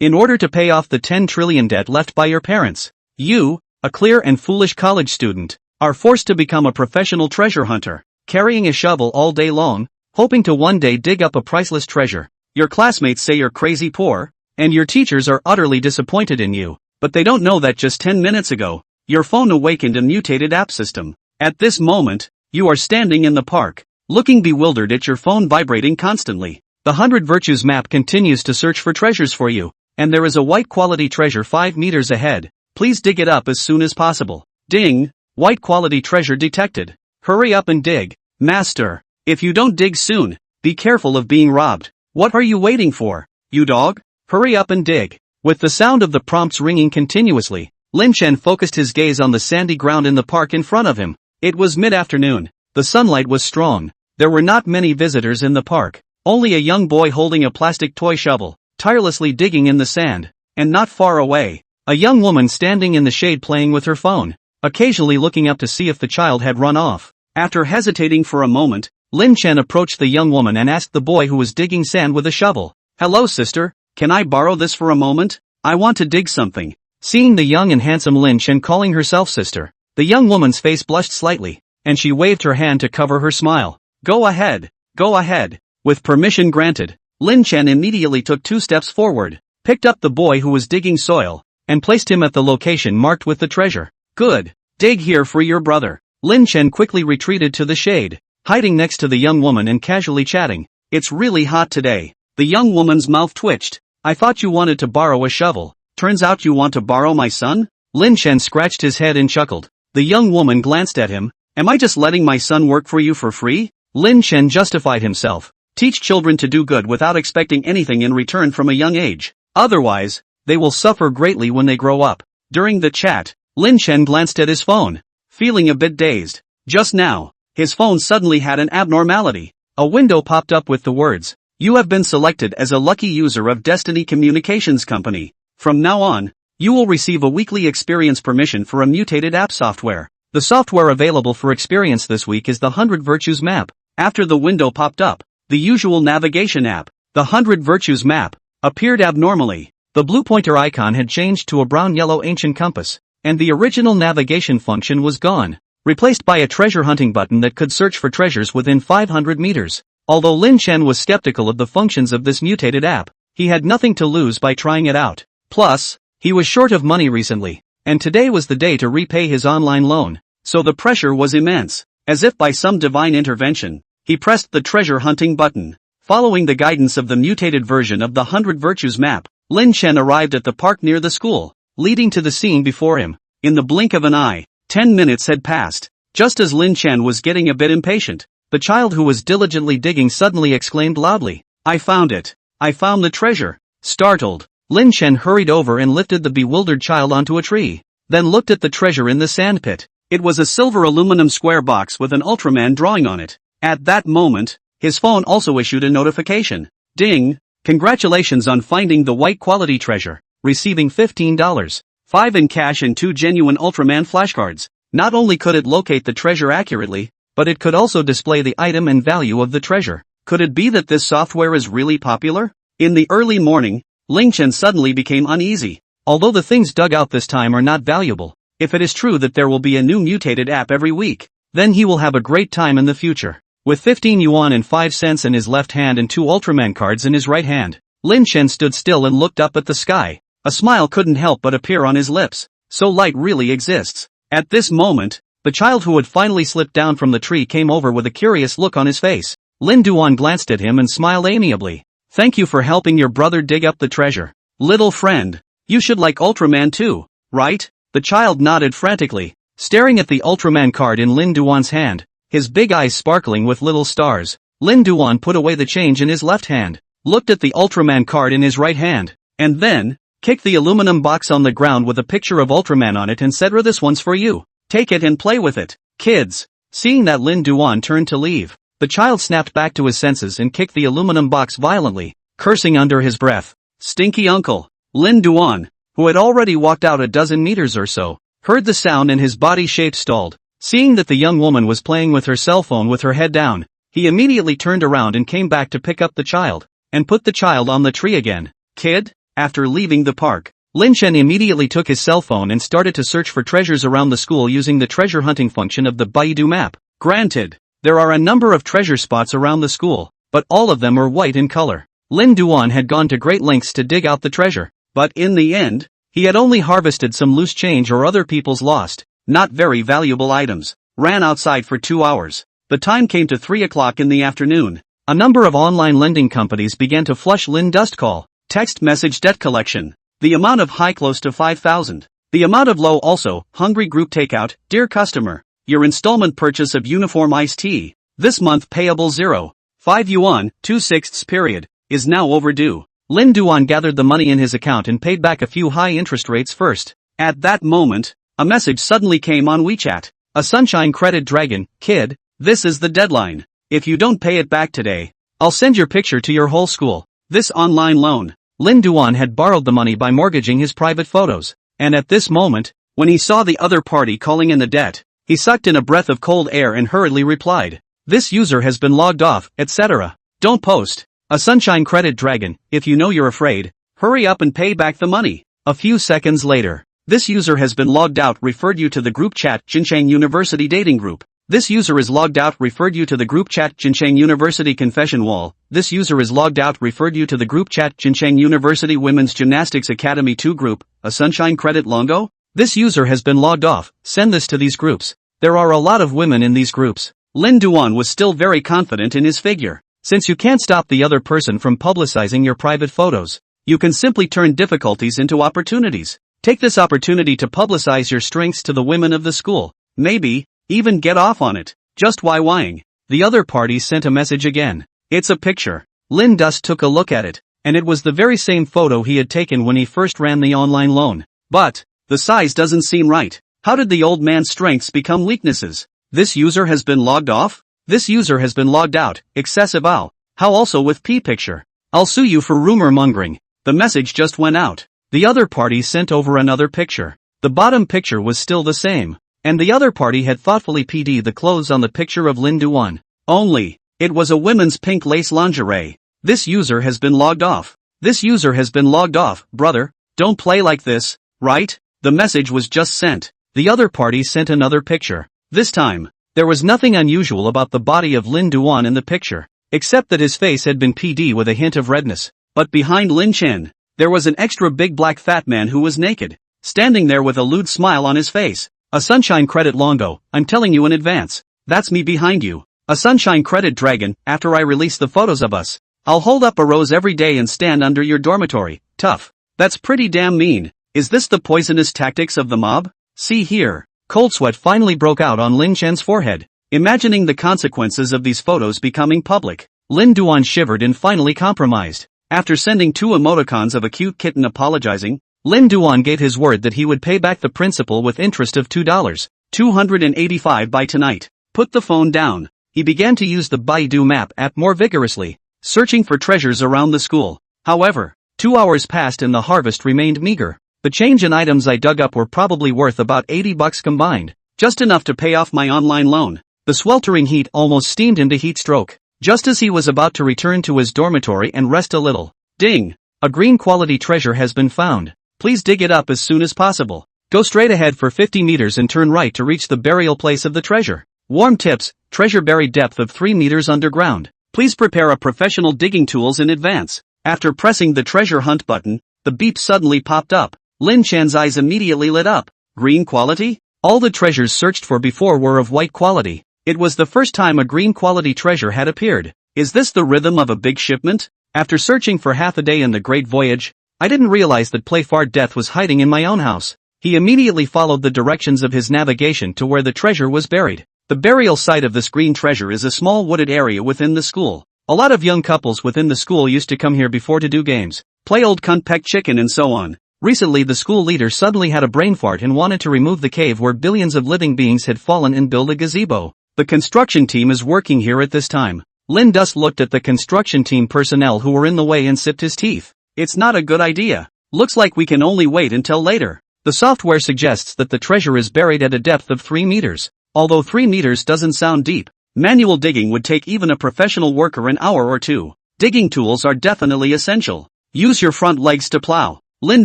in order to pay off the 10 trillion debt left by your parents. You, a clear and foolish college student, are forced to become a professional treasure hunter, carrying a shovel all day long, hoping to one day dig up a priceless treasure. Your classmates say you're crazy poor, and your teachers are utterly disappointed in you, but they don't know that just 10 minutes ago, your phone awakened a mutated app system. At this moment, you are standing in the park, looking bewildered at your phone vibrating constantly. The 100 Virtues map continues to search for treasures for you, and there is a white quality treasure 5 meters ahead. Please dig it up as soon as possible. Ding! White quality treasure detected. Hurry up and dig, master. If you don't dig soon, be careful of being robbed. What are you waiting for, you dog? Hurry up and dig. With the sound of the prompts ringing continuously, Lin Chen focused his gaze on the sandy ground in the park in front of him. It was mid-afternoon. The sunlight was strong. There were not many visitors in the park. Only a young boy holding a plastic toy shovel, tirelessly digging in the sand. And not far away, a young woman standing in the shade playing with her phone, occasionally looking up to see if the child had run off. After hesitating for a moment, Lin Chen approached the young woman and asked the boy who was digging sand with a shovel, "Hello sister, can I borrow this for a moment? I want to dig something." Seeing the young and handsome Lin Chen calling herself sister, the young woman's face blushed slightly, and she waved her hand to cover her smile. Go ahead, go ahead." With permission granted, Lin Chen immediately took 2 steps forward, picked up the boy who was digging soil, and placed him at the location marked with the treasure. Good. Dig here for your brother. Lin Chen quickly retreated to the shade, hiding next to the young woman and casually chatting. It's really hot today. The young woman's mouth twitched. I thought you wanted to borrow a shovel. Turns out you want to borrow my son? Lin Chen scratched his head and chuckled. The young woman glanced at him. Am I just letting my son work for you for free? Lin Chen justified himself. Teach children to do good without expecting anything in return from a young age. Otherwise, they will suffer greatly when they grow up. During the chat, Lin Chen glanced at his phone, feeling a bit dazed. Just now, his phone suddenly had an abnormality. A window popped up with the words, "You have been selected as a lucky user of Destiny Communications Company. From now on, you will receive a weekly experience permission for a mutated app software. The software available for experience this week is the 100 Virtues map." After the window popped up, the usual navigation app, the 100 Virtues map, appeared abnormally. The blue pointer icon had changed to a brown-yellow ancient compass, and the original navigation function was gone, replaced by a treasure hunting button that could search for treasures within 500 meters. Although Lin Chen was skeptical of the functions of this mutated app, he had nothing to lose by trying it out. Plus, he was short of money recently, and today was the day to repay his online loan, so the pressure was immense. As if by some divine intervention, he pressed the treasure hunting button. Following the guidance of the mutated version of the 100 Virtues map, Lin Chen arrived at the park near the school, leading to the scene before him. In the blink of an eye, 10 minutes had passed. Just as Lin Chen was getting a bit impatient, the child who was diligently digging suddenly exclaimed loudly, "I found it! I found the treasure!" Startled, Lin Chen hurried over and lifted the bewildered child onto a tree, then looked at the treasure in the sandpit. It was a silver aluminum square box with an Ultraman drawing on it. At that moment, his phone also issued a notification. Ding! Congratulations on finding the white quality treasure, receiving $15, 5 in cash and 2 genuine Ultraman flashcards. Not only could it locate the treasure accurately, but it could also display the item and value of the treasure. Could it be that this software is really popular? In the early morning, Lin Chen suddenly became uneasy. Although the things dug out this time are not valuable, if it is true that there will be a new mutated app every week, then he will have a great time in the future. With 15 yuan and 5 cents in his left hand and 2 Ultraman cards in his right hand, Lin Chen stood still and looked up at the sky. A smile couldn't help but appear on his lips. So light really exists. At this moment, the child who had finally slipped down from the tree came over with a curious look on his face. Lin Duan glanced at him and smiled amiably. Thank you for helping your brother dig up the treasure. Little friend, you should like Ultraman too, right? The child nodded frantically, staring at the Ultraman card in Lin Duan's hand, his big eyes sparkling with little stars. Lin Duan put away the change in his left hand, looked at the Ultraman card in his right hand, and then kicked the aluminum box on the ground with a picture of Ultraman on it and said, "This one's for you. Take it and play with it, kids." Seeing that Lin Duan turned to leave, the child snapped back to his senses and kicked the aluminum box violently, cursing under his breath. Stinky uncle. Lin Duan, who had already walked out a dozen meters or so, heard the sound and his body shape stalled. Seeing that the young woman was playing with her cell phone with her head down, he immediately turned around and came back to pick up the child, and put the child on the tree again. Kid? After leaving the park, Lin Chen immediately took his cell phone and started to search for treasures around the school using the treasure hunting function of the Baidu map. Granted, there are a number of treasure spots around the school, but all of them are white in color. Lin Duan had gone to great lengths to dig out the treasure, but in the end, he had only harvested some loose change or other people's lost, not very valuable items. Ran outside for 2 hours. The time came to 3 o'clock in the afternoon. A number of online lending companies began to flush Lin dust call. Text message debt collection. The amount of high close to 5,000. The amount of low also, hungry group takeout, dear customer. Your installment purchase of uniform iced tea, this month payable 0.5 yuan, 2/6 period, is now overdue. Lin Duan gathered the money in his account and paid back a few high interest rates first. At that moment, a message suddenly came on WeChat. A sunshine credit dragon, kid, this is the deadline. If you don't pay it back today, I'll send your picture to your whole school. This online loan. Lin Duan had borrowed the money by mortgaging his private photos, and at this moment, when he saw the other party calling in the debt, he sucked in a breath of cold air and hurriedly replied, this user has been logged off, etc. Don't post. A sunshine credit dragon, if you know you're afraid, hurry up and pay back the money. A few seconds later, this user has been logged out, referred you to the group chat Jincheng University dating group. This user is logged out, referred you to the group chat Jincheng University confession wall. This user is logged out, referred you to the group chat Jincheng University Women's Gymnastics Academy 2 group. A sunshine credit longo? This user has been logged off, send this to these groups. There are a lot of women in these groups. Lin Duan was still very confident in his figure. Since you can't stop the other person from publicizing your private photos, you can simply turn difficulties into opportunities. Take this opportunity to publicize your strengths to the women of the school. Maybe even get off on it. Just why-wying. The other party sent a message again. It's a picture. Lin Dust took a look at it, and it was the very same photo he had taken when he first ran the online loan. But the size doesn't seem right. How did the old man's strengths become weaknesses? This user has been logged off? This user has been logged out. Excessive owl. How also with P picture? I'll sue you for rumor mongering. The message just went out. The other party sent over another picture. The bottom picture was still the same. And the other party had thoughtfully PD'd the clothes on the picture of Lin Duan. Only, it was a women's pink lace lingerie. This user has been logged off. This user has been logged off. Brother, don't play like this, right? The message was just sent. The other party sent another picture. This time, there was nothing unusual about the body of Lin Duan in the picture, except that his face had been PD with a hint of redness. But behind Lin Chen, there was an extra big black fat man who was naked, standing there with a lewd smile on his face. A sunshine credit longo, I'm telling you in advance, that's me behind you. A sunshine credit dragon, after I release the photos of us, I'll hold up a rose every day and stand under your dormitory. Tough. That's pretty damn mean. Is this the poisonous tactics of the mob? See here. Cold sweat finally broke out on Lin Chen's forehead, imagining the consequences of these photos becoming public. Lin Duan shivered and finally compromised. After sending 2 emoticons of a cute kitten apologizing, Lin Duan gave his word that he would pay back the principal with interest of $2.285 by tonight. Put the phone down. He began to use the Baidu map app more vigorously, searching for treasures around the school. However, 2 hours passed and the harvest remained meager. The change in items I dug up were probably worth about $80 combined, just enough to pay off my online loan. The sweltering heat almost steamed him to heat stroke. Just as he was about to return to his dormitory and rest a little, ding! A green quality treasure has been found. Please dig it up as soon as possible. Go straight ahead for 50 meters and turn right to reach the burial place of the treasure. Warm tips, treasure buried depth of 3 meters underground. Please prepare a professional digging tools in advance. After pressing the treasure hunt button, the beep suddenly popped up. Lin Chan's eyes immediately lit up. Green quality? All the treasures searched for before were of white quality. It was the first time a green quality treasure had appeared. Is this the rhythm of a big shipment? After searching for half a day in the Great Voyage, I didn't realize that Playfart Death was hiding in my own house. He immediately followed the directions of his navigation to where the treasure was buried. The burial site of this green treasure is a small wooded area within the school. A lot of young couples within the school used to come here before to do games, play old cunt peck chicken and so on. Recently the school leader suddenly had a brain fart and wanted to remove the cave where billions of living beings had fallen and build a gazebo. The construction team is working here at this time. Lin Dust looked at the construction team personnel who were in the way and sipped his teeth. It's not a good idea. Looks like we can only wait until later. The software suggests that the treasure is buried at a depth of 3 meters. Although 3 meters doesn't sound deep, manual digging would take even a professional worker an hour or two. Digging tools are definitely essential. Use your front legs to plow. Lin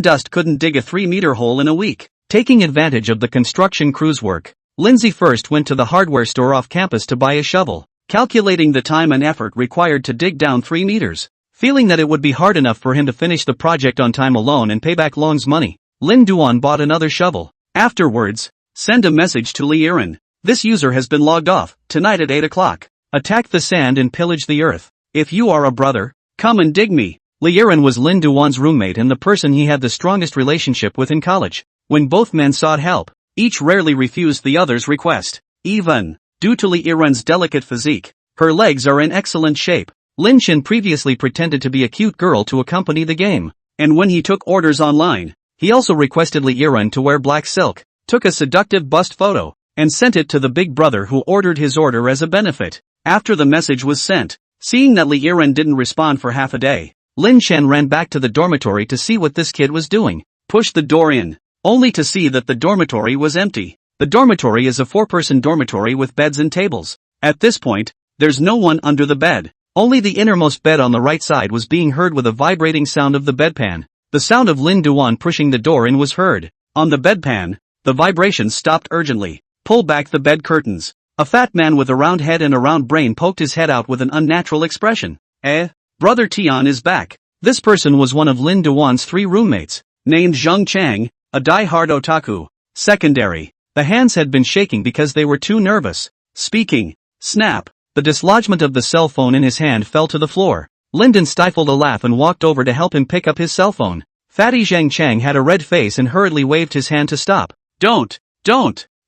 Dust couldn't dig a 3-meter hole in a week. Taking advantage of the construction crew's work, Lindsay first went to the hardware store off campus to buy a shovel. Calculating the time and effort required to dig down 3 meters, feeling that it would be hard enough for him to finish the project on time alone and pay back Long's money, Lin Duan bought another shovel. Afterwards, send a message to Li Yiren. This user has been logged off. Tonight at 8 o'clock. Attack the sand and pillage the earth. If you are a brother, come and dig me. Li Yiren was Lin Duan's roommate and the person he had the strongest relationship with in college. When both men sought help, each rarely refused the other's request. Even due to Li Yiren's delicate physique, her legs are in excellent shape. Lin Xin previously pretended to be a cute girl to accompany the game, and when he took orders online, he also requested Li Yiren to wear black silk, took a seductive bust photo, and sent it to the big brother who ordered his order as a benefit. After the message was sent, seeing that Li Yiren didn't respond for half a day, Lin Chen ran back to the dormitory to see what this kid was doing, pushed the door in, only to see that the dormitory was empty. The dormitory is a 4-person dormitory with beds and tables. At this point, there's no one under the bed. Only the innermost bed on the right side was being heard with a vibrating sound of the bedpan. The sound of Lin Duan pushing the door in was heard. On the bedpan, the vibrations stopped urgently. Pull back the bed curtains. A fat man with a round head and a round brain poked his head out with an unnatural expression. Brother Tian is back. This person was one of Lin Duan's 3 roommates, named Zheng Chang, a die-hard otaku. Secondary. The hands had been shaking because they were too nervous. Speaking. Snap. The dislodgement of the cell phone in his hand fell to the floor. Lyndon stifled a laugh and walked over to help him pick up his cell phone. Fatty Zheng Chang had a red face and hurriedly waved his hand to stop. Don't.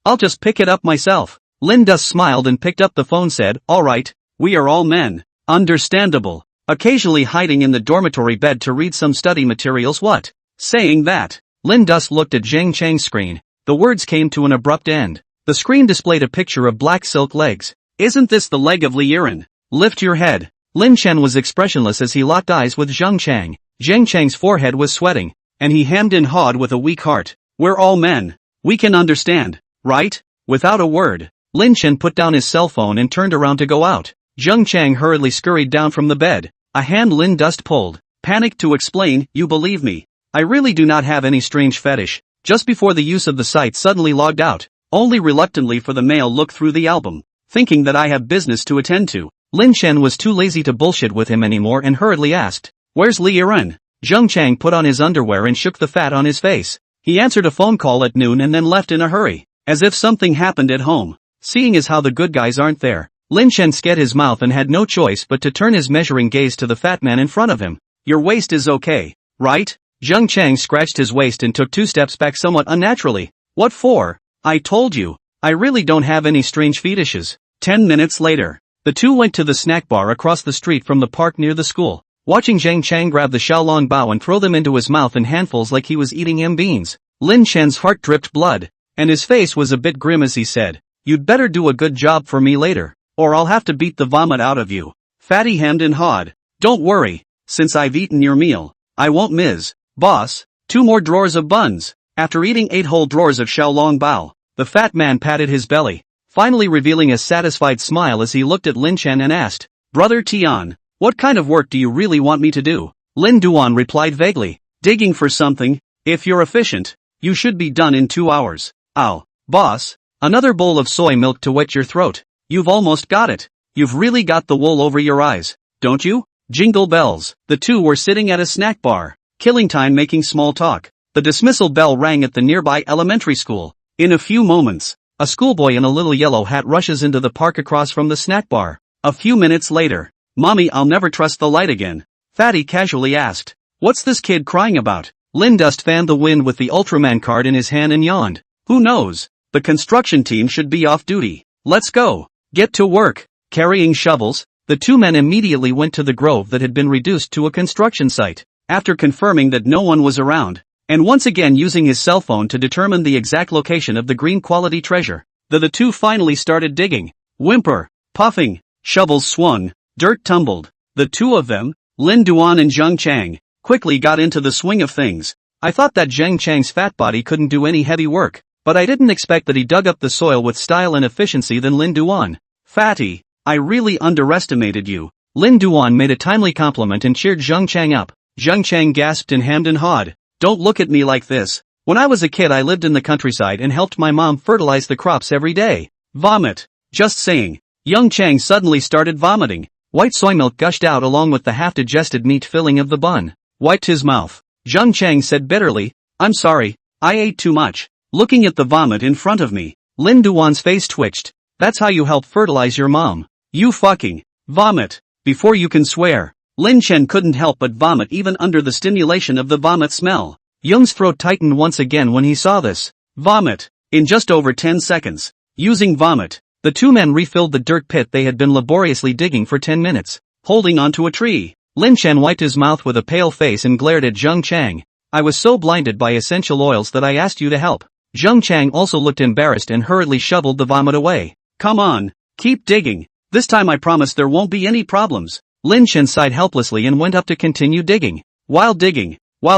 I'll just pick it up myself. Lin Dust smiled and picked up the phone said, alright, we are all men. Understandable. Occasionally hiding in the dormitory bed to read some study materials what? Saying that, Lin Dust looked at Zheng Chang's screen. The words came to an abrupt end. The screen displayed a picture of black silk legs. Isn't this the leg of Li Yiren? Lift your head. Lin Chen was expressionless as he locked eyes with Zheng Chang. Zheng Chang's forehead was sweating, and he hemmed and hawed with a weak heart. We're all men. We can understand, right? Without a word, Lin Chen put down his cell phone and turned around to go out. Zheng Chang hurriedly scurried down from the bed. A hand Lin Dust pulled. Panicked to explain, you believe me. I really do not have any strange fetish. Just before the use of the site suddenly logged out, only reluctantly for the mail look through the album, thinking that I have business to attend to. Lin Chen was too lazy to bullshit with him anymore and hurriedly asked, where's Li Yiren? Zheng Chang put on his underwear and shook the fat on his face. He answered a phone call at noon and then left in a hurry, as if something happened at home. Seeing as how the good guys aren't there, Lin Chen scared his mouth and had no choice but to turn his measuring gaze to the fat man in front of him. Your waist is okay, right? Zheng Chang scratched his waist and took 2 steps back somewhat unnaturally. What for? I told you, I really don't have any strange fetishes. 10 minutes later, the two went to the snack bar across the street from the park near the school. Watching Zheng Chang grab the xiaolong bao and throw them into his mouth in handfuls like he was eating beans, Lin Chen's heart dripped blood, and his face was a bit grim as he said, you'd better do a good job for me later, or I'll have to beat the vomit out of you. Fatty hemmed and hawed. Don't worry, since I've eaten your meal, I won't miss. Boss, 2 more drawers of buns. After eating 8 whole drawers of xiaolong bao, the fat man patted his belly, finally revealing a satisfied smile as he looked at Lin Chen and asked, Brother Tian, what kind of work do you really want me to do? Lin Duan replied vaguely, digging for something. If you're efficient, you should be done in 2 hours. Ow, boss, another bowl of soy milk to wet your throat. You've almost got it. You've really got the wool over your eyes, don't you? Jingle bells. The two were sitting at a snack bar, killing time making small talk. The dismissal bell rang at the nearby elementary school. In a few moments, a schoolboy in a little yellow hat rushes into the park across from the snack bar. A few minutes later, Mommy, I'll never trust the light again. Fatty casually asked, what's this kid crying about? Lin Dust fanned the wind with the Ultraman card in his hand and yawned. Who knows? The construction team should be off duty. Let's go. Get to work. Carrying shovels, the 2 men immediately went to the grove that had been reduced to a construction site. After confirming that no one was around, and once again using his cell phone to determine the exact location of the green quality treasure, the two finally started digging. Whimper, puffing, shovels swung, dirt tumbled. The 2 of them, Lin Duan and Zheng Chang, quickly got into the swing of things. I thought that Zheng Chang's fat body couldn't do any heavy work, but I didn't expect that he dug up the soil with style and efficiency than Lin Duan. Fatty, I really underestimated you. Lin Duan made a timely compliment and cheered Zheng Chang up. Zheng Chang gasped and hemmed and hawed. Don't look at me like this. When I was a kid I lived in the countryside and helped my mom fertilize the crops every day. Vomit. Just saying. Young Chang suddenly started vomiting. White soy milk gushed out along with the half-digested meat filling of the bun. Wiped his mouth. Zheng Chang said bitterly, I'm sorry, I ate too much. Looking at the vomit in front of me, Lin Duan's face twitched. That's how you help fertilize your mom. You fucking vomit. Before you can swear. Lin Chen couldn't help but vomit even under the stimulation of the vomit smell. Young's throat tightened once again when he saw this. Vomit. In just over 10 seconds. Using vomit, the two men refilled the dirt pit they had been laboriously digging for 10 minutes. Holding onto a tree, Lin Chen wiped his mouth with a pale face and glared at Zheng Chang. I was so blinded by essential oils that I asked you to help. Zheng Chang also looked embarrassed and hurriedly shoveled the vomit away. Come on, keep digging. This time I promise there won't be any problems. Lin Chen sighed helplessly and went up to continue digging. While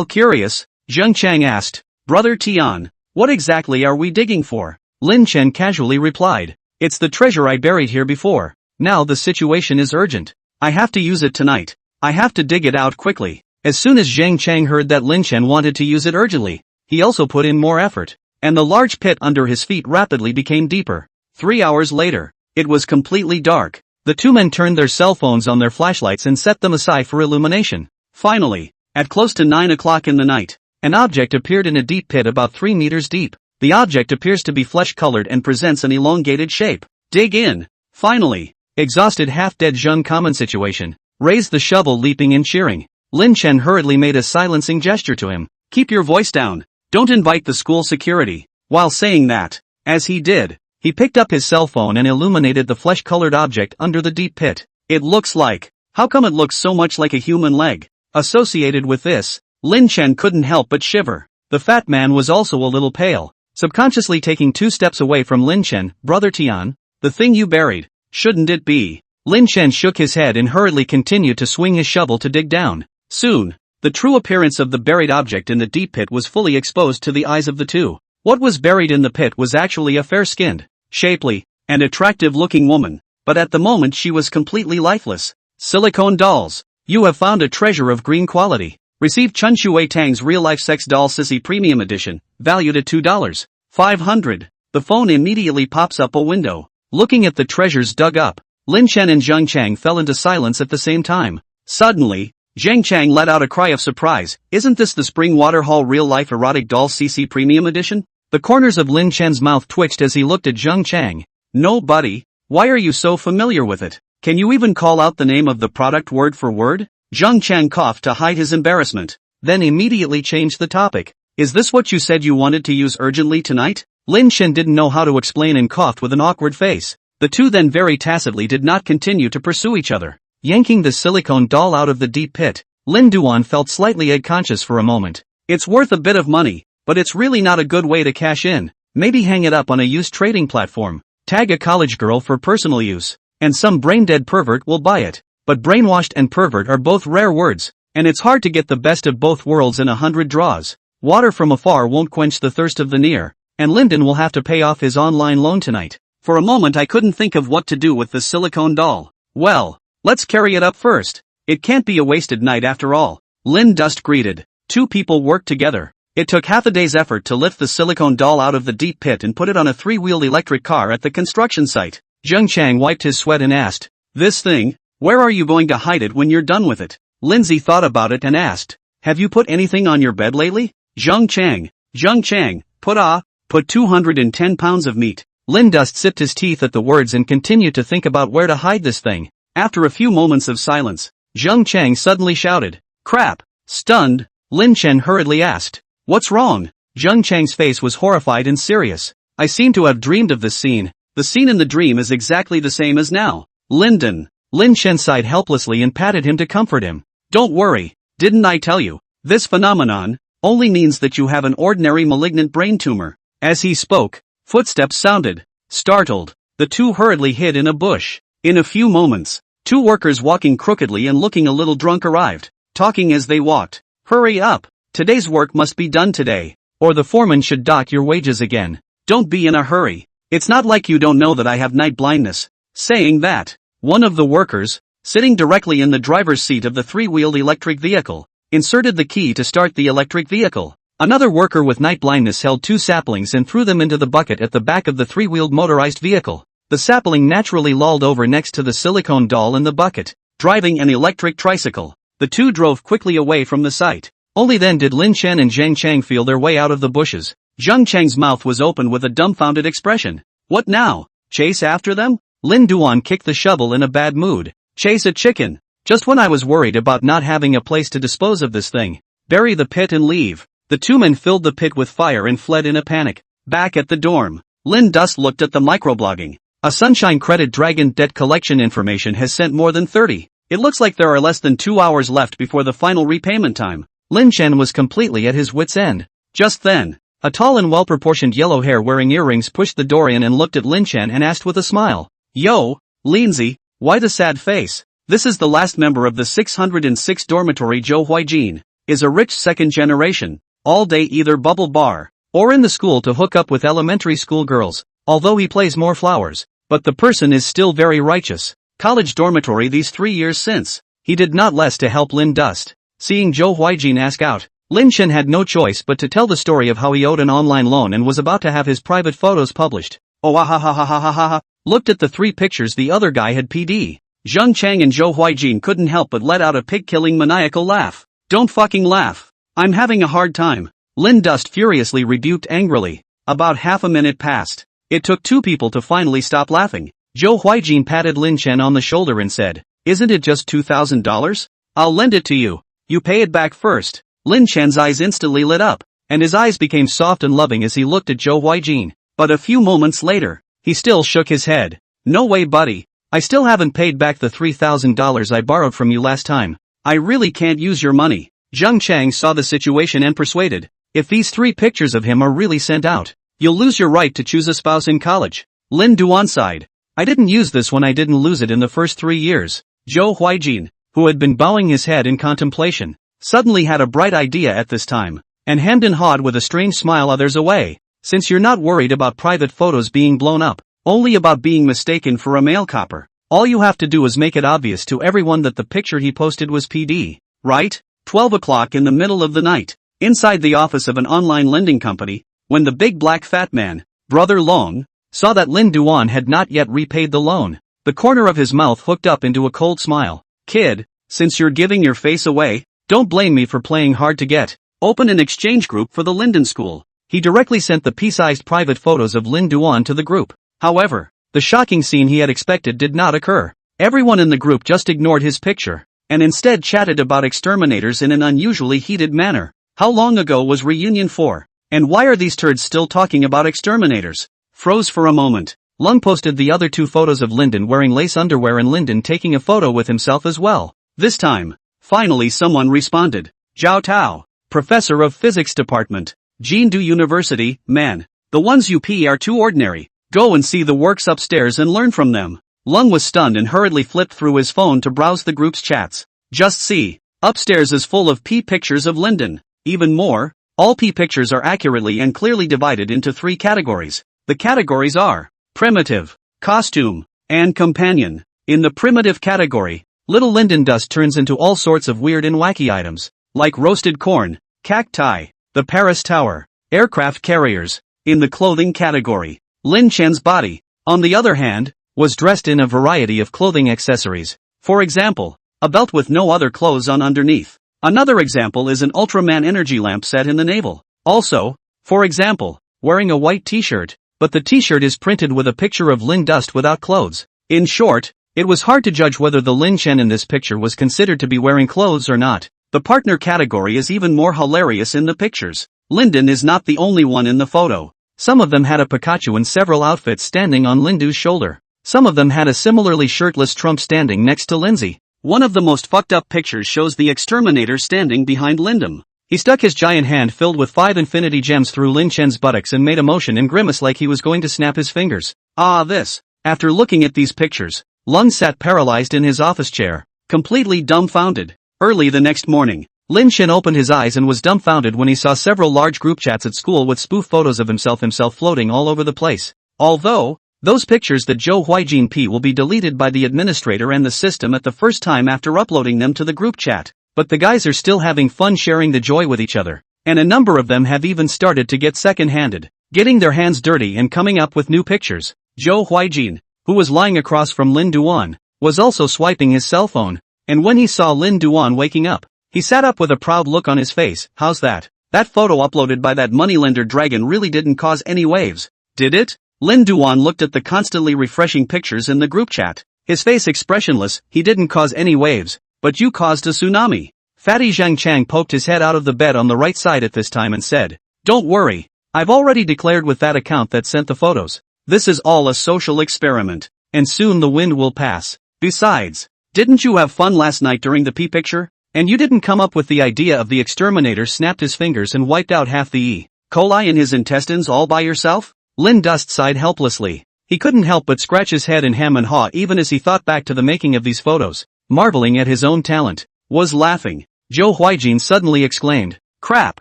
curious, Zheng Chang asked, Brother Tian, what exactly are we digging for? Lin Chen casually replied, it's the treasure I buried here before. Now the situation is urgent. I have to use it tonight. I have to dig it out quickly. As soon as Zheng Chang heard that Lin Chen wanted to use it urgently, he also put in more effort. And the large pit under his feet rapidly became deeper. 3 hours later, it was completely dark. The two men turned their cell phones on their flashlights and set them aside for illumination. Finally, at close to 9 o'clock in the night, an object appeared in a deep pit about 3 meters deep. The object appears to be flesh-colored and presents an elongated shape. Dig in. Finally, exhausted half-dead Zheng Common situation, raised the shovel leaping and cheering. Lin Chen hurriedly made a silencing gesture to him. Keep your voice down. Don't invite the school security. While saying that, as he did, he picked up his cell phone and illuminated the flesh-colored object under the deep pit. It looks like, how come it looks so much like a human leg? Associated with this, Lin Chen couldn't help but shiver. The fat man was also a little pale, subconsciously taking 2 steps away from Lin Chen. Brother Tian, the thing you buried, shouldn't it be? Lin Chen shook his head and hurriedly continued to swing his shovel to dig down. Soon, the true appearance of the buried object in the deep pit was fully exposed to the eyes of the two. What was buried in the pit was actually a fair-skinned, shapely, and attractive-looking woman, but at the moment she was completely lifeless. Silicone dolls. You have found a treasure of green quality. Receive Chun Shui Tang's real-life sex doll Sissy Premium Edition, valued at $2.500. The phone immediately pops up a window. Looking at the treasures dug up, Lin Chen and Zheng Chang fell into silence at the same time. Suddenly, Zheng Chang let out a cry of surprise. Isn't this the Spring Waterhall real-life erotic doll CC Premium Edition? The corners of Lin Chen's mouth twitched as he looked at Zheng Chang. No, buddy. Why are you so familiar with it? Can you even call out the name of the product word for word? Zheng Chang coughed to hide his embarrassment, then immediately changed the topic. Is this what you said you wanted to use urgently tonight? Lin Chen didn't know how to explain and coughed with an awkward face. The two then very tacitly did not continue to pursue each other. Yanking the silicone doll out of the deep pit, Lin Duan felt slightly egg-conscious for a moment. It's worth a bit of money, but it's really not a good way to cash in. Maybe hang it up on a used trading platform. Tag a college girl for personal use, and some brain-dead pervert will buy it. But brainwashed and pervert are both rare words, and it's hard to get the best of both worlds in 100 draws. Water from afar won't quench the thirst of the near, and Lyndon will have to pay off his online loan tonight. For a moment I couldn't think of what to do with the silicone doll. Well, let's carry it up first. It can't be a wasted night after all. Lin Dust greeted. Two people worked together. It took half a day's effort to lift the silicone doll out of the deep pit and put it on a 3-wheeled electric car at the construction site. Zheng Chang wiped his sweat and asked, "This thing, where are you going to hide it when you're done with it?" Lindsay thought about it and asked, "Have you put anything on your bed lately?" Zheng Chang, put 210 pounds of meat. Lin Dust sipped his teeth at the words and continued to think about where to hide this thing. After a few moments of silence, Zheng Chang suddenly shouted, "Crap!" Stunned, Lin Chen hurriedly asked, "What's wrong?" Zheng Chang's face was horrified and serious. "I seem to have dreamed of this scene. The scene in the dream is exactly the same as now." Lin Chen sighed helplessly and patted him to comfort him. "Don't worry, didn't I tell you? This phenomenon only means that you have an ordinary malignant brain tumor." As he spoke, footsteps sounded. Startled, the two hurriedly hid in a bush. In a few moments, two workers walking crookedly and looking a little drunk arrived, talking as they walked. "Hurry up! Today's work must be done today, or the foreman should dock your wages again. Don't be in a hurry. It's not like you don't know that I have night blindness." Saying that, one of the workers, sitting directly in the driver's seat of the 3-wheeled electric vehicle, inserted the key to start the electric vehicle. Another worker with night blindness held 2 saplings and threw them into the bucket at the back of the 3-wheeled motorized vehicle. The sapling naturally lolled over next to the silicone doll in the bucket, driving an electric tricycle. The 2 drove quickly away from the site. Only then did Lin Chen and Zhang Chang feel their way out of the bushes. Zhang Chang's mouth was open with a dumbfounded expression. What now? Chase after them? Lin Duan kicked the shovel in a bad mood. Chase a chicken. Just when I was worried about not having a place to dispose of this thing. Bury the pit and leave. The 2 men filled the pit with fire and fled in a panic. Back at the dorm, Lin Dust looked at the microblogging. A Sunshine Credit Dragon debt collection information has sent more than 30. It looks like there are less than 2 hours left before the final repayment time. Lin Chen was completely at his wit's end. Just then, a tall and well-proportioned yellow hair wearing earrings pushed the door in and looked at Lin Chen and asked with a smile. Yo, Lindsay, why the sad face? This is the last member of the 606 dormitory. Zhou Huijin is a rich second generation. All day either bubble bar, or in the school to hook up with elementary school girls, although he plays more flowers, but the person is still very righteous. College dormitory these 3 years since. He did not less to help Lin Dust. Seeing Zhou Huijin ask out, Lin Chen had no choice but to tell the story of how he owed an online loan and was about to have his private photos published. Oh ah ha ha ha ha ha ha ha. Looked at the 3 pictures the other guy had PD. Zhang Chang and Zhou Huijin couldn't help but let out a pig-killing maniacal laugh. Don't fucking laugh. I'm having a hard time. Lin Dust furiously rebuked angrily. About half a minute passed. It took 2 people to finally stop laughing. Zhou Huijin patted Lin Chen on the shoulder and said, Isn't it just $2,000? I'll lend it to you. You pay it back first. Lin Chen's eyes instantly lit up, and his eyes became soft and loving as he looked at Zhou Huijin. But a few moments later, he still shook his head. No way, buddy. I still haven't paid back the $3,000 I borrowed from you last time. I really can't use your money. Zhang Chang saw the situation and persuaded, if these 3 pictures of him are really sent out, you'll lose your right to choose a spouse in college. Lin Duan sighed. I didn't use this when I didn't lose it in the first 3 years. Zhou Huijin, who had been bowing his head in contemplation, suddenly had a bright idea at this time, and hemmed and hawed with a strange smile others away. Since you're not worried about private photos being blown up, only about being mistaken for a male copper, all you have to do is make it obvious to everyone that the picture he posted was PD, right? 12 o'clock in the middle of the night, inside the office of an online lending company, when the big black fat man, Brother Long, saw that Lin Duan had not yet repaid the loan, the corner of his mouth hooked up into a cold smile. Kid, since you're giving your face away, don't blame me for playing hard to get. Open an exchange group for the Linden School. He directly sent the pea-sized private photos of Lin Duan to the group. However, the shocking scene he had expected did not occur. Everyone in the group just ignored his picture, and instead chatted about exterminators in an unusually heated manner. How long ago was reunion for? And why are these turds still talking about exterminators? Froze for a moment. Lung posted the other 2 photos of Linden wearing lace underwear and Linden taking a photo with himself as well. This time, finally someone responded. Zhao Tao, professor of physics department, Jindu University. Man, the ones you pee are too ordinary. Go and see the works upstairs and learn from them. Lung was stunned and hurriedly flipped through his phone to browse the group's chats. Just see, upstairs is full of P pictures of Linden. Even more, all P pictures are accurately and clearly divided into 3 categories. The categories are primitive, costume, and companion. In the primitive category, little Linden Dust turns into all sorts of weird and wacky items, like roasted corn, cacti, the Paris Tower, aircraft carriers. In the clothing category, Lin Chen's body, on the other hand, was dressed in a variety of clothing accessories. For example, a belt with no other clothes on underneath. Another example is an Ultraman energy lamp set in the navel. Also, for example, wearing a white t-shirt, but the t-shirt is printed with a picture of Lin Dust without clothes. In short, it was hard to judge whether the Lin Chen in this picture was considered to be wearing clothes or not. The partner category is even more hilarious in the pictures. Linden is not the only one in the photo. Some of them had a Pikachu in several outfits standing on Lindu's shoulder. Some of them had a similarly shirtless Trump standing next to Lindsay. One of the most fucked up pictures shows the exterminator standing behind Lindum. He stuck his giant hand filled with 5 infinity gems through Lin Chen's buttocks and made a motion and grimace like he was going to snap his fingers. After looking at these pictures, Lung sat paralyzed in his office chair, completely dumbfounded. Early the next morning, Lin Chen opened his eyes and was dumbfounded when he saw several large group chats at school with spoof photos of himself floating all over the place. Although, those pictures that Zhou Huijin P will be deleted by the administrator and the system at the first time after uploading them to the group chat. but the guys are still having fun sharing the joy with each other. And a number of them have even started to get second-handed, getting their hands dirty and coming up with new pictures. Zhou Huijin, who was lying across from Lin Duan, was also swiping his cell phone, and when he saw Lin Duan waking up, he sat up with a proud look on his face. How's that? That photo uploaded by that moneylender dragon really didn't cause any waves, did it? Lin Duan looked at the constantly refreshing pictures in the group chat, his face expressionless. He didn't cause any waves, but you caused a tsunami. Fatty Zhang Chang poked his head out of the bed on the right side at this time and said, "Don't worry, I've already declared with that account that sent the photos. This is all a social experiment, and soon the wind will pass. Besides, didn't you have fun last night during the pee picture? And you didn't come up with the idea of the exterminator snapped his fingers and wiped out half the E. coli in his intestines all by yourself?" Lin Dust sighed helplessly. He couldn't help but scratch his head in ham and haw even as he thought back to the making of these photos, marveling at his own talent. Was laughing. Zhou Huijin suddenly exclaimed, "Crap,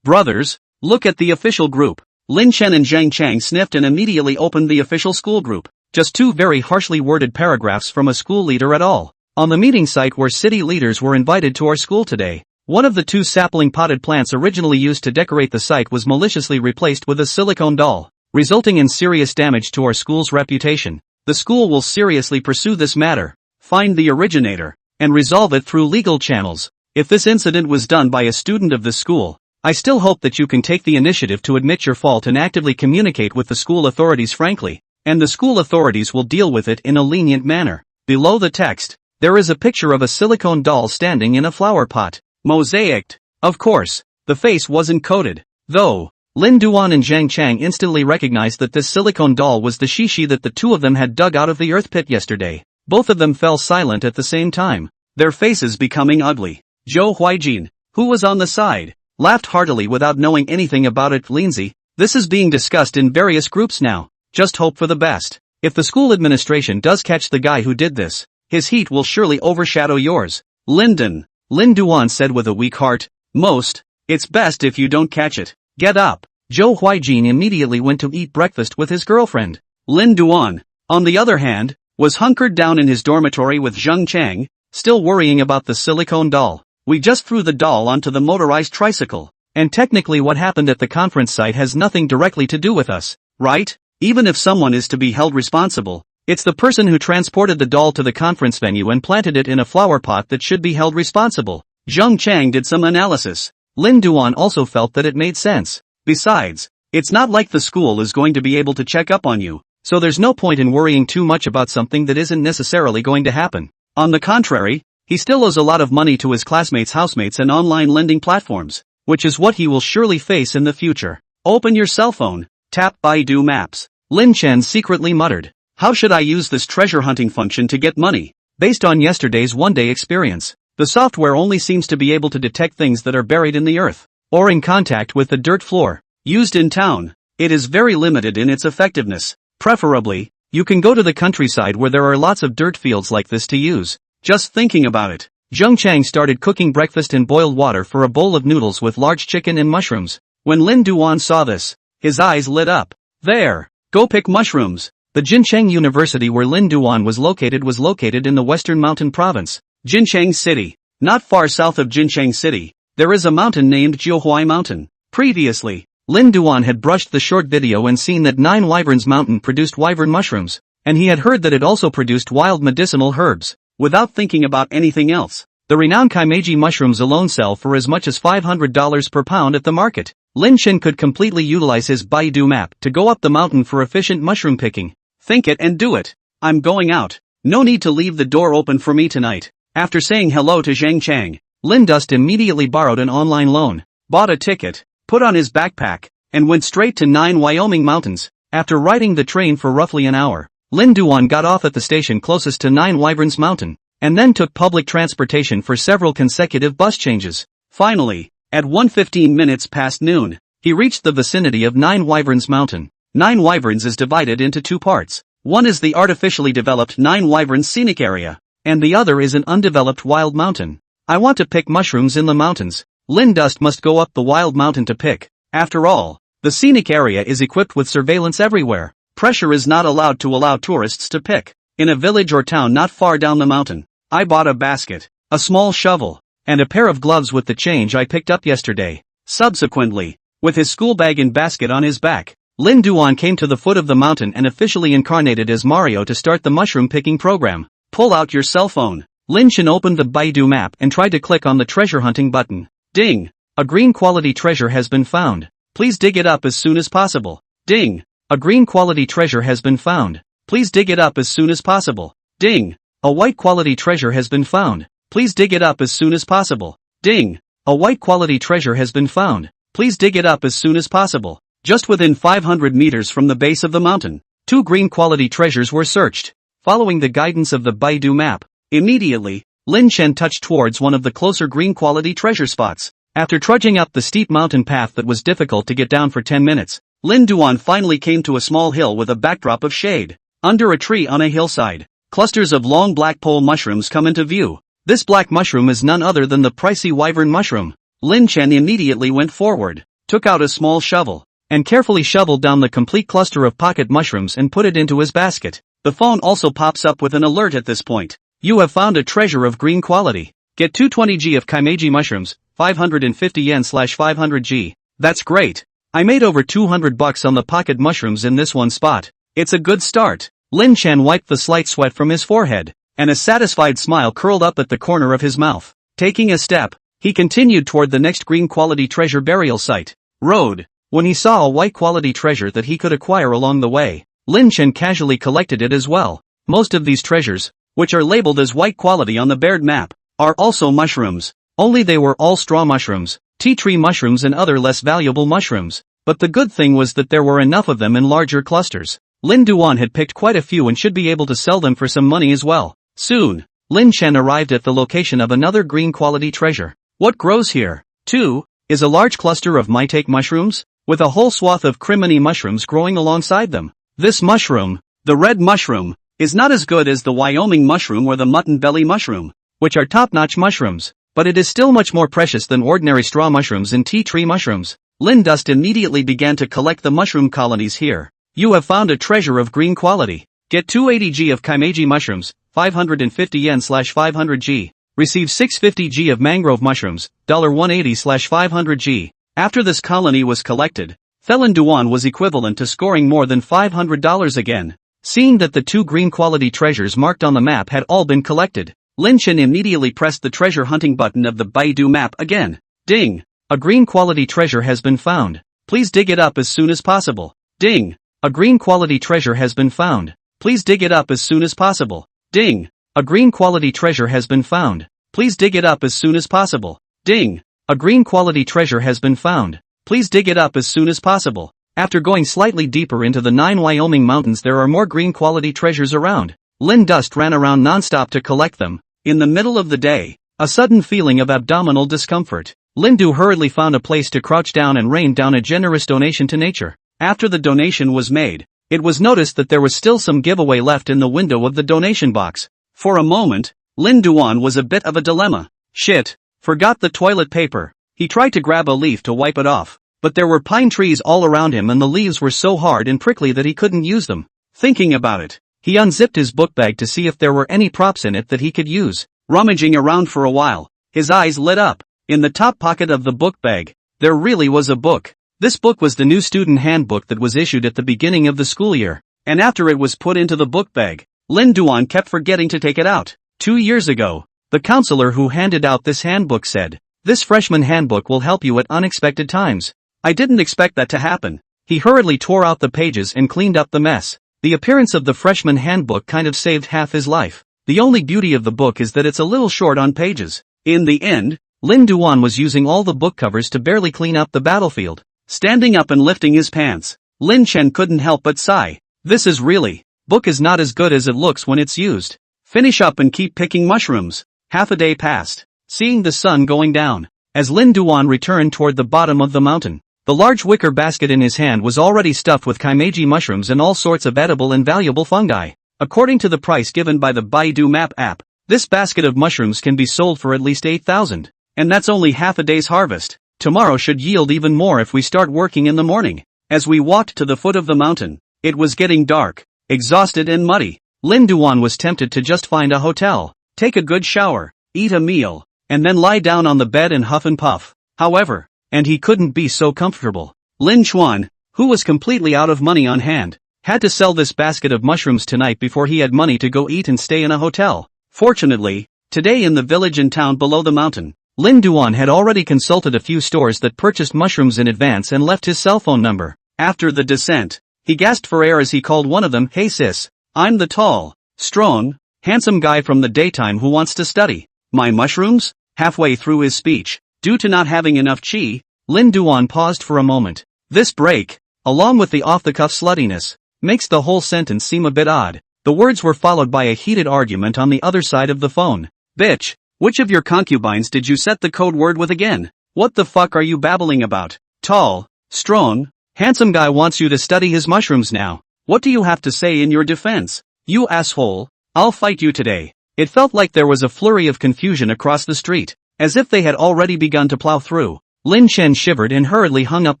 brothers, look at the official group." Lin Chen and Zhang Chang sniffed and immediately opened the official school group. Just two very harshly worded paragraphs from a school leader at all. On the meeting site where city leaders were invited to our school today, one of the two sapling potted plants originally used to decorate the site was maliciously replaced with a silicone doll, resulting in serious damage to our school's reputation. The school will seriously pursue this matter, find the originator, and resolve it through legal channels. If this incident was done by a student of this school, I still hope that you can take the initiative to admit your fault and actively communicate with the school authorities frankly, and the school authorities will deal with it in a lenient manner. Below the text, there is a picture of a silicone doll standing in a flower pot, mosaicked. Of course, the face wasn't coated, though. Lin Duan and Zhang Chang instantly recognized that this silicone doll was the shishi that the two of them had dug out of the earth pit yesterday. Both of them fell silent at the same time, their faces becoming ugly. Zhou Huijin, who was on the side, laughed heartily without knowing anything about it. Lindsay, this is being discussed in various groups now. Just hope for the best. If the school administration does catch the guy who did this, his heat will surely overshadow yours. Lin Duan said with a weak heart, it's best if you don't catch it. Get up. Zhou Huijin immediately went to eat breakfast with his girlfriend. Lin Duan, on the other hand, was hunkered down in his dormitory with Zhang Chang, still worrying about the silicone doll. We just threw the doll onto the motorized tricycle, and technically what happened at the conference site has nothing directly to do with us, right? Even if someone is to be held responsible, it's the person who transported the doll to the conference venue and planted it in a flower pot that should be held responsible. Zhang Chang did some analysis. Lin Duan also felt that it made sense. Besides, it's not like the school is going to be able to check up on you, so there's no point in worrying too much about something that isn't necessarily going to happen. On the contrary, he still owes a lot of money to his classmates' housemates and online lending platforms, which is what he will surely face in the future. Open your cell phone, tap Baidu Maps. Lin Chen secretly muttered, "How should I use this treasure hunting function to get money?" Based on yesterday's one-day experience, the software only seems to be able to detect things that are buried in the earth, or in contact with the dirt floor. Used in town, it is very limited in its effectiveness. Preferably, you can go to the countryside where there are lots of dirt fields like this to use. Just thinking about it, Zhang Chang started cooking breakfast in boiled water for a bowl of noodles with large chicken and mushrooms. When Lin Duan saw this, his eyes lit up. There, go pick mushrooms. The Jincheng University where Lin Duan was located in the western mountain province, Jincheng City. Not far south of Jincheng City, there is a mountain named Jiuhuai Mountain. Previously, Lin Duan had brushed the short video and seen that 9 Wyverns Mountain produced wyvern mushrooms, and he had heard that it also produced wild medicinal herbs. Without thinking about anything else, the renowned Kaimeiji mushrooms alone sell for as much as $500 per pound at the market. Lin Chen could completely utilize his Baidu map to go up the mountain for efficient mushroom picking. Think it and do it. I'm going out. No need to leave the door open for me tonight. After saying hello to Zhang Chang, Lin Dust immediately borrowed an online loan, bought a ticket, put on his backpack, and went straight to 9 Wyoming Mountains. After riding the train for roughly an hour, Lin Duan got off at the station closest to 9 Wyverns Mountain, and then took public transportation for several consecutive bus changes. Finally, at 1:15 past noon, he reached the vicinity of 9 Wyverns Mountain. 9 Wyverns is divided into 2 parts. One is the artificially developed 9 Wyverns scenic area, and the other is an undeveloped wild mountain. I want to pick mushrooms in the mountains. Lin Dust must go up the wild mountain to pick. After all, the scenic area is equipped with surveillance everywhere. Pressure is not allowed to allow tourists to pick. In a village or town not far down the mountain, I bought a basket, a small shovel, and a pair of gloves with the change I picked up yesterday. Subsequently, with his school bag and basket on his back, Lin Duan came to the foot of the mountain and officially incarnated as Mario to start the mushroom picking program. Pull out your cell phone. Lin Chen opened the Baidu map and tried to click on the treasure hunting button. Ding! A green quality treasure has been found. Please dig it up as soon as possible. Ding! A green quality treasure has been found. Please dig it up as soon as possible. Ding! A white quality treasure has been found. Please dig it up as soon as possible. Ding! A white quality treasure has been found. Please dig it up as soon as possible. Just within 500 meters from the base of the mountain, 2 green quality treasures were searched. Following the guidance of the Baidu map, immediately, Lin Chen touched towards one of the closer green quality treasure spots. After trudging up the steep mountain path that was difficult to get down for 10 minutes, Lin Duan finally came to a small hill with a backdrop of shade. Under a tree on a hillside, clusters of long black pole mushrooms come into view. This black mushroom is none other than the pricey wyvern mushroom. Lin Chen immediately went forward, took out a small shovel, and carefully shoveled down the complete cluster of pocket mushrooms and put it into his basket. The phone also pops up with an alert at this point. You have found a treasure of green quality. Get 220g of Kaimeiji mushrooms, 550 yen/500g. That's great. I made over $200 on the pocket mushrooms in this one spot. It's a good start. Lin Chen wiped the slight sweat from his forehead, and a satisfied smile curled up at the corner of his mouth. Taking a step, he continued toward the next green quality treasure burial site. Road. When he saw a white quality treasure that he could acquire along the way, Lin Chen casually collected it as well. Most of these treasures, which are labeled as white quality on the bared map, are also mushrooms. Only they were all straw mushrooms, tea tree mushrooms and other less valuable mushrooms. But the good thing was that there were enough of them in larger clusters. Lin Duan had picked quite a few and should be able to sell them for some money as well. Soon, Lin Chen arrived at the location of another green quality treasure. What grows here, too, is a large cluster of mutated mushrooms, with a whole swath of criminy mushrooms growing alongside them. This mushroom, the red mushroom, is not as good as the Wyoming mushroom or the mutton belly mushroom, which are top-notch mushrooms, but it is still much more precious than ordinary straw mushrooms and tea tree mushrooms. Lin Dust immediately began to collect the mushroom colonies here. You have found a treasure of green quality. Get 280g of Kaimeiji mushrooms, 550 yen/500g. Receive 650g of mangrove mushrooms, $180/500g. After this colony was collected, Lin Duan was equivalent to scoring more than $500 again. Seeing that the 2 green quality treasures marked on the map had all been collected, Lin Chen immediately pressed the treasure hunting button of the Baidu map again. Ding! A green quality treasure has been found. Please dig it up as soon as possible. Ding! A green quality treasure has been found. Please dig it up as soon as possible. Ding! A green quality treasure has been found. Please dig it up as soon as possible. Ding! A green quality treasure has been found. Please dig it up as soon as possible. After going slightly deeper into the 9 Wyoming mountains, there are more green quality treasures around. Lin Dust ran around non-stop to collect them. In the middle of the day, a sudden feeling of abdominal discomfort. Lin Du hurriedly found a place to crouch down and rained down a generous donation to nature. After the donation was made, it was noticed that there was still some giveaway left in the window of the donation box. For a moment, Lin Duan was a bit of a dilemma. Shit, forgot the toilet paper. He tried to grab a leaf to wipe it off, but there were pine trees all around him and the leaves were so hard and prickly that he couldn't use them. Thinking about it, he unzipped his book bag to see if there were any props in it that he could use. Rummaging around for a while, his eyes lit up. In the top pocket of the book bag, there really was a book. This book was the new student handbook that was issued at the beginning of the school year, and after it was put into the book bag, Lin Duan kept forgetting to take it out. 2 years ago, the counselor who handed out this handbook said, "This freshman handbook will help you at unexpected times." I didn't expect that to happen. He hurriedly tore out the pages and cleaned up the mess. The appearance of the freshman handbook kind of saved half his life. The only beauty of the book is that it's a little short on pages. In the end, Lin Duan was using all the book covers to barely clean up the battlefield. Standing up and lifting his pants, Lin Chen couldn't help but sigh. This is really, book is not as good as it looks when it's used. Finish up and keep picking mushrooms. Half a day passed, seeing the sun going down. As Lin Duan returned toward the bottom of the mountain, the large wicker basket in his hand was already stuffed with Kaimeiji mushrooms and all sorts of edible and valuable fungi. According to the price given by the Baidu Map app, this basket of mushrooms can be sold for at least 8,000. And that's only half a day's harvest. Tomorrow should yield even more if we start working in the morning. As we walked to the foot of the mountain, it was getting dark, exhausted and muddy. Lin Duan was tempted to just find a hotel, take a good shower, eat a meal, and then lie down on the bed and huff and puff. However, and he couldn't be so comfortable. Lin Chuan, who was completely out of money on hand, had to sell this basket of mushrooms tonight before he had money to go eat and stay in a hotel. Fortunately, today in the village and town below the mountain, Lin Duan had already consulted a few stores that purchased mushrooms in advance and left his cell phone number. After the descent, he gasped for air as he called one of them. "Hey sis, I'm the tall, strong, handsome guy from the daytime who wants to study my mushrooms?" Halfway through his speech, due to not having enough chi, Lin Duan paused for a moment. This break, along with the off-the-cuff sluttiness, makes the whole sentence seem a bit odd. The words were followed by a heated argument on the other side of the phone. "Bitch, which of your concubines did you set the code word with again? What the fuck are you babbling about? Tall, strong, handsome guy wants you to study his mushrooms now. What do you have to say in your defense? You asshole, I'll fight you today." It felt like there was a flurry of confusion across the street, as if they had already begun to plow through. Lin Chen shivered and hurriedly hung up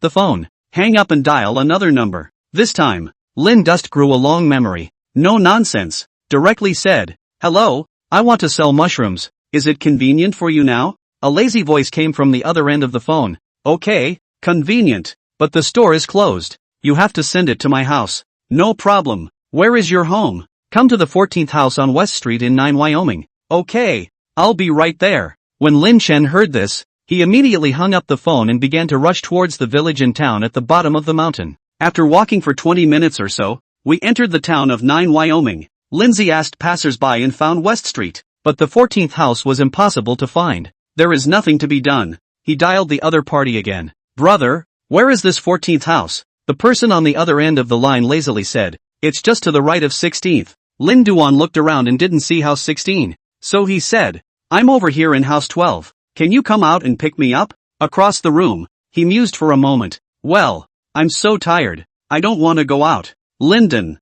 the phone. Hang up and dial another number. This time, Lin Dust grew a long memory. "No nonsense," directly said. "Hello, I want to sell mushrooms. Is it convenient for you now?" A lazy voice came from the other end of the phone. "Okay, convenient, but the store is closed. You have to send it to my house." "No problem. Where is your home?" "Come to the 14th house on West Street in 9 Wyoming. "Okay, I'll be right there." When Lin Chen heard this, he immediately hung up the phone and began to rush towards the village and town at the bottom of the mountain. After walking for 20 minutes or so, we entered the town of 9 Wyoming. Lindsay asked passers-by and found West Street, but the 14th house was impossible to find. "There is nothing to be done." He dialed the other party again. "Brother, where is this 14th house?" The person on the other end of the line lazily said, "It's just to the right of 16th. Lin Duan looked around and didn't see house 16. So he said, "I'm over here in house 12. Can you come out and pick me up?" Across the room, he mused for a moment. "Well, I'm so tired. I don't want to go out." Lyndon,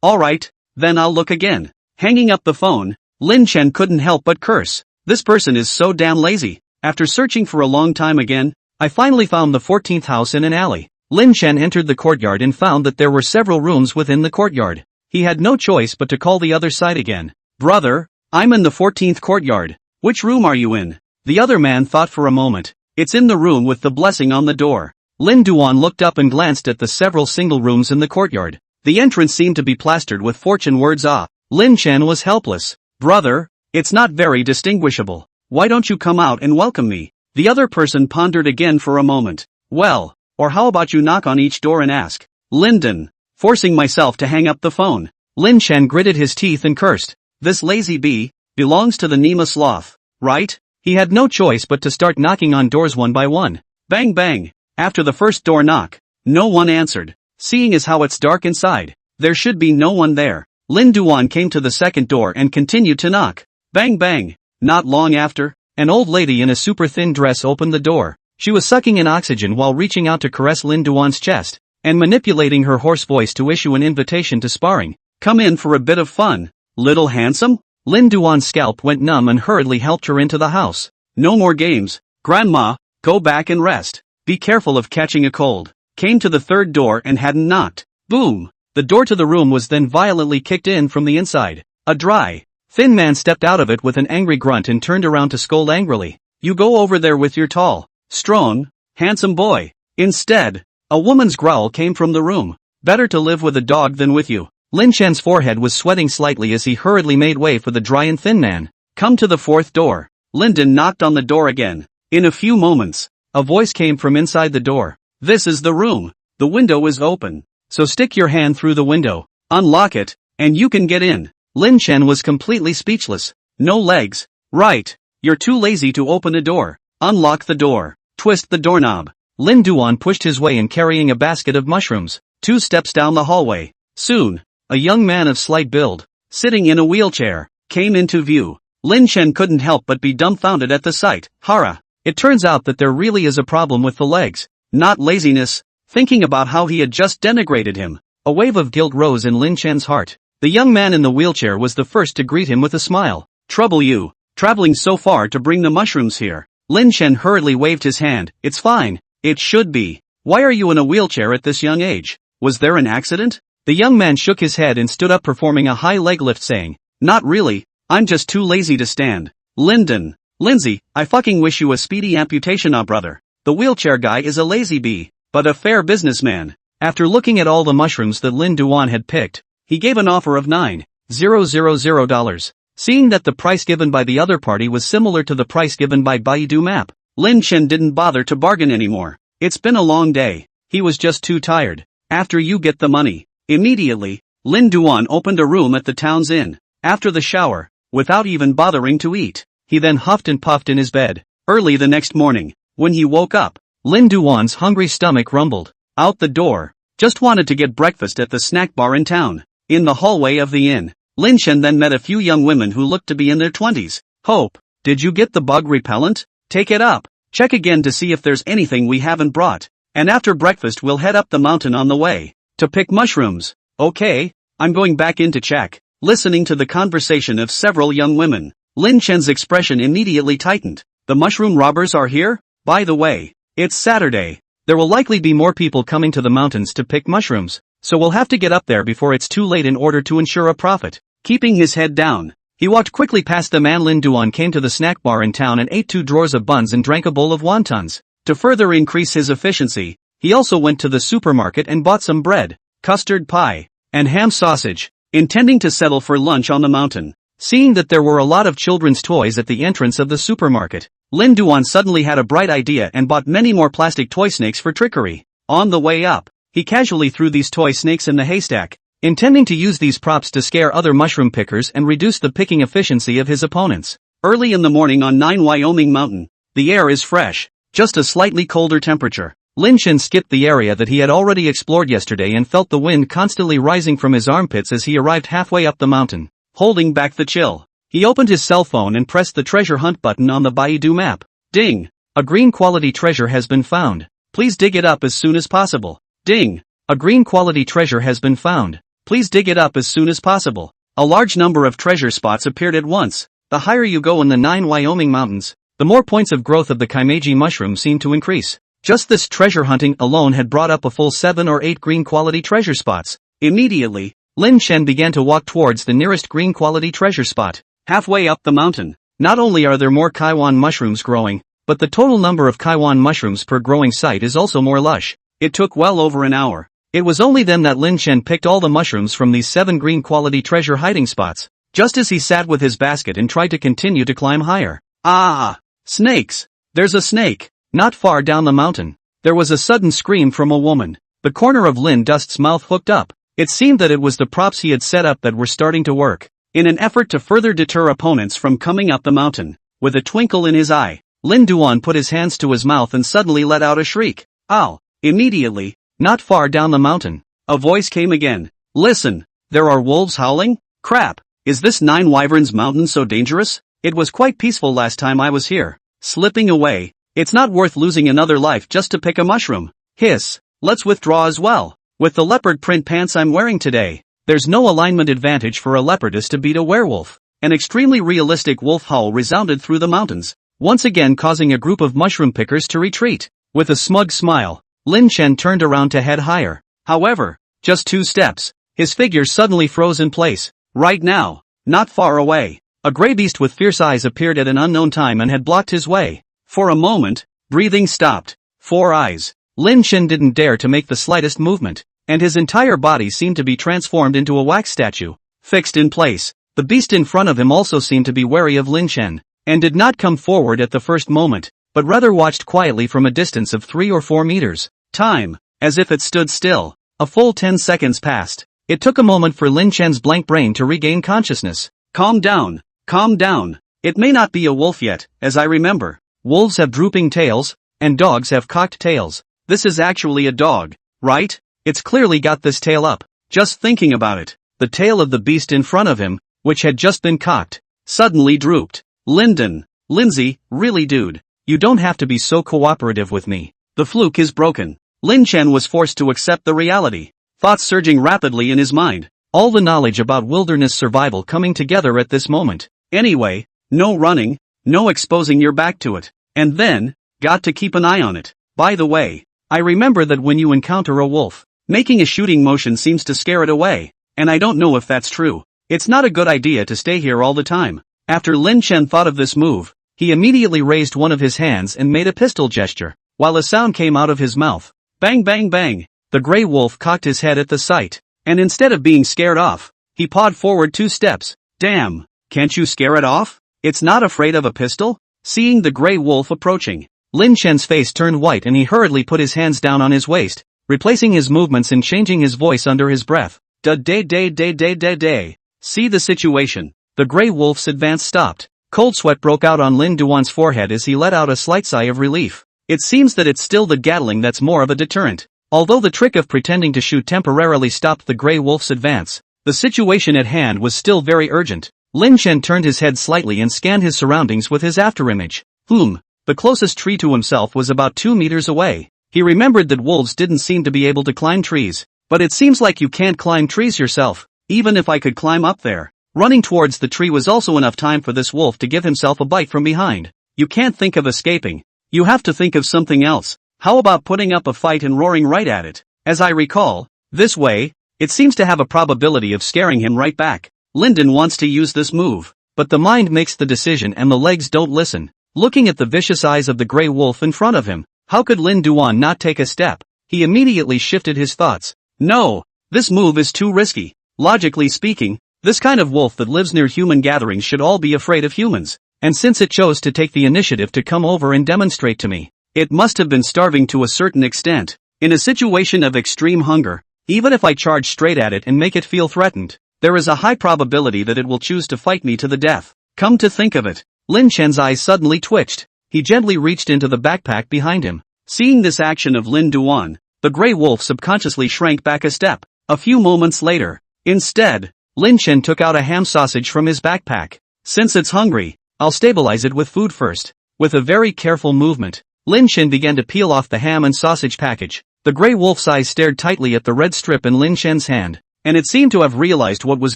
alright, then I'll look again." Hanging up the phone, Lin Chen couldn't help but curse. This person is so damn lazy. After searching for a long time again, I finally found the 14th house in an alley. Lin Chen entered the courtyard and found that there were several rooms within the courtyard. He had no choice but to call the other side again. "Brother, I'm in the 14th courtyard. Which room are you in?" The other man thought for a moment. "It's in the room with the blessing on the door." Lin Duan looked up and glanced at the several single rooms in the courtyard. The entrance seemed to be plastered with fortune words. Lin Chen was helpless. "Brother, it's not very distinguishable. Why don't you come out and welcome me?" The other person pondered again for a moment. "Well, or how about you knock on each door and ask?" Lyndon, forcing myself to hang up the phone. Lin Chen gritted his teeth and cursed. This lazy bee belongs to the Nema sloth, right? He had no choice but to start knocking on doors one by one. Bang bang. After the first door knock, no one answered. Seeing as how it's dark inside, there should be no one there. Lin Duan came to the second door and continued to knock. Bang bang. Not long after, an old lady in a super thin dress opened the door. She was sucking in oxygen while reaching out to caress Lin Duan's chest, and manipulating her hoarse voice to issue an invitation to sparring. "Come in for a bit of fun, little handsome?" Lin Duan's scalp went numb and hurriedly helped her into the house. "No more games, Grandma, go back and rest. Be careful of catching a cold." Came to the third door and hadn't knocked. Boom! The door to the room was then violently kicked in from the inside. A dry, thin man stepped out of it with an angry grunt and turned around to scold angrily. "You go over there with your tall, strong, handsome boy." Instead, a woman's growl came from the room. "Better to live with a dog than with you." Lin Chen's forehead was sweating slightly as he hurriedly made way for the dry and thin man. "Come to the fourth door." Lyndon knocked on the door again. In a few moments, a voice came from inside the door. "This is the room. The window is open. So stick your hand through the window, unlock it, and you can get in." Lin Chen was completely speechless. "No legs. Right. You're too lazy to open a door. Unlock the door. Twist the doorknob." Lin Duan pushed his way in carrying a basket of mushrooms. 2 steps down the hallway. Soon, a young man of slight build, sitting in a wheelchair, came into view. Lin Chen couldn't help but be dumbfounded at the sight. Hara. It turns out that there really is a problem with the legs, not laziness. Thinking about how he had just denigrated him, a wave of guilt rose in Lin Chen's heart. The young man in the wheelchair was the first to greet him with a smile. "Trouble you, traveling so far to bring the mushrooms here?" Lin Chen hurriedly waved his hand. "It's fine. It should be. Why are you in a wheelchair at this young age? Was there an accident?" The young man shook his head and stood up performing a high leg lift saying, "Not really, I'm just too lazy to stand." Lyndon, Lindsay, I fucking wish you a speedy amputation, brother. The wheelchair guy is a lazy bee, but a fair businessman. After looking at all the mushrooms that Lin Duan had picked, he gave an offer of $9,000. Seeing that the price given by the other party was similar to the price given by Baidu Map, Lin Chen didn't bother to bargain anymore. It's been a long day. He was just too tired. After you get the money. Immediately, Lin Duan opened a room at the town's inn. After the shower, without even bothering to eat, he then huffed and puffed in his bed. Early the next morning, when he woke up, Lin Duan's hungry stomach rumbled. Out the door. Just wanted to get breakfast at the snack bar in town. In the hallway of the inn, Lin Chen then met a few young women who looked to be in their 20s. Hope, did you get the bug repellent? Take it up. Check again to see if there's anything we haven't brought. And after breakfast we'll head up the mountain on the way. To pick mushrooms. Okay, I'm going back in to check. Listening to the conversation of several young women, Lin Chen's expression immediately tightened. The mushroom robbers are here? By the way, it's Saturday. There will likely be more people coming to the mountains to pick mushrooms, so we'll have to get up there before it's too late in order to ensure a profit. Keeping his head down, he walked quickly past them and Lin Duan came to the snack bar in town and ate 2 drawers of buns and drank a bowl of wontons. To further increase his efficiency, he also went to the supermarket and bought some bread, custard pie, and ham sausage, intending to settle for lunch on the mountain. Seeing that there were a lot of children's toys at the entrance of the supermarket, Lin Duan suddenly had a bright idea and bought many more plastic toy snakes for trickery. On the way up, he casually threw these toy snakes in the haystack, intending to use these props to scare other mushroom pickers and reduce the picking efficiency of his opponents. Early in the morning on 9 Wyoming Mountain, the air is fresh, just a slightly colder temperature. Lin Chen skipped the area that he had already explored yesterday and felt the wind constantly rising from his armpits as he arrived halfway up the mountain. Holding back the chill, he opened his cell phone and pressed the treasure hunt button on the Baidu map. Ding! A green quality treasure has been found. Please dig it up as soon as possible. Ding! A green quality treasure has been found. Please dig it up as soon as possible. A large number of treasure spots appeared at once. The higher you go in the 9 Wyoming mountains, the more points of growth of the Kaimeiji mushroom seem to increase. Just this treasure hunting alone had brought up a full 7 or 8 green quality treasure spots. Immediately, Lin Chen began to walk towards the nearest green quality treasure spot. Halfway up the mountain, not only are there more Kaiwan mushrooms growing, but the total number of Kaiwan mushrooms per growing site is also more lush. It took well over an hour. It was only then that Lin Chen picked all the mushrooms from these 7 green quality treasure hiding spots, just as he sat with his basket and tried to continue to climb higher. Ah! Snakes! There's a snake! Not far down the mountain, there was a sudden scream from a woman. The corner of Lin Dust's mouth hooked up. It seemed that it was the props he had set up that were starting to work. In an effort to further deter opponents from coming up the mountain, with a twinkle in his eye, Lin Duan put his hands to his mouth and suddenly let out a shriek. Ow! Immediately, not far down the mountain, a voice came again. Listen, there are wolves howling? Crap, is this 9 Wyverns mountain so dangerous? It was quite peaceful last time I was here. Slipping away. It's not worth losing another life just to pick a mushroom. Hiss, let's withdraw as well. With the leopard print pants I'm wearing today, there's no alignment advantage for a leopardess to beat a werewolf. An extremely realistic wolf howl resounded through the mountains, once again causing a group of mushroom pickers to retreat. With a smug smile, Lin Chen turned around to head higher. However, just 2 steps, his figure suddenly froze in place. Right now, not far away, a gray beast with fierce eyes appeared at an unknown time and had blocked his way. For a moment, breathing stopped. 4 eyes. Lin Chen didn't dare to make the slightest movement, and his entire body seemed to be transformed into a wax statue, fixed in place. The beast in front of him also seemed to be wary of Lin Chen, and did not come forward at the first moment, but rather watched quietly from a distance of 3 or 4 meters. Time, as if it stood still. A full 10 seconds passed. It took a moment for Lin Chen's blank brain to regain consciousness. Calm down, calm down. It may not be a wolf yet, as I remember. Wolves have drooping tails, and dogs have cocked tails. This is actually a dog, right? It's clearly got this tail up. Just thinking about it, the tail of the beast in front of him, which had just been cocked, suddenly drooped. Lindsay, really dude, you don't have to be so cooperative with me. The fluke is broken. Lin Chen was forced to accept the reality, thoughts surging rapidly in his mind, all the knowledge about wilderness survival coming together at this moment. Anyway, no running, no exposing your back to it, and then, got to keep an eye on it. By the way, I remember that when you encounter a wolf, making a shooting motion seems to scare it away, and I don't know if that's true. It's not a good idea to stay here all the time. After Lin Chen thought of this move, He immediately raised one of his hands and made a pistol gesture, while a sound came out of his mouth. Bang bang bang! The gray wolf cocked his head at the sight, and instead of being scared off, he pawed forward 2 steps. Damn! Can't you scare it off? It's not afraid of a pistol? Seeing the gray wolf approaching, Lin Chen's face turned white and he hurriedly put his hands down on his waist, replacing his movements and changing his voice under his breath. Da-day-day-day-day-day-day. See the situation. The gray wolf's advance stopped. Cold sweat broke out on Lin Duan's forehead as he let out a slight sigh of relief. It seems that it's still the Gatling that's more of a deterrent. Although the trick of pretending to shoot temporarily stopped the gray wolf's advance, the situation at hand was still very urgent. Lin Chen turned his head slightly and scanned his surroundings with his afterimage. The closest tree to himself was about 2 meters away. He remembered that wolves didn't seem to be able to climb trees. But it seems like you can't climb trees yourself, even if I could climb up there. Running towards the tree was also enough time for this wolf to give himself a bite from behind. You can't think of escaping. You have to think of something else. How about putting up a fight and roaring right at it? As I recall, this way, it seems to have a probability of scaring him right back. Linden wants to use this move, but the mind makes the decision and the legs don't listen. Looking at the vicious eyes of the gray wolf in front of him, how could Lin Duan not take a step? He immediately shifted his thoughts. No, this move is too risky. Logically speaking, this kind of wolf that lives near human gatherings should all be afraid of humans. And since it chose to take the initiative to come over and demonstrate to me, it must have been starving to a certain extent. In a situation of extreme hunger, even if I charge straight at it and make it feel threatened, there is a high probability that it will choose to fight me to the death. Come to think of it, Lin Chen's eyes suddenly twitched. He gently reached into the backpack behind him. Seeing this action of Lin Duan, the gray wolf subconsciously shrank back a step. A few moments later, instead, Lin Chen took out a ham sausage from his backpack. Since it's hungry, I'll stabilize it with food first. With a very careful movement, Lin Chen began to peel off the ham and sausage package. The gray wolf's eyes stared tightly at the red strip in Lin Chen's hand, and it seemed to have realized what was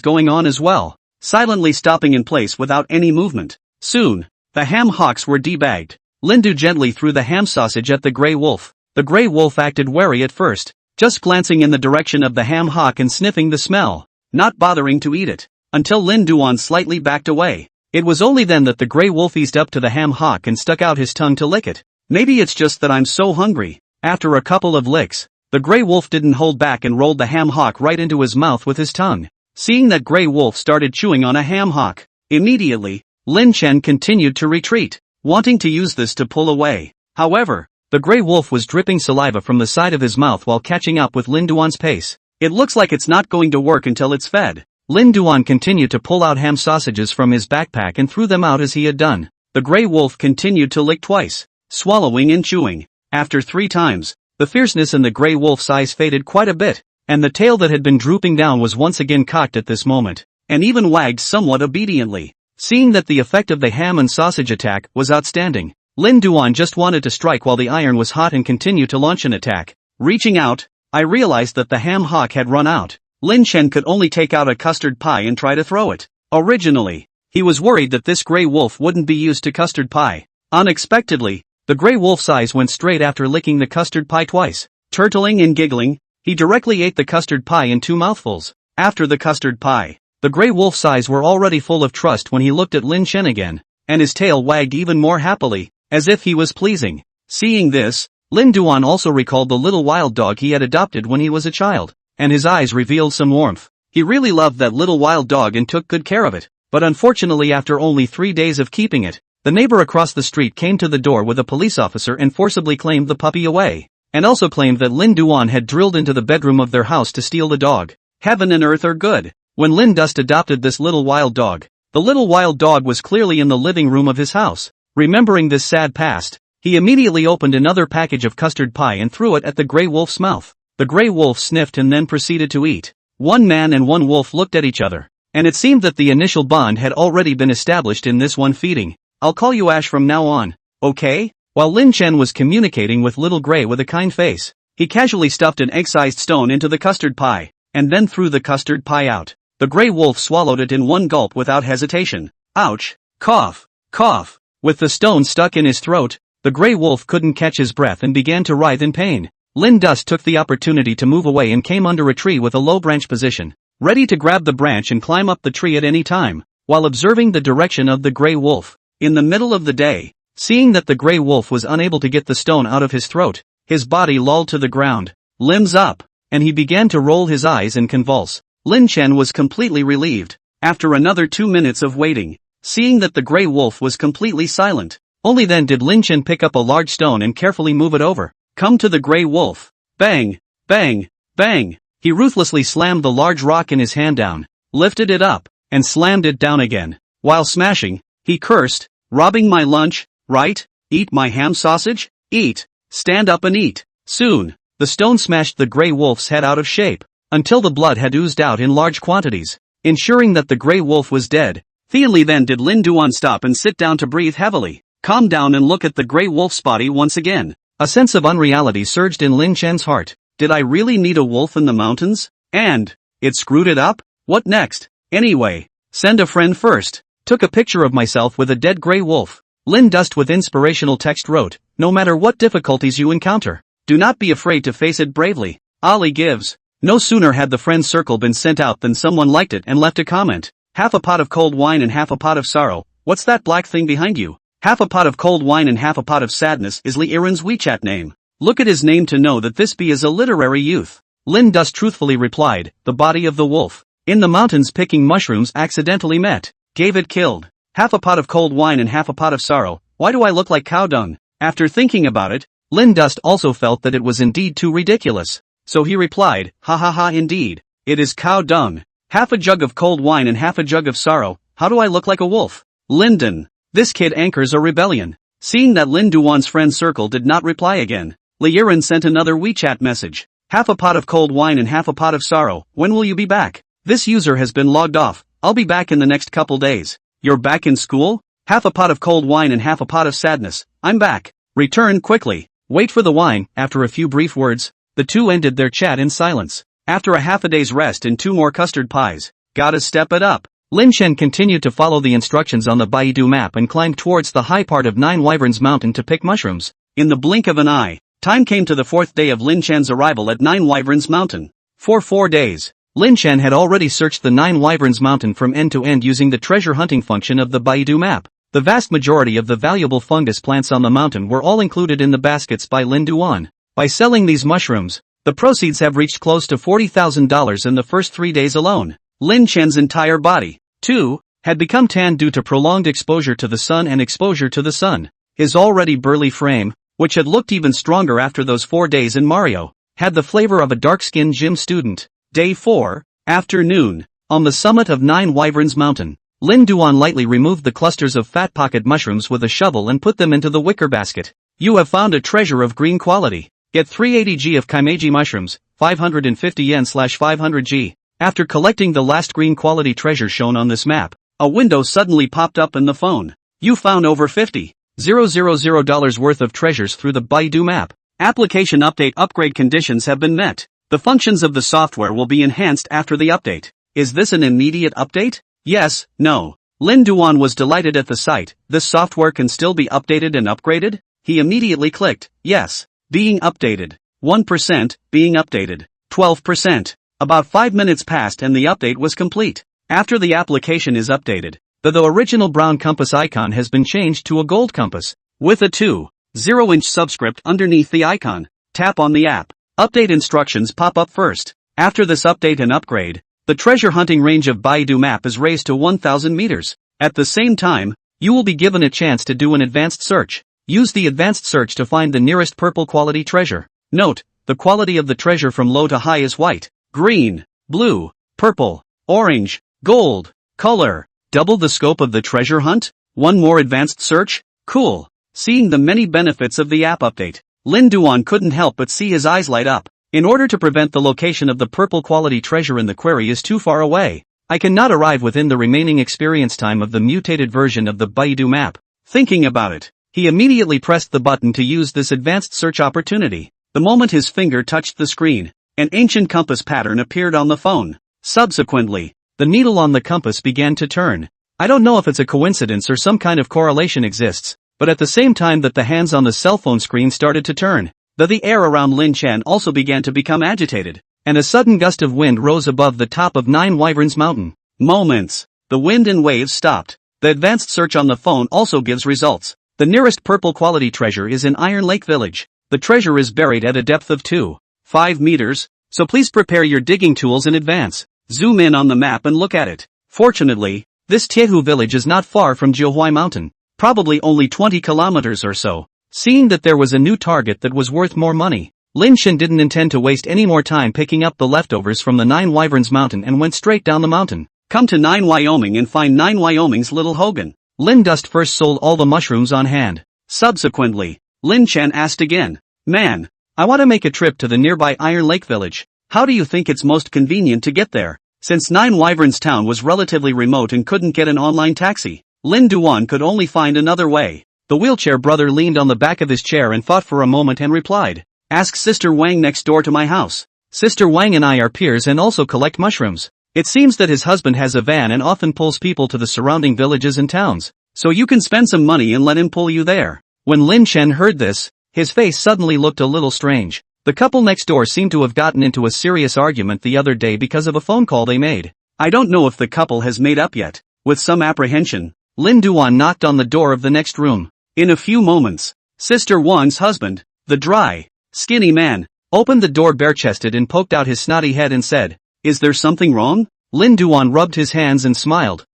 going on as well, silently stopping in place without any movement. Soon, the ham hocks were debagged. Lindu gently threw the ham sausage at the gray wolf. The gray wolf acted wary at first, just glancing in the direction of the ham hock and sniffing the smell, not bothering to eat it, until Lin Duan slightly backed away. It was only then that the gray wolf eased up to the ham hock and stuck out his tongue to lick it. Maybe it's just that I'm so hungry. After a couple of licks, the gray wolf didn't hold back and rolled the ham hock right into his mouth with his tongue. Seeing that gray wolf started chewing on a ham hock, immediately, Lin Chen continued to retreat, wanting to use this to pull away. However, the gray wolf was dripping saliva from the side of his mouth while catching up with Lin Duan's pace. It looks like it's not going to work until it's fed. Lin Duan continued to pull out ham sausages from his backpack and threw them out as he had done. The gray wolf continued to lick twice, swallowing and chewing. After 3 times, the fierceness in the gray wolf's eyes faded quite a bit, and the tail that had been drooping down was once again cocked at this moment, and even wagged somewhat obediently. Seeing that the effect of the ham and sausage attack was outstanding, Lin Duan just wanted to strike while the iron was hot and continue to launch an attack. Reaching out, I realized that the ham hock had run out. Lin Chen could only take out a custard pie and try to throw it. Originally, he was worried that this gray wolf wouldn't be used to custard pie. Unexpectedly, the gray wolf's eyes went straight after licking the custard pie twice. Turtling and giggling, he directly ate the custard pie in 2 mouthfuls. After the custard pie, the gray wolf's eyes were already full of trust when he looked at Lin Chen again, and his tail wagged even more happily, as if he was pleasing. Seeing this, Lin Duan also recalled the little wild dog he had adopted when he was a child, and his eyes revealed some warmth. He really loved that little wild dog and took good care of it, but unfortunately after only 3 days of keeping it, the neighbor across the street came to the door with a police officer and forcibly claimed the puppy away, and also claimed that Lin Duan had drilled into the bedroom of their house to steal the dog. Heaven and earth are good. When Lin Dust adopted this little wild dog, the little wild dog was clearly in the living room of his house. Remembering this sad past, he immediately opened another package of custard pie and threw it at the gray wolf's mouth. The gray wolf sniffed and then proceeded to eat. One man and one wolf looked at each other, and it seemed that the initial bond had already been established in this one feeding. I'll call you Ash from now on, okay? While Lin Chen was communicating with Little Gray with a kind face, he casually stuffed an egg-sized stone into the custard pie, and then threw the custard pie out. The gray wolf swallowed it in one gulp without hesitation. Ouch! Cough! Cough! With the stone stuck in his throat, the gray wolf couldn't catch his breath and began to writhe in pain. Lin Dust took the opportunity to move away and came under a tree with a low branch position, ready to grab the branch and climb up the tree at any time. While observing the direction of the gray wolf, In the middle of the day, seeing that the gray wolf was unable to get the stone out of his throat, his body lolled to the ground, limbs up, and he began to roll his eyes and convulse. Lin Chen was completely relieved. After another 2 minutes of waiting, seeing that the gray wolf was completely silent, only then did Lin Chen pick up a large stone and carefully move it over. Come to the gray wolf. Bang, bang, bang. He ruthlessly slammed the large rock in his hand down, lifted it up, and slammed it down again. While smashing, he cursed, robbing my lunch, right? Eat my ham sausage? Eat. Stand up and eat. Soon, the stone smashed the gray wolf's head out of shape, until the blood had oozed out in large quantities, ensuring that the gray wolf was dead. Theanly then did Lin Duan stop and sit down to breathe heavily, calm down and look at the gray wolf's body once again. A sense of unreality surged in Lin Chen's heart. Did I really need a wolf in the mountains? And it screwed it up? What next? Anyway, send a friend first. Took a picture of myself with a dead gray wolf. Lin Dust with inspirational text wrote, no matter what difficulties you encounter, do not be afraid to face it bravely. Ali gives. No sooner had the friend circle been sent out than someone liked it and left a comment. Half a pot of cold wine and half a pot of sorrow. What's that black thing behind you? Half a pot of cold wine and half a pot of sadness is Li Iren's WeChat name. Look at his name to know that this bee is a literary youth. Lin Dust truthfully replied, the body of the wolf. In the mountains picking mushrooms accidentally met. Gave it killed. Half a pot of cold wine and half a pot of sorrow. Why do I look like cow dung? After thinking about it, Lin Dust also felt that it was indeed too ridiculous. So he replied, ha ha ha indeed. It is cow dung. Half a jug of cold wine and half a jug of sorrow. How do I look like a wolf? Linden. This kid anchors a rebellion. Seeing that Lin Duan's friend circle did not reply again, Li Yiren sent another WeChat message. Half a pot of cold wine and half a pot of sorrow. When will you be back? This user has been logged off. I'll be back in the next couple days. You're back in school? Half a pot of cold wine and half a pot of sadness. I'm back. Return quickly. Wait for the wine. After a few brief words, the two ended their chat in silence. After a half a day's rest and 2 more custard pies. Gotta step it up. Lin Chen continued to follow the instructions on the Baidu map and climbed towards the high part of Nine Wyverns Mountain to pick mushrooms. In the blink of an eye, time came to the 4th day of Lin Chen's arrival at Nine Wyverns Mountain. For 4 days, Lin Chen had already searched the Nine Wyverns Mountain from end to end using the treasure hunting function of the Baidu map. The vast majority of the valuable fungus plants on the mountain were all included in the baskets by Lin Duan. By selling these mushrooms, the proceeds have reached close to $40,000 in the first 3 days alone. Lin Chen's entire body, too, had become tan due to prolonged exposure to the sun and exposure to the sun. His already burly frame, which had looked even stronger after those 4 days in Mario, had the flavor of a dark-skinned gym student. Day 4, afternoon, on the summit of Nine Wyverns Mountain, Lin Duan lightly removed the clusters of fat pocket mushrooms with a shovel and put them into the wicker basket. You have found a treasure of green quality. Get 380 G of Kaimeiji mushrooms, 550 yen/500 G. After collecting the last green quality treasure shown on this map, a window suddenly popped up in the phone. You found over $50,000 worth of treasures through the Baidu map. Application update upgrade conditions have been met. The functions of the software will be enhanced after the update. Is this an immediate update? Yes, no. Lin Duan was delighted at the sight. This software can still be updated and upgraded? He immediately clicked, yes. Being updated. 1%, being updated. 12%. About 5 minutes passed and the update was complete. After the application is updated, the original brown compass icon has been changed to a gold compass, with a 2.0-inch subscript underneath the icon. Tap on the app. Update instructions pop up first. After this update and upgrade, the treasure hunting range of Baidu map is raised to 1,000 meters. At the same time, you will be given a chance to do an advanced search. Use the advanced search to find the nearest purple quality treasure. Note, the quality of the treasure from low to high is white, green, blue, purple, orange, gold, color. Double the scope of the treasure hunt? One more advanced search? Cool. Seeing the many benefits of the app update, Lin Duan couldn't help but see his eyes light up. In order to prevent the location of the purple quality treasure in the query is too far away, I cannot arrive within the remaining experience time of the mutated version of the Baidu map. Thinking about it, he immediately pressed the button to use this advanced search opportunity. The moment his finger touched the screen, an ancient compass pattern appeared on the phone. Subsequently, the needle on the compass began to turn. I don't know if it's a coincidence or some kind of correlation exists, but at the same time that the hands on the cell phone screen started to turn, the air around Lin Chen also began to become agitated, and a sudden gust of wind rose above the top of Nine Wyverns Mountain. Moments. The wind and waves stopped. The advanced search on the phone also gives results. The nearest purple quality treasure is in Iron Lake Village. The treasure is buried at a depth of 2.5 meters, so please prepare your digging tools in advance. Zoom in on the map and look at it. Fortunately, this Tehu village is not far from Jiuhuai Mountain, probably only 20 kilometers or so. Seeing that there was a new target that was worth more money, Lin Shen didn't intend to waste any more time picking up the leftovers from the Nine Wyverns Mountain and went straight down the mountain. Come to 9 Wyoming and find 9 Wyoming's little Hogan. Lin Dust first sold all the mushrooms on hand. Subsequently, Lin Chen asked again, "Man, I want to make a trip to the nearby Iron Lake Village. How do you think it's most convenient to get there?" Since Nine Wyverns Town was relatively remote and couldn't get an online taxi, Lin Duan could only find another way. The wheelchair brother leaned on the back of his chair and thought for a moment and replied, "Ask Sister Wang next door to my house. Sister Wang and I are peers and also collect mushrooms. It seems that his husband has a van and often pulls people to the surrounding villages and towns, so you can spend some money and let him pull you there." When Lin Chen heard this, his face suddenly looked a little strange. The couple next door seemed to have gotten into a serious argument the other day because of a phone call they made. I don't know if the couple has made up yet. With some apprehension, Lin Duan knocked on the door of the next room. In a few moments, Sister Wang's husband, the dry, skinny man, opened the door bare-chested and poked out his snotty head and said, "Is there something wrong?" Lin Duan rubbed his hands and smiled.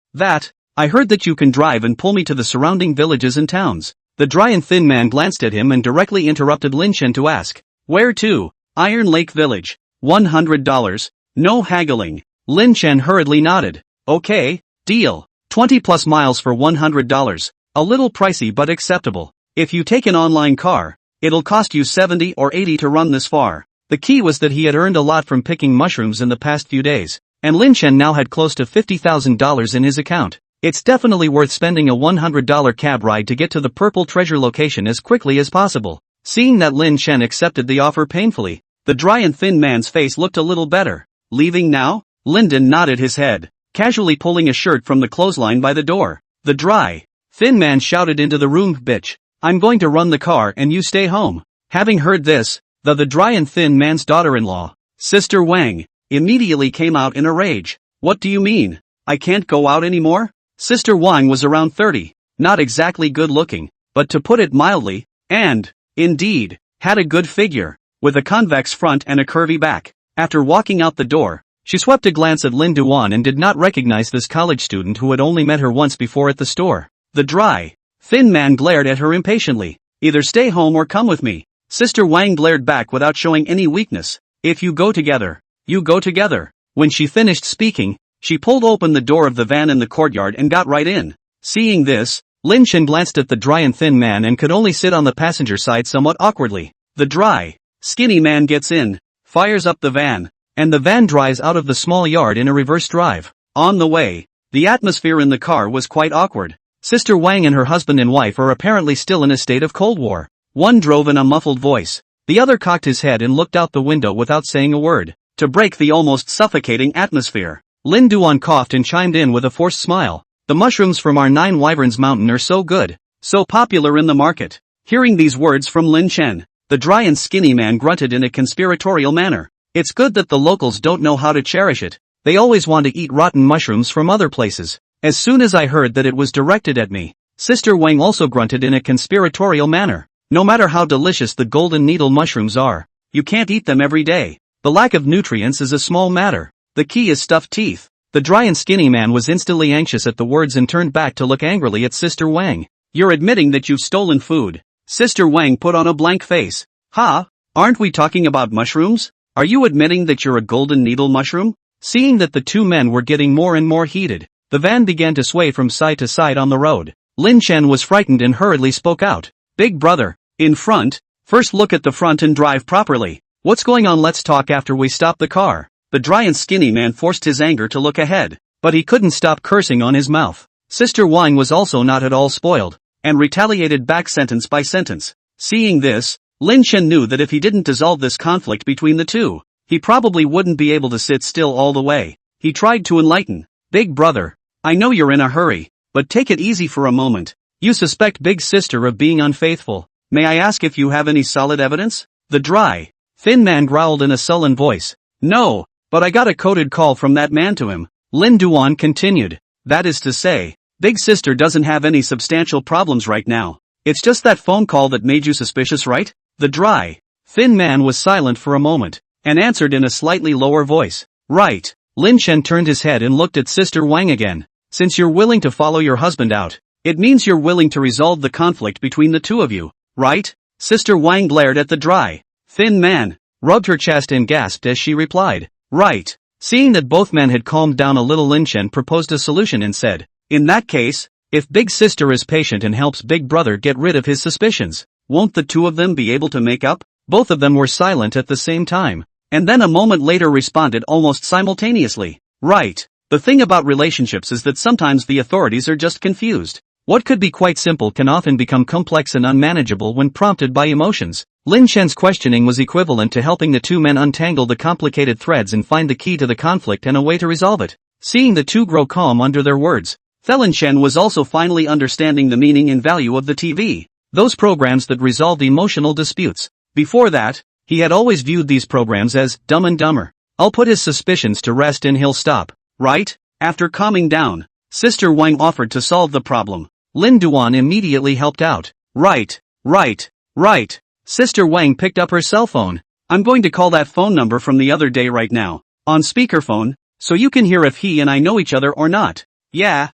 I heard that you can drive and pull me to the surrounding villages and towns." The dry and thin man glanced at him and directly interrupted Lin Chen to ask, "Where to?" "Iron Lake Village. $100. No haggling." Lin Chen hurriedly nodded. "Okay, deal. 20 plus miles for $100. A little pricey but acceptable. If you take an online car, it'll cost you 70 or 80 to run this far." The key was that he had earned a lot from picking mushrooms in the past few days, and Lin Chen now had close to $50,000 in his account. It's definitely worth spending a $100 cab ride to get to the purple treasure location as quickly as possible. Seeing that Lin Chen accepted the offer painfully, the dry and thin man's face looked a little better. "Leaving now?" Linden nodded his head, casually pulling a shirt from the clothesline by the door. The dry, thin man shouted into the room, "Bitch, I'm going to run the car and you stay home." Having heard this, the dry and thin man's daughter-in-law, Sister Wang, immediately came out in a rage. "What do you mean? I can't go out anymore?" Sister Wang was around 30, not exactly good-looking, but to put it mildly, and, indeed, had a good figure, with a convex front and a curvy back. After walking out the door, she swept a glance at Lin Duan and did not recognize this college student who had only met her once before at the store. The dry, thin man glared at her impatiently. "Either stay home or come with me." Sister Wang glared back without showing any weakness. "If you go together, you go together." When she finished speaking, she pulled open the door of the van in the courtyard and got right in. Seeing this, Lin Chen glanced at the dry and thin man and could only sit on the passenger side somewhat awkwardly. The dry, skinny man gets in, fires up the van, and the van drives out of the small yard in a reverse drive. On the way, the atmosphere in the car was quite awkward. Sister Wang and her husband and wife are apparently still in a state of Cold War. One drove in a muffled voice. The other cocked his head and looked out the window without saying a word. To break the almost suffocating atmosphere, Lin Duan coughed and chimed in with a forced smile. "The mushrooms from our Nine Wyverns Mountain are so good, so popular in the market." Hearing these words from Lin Chen, the dry and skinny man grunted in a conspiratorial manner. "It's good that the locals don't know how to cherish it. They always want to eat rotten mushrooms from other places. As soon as I heard that it was directed at me." Sister Wang also grunted in a conspiratorial manner. "No matter how delicious the golden needle mushrooms are, you can't eat them every day. The lack of nutrients is a small matter. The key is stuffed teeth." The dry and skinny man was instantly anxious at the words and turned back to look angrily at Sister Wang. "You're admitting that you've stolen food?" Sister Wang put on a blank face. "Ha? Aren't we talking about mushrooms? Are you admitting that you're a golden needle mushroom?" Seeing that the two men were getting more and more heated, the van began to sway from side to side on the road. Lin Chen was frightened and hurriedly spoke out. "Big brother, in front, first look at the front and drive properly. What's going on? Let's talk after we stop the car." The dry and skinny man forced his anger to look ahead, but he couldn't stop cursing on his mouth. Sister Wang was also not at all spoiled, and retaliated back sentence by sentence. Seeing this, Lin Chen knew that if he didn't dissolve this conflict between the two, he probably wouldn't be able to sit still all the way. He tried to enlighten. "Big brother, I know you're in a hurry, but take it easy for a moment. You suspect big sister of being unfaithful. May I ask if you have any solid evidence?" The dry, thin man growled in a sullen voice. "No, but I got a coded call from that man to him." Lin Duan continued. "That is to say, Big sister doesn't have any substantial problems right now. It's just that phone call that made you suspicious, right? The dry, thin man was silent for a moment, and answered in a slightly lower voice. Right. Lin Chen turned his head and looked at Sister Wang again. Since you're willing to follow your husband out, it means you're willing to resolve the conflict between the two of you, right? Sister Wang glared at the dry, thin man, rubbed her chest and gasped as she replied, right. Seeing that both men had calmed down a little, Lin Chen proposed a solution and said, in that case, if big sister is patient and helps big brother get rid of his suspicions, won't the two of them be able to make up? Both of them were silent at the same time, and then a moment later responded almost simultaneously, right. The thing about relationships is that sometimes the authorities are just confused. What could be quite simple can often become complex and unmanageable when prompted by emotions. Lin Chen's questioning was equivalent to helping the two men untangle the complicated threads and find the key to the conflict and a way to resolve it. Seeing the two grow calm under their words, Lin Chen was also finally understanding the meaning and value of the TV. Those programs that resolved emotional disputes. Before that, he had always viewed these programs as Dumb and Dumber. I'll put his suspicions to rest and he'll stop, right? After calming down, Sister Wang offered to solve the problem. Lin Duan immediately helped out. Right. Sister Wang picked up her cell phone. I'm going to call that phone number from the other day right now, on speakerphone, so you can hear if he and I know each other or not. Yeah.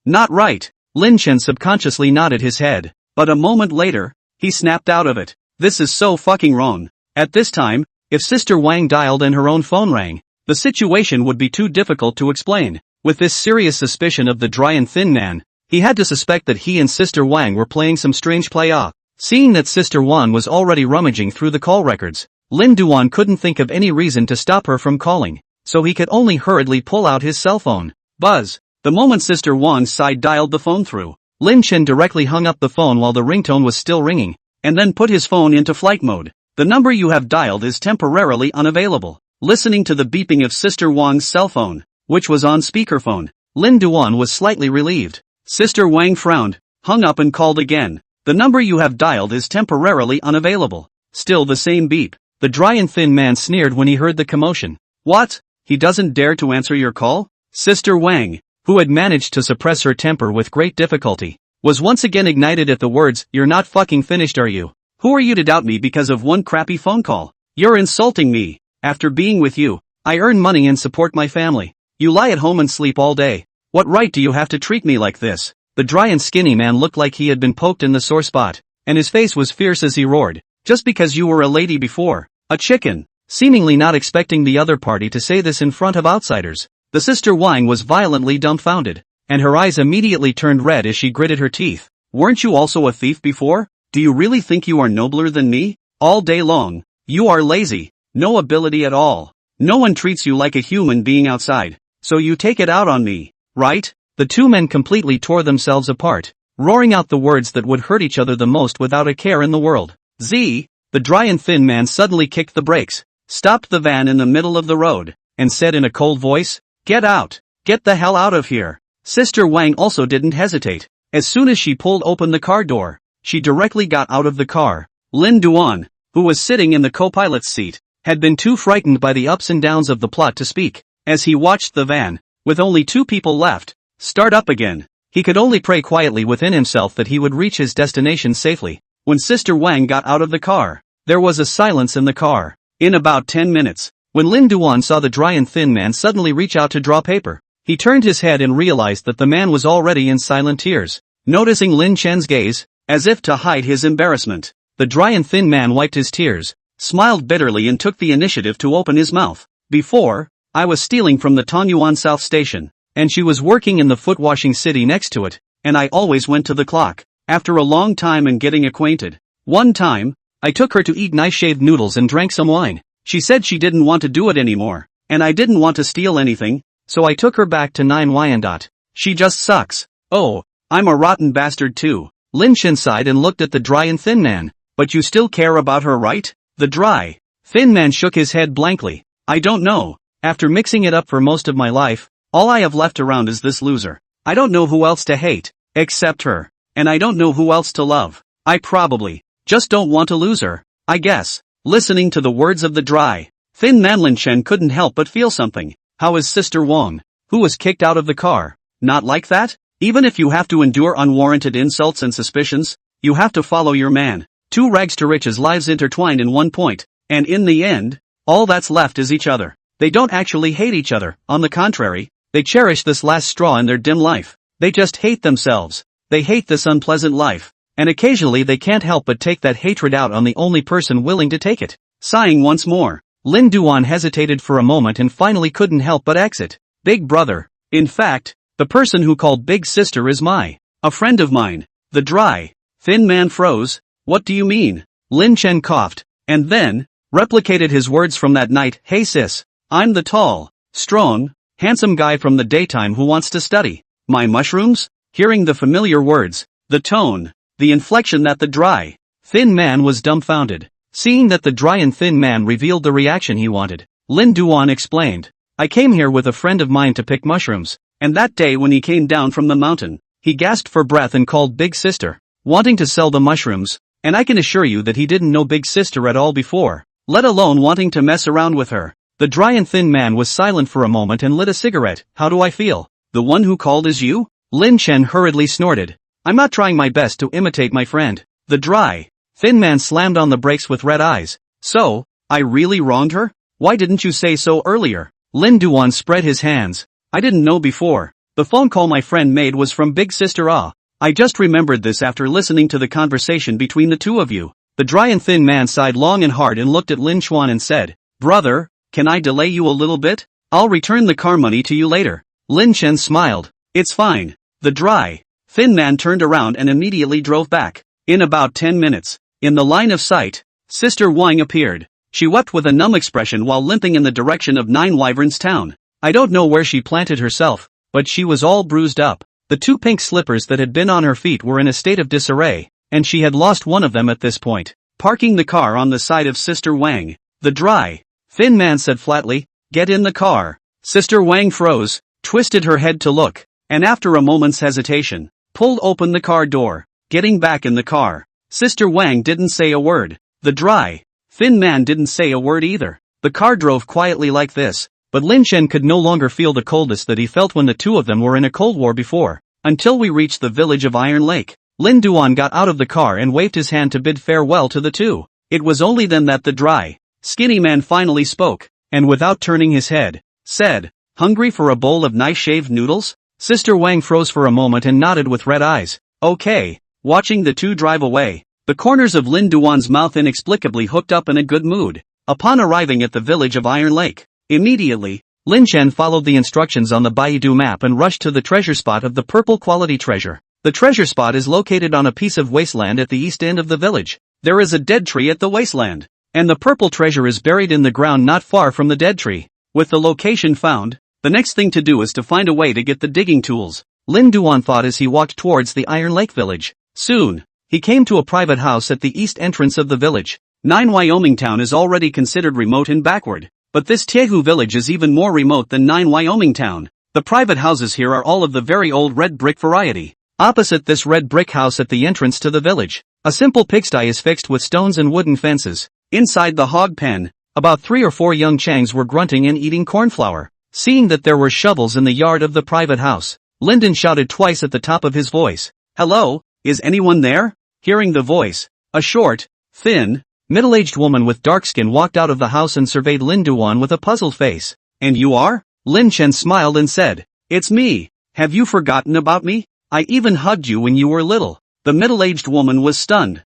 Not right. Lin Chen subconsciously nodded his head, but a moment later, he snapped out of it. This is so fucking wrong. At this time, if Sister Wang dialed and her own phone rang, the situation would be too difficult to explain. With this serious suspicion of the dry and thin man, he had to suspect that he and Sister Wang were playing some strange play-off. Seeing that Sister Wan was already rummaging through the call records, Lin Duan couldn't think of any reason to stop her from calling, so he could only hurriedly pull out his cell phone. Buzz. The moment Sister Wan's side dialed the phone through, Lin Chen directly hung up the phone while the ringtone was still ringing, and then put his phone into flight mode. The number you have dialed is temporarily unavailable. Listening to the beeping of Sister Wang's cell phone, which was on speakerphone, Lin Duan was slightly relieved. Sister Wang frowned, hung up and called again. The number you have dialed is temporarily unavailable. Still the same beep. The dry and thin man sneered when he heard the commotion. What? He doesn't dare to answer your call? Sister Wang, who had managed to suppress her temper with great difficulty, was once again ignited at the words, "You're not fucking finished, are you? Who are you to doubt me because of one crappy phone call? You're insulting me. After being with you, I earn money and support my family. You lie at home and sleep all day. What right do you have to treat me like this?" The dry and skinny man looked like he had been poked in the sore spot, and his face was fierce as he roared. "Just because you were a lady before, a chicken." Seemingly not expecting the other party to say this in front of outsiders, the Sister Wang was violently dumbfounded, and her eyes immediately turned red as she gritted her teeth. "Weren't you also a thief before? Do you really think you are nobler than me? All day long, you are lazy, no ability at all. No one treats you like a human being outside, so you take it out on me, right?" The two men completely tore themselves apart, roaring out the words that would hurt each other the most without a care in the world. The dry and thin man suddenly kicked the brakes, stopped the van in the middle of the road, and said in a cold voice, "Get out! Get the hell out of here!" Sister Wang also didn't hesitate. As soon as she pulled open the car door, she directly got out of the car. Lin Duan, who was sitting in the co-pilot's seat, had been too frightened by the ups and downs of the plot to speak. As he watched the van, with only two people left, start up again, he could only pray quietly within himself that he would reach his destination safely. When Sister Wang got out of the car, there was a silence in the car. In about 10 minutes, when Lin Duan saw the dry and thin man suddenly reach out to draw paper, he turned his head and realized that the man was already in silent tears. Noticing Lin Chen's gaze, as if to hide his embarrassment, the dry and thin man wiped his tears, smiled bitterly and took the initiative to open his mouth. "Before, I was stealing from the Tonyuan South Station, and she was working in the foot-washing city next to it, and I always went to the clock. After a long time and getting acquainted, one time, I took her to eat nice shaved noodles and drank some wine. She said she didn't want to do it anymore, and I didn't want to steal anything, so I took her back to 9 Wyandotte. She just sucks. Oh, I'm a rotten bastard too." Lin Chen sighed and looked at the dry and thin man. "But you still care about her, right?" The dry, thin man shook his head blankly. "I don't know. After mixing it up for most of my life, all I have left around is this loser. I don't know who else to hate, except her, and I don't know who else to love. I probably just don't want to lose her, I guess." Listening to the words of the dry, thin man, Lin Chen couldn't help but feel something. How is Sister Wang, who was kicked out of the car, Not like that? Even if you have to endure unwarranted insults and suspicions, you have to follow your man. Two rags to riches lives intertwined in one point, and in the end, all that's left is each other. They don't actually hate each other, on the contrary, they cherish this last straw in their dim life. They just hate themselves. They hate this unpleasant life. And occasionally they can't help but take that hatred out on the only person willing to take it. Sighing once more, Lin Duan hesitated for a moment and finally couldn't help but exit. Big brother. In fact, the person who called big sister is a friend of mine. The dry, thin man froze. What do you mean? Lin Chen coughed, and then, replicated his words from that night. Hey sis, I'm the tall, strong, handsome guy from the daytime who wants to study my mushrooms? Hearing the familiar words, the tone, the inflection that the dry, thin man was dumbfounded. Seeing that the dry and thin man revealed the reaction he wanted, Lin Duan explained, I came here with a friend of mine to pick mushrooms, and that day when he came down from the mountain, he gasped for breath and called big sister, wanting to sell the mushrooms, and I can assure you that he didn't know big sister at all before, let alone wanting to mess around with her. The dry and thin man was silent for a moment and lit a cigarette. How do I feel? The one who called is you? Lin Chen hurriedly snorted. I'm not trying my best to imitate my friend. The dry, thin man slammed on the brakes with red eyes. So, I really wronged her? Why didn't you say so earlier? Lin Duan spread his hands. I didn't know before. The phone call my friend made was from big sister Ah. I just remembered this after listening to the conversation between the two of you. The dry and thin man sighed long and hard and looked at Lin Chuan and said, Brother, can I delay you a little bit? I'll return the car money to you later. Lin Chen smiled. It's fine. The dry, thin man turned around and immediately drove back. In about 10 minutes, in the line of sight, Sister Wang appeared. She wept with a numb expression while limping in the direction of Nine Wyverns Town. I don't know where she planted herself, but she was all bruised up. The two pink slippers that had been on her feet were in a state of disarray, and she had lost one of them at this point. Parking the car on the side of Sister Wang, the dry, thin man said flatly, Get in the car. Sister Wang froze, twisted her head to look, and after a moment's hesitation, pulled open the car door. Getting back in the car, Sister Wang didn't say a word. The dry, thin man didn't say a word either. The car drove quietly like this, but Lin Chen could no longer feel the coldness that he felt when the two of them were in a cold war before. Until we reached the village of Iron Lake, Lin Duan got out of the car and waved his hand to bid farewell to the two. It was only then that the dry, skinny man finally spoke, and without turning his head, said, Hungry for a bowl of nice shaved noodles? Sister Wang froze for a moment and nodded with red eyes. Okay. Watching the two drive away, the corners of Lin Duan's mouth inexplicably hooked up in a good mood. Upon arriving at the village of Iron Lake, immediately, Lin Chen followed the instructions on the Baidu map and rushed to the treasure spot of the purple quality treasure. The treasure spot is located on a piece of wasteland at the east end of the village. There is a dead tree at the wasteland, and the purple treasure is buried in the ground not far from the dead tree. With the location found, the next thing to do is to find a way to get the digging tools, Lin Duan thought as he walked towards the Iron Lake village. Soon, he came to a private house at the east entrance of the village. Nine Wyoming Town is already considered remote and backward, but this Tiehu village is even more remote than Nine Wyoming Town. The private houses here are all of the very old red brick variety. Opposite this red brick house at the entrance to the village, a simple pigsty is fixed with stones and wooden fences. Inside the hog pen, about 3 or 4 young Changs were grunting and eating cornflour. Seeing that there were shovels in the yard of the private house, Lyndon shouted twice at the top of his voice, Hello, is anyone there? Hearing the voice, a short, thin, middle-aged woman with dark skin walked out of the house and surveyed Lin Duan with a puzzled face. And you are? Lin Chen smiled and said, It's me. Have you forgotten about me? I even hugged you when you were little. The middle-aged woman was stunned.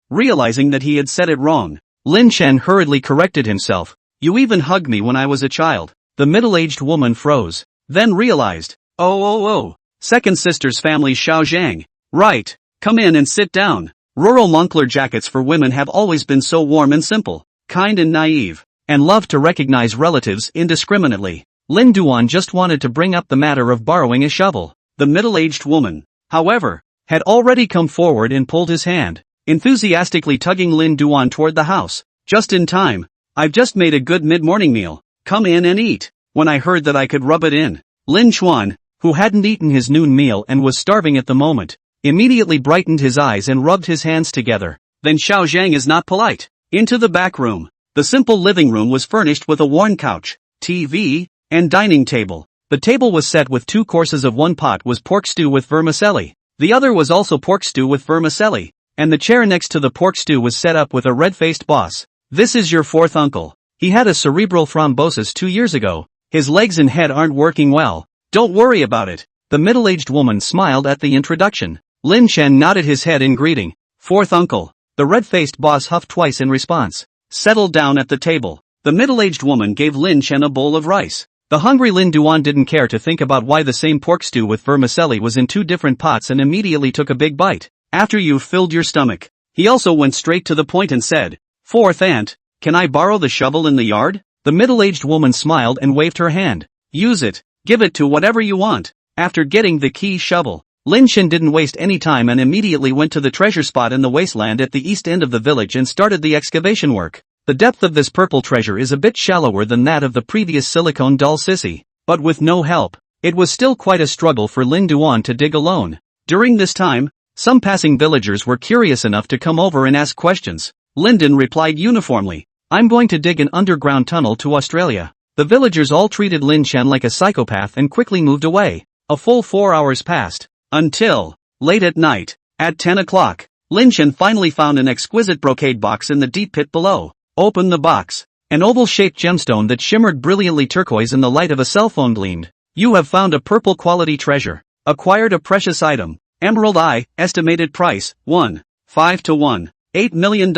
Realizing that he had said it wrong, Lin Chen hurriedly corrected himself. You even hugged me when I was a child. The middle-aged woman froze, then realized, Oh, second sister's family Xiao Zhang. Right, come in and sit down. Rural Moncler jackets for women have always been so warm and simple, kind and naive, and love to recognize relatives indiscriminately. Lin Duan just wanted to bring up the matter of borrowing a shovel. The middle-aged woman, however, had already come forward and pulled his hand, enthusiastically tugging Lin Duan toward the house. Just in time. I've just made a good mid-morning meal. Come in and eat. When I heard that I could rub it in, Lin Chuan, who hadn't eaten his noon meal and was starving at the moment, immediately brightened his eyes and rubbed his hands together. Then Xiao Zhang is not polite. Into the back room. The simple living room was furnished with a worn couch, TV, and dining table. The table was set with 2 courses of one pot was pork stew with vermicelli. The other was also pork stew with vermicelli. And the chair next to the pork stew was set up with a red-faced boss. This is your 4th uncle. He had a cerebral thrombosis 2 years ago. His legs and head aren't working well. Don't worry about it. The middle-aged woman smiled at the introduction. Lin Chen nodded his head in greeting. 4th uncle. The red-faced boss huffed twice in response. Settled down at the table. The middle-aged woman gave Lin Chen a bowl of rice. The hungry Lin Duan didn't care to think about why the same pork stew with vermicelli was in 2 different pots and immediately took a big bite. After you've filled your stomach. He also went straight to the point and said, 4th aunt, can I borrow the shovel in the yard? The middle-aged woman smiled and waved her hand. Use it. Give it to whatever you want. After getting the key shovel, Lin Chen didn't waste any time and immediately went to the treasure spot in the wasteland at the east end of the village and started the excavation work. The depth of this purple treasure is a bit shallower than that of the previous silicone doll sissy, but with no help, it was still quite a struggle for Lin Duan to dig alone. During this time, some passing villagers were curious enough to come over and ask questions. Lyndon replied uniformly, I'm going to dig an underground tunnel to Australia. The villagers all treated Lin Chen like a psychopath and quickly moved away. A full 4 hours passed. Until, late at night, at 10 o'clock, Lin Chen finally found an exquisite brocade box in the deep pit below. Opened the box. An oval-shaped gemstone that shimmered brilliantly turquoise in the light of a cell phone gleamed. You have found a purple quality treasure. Acquired a precious item. Emerald Eye, estimated price, 1.5 to 1. $8 million.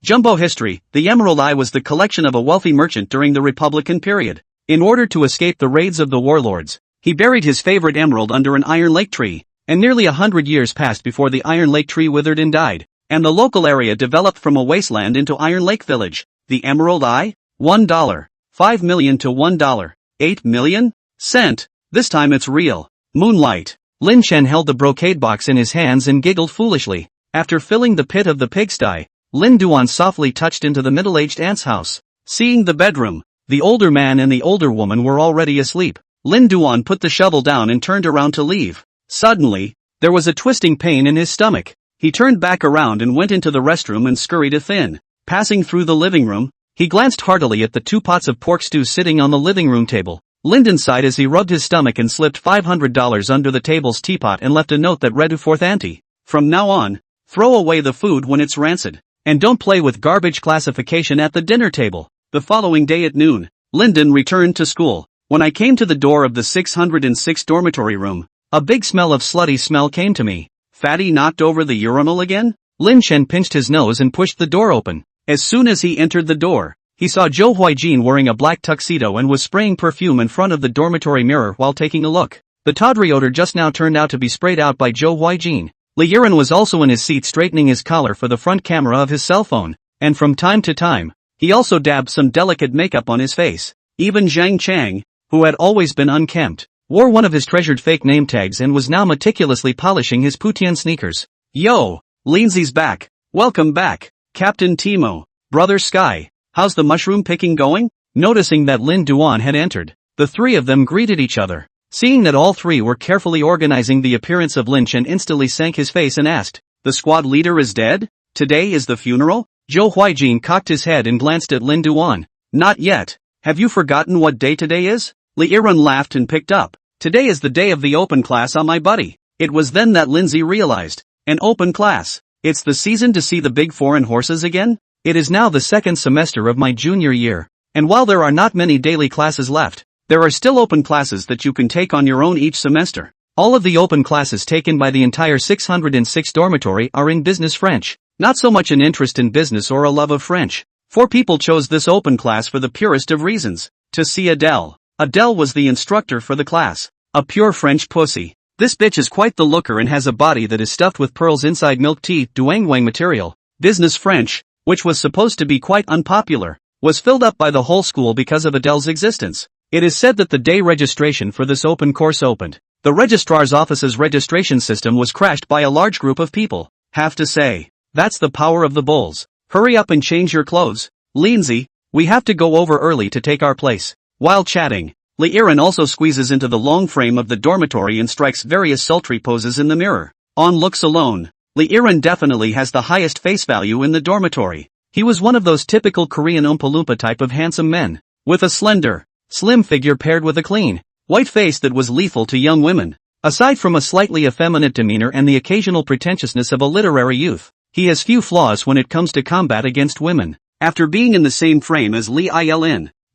Jumbo history, the Emerald Eye was the collection of a wealthy merchant during the Republican period. In order to escape the raids of the warlords, he buried his favorite emerald under an Iron Lake tree, and nearly 100 years passed before the Iron Lake tree withered and died, and the local area developed from a wasteland into Iron Lake Village. The Emerald Eye? $1. 5 million to $1. 8 million? Cent. This time it's real. Moonlight. Lin Chen held the brocade box in his hands and giggled foolishly. After filling the pit of the pigsty, Lin Duan softly touched into the middle-aged aunt's house. Seeing the bedroom, the older man and the older woman were already asleep. Lin Duan put the shovel down and turned around to leave. Suddenly, there was a twisting pain in his stomach. He turned back around and went into the restroom and scurried within. Passing through the living room, he glanced heartily at the 2 pots of pork stew sitting on the living room table. Lyndon sighed as he rubbed his stomach and slipped $500 under the table's teapot and left a note that read to 4th auntie. From now on, throw away the food when it's rancid. And don't play with garbage classification at the dinner table. The following day at noon, Lyndon returned to school. When I came to the door of the 606 dormitory room, a big smell of slutty smell came to me. Fatty knocked over the urinal again? Lin Chen pinched his nose and pushed the door open. As soon as he entered the door, he saw Zhou Huijin wearing a black tuxedo and was spraying perfume in front of the dormitory mirror while taking a look. The tawdry odor just now turned out to be sprayed out by Zhou Huijin. Li Yiren was also in his seat straightening his collar for the front camera of his cell phone, and from time to time, he also dabbed some delicate makeup on his face. Even Zhang Chang, who had always been unkempt, wore one of his treasured fake name tags and was now meticulously polishing his Putian sneakers. Yo, Lindsay's back. Welcome back, Captain Timo. Brother Sky, how's the mushroom picking going? Noticing that Lin Duan had entered, the 3 of them greeted each other. Seeing that all 3 were carefully organizing the appearance of Lin Chen instantly sank his face and asked, the squad leader is dead? Today is the funeral? Zhou Huijin cocked his head and glanced at Lin Duan. Not yet. Have you forgotten what day today is? Li Yiren laughed and picked up. Today is the day of the open class on my buddy. It was then that Lindsay realized. An open class. It's the season to see the big foreign horses again? It is now the 2nd semester of my junior year. And while there are not many daily classes left, there are still open classes that you can take on your own each semester. All of the open classes taken by the entire 606 dormitory are in business French. Not so much an interest in business or a love of French. 4 people chose this open class for the purest of reasons. To see Adele. Adele was the instructor for the class. A pure French pussy. This bitch is quite the looker and has a body that is stuffed with pearls inside milk tea, douanguang material. Business French, which was supposed to be quite unpopular, was filled up by the whole school because of Adele's existence. It is said that the day registration for this open course opened, the registrar's office's registration system was crashed by a large group of people. Have to say, that's the power of the bulls. Hurry up and change your clothes. Lindsay, we have to go over early to take our place. While chatting, Li Yiren also squeezes into the long frame of the dormitory and strikes various sultry poses in the mirror. On looks alone, Li Yiren definitely has the highest face value in the dormitory. He was one of those typical Korean Oompa Loompa type of handsome men, with a slender, slim figure paired with a clean, white face that was lethal to young women. Aside from a slightly effeminate demeanor and the occasional pretentiousness of a literary youth, he has few flaws when it comes to combat against women. After being in the same frame as Lee Il,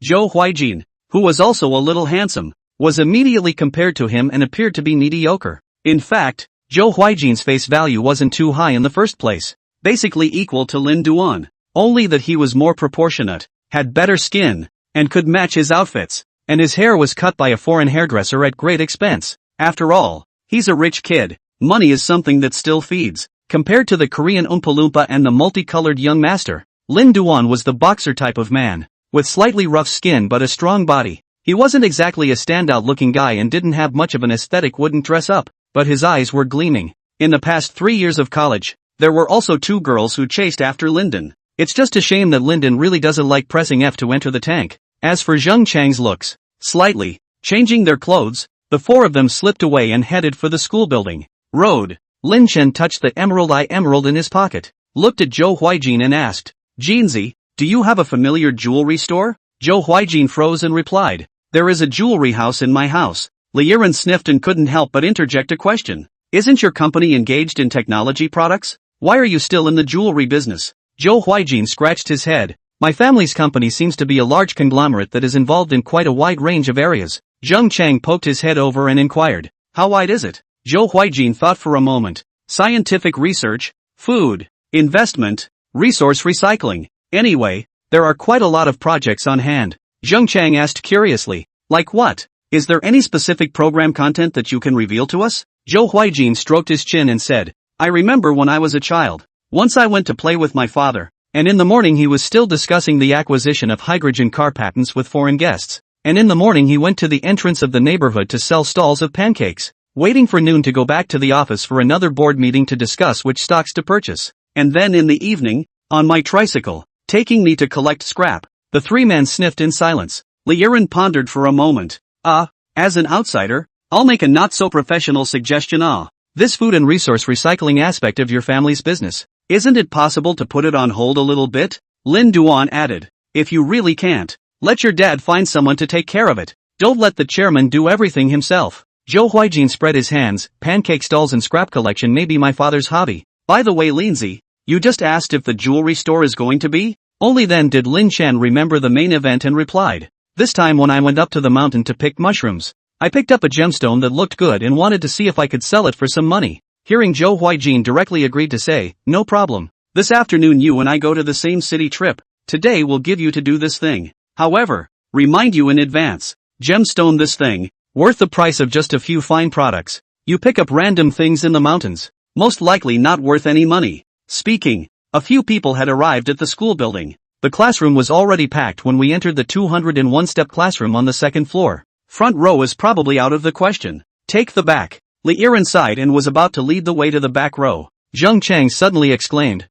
Zhou Huijin, who was also a little handsome, was immediately compared to him and appeared to be mediocre. In fact, Zhou Huijin's face value wasn't too high in the first place, basically equal to Lin Duan, only that he was more proportionate, had better skin, and could match his outfits, and his hair was cut by a foreign hairdresser at great expense. After all, he's a rich kid. Money is something that still feeds. Compared to the Korean Oompa Loompa and the multicolored young master, Lin Duan was the boxer type of man, with slightly rough skin but a strong body. He wasn't exactly a standout-looking guy and didn't have much of an aesthetic, wouldn't dress up, but his eyes were gleaming. In the past 3 years of college, there were also 2 girls who chased after Linden. It's just a shame that Linden really doesn't like pressing F to enter the tank. As for Zheng Chang's looks, slightly changing their clothes, the 4 of them slipped away and headed for the school building. Road. Lin Chen touched the emerald in his pocket, looked at Zhou Huijin and asked, "Jinzi, do you have a familiar jewelry store?" Zhou Huijin froze and replied, "There is a jewelry house in my house." Liren sniffed and couldn't help but interject a question. "Isn't your company engaged in technology products? Why are you still in the jewelry business?" Zhou Huijin scratched his head. "My family's company seems to be a large conglomerate that is involved in quite a wide range of areas." Zheng Chang poked his head over and inquired, "How wide is it?" Zhou Huijin thought for a moment. "Scientific research, food, investment, resource recycling. Anyway, there are quite a lot of projects on hand." Zheng Chang asked curiously, "Like what? Is there any specific program content that you can reveal to us?" Zhou Huijin stroked his chin and said, "I remember when I was a child. Once I went to play with my father, and in the morning he was still discussing the acquisition of hydrogen car patents with foreign guests, and in the morning he went to the entrance of the neighborhood to sell stalls of pancakes, waiting for noon to go back to the office for another board meeting to discuss which stocks to purchase, and then in the evening, on my tricycle, taking me to collect scrap." The 3 men sniffed in silence. Liren pondered for a moment. As an outsider, I'll make a not-so-professional suggestion. This food and resource recycling aspect of your family's business, isn't it possible to put it on hold a little bit?" Lin Duan added, "If you really can't, let your dad find someone to take care of it. Don't let the chairman do everything himself." Zhou Huijin spread his hands. "Pancake stalls and scrap collection may be my father's hobby. By the way, Lindsay, you just asked if the jewelry store is going to be?" Only then did Lin Chen remember the main event and replied, "This time when I went up to the mountain to pick mushrooms, I picked up a gemstone that looked good and wanted to see if I could sell it for some money." Hearing Zhou Huijin directly agreed to say, "No problem. This afternoon you and I go to the same city trip. Today we'll give you to do this thing. However, remind you in advance, gemstone this thing, worth the price of just a few fine products. You pick up random things in the mountains, most likely not worth any money." Speaking, a few people had arrived at the school building. The classroom was already packed when we entered the 201-step classroom on the 2nd floor. Front row is probably out of the question. Take the back. Liren sighed and was about to lead the way to the back row. Zheng Chang suddenly exclaimed,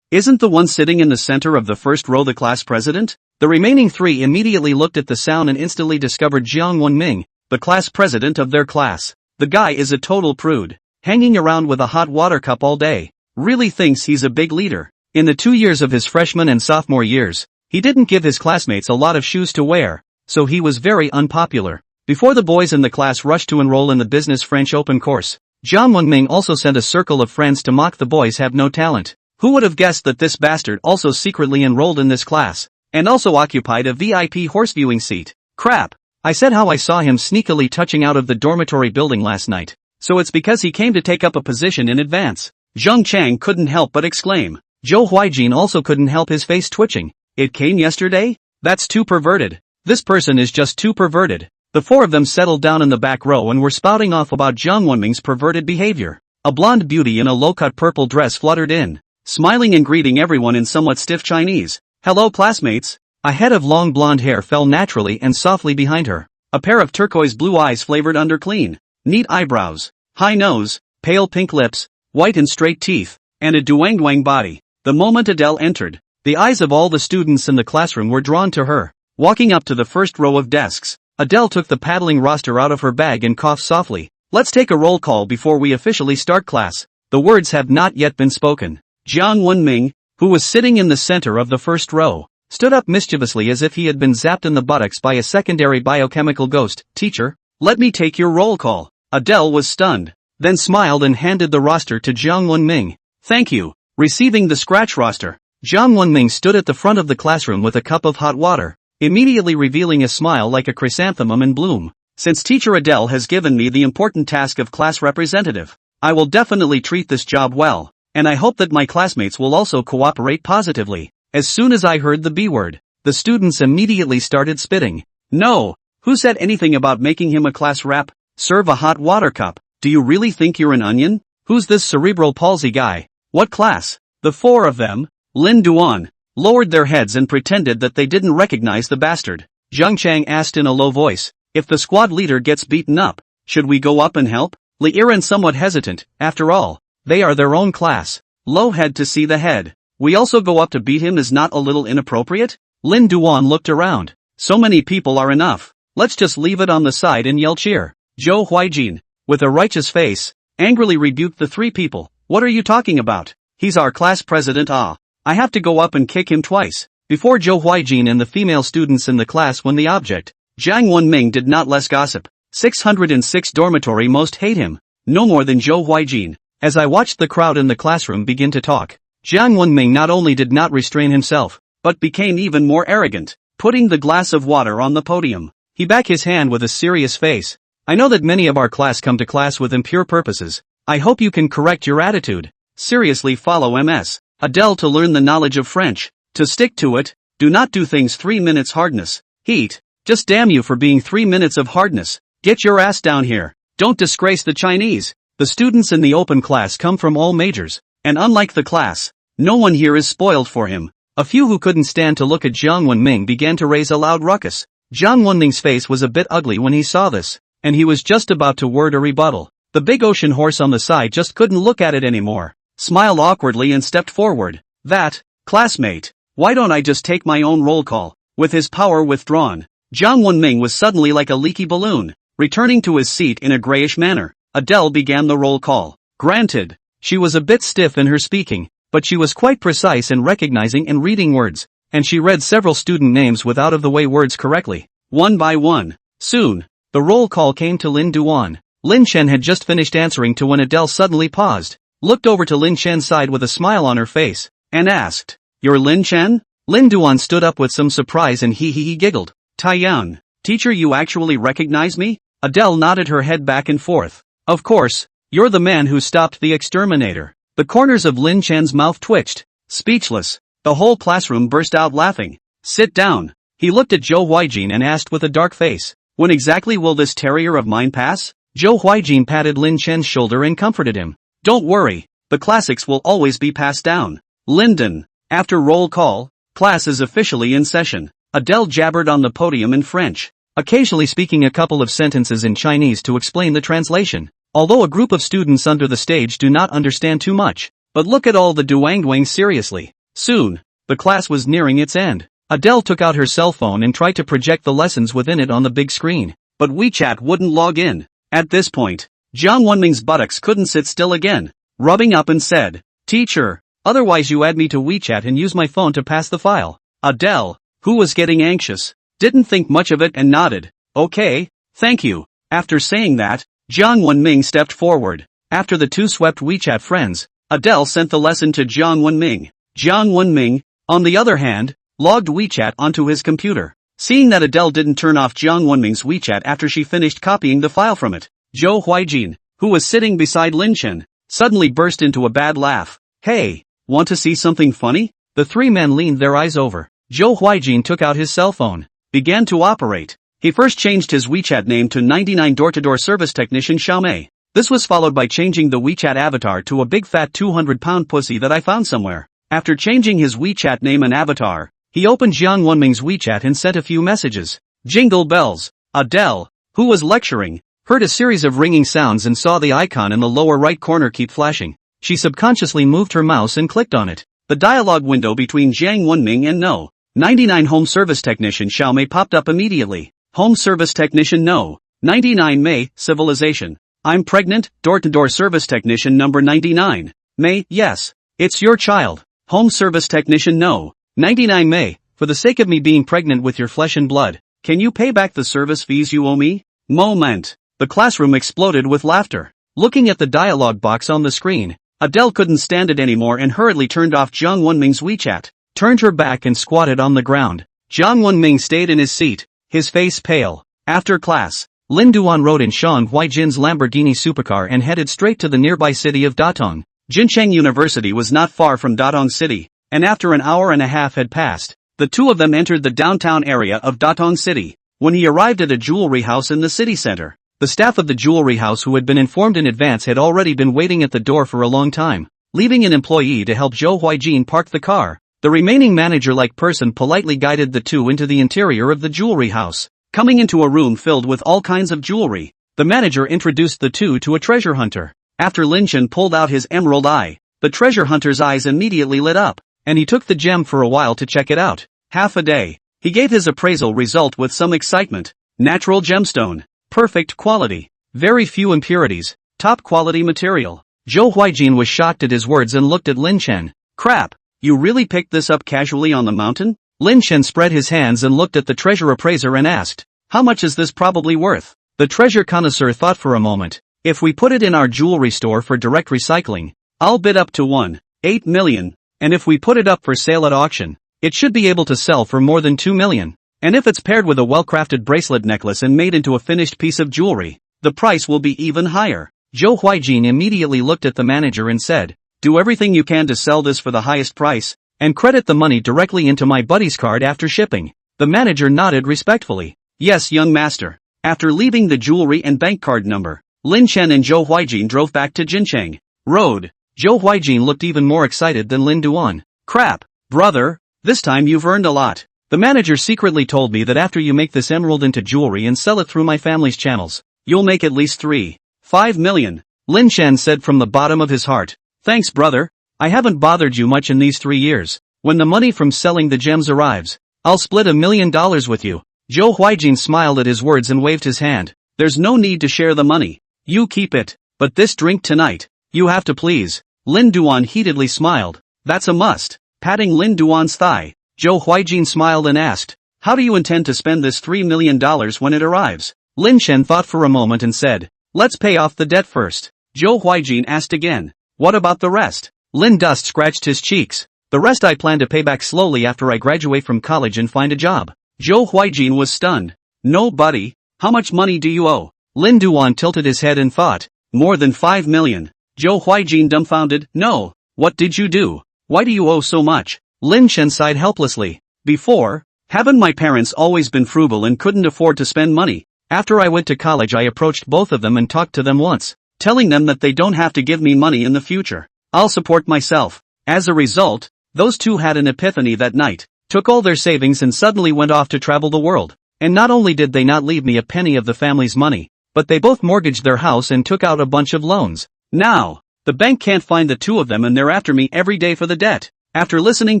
Isn't the one sitting in the center of the first row the class president?" The remaining 3 immediately looked at the sound and instantly discovered Jiang Wenming, the class president of their class. The guy is a total prude, hanging around with a hot water cup all day. Really thinks he's a big leader. In the 2 years of his freshman and sophomore years, he didn't give his classmates a lot of shoes to wear, so he was very unpopular. Before the boys in the class rushed to enroll in the Business French Open course, Jiang Wenming also sent a circle of friends to mock the boys have no talent. Who would have guessed that this bastard also secretly enrolled in this class, and also occupied a VIP horse viewing seat? Crap. I said how I saw him sneakily touching out of the dormitory building last night. So it's because he came to take up a position in advance. Zheng Chang couldn't help but exclaim. Zhou Huijin also couldn't help his face twitching. It came yesterday? That's too perverted. This person is just too perverted. The 4 of them settled down in the back row and were spouting off about Jiang Wenming's perverted behavior. A blonde beauty in a low-cut purple dress fluttered in, smiling and greeting everyone in somewhat stiff Chinese. "Hello classmates." A head of long blonde hair fell naturally and softly behind her. A pair of turquoise blue eyes flavored under clean, neat eyebrows, high nose, pale pink lips, white and straight teeth, and a duang body. The moment Adele entered, the eyes of all the students in the classroom were drawn to her. Walking up to the first row of desks, Adele took the paddling roster out of her bag and coughed softly. "Let's take a roll call before we officially start class." The words have not yet been spoken. Jiang Wenming, who was sitting in the center of the first row, stood up mischievously as if he had been zapped in the buttocks by a secondary biochemical ghost. "Teacher, Let me take your roll call. Adele was stunned, then smiled and handed the roster to Jiang Wenming. Thank you. Receiving the scratch roster, Jiang Wenming stood at the front of the classroom with a cup of hot water, immediately revealing a smile like a chrysanthemum in bloom. Since teacher Adele has given me the important task of class representative, I will definitely treat this job well, and I hope that my classmates will also cooperate positively. As soon as I heard the B word, the students immediately started spitting. No! Who said anything about making him a class rep? Serve a hot water cup. Do you really think you're an onion? Who's this cerebral palsy guy? What class? The four of them, Lin Duan, lowered their heads and pretended that they didn't recognize the bastard. Zhang Chang asked in a low voice, if the squad leader gets beaten up, should we go up and help? Li Yiren somewhat hesitant, after all, they are their own class. Low head to see the head. We also go up to beat him is not a little inappropriate? Lin Duan looked around. So many people are enough. Let's just leave it on the side and yell cheer. Zhou Huijin, with a righteous face, angrily rebuked the three people. What are you talking about? He's our class president. I have to go up and kick him twice. Before Zhou Huijin and the female students in the class won the object, Jiang Wenming did not less gossip. 606 dormitory most hate him. No more than Zhou Huijin. As I watched the crowd in the classroom begin to talk, Jiang Wenming not only did not restrain himself, but became even more arrogant, putting the glass of water on the podium. He back his hand with a serious face. I know that many of our class come to class with impure purposes. I hope you can correct your attitude. Seriously follow Ms. Adele to learn the knowledge of French. To stick to it, do not do things 3 minutes hardness. Heat. Just damn you for being 3 minutes of hardness. Get your ass down here. Don't disgrace the Chinese. The students in the open class come from all majors, and unlike the class, no one here is spoiled for him. A few who couldn't stand to look at Jiang Wenming began to raise a loud ruckus. Jiang Wenming's face was a bit ugly when he saw this, and he was just about to word a rebuttal. The big ocean horse on the side just couldn't look at it anymore, smiled awkwardly and stepped forward. That, classmate, why don't I just take my own roll call? With his power withdrawn, Jiang Wenming was suddenly like a leaky balloon, returning to his seat in a grayish manner. Adele began the roll call. Granted, she was a bit stiff in her speaking, but she was quite precise in recognizing and reading words, and she read several student names with out-of-the-way words correctly, one by one. Soon, the roll call came to Lin Duan. Lin Chen had just finished answering to when Adele suddenly paused, looked over to Lin Chen's side with a smile on her face, and asked, "You're Lin Chen?" Lin Duan stood up with some surprise and he giggled. "Taiyang, teacher, you actually recognize me?" Adele nodded her head back and forth. "Of course, you're the man who stopped the exterminator." The corners of Lin Chen's mouth twitched. Speechless, the whole classroom burst out laughing. "Sit down." He looked at Zhou Huijin and asked with a dark face, "When exactly will this terrier of mine pass?" Zhou Huijin patted Lin Chen's shoulder and comforted him. "Don't worry, the classics will always be passed down." Linden, after roll call, class is officially in session. Adele jabbered on the podium in French, occasionally speaking a couple of sentences in Chinese to explain the translation. Although a group of students under the stage do not understand too much, but look at all the duangduang seriously. Soon, the class was nearing its end. Adele took out her cell phone and tried to project the lessons within it on the big screen, but WeChat wouldn't log in. At this point, Jiang Wenming's buttocks couldn't sit still again, rubbing up and said, "Teacher, otherwise you add me to WeChat and use my phone to pass the file." Adele, who was getting anxious, didn't think much of it and nodded. "Okay, thank you." After saying that, Jiang Wenming stepped forward. After the two swept WeChat friends, Adele sent the lesson to Jiang Wenming. Jiang Wenming, on the other hand, logged WeChat onto his computer. Seeing that Adele didn't turn off Jiang Wenming's WeChat after she finished copying the file from it, Zhou Huijin, who was sitting beside Lin Chen, suddenly burst into a bad laugh. "Hey, want to see something funny?" The three men leaned their eyes over. Zhou Huijin took out his cell phone, began to operate. He first changed his WeChat name to 99 door-to-door service technician Xiaomei. This was followed by changing the WeChat avatar to a big fat 200-pound pussy that I found somewhere. After changing his WeChat name and avatar, he opened Jiang Wenming's WeChat and sent a few messages. Jingle bells. Adele, who was lecturing, heard a series of ringing sounds and saw the icon in the lower right corner keep flashing. She subconsciously moved her mouse and clicked on it. The dialogue window between Jiang Wenming and No. 99 Home Service Technician Xiaomei popped up immediately. Home Service Technician No. 99 May, Civilization. I'm pregnant, door-to-door service technician number 99. May, yes. It's your child. Home Service Technician No. 99 May, for the sake of me being pregnant with your flesh and blood, can you pay back the service fees you owe me? moment. The classroom exploded with laughter. Looking at the dialogue box on the screen, Adele couldn't stand it anymore and hurriedly turned off Jiang Wonming's WeChat, turned her back and squatted on the ground. Jiang Wonming stayed in his seat, his face pale. After class, Lin Duan rode in Shan Huijin's Lamborghini supercar and headed straight to the nearby city of Datong. Jincheng University was not far from Datong City, and after an hour and a half had passed, the two of them entered the downtown area of Datong City. When he arrived at a jewelry house in the city center, the staff of the jewelry house who had been informed in advance had already been waiting at the door for a long time, leaving an employee to help Zhou Huijin park the car. The remaining manager-like person politely guided the two into the interior of the jewelry house. Coming into a room filled with all kinds of jewelry, the manager introduced the two to a treasure hunter. After Lin Chen pulled out his emerald eye, the treasure hunter's eyes immediately lit up, and he took the gem for a while to check it out. Half a day. He gave his appraisal result with some excitement. Natural gemstone. Perfect quality. Very few impurities. Top quality material. Zhou Huijin was shocked at his words and looked at Lin Chen. Crap. You really picked this up casually on the mountain? Lin Chen spread his hands and looked at the treasure appraiser and asked, how much is this probably worth? The treasure connoisseur thought for a moment. If we put it in our jewelry store for direct recycling, I'll bid up to 1.8 million, and if we put it up for sale at auction, it should be able to sell for more than 2 million. And if it's paired with a well-crafted bracelet necklace and made into a finished piece of jewelry, the price will be even higher. Zhou Huijin immediately looked at the manager and said, do everything you can to sell this for the highest price, and credit the money directly into my buddy's card after shipping. The manager nodded respectfully. Yes, young master. After leaving the jewelry and bank card number, Lin Chen and Zhou Huijin drove back to Jincheng Road. Zhou Huijin looked even more excited than Lin Duan. Crap, brother, this time you've earned a lot. The manager secretly told me that after you make this emerald into jewelry and sell it through my family's channels, you'll make at least 3.5 million. Lin Chen said from the bottom of his heart. Thanks, brother. I haven't bothered you much in these 3 years. When the money from selling the gems arrives, I'll split $1 million with you. Zhou Huijin smiled at his words and waved his hand. There's no need to share the money. You keep it. But this drink tonight, you have to please. Lin Duan heatedly smiled. That's a must. Patting Lin Duan's thigh, Zhou Huijin smiled and asked, how do you intend to spend this $3 million when it arrives? Lin Chen thought for a moment and said, let's pay off the debt first. Zhou Huijin asked again, what about the rest? Lin Dust scratched his cheeks. The rest I plan to pay back slowly after I graduate from college and find a job. Zhou Huijin was stunned. No, buddy. How much money do you owe? Lin Duan tilted his head and thought, more than 5 million. Zhou Huijin dumbfounded, no. What did you do? Why do you owe so much? Lin Chen sighed helplessly. Before, haven't my parents always been frugal and couldn't afford to spend money? After I went to college I approached both of them and talked to them once, telling them that they don't have to give me money in the future. I'll support myself. As a result, those two had an epiphany that night, took all their savings and suddenly went off to travel the world. And not only did they not leave me a penny of the family's money, but they both mortgaged their house and took out a bunch of loans. Now, the bank can't find the two of them and they're after me every day for the debt. After listening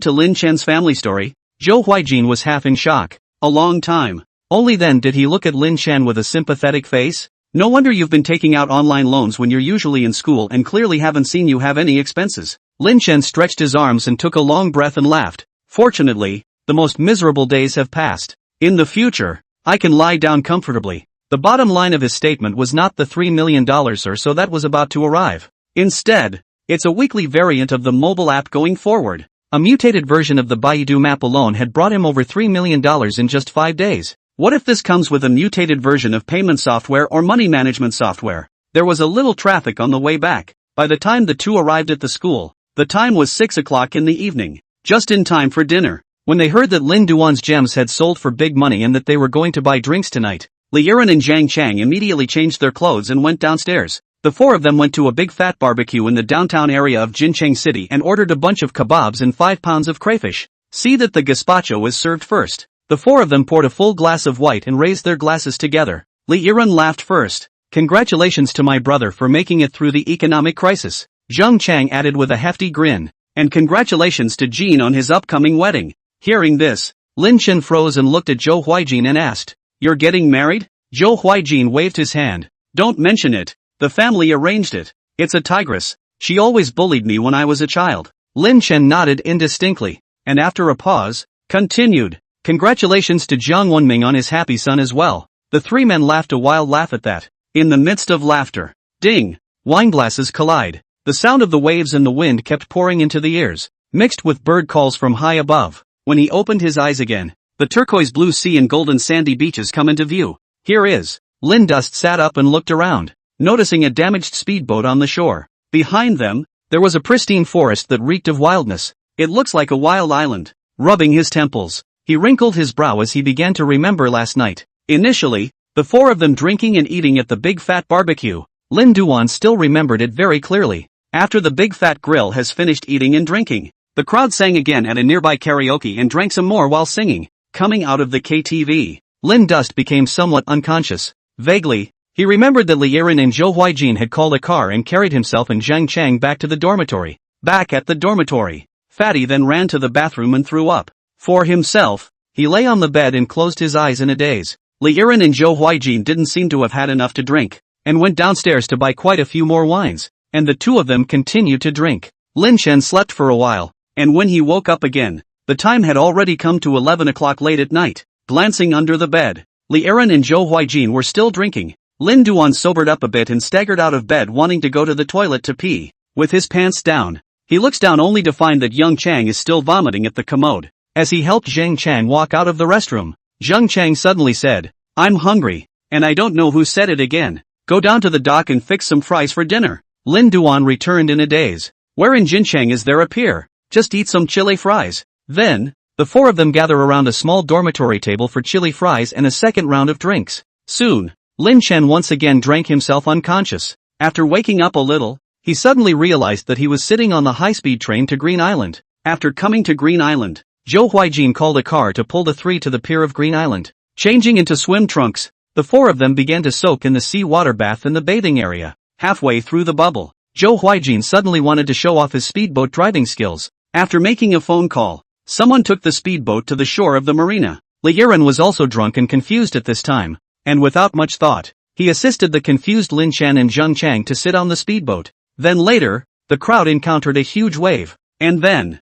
to Lin Chen's family story, Zhou Huijin was half in shock. A long time. Only then did he look at Lin Chen with a sympathetic face. No wonder you've been taking out online loans when you're usually in school and clearly haven't seen you have any expenses. Lin Chen stretched his arms and took a long breath and laughed. Fortunately, the most miserable days have passed. In the future, I can lie down comfortably. The bottom line of his statement was not the $3 million or so that was about to arrive. Instead, it's a weekly variant of the mobile app going forward. A mutated version of the Baidu map alone had brought him over $3 million in just 5 days. What if this comes with a mutated version of payment software or money management software? There was a little traffic on the way back. By the time the two arrived at the school, the time was 6 o'clock in the evening, just in time for dinner. When they heard that Lin Duan's gems had sold for big money and that they were going to buy drinks tonight, Li Yiren and Zhang Chang immediately changed their clothes and went downstairs. The four of them went to a big fat barbecue in the downtown area of Jincheng City and ordered a bunch of kebabs and 5 pounds of crayfish. See that the gazpacho is served first. The four of them poured a full glass of white and raised their glasses together. Li Yiren laughed first. Congratulations to my brother for making it through the economic crisis. Zhang Chang added with a hefty grin. And congratulations to Jean on his upcoming wedding. Hearing this, Lin Chen froze and looked at Zhou Huijin and asked, you're getting married? Zhou Huijin waved his hand. Don't mention it. The family arranged it. It's a tigress. She always bullied me when I was a child. Lin Chen nodded indistinctly, and after a pause, continued. Congratulations to Jiang Wenming on his happy son as well. The three men laughed a wild laugh at that. In the midst of laughter, ding! Wineglasses collide. The sound of the waves and the wind kept pouring into the ears, mixed with bird calls from high above. When he opened his eyes again, the turquoise blue sea and golden sandy beaches come into view. Here is. Lin Dust sat up and looked around, noticing a damaged speedboat on the shore. Behind them, there was a pristine forest that reeked of wildness. It looks like a wild island. Rubbing his temples, he wrinkled his brow as he began to remember last night. Initially, the four of them drinking and eating at the big fat barbecue. Lin Duan still remembered it very clearly. After the big fat grill has finished eating and drinking, the crowd sang again at a nearby karaoke and drank some more while singing. Coming out of the KTV, Lin Dust became somewhat unconscious. Vaguely, he remembered that Li Yiren and Zhou Huijin had called a car and carried himself and Zhang Chang back to the dormitory. Back at the dormitory, Fatty then ran to the bathroom and threw up. For himself, he lay on the bed and closed his eyes in a daze. Li Yiren and Zhou Huijin didn't seem to have had enough to drink, and went downstairs to buy quite a few more wines, and the two of them continued to drink. Lin Chen slept for a while, and when he woke up again, the time had already come to 11 o'clock late at night. Glancing under the bed, Li Yiren and Zhou Huijin were still drinking. Lin Duan sobered up a bit and staggered out of bed wanting to go to the toilet to pee. With his pants down, he looks down only to find that Young Chang is still vomiting at the commode. As he helped Zhang Chang walk out of the restroom, Zhang Chang suddenly said, "I'm hungry," and I don't know who said it again. "Go down to the dock and fix some fries for dinner." Lin Duan returned in a daze. "Where in Jinchang is there a pier? Just eat some chili fries." Then, the four of them gather around a small dormitory table for chili fries and a second round of drinks. Soon, Lin Chen once again drank himself unconscious. After waking up a little, he suddenly realized that he was sitting on the high-speed train to Green Island. After coming to Green Island, Zhou Huijin called a car to pull the three to the pier of Green Island. Changing into swim trunks, the four of them began to soak in the sea water bath in the bathing area. Halfway through the bubble, Zhou Huijin suddenly wanted to show off his speedboat driving skills. After making a phone call, someone took the speedboat to the shore of the marina. Li Yiren was also drunk and confused at this time, and without much thought, he assisted the confused Lin Chen and Zhang Chang to sit on the speedboat. Then later, the crowd encountered a huge wave, and then,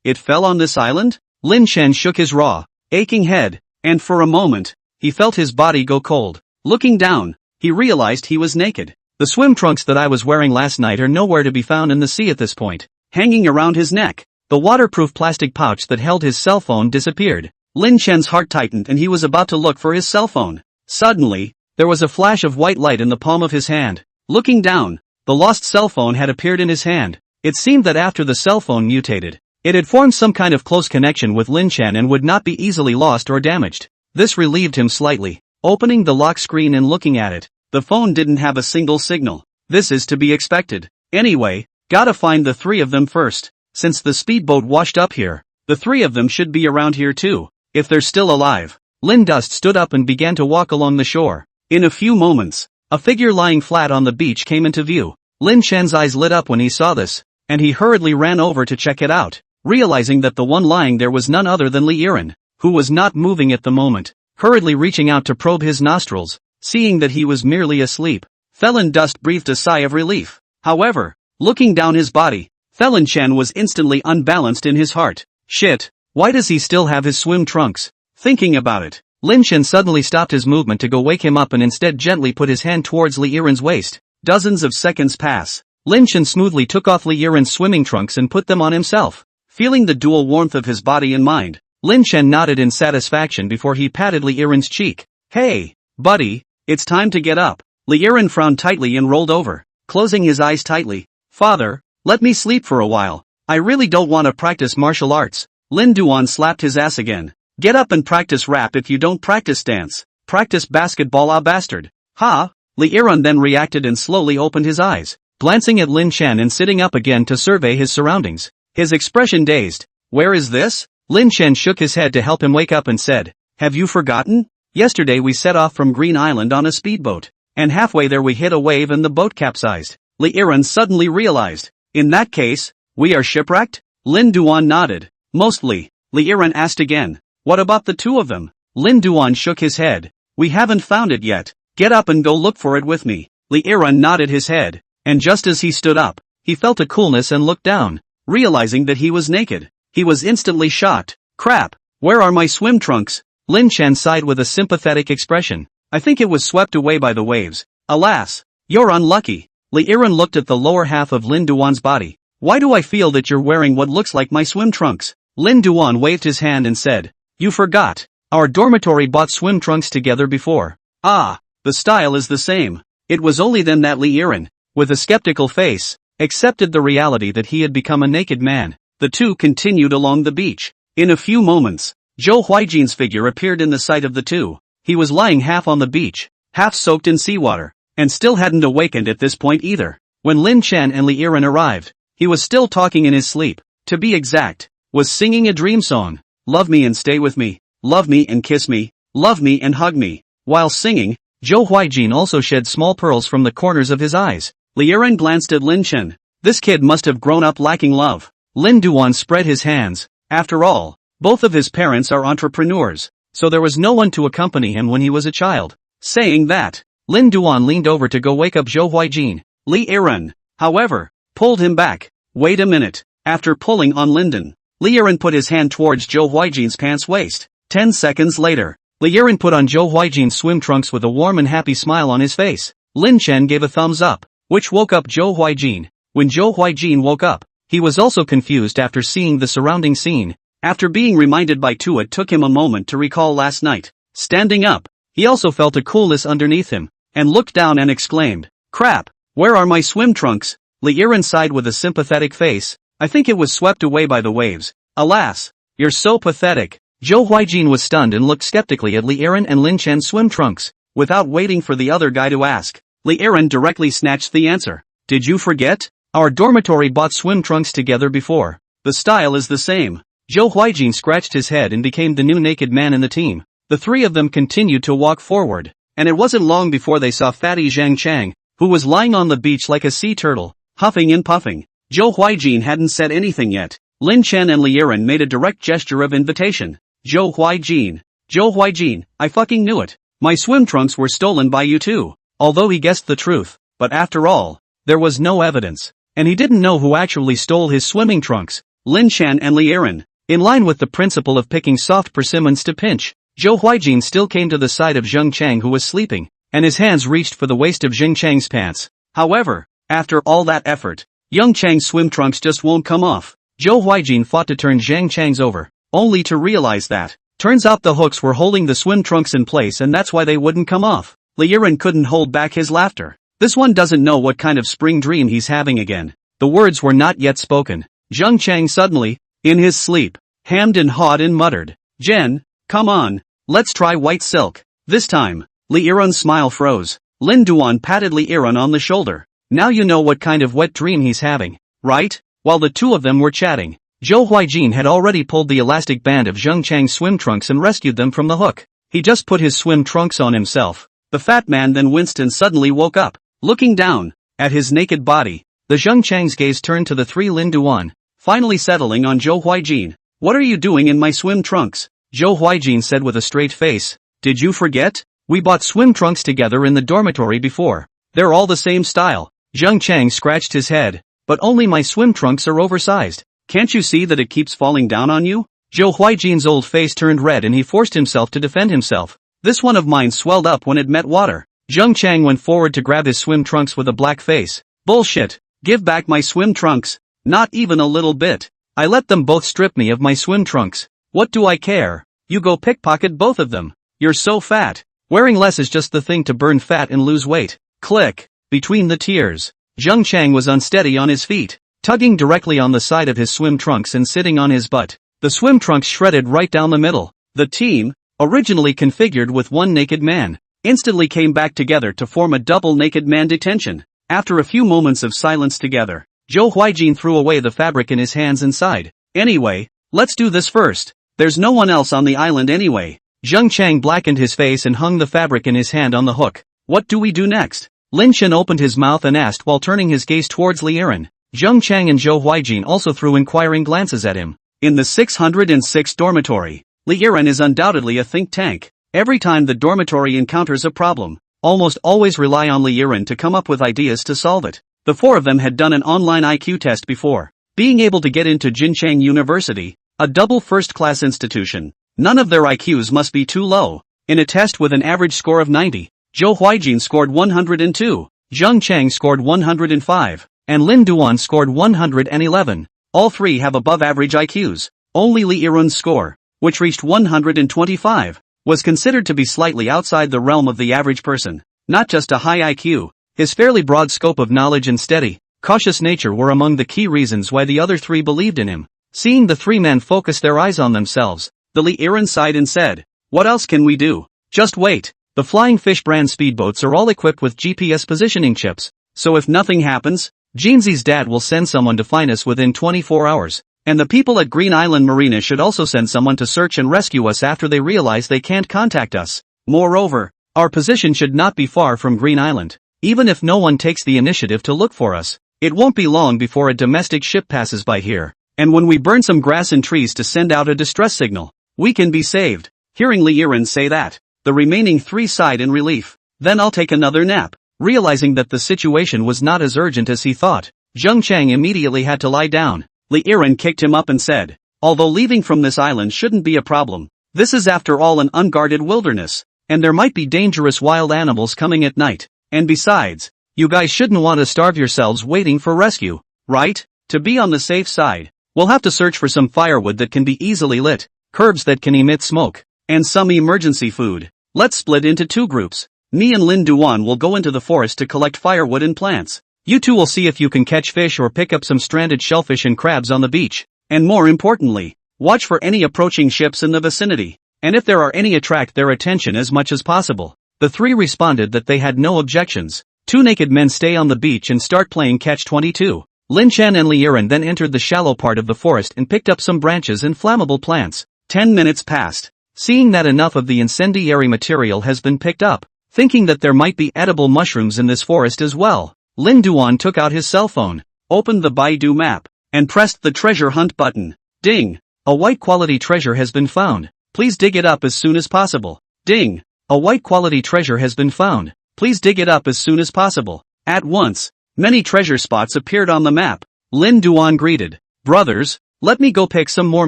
it fell on this island? Lin Chen shook his raw, aching head, and for a moment, he felt his body go cold. Looking down, he realized he was naked. The swim trunks that I was wearing last night are nowhere to be found in the sea at this point. Hanging around his neck, the waterproof plastic pouch that held his cell phone disappeared. Lin Chen's heart tightened and he was about to look for his cell phone. Suddenly, there was a flash of white light in the palm of his hand. Looking down, the lost cell phone had appeared in his hand. It seemed that after the cell phone mutated, it had formed some kind of close connection with Lin Chen and would not be easily lost or damaged. This relieved him slightly. Opening the lock screen and looking at it, the phone didn't have a single signal. This is to be expected. Anyway, gotta find the three of them first. Since the speedboat washed up here, the three of them should be around here too, if they're still alive. Lin Dust stood up and began to walk along the shore. In a few moments, a figure lying flat on the beach came into view. Lin Chen's eyes lit up when he saw this, and he hurriedly ran over to check it out, realizing that the one lying there was none other than Li Yiren, who was not moving at the moment. Hurriedly reaching out to probe his nostrils, seeing that he was merely asleep, Felon Dust breathed a sigh of relief. However, looking down his body, Felon Chen was instantly unbalanced in his heart. Shit, why does he still have his swim trunks? Thinking about it, Lin Chen suddenly stopped his movement to go wake him up and instead gently put his hand towards Li Yiren's waist. Dozens of seconds pass. Lin Chen smoothly took off Li Yiren's swimming trunks and put them on himself. Feeling the dual warmth of his body and mind, Lin Chen nodded in satisfaction before he patted Li Yiren's cheek. Hey, buddy, it's time to get up. Li Yiren frowned tightly and rolled over, closing his eyes tightly. Father, let me sleep for a while. I really don't want to practice martial arts. Lin Duan slapped his ass again. Get up and practice rap if you don't practice dance. Practice basketball, ah bastard. Ha! Li Yiren then reacted and slowly opened his eyes, glancing at Lin Chen and sitting up again to survey his surroundings. His expression dazed. Where is this? Lin Chen shook his head to help him wake up and said, have you forgotten? Yesterday we set off from Green Island on a speedboat, and halfway there we hit a wave and the boat capsized. Li Yiren suddenly realized. In that case, we are shipwrecked? Lin Duan nodded. Mostly. Li Yiren asked again. What about the two of them? Lin Duan shook his head. We haven't found it yet. Get up and go look for it with me. Li Yiren nodded his head, and just as he stood up, he felt a coolness and looked down, realizing that he was naked. He was instantly shocked. Crap, where are my swim trunks? Lin Chen sighed with a sympathetic expression. I think it was swept away by the waves. Alas. You're unlucky. Li Yiren looked at the lower half of Lin Duan's body. Why do I feel that you're wearing what looks like my swim trunks? Lin Duan waved his hand and said. You forgot. Our dormitory bought swim trunks together before. Ah, the style is the same. It was only then that Li Yiren, with a skeptical face, accepted the reality that he had become a naked man. The two continued along the beach. In a few moments, Zhou Huijin's figure appeared in the sight of the two. He was lying half on the beach, half soaked in seawater, and still hadn't awakened at this point either. When Lin Chen and Li Yiren arrived, he was still talking in his sleep. To be exact, was singing a dream song. Love me and stay with me. Love me and kiss me. Love me and hug me. While singing, Zhou Huijin also shed small pearls from the corners of his eyes. Li Yiren glanced at Lin Chen. This kid must have grown up lacking love. Lin Duan spread his hands. After all, both of his parents are entrepreneurs, so there was no one to accompany him when he was a child. Saying that, Lin Duan leaned over to go wake up Zhou Huijin. Li Yiren, however, pulled him back. Wait a minute. After pulling on Linden, Li Yiren put his hand towards Zhou Huijin's pants waist. 10 seconds later, Li Yiren put on Zhou Huijin's swim trunks with a warm and happy smile on his face. Lin Chen gave a thumbs up, which woke up Zhou Huijin. When Zhou Huijin woke up, he was also confused after seeing the surrounding scene. After being reminded by two, it took him a moment to recall last night. Standing up, he also felt a coolness underneath him, and looked down and exclaimed, Crap, where are my swim trunks? Li Yiren sighed with a sympathetic face. I think it was swept away by the waves. Alas, you're so pathetic. Zhou Huijin was stunned and looked skeptically at Li Yiren and Lin Chen's swim trunks. Without waiting for the other guy to ask, Li Yiren directly snatched the answer. Did you forget? Our dormitory bought swim trunks together before. The style is the same. Zhou Huijin scratched his head and became the new naked man in the team. The three of them continued to walk forward, and it wasn't long before they saw fatty Zhang Chang, who was lying on the beach like a sea turtle, huffing and puffing. Zhou Huijin hadn't said anything yet. Lin Chen and Li Yiren made a direct gesture of invitation. Zhou Huijin, I fucking knew it. My swim trunks were stolen by you too. Although he guessed the truth, but after all, there was no evidence, and he didn't know who actually stole his swimming trunks. Lin Chen and Li Yiren, in line with the principle of picking soft persimmons to pinch, Zhou Huijin still came to the side of Zheng Chang, who was sleeping, and his hands reached for the waist of Zheng Chang's pants. However, after all that effort, young Chang's swim trunks just won't come off. Zhou Huijin fought to turn Zheng Chang's over, only to realize that, turns out the hooks were holding the swim trunks in place and that's why they wouldn't come off. Li Yiren couldn't hold back his laughter. This one doesn't know what kind of spring dream he's having again. The words were not yet spoken. Zheng Chang suddenly, in his sleep, hammed and hawed and muttered, Jen, come on, let's try white silk. This time, Li Yiren's smile froze. Lin Duan patted Li Yiren on the shoulder. Now you know what kind of wet dream he's having, right? While the two of them were chatting, Zhou Huijin had already pulled the elastic band of Zheng Chang's swim trunks and rescued them from the hook. He just put his swim trunks on himself. The fat man then winced and suddenly woke up. Looking down at his naked body, the Zheng Chang's gaze turned to the three Lin Duan, finally settling on Zhou Huijin. What are you doing in my swim trunks? Zhou Huijin said with a straight face. Did you forget? We bought swim trunks together in the dormitory before. They're all the same style. Zheng Chang scratched his head. But only my swim trunks are oversized. Can't you see that it keeps falling down on you? Zhou Huijin's old face turned red and he forced himself to defend himself. This one of mine swelled up when it met water. Zheng Chang went forward to grab his swim trunks with a black face. Bullshit. Give back my swim trunks. Not even a little bit. I let them both strip me of my swim trunks. What do I care? You go pickpocket both of them. You're so fat. Wearing less is just the thing to burn fat and lose weight. Click. Between the tears, Zheng Chang was unsteady on his feet, tugging directly on the side of his swim trunks and sitting on his butt. The swim trunks shredded right down the middle. The team, originally configured with one naked man, instantly came back together to form a double naked man detention. After a few moments of silence together, Zhou Huijin threw away the fabric in his hands and sighed. Anyway, let's do this first. There's no one else on the island anyway. Zheng Chang blackened his face and hung the fabric in his hand on the hook. What do we do next? Lin Chen opened his mouth and asked while turning his gaze towards Li Yiren. Zheng Chang and Zhou Huijin also threw inquiring glances at him. In the 606 dormitory, Li Yiren is undoubtedly a think tank. Every time the dormitory encounters a problem, almost always rely on Li Yiren to come up with ideas to solve it. The four of them had done an online IQ test before. Being able to get into Jincheng University, a double first-class institution, None of their IQs must be too low. In a test with an average score of 90, Zhou Huijin scored 102, Zheng Cheng scored 105, and Lin Duan scored 111. All three have above-average IQs. Only Li Yirun's score, which reached 125, was considered to be slightly outside the realm of the average person. Not just a high IQ, his fairly broad scope of knowledge and steady, cautious nature were among the key reasons why the other three believed in him. Seeing the three men focus their eyes on themselves, the Li Yirun sighed and said, "What else can we do? Just wait. The Flying Fish brand speedboats are all equipped with GPS positioning chips, so if nothing happens, Jeanzi's dad will send someone to find us within 24 hours. And the people at Green Island Marina should also send someone to search and rescue us after they realize they can't contact us. Moreover, our position should not be far from Green Island. Even if no one takes the initiative to look for us, it won't be long before a domestic ship passes by here. And when we burn some grass and trees to send out a distress signal, we can be saved." Hearing Li Yirun say that, the remaining three sighed in relief. "Then I'll take another nap." Realizing that the situation was not as urgent as he thought, Zheng Cheng immediately had to lie down. Li Yirun kicked him up and said, "Although leaving from this island shouldn't be a problem, this is after all an unguarded wilderness, and there might be dangerous wild animals coming at night. And besides, you guys shouldn't want to starve yourselves waiting for rescue, right? To be on the safe side, we'll have to search for some firewood that can be easily lit, curbs that can emit smoke, and some emergency food. Let's split into two groups. Me and Lin Duan will go into the forest to collect firewood and plants. You two will see if you can catch fish or pick up some stranded shellfish and crabs on the beach. And more importantly, watch for any approaching ships in the vicinity. And if there are any, attract their attention as much as possible." The three responded that they had no objections. Two naked men stay on the beach and start playing Catch-22. Lin Chen and Li Yirun then entered the shallow part of the forest and picked up some branches and flammable plants. 10 minutes passed. Seeing that enough of the incendiary material has been picked up, thinking that there might be edible mushrooms in this forest as well, Lin Duan took out his cell phone, opened the Baidu map, and pressed the treasure hunt button. Ding! A white quality treasure has been found. Please dig it up as soon as possible. Ding! A white quality treasure has been found. Please dig it up as soon as possible. At once, many treasure spots appeared on the map. Lin Duan greeted, "Brothers, let me go pick some more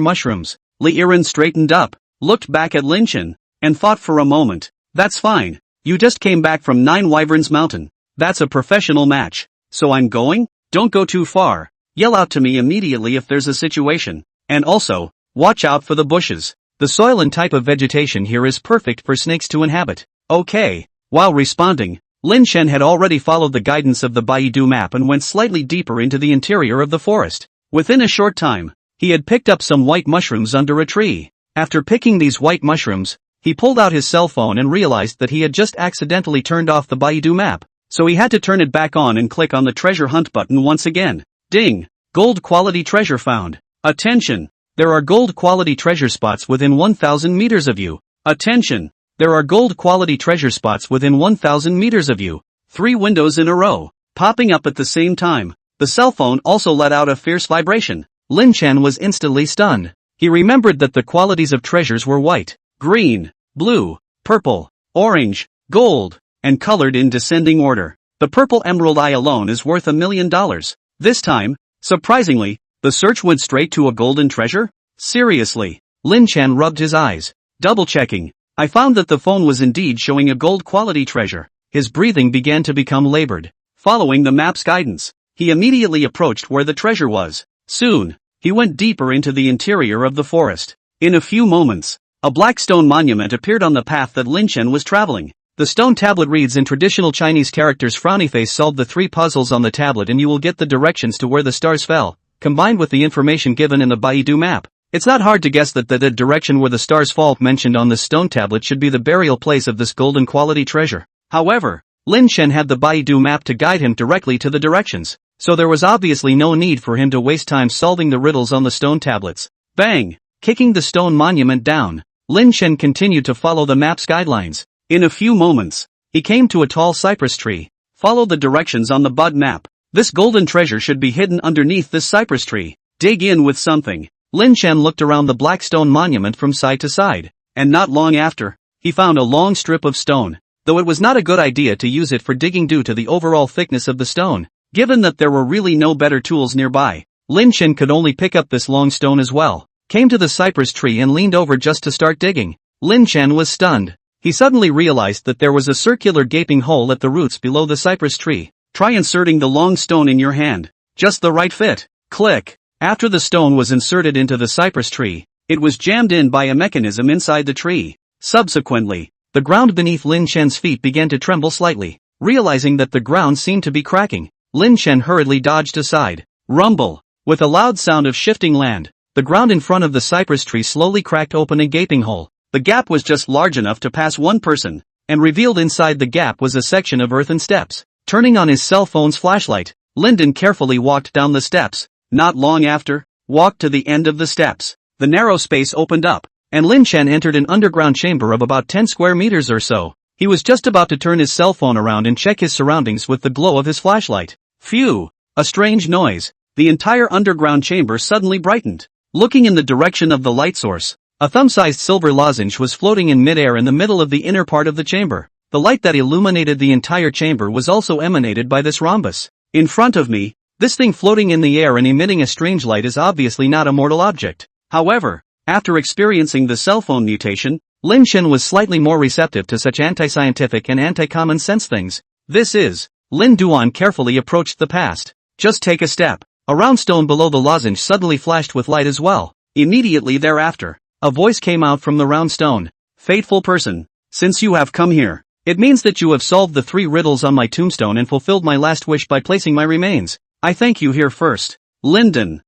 mushrooms." Li Yirun straightened up, looked back at Lin Chen, and thought for a moment. "That's fine. You just came back from Nine Wyverns Mountain. That's a professional match. So I'm going? Don't go too far. Yell out to me immediately if there's a situation. And also, watch out for the bushes. The soil and type of vegetation here is perfect for snakes to inhabit." "Okay." While responding, Lin Chen had already followed the guidance of the Baidu map and went slightly deeper into the interior of the forest. Within a short time, he had picked up some white mushrooms under a tree. After picking these white mushrooms, he pulled out his cell phone and realized that he had just accidentally turned off the Baidu map, so he had to turn it back on and click on the treasure hunt button once again. Ding! Gold quality treasure found. Attention! There are gold quality treasure spots within 1,000 meters of you. Attention! There are gold quality treasure spots within 1,000 meters of you. 3 windows in a row, popping up at the same time. The cell phone also let out a fierce vibration. Lin Chen was instantly stunned. He remembered that the qualities of treasures were white, green, blue, purple, orange, gold, and colored in descending order. The purple emerald eye alone is worth $1 million. This time, surprisingly, the search went straight to a golden treasure? Seriously? Lin Chen rubbed his eyes, double-checking. I found that the phone was indeed showing a gold quality treasure. His breathing began to become labored. Following the map's guidance, he immediately approached where the treasure was. Soon, he went deeper into the interior of the forest. In a few moments, a black stone monument appeared on the path that Lin Chen was traveling. The stone tablet reads in traditional Chinese characters, "Frowny face, solve the 3 puzzles on the tablet and you will get the directions to where the stars fell." Combined with the information given in the Baidu map, it's not hard to guess that the direction where the stars fall mentioned on this stone tablet should be the burial place of this golden quality treasure. However, Lin Chen had the Baidu map to guide him directly to the directions, so there was obviously no need for him to waste time solving the riddles on the stone tablets. Bang! Kicking the stone monument down, Lin Chen continued to follow the map's guidelines. In a few moments, he came to a tall cypress tree. Follow the directions on the Bud map. This golden treasure should be hidden underneath this cypress tree. Dig in with something. Lin Chen looked around the black stone monument from side to side, and not long after, he found a long strip of stone, though it was not a good idea to use it for digging due to the overall thickness of the stone. Given that there were really no better tools nearby, Lin Chen could only pick up this long stone as well. came to the cypress tree and leaned over just to start digging. Lin Chen was stunned. He suddenly realized that there was a circular gaping hole at the roots below the cypress tree. Try inserting the long stone in your hand. Just the right fit. Click. After the stone was inserted into the cypress tree, it was jammed in by a mechanism inside the tree. Subsequently, the ground beneath Lin Chen's feet began to tremble slightly. Realizing that the ground seemed to be cracking, Lin Chen hurriedly dodged aside. Rumble. With a loud sound of shifting land, the ground in front of the cypress tree slowly cracked open a gaping hole. The gap was just large enough to pass one person, and revealed inside the gap was a section of earthen steps. Turning on his cell phone's flashlight, Lyndon carefully walked down the steps. Not long after, walked to the end of the steps. The narrow space opened up, and Lin Chen entered an underground chamber of about 10 square meters or so. He was just about to turn his cell phone around and check his surroundings with the glow of his flashlight. Phew! A strange noise. The entire underground chamber suddenly brightened. Looking in the direction of the light source, a thumb-sized silver lozenge was floating in midair in the middle of the inner part of the chamber. The light that illuminated the entire chamber was also emanated by this rhombus. In front of me, this thing floating in the air and emitting a strange light is obviously not a mortal object. However, after experiencing the cell phone mutation, Lin Chen was slightly more receptive to such anti-scientific and anti-common sense things. This is, Lin Duan carefully approached the past. Just take a step. A round stone below the lozenge suddenly flashed with light as well. Immediately thereafter, a voice came out from the round stone. Fateful person, since you have come here, it means that you have solved the 3 riddles on my tombstone and fulfilled my last wish by placing my remains. I thank you here first. Lyndon,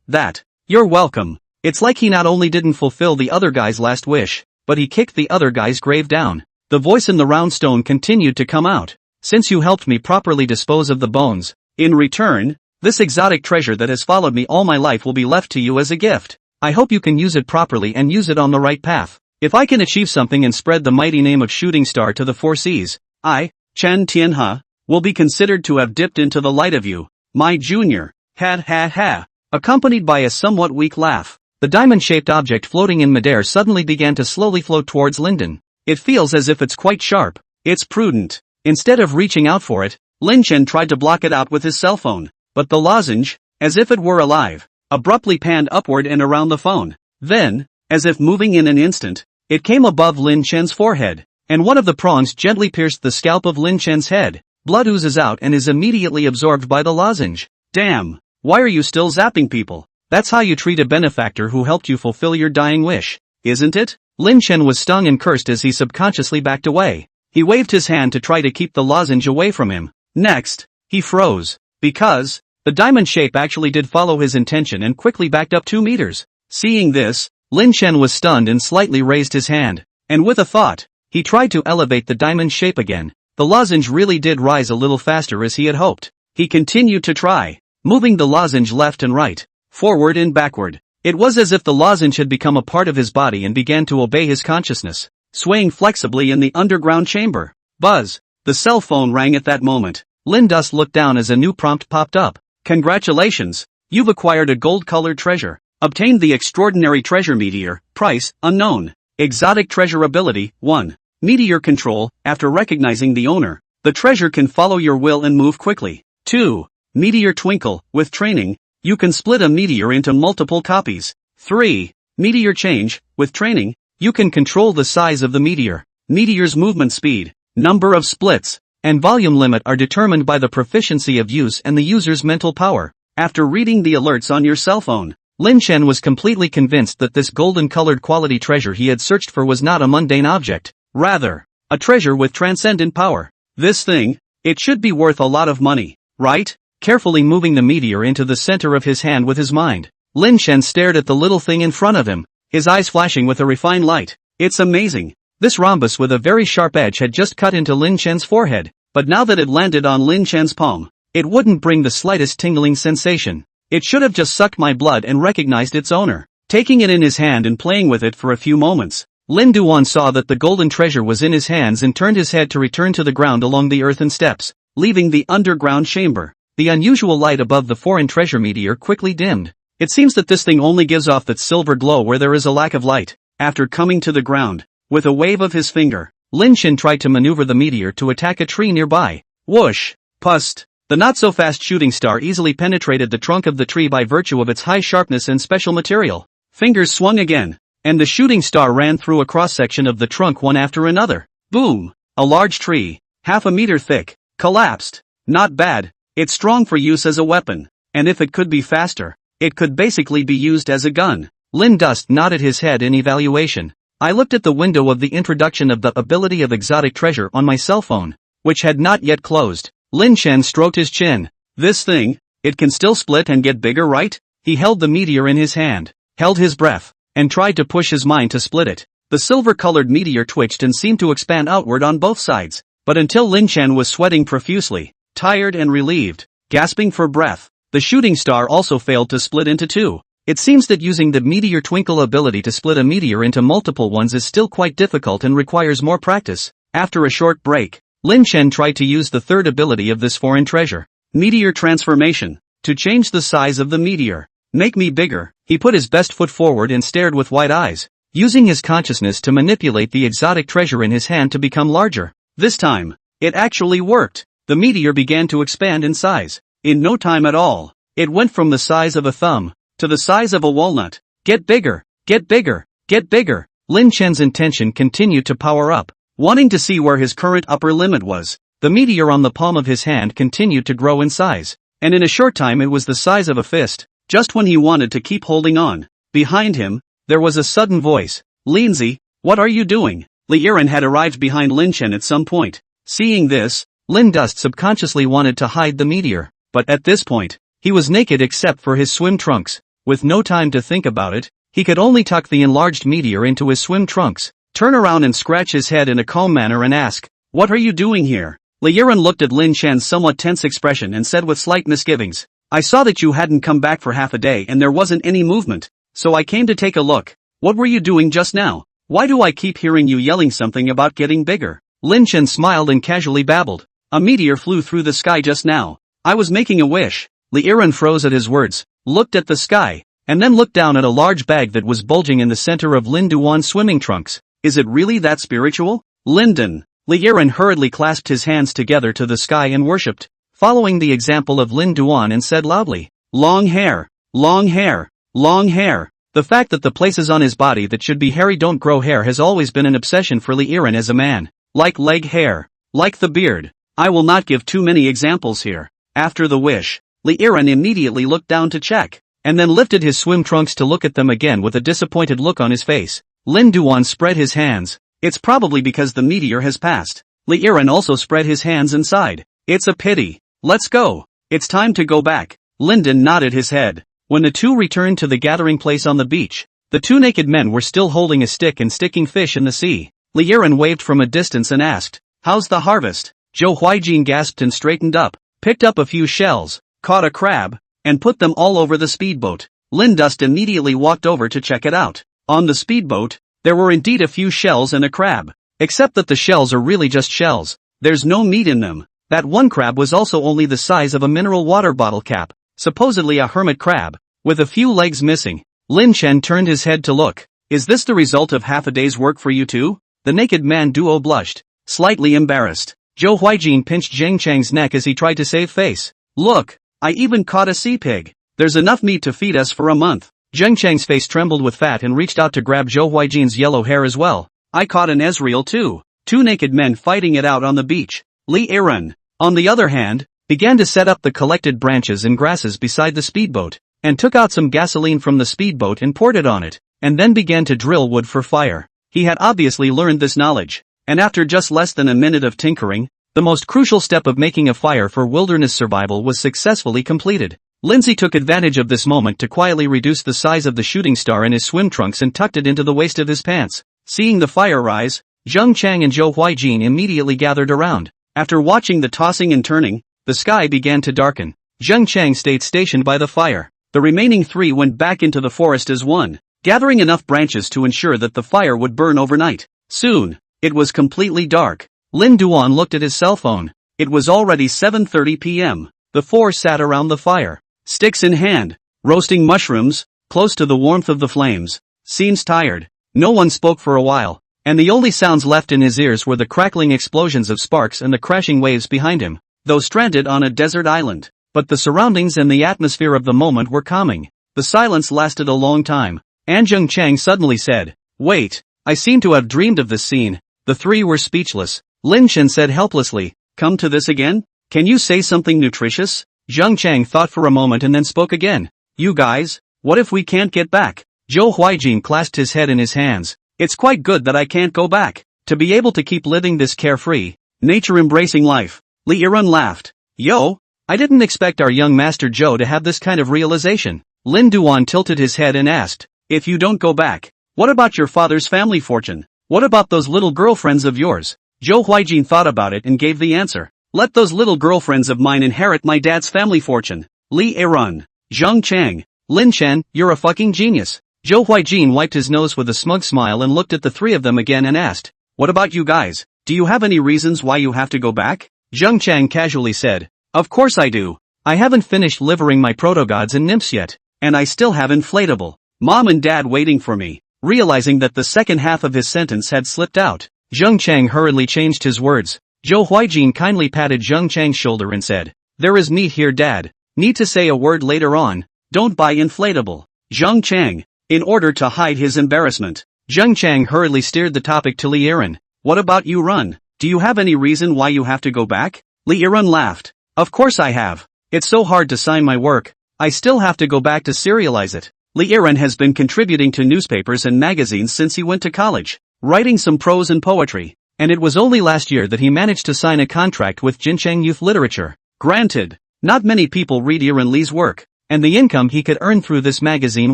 that. You're welcome. It's like he not only didn't fulfill the other guy's last wish, but he kicked the other guy's grave down. The voice in the round stone continued to come out. Since you helped me properly dispose of the bones, in return, this exotic treasure that has followed me all my life will be left to you as a gift. I hope you can use it properly and use it on the right path. If I can achieve something and spread the mighty name of Shooting Star to the 4 seas, I, Chen Tianhe, will be considered to have dipped into the light of you, my junior. Ha. Accompanied by a somewhat weak laugh, the diamond-shaped object floating in midair suddenly began to slowly float towards Lyndon. It feels as if it's quite sharp. It's prudent. Instead of reaching out for it, Lin Chen tried to block it out with his cell phone. But the lozenge, as if it were alive, abruptly panned upward and around the phone. Then, as if moving in an instant, it came above Lin Chen's forehead, and one of the prongs gently pierced the scalp of Lin Chen's head. Blood oozes out and is immediately absorbed by the lozenge. Damn, why are you still zapping people? That's how you treat a benefactor who helped you fulfill your dying wish, isn't it? Lin Chen was stung and cursed as he subconsciously backed away. He waved his hand to try to keep the lozenge away from him. Next, he froze. Because, the diamond shape actually did follow his intention and quickly backed up 2 meters. Seeing this, Lin Chen was stunned and slightly raised his hand. And with a thought, he tried to elevate the diamond shape again. The lozenge really did rise a little faster as he had hoped. He continued to try, moving the lozenge left and right, forward and backward. It was as if the lozenge had become a part of his body and began to obey his consciousness, swaying flexibly in the underground chamber. Buzz! The cell phone rang at that moment. Lindus looked down as a new prompt popped up. Congratulations! You've acquired a gold-colored treasure. Obtained the extraordinary treasure meteor. Price, unknown. Exotic treasure ability, 1. Meteor control. After recognizing the owner, the treasure can follow your will and move quickly. 2. Meteor twinkle. With training, you can split a meteor into multiple copies. 3. Meteor change. With training, you can control the size of the meteor. Meteor's movement speed, number of splits, and volume limit are determined by the proficiency of use and the user's mental power. After reading the alerts on your cell phone, Lin Chen was completely convinced that this golden-colored quality treasure he had searched for was not a mundane object. Rather, a treasure with transcendent power. This thing, it should be worth a lot of money, right? Carefully moving the meteor into the center of his hand with his mind, Lin Chen stared at the little thing in front of him, his eyes flashing with a refined light. It's amazing. This rhombus with a very sharp edge had just cut into Lin Chen's forehead, but now that it landed on Lin Chen's palm, it wouldn't bring the slightest tingling sensation. It should have just sucked my blood and recognized its owner. Taking it in his hand and playing with it for a few moments, Lin Duan saw that the golden treasure was in his hands and turned his head to return to the ground along the earthen steps, leaving the underground chamber. The unusual light above the foreign treasure meteor quickly dimmed. It seems that this thing only gives off that silver glow where there is a lack of light. After coming to the ground, with a wave of his finger, Lin Chen tried to maneuver the meteor to attack a tree nearby. Whoosh! Pust! The not-so-fast shooting star easily penetrated the trunk of the tree by virtue of its high sharpness and special material. Fingers swung again, and the shooting star ran through a cross-section of the trunk one after another. Boom! A large tree, half a meter thick, collapsed. Not bad. It's strong for use as a weapon, and if it could be faster, it could basically be used as a gun. Lin Dust nodded his head in evaluation. I looked at the window of the introduction of the ability of exotic treasure on my cell phone, which had not yet closed. Lin Chen stroked his chin. This thing, it can still split and get bigger, right? He held the meteor in his hand, held his breath, and tried to push his mind to split it. The silver-colored meteor twitched and seemed to expand outward on both sides, but until Lin Chen was sweating profusely, tired and relieved, gasping for breath, the shooting star also failed to split into two. It seems that using the meteor twinkle ability to split a meteor into multiple ones is still quite difficult and requires more practice. After a short break, Lin Chen tried to use the third ability of this foreign treasure, meteor transformation, to change the size of the meteor. Make me bigger. He put his best foot forward and stared with wide eyes, using his consciousness to manipulate the exotic treasure in his hand to become larger. This time, it actually worked. The meteor began to expand in size. In no time at all, it went from the size of a thumb to the size of a walnut. Get bigger, get bigger, get bigger. Lin Chen's intention continued to power up. Wanting to see where his current upper limit was, the meteor on the palm of his hand continued to grow in size, and in a short time it was the size of a fist. Just when he wanted to keep holding on, behind him, there was a sudden voice. Lindsay, what are you doing? Li Yiren had arrived behind Lin Chen at some point. Seeing this, Lin Dust subconsciously wanted to hide the meteor, but at this point, he was naked except for his swim trunks. With no time to think about it, he could only tuck the enlarged meteor into his swim trunks, turn around and scratch his head in a calm manner and ask, what are you doing here? Li Yiren looked at Lin Chen's somewhat tense expression and said with slight misgivings, I saw that you hadn't come back for half a day and there wasn't any movement, so I came to take a look. What were you doing just now? Why do I keep hearing you yelling something about getting bigger? Lin Chen smiled and casually babbled. A meteor flew through the sky just now. I was making a wish. Li Yiren froze at his words, looked at the sky, and then looked down at a large bag that was bulging in the center of Lin Duan's swimming trunks. Is it really that spiritual? Linden. Li Yiren hurriedly clasped his hands together to the sky and worshipped, following the example of Lin Duan, and said loudly, long hair, long hair, long hair. The fact that the places on his body that should be hairy don't grow hair has always been an obsession for Li Yiren as a man. Like leg hair, like the beard. I will not give too many examples here. After the wish, Li Yiren immediately looked down to check, and then lifted his swim trunks to look at them again with a disappointed look on his face. Lin Duan spread his hands. It's probably because the meteor has passed. Li Yiren also spread his hands and sighed. It's a pity. Let's go. It's time to go back. Linden nodded his head. When the two returned to the gathering place on the beach, the two naked men were still holding a stick and sticking fish in the sea. Li Yiren waved from a distance and asked, how's the harvest? Zhou Huijin gasped and straightened up, picked up a few shells, caught a crab, and put them all over the speedboat. Lin Dust immediately walked over to check it out. On the speedboat, there were indeed a few shells and a crab, except that the shells are really just shells. There's no meat in them. That one crab was also only the size of a mineral water bottle cap, supposedly a hermit crab, with a few legs missing. Lin Chen turned his head to look. Is this the result of half a day's work for you two? The naked man duo blushed, slightly embarrassed. Zhou Huijin pinched Zheng Chang's neck as he tried to save face. Look, I even caught a sea pig. There's enough meat to feed us for a month. Zheng Chang's face trembled with fat and reached out to grab Zhou Huijin's yellow hair as well. I caught an Ezreal too. Two naked men fighting it out on the beach. Li Yiren, on the other hand, began to set up the collected branches and grasses beside the speedboat, and took out some gasoline from the speedboat and poured it on it, and then began to drill wood for fire. He had obviously learned this knowledge, and after just less than a minute of tinkering, the most crucial step of making a fire for wilderness survival was successfully completed. Lindsay took advantage of this moment to quietly reduce the size of the shooting star in his swim trunks and tucked it into the waist of his pants. Seeing the fire rise, Zheng Chang and Zhou Huijin immediately gathered around. After watching the tossing and turning, the sky began to darken. Zheng Chang stayed stationed by the fire. The remaining three went back into the forest as one, gathering enough branches to ensure that the fire would burn overnight. Soon, it was completely dark. Lin Duan looked at his cell phone. It was already 7:30 p.m. The four sat around the fire, sticks in hand, roasting mushrooms, close to the warmth of the flames. Seems tired. No one spoke for a while, and the only sounds left in his ears were the crackling explosions of sparks and the crashing waves behind him, though stranded on a desert island. But the surroundings and the atmosphere of the moment were calming. The silence lasted a long time, Anjung Chang suddenly said. Wait, I seem to have dreamed of this scene. The three were speechless. Lin Chen said helplessly, come to this again? Can you say something nutritious? Zheng Chang thought for a moment and then spoke again. You guys, what if we can't get back? Zhou Huijin clasped his head in his hands. It's quite good that I can't go back. To be able to keep living this carefree, nature-embracing life. Li Yiren laughed. Yo, I didn't expect our young master Zhou to have this kind of realization. Lin Duan tilted his head and asked, if you don't go back, what about your father's family fortune? What about those little girlfriends of yours? Zhou Huijin thought about it and gave the answer. Let those little girlfriends of mine inherit my dad's family fortune. Li Yiren, Zheng Chang, Lin Chen, you're a fucking genius. Zhou Huijin wiped his nose with a smug smile and looked at the three of them again and asked, what about you guys? Do you have any reasons why you have to go back? Zheng Chang casually said, of course I do. I haven't finished livering my proto-gods and nymphs yet, and I still have inflatable mom and dad waiting for me. Realizing that the second half of his sentence had slipped out, Zheng Chang hurriedly changed his words. Zhou Huijin kindly patted Zheng Chang's shoulder and said, there is me here dad. Need to say a word later on. Don't buy inflatable. Zheng Chang, in order to hide his embarrassment, Zheng Chang hurriedly steered the topic to Li Yiren. What about you Run? Do you have any reason why you have to go back? Li Yiren laughed. Of course I have. It's so hard to sign my work. I still have to go back to serialize it. Li Yiren has been contributing to newspapers and magazines since he went to college, writing some prose and poetry, and it was only last year that he managed to sign a contract with Jincheng Youth Literature. Granted, not many people read Yiren Li's work, and the income he could earn through this magazine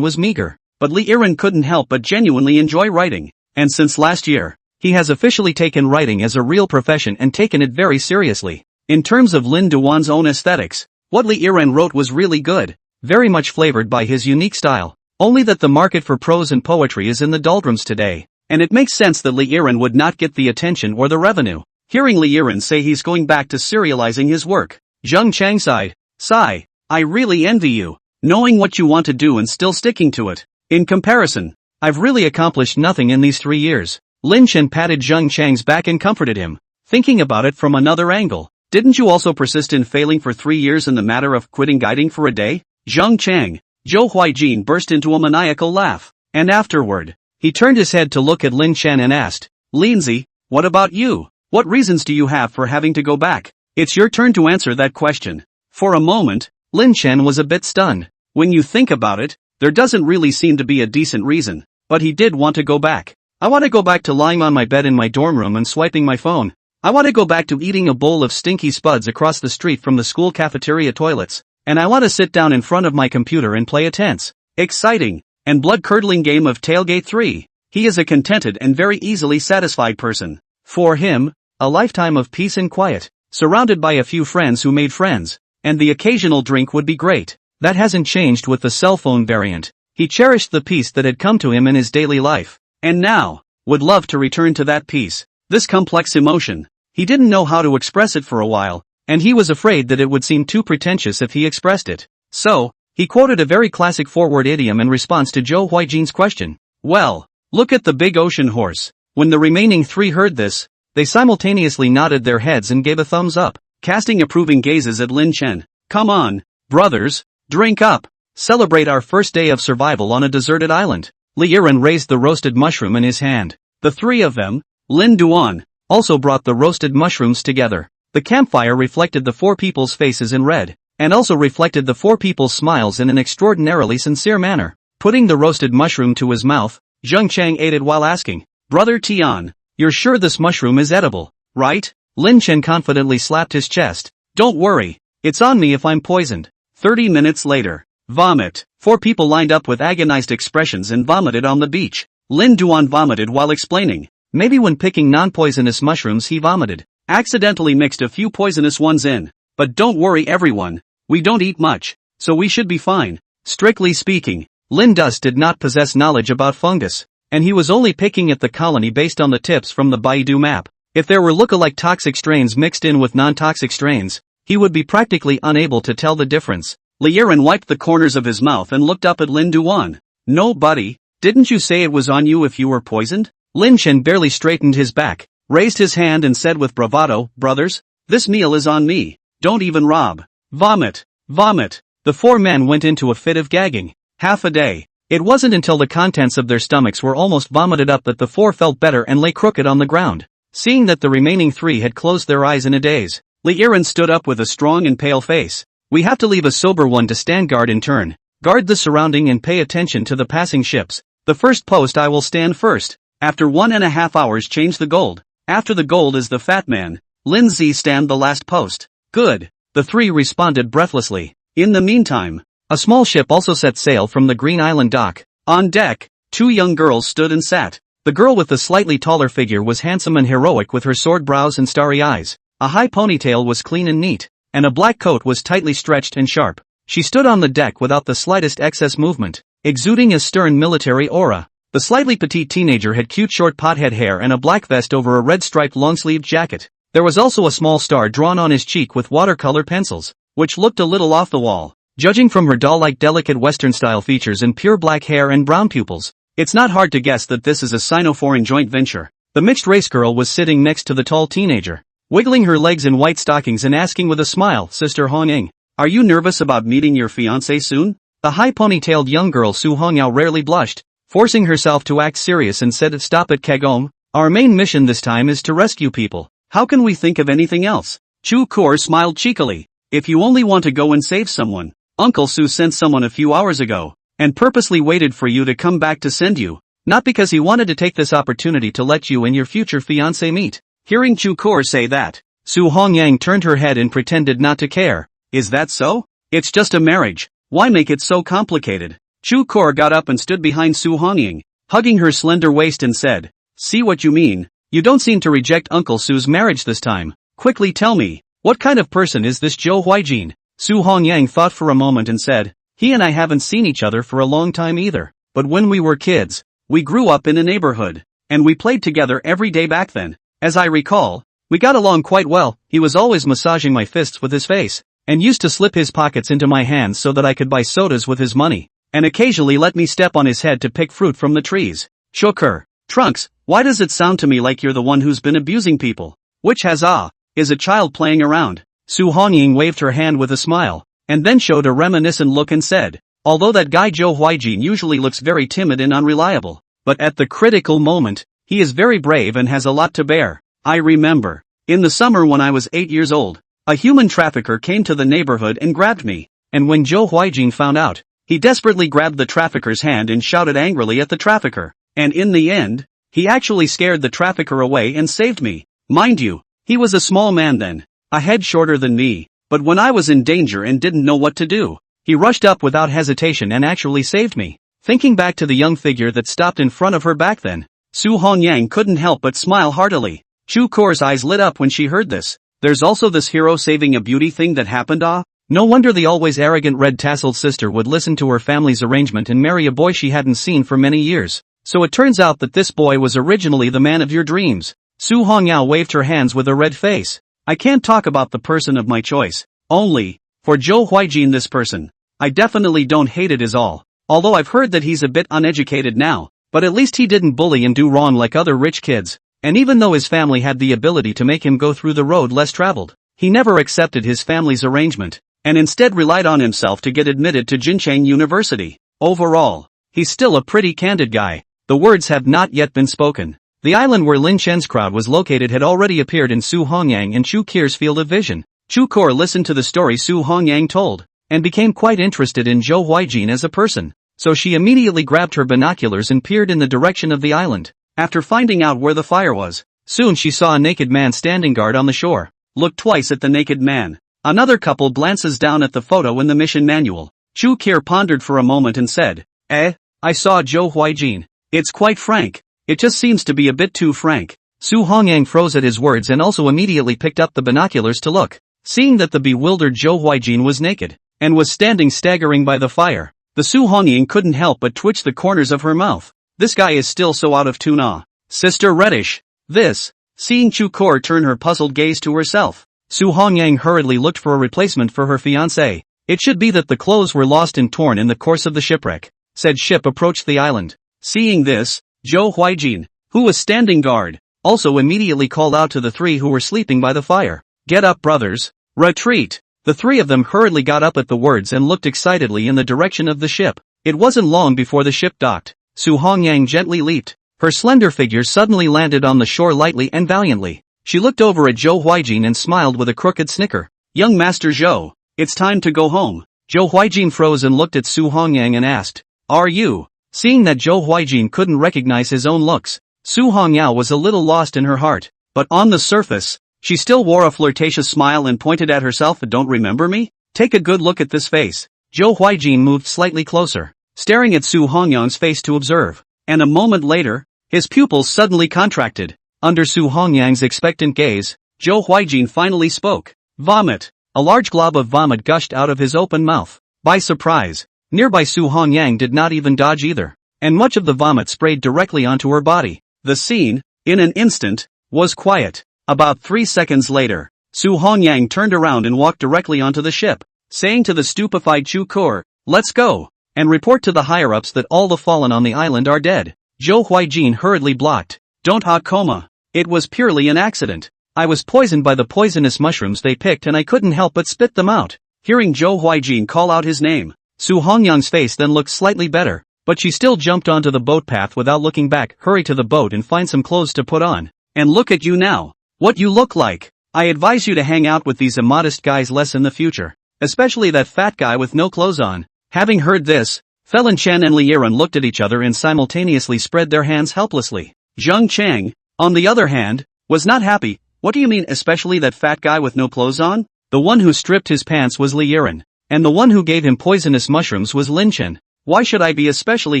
was meager, but Li Yiren couldn't help but genuinely enjoy writing, and since last year, he has officially taken writing as a real profession and taken it very seriously. In terms of Lin Duan's own aesthetics, what Li Yiren wrote was really good, very much flavored by his unique style, only that the market for prose and poetry is in the doldrums today, and it makes sense that Li Yiren would not get the attention or the revenue. Hearing Li Yiren say he's going back to serializing his work, Zheng Chang sighed. Sigh, I really envy you, knowing what you want to do and still sticking to it. In comparison, I've really accomplished nothing in these 3 years. Lin Chen patted Zheng Chang's back and comforted him, thinking about it from another angle. Didn't you also persist in failing for 3 years in the matter of quitting guiding for a day? Zheng Chang, Zhou Huijin burst into a maniacal laugh, and afterward, he turned his head to look at Lin Chen and asked, Lindsay, what about you? What reasons do you have for having to go back? It's your turn to answer that question. For a moment, Lin Chen was a bit stunned. When you think about it, there doesn't really seem to be a decent reason, but he did want to go back. I want to go back to lying on my bed in my dorm room and swiping my phone. I want to go back to eating a bowl of stinky spuds across the street from the school cafeteria toilets. And I want to sit down in front of my computer and play a tense, exciting, and blood-curdling game of Tailgate 3. He is a contented and very easily satisfied person. For him, a lifetime of peace and quiet, surrounded by a few friends who made friends, and the occasional drink would be great. That hasn't changed with the cell phone variant. He cherished the peace that had come to him in his daily life, and now, would love to return to that peace. This complex emotion, he didn't know how to express it for a while, and he was afraid that it would seem too pretentious if he expressed it. So, he quoted a very classic forward idiom in response to Zhou Huijin's question. Well, look at the big ocean horse. When the remaining three heard this, they simultaneously nodded their heads and gave a thumbs up, casting approving gazes at Lin Chen. Come on, brothers, drink up. Celebrate our first day of survival on a deserted island. Li Yiren raised the roasted mushroom in his hand. The three of them, Lin Duan, also brought the roasted mushrooms together. The campfire reflected the four people's faces in red, and also reflected the four people's smiles in an extraordinarily sincere manner. Putting the roasted mushroom to his mouth, Zheng Chang ate it while asking, Brother Tian, you're sure this mushroom is edible, right? Lin Chen confidently slapped his chest. Don't worry, it's on me if I'm poisoned. 30 minutes later. Vomit. Four people lined up with agonized expressions and vomited on the beach. Lin Duan vomited while explaining. Maybe when picking non-poisonous mushrooms he vomited. Accidentally mixed a few poisonous ones in. But don't worry everyone, we don't eat much, so we should be fine. Strictly speaking, Lin Dus did not possess knowledge about fungus, and he was only picking at the colony based on the tips from the Baidu map. If there were look-alike toxic strains mixed in with non-toxic strains, he would be practically unable to tell the difference. Li Yiren wiped the corners of his mouth and looked up at Lin Duan. No buddy, didn't you say it was on you if you were poisoned? Lin Chen barely straightened his back, raised his hand and said with bravado, Brothers, this meal is on me, don't even rob. Vomit, vomit. The four men went into a fit of gagging. Half a day, It wasn't until the contents of their stomachs were almost vomited up that the four felt better and lay crooked on the ground. Seeing that the remaining three had closed their eyes in a daze, Liren stood up with a strong and pale face. We have to leave a sober one to stand guard in turn. Guard the surrounding and pay attention to the passing ships. The first post I will stand first. After 1.5 hours change the gold. After the gold is the fat man. Lindsay stand the last post. Good. The three responded breathlessly. In the meantime, a small ship also set sail from the Green Island dock. On deck, two young girls stood and sat. The girl with the slightly taller figure was handsome and heroic with her sword brows and starry eyes. A high ponytail was clean and neat, and a black coat was tightly stretched and sharp. She stood on the deck without the slightest excess movement, exuding a stern military aura. The slightly petite teenager had cute short pothead hair and a black vest over a red striped long-sleeved jacket. There was also a small star drawn on his cheek with watercolor pencils, which looked a little off the wall. Judging from her doll-like delicate Western-style features and pure black hair and brown pupils, it's not hard to guess that this is a Sino-foreign joint venture. The mixed-race girl was sitting next to the tall teenager, wiggling her legs in white stockings and asking with a smile, Sister Hong-ing, are you nervous about meeting your fiancé soon? The high ponytailed young girl Su Hongyao rarely blushed, forcing herself to act serious and said, stop it Kagome, our main mission this time is to rescue people. How can we think of anything else? Chu Kor smiled cheekily. If you only want to go and save someone, Uncle Su sent someone a few hours ago, and purposely waited for you to come back to send you, not because he wanted to take this opportunity to let you and your future fiancé meet. Hearing Chu Kor say that, Su Hongyang turned her head and pretended not to care. Is that so? It's just a marriage. Why make it so complicated? Chu Kor got up and stood behind Su Hongyang, hugging her slender waist and said, see what you mean. You don't seem to reject Uncle Su's marriage this time. Quickly tell me, what kind of person is this Zhou Huijin? Su Hongyang thought for a moment and said, he and I haven't seen each other for a long time either, but when we were kids, we grew up in a neighborhood, and we played together every day back then. As I recall, we got along quite well. He was always massaging my fists with his face, and used to slip his pockets into my hands so that I could buy sodas with his money, and occasionally let me step on his head to pick fruit from the trees. Shoker. Trunks, why does it sound to me like you're the one who's been abusing people? Which is a child playing around. Su Hongying waved her hand with a smile, and then showed a reminiscent look and said, although that guy Zhou Huijin usually looks very timid and unreliable, but at the critical moment, he is very brave and has a lot to bear. I remember, in the summer when I was 8 years old, a human trafficker came to the neighborhood and grabbed me, and when Zhou Huijin found out, he desperately grabbed the trafficker's hand and shouted angrily at the trafficker, and in the end, he actually scared the trafficker away and saved me. Mind you, he was a small man then, a head shorter than me, but when I was in danger and didn't know what to do, he rushed up without hesitation and actually saved me. Thinking back to the young figure that stopped in front of her back then, Su Hongyang couldn't help but smile heartily. Chu Kor's eyes lit up when she heard this. There's also this hero saving a beauty thing that happened. No wonder the always arrogant red-tasseled sister would listen to her family's arrangement and marry a boy she hadn't seen for many years. So it turns out that this boy was originally the man of your dreams. Su Hongyao waved her hands with a red face. I can't talk about the person of my choice. Only, for Zhou Huijin this person. I definitely don't hate it is all. Although I've heard that he's a bit uneducated now, but at least he didn't bully and do wrong like other rich kids. And even though his family had the ability to make him go through the road less traveled, he never accepted his family's arrangement, and instead relied on himself to get admitted to Jincheng University. Overall, he's still a pretty candid guy. The words have not yet been spoken. The island where Lin Chen's crowd was located had already appeared in Su Hongyang and Chu Kir's field of vision. Chu Kor listened to the story Su Hongyang told, and became quite interested in Zhou Huijin as a person, so she immediately grabbed her binoculars and peered in the direction of the island. After finding out where the fire was, soon she saw a naked man standing guard on the shore. Look twice at the naked man. Another couple glances down at the photo in the mission manual. Chu Kir pondered for a moment and said, I saw Zhou Huijin. It's quite frank. It just seems to be a bit too frank. Su Hongyang froze at his words and also immediately picked up the binoculars to look. Seeing that the bewildered Zhou Huijin was naked, and was standing staggering by the fire, the Su Hongyang couldn't help but twitch the corners of her mouth. This guy is still so out of tune. Sister Reddish. This. Seeing Chu Kor turn her puzzled gaze to herself, Su Hongyang hurriedly looked for a replacement for her fiancé. It should be that the clothes were lost and torn in the course of the shipwreck. Said ship approached the island. Seeing this, Zhou Huijin, who was standing guard, also immediately called out to the three who were sleeping by the fire. Get up, brothers. Retreat. The three of them hurriedly got up at the words and looked excitedly in the direction of the ship. It wasn't long before the ship docked. Su Hongyang gently leaped. Her slender figure suddenly landed on the shore lightly and valiantly. She looked over at Zhou Huijin and smiled with a crooked snicker. Young Master Zhou, it's time to go home. Zhou Huijin froze and looked at Su Hongyang and asked, are you? Seeing that Zhou Huijin couldn't recognize his own looks, Su Hongyao was a little lost in her heart. But on the surface, she still wore a flirtatious smile and pointed at herself. Don't remember me? Take a good look at this face. Zhou Huijin moved slightly closer, staring at Su Hongyang's face to observe. And a moment later, his pupils suddenly contracted. Under Su Hongyang's expectant gaze, Zhou Huijin finally spoke. Vomit. A large glob of vomit gushed out of his open mouth. By surprise, nearby Su Hongyang did not even dodge either, and much of the vomit sprayed directly onto her body. The scene, in an instant, was quiet. About 3 seconds later, Su Hongyang turned around and walked directly onto the ship, saying to the stupefied Chu Kur, let's go, and report to the higher-ups that all the fallen on the island are dead. Zhou Huijin hurriedly blocked. Don't coma. It was purely an accident. I was poisoned by the poisonous mushrooms they picked and I couldn't help but spit them out. Hearing Zhou Huijin call out his name, Su Hongyang's face then looked slightly better, but she still jumped onto the boat path without looking back. Hurry to the boat and find some clothes to put on. And look at you now. What you look like. I advise you to hang out with these immodest guys less in the future. Especially that fat guy with no clothes on. Having heard this, Felin Chen and Li Yiren looked at each other and simultaneously spread their hands helplessly. Zhang Chang, on the other hand, was not happy. What do you mean especially that fat guy with no clothes on? The one who stripped his pants was Li Yiren, and the one who gave him poisonous mushrooms was Lin Chen. Why should I be especially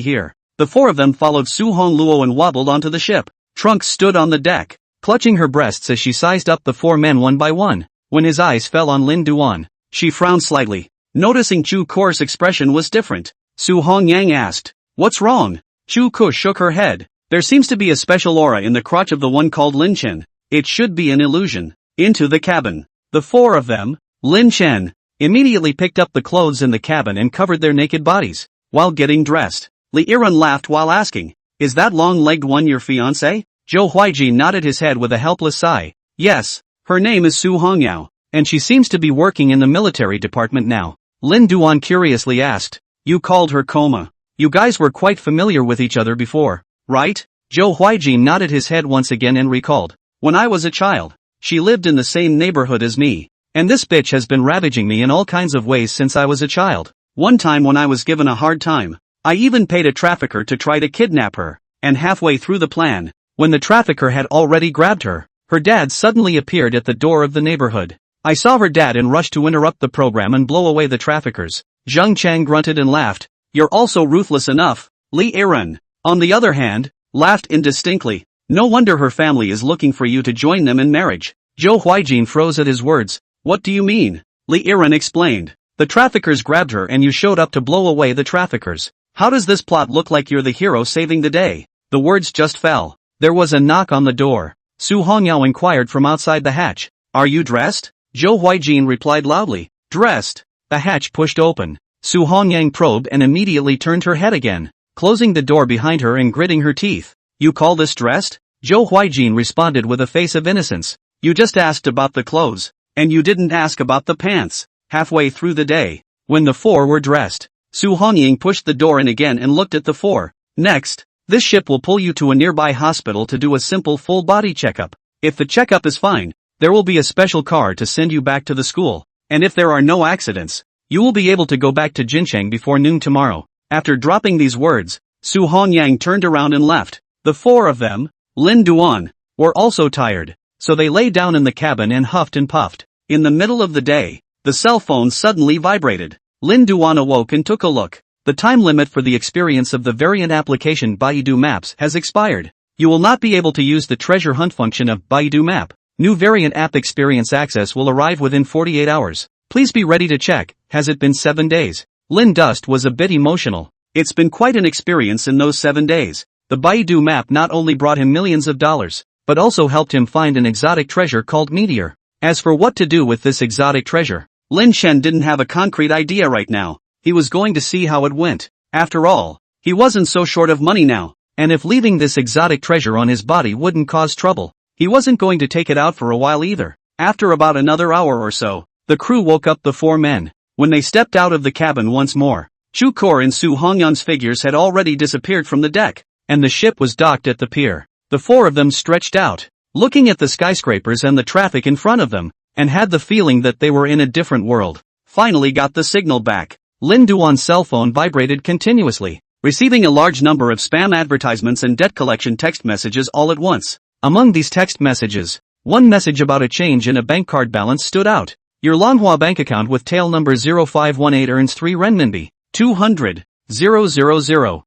here? The four of them followed Su Hong Luo and wobbled onto the ship. Trunks stood on the deck, clutching her breasts as she sized up the four men one by one. When his eyes fell on Lin Duan, she frowned slightly. Noticing Chu Kur's expression was different, Su Hongyang asked, what's wrong? Chu Kur shook her head. There seems to be a special aura in the crotch of the one called Lin Chen. It should be an illusion. Into the cabin. The four of them, Lin Chen, immediately picked up the clothes in the cabin and covered their naked bodies. While getting dressed, Li Yiren laughed while asking, is that long-legged one your fiancé? Zhou Huijin nodded his head with a helpless sigh. Yes, her name is Su Hongyao, and she seems to be working in the military department now. Lin Duan curiously asked, you called her coma. You guys were quite familiar with each other before, right? Zhou Huijin nodded his head once again and recalled, when I was a child, she lived in the same neighborhood as me, and this bitch has been ravaging me in all kinds of ways since I was a child. One time when I was given a hard time, I even paid a trafficker to try to kidnap her, and halfway through the plan, when the trafficker had already grabbed her, her dad suddenly appeared at the door of the neighborhood. I saw her dad and rushed to interrupt the program and blow away the traffickers. Zhang Chang grunted and laughed. You're also ruthless enough. Li Yiren, on the other hand, laughed indistinctly. No wonder her family is looking for you to join them in marriage. Zhou Huijin froze at his words. What do you mean? Li Yiren explained. The traffickers grabbed her and you showed up to blow away the traffickers. How does this plot look like you're the hero saving the day? The words just fell. There was a knock on the door. Su Hongyao inquired from outside the hatch. Are you dressed? Zhou Huijin replied loudly. Dressed. The hatch pushed open. Su Hongyang probed and immediately turned her head again, closing the door behind her and gritting her teeth. You call this dressed? Zhou Huijin responded with a face of innocence. You just asked about the clothes, and you didn't ask about the pants. Halfway through the day, when the four were dressed, Su Hongying pushed the door in again and looked at the four. Next, this ship will pull you to a nearby hospital to do a simple full-body checkup. If the checkup is fine, there will be a special car to send you back to the school, and if there are no accidents, you will be able to go back to Jincheng before noon tomorrow. After dropping these words, Su Hongyang turned around and left. The four of them, Lin Duan, were also tired, so they lay down in the cabin and huffed and puffed. In the middle of the day, the cell phone suddenly vibrated. Lin Duan awoke and took a look. The time limit for the experience of the variant application Baidu Maps has expired. You will not be able to use the treasure hunt function of Baidu Map. New variant app experience access will arrive within 48 hours. Please be ready to check. Has it been 7 days? Lin Dust was a bit emotional. It's been quite an experience in those 7 days. The Baidu Map not only brought him millions of dollars, but also helped him find an exotic treasure called Meteor. As for what to do with this exotic treasure, Lin Shen didn't have a concrete idea right now. He was going to see how it went. After all, he wasn't so short of money now, and if leaving this exotic treasure on his body wouldn't cause trouble, he wasn't going to take it out for a while either. After about another hour or so, the crew woke up the four men. When they stepped out of the cabin once more, Chu Kor and Su Hongyan's figures had already disappeared from the deck, and the ship was docked at the pier. The four of them stretched out, looking at the skyscrapers and the traffic in front of them, and had the feeling that they were in a different world. Finally got the signal back. Lin Duan's cell phone vibrated continuously, receiving a large number of spam advertisements and debt collection text messages all at once. Among these text messages, one message about a change in a bank card balance stood out. Your Manhwa bank account with tail number 0518 earns 3 renminbi, 200,000,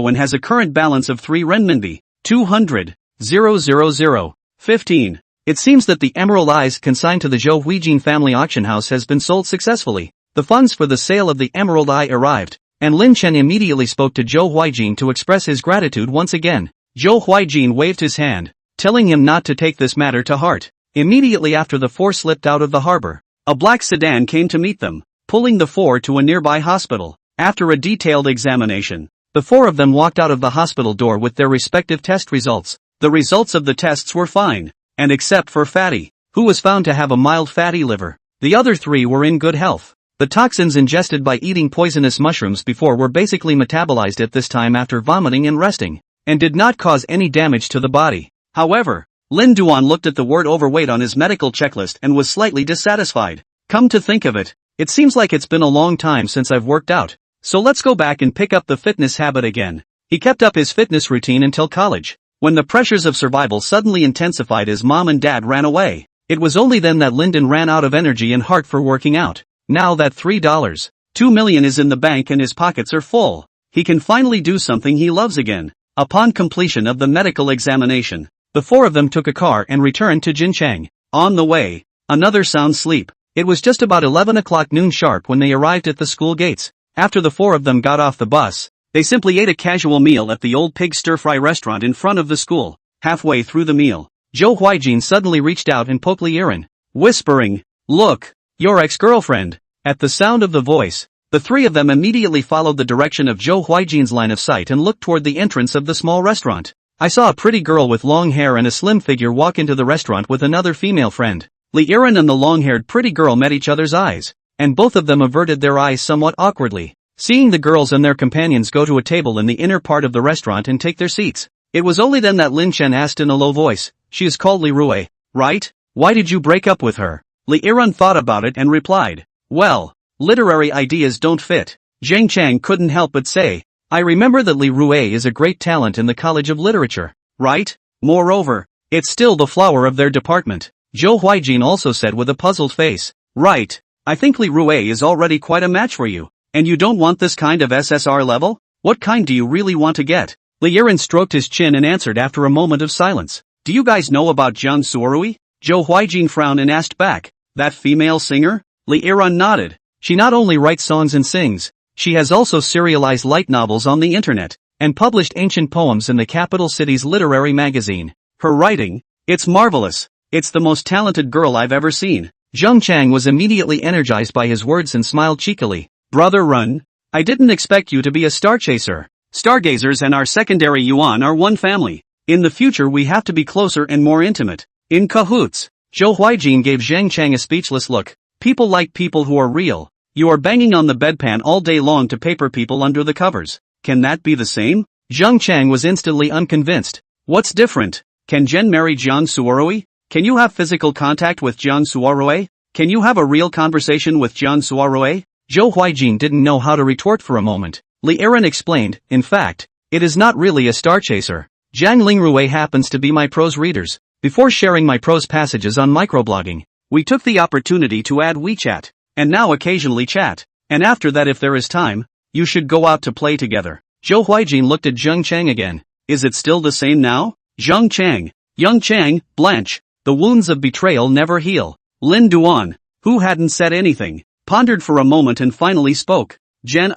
and has a current balance of 3 renminbi, 200,000, 15. It seems that the Emerald Eyes consigned to the Zhou Huijin family auction house has been sold successfully. The funds for the sale of the Emerald Eye arrived, and Lin Chen immediately spoke to Zhou Huijin to express his gratitude once again. Zhou Huijin waved his hand, telling him not to take this matter to heart. Immediately after the four slipped out of the harbor, a black sedan came to meet them, pulling the four to a nearby hospital. After a detailed examination, the four of them walked out of the hospital door with their respective test results. The results of the tests were fine, and except for Fatty, who was found to have a mild fatty liver, the other three were in good health. The toxins ingested by eating poisonous mushrooms before were basically metabolized at this time after vomiting and resting, and did not cause any damage to the body. However, Lin Duan looked at the word overweight on his medical checklist and was slightly dissatisfied. Come to think of it, it seems like it's been a long time since I've worked out, so let's go back and pick up the fitness habit again. He kept up his fitness routine until college, when the pressures of survival suddenly intensified as mom and dad ran away. It was only then that Lyndon ran out of energy and heart for working out. Now that $3.2 million is in the bank and his pockets are full, he can finally do something he loves again. Upon completion of the medical examination, the four of them took a car and returned to Jinchang. On the way, another sound sleep. It was just about 11 o'clock noon sharp when they arrived at the school gates. After the four of them got off the bus, they simply ate a casual meal at the Old Pig Stir-Fry restaurant in front of the school. Halfway through the meal, Zhou Huijin suddenly reached out and poked Li Yiren, whispering, "Look, your ex-girlfriend." At the sound of the voice, the three of them immediately followed the direction of Zhou Huijin's line of sight and looked toward the entrance of the small restaurant. I saw a pretty girl with long hair and a slim figure walk into the restaurant with another female friend. Li Yiren and the long-haired pretty girl met each other's eyes, and both of them averted their eyes somewhat awkwardly, seeing the girls and their companions go to a table in the inner part of the restaurant and take their seats. It was only then that Lin Chen asked in a low voice, "She is called Li Rue, right? Why did you break up with her?" Li Yiren thought about it and replied, "Well, literary ideas don't fit." Zhang Chang couldn't help but say, "I remember that Li Rue is a great talent in the College of Literature, right? Moreover, it's still the flower of their department." Zhou Huijin also said with a puzzled face, "Right, I think Li Rue is already quite a match for you, and you don't want this kind of SSR level? What kind do you really want to get?" Li Yiren stroked his chin and answered after a moment of silence, "Do you guys know about Jiang Suorui?" Zhou Huijin frowned and asked back, "That female singer?" Li Yiren nodded. "She not only writes songs and sings, she has also serialized light novels on the internet, and published ancient poems in the capital city's literary magazine. Her writing, it's marvelous. It's the most talented girl I've ever seen." Zhang Chang was immediately energized by his words and smiled cheekily. "Brother Run, I didn't expect you to be a star chaser. Stargazers and our secondary Yuan are one family. In the future we have to be closer and more intimate. In cahoots." Zhou Huijin gave Zhang Chang a speechless look. "People like people who are real. You are banging on the bedpan all day long to paper people under the covers. Can that be the same?" Zhang Chang was instantly unconvinced. "What's different? Can Jen marry Jiang Suorui? Can you have physical contact with Jiang Suorui? Can you have a real conversation with Jiang Suorui?" Zhou Huijin didn't know how to retort for a moment. Li Yiren explained, "In fact, it is not really a star chaser. Jiang Lingrui happens to be my prose readers. Before sharing my prose passages on microblogging, we took the opportunity to add WeChat, and now occasionally chat. And after that if there is time, you should go out to play together." Zhou Huijin looked at Zhang Chang again. "Is it still the same now?" Zhang Chang, Young Chang, Blanche. The wounds of betrayal never heal. Lin Duan, who hadn't said anything, pondered for a moment and finally spoke. "Jen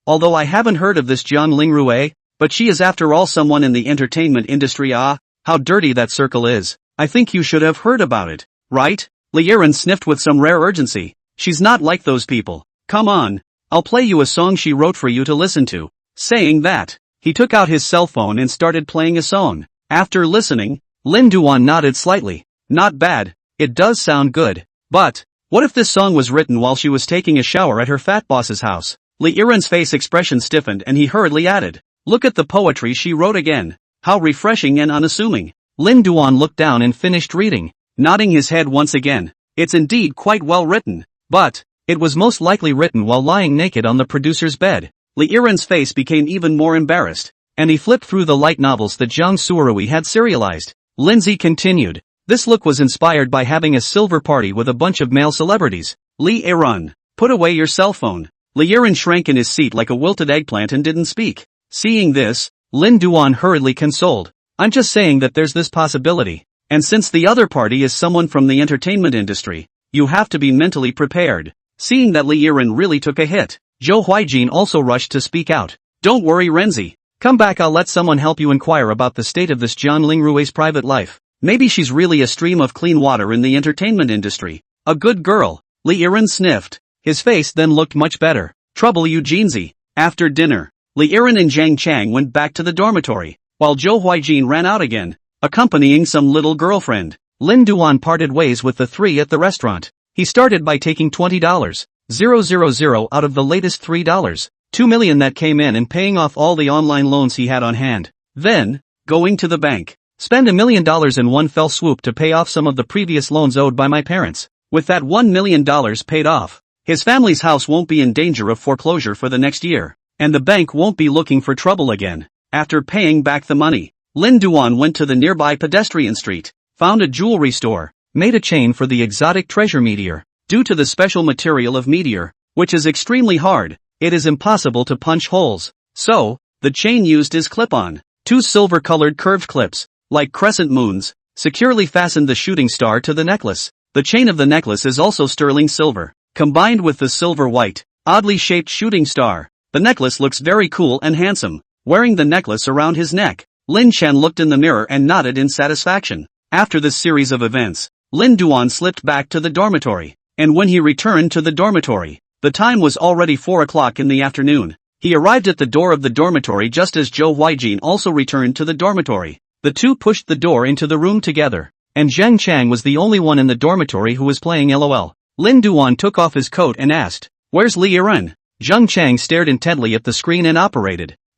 although I haven't heard of this Jiang Lingrui, but she is after all someone in the entertainment industry. How dirty that circle is. I think you should have heard about it, right?" Li Yiren sniffed with some rare urgency. "She's not like those people. Come on, I'll play you a song she wrote for you to listen to." Saying that, he took out his cell phone and started playing a song. After listening, Lin Duan nodded slightly. "Not bad, it does sound good. But, what if this song was written while she was taking a shower at her fat boss's house? Li Yiren's face expression stiffened and he hurriedly added, "Look at the poetry she wrote again. How refreshing and unassuming." Lin Duan looked down and finished reading, nodding his head once again. It's indeed quite well written, but it was most likely written while lying naked on the producer's bed. Li Yiren's face became even more embarrassed, and he flipped through the light novels that Zhang Suorui had serialized. Lindsay continued, "This look was inspired by having a silver party with a bunch of male celebrities." Li Yiren, put away your cell phone. Li Yiren shrank in his seat like a wilted eggplant and didn't speak. Seeing this, Lin Duan hurriedly consoled, "I'm just saying that there's this possibility. And since the other party is someone from the entertainment industry, you have to be mentally prepared." Seeing that Li Yiren really took a hit, Zhou Huijin also rushed to speak out. "Don't worry Renzi. Come back, I'll let someone help you inquire about the state of this Jian Lingrui's private life. Maybe she's really a stream of clean water in the entertainment industry. A good girl." Li Yiren sniffed. His face then looked much better. "Trouble you Jinzi." After dinner, Li Yiren and Zhang Chang went back to the dormitory, while Zhou Huijin ran out again, accompanying some little girlfriend. Lin Duan parted ways with the three at the restaurant. He started by taking $20,000 out of the latest $3.2 million that came in and paying off all the online loans he had on hand. Then, going to the bank, spend $1 million in one fell swoop to pay off some of the previous loans owed by my parents. With that $1 million paid off, his family's house won't be in danger of foreclosure for the next year, and the bank won't be looking for trouble again. After paying back the money, Lin Duan went to the nearby pedestrian street, found a jewelry store, made a chain for the exotic treasure meteor. Due to the special material of meteor, which is extremely hard, it is impossible to punch holes. So, the chain used is clip-on. Two silver-colored curved clips, like crescent moons, securely fastened the shooting star to the necklace. The chain of the necklace is also sterling silver, combined with the silver-white, oddly shaped shooting star. The necklace looks very cool and handsome. Wearing the necklace around his neck, Lin Chen looked in the mirror and nodded in satisfaction. After this series of events, Lin Duan slipped back to the dormitory, and when he returned to the dormitory, the time was already 4 o'clock in the afternoon. He arrived at the door of the dormitory just as Zhou Huijin also returned to the dormitory. The two pushed the door into the room together, and Zhang Chang was the only one in the dormitory who was playing LOL. Lin Duan took off his coat and asked, "Where's Li Yiren?" Zhang Chang stared intently at the screen and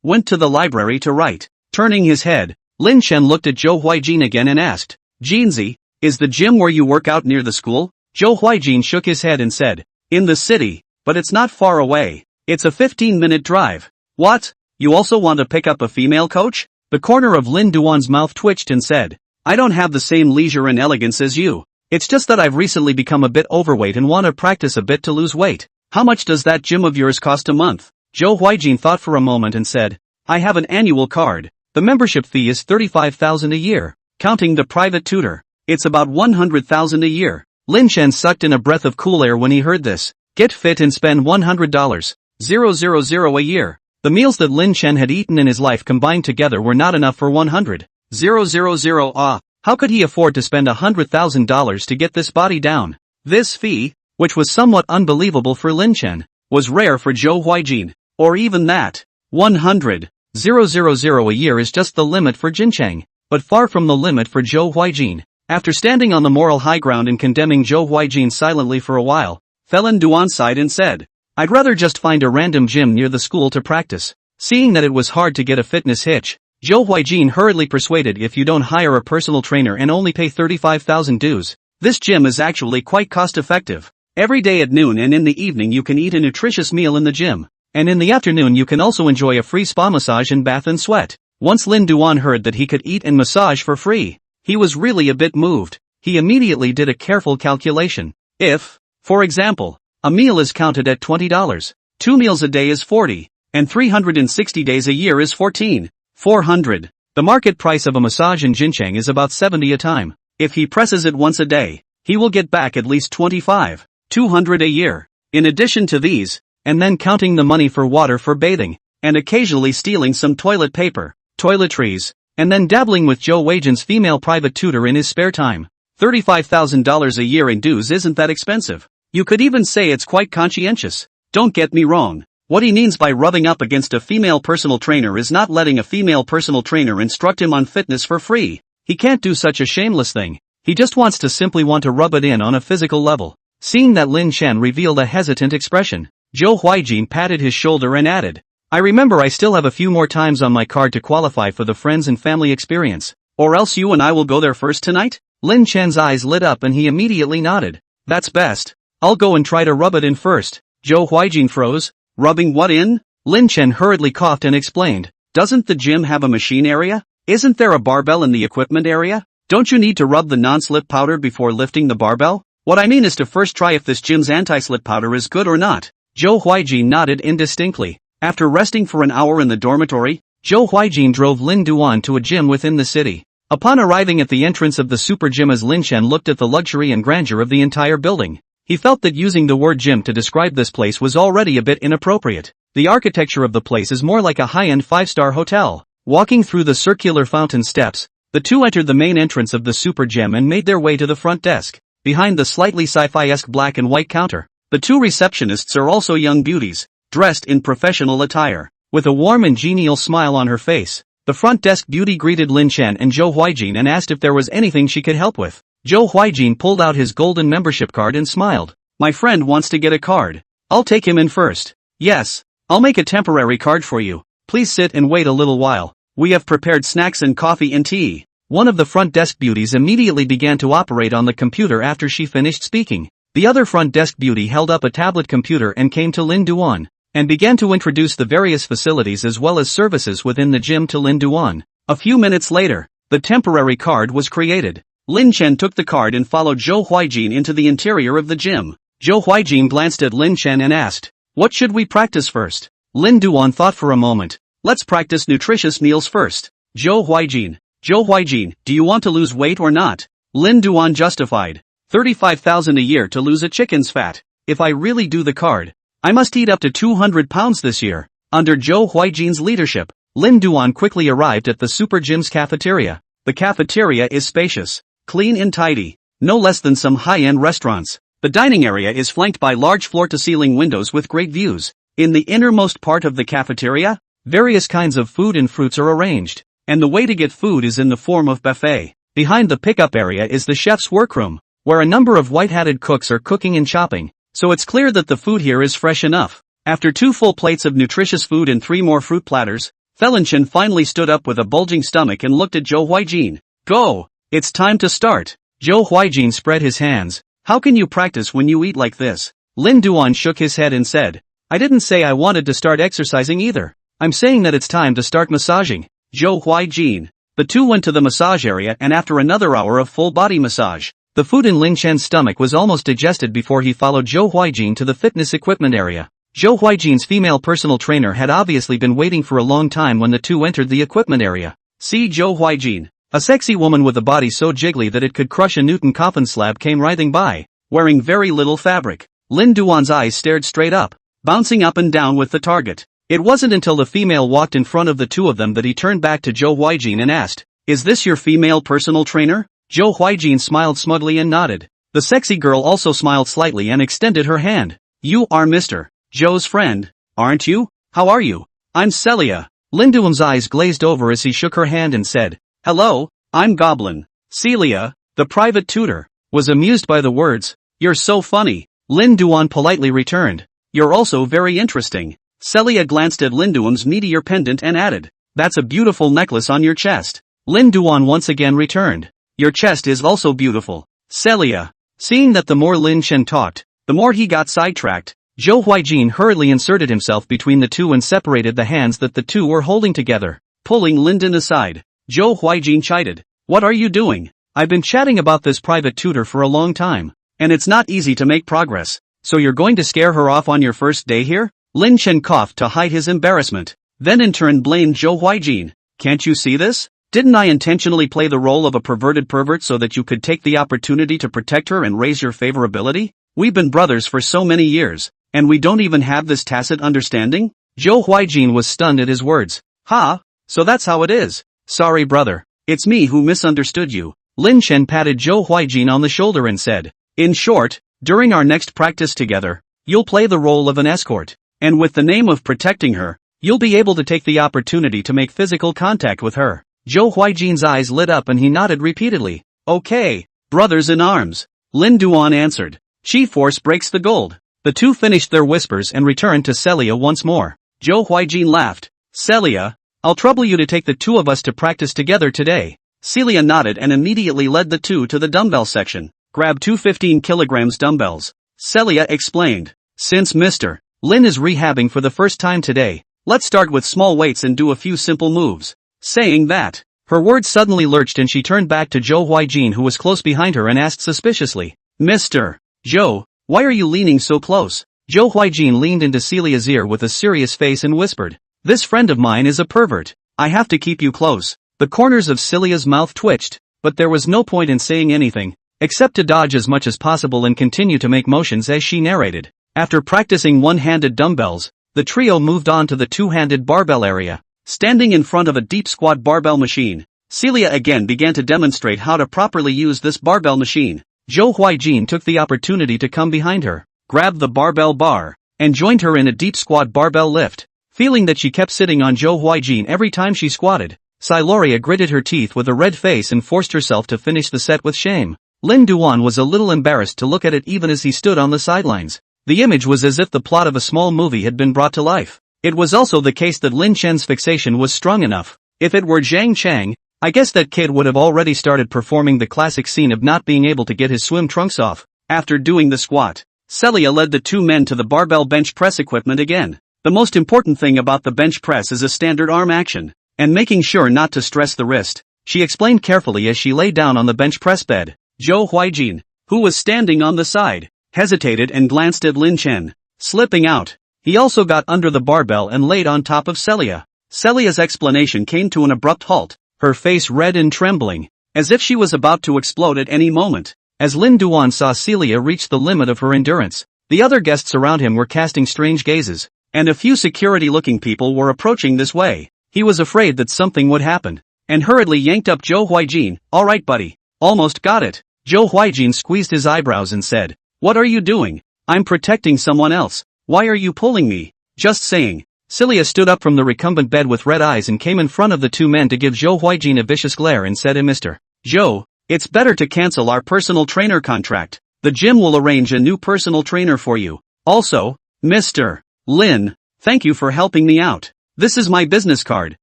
went to the library to write. Turning his head, Lin Chen looked at Zhou Huijin again and asked, "Jinzi, is the gym where you work out near the school?" Zhou Huijin shook his head and said, "In the city, but it's not far away. It's a 15-minute drive." "What? You also want to pick up a female coach?" The corner of Lin Duan's mouth twitched and said, "I don't have the same leisure and elegance as you. It's just that I've recently become a bit overweight and want to practice a bit to lose weight. How much does that gym of yours cost a month?" Zhou Huijin thought for a moment and said, "I have an annual card. The membership fee is 35,000 a year. Counting the private tutor, it's about 100,000 a year." Lin Chen sucked in a breath of cool air when he heard this. Get fit and spend $100,000 a year. The meals that Lin Chen had eaten in his life combined together were not enough for 100,000. How could he afford to spend $100,000 to get this body down? This fee, which was somewhat unbelievable for Lin Chen, was rare for Zhou Huijin. Or even that. 100,000 a year is just the limit for Jincheng, but far from the limit for Zhou Huijin. After standing on the moral high ground and condemning Zhou Huijin silently for a while, Lin Duan sighed and said, "I'd rather just find a random gym near the school to practice." Seeing that it was hard to get a fitness hitch, Zhou Huijin hurriedly persuaded, "If you don't hire a personal trainer and only pay 35,000 dues, this gym is actually quite cost-effective. Every day at noon and in the evening you can eat a nutritious meal in the gym, and in the afternoon you can also enjoy a free spa massage and bath and sweat." Once Lin Duan heard that he could eat and massage for free, he was really a bit moved. He immediately did a careful calculation. If, for example, a meal is counted at $20, 2 meals a day is 40, and 360 days a year is 400. The market price of a massage in Jincheng is about 70 a time. If he presses it once a day, he will get back at least 200 a year. In addition to these, and then counting the money for water for bathing, and occasionally stealing some toilet paper, toiletries, and then dabbling with Zhou Huijin's female private tutor in his spare time, $35,000 a year in dues isn't that expensive. You could even say it's quite conscientious. Don't get me wrong. What he means by rubbing up against a female personal trainer is not letting a female personal trainer instruct him on fitness for free. He can't do such a shameless thing. He just want to rub it in on a physical level. Seeing that Lin Chen revealed a hesitant expression, Zhou Huijin patted his shoulder and added, I remember I still have a few more times on my card to qualify for the friends and family experience. Or else you and I will go there first tonight? Lin Chen's eyes lit up and he immediately nodded. That's best. I'll go and try to rub it in first. Zhou Huijin froze. Rubbing what in? Lin Chen hurriedly coughed and explained. Doesn't the gym have a machine area? Isn't there a barbell in the equipment area? Don't you need to rub the non-slip powder before lifting the barbell? What I mean is to first try if this gym's anti-slip powder is good or not. Zhou Huijin nodded indistinctly. After resting for an hour in the dormitory, Zhou Huijin drove Lin Duan to a gym within the city. Upon arriving at the entrance of the super gym as Lin Chen looked at the luxury and grandeur of the entire building, he felt that using the word gym to describe this place was already a bit inappropriate. The architecture of the place is more like a high-end five-star hotel. Walking through the circular fountain steps, the two entered the main entrance of the super gym and made their way to the front desk. Behind the slightly sci-fi-esque black and white counter, the two receptionists are also young beauties, dressed in professional attire. With a warm and genial smile on her face, the front desk beauty greeted Lin Chen and Zhou Huijin and asked if there was anything she could help with. Zhou Huijin pulled out his golden membership card and smiled. My friend wants to get a card. I'll take him in first. Yes, I'll make a temporary card for you. Please sit and wait a little while. We have prepared snacks and coffee and tea. One of the front desk beauties immediately began to operate on the computer after she finished speaking. The other front desk beauty held up a tablet computer and came to Lin Duan, and began to introduce the various facilities as well as services within the gym to Lin Duan. A few minutes later, the temporary card was created. Lin Chen took the card and followed Zhou Huijin into the interior of the gym. Zhou Huijin glanced at Lin Chen and asked, what should we practice first? Lin Duan thought for a moment. Let's practice nutritious meals first. Zhou Huijin, do you want to lose weight or not? Lin Duan justified. 35,000 a year to lose a chicken's fat. If I really do the card, I must eat up to 200 pounds this year. Under Zhou Huijin's leadership, Lin Duan quickly arrived at the super gym's cafeteria. The cafeteria is spacious, clean and tidy, no less than some high-end restaurants. The dining area is flanked by large floor-to-ceiling windows with great views. In the innermost part of the cafeteria, various kinds of food and fruits are arranged, and the way to get food is in the form of buffet. Behind the pickup area is the chef's workroom, where a number of white-hatted cooks are cooking and chopping, so it's clear that the food here is fresh enough. After 2 full plates of nutritious food and 3 more fruit platters, Chen finally stood up with a bulging stomach and looked at Zhou Huijin. Go! It's time to start! Zhou Huijin spread his hands. How can you practice when you eat like this? Lin Duan shook his head and said, I didn't say I wanted to start exercising either. I'm saying that it's time to start massaging. Zhou Huijin. The two went to the massage area and after another hour of full body massage, the food in Lin Chen's stomach was almost digested before he followed Zhou Huijin to the fitness equipment area. Zhou Huijin's female personal trainer had obviously been waiting for a long time when the two entered the equipment area. See Zhou Huijin. A sexy woman with a body so jiggly that it could crush a Newton coffin slab came writhing by, wearing very little fabric. Lin Duan's eyes stared straight up, bouncing up and down with the target. It wasn't until the female walked in front of the two of them that he turned back to Zhou Huijin and asked, Is this your female personal trainer? Zhou Huijin smiled smugly and nodded. The sexy girl also smiled slightly and extended her hand. You are Mr. Zhou's friend, aren't you? How are you? I'm Celia. Lin Duan's eyes glazed over as he shook her hand and said, Hello, I'm Goblin. Celia, the private tutor, was amused by the words. You're so funny. Lin Duan politely returned. You're also very interesting. Celia glanced at Lin Duan's meteor pendant and added, That's a beautiful necklace on your chest. Lin Duan once again returned. Your chest is also beautiful. Celia. Seeing that the more Lin Chen talked, the more he got sidetracked, Zhou Huijin hurriedly inserted himself between the two and separated the hands that the two were holding together, pulling Linden aside. Zhou Huijin chided. What are you doing? I've been chatting about this private tutor for a long time, and it's not easy to make progress, so you're going to scare her off on your first day here? Lin Chen coughed to hide his embarrassment, then in turn blamed Zhou Huijin. Can't you see this? Didn't I intentionally play the role of a perverted pervert so that you could take the opportunity to protect her and raise your favorability? We've been brothers for so many years, and we don't even have this tacit understanding? Zhou Huijin was stunned at his words. Ha, so that's how it is. Sorry brother, it's me who misunderstood you. Lin Chen patted Zhou Huijin on the shoulder and said, In short, during our next practice together, you'll play the role of an escort, and with the name of protecting her, you'll be able to take the opportunity to make physical contact with her. Zhou Huijin's eyes lit up and he nodded repeatedly. Okay, brothers in arms. Lin Duan answered. Chi force breaks the gold. The two finished their whispers and returned to Celia once more. Zhou Huijin laughed. Celia, I'll trouble you to take the two of us to practice together today. Celia nodded and immediately led the two to the dumbbell section. Grab two 15 kilograms dumbbells. Celia explained. Since Mr. Lin is rehabbing for the first time today, let's start with small weights and do a few simple moves. Saying that, her words suddenly lurched and she turned back to Zhou Huijin, who was close behind her, and asked suspiciously, Mr. Zhou, why are you leaning so close? Zhou Huijin leaned into Celia's ear with a serious face and whispered, this friend of mine is a pervert. I have to keep you close. The corners of Celia's mouth twitched, but there was no point in saying anything, except to dodge as much as possible and continue to make motions as she narrated. After practicing one-handed dumbbells, the trio moved on to the two-handed barbell area. Standing in front of a deep squat barbell machine, Celia again began to demonstrate how to properly use this barbell machine. Zhou Huijin took the opportunity to come behind her, grabbed the barbell bar, and joined her in a deep squat barbell lift. Feeling that she kept sitting on Zhou Huijin every time she squatted, Siloria gritted her teeth with a red face and forced herself to finish the set with shame. Lin Duan was a little embarrassed to look at it even as he stood on the sidelines. The image was as if the plot of a small movie had been brought to life. It was also the case that Lin Chen's fixation was strong enough. If it were Zhang Chang, I guess that kid would have already started performing the classic scene of not being able to get his swim trunks off. After doing the squat, Celia led the two men to the barbell bench press equipment again. The most important thing about the bench press is a standard arm action, and making sure not to stress the wrist, she explained carefully as she lay down on the bench press bed. Zhou Huijin, who was standing on the side, hesitated and glanced at Lin Chen. Slipping out, he also got under the barbell and laid on top of Celia. Celia's explanation came to an abrupt halt, her face red and trembling, as if she was about to explode at any moment. As Lin Duan saw Celia reach the limit of her endurance, the other guests around him were casting strange gazes, and a few security-looking people were approaching this way. He was afraid that something would happen, and hurriedly yanked up Zhou Huijin. Alright buddy, almost got it. Zhou Huijin squeezed his eyebrows and said, what are you doing? I'm protecting someone else. Why are you pulling me? Just saying. Celia stood up from the recumbent bed with red eyes and came in front of the two men to give Zhou Huijin a vicious glare and said, Mr. Zhou, it's better to cancel our personal trainer contract. The gym will arrange a new personal trainer for you. Also, Mr. Lin, thank you for helping me out. This is my business card.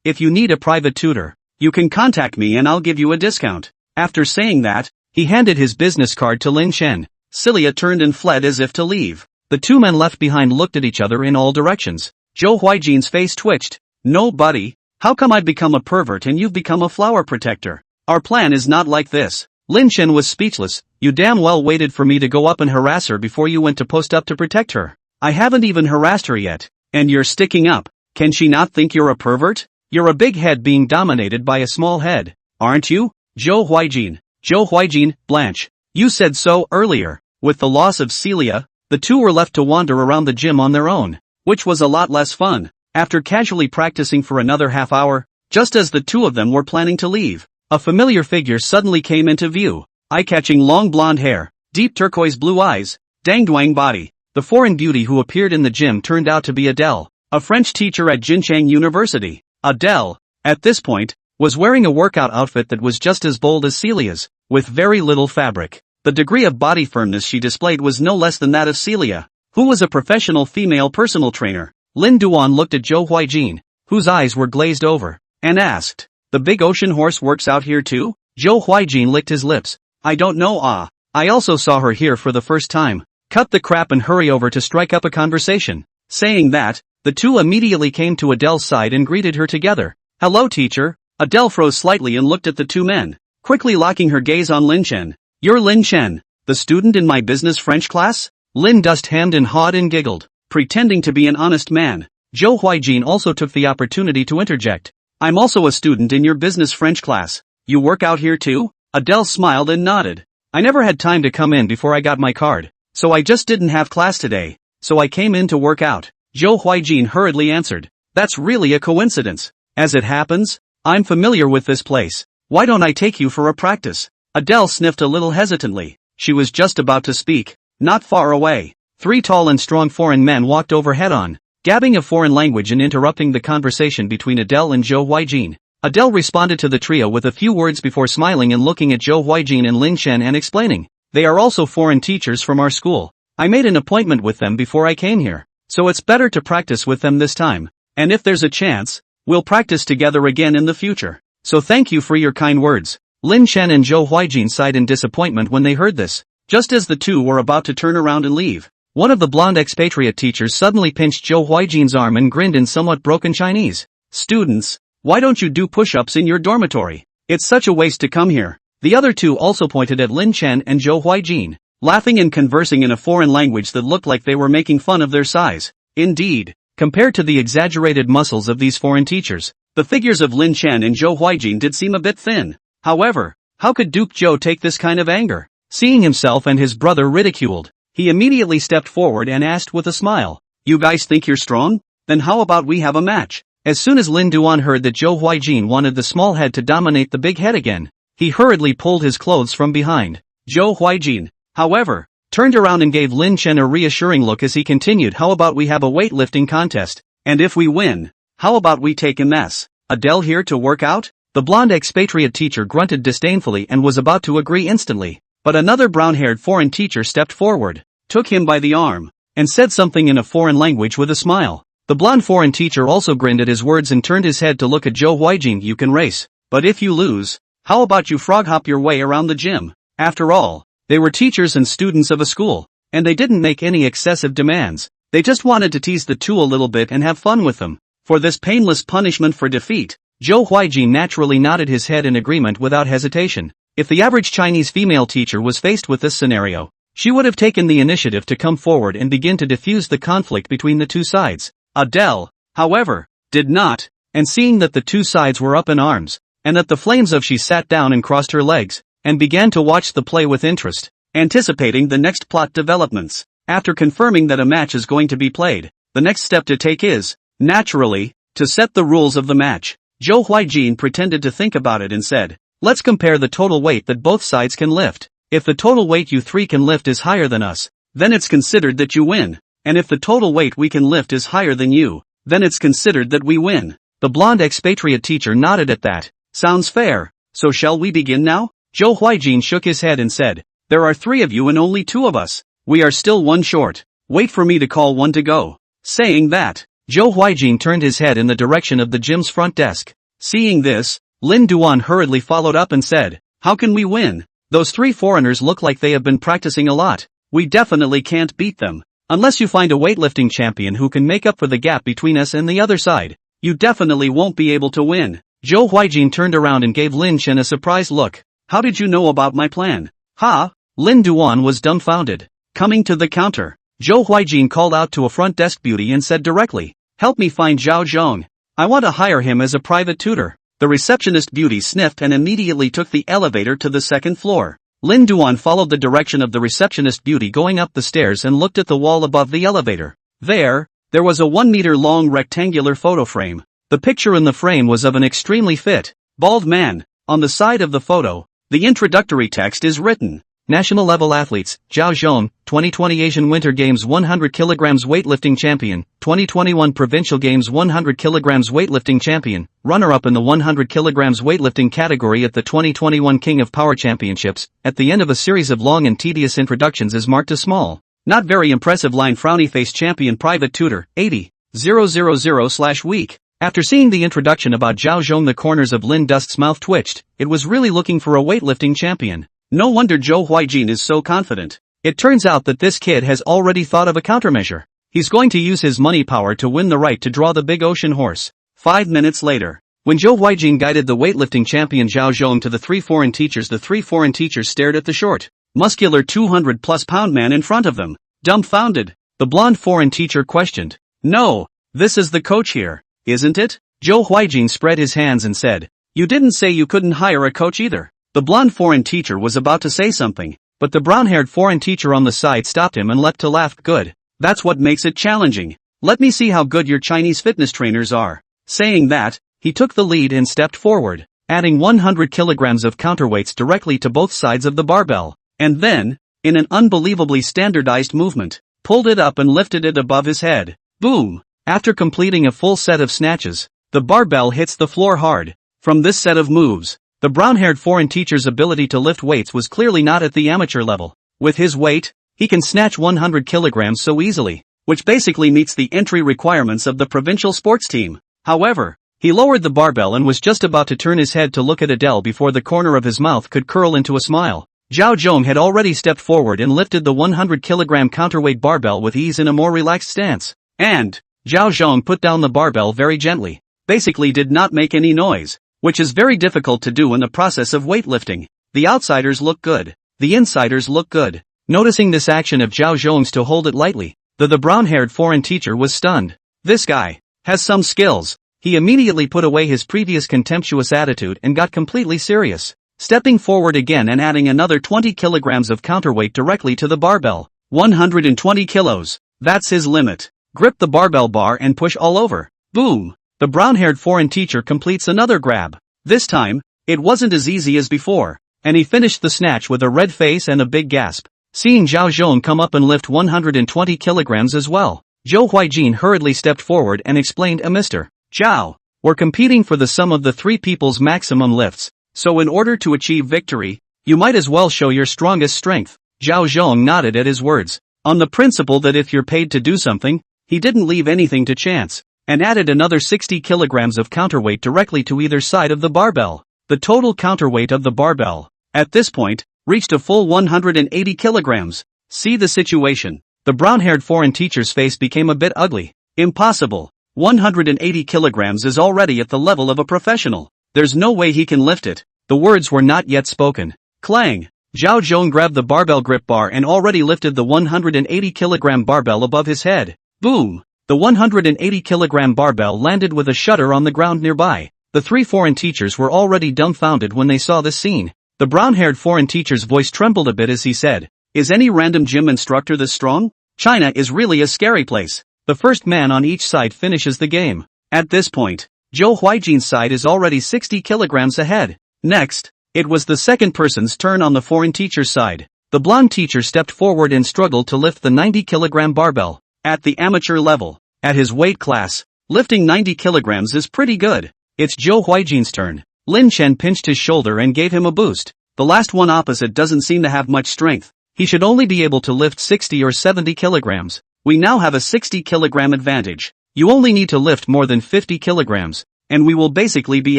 If you need a private tutor, you can contact me and I'll give you a discount. After saying that, he handed his business card to Lin Chen. Celia turned and fled as if to leave. The two men left behind looked at each other in all directions. Zhou Huijin's face twitched. No buddy, how come I've become a pervert and you've become a flower protector? Our plan is not like this. Lin Chen was speechless. You damn well waited for me to go up and harass her before you went to post up to protect her. I haven't even harassed her yet, and you're sticking up. Can she not think you're a pervert? You're a big head being dominated by a small head, aren't you? Zhou Huijin, Blanche. You said so earlier. With the loss of Celia, the two were left to wander around the gym on their own, which was a lot less fun. After casually practicing for another half hour, just as the two of them were planning to leave, a familiar figure suddenly came into view. Eye-catching long blonde hair, deep turquoise blue eyes, dangduang body. The foreign beauty who appeared in the gym turned out to be Adele, a French teacher at Jinchang University. Adele, at this point, was wearing a workout outfit that was just as bold as Celia's, with very little fabric. The degree of body firmness she displayed was no less than that of Celia, who was a professional female personal trainer. Lin Duan looked at Zhou Huijin, whose eyes were glazed over, and asked, the big ocean horse works out here too? Zhou Huijin licked his lips. I don't know. I also saw her here for the first time. Cut the crap and hurry over to strike up a conversation. Saying that, the two immediately came to Adele's side and greeted her together. Hello teacher. Adele froze slightly and looked at the two men, quickly locking her gaze on Lin Chen. You're Lin Chen, the student in my business French class? Lin dust hemmed and hawed and giggled, pretending to be an honest man. Zhou Huijin also took the opportunity to interject. I'm also a student in your business French class. You work out here too? Adele smiled and nodded. I never had time to come in before I got my card, so I just didn't have class today, so I came in to work out. Zhou Huijin hurriedly answered. That's really a coincidence. As it happens, I'm familiar with this place. Why don't I take you for a practice? Adele sniffed a little hesitantly. She was just about to speak. Not far away, three tall and strong foreign men walked over head-on, gabbing a foreign language and interrupting the conversation between Adele and Zhou Huijin. Adele responded to the trio with a few words before smiling and looking at Zhou Huijin and Lin Chen and explaining, they are also foreign teachers from our school. I made an appointment with them before I came here, so it's better to practice with them this time. And if there's a chance, we'll practice together again in the future. So thank you for your kind words. Lin Chen and Zhou Huijin sighed in disappointment when they heard this. Just as the two were about to turn around and leave, one of the blonde expatriate teachers suddenly pinched Zhou Huijin's arm and grinned in somewhat broken Chinese. Students, why don't you do push-ups in your dormitory? It's such a waste to come here. The other two also pointed at Lin Chen and Zhou Huijin, laughing and conversing in a foreign language that looked like they were making fun of their size. Indeed, compared to the exaggerated muscles of these foreign teachers, the figures of Lin Chen and Zhou Huijin did seem a bit thin. However, how could Duke Zhou take this kind of anger? Seeing himself and his brother ridiculed, he immediately stepped forward and asked with a smile, "You guys think you're strong? Then how about we have a match?" As soon as Lin Duan heard that Zhou Huijin wanted the small head to dominate the big head again, he hurriedly pulled his clothes from behind. Zhou Huijin, however, turned around and gave Lin Chen a reassuring look as he continued, "How about we have a weightlifting contest? And if we win, how about we take Adele here to work out?" The blonde expatriate teacher grunted disdainfully and was about to agree instantly. But another brown-haired foreign teacher stepped forward, took him by the arm, and said something in a foreign language with a smile. The blonde foreign teacher also grinned at his words and turned his head to look at Zhou Huijin. "You can race, but if you lose, how about you frog hop your way around the gym?" After all, they were teachers and students of a school, and they didn't make any excessive demands. They just wanted to tease the two a little bit and have fun with them. For this painless punishment for defeat, Zhou Huijin naturally nodded his head in agreement without hesitation. If the average Chinese female teacher was faced with this scenario, she would have taken the initiative to come forward and begin to diffuse the conflict between the two sides. Adele, however, did not, and seeing that the two sides were up in arms, and that the flames of she sat down and crossed her legs, and began to watch the play with interest, anticipating the next plot developments. After confirming that a match is going to be played, the next step to take is, naturally, to set the rules of the match. Zhou Huijin pretended to think about it and said, "Let's compare the total weight that both sides can lift. If the total weight you three can lift is higher than us, then it's considered that you win. And if the total weight we can lift is higher than you, then it's considered that we win." The blonde expatriate teacher nodded at that. "Sounds fair, so shall we begin now?" Zhou Huijin shook his head and said, "There are 3 of you and only 2 of us. We are still 1 short. Wait for me to call 1 to go." Saying that, Zhou Huijin turned his head in the direction of the gym's front desk. Seeing this, Lin Duan hurriedly followed up and said, "How can we win? Those 3 foreigners look like they have been practicing a lot. We definitely can't beat them. Unless you find a weightlifting champion who can make up for the gap between us and the other side, you definitely won't be able to win." Zhou Huijin turned around and gave Lin Chen a surprised look. "How did you know about my plan?" "Ha?" Lin Duan was dumbfounded. Coming to the counter, Zhou Huijin called out to a front desk beauty and said directly, "Help me find Zhao Zhong. I want to hire him as a private tutor." The receptionist beauty sniffed and immediately took the elevator to the 2nd floor. Lin Duan followed the direction of the receptionist beauty going up the stairs and looked at the wall above the elevator. There was a 1-meter-long rectangular photo frame. The picture in the frame was of an extremely fit, bald man. On the side of the photo, the introductory text is written, "National level athletes, Zhao Zhong, 2020 Asian Winter Games 100 kg weightlifting champion, 2021 Provincial Games 100 kg weightlifting champion, runner-up in the 100 kg weightlifting category at the 2021 King of Power Championships." At the end of a series of long and tedious introductions is marked a small, not very impressive line, "Frowny face champion private tutor, 80,000/week. After seeing the introduction about Zhao Zhong, the corners of Lin Dust's mouth twitched. It was really looking for a weightlifting champion. No wonder Zhou Huijin is so confident. It turns out that this kid has already thought of a countermeasure. He's going to use his money power to win the right to draw the big ocean horse. 5 minutes later, when Zhou Huijin guided the weightlifting champion Zhao Zhong to the 3 foreign teachers, the 3 foreign teachers stared at the short, muscular 200-plus pound man in front of them. Dumbfounded, the blonde foreign teacher questioned, "No, this is the coach here, isn't it?" Zhou Huijin spread his hands and said, "You didn't say you couldn't hire a coach either." The blonde foreign teacher was about to say something, but the brown-haired foreign teacher on the side stopped him and leapt to laugh. "Good. That's what makes it challenging. Let me see how good your Chinese fitness trainers are." Saying that, he took the lead and stepped forward, adding 100 kilograms of counterweights directly to both sides of the barbell, and then, in an unbelievably standardized movement, pulled it up and lifted it above his head. Boom! After completing a full set of snatches, the barbell hits the floor hard. From this set of moves, the brown-haired foreign teacher's ability to lift weights was clearly not at the amateur level. With his weight, He can snatch 100 kilograms so easily, which basically meets the entry requirements of the provincial sports team. However, he lowered the barbell and was just about to turn his head to look at Adele before the corner of his mouth could curl into a smile. Zhao Zhong had already stepped forward and lifted the 100-kilogram counterweight barbell with ease in a more relaxed stance. And Zhao Zhong put down the barbell very gently, basically did not make any noise, which is very difficult to do in the process of weightlifting. The outsiders look good. The insiders look good. Noticing this action of Zhao Zhong's to hold it lightly, the brown-haired foreign teacher was stunned. This guy has some skills. He immediately put away his previous contemptuous attitude and got completely serious, stepping forward again and adding another 20 kilograms of counterweight directly to the barbell. 120 kilos. That's his limit. Grip the barbell bar and push all over. Boom. The brown-haired foreign teacher completes another grab. This time, it wasn't as easy as before, and he finished the snatch with a red face and a big gasp. Seeing Zhao Zhong come up and lift 120 kilograms as well, Zhou Huijin hurriedly stepped forward and explained, Mr. Zhao, we're competing for the sum of the three people's maximum lifts, so in order to achieve victory, you might as well show your strongest strength. Zhao Zhong nodded at his words, on the principle that if you're paid to do something, he didn't leave anything to chance, and added another 60 kilograms of counterweight directly to either side of the barbell. The total counterweight of the barbell, at this point, reached a full 180 kilograms. See the situation. The brown-haired foreign teacher's face became a bit ugly. Impossible. 180 kilograms is already at the level of a professional. There's no way he can lift it. The words were not yet spoken. Clang! Zhao Zhong grabbed the barbell grip bar and already lifted the 180 kilogram barbell above his head. Boom! The 180 kilogram barbell landed with a shudder on the ground nearby. The three foreign teachers were already dumbfounded when they saw this scene. The brown-haired foreign teacher's voice trembled a bit as he said, is any random gym instructor this strong? China is really a scary place. The first man on each side finishes the game. At this point, Zhou Huijin's side is already 60 kilograms ahead. Next, it was the second person's turn on the foreign teacher's side. The blonde teacher stepped forward and struggled to lift the 90-kilogram barbell. At the amateur level, at his weight class, lifting 90 kilograms is pretty good. It's Zhou Huijin's turn. Lin Chen pinched his shoulder and gave him a boost. The last one opposite doesn't seem to have much strength. He should only be able to lift 60 or 70 kilograms. We now have a 60-kilogram advantage. You only need to lift more than 50 kilograms, and we will basically be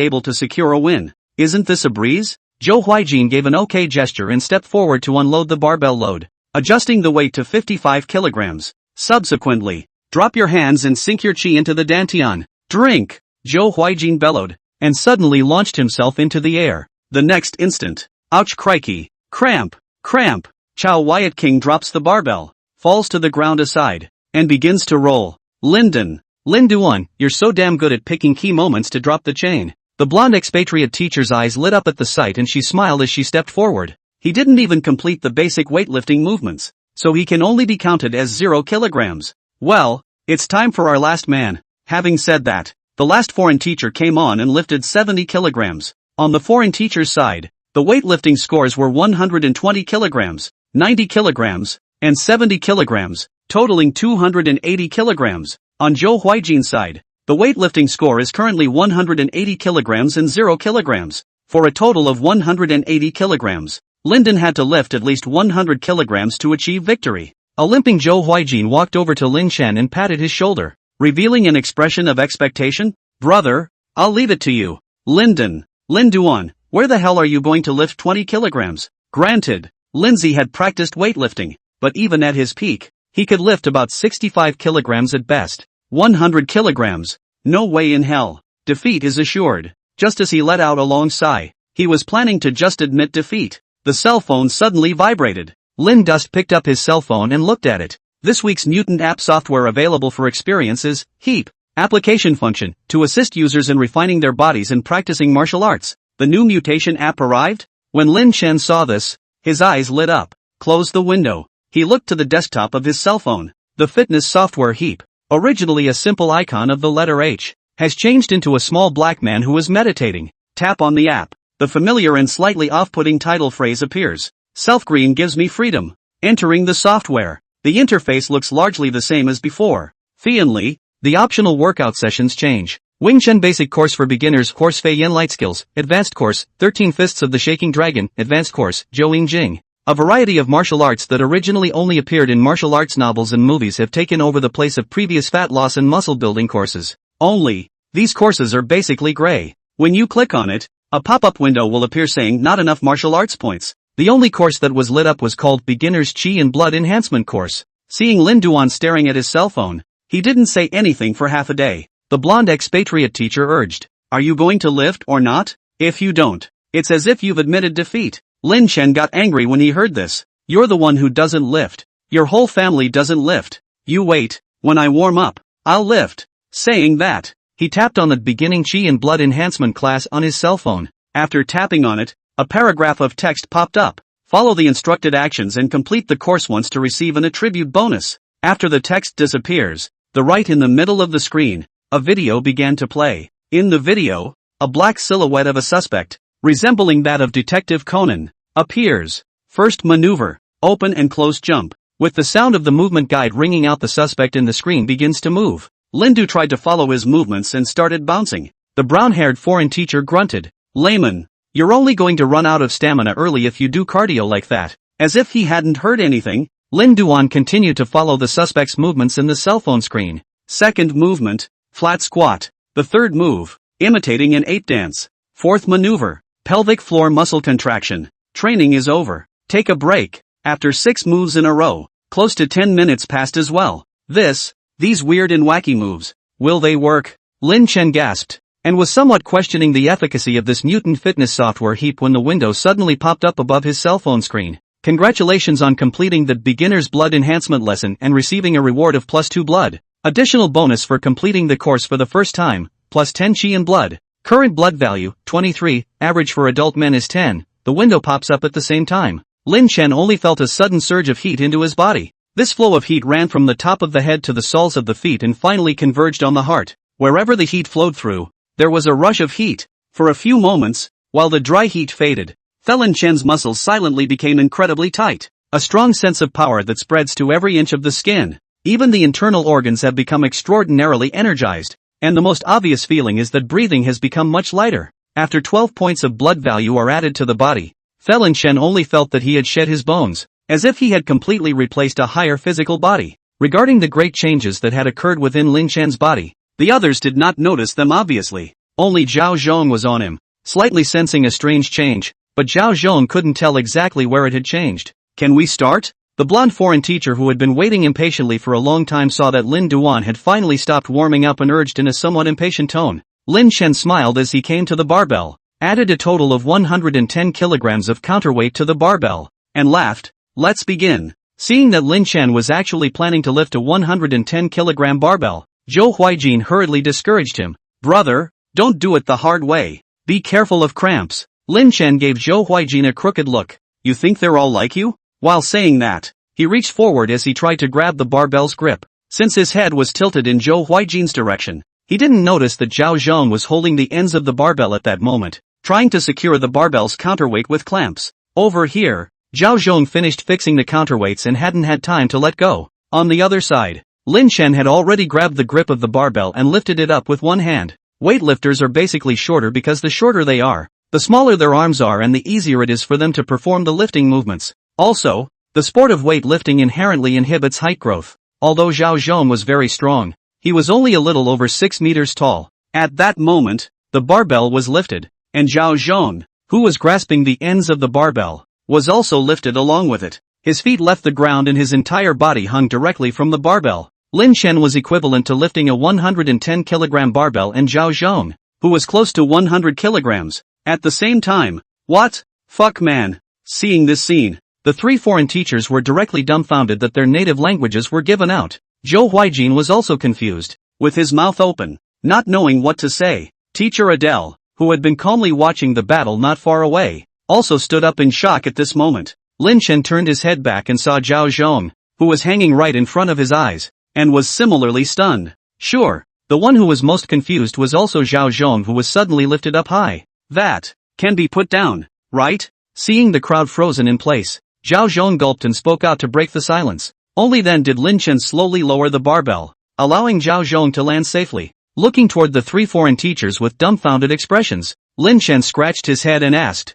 able to secure a win. Isn't this a breeze? Zhou Huijin gave an okay gesture and stepped forward to unload the barbell load, adjusting the weight to 55 kilograms. Subsequently, drop your hands and sink your chi into the dantian. Drink! Zhou Huijin bellowed, and suddenly launched himself into the air. The next instant, ouch crikey, cramp, cramp, Chao Wyatt King drops the barbell, falls to the ground aside, and begins to roll. Lin Duan, you're so damn good at picking key moments to drop the chain. The blonde expatriate teacher's eyes lit up at the sight and she smiled as she stepped forward. He didn't even complete the basic weightlifting movements, so he can only be counted as 0 kilograms. Well, it's time for our last man. Having said that, the last foreign teacher came on and lifted 70 kilograms. On the foreign teacher's side, the weightlifting scores were 120 kilograms, 90 kilograms, and 70 kilograms, totaling 280 kilograms. On Zhou Huijin's side, the weightlifting score is currently 180 kilograms and 0 kilograms, for a total of 180 kilograms. Linden had to lift at least 100 kilograms to achieve victory. A limping Zhou Huijin walked over to Lin Chen and patted his shoulder, revealing an expression of expectation. Brother, I'll leave it to you. Lin Duan, where the hell are you going to lift 20 kilograms? Granted, Lindsay had practiced weightlifting, but even at his peak, he could lift about 65 kilograms at best. 100 kilograms? No way in hell. Defeat is assured. Just as he let out a long sigh, he was planning to just admit defeat. The cell phone suddenly vibrated. Lin Dust picked up his cell phone and looked at it. This week's Mutant app software available for experience is HEAP. Application function, to assist users in refining their bodies and practicing martial arts. The new mutation app arrived? When Lin Chen saw this, his eyes lit up. Close the window. He looked to the desktop of his cell phone. The fitness software HEAP, originally a simple icon of the letter H, has changed into a small black man who is meditating. Tap on the app. The familiar and slightly off-putting title phrase appears. Self-green gives me freedom. Entering the software. The interface looks largely the same as before. Fianli, the optional workout sessions change. Wing Chun Basic Course for Beginners, Course Fei Yen Light Skills, Advanced Course, 13 Fists of the Shaking Dragon, Advanced Course, Zhou Ying Jing. A variety of martial arts that originally only appeared in martial arts novels and movies have taken over the place of previous fat loss and muscle building courses. Only, these courses are basically gray. When you click on it, a pop-up window will appear saying not enough martial arts points. The only course that was lit up was called Beginner's Chi and Blood Enhancement Course. Seeing Lin Duan staring at his cell phone, he didn't say anything for half a day. The blonde expatriate teacher urged, "Are you going to lift or not? If you don't, it's as if you've admitted defeat." Lin Chen got angry when he heard this. "You're the one who doesn't lift. Your whole family doesn't lift. You wait, when I warm up, I'll lift." Saying that, he tapped on the beginning Chi and Blood Enhancement class on his cell phone. After tapping on it, a paragraph of text popped up. Follow the instructed actions and complete the course once to receive an attribute bonus. After the text disappears, right in the middle of the screen, a video began to play. In the video, a black silhouette of a suspect, resembling that of Detective Conan, appears. First maneuver, open and close jump. With the sound of the movement guide ringing out, the suspect in the screen begins to move. Lindu tried to follow his movements and started bouncing. The brown-haired foreign teacher grunted, "Layman, you're only going to run out of stamina early if you do cardio like that." As if he hadn't heard anything, Lin Duan continued to follow the suspect's movements in the cell phone screen. Second movement, flat squat. The third move, imitating an ape dance. Fourth maneuver, pelvic floor muscle contraction. Training is over. Take a break. After 6 moves in a row, close to 10 minutes passed as well. These weird and wacky moves, will they work? Lin Chen gasped, and was somewhat questioning the efficacy of this mutant fitness software heap when the window suddenly popped up above his cell phone screen. Congratulations on completing the beginner's blood enhancement lesson and receiving a reward of +2 blood. Additional bonus for completing the course for the first time, +10 Chi and blood. Current blood value, 23, average for adult men is 10. The window pops up at the same time. Lin Chen only felt a sudden surge of heat into his body. This flow of heat ran from the top of the head to the soles of the feet and finally converged on the heart. Wherever the heat flowed through, there was a rush of heat. For a few moments, while the dry heat faded, Lin Chen's muscles silently became incredibly tight. A strong sense of power that spreads to every inch of the skin. Even the internal organs have become extraordinarily energized. And the most obvious feeling is that breathing has become much lighter. After 12 points of blood value are added to the body, Lin Chen only felt that he had shed his bones, as if he had completely replaced a higher physical body. Regarding the great changes that had occurred within Lin Chen's body, the others did not notice them obviously. Only Zhao Zhong was on him, slightly sensing a strange change, but Zhao Zhong couldn't tell exactly where it had changed. "Can we start?" The blonde foreign teacher who had been waiting impatiently for a long time saw that Lin Duan had finally stopped warming up and urged in a somewhat impatient tone. Lin Chen smiled as he came to the barbell, added a total of 110 kilograms of counterweight to the barbell, and laughed. "Let's begin." Seeing that Lin Chen was actually planning to lift a 110 kilogram barbell, Zhou Huijin hurriedly discouraged him. "Brother, don't do it the hard way. Be careful of cramps." Lin Chen gave Zhou Huijin a crooked look. "You think they're all like you?" While saying that, he reached forward as he tried to grab the barbell's grip. Since his head was tilted in Zhou Huijin's direction, he didn't notice that Zhao Zhong was holding the ends of the barbell at that moment, trying to secure the barbell's counterweight with clamps. Over here, Zhao Zhong finished fixing the counterweights and hadn't had time to let go. On the other side, Lin Chen had already grabbed the grip of the barbell and lifted it up with one hand. Weightlifters are basically shorter because the shorter they are, the smaller their arms are and the easier it is for them to perform the lifting movements. Also, the sport of weightlifting inherently inhibits height growth. Although Zhao Zhong was very strong, he was only a little over 6 meters tall. At that moment, the barbell was lifted, and Zhao Zhong, who was grasping the ends of the barbell, was also lifted along with it. His feet left the ground and his entire body hung directly from the barbell. Lin Chen was equivalent to lifting a 110 kilogram barbell and Zhao Zhong, who was close to 100 kilograms, at the same time. "What? Fuck man." Seeing this scene, the 3 foreign teachers were directly dumbfounded that their native languages were given out. Zhou Huijin was also confused, with his mouth open, not knowing what to say. Teacher Adele, who had been calmly watching the battle not far away, also stood up in shock at this moment. Lin Chen turned his head back and saw Zhao Zhong, who was hanging right in front of his eyes, and was similarly stunned. Sure, the one who was most confused was also Zhao Zhong, who was suddenly lifted up high. "That can be put down, right?" Seeing the crowd frozen in place, Zhao Zhong gulped and spoke out to break the silence. Only then did Lin Chen slowly lower the barbell, allowing Zhao Zhong to land safely. Looking toward the 3 foreign teachers with dumbfounded expressions, Lin Chen scratched his head and asked,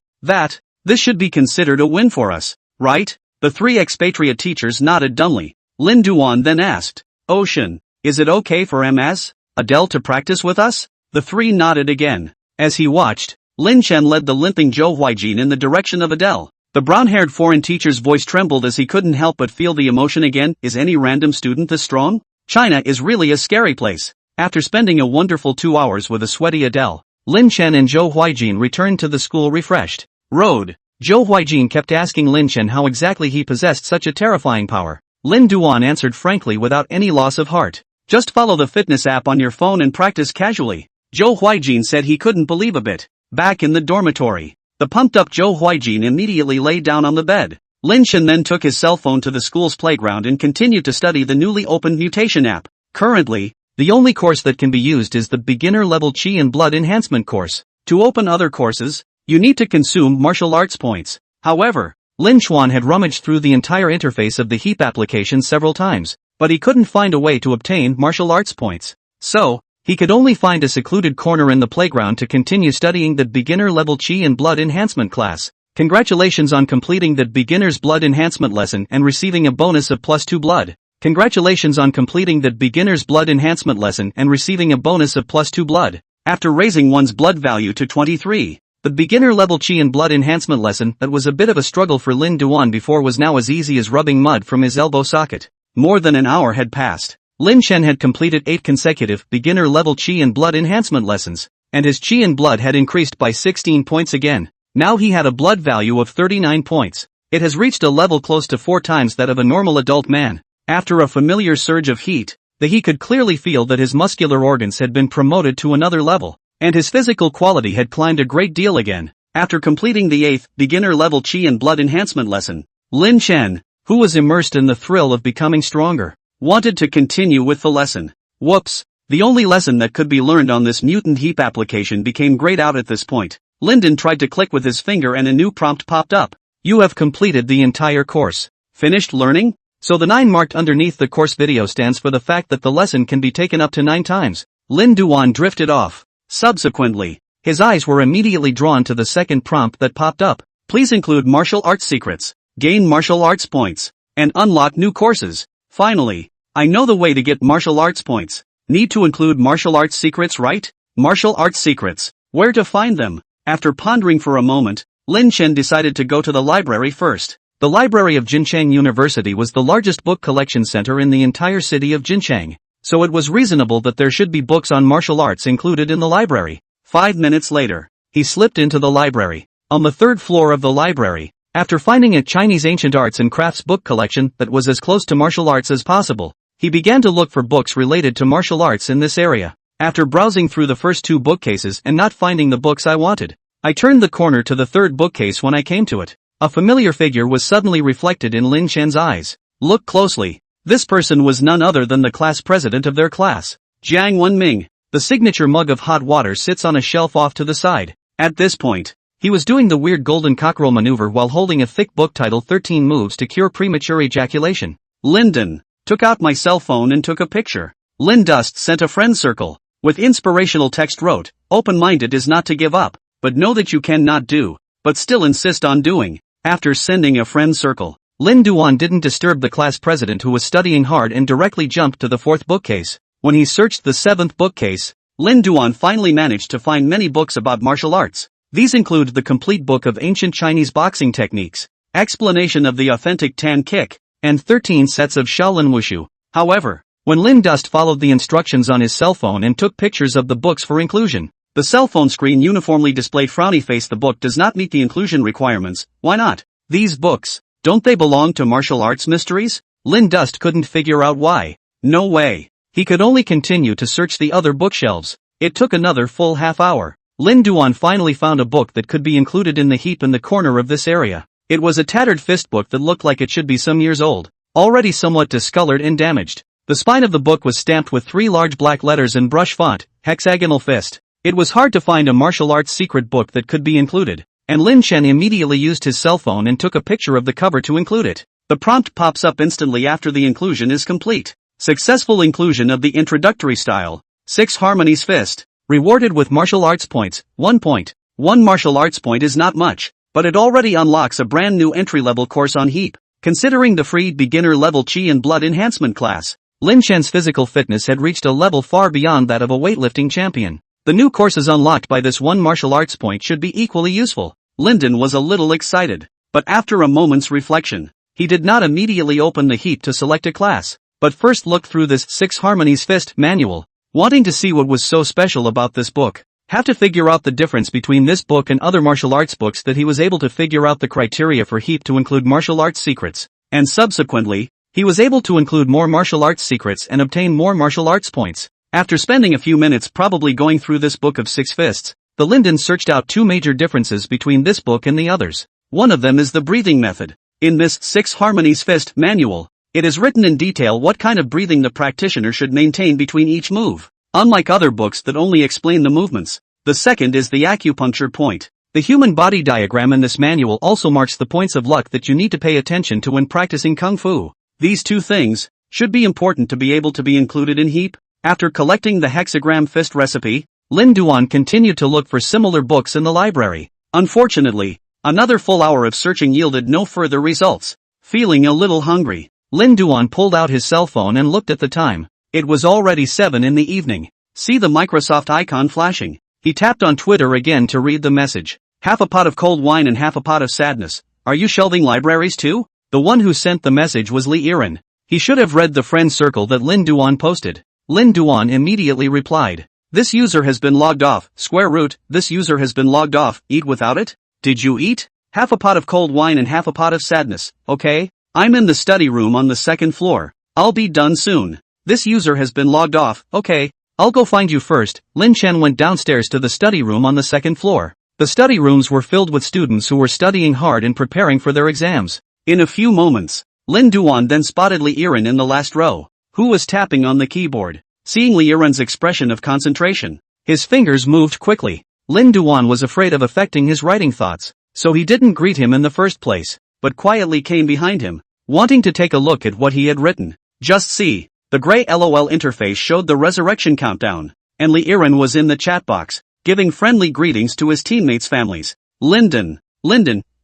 "This should be considered a win for us." right? The three expatriate teachers nodded dumbly. Lin Duan then asked, Ocean, is it okay for Ms. Adele to practice with us? The three nodded again. As he watched, Lin Chen led the limping Zhou Huijin in the direction of Adele. The brown-haired foreign teacher's voice trembled as he couldn't help but feel the emotion again. Is any random student this strong? China is really a scary place. After spending a wonderful 2 hours with a sweaty Adele, Lin Chen and Zhou Huijin returned to the school refreshed. Road. Zhou Huijin kept asking Lin Chen how exactly he possessed such a terrifying power. Lin Duan answered frankly without any loss of heart. Just follow the fitness app on your phone and practice casually. Zhou Huijin said he couldn't believe a bit. Back in the dormitory, the pumped-up Zhou Huijin immediately lay down on the bed. Lin Chen then took his cell phone to the school's playground and continued to study the newly opened mutation app. Currently, the only course that can be used is the beginner-level Qi and Blood Enhancement course. To open other courses, you need to consume martial arts points. However, Lin Xuan had rummaged through the entire interface of the HEAP application several times, but he couldn't find a way to obtain martial arts points. So, he could only find a secluded corner in the playground to continue studying the beginner-level Qi and Blood Enhancement class. Congratulations on completing the beginner's blood enhancement lesson and receiving a bonus of +2 blood. Congratulations on completing the beginner's blood enhancement lesson and receiving a bonus of +2 blood. After raising one's blood value to 23, the beginner-level Qi and blood enhancement lesson that was a bit of a struggle for Lin Duan before was now as easy as rubbing mud from his elbow socket. More than an hour had passed. Lin Chen had completed 8 consecutive beginner-level Qi and blood enhancement lessons, and his Qi and blood had increased by 16 points again. Now he had a blood value of 39 points. It has reached a level close to 4 times that of a normal adult man. After a familiar surge of heat, he could clearly feel that his muscular organs had been promoted to another level, and his physical quality had climbed a great deal again. After completing the 8th beginner-level Qi and blood enhancement lesson, Lin Chen, who was immersed in the thrill of becoming stronger, wanted to continue with the lesson. Whoops! The only lesson that could be learned on this mutant heap application became grayed out at this point. Lyndon tried to click with his finger and a new prompt popped up. You have completed the entire course. Finished learning? So the 9 marked underneath the course video stands for the fact that the lesson can be taken up to 9 times. Lin Duan drifted off. Subsequently, his eyes were immediately drawn to the second prompt that popped up. Please include martial arts secrets, gain martial arts points, and unlock new courses. Finally, I know the way to get martial arts points. Need to include martial arts secrets, right? Martial arts secrets. Where to find them? After pondering for a moment, Lin Chen decided to go to the library first. The library of Jincheng University was the largest book collection center in the entire city of Jincheng, so it was reasonable that there should be books on martial arts included in the library. 5 minutes later, he slipped into the library. On the 3rd floor of the library, after finding a Chinese ancient arts and crafts book collection that was as close to martial arts as possible, he began to look for books related to martial arts in this area. After browsing through the first 2 bookcases and not finding the books I wanted, I turned the corner to the 3rd bookcase when I came to it. A familiar figure was suddenly reflected in Lin Chen's eyes. Look closely. This person was none other than the class president of their class, Jiang Wenming. The signature mug of hot water sits on a shelf off to the side. At this point, he was doing the weird golden cockerel maneuver while holding a thick book titled 13 Moves to Cure Premature Ejaculation. Lyndon took out my cell phone and took a picture. Lin Dust sent a friend circle. With inspirational text wrote, open-minded is not to give up, but know that you cannot do, but still insist on doing. After sending a friend circle, Lin Duan didn't disturb the class president who was studying hard and directly jumped to the 4th bookcase. When he searched the 7th bookcase, Lin Duan finally managed to find many books about martial arts. These include the complete book of ancient Chinese boxing techniques, explanation of the authentic Tan kick, and 13 sets of Shaolin Wushu. However, when Lin Dust followed the instructions on his cell phone and took pictures of the books for inclusion, the cell phone screen uniformly displayed frowny face. The book does not meet the inclusion requirements. Why not? These books, don't they belong to martial arts mysteries? Lin Dust couldn't figure out why. No way. He could only continue to search the other bookshelves. It took another full half hour. Lin Duan finally found a book that could be included in the heap in the corner of this area. It was a tattered fist book that looked like it should be some years old, already somewhat discolored and damaged. The spine of the book was stamped with 3 large black letters in brush font, hexagonal fist. It was hard to find a martial arts secret book that could be included, and Lin Chen immediately used his cell phone and took a picture of the cover to include it. The prompt pops up instantly after the inclusion is complete. Successful inclusion of the introductory style. 6 Harmonies Fist. Rewarded with martial arts points, 1 point. 1 martial arts point is not much, but it already unlocks a brand new entry-level course on Heap. Considering the free beginner-level Chi and Blood enhancement class, Lin Chen's physical fitness had reached a level far beyond that of a weightlifting champion. The new courses unlocked by this one martial arts point should be equally useful. Lyndon was a little excited, but after a moment's reflection, he did not immediately open the Heap to select a class, but first looked through this 6 Harmonies Fist manual, wanting to see what was so special about this book. Have to figure out the difference between this book and other martial arts books that he was able to figure out the criteria for Heap to include martial arts secrets, and subsequently, he was able to include more martial arts secrets and obtain more martial arts points. After spending a few minutes probably going through this book of 6 fists, the Lyndon searched out 2 major differences between this book and the others. One of them is the breathing method. In this 6 Harmonies Fist manual, it is written in detail what kind of breathing the practitioner should maintain between each move. Unlike other books that only explain the movements, the second is the acupuncture point. The human body diagram in this manual also marks the points of luck that you need to pay attention to when practicing Kung Fu. These 2 things should be important to be able to be included in Heap. After collecting the hexagram fist recipe, Lin Duan continued to look for similar books in the library. Unfortunately, another full hour of searching yielded no further results. Feeling a little hungry, Lin Duan pulled out his cell phone and looked at the time. It was already 7 in the evening. See the Microsoft icon flashing. He tapped on Twitter again to read the message. Half a pot of cold wine and half a pot of sadness. Are you shelving libraries too? The one who sent the message was Li Yiren. He should have read the friend circle that Lin Duan posted. Lin Duan immediately replied. This user has been logged off. Square root, this user has been logged off. Eat without it? Did you eat? Half a pot of cold wine and half a pot of sadness, okay? I'm in the study room on the 2nd floor. I'll be done soon. This user has been logged off, okay? I'll go find you first. Lin Chen went downstairs to the study room on the 2nd floor. The study rooms were filled with students who were studying hard and preparing for their exams. In a few moments, Lin Duan then spotted Li Yiren in the last row, who was tapping on the keyboard. Seeing Li Yiren's expression of concentration, his fingers moved quickly. Lin Duan was afraid of affecting his writing thoughts, so he didn't greet him in the first place, but quietly came behind him, wanting to take a look at what he had written. Just see. The gray LOL interface showed the resurrection countdown, and Li Yiren was in the chat box, giving friendly greetings to his teammates' families. Lyndon,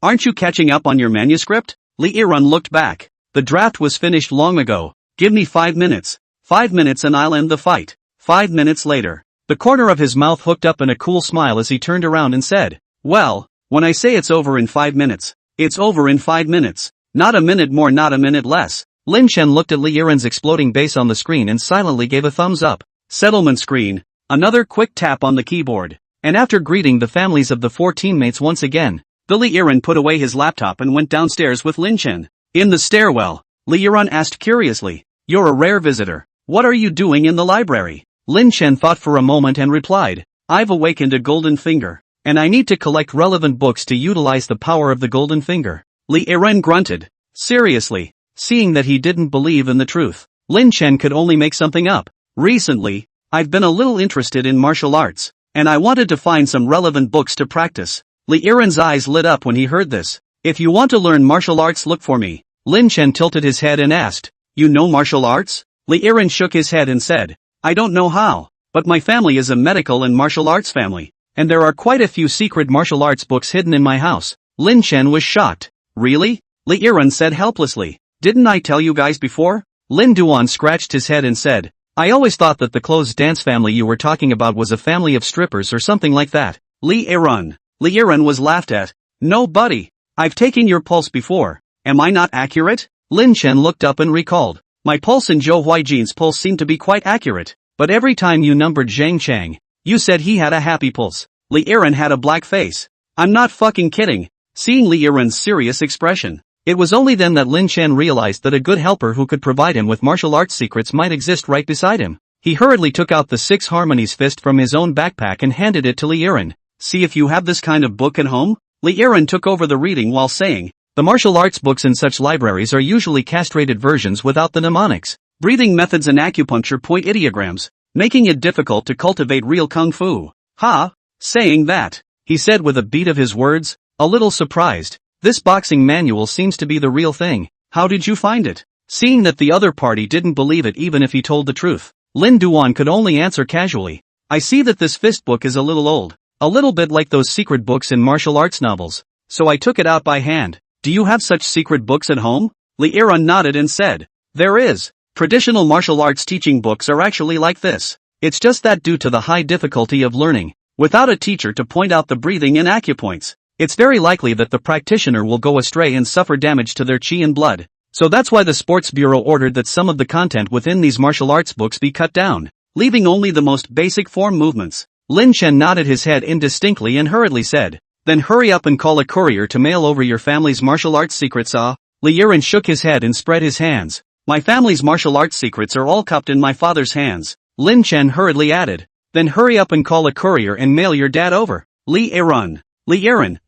aren't you catching up on your manuscript? Li Yiren looked back. The draft was finished long ago. Give me 5 minutes. 5 minutes and I'll end the fight. 5 minutes later, the corner of his mouth hooked up in a cool smile as he turned around and said, well, when I say it's over in 5 minutes, it's over in 5 minutes. Not a minute more, not a minute less. Lin Chen looked at Li Yiren's exploding base on the screen and silently gave a thumbs up. Settlement screen. Another quick tap on the keyboard. And after greeting the families of the 4 teammates once again, Li Yiren put away his laptop and went downstairs with Lin Chen. In the stairwell, Li Yiren asked curiously, you're a rare visitor. What are you doing in the library? Lin Chen thought for a moment and replied, I've awakened a golden finger, and I need to collect relevant books to utilize the power of the golden finger. Li Yiren grunted. Seriously? Seeing that he didn't believe in the truth, Lin Chen could only make something up. Recently, I've been a little interested in martial arts, and I wanted to find some relevant books to practice. Li Yiren's eyes lit up when he heard this. If you want to learn martial arts, look for me. Lin Chen tilted his head and asked, you know martial arts? Li Yiren shook his head and said, I don't know how, but my family is a medical and martial arts family, and there are quite a few secret martial arts books hidden in my house. Lin Chen was shocked. Really? Li Yiren said helplessly. Didn't I tell you guys before? Lin Duan scratched his head and said, I always thought that the closed dance family you were talking about was a family of strippers or something like that. Li Yiren was laughed at. No buddy, I've taken your pulse before. Am I not accurate? Lin Chen looked up and recalled. My pulse and Zhou Huijin's pulse seemed to be quite accurate, but every time you numbered Zhang Chang, you said he had a happy pulse. Li Yiren had a black face. I'm not fucking kidding. Seeing Li Yiren's serious expression, it was only then that Lin Chen realized that a good helper who could provide him with martial arts secrets might exist right beside him. He hurriedly took out the 6 Harmonies fist from his own backpack and handed it to Li Yiren. See if you have this kind of book at home? Li Yiren took over the reading while saying, the martial arts books in such libraries are usually castrated versions without the mnemonics, breathing methods and acupuncture point ideograms, making it difficult to cultivate real kung fu. Ha! Saying that, he said with a beat of his words, a little surprised. This boxing manual seems to be the real thing. How did you find it? Seeing that the other party didn't believe it even if he told the truth, Lin Duan could only answer casually. I see that this fist book is a little old, a little bit like those secret books in martial arts novels. so I took it out by hand. Do you have such secret books at home? Li'irun nodded and said, there is. Traditional martial arts teaching books are actually like this. It's just that due to the high difficulty of learning, without a teacher to point out the breathing and acupoints, it's very likely that the practitioner will go astray and suffer damage to their chi and blood. So that's why the Sports Bureau ordered that some of the content within these martial arts books be cut down, leaving only the most basic form movements. Lin Chen nodded his head indistinctly and hurriedly said, then hurry up and call a courier to mail over your family's martial arts secrets. Li'irun shook his head and spread his hands. My family's martial arts secrets are all cupped in my father's hands. Lin Chen hurriedly added, then hurry up and call a courier and mail your dad over. Li'irun,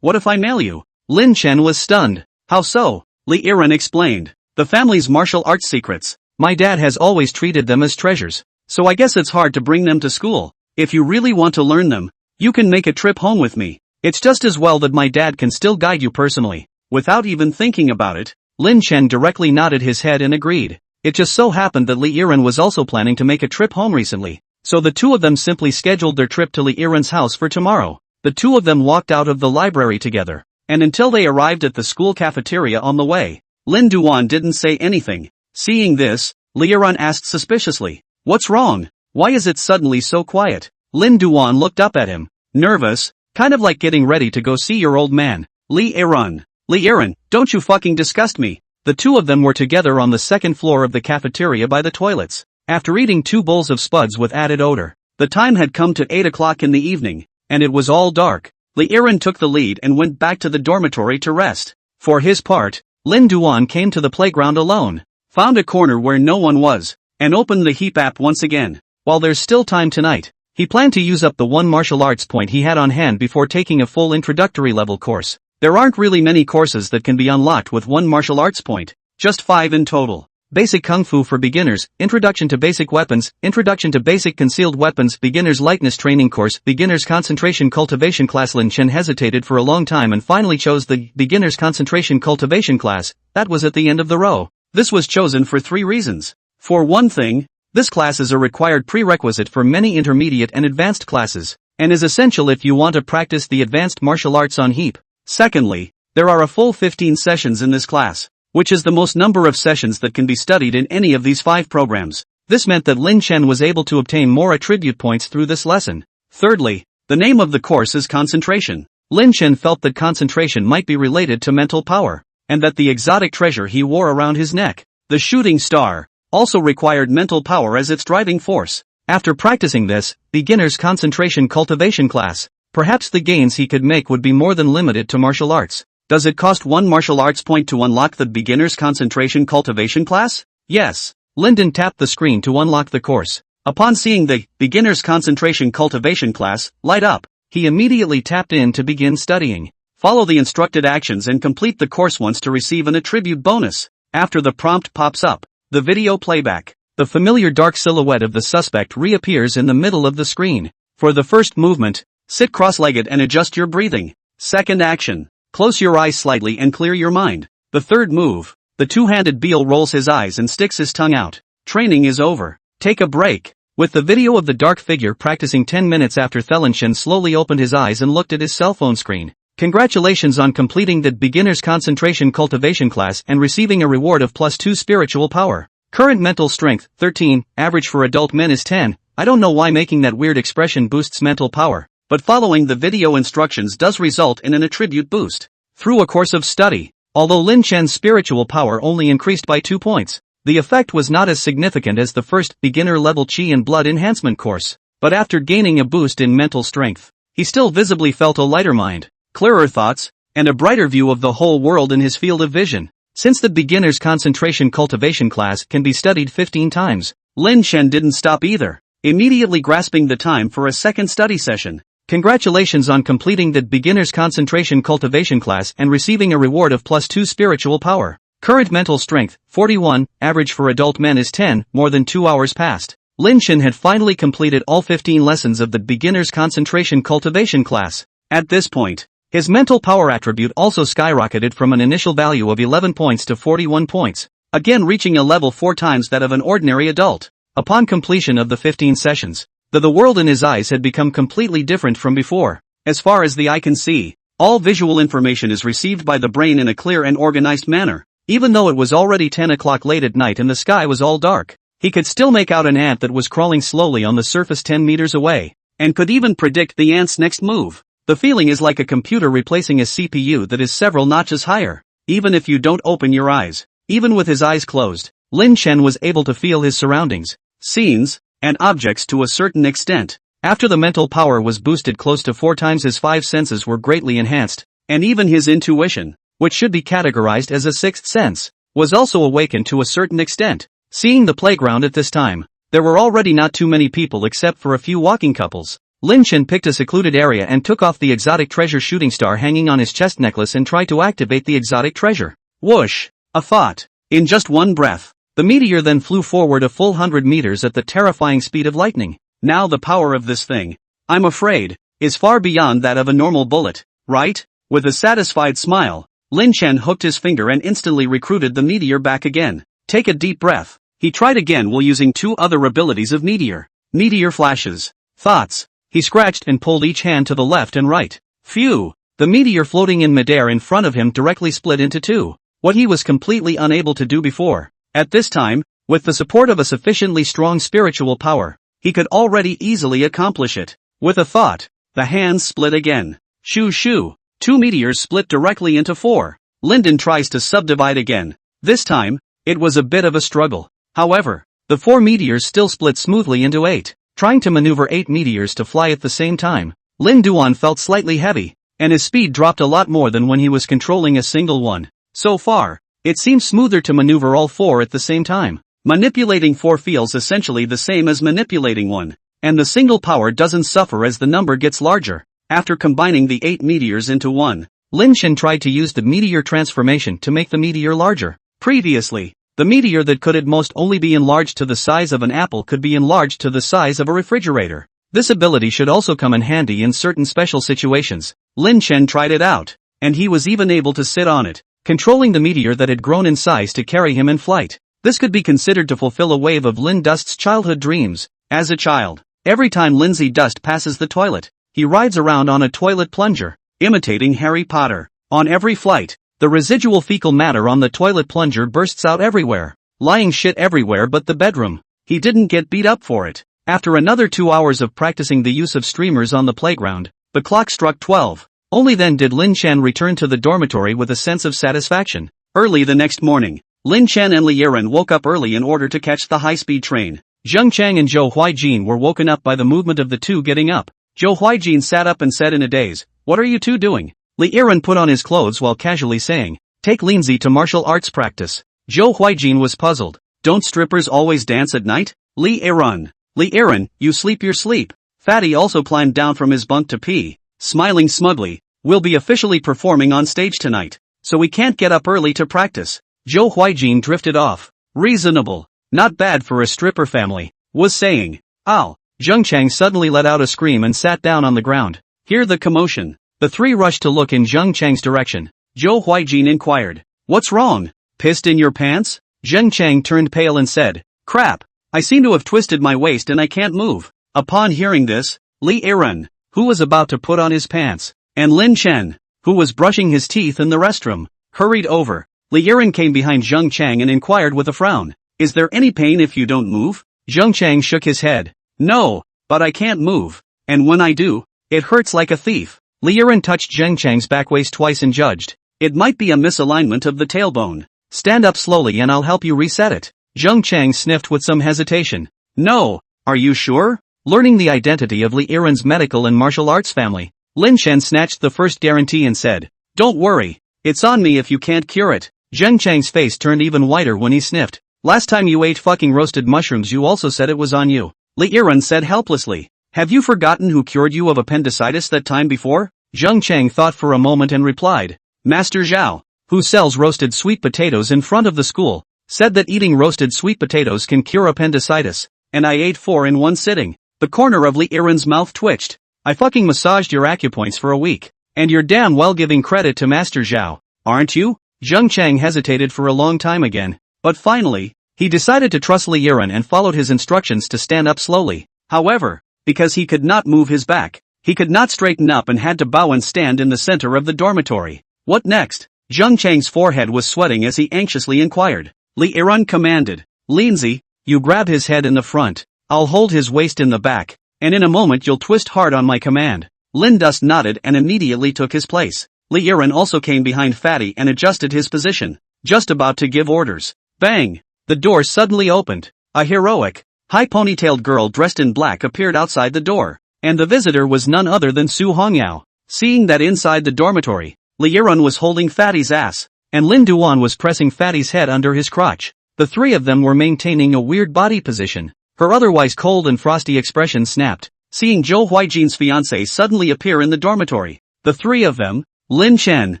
what if I mail you? Lin Chen was stunned. How so? Li'irun explained. The family's martial arts secrets. My dad has always treated them as treasures, so I guess it's hard to bring them to school. If you really want to learn them, you can make a trip home with me. It's just as well that my dad can still guide you personally. Without even thinking about it, Lin Chen directly nodded his head and agreed. It just so happened that Li'irun was also planning to make a trip home recently, so the two of them simply scheduled their trip to Li'irun's house for tomorrow. The two of them walked out of the library together, and until they arrived at the school cafeteria on the way, Lin Duan didn't say anything. Seeing this, Li'irun asked suspiciously, what's wrong? Why is it suddenly so quiet? Lin Duan looked up at him, nervous, kind of like getting ready to go see your old man. Li'irun, don't you fucking disgust me. The two of them were together on the second floor of the cafeteria by the toilets. After eating 2 bowls of spuds with added odor, the time had come to 8 o'clock in the evening, and it was all dark. Li'irun took the lead and went back to the dormitory to rest. For his part, Lin Duan came to the playground alone, found a corner where no one was, and opened the Heap app once again. While there's still time tonight, he planned to use up the one martial arts point he had on hand before taking a full introductory level course. There aren't really many courses that can be unlocked with one martial arts point, just 5 in total. Basic Kung Fu for Beginners, Introduction to Basic Weapons, Introduction to Basic Concealed Weapons, Beginner's Lightness Training Course, Beginner's Concentration Cultivation Class. Lin Chen hesitated for a long time and finally chose the Beginner's Concentration Cultivation Class. That was at the end of the row. This was chosen for 3 reasons. For one thing, this class is a required prerequisite for many intermediate and advanced classes, and is essential if you want to practice the advanced martial arts on Heap. Secondly, there are a full 15 sessions in this class, which is the most number of sessions that can be studied in any of these 5 programs. This meant that Lin Chen was able to obtain more attribute points through this lesson. Thirdly, the name of the course is Concentration. Lin Chen felt that concentration might be related to mental power, and that the exotic treasure he wore around his neck, the shooting star, also required mental power as its driving force. After practicing this Beginner's Concentration Cultivation class, perhaps the gains he could make would be more than limited to martial arts. Does it cost 1 martial arts point to unlock the Beginner's Concentration Cultivation class? Yes. Lyndon tapped the screen to unlock the course. Upon seeing the Beginner's Concentration Cultivation class light up, he immediately tapped in to begin studying. Follow the instructed actions and complete the course once to receive an attribute bonus. After the prompt pops up, the video playback, the familiar dark silhouette of the suspect reappears in the middle of the screen. For the first movement, sit cross-legged and adjust your breathing. Second action, close your eyes slightly and clear your mind. The third move, the two-handed Beal rolls his eyes and sticks his tongue out. Training is over. Take a break. With the video of the dark figure practicing 10 minutes after, Thelinshin slowly opened his eyes and looked at his cell phone screen. Congratulations on completing the Beginner's Concentration Cultivation class and receiving a reward of +2 spiritual power. Current mental strength, 13, average for adult men is 10. I don't know why making that weird expression boosts mental power, but following the video instructions does result in an attribute boost. Through a course of study, although Lin Chen's spiritual power only increased by 2 points, the effect was not as significant as the first beginner-level Chi and Blood enhancement course. But after gaining a boost in mental strength, he still visibly felt a lighter mind, clearer thoughts, and a brighter view of the whole world in his field of vision. Since the Beginner's Concentration Cultivation class can be studied 15 times, Lin Chen didn't stop either, immediately grasping the time for a second study session. Congratulations on completing the Beginner's Concentration Cultivation class and receiving a reward of +2 spiritual power. Current mental strength, 41, average for adult men is 10. More than 2 hours passed. Lin Chen had finally completed all 15 lessons of the Beginner's Concentration Cultivation class. At this point, his mental power attribute also skyrocketed from an initial value of 11 points to 41 points, again reaching a level 4 times that of an ordinary adult. Upon completion of the 15 sessions, the world in his eyes had become completely different from before. As far as the eye can see, All visual information is received by the brain in a clear and organized manner. Even though it was already 10 o'clock late at night and the sky was all dark, he could still make out an ant that was crawling slowly on the surface 10 meters away, and could even predict the ant's next move. The feeling is like a computer replacing a CPU that is several notches higher. Even if you don't open your eyes, even with his eyes closed, Lin Chen was able to feel his surroundings, scenes, and objects to a certain extent. After the mental power was boosted close to 4 times, his 5 senses were greatly enhanced, and even his intuition, which should be categorized as a 6th sense, was also awakened to a certain extent. Seeing the playground at this time, there were already not too many people except for a few walking couples. Lin Chen picked a secluded area and took off the exotic treasure shooting star hanging on his chest necklace and tried to activate the exotic treasure. Whoosh! A thought. In just one breath, the meteor then flew forward a full 100 meters at the terrifying speed of lightning. Now the power of this thing, I'm afraid, is far beyond that of a normal bullet, right? With a satisfied smile, Lin Chen hooked his finger and instantly recruited the meteor back again. Take a deep breath. He tried again while using 2 other abilities of meteor. Meteor flashes. Thoughts. He scratched and pulled each hand to the left and right. Phew! The meteor floating in midair in front of him directly split into 2. What he was completely unable to do before. At this time, with the support of a sufficiently strong spiritual power, he could already easily accomplish it. With a thought, the hands split again. Shoo shoo! 2 meteors split directly into 4. Linden tries to subdivide again. This time, it was a bit of a struggle. However, the 4 meteors still split smoothly into 8. Trying to maneuver 8 meteors to fly at the same time, Lin Duan felt slightly heavy, and his speed dropped a lot more than when he was controlling a single one. So far, it seems smoother to maneuver all 4 at the same time. Manipulating 4 feels essentially the same as manipulating 1, and the single power doesn't suffer as the number gets larger. After combining the 8 meteors into 1, Lin Chen tried to use the meteor transformation to make the meteor larger. Previously, the meteor that could at most only be enlarged to the size of an apple could be enlarged to the size of a refrigerator. This ability should also come in handy in certain special situations. Lin Chen tried it out, and he was even able to sit on it, controlling the meteor that had grown in size to carry him in flight. This could be considered to fulfill a wave of Lin Dust's childhood dreams. As a child, every time Lindsay Dust passes the toilet, he rides around on a toilet plunger, imitating Harry Potter. On every flight, the residual fecal matter on the toilet plunger bursts out everywhere, lying shit everywhere but the bedroom. He didn't get beat up for it. After another 2 hours of practicing the use of streamers on the playground, the clock struck 12. Only then did Lin Chen return to the dormitory with a sense of satisfaction. Early the next morning, Lin Chen and Li Yiren woke up early in order to catch the high-speed train. Zheng Chang and Zhou Huijin were woken up by the movement of the two getting up. Zhou Huijin sat up and said in a daze, "What are you two doing?" Li Yiren put on his clothes while casually saying, "Take Lindsay to martial arts practice." Zhou Huijin was puzzled. "Don't strippers always dance at night?" Li Yiren, you sleep your sleep. Fatty also climbed down from his bunk to pee, smiling smugly. "We'll be officially performing on stage tonight, so we can't get up early to practice." Zhou Huijin drifted off. "Reasonable. Not bad for a stripper family," was saying. "Ow." Zheng Chang suddenly let out a scream and sat down on the ground. Hear the commotion. The three rushed to look in Zheng Chang's direction. Zhou Huijin inquired, "What's wrong? Pissed in your pants?" Zheng Chang turned pale and said, "Crap. I seem to have twisted my waist and I can't move." Upon hearing this, Li Yiren, who was about to put on his pants, and Lin Chen, who was brushing his teeth in the restroom, hurried over. Li Yiren came behind Zheng Chang and inquired with a frown, "Is there any pain if you don't move?" Zheng Chang shook his head. "No, but I can't move, and when I do, it hurts like a thief." Li Yiren touched Zheng Chang's back waist twice and judged, "It might be a misalignment of the tailbone. Stand up slowly and I'll help you reset it." Zheng Chang sniffed with some hesitation. "No, are you sure?" Learning the identity of Li Yiren's medical and martial arts family, Lin Chen snatched the first guarantee and said, "Don't worry, it's on me if you can't cure it." Zheng Chang's face turned even whiter when he sniffed. "Last time you ate fucking roasted mushrooms you also said it was on you." Li Yiren said helplessly, "Have you forgotten who cured you of appendicitis that time before?" Zheng Chang thought for a moment and replied, "Master Zhao, who sells roasted sweet potatoes in front of the school, said that eating roasted sweet potatoes can cure appendicitis, and I ate 4 in one sitting." The corner of Li Yiren's mouth twitched. "I fucking massaged your acupoints for a week, and you're damn well giving credit to Master Zhao, aren't you?" Zheng Chang hesitated for a long time again, but finally, he decided to trust Li Yiren and followed his instructions to stand up slowly. However, because he could not move his back, He could not straighten up and had to bow and stand in the center of the dormitory. What next? Jung Chang's forehead was sweating as he anxiously inquired. Lee Irun commanded. Lindsay, you grab his head in the front, I'll hold his waist in the back, and in a moment you'll twist hard on my command. Lin Dust nodded and immediately took his place. Lee Irun also came behind Fatty and adjusted his position, just about to give orders. Bang! The door suddenly opened. A heroic, high ponytailed girl dressed in black appeared outside the door, and the visitor was none other than Su Hongyao. Seeing that inside the dormitory, Lee Irun was holding Fatty's ass, and Lin Duan was pressing Fatty's head under his crotch. The three of them were maintaining a weird body position. Her otherwise cold and frosty expression snapped, seeing Zhou Huijin's fiancé suddenly appear in the dormitory. The three of them, Lin Chen,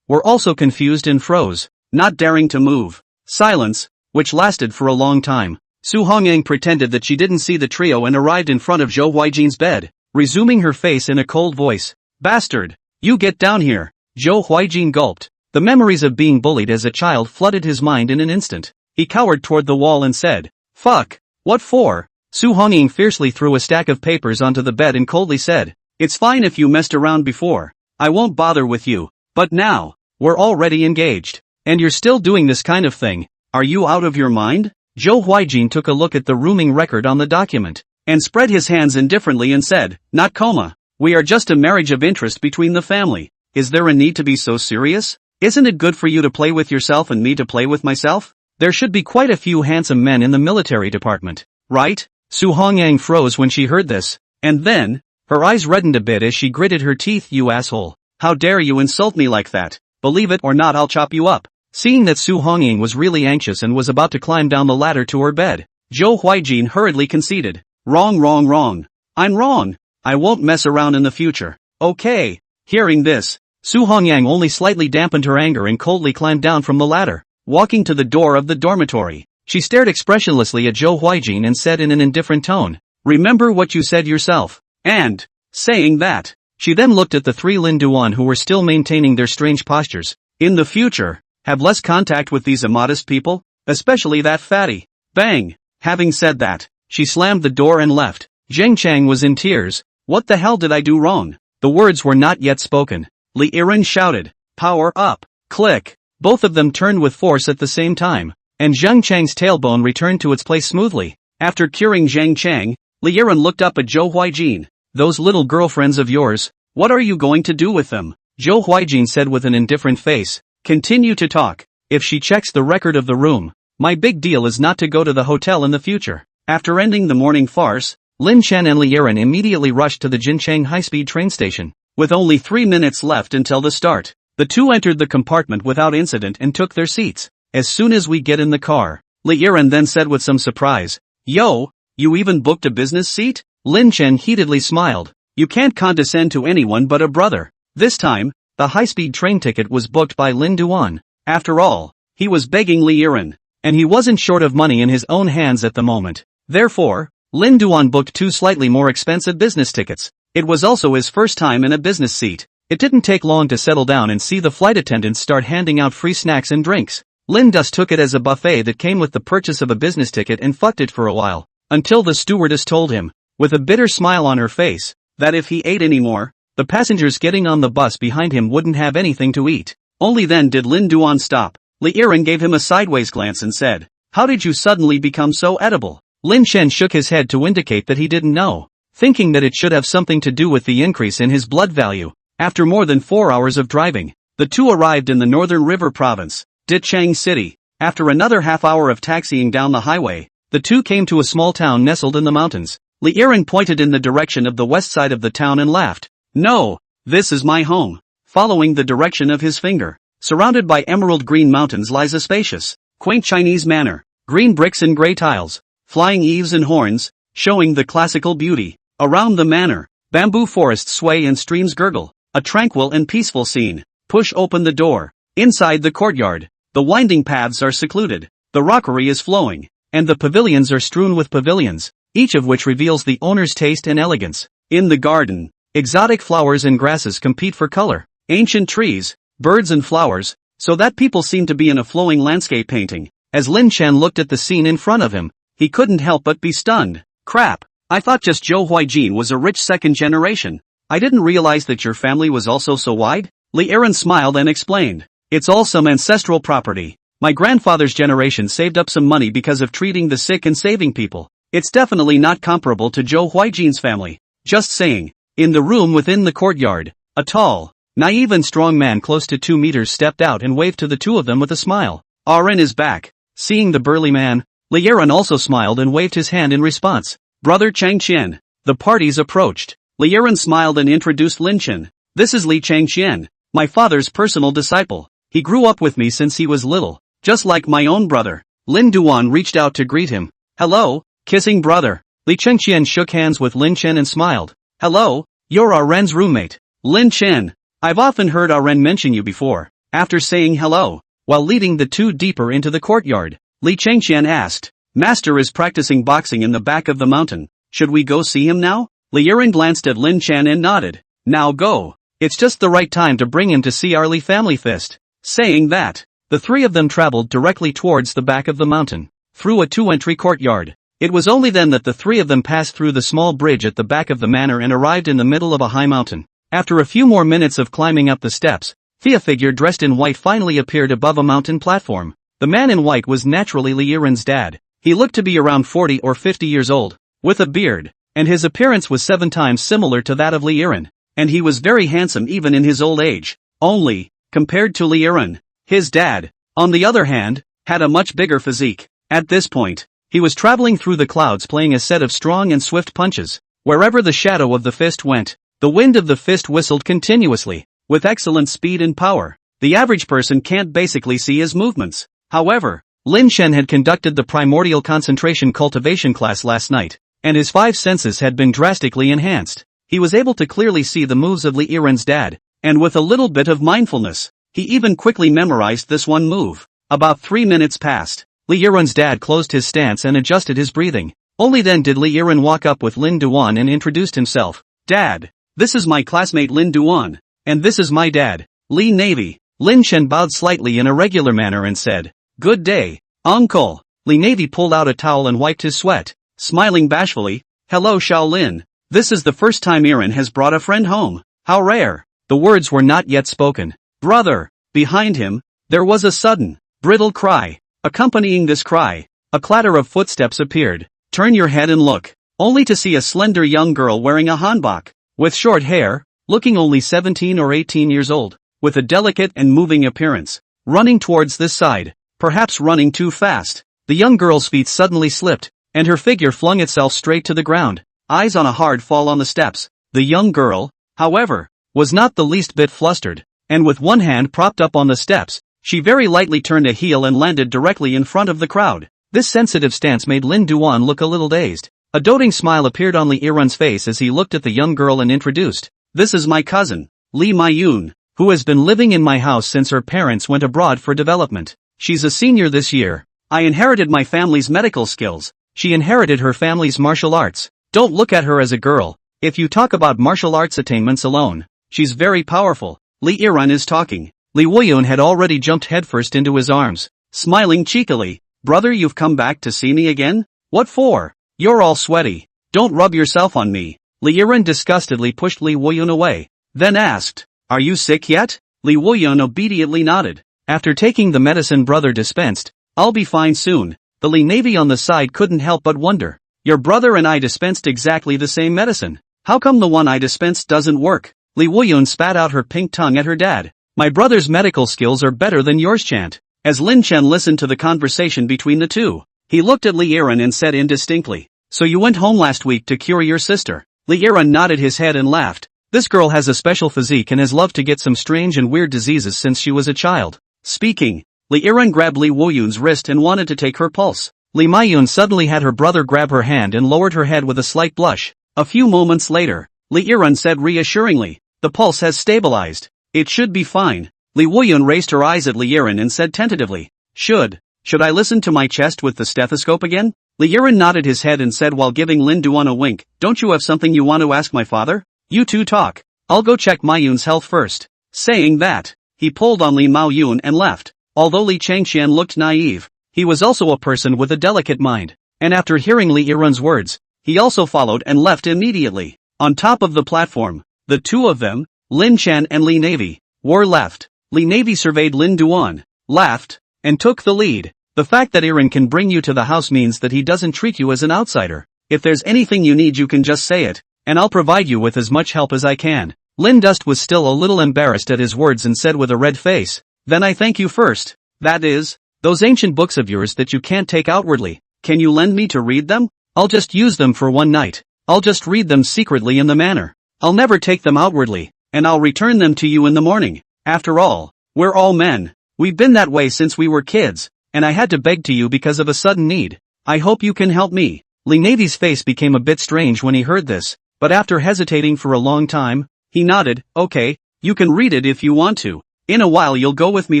were also confused and froze, not daring to move. Silence, which lasted for a long time. Su Hongyang pretended that she didn't see the trio and arrived in front of Zhou Huijin's bed, resuming her face in a cold voice. Bastard! You get down here! Zhou Huijin gulped. The memories of being bullied as a child flooded his mind in an instant. He cowered toward the wall and said, "Fuck! What for?" Su Hongying fiercely threw a stack of papers onto the bed and coldly said, "It's fine if you messed around before. I won't bother with you. But now, we're already engaged. And you're still doing this kind of thing. Are you out of your mind?" Zhou Huijin took a look at the rooming record on the document, and spread his hands indifferently and said, "Not coma. We are just a marriage of interest between the family. Is there a need to be so serious? Isn't it good for you to play with yourself and me to play with myself? There should be quite a few handsome men in the military department, right?" Su Hongyang froze when she heard this, and then, her eyes reddened a bit as she gritted her teeth. "You asshole. How dare you insult me like that? Believe it or not, I'll chop you up." Seeing that Su Hongying was really anxious and was about to climb down the ladder to her bed, Zhou Huijin hurriedly conceded. Wrong. I'm wrong. I won't mess around in the future. Okay." Hearing this, Su Hongyang only slightly dampened her anger and coldly climbed down from the ladder. Walking to the door of the dormitory, she stared expressionlessly at Zhou Huijin and said in an indifferent tone, "Remember what you said yourself." And, saying that, she then looked at the three Lin Duan who were still maintaining their strange postures. "In the future, have less contact with these immodest people, especially that fatty." Bang! Having said that, she slammed the door and left. Zheng Chang was in tears. "What the hell did I do wrong?" The words were not yet spoken. Li Iren shouted, "Power up!" Click! Both of them turned with force at the same time, and Zheng Chang's tailbone returned to its place smoothly. After curing Zheng Chang, Li Iren looked up at Zhou Huijin. "Those little girlfriends of yours, what are you going to do with them?" Zhou Huijin said with an indifferent face. "Continue to talk. If she checks the record of the room, my big deal is not to go to the hotel in the future." After ending the morning farce, Lin Chen and Li Iren immediately rushed to the Jincheng high-speed train station. With only 3 minutes left until the start, the two entered the compartment without incident and took their seats. "As soon as we get in the car," Li Iren then said with some surprise, "Yo, you even booked a business seat?" Lin Chen heatedly smiled. "You can't condescend to anyone but a brother." This time, the high-speed train ticket was booked by Lin Duan. After all, he was begging Li Iren, and he wasn't short of money in his own hands at the moment. Therefore, Lin Duan booked 2 slightly more expensive business tickets. It was also his first time in a business seat. It didn't take long to settle down and see the flight attendants start handing out free snacks and drinks. Lin Dus took it as a buffet that came with the purchase of a business ticket and fucked it for a while, until the stewardess told him, with a bitter smile on her face, that if he ate any more, the passengers getting on the bus behind him wouldn't have anything to eat. Only then did Lin Duan stop. Li Iren gave him a sideways glance and said, "How did you suddenly become so edible?" Lin Chen shook his head to indicate that he didn't know, thinking that it should have something to do with the increase in his blood value. After more than 4 hours of driving, the two arrived in the northern river province, Dichang City. After another half-hour of taxiing down the highway, the two came to a small town nestled in the mountains. Li Iren pointed in the direction of the west side of the town and laughed. "No, this is my home." Following the direction of his finger, surrounded by emerald green mountains lies a spacious, quaint Chinese manor, green bricks and gray tiles, flying eaves and horns, showing the classical beauty. Around the manor, bamboo forests sway and streams gurgle, a tranquil and peaceful scene. Push open the door. Inside the courtyard, the winding paths are secluded, the rockery is flowing, and the pavilions are strewn with pavilions, each of which reveals the owner's taste and elegance. In the garden, exotic flowers and grasses compete for color, ancient trees, birds and flowers, so that people seem to be in a flowing landscape painting. As Lin Chen looked at the scene in front of him, he couldn't help but be stunned. Crap, I thought just Zhou Huijin was a rich second generation. I didn't realize that your family was also so wide. Li Yiren smiled and explained. It's all some ancestral property. My grandfather's generation saved up some money because of treating the sick and saving people. It's definitely not comparable to Zhou Huijin's family. Just saying. In the room within the courtyard, a tall, naive and strong man close to 2 meters stepped out and waved to the two of them with a smile. Ren is back. Seeing the burly man, Li Yiren also smiled and waved his hand in response. Brother Changqian. The parties approached. Li Yiren smiled and introduced Lin Chen. This is Li Changqian, my father's personal disciple. He grew up with me since he was little, just like my own brother. Lin Duan reached out to greet him. Hello, kissing brother. Li Changqian shook hands with Lin Chen and smiled. Hello, you're Ren's roommate. Lin Chen. I've often heard Ren mention you before. After saying hello, while leading the two deeper into the courtyard, Li Changqian asked, Master is practicing boxing in the back of the mountain. Should we go see him now? Li Yiren glanced at Lin Chen and nodded. Now go. It's just the right time to bring him to see our Li family fist. Saying that, the three of them traveled directly towards the back of the mountain, through a two-entry courtyard. It was only then that the three of them passed through the small bridge at the back of the manor and arrived in the middle of a high mountain. After a few more minutes of climbing up the steps, a figure dressed in white finally appeared above a mountain platform. The man in white was naturally Li Yiren's dad. He looked to be around 40 or 50 years old, with a beard, and his appearance was 7 times similar to that of Li Yiren, and he was very handsome even in his old age. Only, compared to Li Yiren, his dad, on the other hand, had a much bigger physique. At this point, he was traveling through the clouds playing a set of strong and swift punches. Wherever the shadow of the fist went, the wind of the fist whistled continuously, with excellent speed and power. The average person can't basically see his movements. However, Lin Chen had conducted the primordial concentration cultivation class last night, and his 5 senses had been drastically enhanced. He was able to clearly see the moves of Li Yiren's dad, and with a little bit of mindfulness, he even quickly memorized this one move. About 3 minutes passed. Li Yiren's dad closed his stance and adjusted his breathing. Only then did Li Yiren walk up with Lin Duan and introduced himself. Dad, this is my classmate Lin Duan, and this is my dad, Li Navy. Lin Chen bowed slightly in a regular manner and said, Good day, uncle. Li Navy pulled out a towel and wiped his sweat, smiling bashfully. Hello Shaolin. This is the first time Yiren has brought a friend home. How rare. The words were not yet spoken. Brother. Behind him, there was a sudden, brittle cry. Accompanying this cry, a clatter of footsteps appeared. Turn your head and look, only to see a slender young girl wearing a hanbok, with short hair, looking only 17 or 18 years old, with a delicate and moving appearance, running towards this side, perhaps running too fast. The young girl's feet suddenly slipped, and her figure flung itself straight to the ground, eyes on a hard fall on the steps. The young girl, however, was not the least bit flustered, and with one hand propped up on the steps, she very lightly turned a heel and landed directly in front of the crowd. This sensitive stance made Lin Duan look a little dazed. A doting smile appeared on Li Yiren's face as he looked at the young girl and introduced. This is my cousin, Li Mayun, who has been living in my house since her parents went abroad for development. She's a senior this year. I inherited my family's medical skills. She inherited her family's martial arts. Don't look at her as a girl. If you talk about martial arts attainments alone, she's very powerful. Li Yiren is talking. Li Wuyun had already jumped headfirst into his arms, smiling cheekily. Brother, you've come back to see me again? What for? You're all sweaty. Don't rub yourself on me. Li Yiren disgustedly pushed Li Wuyun away, then asked, Are you sick yet? Li Wuyun obediently nodded. After taking the medicine brother dispensed, I'll be fine soon. The Li Navy on the side couldn't help but wonder. Your brother and I dispensed exactly the same medicine. How come the one I dispensed doesn't work? Li Wuyun spat out her pink tongue at her dad. My brother's medical skills are better than yours, Chant. As Lin Chen listened to the conversation between the two, he looked at Li Yiren and said indistinctly, So you went home last week to cure your sister? Li Yiren nodded his head and laughed. This girl has a special physique and has loved to get some strange and weird diseases since she was a child. Speaking, Li Yiren grabbed Li Wuyun's wrist and wanted to take her pulse. Li Mayun suddenly had her brother grab her hand and lowered her head with a slight blush. A few moments later, Li Yiren said reassuringly, The pulse has stabilized. It should be fine. Li Wuyun raised her eyes at Li Yiren and said tentatively, Should I listen to my chest with the stethoscope again? Li Yiren nodded his head and said while giving Lin Duan a wink, Don't you have something you want to ask my father? You two talk. I'll go check Mayun's health first. Saying that, he pulled on Li Maoyun and left. Although Li Changqian looked naive, he was also a person with a delicate mind, and after hearing Li Yiren's words, he also followed and left immediately. On top of the platform, The two of them, Lin Chen and Li Navy, were left. Li Navy surveyed Lin Duan, laughed, and took the lead. The fact that Aaron can bring you to the house means that he doesn't treat you as an outsider. If there's anything you need, you can just say it, and I'll provide you with as much help as I can. Lin Dust was still a little embarrassed at his words and said with a red face, then I thank you first. That is, those ancient books of yours that you can't take outwardly, can you lend me to read them? I'll just use them for one night. I'll just read them secretly in the manor. I'll never take them outwardly, and I'll return them to you in the morning. After all, we're all men. We've been that way since we were kids, and I had to beg to you because of a sudden need. I hope you can help me. Li Navy's face became a bit strange when he heard this, but after hesitating for a long time, he nodded, okay, you can read it if you want to. In a while you'll go with me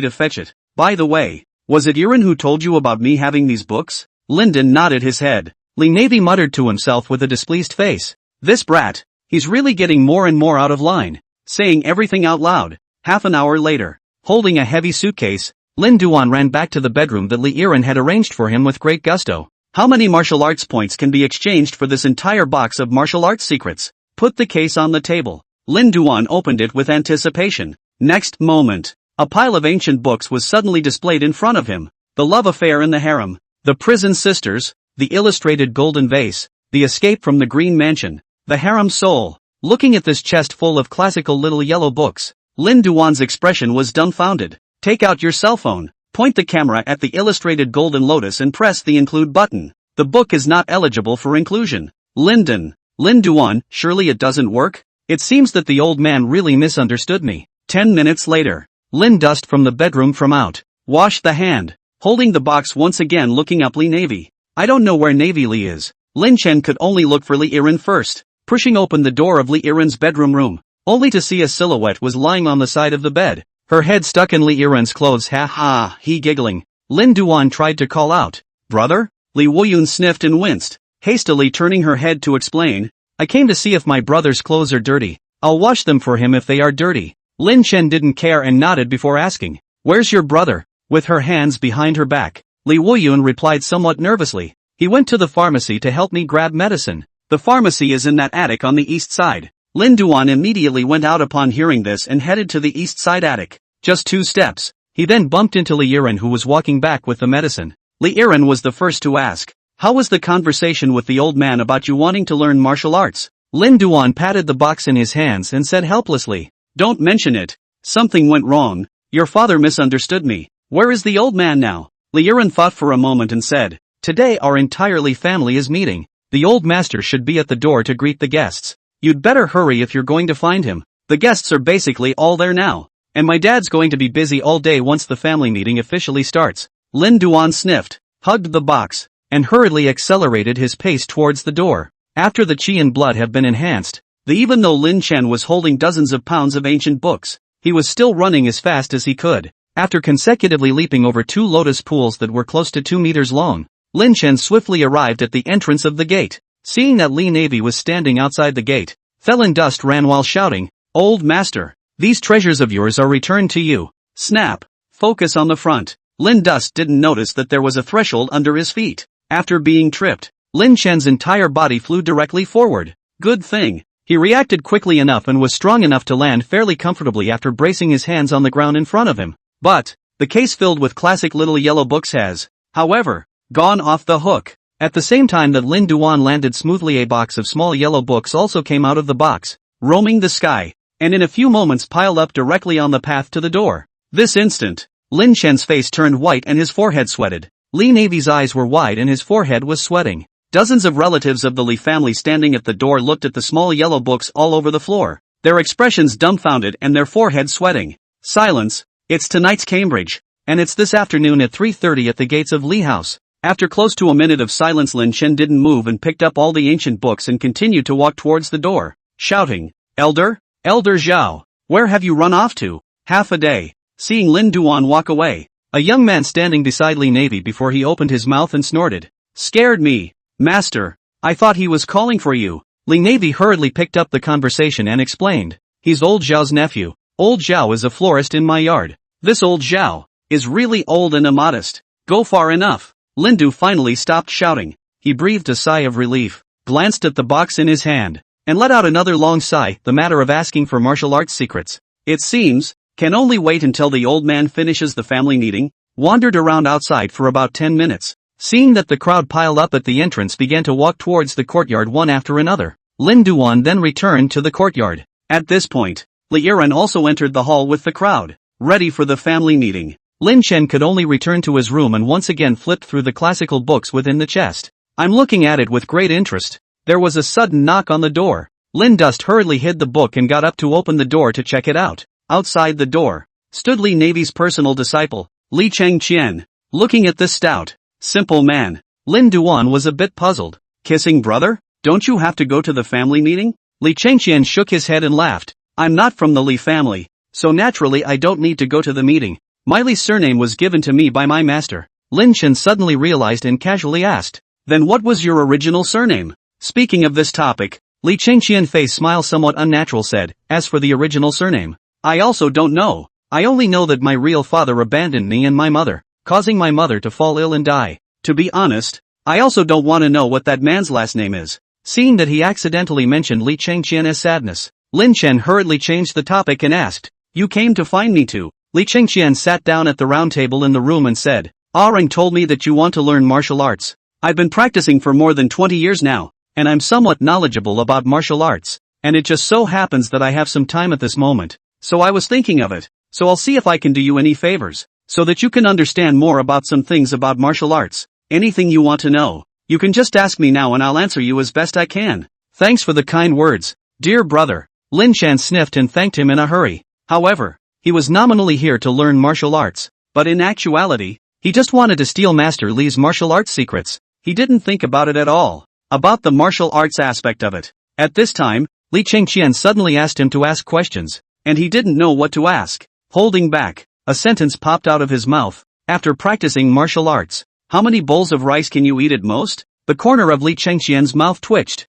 to fetch it. By the way, was it Aaron who told you about me having these books? Lyndon nodded his head. Li Navy muttered to himself with a displeased face. This brat, he's really getting more and more out of line, saying everything out loud. Half an hour later, holding a heavy suitcase, Lin Duan ran back to the bedroom that Li Aaron had arranged for him with great gusto. How many martial arts points can be exchanged for this entire box of martial arts secrets? Put the case on the table. Lin Duan opened it with anticipation. Next moment, a pile of ancient books was suddenly displayed in front of him. The love affair in the harem, the prison sisters, the illustrated golden vase, the escape from the green mansion, the harem soul. Looking at this chest full of classical little yellow books, Lin Duan's expression was dumbfounded. Take out your cell phone, point the camera at the illustrated golden lotus and press the include button. The book is not eligible for inclusion. Lin Duan, surely it doesn't work? It seems that the old man really misunderstood me. 10 minutes later, Lin Dust from the bedroom from out, washed the hand, holding the box once again looking up Li Navy. I don't know where Navy Li is. Lin Chen could only look for Li Aaron first, pushing open the door of Li Aaron's bedroom room, only to see a silhouette was lying on the side of the bed, her head stuck in Li Aaron's clothes. Ha ha, he giggling. Lin Duan tried to call out, brother? Li Woyun sniffed and winced, hastily turning her head to explain, I came to see if my brother's clothes are dirty. I'll wash them for him if they are dirty. Lin Chen didn't care and nodded before asking, where's your brother? With her hands behind her back, Li Woyun replied somewhat nervously, he went to the pharmacy to help me grab medicine. The pharmacy is in that attic on the east side. Lin Duan immediately went out upon hearing this and headed to the east side attic. Just 2 steps, he then bumped into Li Aaron who was walking back with the medicine. Li Aaron was the first to ask, how was the conversation with the old man about you wanting to learn martial arts? Lin Duan patted the box in his hands and said helplessly, don't mention it. Something went wrong. Your father misunderstood me. Where is the old man now? Li Aaron thought for a moment and said, today our entirely family is meeting. The old master should be at the door to greet the guests. You'd better hurry if you're going to find him. The guests are basically all there now. And my dad's going to be busy all day once the family meeting officially starts. Lin Duan sniffed, hugged the box, and hurriedly accelerated his pace towards the door. After the qi and blood have been enhanced, even though Lin Chen was holding dozens of pounds of ancient books, he was still running as fast as he could. After consecutively leaping over 2 lotus pools that were close to 2 meters long, Lin Chen swiftly arrived at the entrance of the gate. Seeing that Li Navy was standing outside the gate, Felon Dust ran while shouting, old master, these treasures of yours are returned to you. Snap. Focus on the front. Lin Dust didn't notice that there was a threshold under his feet. After being tripped, Lin Chen's entire body flew directly forward. Good thing. He reacted quickly enough and was strong enough to land fairly comfortably after bracing his hands on the ground in front of him. But, the case filled with classic little yellow books has, however, gone off the hook. At the same time that Lin Duan landed smoothly, a box of small yellow books also came out of the box, roaming the sky, and in a few moments piled up directly on the path to the door. This instant, Lin Chen's face turned white and his forehead sweated. Li Navy's eyes were wide and his forehead was sweating. Dozens of relatives of the Li family standing at the door looked at the small yellow books all over the floor, their expressions dumbfounded and their foreheads sweating. Silence. It's tonight's Cambridge, and it's this afternoon at 3:30 at the gates of Li House. After close to a minute of silence, Lin Chen didn't move and picked up all the ancient books and continued to walk towards the door, shouting, Elder Zhao, where have you run off to? Half a day. Seeing Lin Duan walk away, a young man standing beside Li Navy before he opened his mouth and snorted, scared me. Master, I thought he was calling for you. Li Navy hurriedly picked up the conversation and explained, he's old Zhao's nephew. Old Zhao is a florist in my yard. This old Zhao is really old and immodest. Go far enough. Lindu finally stopped shouting. He breathed a sigh of relief, glanced at the box in his hand, and let out another long sigh. The matter of asking for martial arts secrets, it seems, can only wait until the old man finishes the family meeting. Wandered around outside for about 10 minutes. Seeing that the crowd piled up at the entrance, began to walk towards the courtyard one after another. Lin Duan then returned to the courtyard. At this point, Li Yiren also entered the hall with the crowd, ready for the family meeting. Lin Chen could only return to his room and once again flipped through the classical books within the chest. I'm looking at it with great interest. There was a sudden knock on the door. Lin Dust hurriedly hid the book and got up to open the door to check it out. Outside the door stood Li Navy's personal disciple, Li Chengqian. Looking at this stout, simple man, Lin Duan was a bit puzzled. Kissing brother? Don't you have to go to the family meeting? Li Chengqian shook his head and laughed. I'm not from the Li family, so naturally I don't need to go to the meeting. My Li surname was given to me by my master. Lin Chen suddenly realized and casually asked, then what was your original surname? Speaking of this topic, Li Chengqian's face smile somewhat unnatural said, as for the original surname, I also don't know. I only know that my real father abandoned me and my mother, causing my mother to fall ill and die. To be honest, I also don't want to know what that man's last name is. Seeing that he accidentally mentioned Li Chengqian as sadness, Lin Chen hurriedly changed the topic and asked, you came to find me too? Li Chengqian sat down at the round table in the room and said, Arang told me that you want to learn martial arts. I've been practicing for more than 20 years now, and I'm somewhat knowledgeable about martial arts, and it just so happens that I have some time at this moment, so I was thinking of it, so I'll see if I can do you any favors, so that you can understand more about some things about martial arts. Anything you want to know, you can just ask me now and I'll answer you as best I can. Thanks for the kind words, dear brother. Lin Chen sniffed and thanked him in a hurry. However, he was nominally here to learn martial arts, but in actuality, he just wanted to steal Master Li's martial arts secrets. He didn't think about it at all, about the martial arts aspect of it. At this time, Li Chengqian suddenly asked him to ask questions, and he didn't know what to ask. Holding back, a sentence popped out of his mouth. After practicing martial arts, how many bowls of rice can you eat at most? The corner of Li Chengqian's mouth twitched.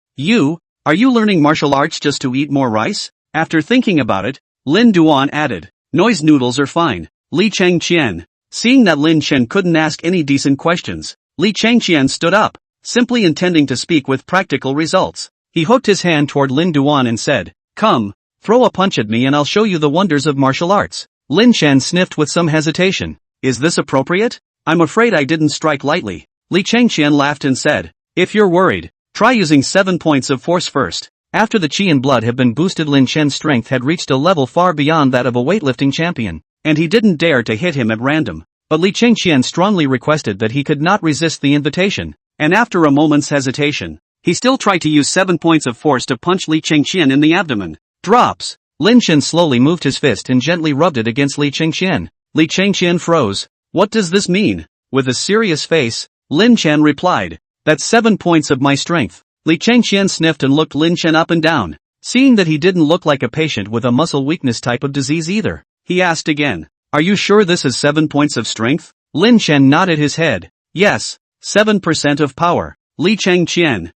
Are you learning martial arts just to eat more rice? After thinking about it, Lin Duan added, noise noodles are fine. Li Chengqian. Seeing that Lin Chen couldn't ask any decent questions, Li Chengqian stood up, simply intending to speak with practical results. He hooked his hand toward Lin Duan and said, come, throw a punch at me and I'll show you the wonders of martial arts. Lin Chen sniffed with some hesitation. Is this appropriate? I'm afraid I didn't strike lightly. Li Chengqian laughed and said, if you're worried, try using 7 points of force first. After the chi and blood had been boosted, Lin Chen's strength had reached a level far beyond that of a weightlifting champion, and he didn't dare to hit him at random. But Li Chengqian strongly requested that he could not resist the invitation, and after a moment's hesitation, he still tried to use 7 points of force to punch Li Chengqian in the abdomen. Drops. Lin Chen slowly moved his fist and gently rubbed it against Li Chengqian. Li Chengqian froze. What does this mean? With a serious face, Lin Chen replied, that's 7 points of my strength. Li Chengqian sniffed and looked Lin Chen up and down. Seeing that he didn't look like a patient with a muscle weakness type of disease either, he asked again, are you sure this is 7 points of strength? Lin Chen nodded his head. Yes, 7% of power. Li Chengqian,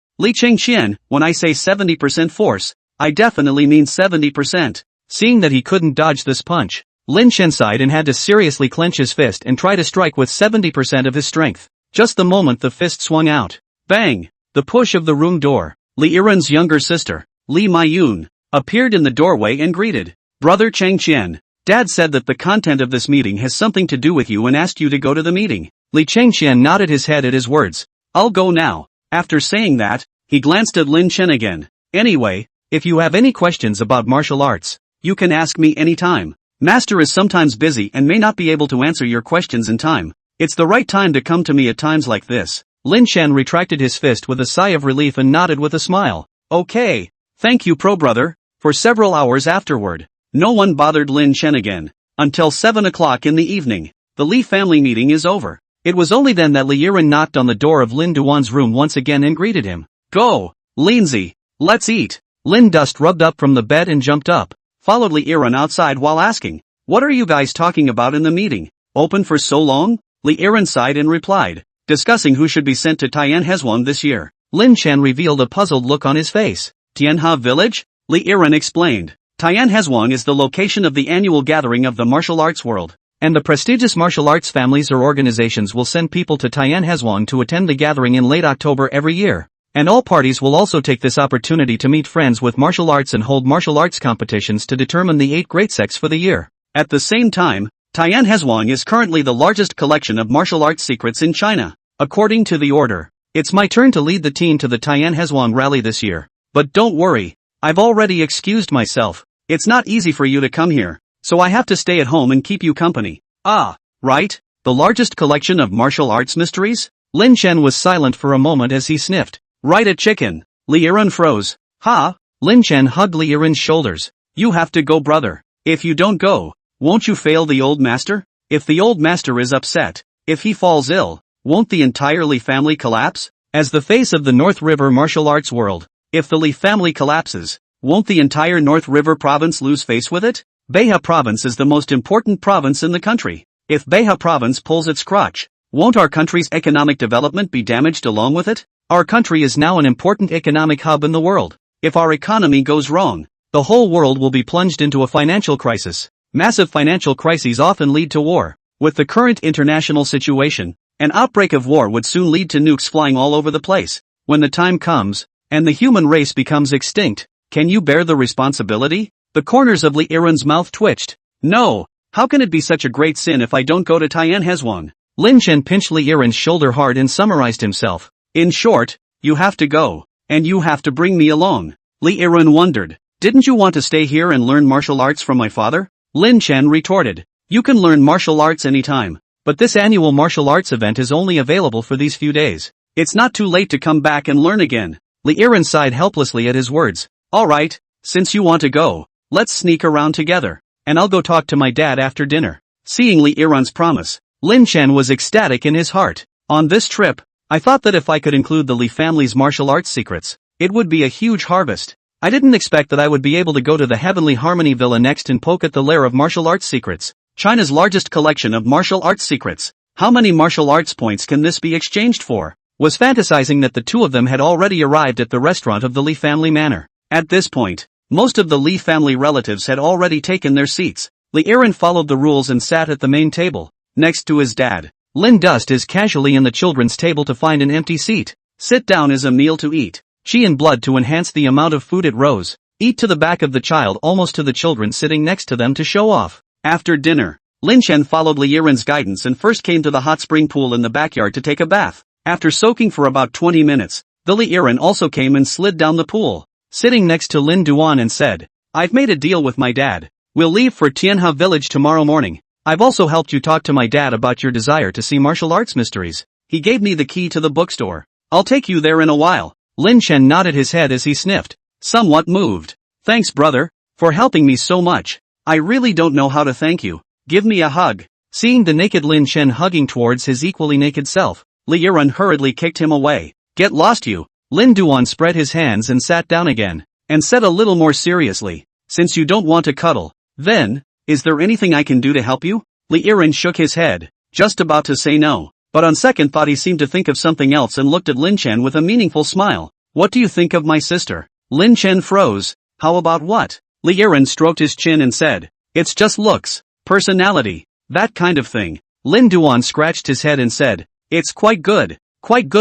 when I say 70% force, I definitely mean 70%. Seeing that he couldn't dodge this punch, Lin Chen sighed and had to seriously clench his fist and try to strike with 70% of his strength. Just the moment the fist swung out. Bang! The push of the room door. Li Yiren's younger sister, Li Maiyun, appeared in the doorway and greeted, Brother Chengqian, Dad said that the content of this meeting has something to do with you and asked you to go to the meeting. Li Chengqian nodded his head at his words. I'll go now. After saying that, he glanced at Lin Chen again. Anyway, if you have any questions about martial arts, you can ask me anytime. Master is sometimes busy and may not be able to answer your questions in time. It's the right time to come to me at times like this. Lin Chen retracted his fist with a sigh of relief and nodded with a smile. Okay. Thank you, pro brother. For several hours afterward, no one bothered Lin Chen again. Until 7 o'clock in the evening. The Li family meeting is over. It was only then that Li Yiren knocked on the door of Lin Duan's room once again and greeted him. Go, Linzi. Let's eat. Lin Dust rubbed up from the bed and jumped up, followed Li Yiren outside while asking, what are you guys talking about in the meeting? Open for so long? Li Yiren sighed and replied, discussing who should be sent to Tian Hezhuang this year. Lin Chen revealed a puzzled look on his face. Tianhe Village? Li Yiren explained. Tian Hezhuang is the location of the annual gathering of the martial arts world, and the prestigious martial arts families or organizations will send people to Tian Hezhuang to attend the gathering in late October every year. And all parties will also take this opportunity to meet friends with martial arts and hold martial arts competitions to determine the 8 great sects for the year. At the same time, Tianhezuang is currently the largest collection of martial arts secrets in China. According to the order, it's my turn to lead the team to the Tianhezuang rally this year. But don't worry, I've already excused myself. It's not easy for you to come here, so I have to stay at home and keep you company. Ah, right? The largest collection of martial arts mysteries? Lin Chen was silent for a moment as he sniffed. Right, a chicken. Li Yiren froze. Ha! Lin Chen hugged Li Yiren's shoulders. You have to go, brother. If you don't go, won't you fail the old master? If the old master is upset, if he falls ill, won't the entire Li family collapse? As the face of the North River martial arts world, if the Li family collapses, won't the entire North River province lose face with it? Beha province is the most important province in the country. If Beha province pulls its crotch, won't our country's economic development be damaged along with it? Our country is now an important economic hub in the world. If our economy goes wrong, the whole world will be plunged into a financial crisis. Massive financial crises often lead to war. With the current international situation, an outbreak of war would soon lead to nukes flying all over the place. When the time comes, and the human race becomes extinct, can you bear the responsibility? The corners of Li Yiren's mouth twitched. No, how can it be such a great sin if I don't go to Tianhezuang? Lin Chen pinched Li Yiren's shoulder hard and summarized himself. In short, you have to go, and you have to bring me along. Li Yiren wondered, didn't you want to stay here and learn martial arts from my father? Lin Chen retorted, you can learn martial arts anytime, but this annual martial arts event is only available for these few days. It's not too late to come back and learn again. Li Yiren sighed helplessly at his words. Alright, since you want to go, let's sneak around together, and I'll go talk to my dad after dinner. Seeing Li Yiren's promise, Lin Chen was ecstatic in his heart. On this trip, I thought that if I could include the Li family's martial arts secrets, it would be a huge harvest. I didn't expect that I would be able to go to the Heavenly Harmony Villa next and poke at the lair of martial arts secrets, China's largest collection of martial arts secrets. How many martial arts points can this be exchanged for? Was fantasizing that the two of them had already arrived at the restaurant of the Li family manor. At this point, most of the Li family relatives had already taken their seats. Li Yiren followed the rules and sat at the main table, next to his dad. Lin dusted as casually in the children's table to find an empty seat. Sit down is a meal to eat. Chi and blood to enhance the amount of food it rose. Eat to the back of the child almost to the children sitting next to them to show off. After dinner, Lin Chen followed Li Yiren's guidance and first came to the hot spring pool in the backyard to take a bath. After soaking for about 20 minutes, the Li Yiren also came and slid down the pool, sitting next to Lin Duan and said, I've made a deal with my dad. We'll leave for Tianhe village tomorrow morning. I've also helped you talk to my dad about your desire to see martial arts mysteries. He gave me the key to the bookstore. I'll take you there in a while. Lin Chen nodded his head as he sniffed, somewhat moved. Thanks, brother, for helping me so much. I really don't know how to thank you. Give me a hug. Seeing the naked Lin Chen hugging towards his equally naked self, Li Yiren hurriedly kicked him away. Get lost, you. Lin Duan spread his hands and sat down again, and said a little more seriously, since you don't want to cuddle, then, is there anything I can do to help you? Li Yiren shook his head, just about to say no, but on second thought he seemed to think of something else and looked at Lin Chen with a meaningful smile. What do you think of my sister? Lin Chen froze. How about what? Li Yiren stroked his chin and said, it's just looks, personality, that kind of thing. Lin Duan scratched his head and said, it's quite good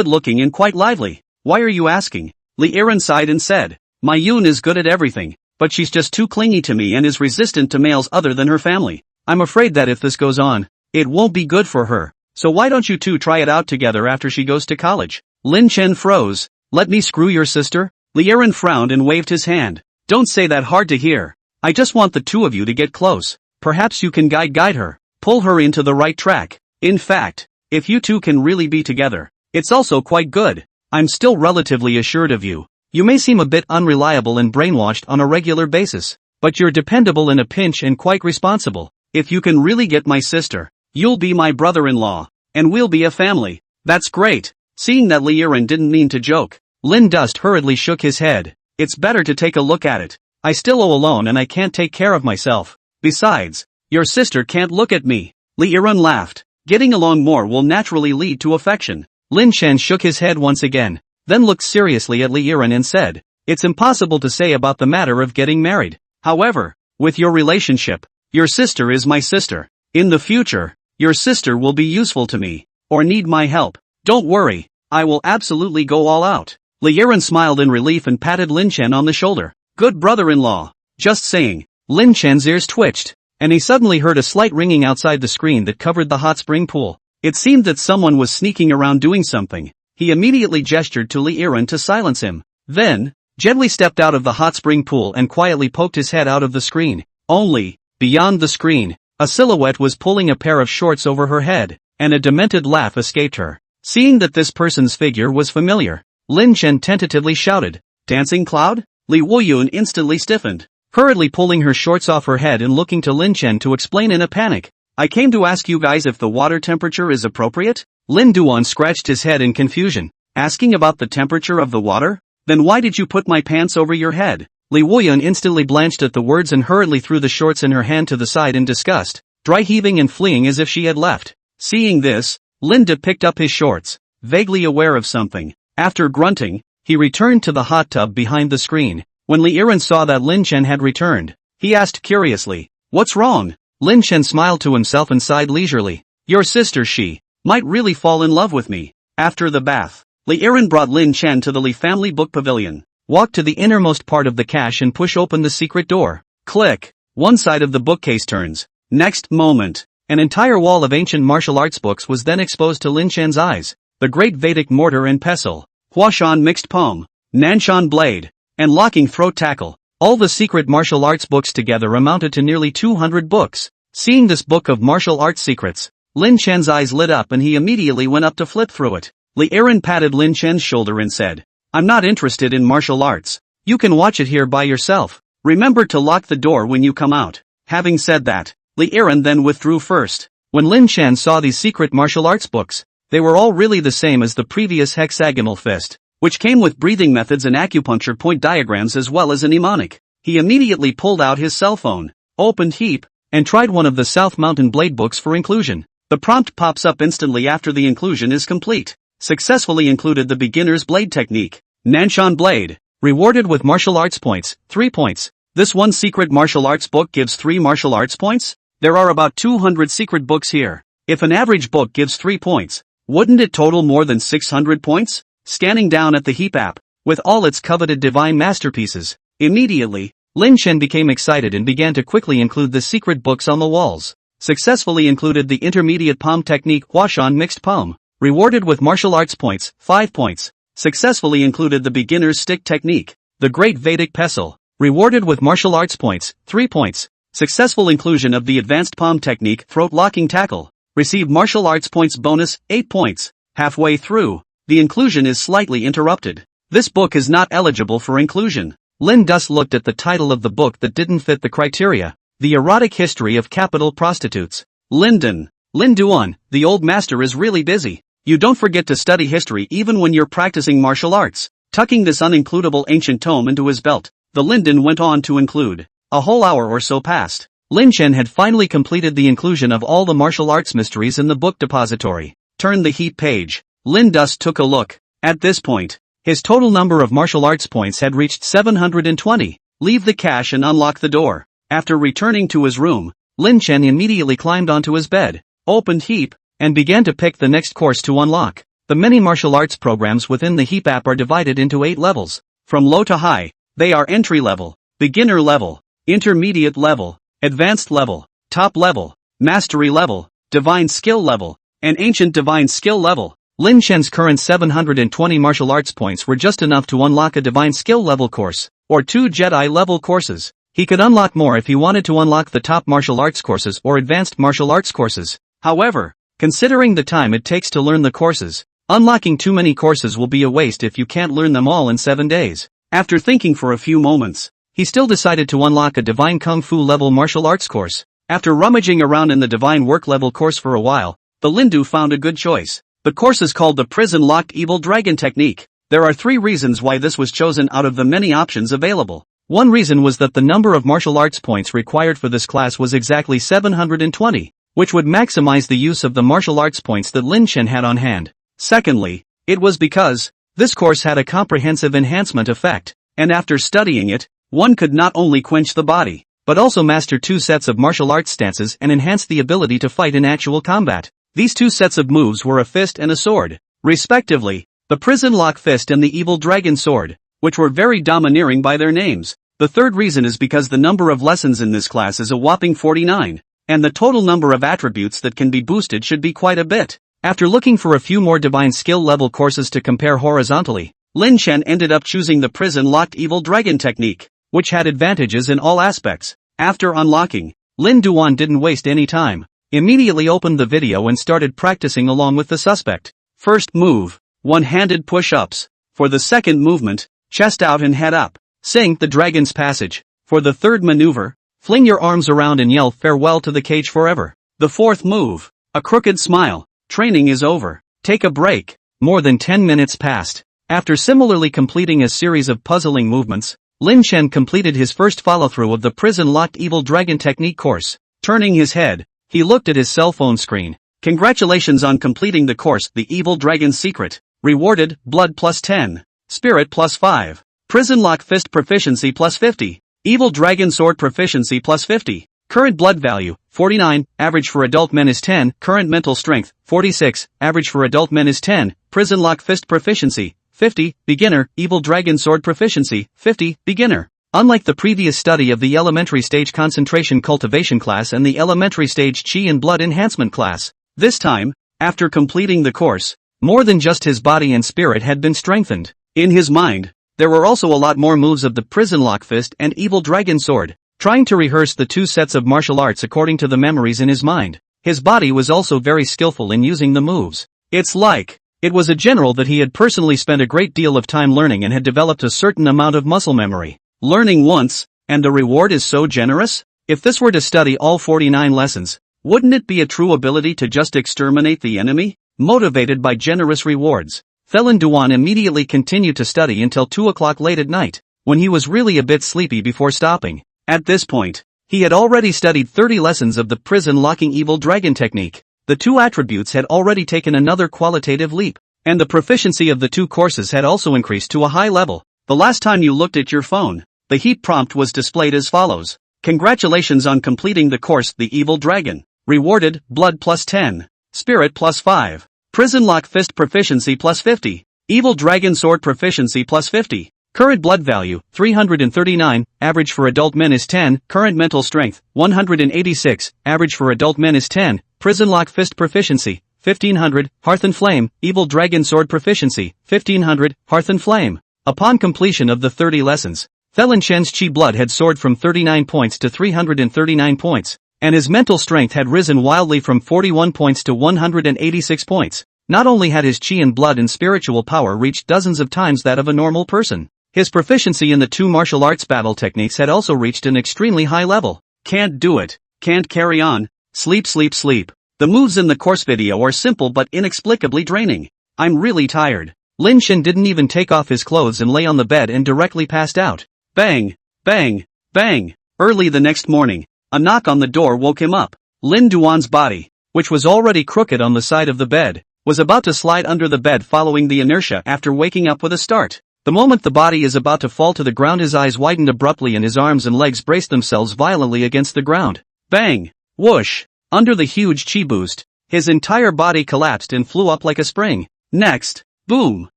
looking and quite lively. Why are you asking? Li Yiren sighed and said, my Yun is good at everything, but she's just too clingy to me and is resistant to males other than her family. I'm afraid that if this goes on, it won't be good for her. So why don't you two try it out together after she goes to college? Lin Chen froze. Let me screw your sister? Li Yiren frowned and waved his hand. Don't say that, hard to hear. I just want the two of you to get close. Perhaps you can guide her, pull her into the right track. In fact, if you two can really be together, it's also quite good. I'm still relatively assured of you. You may seem a bit unreliable and brainwashed on a regular basis, but you're dependable in a pinch and quite responsible. If you can really get my sister, you'll be my brother-in-law, and we'll be a family. That's great. Seeing that Li Yiren didn't mean to joke, Lin Dust hurriedly shook his head. It's better to take a look at it. I still owe alone and I can't take care of myself. Besides, your sister can't look at me. Li Yiren laughed. Getting along more will naturally lead to affection. Lin Chen shook his head once again, then looked seriously at Li Yiren and said, it's impossible to say about the matter of getting married. However, with your relationship, your sister is my sister. In the future, your sister will be useful to me, or need my help. Don't worry, I will absolutely go all out. Li Yiren smiled in relief and patted Lin Chen on the shoulder. Good brother-in-law. Just saying. Lin Chen's ears twitched, and he suddenly heard a slight ringing outside the screen that covered the hot spring pool. It seemed that someone was sneaking around doing something. He immediately gestured to Li Yiren to silence him. Then, gently stepped out of the hot spring pool and quietly poked his head out of the screen. Only, beyond the screen, a silhouette was pulling a pair of shorts over her head, and a demented laugh escaped her. Seeing that this person's figure was familiar, Lin Chen tentatively shouted, "Dancing Cloud?" Li Wuyun instantly stiffened, hurriedly pulling her shorts off her head and looking to Lin Chen to explain in a panic. "I came to ask you guys if the water temperature is appropriate?" Lin Duan scratched his head in confusion. "Asking about the temperature of the water? Then why did you put my pants over your head?" Li Wuyun instantly blanched at the words and hurriedly threw the shorts in her hand to the side in disgust, dry heaving and fleeing as if she had left. Seeing this, Linda picked up his shorts, vaguely aware of something. After grunting, he returned to the hot tub behind the screen. When Li Yiren saw that Lin Chen had returned, he asked curiously, "What's wrong?" Lin Chen smiled to himself and sighed leisurely. "Your sister, she might really fall in love with me." After the bath, Li Yiren brought Lin Chen to the Li family book pavilion, walked to the innermost part of the cache and push open the secret door. Click! One side of the bookcase turns. Next moment, an entire wall of ancient martial arts books was then exposed to Lin Chen's eyes. The Great Vedic Mortar and Pestle, Huashan Mixed Poem, Nanshan Blade, and Locking Throat Tackle. All the secret martial arts books together amounted to nearly 200 books. Seeing this book of martial arts secrets, Lin Chen's eyes lit up and he immediately went up to flip through it. Li Yiren patted Lin Chen's shoulder and said, "I'm not interested in martial arts. You can watch it here by yourself. Remember to lock the door when you come out." Having said that, Li Yiren then withdrew first. When Lin Chen saw these secret martial arts books, they were all really the same as the previous hexagonal fist, which came with breathing methods and acupuncture point diagrams as well as a mnemonic. He immediately pulled out his cell phone, opened Heap, and tried one of the South Mountain Blade books for inclusion. The prompt pops up instantly after the inclusion is complete. Successfully included the beginner's blade technique, Nanshan Blade, rewarded with martial arts points, 3 points. This one secret martial arts book gives 3 martial arts points? There are about 200 secret books here. If an average book gives 3 points, wouldn't it total more than 600 points? Scanning down at the Heap app, with all its coveted divine masterpieces, immediately, Lin Chen became excited and began to quickly include the secret books on the walls. Successfully included the intermediate palm technique Huashan Mixed Palm, rewarded with martial arts points, 5 points. Successfully included the beginner's stick technique, the Great Vedic Pestle, rewarded with martial arts points, 3 points. Successful inclusion of the advanced palm technique Throat Locking Tackle, received martial arts points bonus, 8 points. Halfway through, the inclusion is slightly interrupted. This book is not eligible for inclusion. Lin Dus looked at the title of the book that didn't fit the criteria, The Erotic History of Capital Prostitutes. Lin Duan, the old master is really busy. You don't forget to study history even when you're practicing martial arts. Tucking this unincludable ancient tome into his belt, the Linden went on to include. A whole hour or so passed. Lin Chen had finally completed the inclusion of all the martial arts mysteries in the book depository. Turned the Heap page. Lin Dus took a look. At this point, his total number of martial arts points had reached 720. Leave the cache and unlock the door. After returning to his room, Lin Chen immediately climbed onto his bed, opened Heap, and began to pick the next course to unlock. The many martial arts programs within the Heap app are divided into 8 levels. From low to high, they are entry level, beginner level, intermediate level, advanced level, top level, mastery level, divine skill level, and ancient divine skill level. Lin Chen's current 720 martial arts points were just enough to unlock a divine skill level course, or 2 Jedi level courses. He could unlock more if he wanted to unlock the top martial arts courses or advanced martial arts courses. However, considering the time it takes to learn the courses, unlocking too many courses will be a waste if you can't learn them all in 7 days. After thinking for a few moments, he still decided to unlock a divine kung fu level martial arts course. After rummaging around in the divine work level course for a while, the Lindu found a good choice. The course is called the Prison Locked Evil Dragon Technique. There are 3 reasons why this was chosen out of the many options available. One reason was that the number of martial arts points required for this class was exactly 720, which would maximize the use of the martial arts points that Lin Chen had on hand. Secondly, it was because this course had a comprehensive enhancement effect, and after studying it, one could not only quench the body, but also master 2 sets of martial arts stances and enhance the ability to fight in actual combat. These 2 sets of moves were a fist and a sword, respectively. The the prison lock fist and the evil dragon sword, which were very domineering by their names. The third reason is because the number of lessons in this class is a whopping 49, and the total number of attributes that can be boosted should be quite a bit. After looking for a few more divine skill level courses to compare horizontally, Lin Chen ended up choosing the prison locked evil dragon technique, which had advantages in all aspects. After unlocking, Lin Duan didn't waste any time, immediately opened the video and started practicing along with the suspect. First move, one-handed push-ups. For the second movement, chest out and head up. Sing the dragon's passage. For the third maneuver, fling your arms around and yell farewell to the cage forever. The fourth move, a crooked smile. Training is over. Take a break. More than 10 minutes passed. After similarly completing a series of puzzling movements, Lin Chen completed his first follow-through of the prison-locked evil dragon technique course. Turning his head, he looked at his cell phone screen. Congratulations on completing the course, The Evil Dragon's Secret. Rewarded, blood plus 10. Spirit plus 5. Prison lock fist proficiency plus 50. Evil dragon sword proficiency plus 50. Current blood value, 49, average for adult men is 10, current mental strength, 46, average for adult men is 10, prison lock fist proficiency, 50, beginner, evil dragon sword proficiency, 50, beginner. Unlike the previous study of the elementary stage concentration cultivation class and the elementary stage chi and blood enhancement class, this time, after completing the course, more than just his body and spirit had been strengthened. In his mind, there were also a lot more moves of the prison lock fist and evil dragon sword. Trying to rehearse the two sets of martial arts according to the memories in his mind, his body was also very skillful in using the moves. It's like, it was a general that he had personally spent a great deal of time learning and had developed a certain amount of muscle memory. Learning once, and the reward is so generous? If this were to study all 49 lessons, wouldn't it be a true ability to just exterminate the enemy? Motivated by generous rewards, Felin Duan immediately continued to study until 2 o'clock late at night, when he was really a bit sleepy before stopping. At this point, he had already studied 30 lessons of the prison-locking evil dragon technique. The two attributes had already taken another qualitative leap, and the proficiency of the two courses had also increased to a high level. The last time you looked at your phone, the heat prompt was displayed as follows. Congratulations on completing the course The Evil Dragon. Rewarded, blood plus 10. Spirit plus 5. Prison lock fist proficiency plus 50. Evil dragon sword proficiency plus 50. Current blood value, 339, average for adult men is 10, current mental strength, 186, average for adult men is 10, prison lock fist proficiency, 1500, hearth and flame, evil dragon sword proficiency, 1500, hearth and flame. Upon completion of the 30 lessons, Felin Chen's chi blood had soared from 39 points to 339 points, and his mental strength had risen wildly from 41 points to 186 points. Not only had his chi and blood and spiritual power reached dozens of times that of a normal person, his proficiency in the two martial arts battle techniques had also reached an extremely high level. Can't do it. Can't carry on. Sleep, sleep, sleep. The moves in the course video are simple but inexplicably draining. I'm really tired. Lin Chen didn't even take off his clothes and lay on the bed and directly passed out. Bang, bang, bang. Early the next morning, a knock on the door woke him up. Lin Duan's body, which was already crooked on the side of the bed, was about to slide under the bed following the inertia after waking up with a start. The moment the body is about to fall to the ground, his eyes widened abruptly and his arms and legs braced themselves violently against the ground. Bang! Whoosh! Under the huge chi boost, his entire body collapsed and flew up like a spring. Next, boom!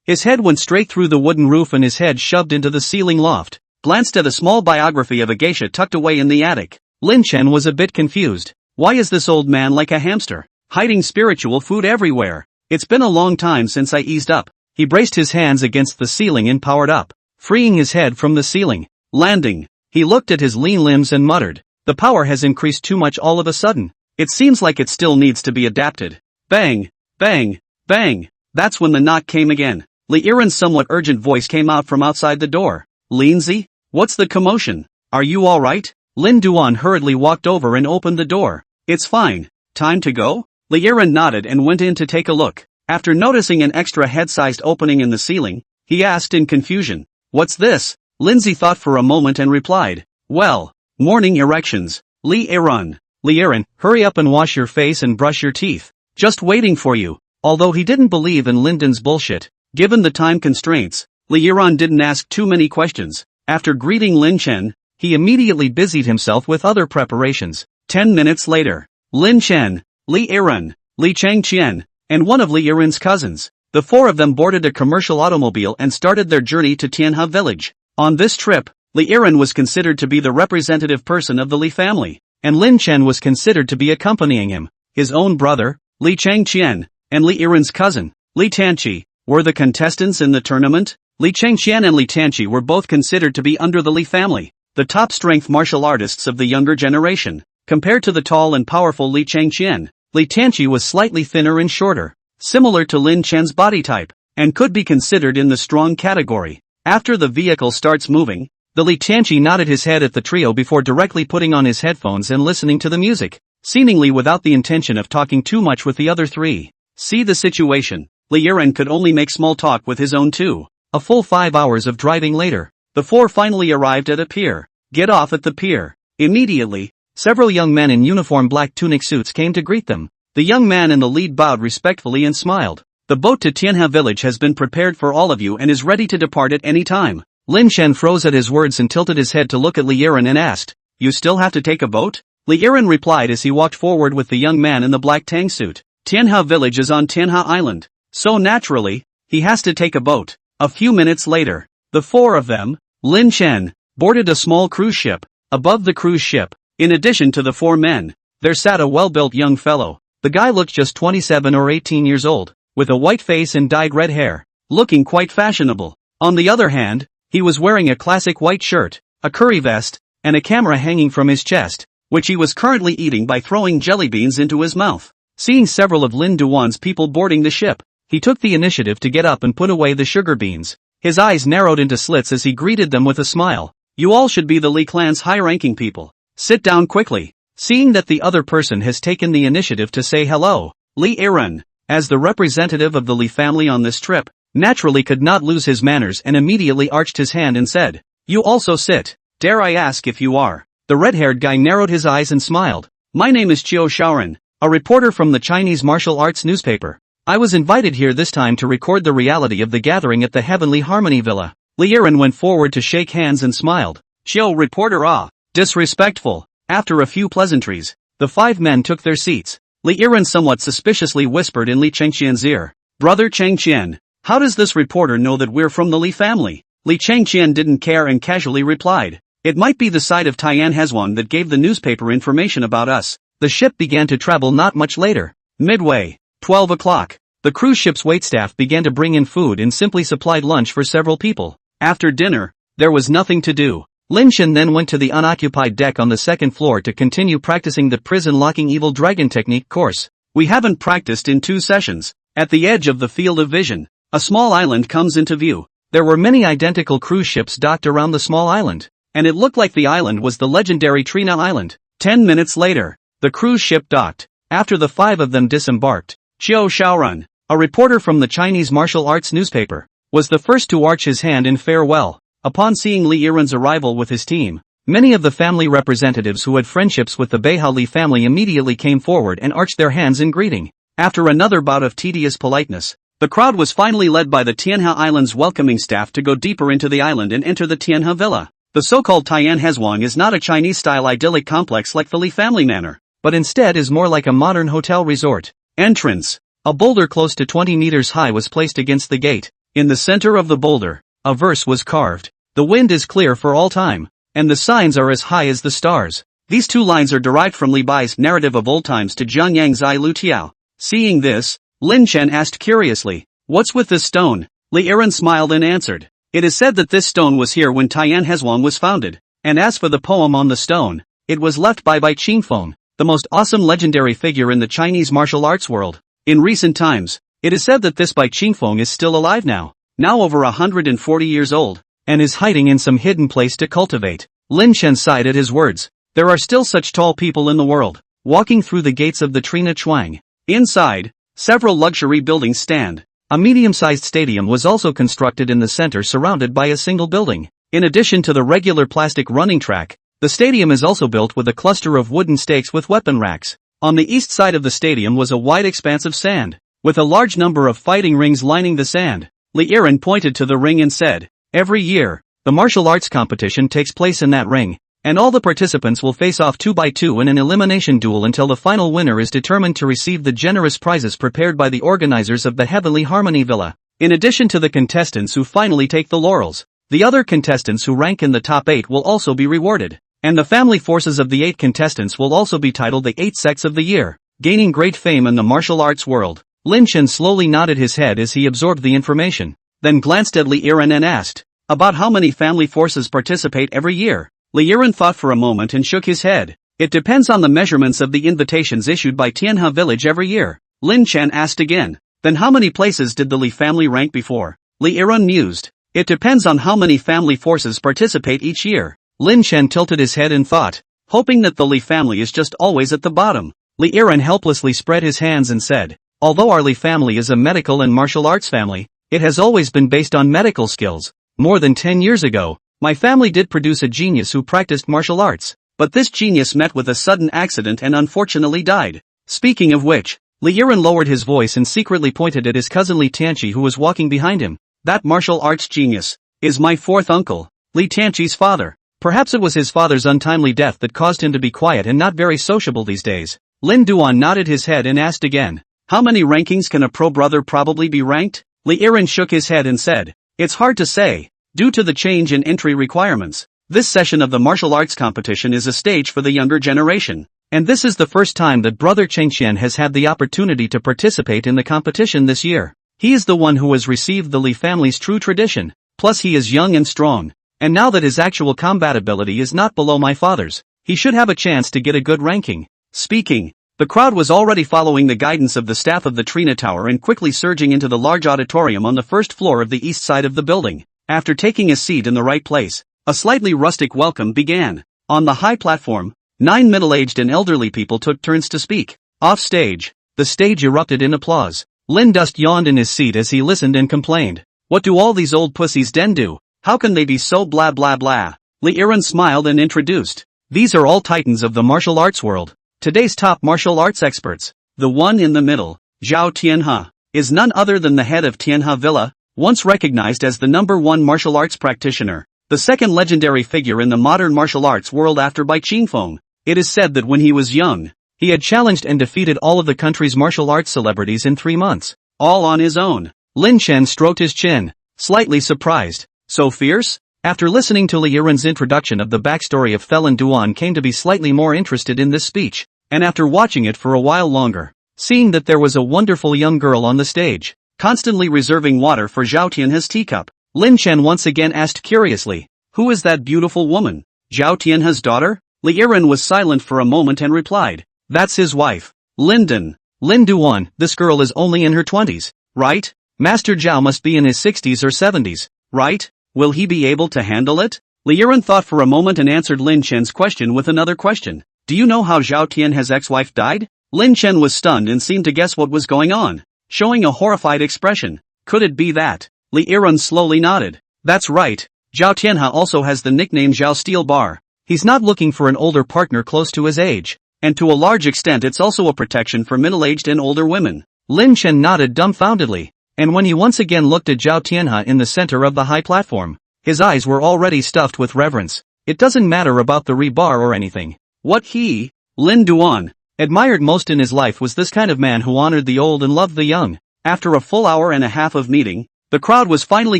His head went straight through the wooden roof and his head shoved into the ceiling loft. Glanced at a small biography of a geisha tucked away in the attic. Lin Chen was a bit confused. Why is this old man like a hamster, hiding spiritual food everywhere? It's been a long time since I eased up. He braced his hands against the ceiling and powered up, freeing his head from the ceiling. Landing. He looked at his lean limbs and muttered, the power has increased too much all of a sudden. It seems like it still needs to be adapted. Bang, bang, bang. That's when the knock came again. Li Yiren's somewhat urgent voice came out from outside the door. Lindsay? What's the commotion? Are you alright? Lin Duan hurriedly walked over and opened the door. It's fine. Time to go? Li Yiren nodded and went in to take a look. After noticing an extra head-sized opening in the ceiling, he asked in confusion, what's this? Lindsay thought for a moment and replied, well, morning erections. Li Yiren, hurry up and wash your face and brush your teeth. Just waiting for you. Although he didn't believe in Linden's bullshit, given the time constraints, Li Yiren didn't ask too many questions. After greeting Lin Chen, he immediately busied himself with other preparations. 10 minutes later, Lin Chen, Li Yiren, Li Changqian, and one of Li Yiren's cousins, The four of them boarded a commercial automobile and started their journey to Tianhe village. On this trip, Li Yiren was considered to be the representative person of the Li family, and Lin Chen was considered to be accompanying him. His own brother, Li Changqian, and Li Yiren's cousin, Li Tanqi, were the contestants in the tournament. Li Changqian and Li Tanqi were both considered to be under the Li family, the top strength martial artists of the younger generation. Compared to the tall and powerful Li Changqian, Li Tanqi was slightly thinner and shorter, similar to Lin Chen's body type, and could be considered in the strong category. After the vehicle starts moving, the Li Tanqi nodded his head at the trio before directly putting on his headphones and listening to the music, seemingly without the intention of talking too much with the other three. See the situation. Li Yiren could only make small talk with his own two. A full 5 hours of driving later, the four finally arrived at a pier. Get off at the pier. Immediately, several young men in uniform black tunic suits came to greet them. The young man in the lead bowed respectfully and smiled. The boat to Tianhe village has been prepared for all of you and is ready to depart at any time. Lin Chen froze at his words and tilted his head to look at Li Yiren and asked, "You still have to take a boat?" Li Yiren replied as he walked forward with the young man in the black tang suit. Tianhe village is on Tianhe Island, so naturally, he has to take a boat. A few minutes later, the four of them, Lin Chen, boarded a small cruise ship. Above the cruise ship, in addition to the four men, there sat a well-built young fellow. The guy looked just 27 or 18 years old, with a white face and dyed red hair, looking quite fashionable. On the other hand, he was wearing a classic white shirt, a curry vest, and a camera hanging from his chest, which he was currently eating by throwing jelly beans into his mouth. Seeing several of Lin Duan's people boarding the ship, he took the initiative to get up and put away the sugar beans. His eyes narrowed into slits as he greeted them with a smile. "You all should be the Li clan's high-ranking people. Sit down quickly." Seeing that the other person has taken the initiative to say hello, Li Yiren, as the representative of the Li family on this trip, naturally could not lose his manners and immediately arched his hand and said, "You also sit. Dare I ask if you are?" The red-haired guy narrowed his eyes and smiled. "My name is Qiu Shaoran, a reporter from the Chinese martial arts newspaper. I was invited here this time to record the reality of the gathering at the Heavenly Harmony Villa." Li Yiren went forward to shake hands and smiled. "Qiu reporter disrespectful." After a few pleasantries, the five men took their seats. Li Yiren somewhat suspiciously whispered in Li Changqian's ear, "Brother Changqian, how does this reporter know that we're from the Li family?" Li Changqian didn't care and casually replied, "It might be the side of Tian Hezwan that gave the newspaper information about us." The ship began to travel not much later. Midway, 12 o'clock, the cruise ship's waitstaff began to bring in food and simply supplied lunch for several people. After dinner, there was nothing to do. Lin Chen then went to the unoccupied deck on the second floor to continue practicing the prison locking evil dragon technique course. "We haven't practiced in 2 sessions. At the edge of the field of vision, a small island comes into view. There were many identical cruise ships docked around the small island, and it looked like the island was the legendary Trina Island. 10 minutes later, the cruise ship docked. After the 5 of them disembarked, Qiu Shaoran, a reporter from the Chinese martial arts newspaper, was the first to arch his hand in farewell. Upon seeing Li Yiren's arrival with his team, many of the family representatives who had friendships with the Beihao Li family immediately came forward and arched their hands in greeting. After another bout of tedious politeness, the crowd was finally led by the Tianhe Island's welcoming staff to go deeper into the island and enter the Tianhe Villa. The so-called Tian Hezwang is not a Chinese-style idyllic complex like the Li family manor, but instead is more like a modern hotel resort. Entrance. A boulder close to 20 meters high was placed against the gate. In the center of the boulder, a verse was carved. "The wind is clear for all time, and the signs are as high as the stars." These 2 lines are derived from Li Bai's narrative of old times to Jiang Yang Zai Lu Tiao. Seeing this, Lin Chen asked curiously, "What's with this stone?" Li Yiren smiled and answered, "It is said that this stone was here when Tian Hezwang was founded, and as for the poem on the stone, it was left by Bai Qingfeng, the most awesome legendary figure in the Chinese martial arts world. In recent times, it is said that this Bai Qingfeng is still alive now over 140 years old, and is hiding in some hidden place to cultivate." Lin Chen sighed at his words. There are still such tall people in the world. Walking through the gates of the Trina Chuang. Inside, several luxury buildings stand. A medium-sized stadium was also constructed in the center surrounded by a single building. In addition to the regular plastic running track, the stadium is also built with a cluster of wooden stakes with weapon racks. On the east side of the stadium was a wide expanse of sand, with a large number of fighting rings lining the sand. Li Yiren pointed to the ring and said, "Every year, the martial arts competition takes place in that ring, and all the participants will face off 2 by 2 in an elimination duel until the final winner is determined to receive the generous prizes prepared by the organizers of the Heavenly Harmony Villa. In addition to the contestants who finally take the laurels, the other contestants who rank in the top 8 will also be rewarded, and the family forces of the 8 contestants will also be titled the 8 Sects of the Year, gaining great fame in the martial arts world. Lin Chen slowly nodded his head as he absorbed the information, then glanced at Li Yiren and asked, "About how many family forces participate every year?" Li Yiren thought for a moment and shook his head. "It depends on the measurements of the invitations issued by Tianhe Village every year." Lin Chen asked again, "Then how many places did the Li family rank before?" Li Yiren mused, "It depends on how many family forces participate each year." Lin Chen tilted his head in thought, hoping that the Li family is just always at the bottom. Li Yiren helplessly spread his hands and said, "Although our Li family is a medical and martial arts family, it has always been based on medical skills. More than 10 years ago, my family did produce a genius who practiced martial arts, but this genius met with a sudden accident and unfortunately died. Speaking of which," Li Yiren lowered his voice and secretly pointed at his cousin Li Tianqi who was walking behind him. "That martial arts genius is my fourth uncle, Li Tianqi's father. Perhaps it was his father's untimely death that caused him to be quiet and not very sociable these days." Lin Duan nodded his head and asked again, "How many rankings can a pro brother probably be ranked?" Li Yiren shook his head and said, "It's hard to say, due to the change in entry requirements. This session of the martial arts competition is a stage for the younger generation, and this is the first time that Brother Chengxian has had the opportunity to participate in the competition this year. He is the one who has received the Li family's true tradition, plus he is young and strong, and now that his actual combat ability is not below my father's, he should have a chance to get a good ranking." Speaking, the crowd was already following the guidance of the staff of the Trina Tower and quickly surging into the large auditorium on the first floor of the east side of the building. After taking a seat in the right place, a slightly rustic welcome began. On the high platform, 9 middle-aged and elderly people took turns to speak. Off stage, the stage erupted in applause. Lin Dust yawned in his seat as he listened and complained, "What do all these old pussies den do? How can they be so blah blah blah?" Li Yiren smiled and introduced, "These are all titans of the martial arts world. Today's top martial arts experts. The one in the middle, Zhao Tianhe, is none other than the head of Tianhe Villa, once recognized as the #1 martial arts practitioner, the second legendary figure in the modern martial arts world after Bai Qingfeng. It is said that when he was young, he had challenged and defeated all of the country's martial arts celebrities in 3 months, all on his own." Lin Chen stroked his chin, slightly surprised. "So fierce?" After listening to Li Yiren's introduction of the backstory of Felon Duan came to be slightly more interested in this speech, and after watching it for a while longer, seeing that there was a wonderful young girl on the stage, constantly reserving water for Zhao Tianhe's teacup, Lin Chen once again asked curiously, "Who is that beautiful woman? Zhao Tianhe's daughter?" Li Yiren was silent for a moment and replied, "That's his wife, Lin Duan. This girl is only in her 20s, right? Master Zhao must be in his 60s or 70s, right? Will he be able to handle it?" Li Yiren thought for a moment and answered Lin Chen's question with another question. "Do you know how Zhao Tianhe's ex-wife died?" Lin Chen was stunned and seemed to guess what was going on, showing a horrified expression. "Could it be that?" Li Yiren slowly nodded. "That's right. Zhao Tianhe also has the nickname Zhao Steel Bar. He's not looking for an older partner close to his age, and to a large extent it's also a protection for middle-aged and older women." Lin Chen nodded dumbfoundedly, and when he once again looked at Zhao Tianhe in the center of the high platform, his eyes were already stuffed with reverence. It doesn't matter about the rebar or anything. What he, Lin Duan, admired most in his life was this kind of man who honored the old and loved the young. After a full hour and a half of meeting, the crowd was finally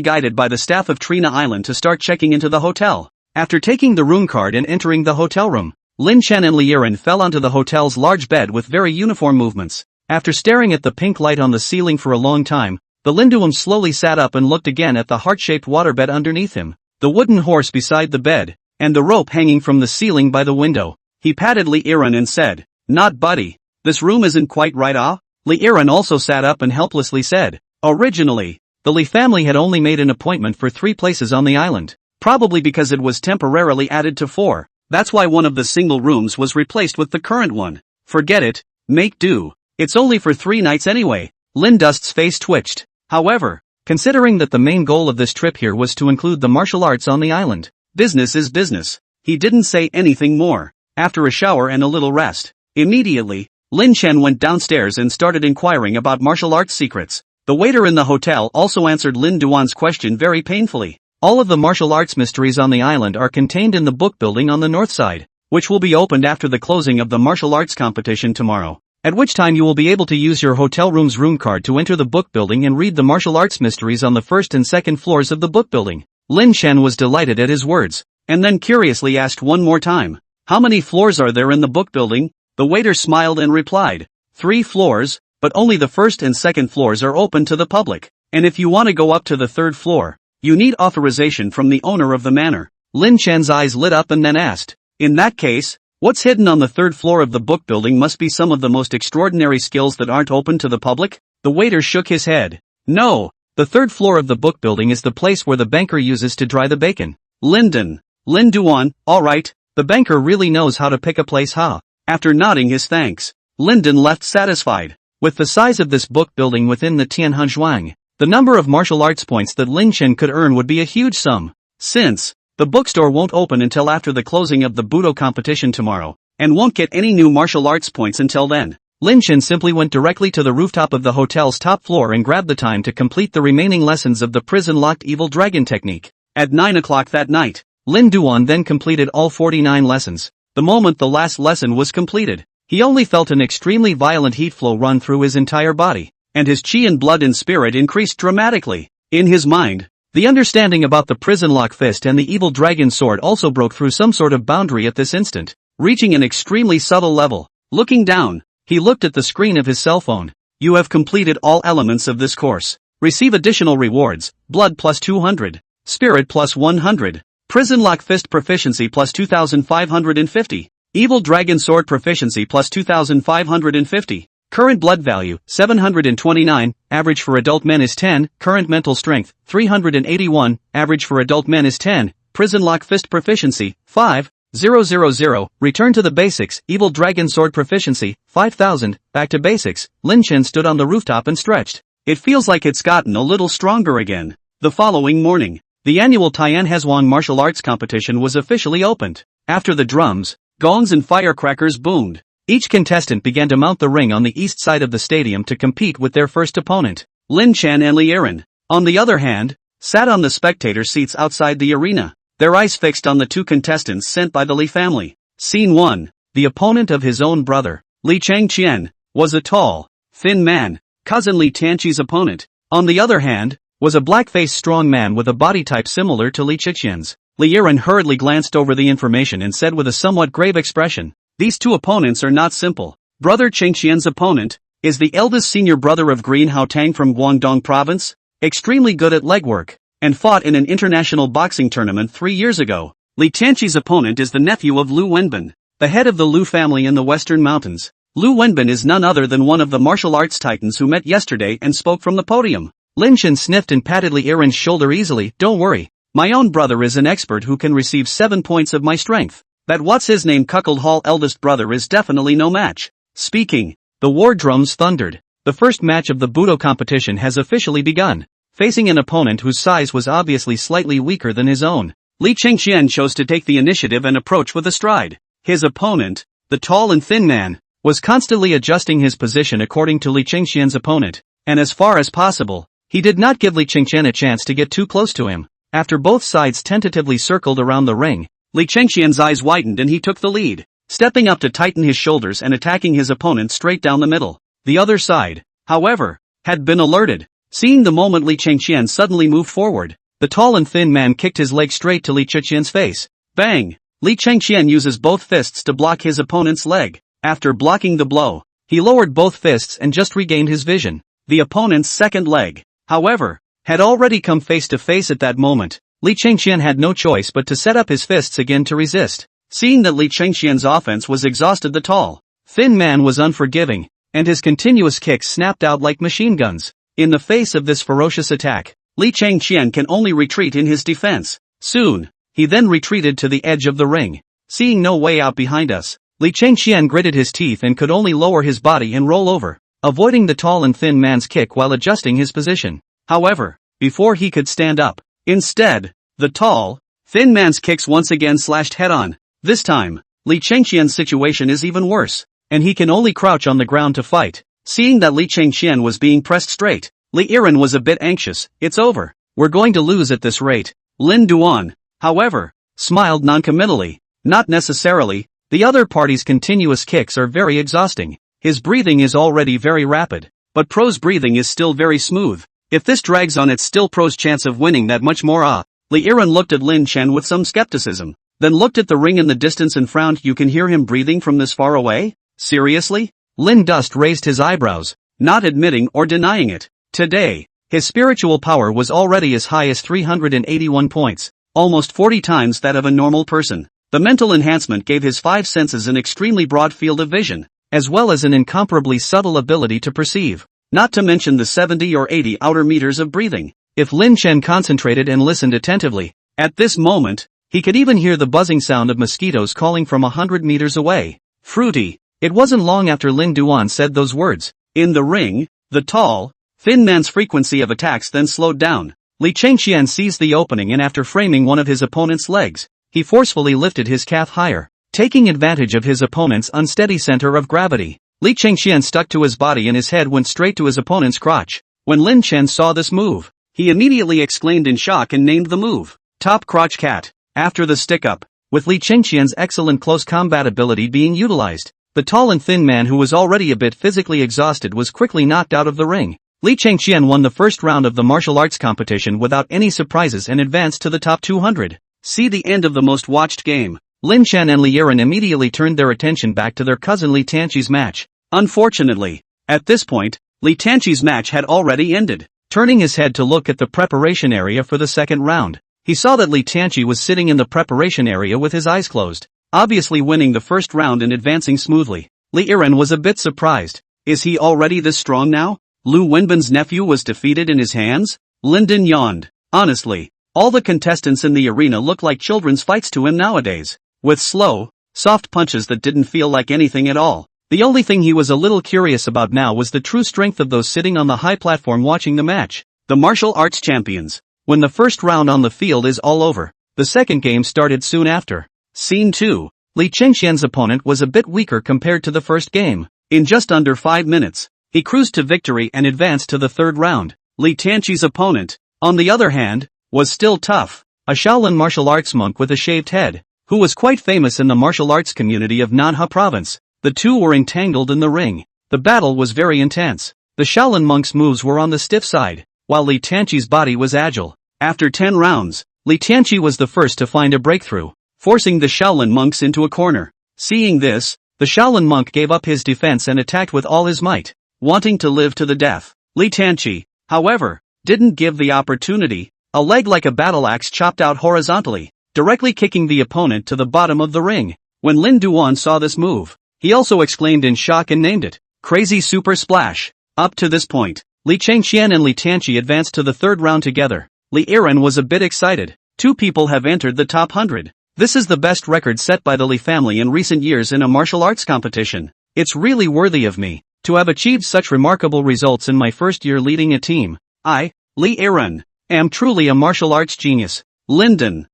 guided by the staff of Trina Island to start checking into the hotel. After taking the room card and entering the hotel room, Lin Chen and Li Yiren fell onto the hotel's large bed with very uniform movements. After staring at the pink light on the ceiling for a long time, the Linduum slowly sat up and looked again at the heart-shaped waterbed underneath him, the wooden horse beside the bed, and the rope hanging from the ceiling by the window. He patted Li Yiren and said, "Not buddy. This room isn't quite right, ah?" Li Yiren also sat up and helplessly said, "Originally, the Li family had only made an appointment for 3 places on the island, probably because it was temporarily added to 4. That's why one of the single rooms was replaced with the current one. Forget it, make do. It's only for 3 nights anyway." Lin Dust's face twitched. However, considering that the main goal of this trip here was to include the martial arts on the island, business is business. He didn't say anything more. After a shower and a little rest, immediately, Lin Chen went downstairs and started inquiring about martial arts secrets. The waiter in the hotel also answered Lin Duan's question very painfully. All of the martial arts mysteries on the island are contained in the book building on the north side, which will be opened after the closing of the martial arts competition tomorrow, at which time you will be able to use your hotel room's room card to enter the book building and read the martial arts mysteries on the first and second floors of the book building. Lin Chen was delighted at his words, and then curiously asked one more time, "How many floors are there in the book building?" The waiter smiled and replied, 3 floors, but only the first and second floors are open to the public, and if you want to go up to the third floor, you need authorization from the owner of the manor. Lin Chen's eyes lit up and then asked, "In that case, what's hidden on the third floor of the book building must be some of the most extraordinary skills that aren't open to the public?" The waiter shook his head. "No, the third floor of the book building is the place where the banker uses to dry the bacon." Lin Duan, alright, the banker really knows how to pick a place, huh? After nodding his thanks, Linden left satisfied. With the size of this book building within the Tianhunzhuang, the number of martial arts points that Lin Chen could earn would be a huge sum. Since the bookstore won't open until after the closing of the Budo competition tomorrow, and won't get any new martial arts points until then, Lin Chen simply went directly to the rooftop of the hotel's top floor and grabbed the time to complete the remaining lessons of the prison-locked evil dragon technique. At 9 o'clock that night, Lin Duan then completed all 49 lessons. The moment the last lesson was completed, he only felt an extremely violent heat flow run through his entire body, and his chi and blood and spirit increased dramatically. In his mind, the understanding about the prison lock fist and the evil dragon sword also broke through some sort of boundary at this instant, reaching an extremely subtle level. Looking down, he looked at the screen of his cell phone. "You have completed all elements of this course. Receive additional rewards, blood plus 200, spirit plus 100. Prison Lock Fist Proficiency plus 2,550. Evil Dragon Sword Proficiency plus 2,550. Current Blood Value, 729, average for adult men is 10, current Mental Strength, 381, average for adult men is 10, Prison Lock Fist Proficiency, 5,000, return to the basics, Evil Dragon Sword Proficiency, 5,000, back to basics. Lin Chen stood on the rooftop and stretched. It feels like it's gotten a little stronger again. The following morning, the annual Tianhezhuang martial arts competition was officially opened. After the drums, gongs and firecrackers boomed, each contestant began to mount the ring on the east side of the stadium to compete with their first opponent. Lin Chen and Li Yiren, on the other hand, sat on the spectator seats outside the arena, their eyes fixed on the 2 contestants sent by the Li family. Scene 1. The opponent of his own brother, Li Changqian, was a tall, thin man. Cousin Li Tianqi's opponent, on the other hand, was a black-faced strong man with a body type similar to Li Qiqian's. Li Yiren hurriedly glanced over the information and said with a somewhat grave expression, "These 2 opponents are not simple. Brother Changqian's opponent is the eldest senior brother of Green Hao Tang from Guangdong province, extremely good at legwork, and fought in an international boxing tournament 3 years ago. Li Tianqi's opponent is the nephew of Lu Wenbin, the head of the Lu family in the Western Mountains. Lu Wenbin is none other than one of the martial arts titans who met yesterday and spoke from the podium." Lin Chen sniffed and patted Li Yiren's shoulder easily. "Don't worry, my own brother is an expert who can receive 7 points of my strength. That what's-his-name Cuckold Hall eldest brother is definitely no match." Speaking, the war drums thundered. The first match of the Budo competition has officially begun. Facing an opponent whose size was obviously slightly weaker than his own, Li Changqian chose to take the initiative and approach with a stride. His opponent, the tall and thin man, was constantly adjusting his position according to Li Changqian's opponent, and as far as possible, he did not give Li Changqian a chance to get too close to him. After both sides tentatively circled around the ring, Li Changqian's eyes widened and he took the lead, stepping up to tighten his shoulders and attacking his opponent straight down the middle. The other side, however, had been alerted. Seeing the moment Li Changqian suddenly moved forward, the tall and thin man kicked his leg straight to Li Changqian's face. Bang! Li Changqian uses both fists to block his opponent's leg. After blocking the blow, he lowered both fists and just regained his vision. The opponent's second leg, however, had already come face to face at that moment. Li Changqian had no choice but to set up his fists again to resist. Seeing that Li Changqian's offense was exhausted, the tall, thin man was unforgiving, and his continuous kicks snapped out like machine guns. In the face of this ferocious attack, Li Changqian can only retreat in his defense. Soon, he then retreated to the edge of the ring. Seeing no way out behind us, Li Changqian gritted his teeth and could only lower his body and roll over, avoiding the tall and thin man's kick while adjusting his position. However, before he could stand up, instead, the tall, thin man's kicks once again slashed head-on. This time, Li Changqian's situation is even worse, and he can only crouch on the ground to fight. Seeing that Li Changqian was being pressed straight, Li Yiren was a bit anxious. "It's over. We're going to lose at this rate." Lin Duan, however, smiled noncommittally. Not necessarily. The other party's continuous kicks are very exhausting. His breathing is already very rapid, but pro's breathing is still very smooth. If this drags on, it's still pro's chance of winning that much more. Li Yiren looked at Lin Chen with some skepticism, then looked at the ring in the distance and frowned. You can hear him breathing from this far away? Seriously? Lin Dust raised his eyebrows, not admitting or denying it. Today, his spiritual power was already as high as 381 points, almost 40 times that of a normal person. The mental enhancement gave his five senses an extremely broad field of vision, as well as an incomparably subtle ability to perceive, not to mention the 70 or 80 outer meters of breathing. If Lin Chen concentrated and listened attentively, at this moment, he could even hear the buzzing sound of mosquitoes calling from 100 meters away. Fruity. It wasn't long after Lin Duan said those words. In the ring, the tall, thin man's frequency of attacks then slowed down. Li Chengxian seized the opening and after framing one of his opponent's legs, he forcefully lifted his calf higher, taking advantage of his opponent's unsteady center of gravity. Li Chengxian stuck to his body and his head went straight to his opponent's crotch. When Lin Chen saw this move, he immediately exclaimed in shock and named the move Top Crotch Cat. After the stick-up, with Li Chengxian's excellent close combat ability being utilized, the tall and thin man who was already a bit physically exhausted was quickly knocked out of the ring. Li Chengxian won the first round of the martial arts competition without any surprises and advanced to the top 200. See the end of the most watched game. Lin Chen and Li Yiren immediately turned their attention back to their cousin Li Tanqi's match. Unfortunately, at this point, Li Tanqi's match had already ended. Turning his head to look at the preparation area for the second round, he saw that Li Tanqi was sitting in the preparation area with his eyes closed, obviously winning the first round and advancing smoothly. Li Yiren was a bit surprised. Is he already this strong now? Lu Wenbin's nephew was defeated in his hands? Linden yawned. Honestly, all the contestants in the arena looked like children's fights to him nowadays, with slow, soft punches that didn't feel like anything at all. The only thing he was a little curious about now was the true strength of those sitting on the high platform watching the match. The martial arts champions. When the first round on the field is all over, the second game started soon after. Scene 2. Li Chengxian's opponent was a bit weaker compared to the first game. In just under 5 minutes, he cruised to victory and advanced to the third round. Li Tanqi's opponent, on the other hand, was still tough. A Shaolin martial arts monk with a shaved head, who was quite famous in the martial arts community of Manhwa province. The two were entangled in the ring. The battle was very intense. The Shaolin monk's moves were on the stiff side, while Li Tanqi's body was agile. After 10 rounds, Li Tanqi was the first to find a breakthrough, forcing the Shaolin monks into a corner. Seeing this, the Shaolin monk gave up his defense and attacked with all his might, wanting to live to the death. Li Tanqi, however, didn't give the opportunity. A leg like a battle axe chopped out horizontally, directly kicking the opponent to the bottom of the ring. When Lin Duan saw this move, he also exclaimed in shock and named it Crazy Super Splash. Up to this point, Li Chengxian and Li Tanqi advanced to the third round together. Li Yiren was a bit excited. 2 people have entered the top 100. This is the best record set by the Li family in recent years in a martial arts competition. It's really worthy of me to have achieved such remarkable results in my first year leading a team. I, Li Yiren, am truly a martial arts genius. Linden,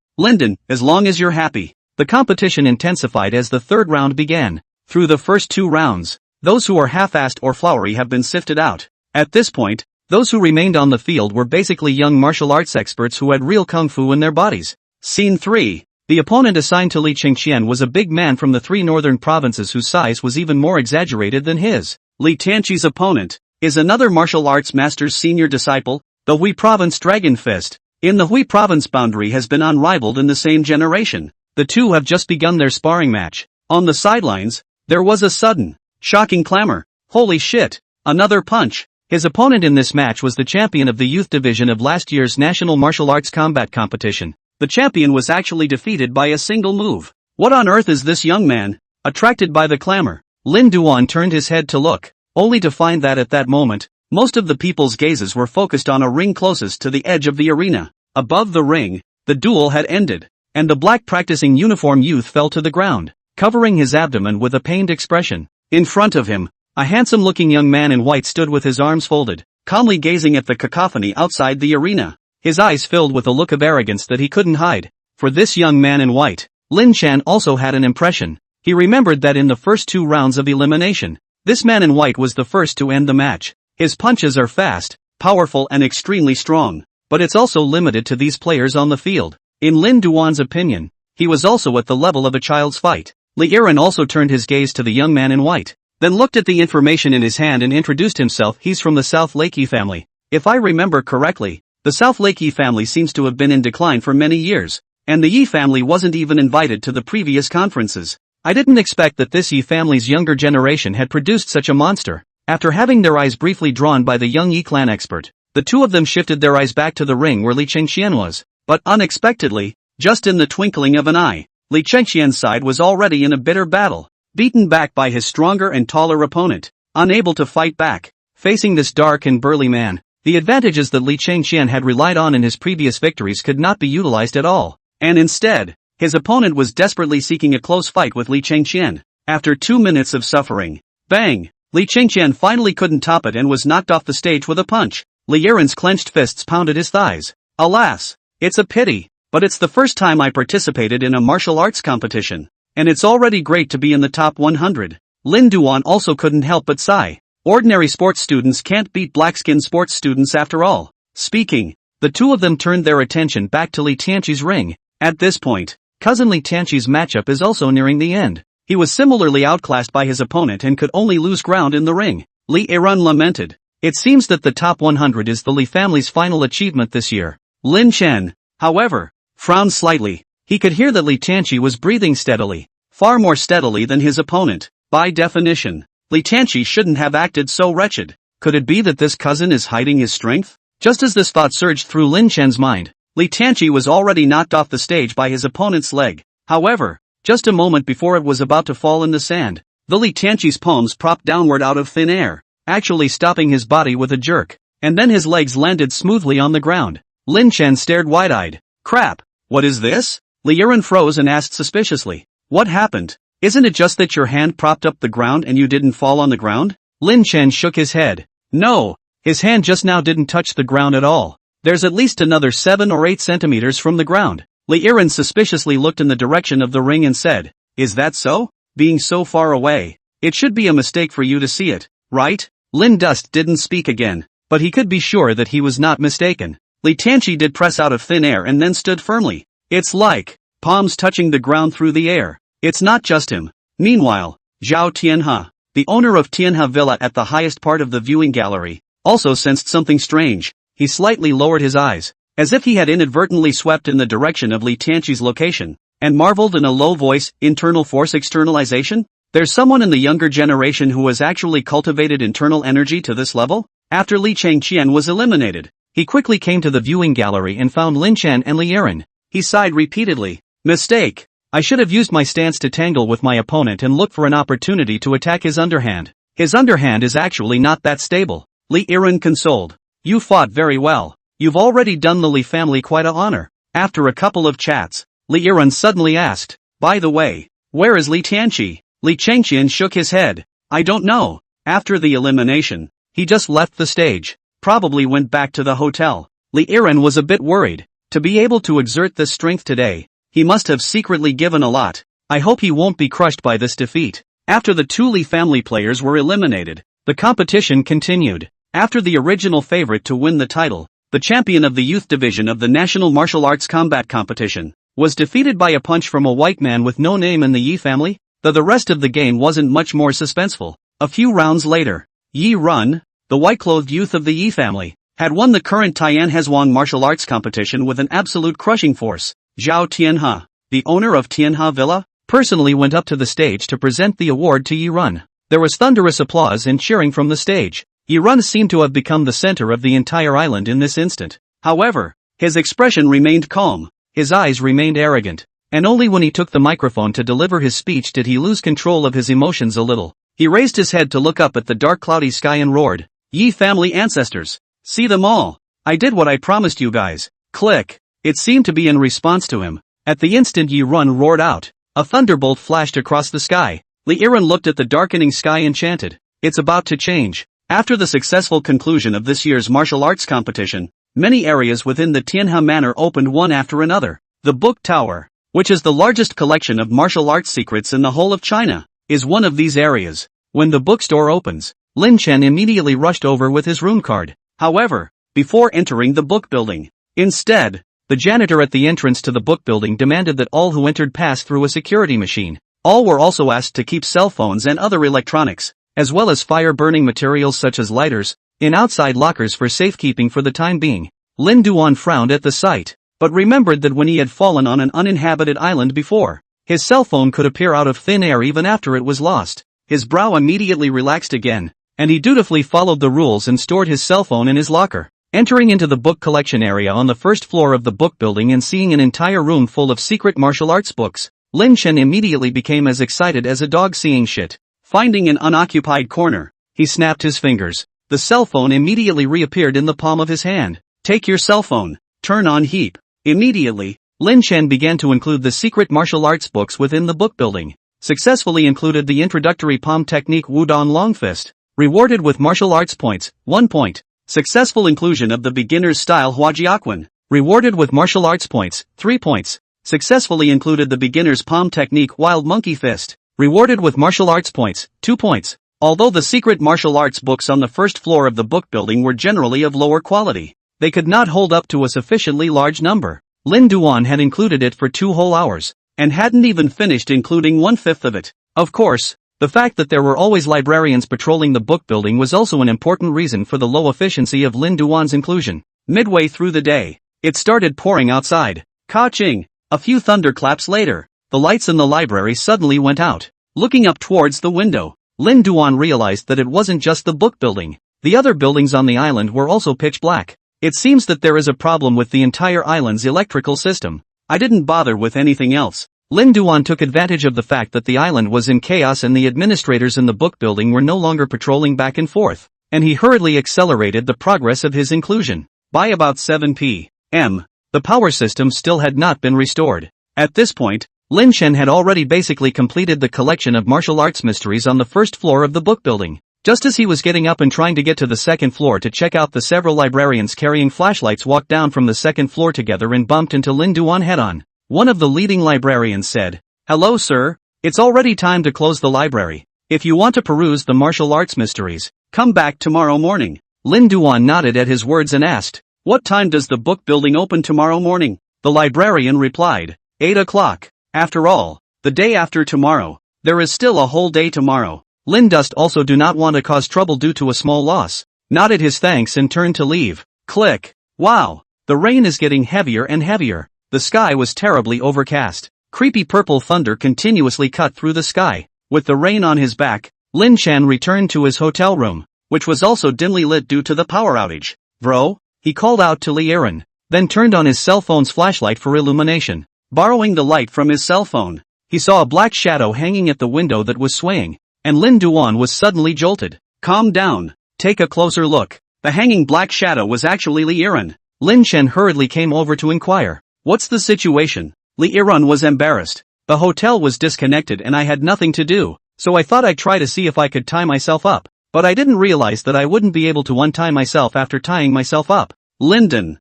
as long as you're happy. The competition intensified as the third round began. Through the first 2 rounds, those who are half-assed or flowery have been sifted out. At this point, those who remained on the field were basically young martial arts experts who had real kung fu in their bodies. Scene 3. The opponent assigned to Li Chengxian was a big man from the 3 northern provinces whose size was even more exaggerated than his. Li Tanqi's opponent is another martial arts master's senior disciple, the Hui Province Dragon Fist. In the Hui Province boundary has been unrivaled in the same generation. The two have just begun their sparring match. On the sidelines, there was a sudden, shocking clamor. Holy shit, another punch. His opponent in this match was the champion of the youth division of last year's National Martial Arts Combat Competition. The champion was actually defeated by a single move. What on earth is this young man? Attracted by the clamor, Lin Duan turned his head to look, only to find that at that moment, most of the people's gazes were focused on a ring closest to the edge of the arena. Above the ring, the duel had ended, and the black practicing uniform youth fell to the ground, covering his abdomen with a pained expression. In front of him, a handsome-looking young man in white stood with his arms folded, calmly gazing at the cacophony outside the arena. His eyes filled with a look of arrogance that he couldn't hide. For this young man in white, Lin Chen also had an impression. He remembered that in the first 2 rounds of elimination, this man in white was the first to end the match. His punches are fast, powerful and extremely strong. but it's also limited to these players on the field. In Lin Duan's opinion, he was also at the level of a child's fight. Li Yiren also turned his gaze to the young man in white, then looked at the information in his hand and introduced himself. He's from the South Lake Yi family. If I remember correctly, the South Lake Yi family seems to have been in decline for many years, and the Yi family wasn't even invited to the previous conferences. I didn't expect that this Yi family's younger generation had produced such a monster. After having their eyes briefly drawn by the young Yi clan expert, the two of them shifted their eyes back to the ring where Li Chengxian was. But unexpectedly, just in the twinkling of an eye, Li Chengxian's side was already in a bitter battle, beaten back by his stronger and taller opponent, unable to fight back. Facing this dark and burly man, the advantages that Li Chengxian had relied on in his previous victories could not be utilized at all, and instead, his opponent was desperately seeking a close fight with Li Chengxian. After 2 minutes of suffering, bang! Li Chengxian finally couldn't top it and was knocked off the stage with a punch. Li Yiren's clenched fists pounded his thighs. Alas! It's a pity, but it's the first time I participated in a martial arts competition, and it's already great to be in the top 100. Lin Duan also couldn't help but sigh. Ordinary sports students can't beat black-skinned sports students after all. Speaking, the two of them turned their attention back to Li Tianqi's ring. At this point, cousin Li Tianqi's matchup is also nearing the end. He was similarly outclassed by his opponent and could only lose ground in the ring. Li Yiren lamented. It seems that the top 100 is the Li family's final achievement this year. Lin Chen, however, frowned slightly. He could hear that Li Tianqi was breathing steadily, far more steadily than his opponent. By definition, Li Tianqi shouldn't have acted so wretched. Could it be that this cousin is hiding his strength? Just as this thought surged through Lin Chen's mind, Li Tianqi was already knocked off the stage by his opponent's leg. However, just a moment before it was about to fall in the sand, the Li Tianqi's palms propped downward out of thin air, actually stopping his body with a jerk, and then his legs landed smoothly on the ground. Lin Chen stared wide-eyed. Crap, what is this? Li Yiren froze and asked suspiciously. What happened? Isn't it just that your hand propped up the ground and you didn't fall on the ground? Lin Chen shook his head. No, his hand just now didn't touch the ground at all. There's at least another 7 or 8 centimeters from the ground. Li Yiren suspiciously looked in the direction of the ring and said, Is that so? Being so far away, it should be a mistake for you to see it, right? Lin Dust didn't speak again, but he could be sure that he was not mistaken. Li Tianqi did press out of thin air and then stood firmly. It's like palms touching the ground through the air. It's not just him. Meanwhile, Zhao Tianhe, the owner of Tianhe Villa at the highest part of the viewing gallery, also sensed something strange. He slightly lowered his eyes, as if he had inadvertently swept in the direction of Li Tianqi's location, and marveled in a low voice, internal force externalization? There's someone in the younger generation who has actually cultivated internal energy to this level? After Li Chengxian was eliminated, he quickly came to the viewing gallery and found Lin Chen and Li Yiren. He sighed repeatedly. Mistake. I should have used my stance to tangle with my opponent and look for an opportunity to attack his underhand. His underhand is actually not that stable. Li Yiren consoled. You fought very well. You've already done the Li family quite a honor. After a couple of chats, Li Yiren suddenly asked, By the way, where is Li Tianqi? Li Chengxian shook his head. I don't know. After the elimination, he just left the stage. Probably went back to the hotel. Li Yiren was a bit worried. To be able to exert this strength today, he must have secretly given a lot. I hope he won't be crushed by this defeat. After the two Li family players were eliminated, the competition continued. After the original favorite to win the title, the champion of the youth division of the National Martial Arts Combat Competition, was defeated by a punch from a white man with no name in the Yi family, though the rest of the game wasn't much more suspenseful. A few rounds later, Yi Run, the white-clothed youth of the Yi family, had won the current Tian Hezhuang martial arts competition with an absolute crushing force. Zhao Tianhe, the owner of Tianhe Villa, personally went up to the stage to present the award to Yi Run. There was thunderous applause and cheering from the stage. Yi Run seemed to have become the center of the entire island in this instant. However, his expression remained calm, his eyes remained arrogant, and only when he took the microphone to deliver his speech did he lose control of his emotions a little. He raised his head to look up at the dark cloudy sky and roared, Yi family ancestors, see them all. I did what I promised you guys. Click. It seemed to be in response to him. At the instant Yi Run roared out, a thunderbolt flashed across the sky. Li Yiren looked at the darkening sky and chanted, It's about to change. After the successful conclusion of this year's martial arts competition, many areas within the Tianhe Manor opened one after another. The Book Tower, which is the largest collection of martial arts secrets in the whole of China, is one of these areas. When the bookstore opens, Lin Chen immediately rushed over with his rune card. However, before entering the book building, Instead, the janitor at the entrance to the book building demanded that all who entered pass through a security machine. All were also asked to keep cell phones and other electronics, as well as fire-burning materials such as lighters, in outside lockers for safekeeping for the time being. Lin Duan frowned at the sight, but remembered that when he had fallen on an uninhabited island before, his cell phone could appear out of thin air even after it was lost. His brow immediately relaxed again, and he dutifully followed the rules and stored his cell phone in his locker. Entering into the book collection area on the first floor of the book building and seeing an entire room full of secret martial arts books, Lin Chen immediately became as excited as a dog seeing shit. Finding an unoccupied corner, he snapped his fingers. The cell phone immediately reappeared in the palm of his hand. Take your cell phone, turn on heap. Immediately, Lin Chen began to include the secret martial arts books within the book building. Successfully included the introductory palm technique Wudong Long Fist. Rewarded with martial arts points, 1 point. Successful inclusion of the beginner's style Huajiaquan. Rewarded with martial arts points, 3 points. Successfully included the beginner's palm technique Wild Monkey Fist. Rewarded with martial arts points, 2 points. Although the secret martial arts books on the first floor of the book building were generally of lower quality, they could not hold up to a sufficiently large number. Lin Duan had included it for 2 whole hours, and hadn't even finished including 1/5 of it. Of course, the fact that there were always librarians patrolling the book building was also an important reason for the low efficiency of Lin Duan's inclusion. Midway through the day, it started pouring outside. Ka-ching! A few thunderclaps later, the lights in the library suddenly went out. Looking up towards the window, Lin Duan realized that it wasn't just the book building. The other buildings on the island were also pitch black. It seems that there is a problem with the entire island's electrical system. I didn't bother with anything else. Lin Duan took advantage of the fact that the island was in chaos and the administrators in the book building were no longer patrolling back and forth, and he hurriedly accelerated the progress of his inclusion. By about 7 p.m., the power system still had not been restored. At this point, Lin Chen had already basically completed the collection of martial arts mysteries on the first floor of the book building. Just as he was getting up and trying to get to the second floor to check out, the several librarians carrying flashlights walked down from the second floor together and bumped into Lin Duan head-on. One of the leading librarians said, "Hello sir, it's already time to close the library. If you want to peruse the martial arts mysteries, come back tomorrow morning." Lin Duan nodded at his words and asked, "What time does the book building open tomorrow morning?" The librarian replied, 8 o'clock. After all, the day after tomorrow, there is still a whole day tomorrow. Lin Dust also do not want to cause trouble due to a small loss. Nodded his thanks and turned to leave. Click. Wow, the rain is getting heavier and heavier. The sky was terribly overcast. Creepy purple thunder continuously cut through the sky. With the rain on his back, Lin Chan returned to his hotel room, which was also dimly lit due to the power outage. Bro, he called out to Li Yiren, then turned on his cell phone's flashlight for illumination. Borrowing the light from his cell phone, he saw a black shadow hanging at the window that was swaying, and Lin Duan was suddenly jolted. Calm down, take a closer look. The hanging black shadow was actually Li Yiren. Lin Chen hurriedly came over to inquire. What's the situation? Li Yiren was embarrassed. The hotel was disconnected and I had nothing to do, so I thought I'd try to see if I could tie myself up. But I didn't realize that I wouldn't be able to untie myself after tying myself up. Linden,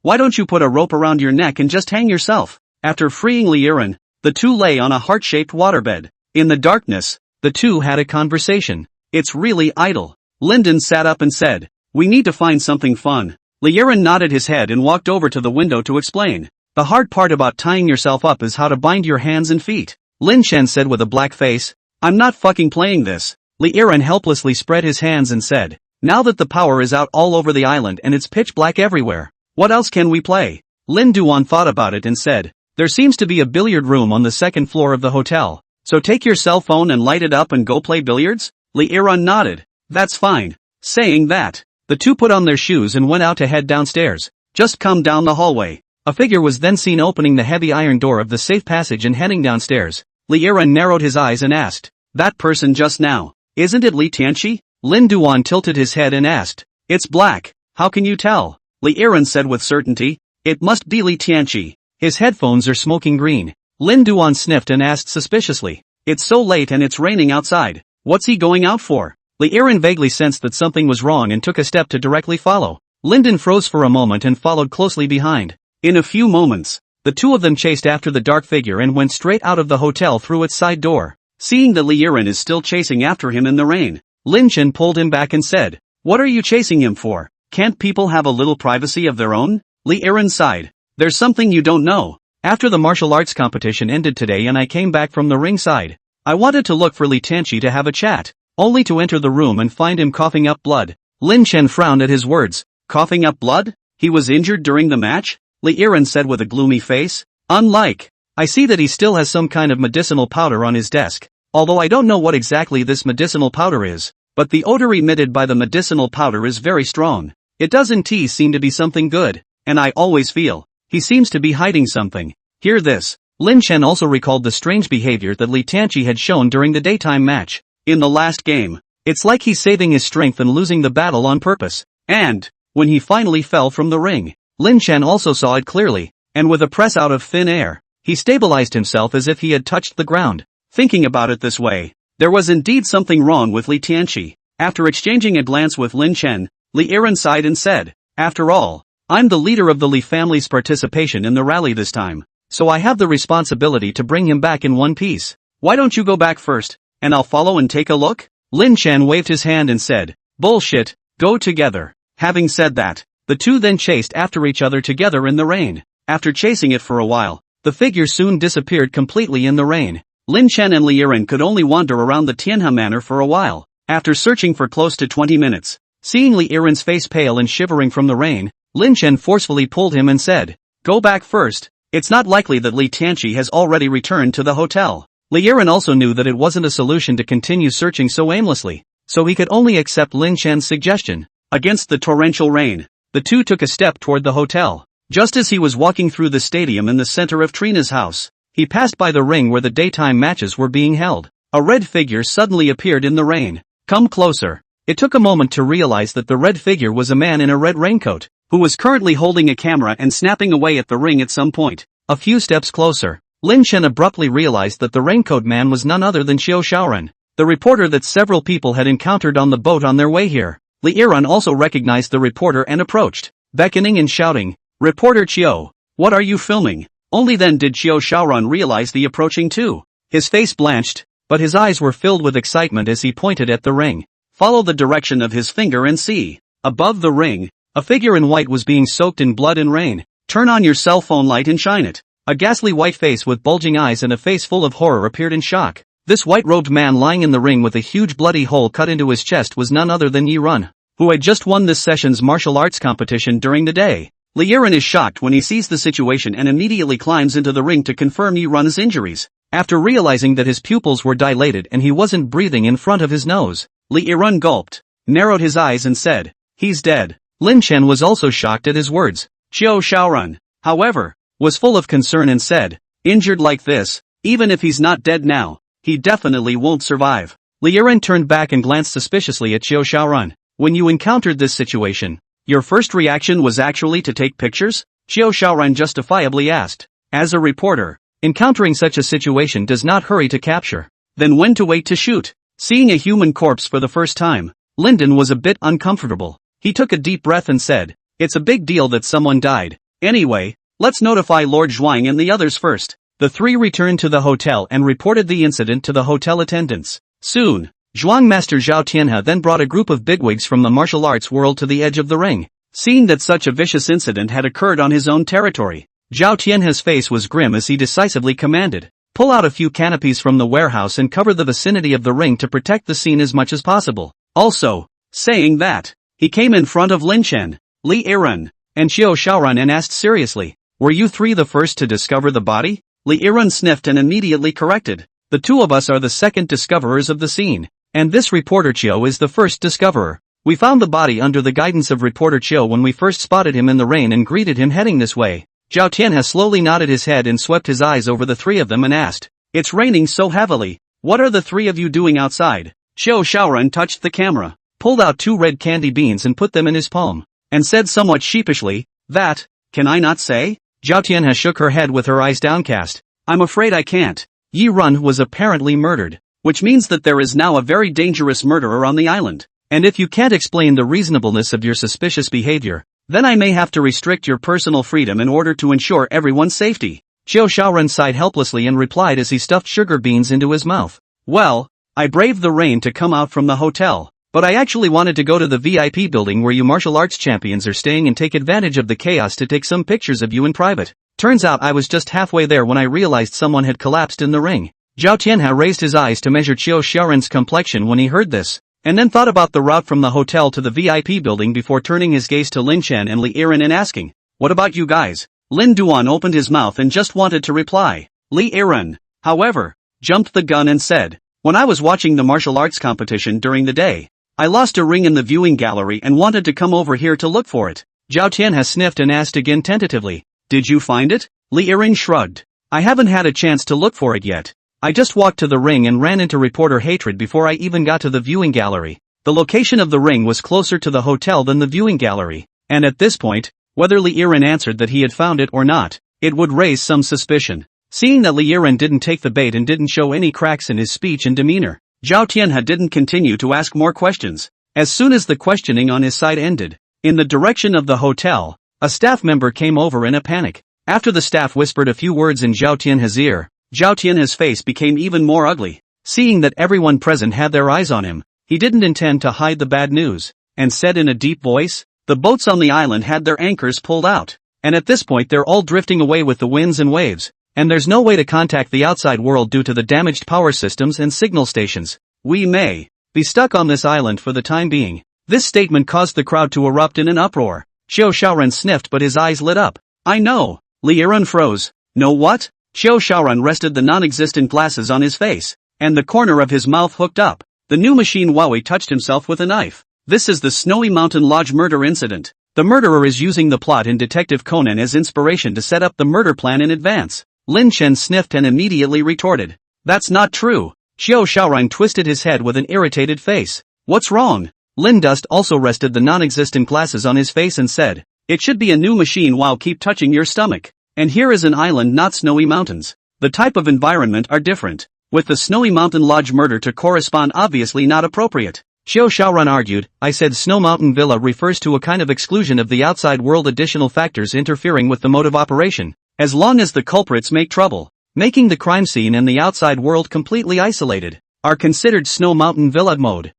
why don't you put a rope around your neck and just hang yourself? After freeing Li Yiren, the two lay on a heart-shaped waterbed. In the darkness, the two had a conversation. It's really idle. Linden sat up and said, "We need to find something fun." Li Yiren nodded his head and walked over to the window to explain. The hard part about tying yourself up is how to bind your hands and feet. Lin Chen said with a black face, "I'm not fucking playing this." Li Yiren helplessly spread his hands and said, "Now that the power is out all over the island and it's pitch black everywhere, what else can we play?" Lin Duan thought about it and said, "There seems to be a billiard room on the second floor of the hotel, so take your cell phone and light it up and go play billiards?" Li Yiren nodded. "That's fine." Saying that, the two put on their shoes and went out to head downstairs. Just come down the hallway. A figure was then seen opening the heavy iron door of the safe passage and heading downstairs. Li Yiren narrowed his eyes and asked, "That person just now, isn't it Li Tianqi?" Lin Duan tilted his head and asked, "It's black, how can you tell?" Li Yiren said with certainty, "It must be Li Tianqi. His headphones are smoking green." Lin Duan sniffed and asked suspiciously, "It's so late and it's raining outside. What's he going out for?" Li Yiren vaguely sensed that something was wrong and took a step to directly follow. Linden froze for a moment and followed closely behind. In a few moments, the two of them chased after the dark figure and went straight out of the hotel through its side door. Seeing that Li Yiren is still chasing after him in the rain, Lin Chen pulled him back and said, "What are you chasing him for? Can't people have a little privacy of their own?" Li Yiren sighed. There's something you don't know. After the martial arts competition ended today and I came back from the ringside, I wanted to look for Li Tianqi to have a chat, only to enter the room and find him coughing up blood. Lin Chen frowned at his words. Coughing up blood? He was injured during the match? Li Yiren said with a gloomy face. Unlike. I see that he still has some kind of medicinal powder on his desk, although I don't know what exactly this medicinal powder is, but the odor emitted by the medicinal powder is very strong. It doesn't seem to be something good, and I always feel he seems to be hiding something. Hear this. Lin Chen also recalled the strange behavior that Li Tianqi had shown during the daytime match. In the last game, it's like he's saving his strength and losing the battle on purpose. And when he finally fell from the ring, Lin Chen also saw it clearly, and with a press out of thin air, he stabilized himself as if he had touched the ground. Thinking about it this way, there was indeed something wrong with Li Tianqi. After exchanging a glance with Lin Chen, Li Yiren sighed and said, after all, I'm the leader of the Li family's participation in the rally this time, so I have the responsibility to bring him back in one piece. Why don't you go back first, and I'll follow and take a look? Lin Chen waved his hand and said, bullshit, go together. Having said that, the two then chased after each other together in the rain. After chasing it for a while, the figure soon disappeared completely in the rain. Lin Chen and Li Yiren could only wander around the Tianhe manor for a while. After searching for close to 20 minutes, seeing Li Yiren's face pale and shivering from the rain, Lin Chen forcefully pulled him and said, go back first. It's not likely that Li Tianqi has already returned to the hotel. Li Yiren also knew that it wasn't a solution to continue searching so aimlessly, so he could only accept Lin Chen's suggestion. Against the torrential rain, the two took a step toward the hotel. Just as he was walking through the stadium in the center of Trina's house, he passed by the ring where the daytime matches were being held. A red figure suddenly appeared in the rain. Come closer. It took a moment to realize that the red figure was a man in a red raincoat, who was currently holding a camera and snapping away at the ring at some point. A few steps closer, Lin Chen abruptly realized that the raincoat man was none other than Xiao Shaoran, the reporter that several people had encountered on the boat on their way here. Li Yiren also recognized the reporter and approached, beckoning and shouting, Reporter Qiu, what are you filming? Only then did Xiao Shaoran realize the approaching two. His face blanched, but his eyes were filled with excitement as he pointed at the ring. Follow the direction of his finger and see. Above the ring, a figure in white was being soaked in blood and rain. Turn on your cell phone light and shine it. A ghastly white face with bulging eyes and a face full of horror appeared in shock. This white-robed man lying in the ring with a huge bloody hole cut into his chest was none other than Yi Run, who had just won this session's martial arts competition during the day. Li Yiren is shocked when he sees the situation and immediately climbs into the ring to confirm Yi Run's injuries. After realizing that his pupils were dilated and he wasn't breathing in front of his nose, Li Yiren gulped, narrowed his eyes and said, he's dead. Lin Chen was also shocked at his words. Xiao Shaoran, however, was full of concern and said, injured like this, even if he's not dead now, he definitely won't survive. Li Yiren turned back and glanced suspiciously at Xiao Shaoran. When you encountered this situation, your first reaction was actually to take pictures? Xiao Shaoran justifiably asked. As a reporter, encountering such a situation does not hurry to capture. Then when to wait to shoot? Seeing a human corpse for the first time, Linden was a bit uncomfortable. He took a deep breath and said, it's a big deal that someone died. Anyway, let's notify Lord Zhuang and the others first. The three returned to the hotel and reported the incident to the hotel attendants. Soon, Zhuang Master Zhao Tianhe then brought a group of bigwigs from the martial arts world to the edge of the ring. Seeing that such a vicious incident had occurred on his own territory, Zhao Tianhe's face was grim as he decisively commanded, pull out a few canopies from the warehouse and cover the vicinity of the ring to protect the scene as much as possible. Also, saying that, he came in front of Lin Chen, Li Yiren, and Xiao Shaoran and asked seriously, were you three the first to discover the body? Li Yiren sniffed and immediately corrected, the two of us are the second discoverers of the scene. And this reporter Qiu is the first discoverer. We found the body under the guidance of reporter Qiu when we first spotted him in the rain and greeted him heading this way. Zhao Tianhe slowly nodded his head and swept his eyes over the three of them and asked, it's raining so heavily, what are the three of you doing outside? Xiao Shaoran touched the camera, pulled out 2 red candy beans and put them in his palm, and said somewhat sheepishly, that, can I not say? Zhao Tianhe shook her head with her eyes downcast. I'm afraid I can't. Yi Run was apparently murdered, which means that there is now a very dangerous murderer on the island. And if you can't explain the reasonableness of your suspicious behavior, then I may have to restrict your personal freedom in order to ensure everyone's safety. Xiao Shaoran sighed helplessly and replied as he stuffed sugar beans into his mouth. Well, I braved the rain to come out from the hotel. But I actually wanted to go to the VIP building where you martial arts champions are staying and take advantage of the chaos to take some pictures of you in private. Turns out I was just halfway there when I realized someone had collapsed in the ring. Zhao Tianhe raised his eyes to measure Qiu Xiaoren's complexion when he heard this, and then thought about the route from the hotel to the VIP building before turning his gaze to Lin Chen and Li Yiren and asking, "What about you guys?" Lin Duan opened his mouth and just wanted to reply. Li Yiren, however, jumped the gun and said, "When I was watching the martial arts competition during the day, I lost a ring in the viewing gallery and wanted to come over here to look for it." Zhao Tianhe sniffed and asked again tentatively, "Did you find it?" Li Yiren shrugged. "I haven't had a chance to look for it yet. I just walked to the ring and ran into reporter hatred before I even got to the viewing gallery." The location of the ring was closer to the hotel than the viewing gallery, and at this point, whether Li Yiren answered that he had found it or not, it would raise some suspicion. Seeing that Li Yiren didn't take the bait and didn't show any cracks in his speech and demeanor, Zhao Tianhe didn't continue to ask more questions. As soon as the questioning on his side ended, in the direction of the hotel, a staff member came over in a panic. After the staff whispered a few words in Zhao Tianhe's ear, Zhao Tianhe's face became even more ugly. Seeing that everyone present had their eyes on him, he didn't intend to hide the bad news, and said in a deep voice, "The boats on the island had their anchors pulled out, and at this point they're all drifting away with the winds and waves, and there's no way to contact the outside world due to the damaged power systems and signal stations. We may be stuck on this island for the time being." This statement caused the crowd to erupt in an uproar. Qiu Xiaoren sniffed but his eyes lit up. "I know." Li Yiren froze. "Know what?" Qiu Xiaoren rested the non-existent glasses on his face, and the corner of his mouth hooked up. The new machine Wowie touched himself with a knife. "This is the Snowy Mountain Lodge murder incident. The murderer is using the plot in Detective Conan as inspiration to set up the murder plan in advance." Lin Chen sniffed and immediately retorted, "That's not true." Qiu Xiaoren twisted his head with an irritated face. "What's wrong?" Lin Dust also rested the non-existent glasses on his face and said, "It should be a new machine. Wow, keep touching your stomach. And here is an island, not snowy mountains. The type of environment are different. With the Snowy Mountain Lodge murder to correspond obviously not appropriate." Qiu Xiaoren argued, "I said Snow Mountain Villa refers to a kind of exclusion of the outside world, additional factors interfering with the mode of operation, as long as the culprits make trouble, making the crime scene and the outside world completely isolated, are considered Snow Mountain Villa mode.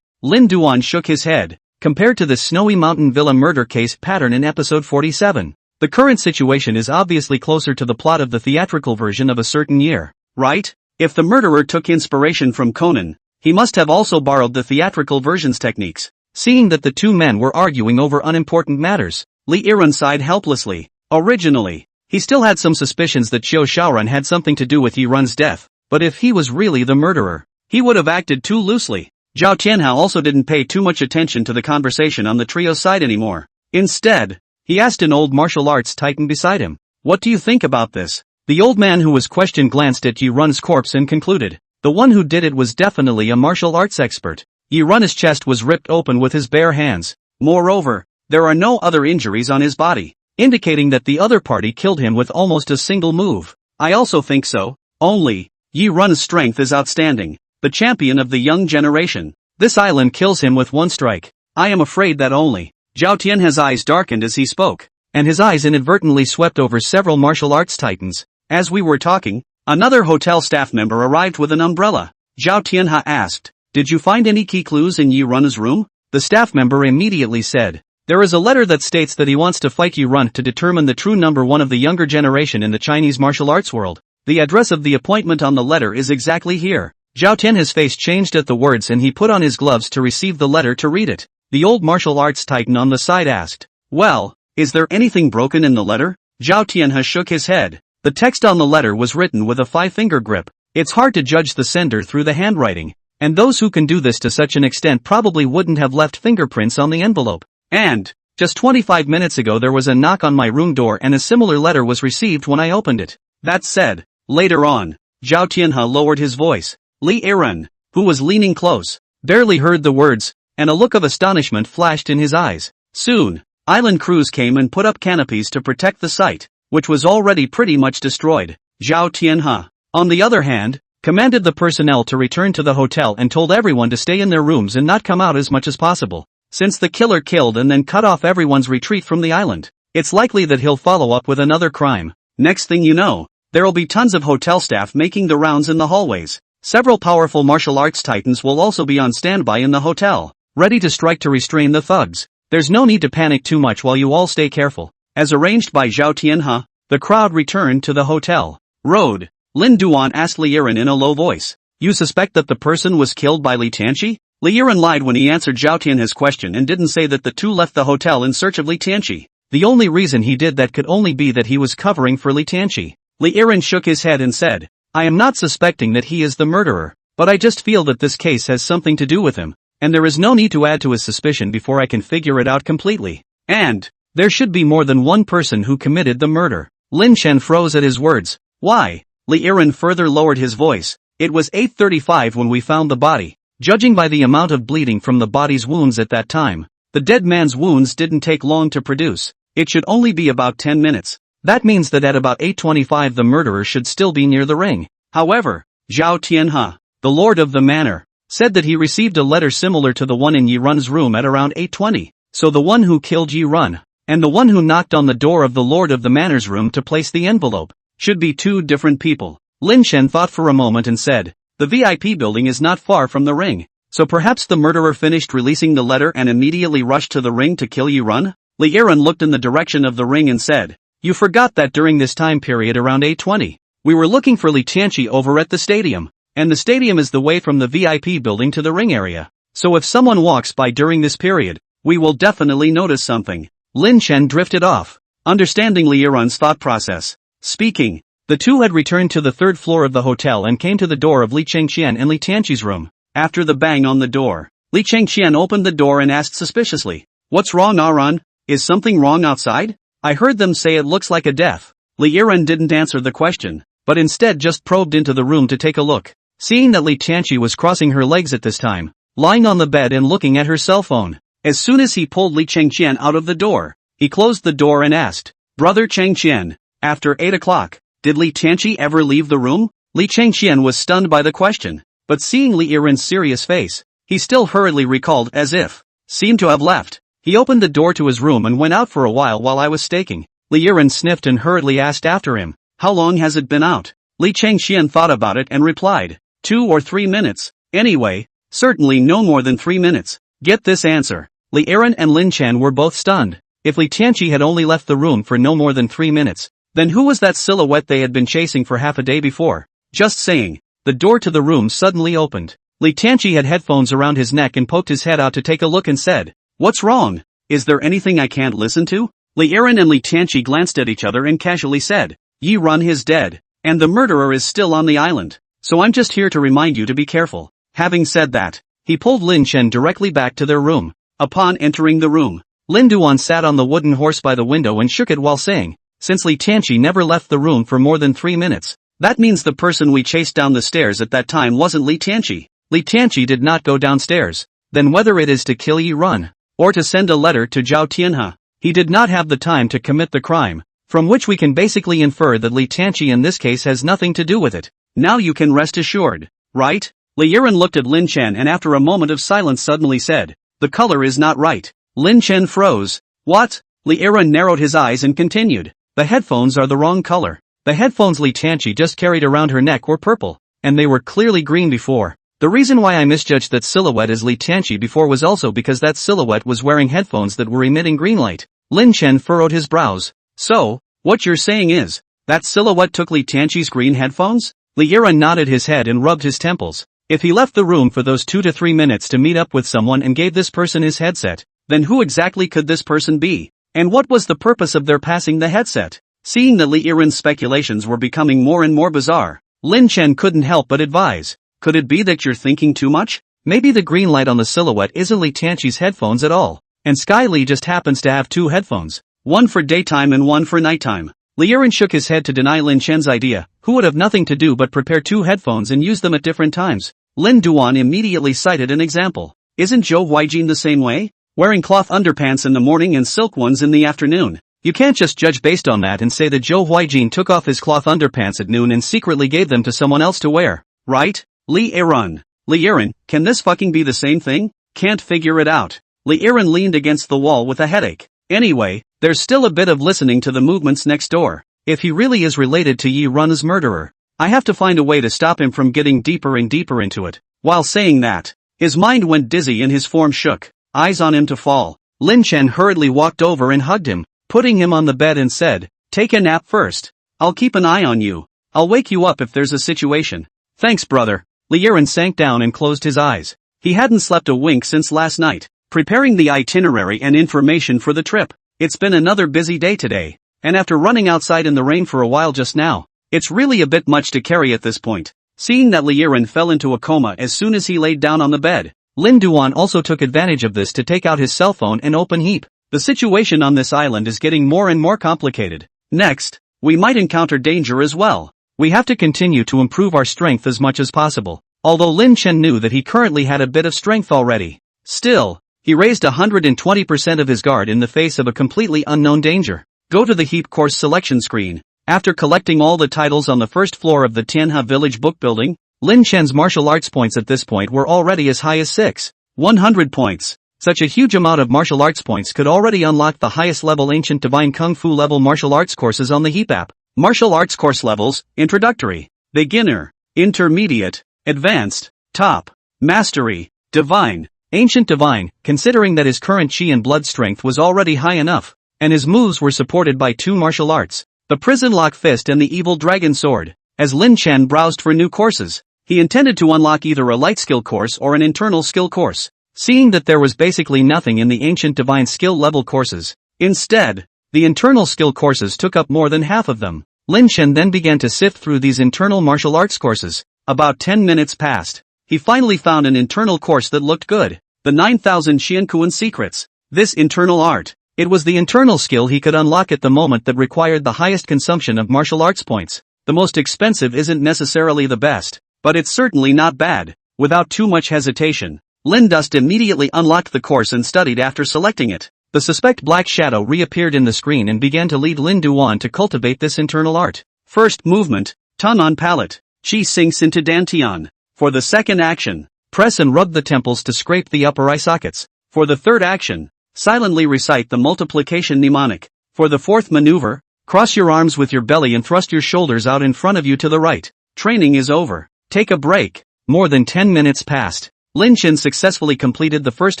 Lin Duan shook his head. Compared to the Snowy Mountain Villa murder case pattern in episode 47, the current situation is obviously closer to the plot of the theatrical version of a certain year, right? If the murderer took inspiration from Conan, he must have also borrowed the theatrical version's techniques." Seeing that the two men were arguing over unimportant matters, Li Yiren sighed helplessly. Originally, he still had some suspicions that Qiu Xiaoren had something to do with Yiren's death, but if he was really the murderer, he would have acted too loosely. Zhao Tianhe also didn't pay too much attention to the conversation on the trio's side anymore. Instead, he asked an old martial arts titan beside him, "What do you think about this?" The old man who was questioned glanced at Yiren's corpse and concluded, the one who did it was definitely a martial arts expert. Yiren's chest was ripped open with his bare hands. Moreover, there are no other injuries on his body, indicating that the other party killed him with almost a single move. "I also think so. Only, Yiren's strength is outstanding. The champion of the young generation. This island kills him with one strike. I am afraid that only." Zhao Tianhe's eyes darkened as he spoke, and his eyes inadvertently swept over several martial arts titans. As we were talking, another hotel staff member arrived with an umbrella. Zhao Tianhe asked, "Did you find any key clues in Yiren's room?" The staff member immediately said, "There is a letter that states that he wants to fight Yiren to determine the true number one of the younger generation in the Chinese martial arts world. The address of the appointment on the letter is exactly here." Zhao Tianhe's face changed at the words and he put on his gloves to receive the letter to read it. The old martial arts titan on the side asked, "Well, is there anything broken in the letter?" Zhao Tianhe shook his head. The text on the letter was written with a 5-finger grip. It's hard to judge the sender through the handwriting, and those who can do this to such an extent probably wouldn't have left fingerprints on the envelope. And, just 25 minutes ago there was a knock on my room door and a similar letter was received when I opened it. That said, later on, Zhao Tianhe lowered his voice. Li Yiren, who was leaning close, barely heard the words, and a look of astonishment flashed in his eyes. Soon, island crews came and put up canopies to protect the site, which was already pretty much destroyed. Zhao Tianhe, on the other hand, commanded the personnel to return to the hotel and told everyone to stay in their rooms and not come out as much as possible. Since the killer killed and then cut off everyone's retreat from the island, it's likely that he'll follow up with another crime. Next thing you know, there'll be tons of hotel staff making the rounds in the hallways, Several powerful martial arts titans will also be on standby in the hotel, ready to strike to restrain the thugs. There's no need to panic too much while you all stay careful. As arranged by Zhao Tianhe, the crowd returned to the hotel. Road. Lin Duan asked Li Yiren in a low voice. You suspect that the person was killed by Li Tianqi? Li Yiren lied when he answered Zhao Tianhe's question and didn't say that the two left the hotel in search of Li Tianqi. The only reason he did that could only be that he was covering for Li Tianqi. Li Yiren shook his head and said, I am not suspecting that he is the murderer, but I just feel that this case has something to do with him, and there is no need to add to his suspicion before I can figure it out completely. And there should be more than one person who committed the murder. Lin Chen froze at his words. Why? Li Yiren further lowered his voice. It was 8:35 when we found the body. Judging by the amount of bleeding from the body's wounds at that time, the dead man's wounds didn't take long to produce. It should only be about 10 minutes. That means that at about 8:25 the murderer should still be near the ring. However, Zhao Tianhe, the lord of the manor, said that he received a letter similar to the one in Yi Run's room at around 8:20. So the one who killed Yi Run, and the one who knocked on the door of the lord of the manor's room to place the envelope, should be two different people. Lin Chen thought for a moment and said, the VIP building is not far from the ring, so perhaps the murderer finished releasing the letter and immediately rushed to the ring to kill Yi Run? Li Yiren looked in the direction of the ring and said, you forgot that during this time period around 8:20, we were looking for Li Tianqi over at the stadium, and the stadium is the way from the VIP building to the ring area. So if someone walks by during this period, we will definitely notice something. Lin Chen drifted off, understanding Li Yiren's thought process. Speaking, the two had returned to the third floor of the hotel and came to the door of Li Chengqian and Li Tianqi's room. After the bang on the door, Li Chengqian opened the door and asked suspiciously, what's wrong, Aran? Is something wrong outside? I heard them say it looks like a death. Li Yiren didn't answer the question, but instead just probed into the room to take a look. Seeing that Li Tianqi was crossing her legs at this time, lying on the bed and looking at her cell phone, as soon as he pulled Li Chengqian out of the door, he closed the door and asked, Brother Chengqian, after 8 o'clock, did Li Tianqi ever leave the room? Li Chengqian was stunned by the question, but seeing Li Yiren's serious face, he still hurriedly recalled as if, seemed to have left. He opened the door to his room and went out for a while I was staking. Li Yiren sniffed and hurriedly asked after him, how long has it been out? Li Chengqian thought about it and replied, 2 or 3 minutes, anyway, certainly no more than 3 minutes. Get this answer. Li Yiren and Lin Chen were both stunned. If Li Tianqi had only left the room for no more than 3 minutes, then who was that silhouette they had been chasing for half a day before? Just saying. The door to the room suddenly opened. Li Tianqi had headphones around his neck and poked his head out to take a look and said, what's wrong? Is there anything I can't listen to? Li Yiren and Li Tianqi glanced at each other and casually said, Yi Run is dead, and the murderer is still on the island, so I'm just here to remind you to be careful. Having said that, he pulled Lin Chen directly back to their room. Upon entering the room, Lin Duan sat on the wooden horse by the window and shook it while saying, since Li Tianqi never left the room for more than 3 minutes, that means the person we chased down the stairs at that time wasn't Li Tianqi. Li Tianqi did not go downstairs. Then whether it is to kill Yi Run, or to send a letter to Zhao Tianhe, he did not have the time to commit the crime, from which we can basically infer that Li Tianqi in this case has nothing to do with it. Now you can rest assured, right? Li Yiren looked at Lin Chen and after a moment of silence suddenly said, the color is not right. Lin Chen froze. What? Li Yiren narrowed his eyes and continued, the headphones are the wrong color. The headphones Li Tianqi just carried around her neck were purple, and they were clearly green before. The reason why I misjudged that silhouette as Li Tianqi before was also because that silhouette was wearing headphones that were emitting green light. Lin Chen furrowed his brows. So, what you're saying is, that silhouette took Li Tianqi's green headphones? Li Yiren nodded his head and rubbed his temples. If he left the room for those 2 to 3 minutes to meet up with someone and gave this person his headset, then who exactly could this person be? And what was the purpose of their passing the headset? Seeing that Li Yiren's speculations were becoming more and more bizarre, Lin Chen couldn't help but advise. Could it be that you're thinking too much? Maybe the green light on the silhouette isn't Li Tianqi's headphones at all, and Sky Li just happens to have 2 headphones, one for daytime and one for nighttime. Li Yiren shook his head to deny Lin Chen's idea, who would have nothing to do but prepare 2 headphones and use them at different times. Lin Duan immediately cited an example. Isn't Zhou Huijin the same way? Wearing cloth underpants in the morning and silk ones in the afternoon. You can't just judge based on that and say that Zhou Huijin took off his cloth underpants at noon and secretly gave them to someone else to wear, right? Li Yiren, can this fucking be the same thing? Can't figure it out. Li Yiren leaned against the wall with a headache. Anyway, there's still a bit of listening to the movements next door. If he really is related to Yi Run's murderer, I have to find a way to stop him from getting deeper and deeper into it. While saying that, his mind went dizzy and his form shook, eyes on him to fall. Lin Chen hurriedly walked over and hugged him, putting him on the bed and said, "Take a nap first. I'll keep an eye on you. I'll wake you up if there's a situation." "Thanks, brother." Li Yiren sank down and closed his eyes. He hadn't slept a wink since last night, preparing the itinerary and information for the trip. It's been another busy day today, and after running outside in the rain for a while just now, it's really a bit much to carry at this point. Seeing that Li Yiren fell into a coma as soon as he laid down on the bed, Lin Duan also took advantage of this to take out his cell phone and open Heap. The situation on this island is getting more and more complicated. Next, we might encounter danger as well. We have to continue to improve our strength as much as possible. Although Lin Chen knew that he currently had a bit of strength already, still, he raised 120% of his guard in the face of a completely unknown danger. Go to the Heap course selection screen. After collecting all the titles on the first floor of the Tianhe Village book building, Lin Chen's martial arts points at this point were already as high as 100 points. Such a huge amount of martial arts points could already unlock the highest level ancient divine kung fu level martial arts courses on the Heap app. Martial arts course levels: Introductory, Beginner, Intermediate, Advanced, Top, Mastery, Divine, Ancient Divine. Considering that his current chi and blood strength was already high enough, and his moves were supported by 2 martial arts, the Prison Lock Fist and the Evil Dragon Sword. As Lin Chen browsed for new courses, he intended to unlock either a light skill course or an internal skill course, seeing that there was basically nothing in the ancient divine skill level courses. Instead, the internal skill courses took up more than half of them. Lin Chen then began to sift through these internal martial arts courses. About 10 minutes passed. He finally found an internal course that looked good. The 9000 Xiankuan Secrets. This internal art. It was the internal skill he could unlock at the moment that required the highest consumption of martial arts points. The most expensive isn't necessarily the best, but it's certainly not bad. Without too much hesitation, Lin Dust immediately unlocked the course and studied after selecting it. The suspect black shadow reappeared in the screen and began to lead Lin Duan to cultivate this internal art. First movement, Tan on palette. Qi sinks into Dantian. For the second action, press and rub the temples to scrape the upper eye sockets. For the third action, silently recite the multiplication mnemonic. For the fourth maneuver, cross your arms with your belly and thrust your shoulders out in front of you to the right. Training is over. Take a break. More than 10 minutes passed. Lin Chen successfully completed the first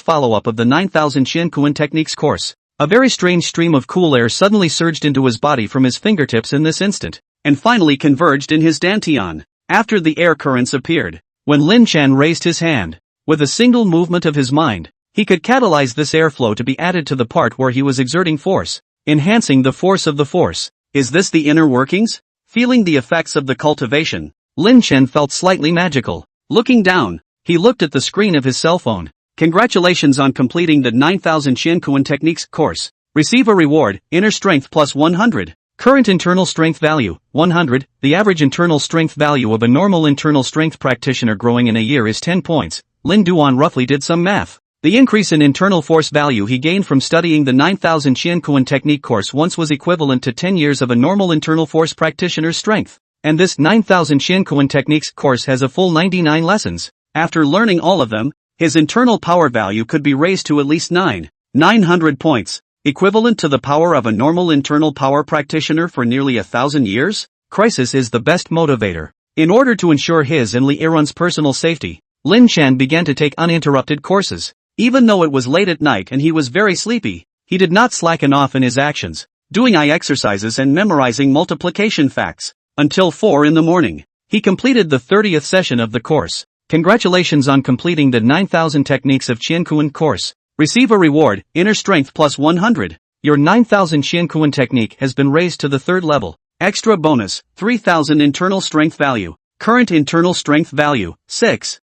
follow-up of the 9000 Xiankuan Techniques course. A very strange stream of cool air suddenly surged into his body from his fingertips in this instant, and finally converged in his dantian. After the air currents appeared, when Lin Chen raised his hand, with a single movement of his mind, he could catalyze this airflow to be added to the part where he was exerting force, enhancing the force of the force. Is this the inner workings? Feeling the effects of the cultivation, Lin Chen felt slightly magical. Looking down, he looked at the screen of his cell phone. Congratulations on completing the 9000 Xiankuan Techniques course. Receive a reward, Inner Strength plus 100. Current internal strength value, 100. The average internal strength value of a normal internal strength practitioner growing in a year is 10 points. Lin Duan roughly did some math. The increase in internal force value he gained from studying the 9000 Xiankuan Technique course once was equivalent to 10 years of a normal internal force practitioner's strength. And this 9000 Xiankuan Techniques course has a full 99 lessons. After learning all of them, his internal power value could be raised to at least 900 points, equivalent to the power of a normal internal power practitioner for nearly 1,000 years. Crisis is the best motivator. In order to ensure his and Li Yiren's personal safety, Lin Chen began to take uninterrupted courses. Even though it was late at night and he was very sleepy, he did not slacken off in his actions, doing eye exercises and memorizing multiplication facts, until 4 in the morning. He completed the 30th session of the course. Congratulations on completing the 9000 Techniques of Xiankuan course. Receive a reward, Inner Strength plus 100. Your 9000 Xiankuan Technique has been raised to the 3rd level. Extra bonus, 3000 internal strength value. Current internal strength value, 6,000.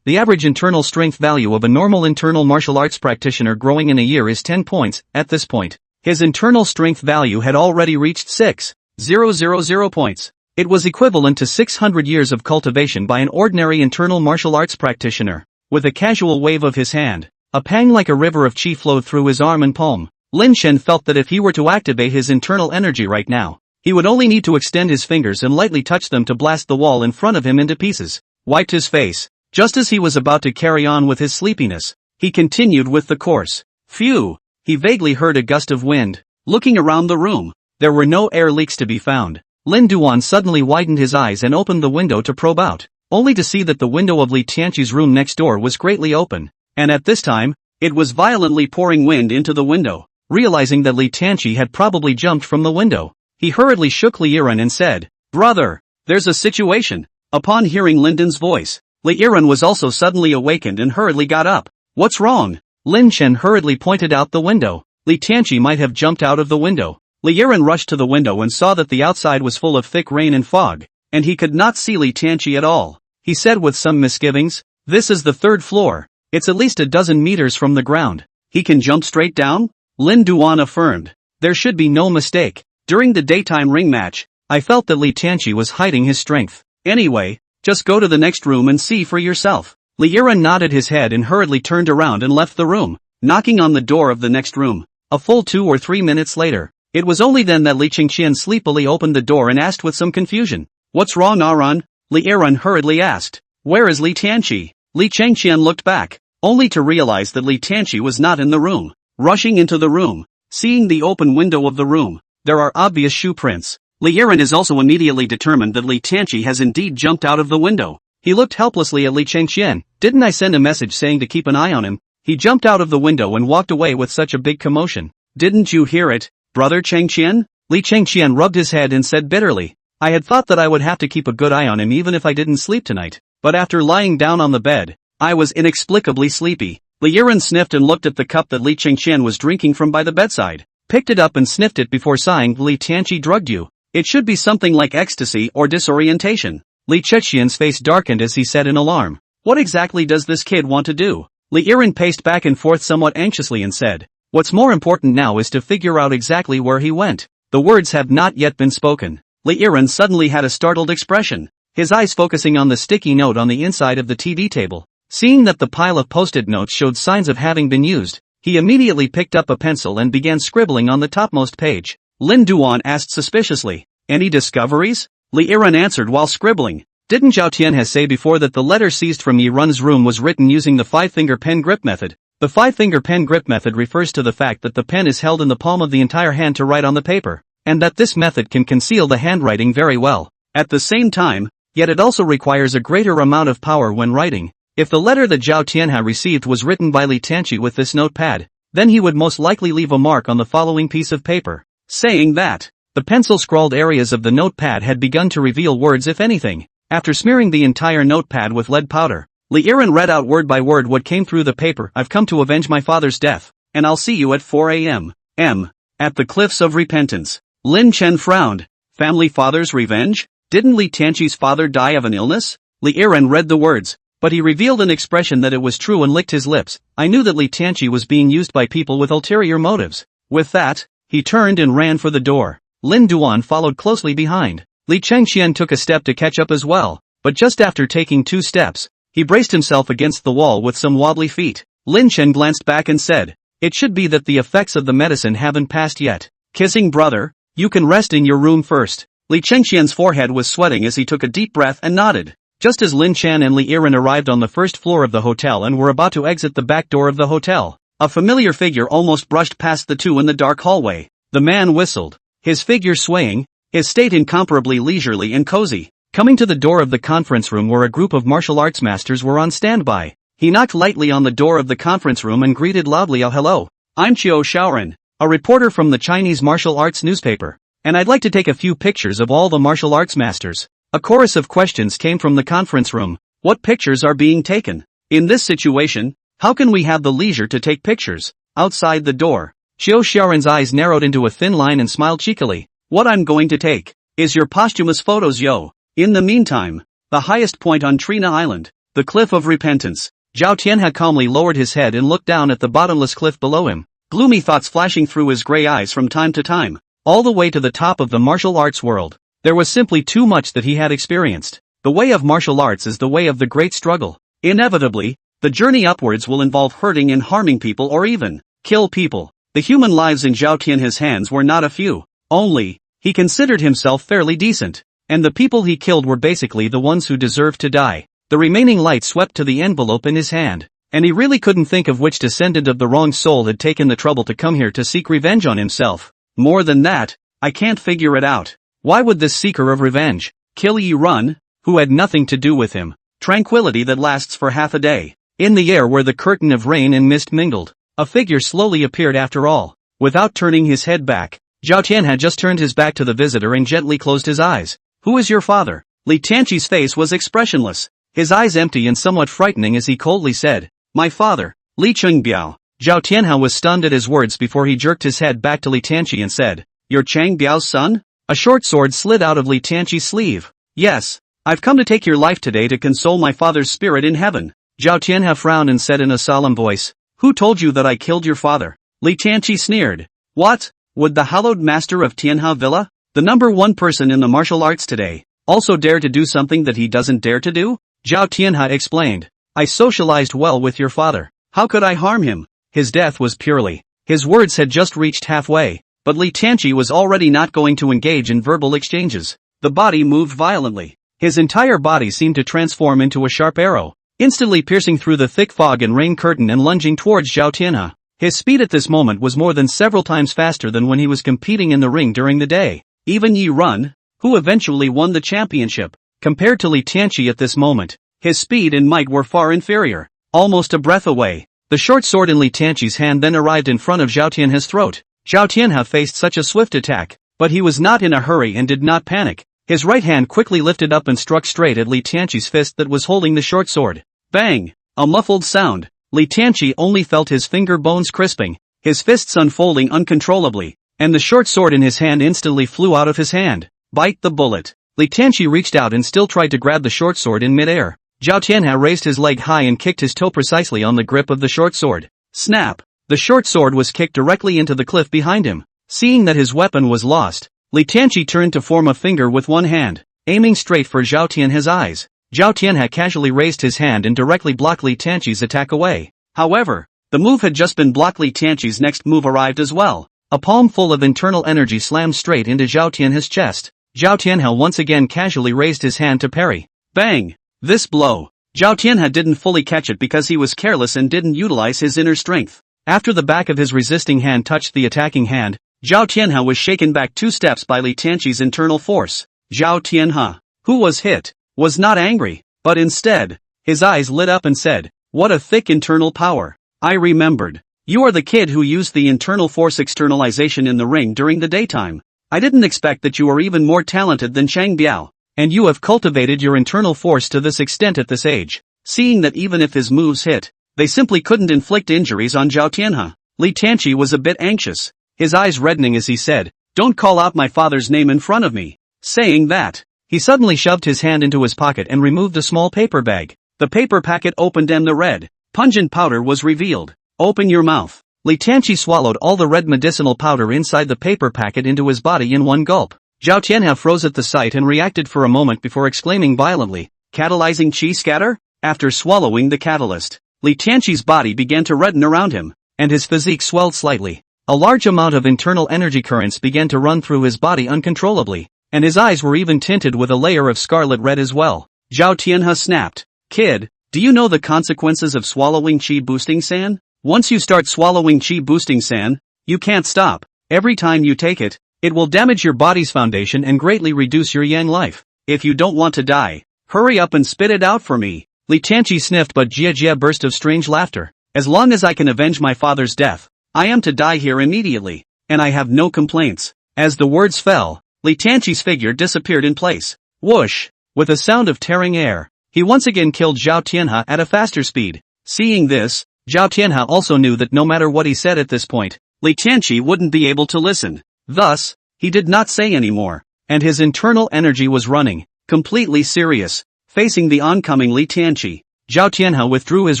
The average internal strength value of a normal internal martial arts practitioner growing in a year is 10 points. At this point, his internal strength value had already reached 6,000 points. It was equivalent to 600 years of cultivation by an ordinary internal martial arts practitioner. With a casual wave of his hand, a pang like a river of chi flowed through his arm and palm. Lin Chen felt that if he were to activate his internal energy right now, he would only need to extend his fingers and lightly touch them to blast the wall in front of him into pieces. Wiped his face. Just as he was about to carry on with his sleepiness, he continued with the course. Phew! He vaguely heard a gust of wind. Looking around the room, there were no air leaks to be found. Lin Duan suddenly widened his eyes and opened the window to probe out, only to see that the window of Li Tianqi's room next door was greatly open, and at this time, it was violently pouring wind into the window. Realizing that Li Tianqi had probably jumped from the window, he hurriedly shook Li Yiren and said, "Brother, there's a situation." Upon hearing Linden's voice, Li Yiren was also suddenly awakened and hurriedly got up. "What's wrong?" Lin Chen hurriedly pointed out the window. Li Tianqi might have jumped out of the window. Li Yiren rushed to the window and saw that the outside was full of thick rain and fog, and he could not see Li Tianqi at all. He said with some misgivings, "This is the third floor. It's at least a dozen meters from the ground. He can jump straight down?" Lin Duan affirmed. There should be no mistake. During the daytime ring match, I felt that Li Tianqi was hiding his strength. Anyway, just go to the next room and see for yourself. Li Yiren nodded his head and hurriedly turned around and left the room, knocking on the door of the next room. A full 2 or 3 minutes later, it was only then that Li Qingqian sleepily opened the door and asked with some confusion, "What's wrong, Aran?" Li Yiren hurriedly asked, "Where is Li Tianqi?" Li Qingqian looked back, only to realize that Li Tianqi was not in the room. Rushing into the room, seeing the open window of the room, there are obvious shoe prints. Li Yiren is also immediately determined that Li Tianqi has indeed jumped out of the window. He looked helplessly at Li Qingqian. "Didn't I send a message saying to keep an eye on him?" He jumped out of the window and walked away with such a big commotion. "Didn't you hear it, brother Qingqian?" Li Qingqian rubbed his head and said bitterly, "I had thought that I would have to keep a good eye on him even if I didn't sleep tonight, but after lying down on the bed, I was inexplicably sleepy." Li Yiren sniffed and looked at the cup that Li Qingqian was drinking from by the bedside, picked it up and sniffed it before sighing, "Li Tianqi drugged you. It should be something like ecstasy or disorientation." Li Qingqian's face darkened as he said in alarm, "What exactly does this kid want to do?" Li Yiren paced back and forth somewhat anxiously and said, "What's more important now is to figure out exactly where he went." The words have not yet been spoken. Li Yiren suddenly had a startled expression, his eyes focusing on the sticky note on the inside of the TV table. Seeing that the pile of post-it notes showed signs of having been used, he immediately picked up a pencil and began scribbling on the topmost page. Lin Duan asked suspiciously, "Any discoveries?" Li Yiren answered while scribbling, "Didn't Zhao Tian say before that the letter seized from Yi Run's room was written using the 5-finger pen grip method? The 5-finger pen grip method refers to the fact that the pen is held in the palm of the entire hand to write on the paper, and that this method can conceal the handwriting very well. At the same time, yet it also requires a greater amount of power when writing. If the letter that Zhao Tianha received was written by Li Tianqi with this notepad, then he would most likely leave a mark on the following piece of paper." Saying that, the pencil-scrawled areas of the notepad had begun to reveal words if anything. After smearing the entire notepad with lead powder, Li Yiren read out word by word what came through the paper. "I've come to avenge my father's death, and I'll see you at 4 a.m. At the Cliffs of Repentance." Lin Chen frowned. Family father's revenge? Didn't Li Tianqi's father die of an illness? Li Yiren read the words, but he revealed an expression that it was true and licked his lips. "I knew that Li Tianqi was being used by people with ulterior motives." With that, he turned and ran for the door. Lin Duan followed closely behind. Li Qingqian took a step to catch up as well, but just after taking 2 steps, he braced himself against the wall with some wobbly feet. Lin Chen glanced back and said, "It should be that the effects of the medicine haven't passed yet. Kissing brother, you can rest in your room first." Li Qingqian's forehead was sweating as he took a deep breath and nodded. Just as Lin Chen and Li Yiren arrived on the first floor of the hotel and were about to exit the back door of the hotel, a familiar figure almost brushed past the two in the dark hallway. The man whistled, his figure swaying, his state incomparably leisurely and cozy. Coming to the door of the conference room where a group of martial arts masters were on standby, he knocked lightly on the door of the conference room and greeted loudly, "Oh hello, I'm Qiu Shaoran, a reporter from the Chinese martial arts newspaper, and I'd like to take a few pictures of all the martial arts masters." A chorus of questions came from the conference room. What pictures are being taken? In this situation, how can we have the leisure to take pictures? Outside the door, Qiu Xiaoran's eyes narrowed into a thin line and smiled cheekily. "What I'm going to take is your posthumous photos, yo." In the meantime, the highest point on Trina Island, the Cliff of Repentance, Zhao Tianha calmly lowered his head and looked down at the bottomless cliff below him, gloomy thoughts flashing through his gray eyes from time to time. All the way to the top of the martial arts world, there was simply too much that he had experienced. The way of martial arts is the way of the great struggle. Inevitably, the journey upwards will involve hurting and harming people or even kill people. The human lives in Zhao Tianha's hands were not a few. Only, he considered himself fairly decent, and the people he killed were basically the ones who deserved to die. The remaining light swept to the envelope in his hand, and he really couldn't think of which descendant of the wrong soul had taken the trouble to come here to seek revenge on himself. More than that, I can't figure it out. Why would this seeker of revenge kill Yi Run, who had nothing to do with him? Tranquility that lasts for half a day. In the air where the curtain of rain and mist mingled, a figure slowly appeared after all. Without turning his head back, Zhao Tian had just turned his back to the visitor and gently closed his eyes. Who is your father? Li Tianqi's face was expressionless, his eyes empty and somewhat frightening as he coldly said, my father, Li Changbiao. Zhao Tianhao was stunned at his words before he jerked his head back to Li Tianqi and said, you're Changbiao's son? A short sword slid out of Li Tianqi's sleeve. Yes, I've come to take your life today to console my father's spirit in heaven. Zhao Tianhao frowned and said in a solemn voice, who told you that I killed your father? Li Tianqi sneered. What? Would the hallowed master of Tianhao Villa, the number one person in the martial arts today, also dare to do something that he doesn't dare to do? Zhao Tianhao explained. I socialized well with your father. How could I harm him? His death was purely. His words had just reached halfway, but Li Tianqi was already not going to engage in verbal exchanges. The body moved violently. His entire body seemed to transform into a sharp arrow, instantly piercing through the thick fog and rain curtain and lunging towards Zhao Tianhao. His speed at this moment was more than several times faster than when he was competing in the ring during the day. Even Yi Run, who eventually won the championship, compared to Li Tianqi at this moment, his speed and might were far inferior. Almost a breath away, the short sword in Li Tianqi's hand then arrived in front of Zhao Tianhao's throat. Zhao Tianhao faced such a swift attack, but he was not in a hurry and did not panic. His right hand quickly lifted up and struck straight at Li Tianqi's fist that was holding the short sword. Bang! A muffled sound. Li Tianqi only felt his finger bones crisping, his fists unfolding uncontrollably, and the short sword in his hand instantly flew out of his hand. Bite the bullet. Li Tianqi reached out and still tried to grab the short sword in midair. Zhao Tianhao raised his leg high and kicked his toe precisely on the grip of the short sword. Snap! The short sword was kicked directly into the cliff behind him. Seeing that his weapon was lost, Li Tianqi turned to form a finger with one hand, aiming straight for Zhao Tianhao's eyes. Zhao Tianhao casually raised his hand and directly blocked Li Tianqi's attack away. However, the move had just been blocked. Li Tianqi's next move arrived as well. A palm full of internal energy slammed straight into Zhao Tianhao's chest. Zhao Tianhao once again casually raised his hand to parry. Bang! This blow. Zhao Tianhao didn't fully catch it because he was careless and didn't utilize his inner strength. After the back of his resisting hand touched the attacking hand, Zhao Tianhao was shaken back 2 steps by Li Tianqi's internal force. Zhao Tianhao, who was hit, was not angry, but instead, his eyes lit up and said, what a thick internal power. I remembered. You are the kid who used the internal force externalization in the ring during the daytime. I didn't expect that you are even more talented than Chang Biao, and you have cultivated your internal force to this extent at this age. Seeing that even if his moves hit, they simply couldn't inflict injuries on Zhao Tianhao, Li Tianqi was a bit anxious, his eyes reddening as he said, don't call out my father's name in front of me. Saying that, he suddenly shoved his hand into his pocket and removed a small paper bag. The paper packet opened and the red, pungent powder was revealed. Open your mouth. Li Tianqi swallowed all the red medicinal powder inside the paper packet into his body in one gulp. Zhao Tianhao froze at the sight and reacted for a moment before exclaiming violently, catalyzing chi scatter? After swallowing the catalyst, Li Tianqi's body began to redden around him, and his physique swelled slightly. A large amount of internal energy currents began to run through his body uncontrollably, and his eyes were even tinted with a layer of scarlet red as well. Zhao Tianhao snapped, kid, do you know the consequences of swallowing chi boosting san? Once you start swallowing chi boosting san, you can't stop. Every time you take it, it will damage your body's foundation and greatly reduce your yang life. If you don't want to die, hurry up and spit it out for me. Li Tianqi sniffed, but Jia burst of strange laughter. As long as I can avenge my father's death, I am to die here immediately, and I have no complaints. As the words fell, Li Tianqi's figure disappeared in place. Whoosh! With a sound of tearing air, he once again killed Zhao Tianhao at a faster speed. Seeing this, Zhao Tianhao also knew that no matter what he said at this point, Li Tianqi wouldn't be able to listen. Thus, he did not say any more, and his internal energy was running, completely serious. Facing the oncoming Li Tianqi, Zhao Tianhao withdrew his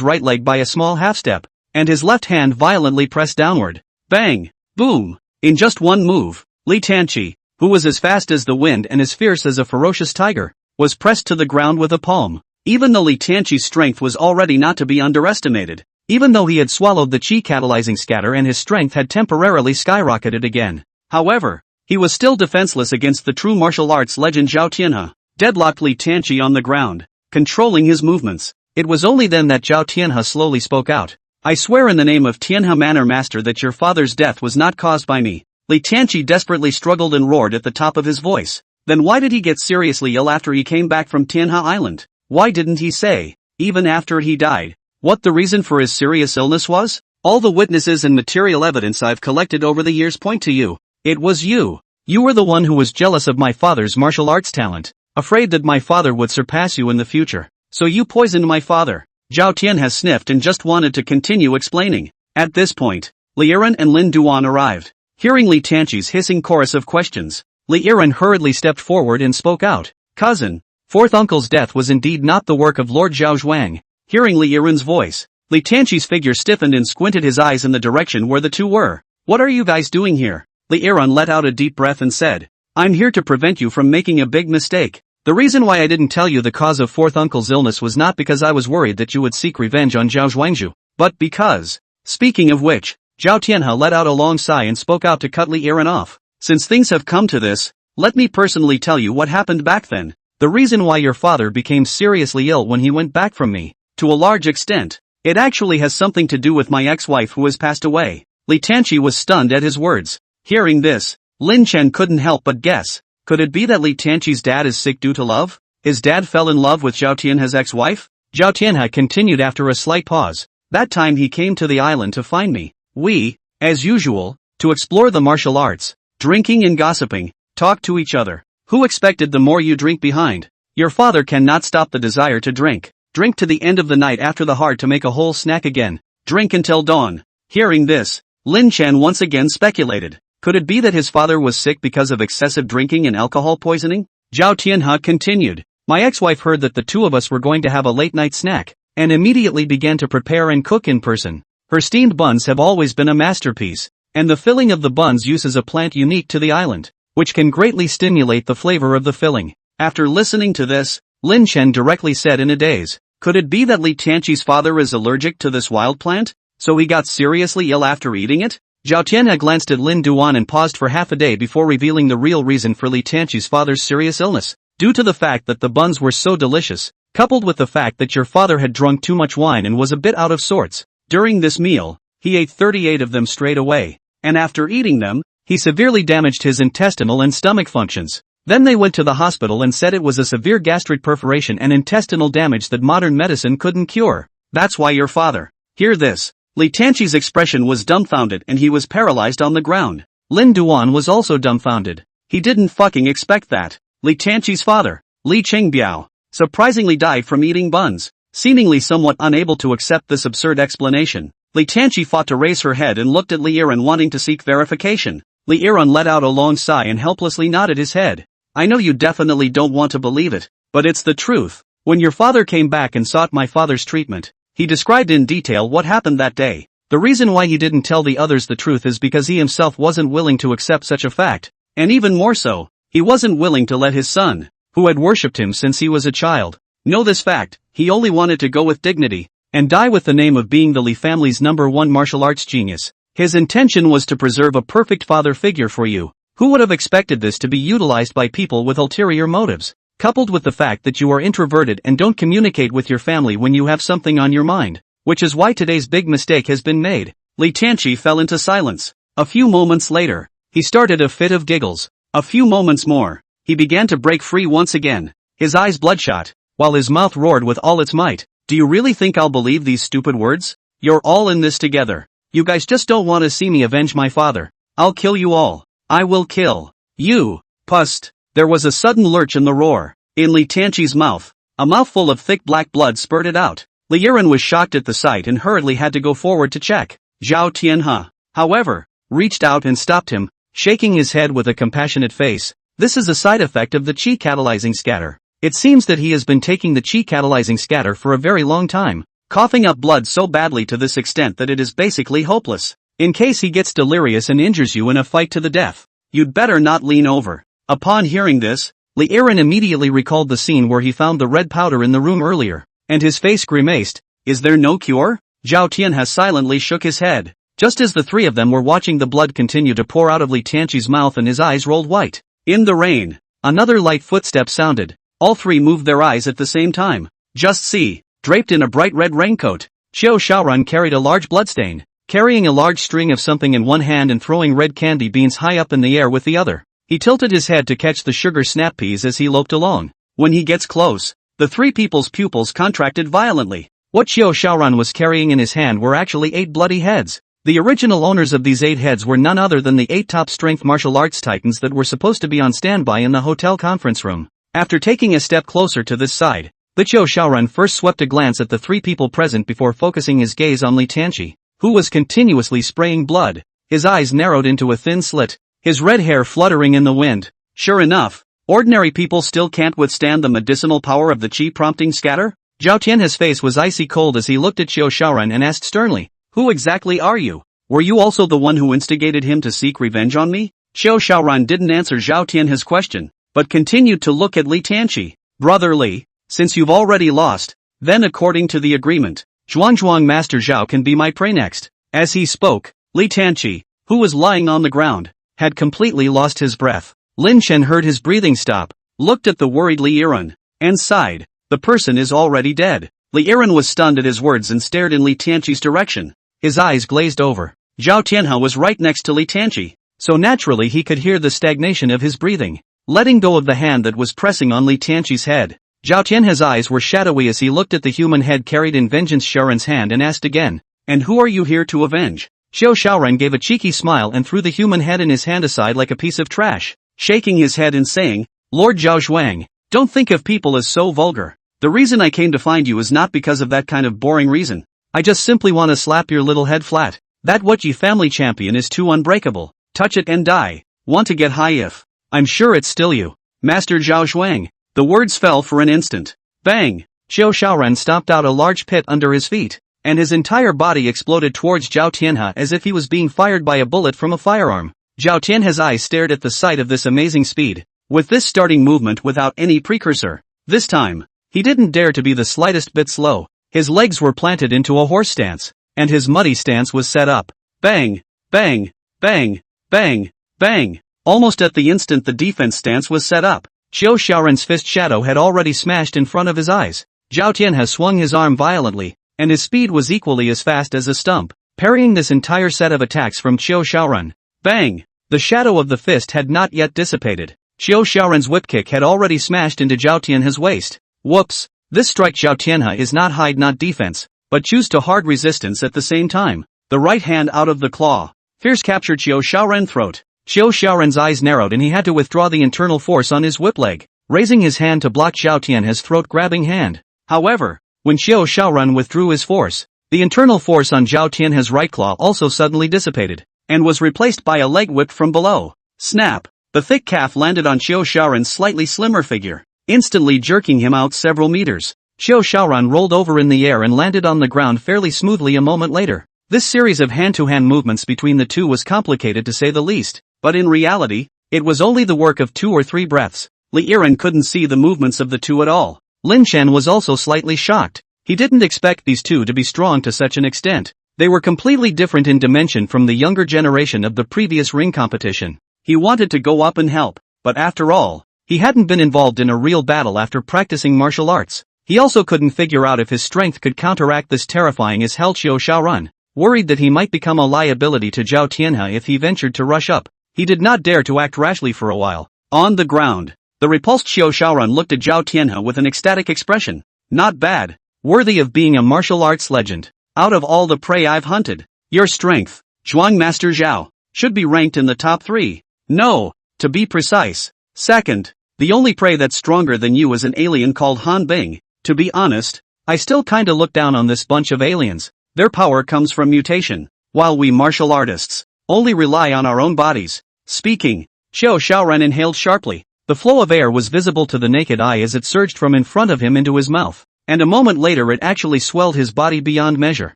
right leg by a small half-step, and his left hand violently pressed downward. Bang! Boom! In just one move, Li Tianqi, who was as fast as the wind and as fierce as a ferocious tiger, was pressed to the ground with a palm. Even though Li Tianqi's strength was already not to be underestimated, even though he had swallowed the chi catalyzing scatter and his strength had temporarily skyrocketed again. However, he was still defenseless against the true martial arts legend Zhao Tianhao. Deadlocked Li Tianqi on the ground, controlling his movements. It was only then that Zhao Tianhao slowly spoke out. I swear in the name of Tianhao Manor Master that your father's death was not caused by me. Li Tianqi desperately struggled and roared at the top of his voice. Then why did he get seriously ill after he came back from Tianha Island? Why didn't he say, even after he died, what the reason for his serious illness was? All the witnesses and material evidence I've collected over the years point to you. It was you. You were the one who was jealous of my father's martial arts talent, afraid that my father would surpass you in the future. So you poisoned my father. Zhao Tian has sniffed and just wanted to continue explaining. At this point, Li Yiren and Lin Duan arrived. Hearing Li Tianqi's hissing chorus of questions, Li Yiren hurriedly stepped forward and spoke out. Cousin, fourth uncle's death was indeed not the work of Lord Zhao Zhuang. Hearing Li Yiren's voice, Li Tianqi's figure stiffened and squinted his eyes in the direction where the two were. What are you guys doing here? Li Yiren let out a deep breath and said, I'm here to prevent you from making a big mistake. The reason why I didn't tell you the cause of fourth uncle's illness was not because I was worried that you would seek revenge on Zhao Zhuangzhu, but because, speaking of which, Zhao Tianhe let out a long sigh and spoke out to cut Li Yiren off. Since things have come to this, let me personally tell you what happened back then. The reason why your father became seriously ill when he went back from me, to a large extent, it actually has something to do with my ex-wife who has passed away. Li Tianqi was stunned at his words. Hearing this, Lin Chen couldn't help but guess. Could it be that Li Tianqi's dad is sick due to love? His dad fell in love with Zhao Tianhe's ex-wife? Zhao Tianhe continued after a slight pause. That time he came to the island to find me. We, as usual, to explore the martial arts, drinking and gossiping, talk to each other. Who expected the more you drink behind? Your father cannot stop the desire to drink. Drink to the end of the night after the heart to make a whole snack again. Drink until dawn. Hearing this, Lin Chen once again speculated. Could it be that his father was sick because of excessive drinking and alcohol poisoning? Zhao Tianhe continued. My ex-wife heard that the two of us were going to have a late-night snack, and immediately began to prepare and cook in person. Her steamed buns have always been a masterpiece, and the filling of the buns uses a plant unique to the island, which can greatly stimulate the flavor of the filling. After listening to this, Lin Chen directly said in a daze, could it be that Li Tianqi's father is allergic to this wild plant, so he got seriously ill after eating it? Zhao Tianhe glanced at Lin Duan and paused for half a day before revealing the real reason for Li Tianqi's father's serious illness. Due to the fact that the buns were so delicious, coupled with the fact that your father had drunk too much wine and was a bit out of sorts. During this meal, he ate 38 of them straight away, and after eating them, he severely damaged his intestinal and stomach functions. Then they went to the hospital and said it was a severe gastric perforation and intestinal damage that modern medicine couldn't cure. That's why your father. Hear this. Li Tianqi's expression was dumbfounded and he was paralyzed on the ground. Lin Duan was also dumbfounded. He didn't fucking expect that. Li Tianqi's father, Li Qingbiao, surprisingly died from eating buns. Seemingly somewhat unable to accept this absurd explanation, Li Tianqi fought to raise her head and looked at Li Yiren wanting to seek verification. Li Yiren let out a long sigh and helplessly nodded his head. I know you definitely don't want to believe it, but it's the truth. When your father came back and sought my father's treatment, he described in detail what happened that day. The reason why he didn't tell the others the truth is because he himself wasn't willing to accept such a fact, and even more so, he wasn't willing to let his son, who had worshipped him since he was a child, know this fact. He only wanted to go with dignity, and die with the name of being the Li family's #1 martial arts genius. His intention was to preserve a perfect father figure for you. Who would have expected this to be utilized by people with ulterior motives? Coupled with the fact that you are introverted and don't communicate with your family when you have something on your mind, which is why today's big mistake has been made. Li Tianqi fell into silence. A few moments later, he started a fit of giggles. A few moments more, he began to break free once again, his eyes bloodshot, while his mouth roared with all its might. Do you really think I'll believe these stupid words? You're all in this together. You guys just don't want to see me avenge my father. I'll kill you all. I will kill you. Pust. There was a sudden lurch in the roar. In Li Tianqi's mouth, a mouthful of thick black blood spurted out. Li Yiren was shocked at the sight and hurriedly had to go forward to check. Zhao Tianhe, however, reached out and stopped him, shaking his head with a compassionate face. This is a side effect of the qi catalyzing scatter. It seems that he has been taking the qi catalyzing scatter for a very long time, coughing up blood so badly to this extent that it is basically hopeless. In case he gets delirious and injures you in a fight to the death, you'd better not lean over. Upon hearing this, Li Yiren immediately recalled the scene where he found the red powder in the room earlier, and his face grimaced. Is there no cure? Zhao Tianhe silently shook his head. Just as the three of them were watching the blood continue to pour out of Li Tianqi's mouth and his eyes rolled white. In the rain, another light footstep sounded. All three moved their eyes at the same time. Just see, draped in a bright red raincoat, Qiu Shaorun carried a large bloodstain, carrying a large string of something in one hand and throwing red candy beans high up in the air with the other. He tilted his head to catch the sugar snap peas as he loped along. When he gets close, the three people's pupils contracted violently. What Xiao Xiaoran was carrying in his hand were actually 8 bloody heads. The original owners of these 8 heads were none other than the 8 top-strength martial arts titans that were supposed to be on standby in the hotel conference room. After taking a step closer to this side, the Xiao Xiaoran first swept a glance at the 3 people present before focusing his gaze on Li Tianqi, who was continuously spraying blood. His eyes narrowed into a thin slit, his red hair fluttering in the wind. Sure enough, ordinary people still can't withstand the medicinal power of the qi prompting scatter? Zhao Tianhe's face was icy cold as he looked at Xiao Xiaoran and asked sternly, "Who exactly are you? Were you also the one who instigated him to seek revenge on me?" Xiao Xiaoran didn't answer Zhao Tianhe's question, but continued to look at Li Tianqi. "Brother Li, since you've already lost, then according to the agreement, Zhuangzhuang Master Zhao can be my prey next." As he spoke, Li Tianqi, who was lying on the ground, had completely lost his breath. Lin Chen heard his breathing stop, looked at the worried Li Yiren, and sighed. The person is already dead. Li Yiren was stunned at his words and stared in Li Tianqi's direction. His eyes glazed over. Zhao Tianhe was right next to Li Tianqi, so naturally he could hear the stagnation of his breathing. Letting go of the hand that was pressing on Li Tianqi's head, Zhao Tianhe's eyes were shadowy as he looked at the human head carried in Vengeance Xiaoran's hand and asked again, "And who are you here to avenge?" Xiao Xiaoran gave a cheeky smile and threw the human head in his hand aside like a piece of trash, shaking his head and saying, "Lord Zhao Zhuang, don't think of people as so vulgar. The reason I came to find you is not because of that kind of boring reason. I just simply want to slap your little head flat. That what ye family champion is too unbreakable. Touch it and die. Want to get high if. I'm sure it's still you, Master Zhao Zhuang." The words fell for an instant. Bang! Xiao Xiaoran stomped out a large pit under his feet, and his entire body exploded towards Zhao Tianhe as if he was being fired by a bullet from a firearm. Zhao Tianhe's eyes stared at the sight of this amazing speed, with this starting movement without any precursor. This time, he didn't dare to be the slightest bit slow. His legs were planted into a horse stance, and his muddy stance was set up. Bang! Bang! Bang! Bang! Bang! Almost at the instant the defense stance was set up, Xiao Xiaoran's fist shadow had already smashed in front of his eyes. Zhao Tianhe swung his arm violently, and his speed was equally as fast as a stump, parrying this entire set of attacks from Xiao Xiaoran. Bang! The shadow of the fist had not yet dissipated. Xiao Xiaoran's whip kick had already smashed into Zhao Tianhe's waist. Whoops! This strike Zhao Tianhe is not hide not defense, but choose to hard resistance at the same time. The right hand out of the claw. Fierce captured Xiao Xiaoran's throat. Xiao Xiaoran's eyes narrowed and he had to withdraw the internal force on his whip leg, raising his hand to block Zhao Tianhe's throat-grabbing hand. However, when Xiao Xiaoran withdrew his force, the internal force on Zhao Tianhe's right claw also suddenly dissipated, and was replaced by a leg whip from below. Snap! The thick calf landed on Xiao Xiaoran's slightly slimmer figure, instantly jerking him out several meters. Xiao Xiaoran rolled over in the air and landed on the ground fairly smoothly a moment later. This series of hand-to-hand movements between the two was complicated to say the least, but in reality, it was only the work of 2 or 3 breaths. Li Yiren couldn't see the movements of the two at all. Lin Chen was also slightly shocked. He didn't expect these two to be strong to such an extent. They were completely different in dimension from the younger generation of the previous ring competition. He wanted to go up and help, but after all, he hadn't been involved in a real battle after practicing martial arts. He also couldn't figure out if his strength could counteract this terrifying as hell Xiao Xiaoran. Worried that he might become a liability to Zhao Tianhe if he ventured to rush up, he did not dare to act rashly for a while. On the ground, the repulsed Xiao Xiaoran looked at Zhao Tianhe with an ecstatic expression. Not bad. Worthy of being a martial arts legend. Out of all the prey I've hunted, your strength, Zhuang Master Zhao, should be ranked in the top 3. No, to be precise, second. The only prey that's stronger than you is an alien called Han Bing. To be honest, I still kinda look down on this bunch of aliens. Their power comes from mutation, while we martial artists only rely on our own bodies. Speaking, Xiao Xiaoran inhaled sharply. The flow of air was visible to the naked eye as it surged from in front of him into his mouth, and a moment later it actually swelled his body beyond measure,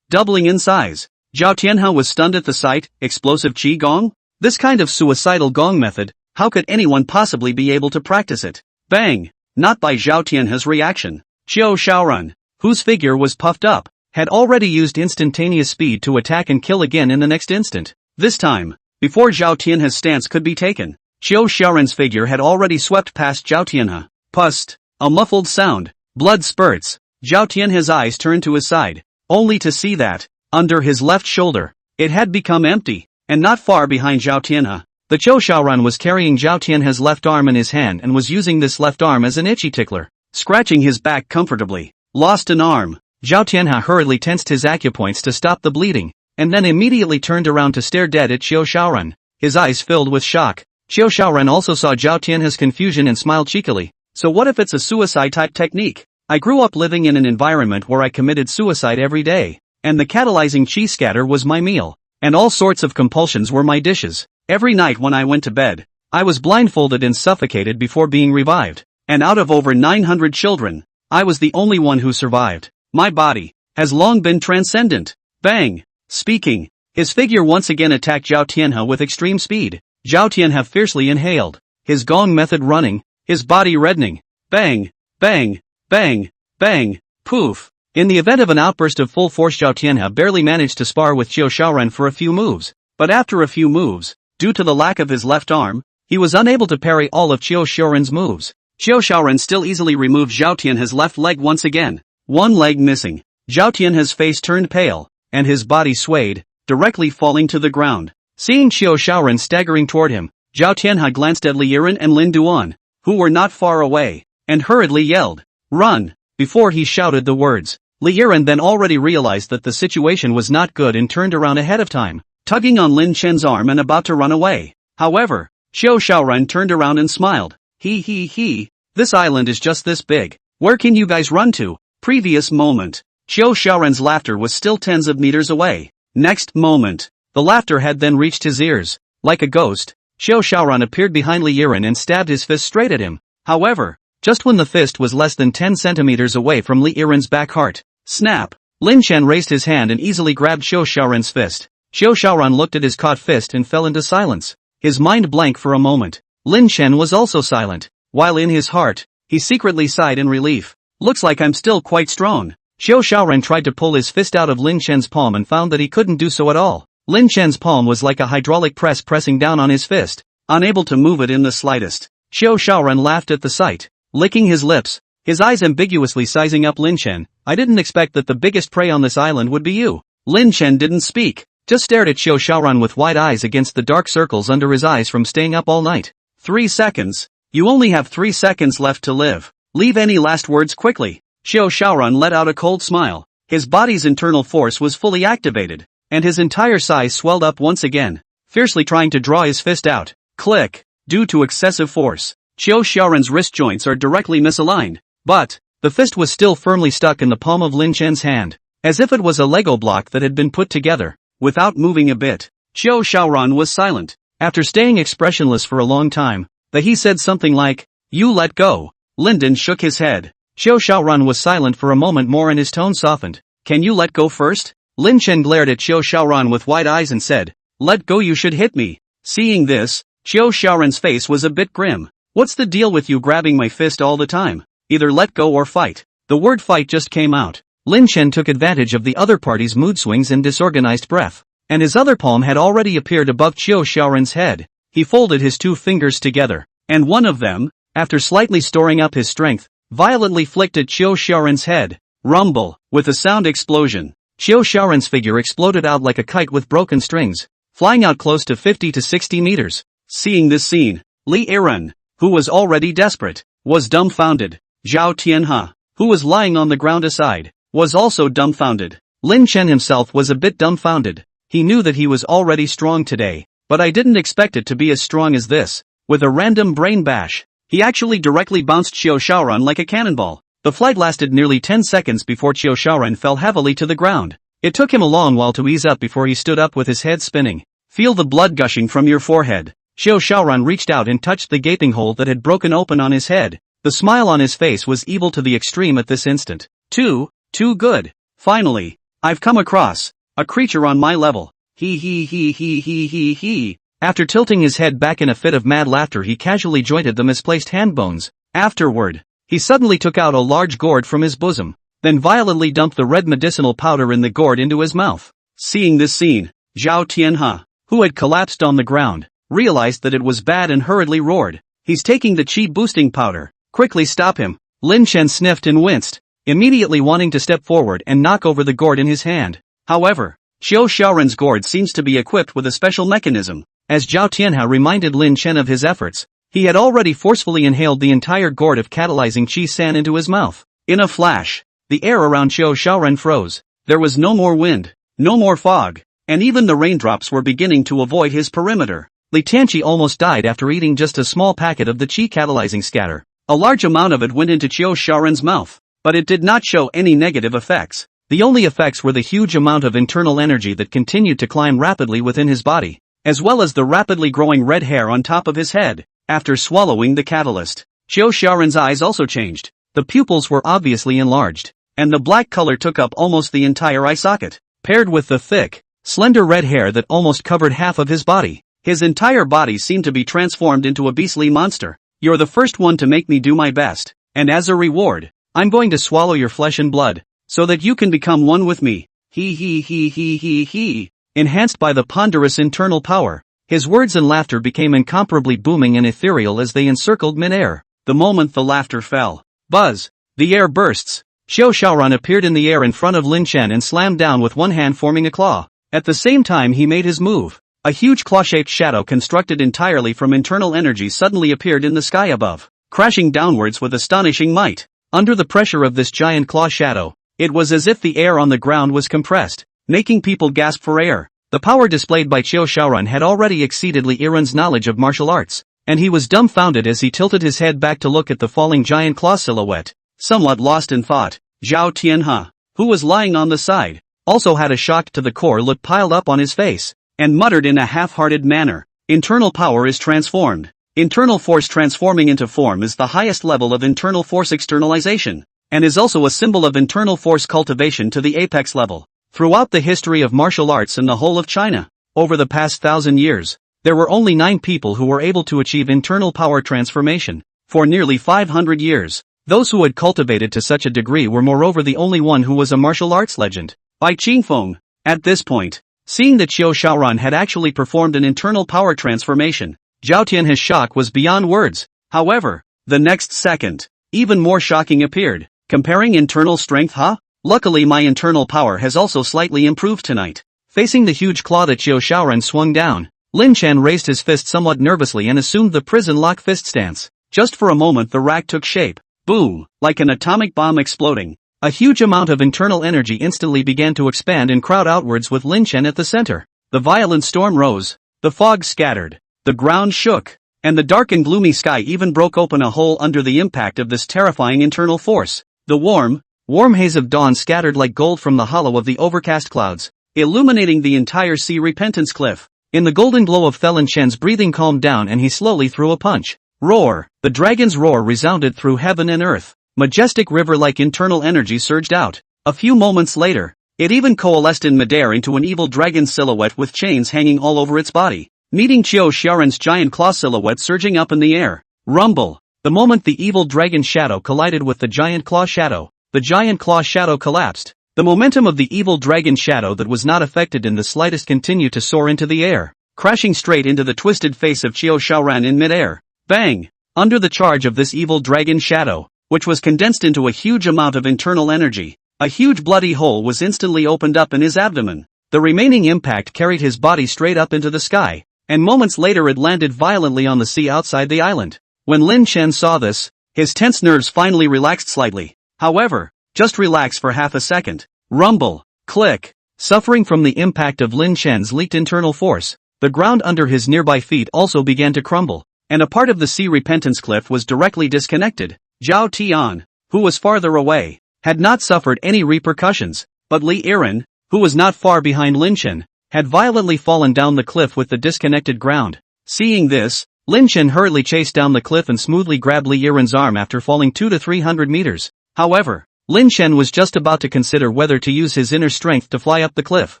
doubling in size. Zhao Tianhe was stunned at the sight. Explosive qi gong? This kind of suicidal gong method, how could anyone possibly be able to practice it? Bang! Not by Zhao Tianhe's reaction. Xiao Xiaoran, whose figure was puffed up, had already used instantaneous speed to attack and kill again in the next instant. This time, before Zhao Tianhe's stance could be taken, Xiao Xiaoran's figure had already swept past Zhao Tianhe. Pust! A muffled sound. Blood spurts. Zhao Tianhe's eyes turned to his side, only to see that, under his left shoulder, it had become empty, and not far behind Zhao Tianhe, The Chou Shaoran was carrying Zhao Tianhe's left arm in his hand and was using this left arm as an itchy tickler, scratching his back comfortably. Lost an arm. Zhao Tianhe hurriedly tensed his acupoints to stop the bleeding, and then immediately turned around to stare dead at Chou Shaoran, his eyes filled with shock. Chou Shaoran also saw Zhao Tianhe's confusion and smiled cheekily. So what if it's a suicide-type technique? I grew up living in an environment where I committed suicide every day, and the catalyzing cheese scatter was my meal, and all sorts of compulsions were my dishes. Every night when I went to bed, I was blindfolded and suffocated before being revived, and out of over 900 children, I was the only one who survived. My body has long been transcendent. Bang! Speaking, his figure once again attacked Zhao Tianhe with extreme speed. Zhao Tianhe fiercely inhaled, his gong method running, his body reddening. Bang! Bang! Bang! Bang! Poof! In the event of an outburst of full force, Zhao Tianhe barely managed to spar with Chou Shaoran for a few moves, but after a few moves, due to the lack of his left arm, he was unable to parry all of Chou Shaoran's moves. Chou Shaoran still easily removed Zhao Tianhe's left leg once again, one leg missing. Zhao Tianhe's face turned pale, and his body swayed, directly falling to the ground. Seeing Chou Shaoran staggering toward him, Zhao Tianhe glanced at Li Yiren and Lin Duan, who were not far away, and hurriedly yelled, "Run!" before he shouted the words. Li Yiren then already realized that the situation was not good and turned around ahead of time, tugging on Lin Chen's arm and about to run away. However, Chou Shaoran turned around and smiled. He, this island is just this big. Where can you guys run to? Previous moment. Chou Shaoran's laughter was still tens of meters away. Next moment, the laughter had then reached his ears. Like a ghost, Chou Shaoran appeared behind Li Yiren and stabbed his fist straight at him. However, just when the fist was less than 10 centimeters away from Li Yiren's back heart, snap! Lin Chen raised his hand and easily grabbed Chou Shaoran's fist. Chou Shaoran looked at his caught fist and fell into silence, his mind blank for a moment. Lin Chen was also silent, while in his heart, he secretly sighed in relief. Looks like I'm still quite strong. Chou Shaoran tried to pull his fist out of Lin Chen's palm and found that he couldn't do so at all. Lin Chen's palm was like a hydraulic press pressing down on his fist, unable to move it in the slightest. Chou Shaoran laughed at the sight, licking his lips, his eyes ambiguously sizing up Lin Chen. I didn't expect that the biggest prey on this island would be you. Lin Chen didn't speak, just stared at Chou Shaoran with wide eyes against the dark circles under his eyes from staying up all night. 3 seconds. You only have 3 seconds left to live. Leave any last words quickly. Chou Shaoran let out a cold smile. His body's internal force was fully activated, and his entire size swelled up once again, fiercely trying to draw his fist out. Click. Due to excessive force, Chou Shaoran's wrist joints are directly misaligned, but the fist was still firmly stuck in the palm of Lin Chen's hand, as if it was a Lego block that had been put together, without moving a bit. Chou Shaoran was silent. After staying expressionless for a long time, he said something like, "You let go." Linden shook his head. Chou Shaoran was silent for a moment more and his tone softened. "Can you let go first?" Lin Chen glared at Chou Shaoran with wide eyes and said, "Let go, you should hit me." Seeing this, Chou Shaoran's face was a bit grim. "What's the deal with you grabbing my fist all the time? Either let go or fight." The word fight just came out. Lin Chen took advantage of the other party's mood swings and disorganized breath, and his other palm had already appeared above Chou Shaoran's head. He folded his 2 fingers together, and one of them, after slightly storing up his strength, violently flicked at Chou Shaoran's head. Rumble! With a sound explosion, Chou Shaoran's figure exploded out like a kite with broken strings, flying out close to 50 to 60 meters. Seeing this scene, Li Yiren, who was already desperate, was dumbfounded. Zhao Tianhe, who was lying on the ground aside, was also dumbfounded. Lin Chen himself was a bit dumbfounded. He knew that he was already strong today, but I didn't expect it to be as strong as this. With a random brain bash, he actually directly bounced Chou Shaoran like a cannonball. The flight lasted nearly 10 seconds before Chou Shaoran fell heavily to the ground. It took him a long while to ease up before he stood up with his head spinning. "Feel the blood gushing from your forehead." Chou Shaoran reached out and touched the gaping hole that had broken open on his head. The smile on his face was evil to the extreme at this instant. Too good. Finally, I've come across a creature on my level. He. After tilting his head back in a fit of mad laughter, he casually jointed the misplaced hand bones. Afterward, he suddenly took out a large gourd from his bosom, then violently dumped the red medicinal powder in the gourd into his mouth. Seeing this scene, Zhao Tianhe, who had collapsed on the ground, realized that it was bad and hurriedly roared, "He's taking the chi boosting powder. Quickly stop him." Lin Chen sniffed and winced, immediately wanting to step forward and knock over the gourd in his hand. However, Chou Shaoran's gourd seems to be equipped with a special mechanism. As Zhao Tianhe reminded Lin Chen of his efforts, he had already forcefully inhaled the entire gourd of catalyzing Qi San into his mouth. In a flash, the air around Qiu Shaoran froze. There was no more wind, no more fog, and even the raindrops were beginning to avoid his perimeter. Li Tianqi almost died after eating just a small packet of the Qi catalyzing scatter. A large amount of it went into Qiu Shaoran's mouth, but it did not show any negative effects. The only effects were the huge amount of internal energy that continued to climb rapidly within his body, as well as the rapidly growing red hair on top of his head. After swallowing the catalyst, Qiu Shaoran's eyes also changed. The pupils were obviously enlarged, and the black color took up almost the entire eye socket, paired with the thick, slender red hair that almost covered half of his body. His entire body seemed to be transformed into a beastly monster. You're the first one to make me do my best, and as a reward, I'm going to swallow your flesh and blood, so that you can become one with me. He. Enhanced by the ponderous internal power, his words and laughter became incomparably booming and ethereal as they encircled mid-air. The moment the laughter fell, buzz, the air bursts. Qiu Shaoran appeared in the air in front of Lin Chen and slammed down with one hand forming a claw. At the same time he made his move, a huge claw-shaped shadow constructed entirely from internal energy suddenly appeared in the sky above, crashing downwards with astonishing might. Under the pressure of this giant claw shadow, it was as if the air on the ground was compressed, making people gasp for air. The power displayed by Qiu Shaoran had already exceeded Li Yiren's knowledge of martial arts, and he was dumbfounded as he tilted his head back to look at the falling giant claw silhouette. Somewhat lost in thought, Zhao Tianhe, who was lying on the side, also had a shocked to the core look piled up on his face, and muttered in a half-hearted manner, "Internal power is transformed. Internal force transforming into form is the highest level of internal force externalization, and is also a symbol of internal force cultivation to the apex level." Throughout the history of martial arts in the whole of China, over the past 1,000 years, there were only 9 people who were able to achieve internal power transformation. For nearly 500 years, those who had cultivated to such a degree were moreover the only one who was a martial arts legend. By Qingfeng. At this point, seeing that Qiu Shaoran had actually performed an internal power transformation, Zhao Tianhe's shock was beyond words. However, the next second, even more shocking appeared. Comparing internal strength, huh? Luckily my internal power has also slightly improved tonight. Facing the huge claw that Qiu Shaoran swung down, Lin Chen raised his fist somewhat nervously and assumed the prison lock fist stance. Just for a moment the rack took shape. Boom! Like an atomic bomb exploding. A huge amount of internal energy instantly began to expand and crowd outwards with Lin Chen at the center. The violent storm rose, the fog scattered, the ground shook, and the dark and gloomy sky even broke open a hole under the impact of this terrifying internal force. The warm haze of dawn scattered like gold from the hollow of the overcast clouds, illuminating the entire sea repentance cliff. In the golden glow of Lin Chen's breathing calmed down and he slowly threw a punch. Roar! The dragon's roar resounded through heaven and earth. Majestic river-like internal energy surged out. A few moments later, it even coalesced in midair into an evil dragon silhouette with chains hanging all over its body, meeting Qiu Shaoran's giant claw silhouette surging up in the air. Rumble! The moment the evil dragon shadow collided with the giant claw shadow, the giant claw shadow collapsed. The momentum of the evil dragon shadow that was not affected in the slightest continued to soar into the air, crashing straight into the twisted face of Qiu Shaoran in midair. Bang! Under the charge of this evil dragon shadow, which was condensed into a huge amount of internal energy, a huge bloody hole was instantly opened up in his abdomen. The remaining impact carried his body straight up into the sky, and moments later it landed violently on the sea outside the island. When Lin Chen saw this, his tense nerves finally relaxed slightly. However, just relax for half a second. Rumble, click. Suffering from the impact of Lin Chen's leaked internal force, the ground under his nearby feet also began to crumble, and a part of the sea repentance cliff was directly disconnected. Zhao Tian, who was farther away, had not suffered any repercussions, but Li Yiren, who was not far behind Lin Chen, had violently fallen down the cliff with the disconnected ground. Seeing this, Lin Chen hurriedly chased down the cliff and smoothly grabbed Li Yiren's arm after falling 200 to 300 meters. However, Lin Chen was just about to consider whether to use his inner strength to fly up the cliff,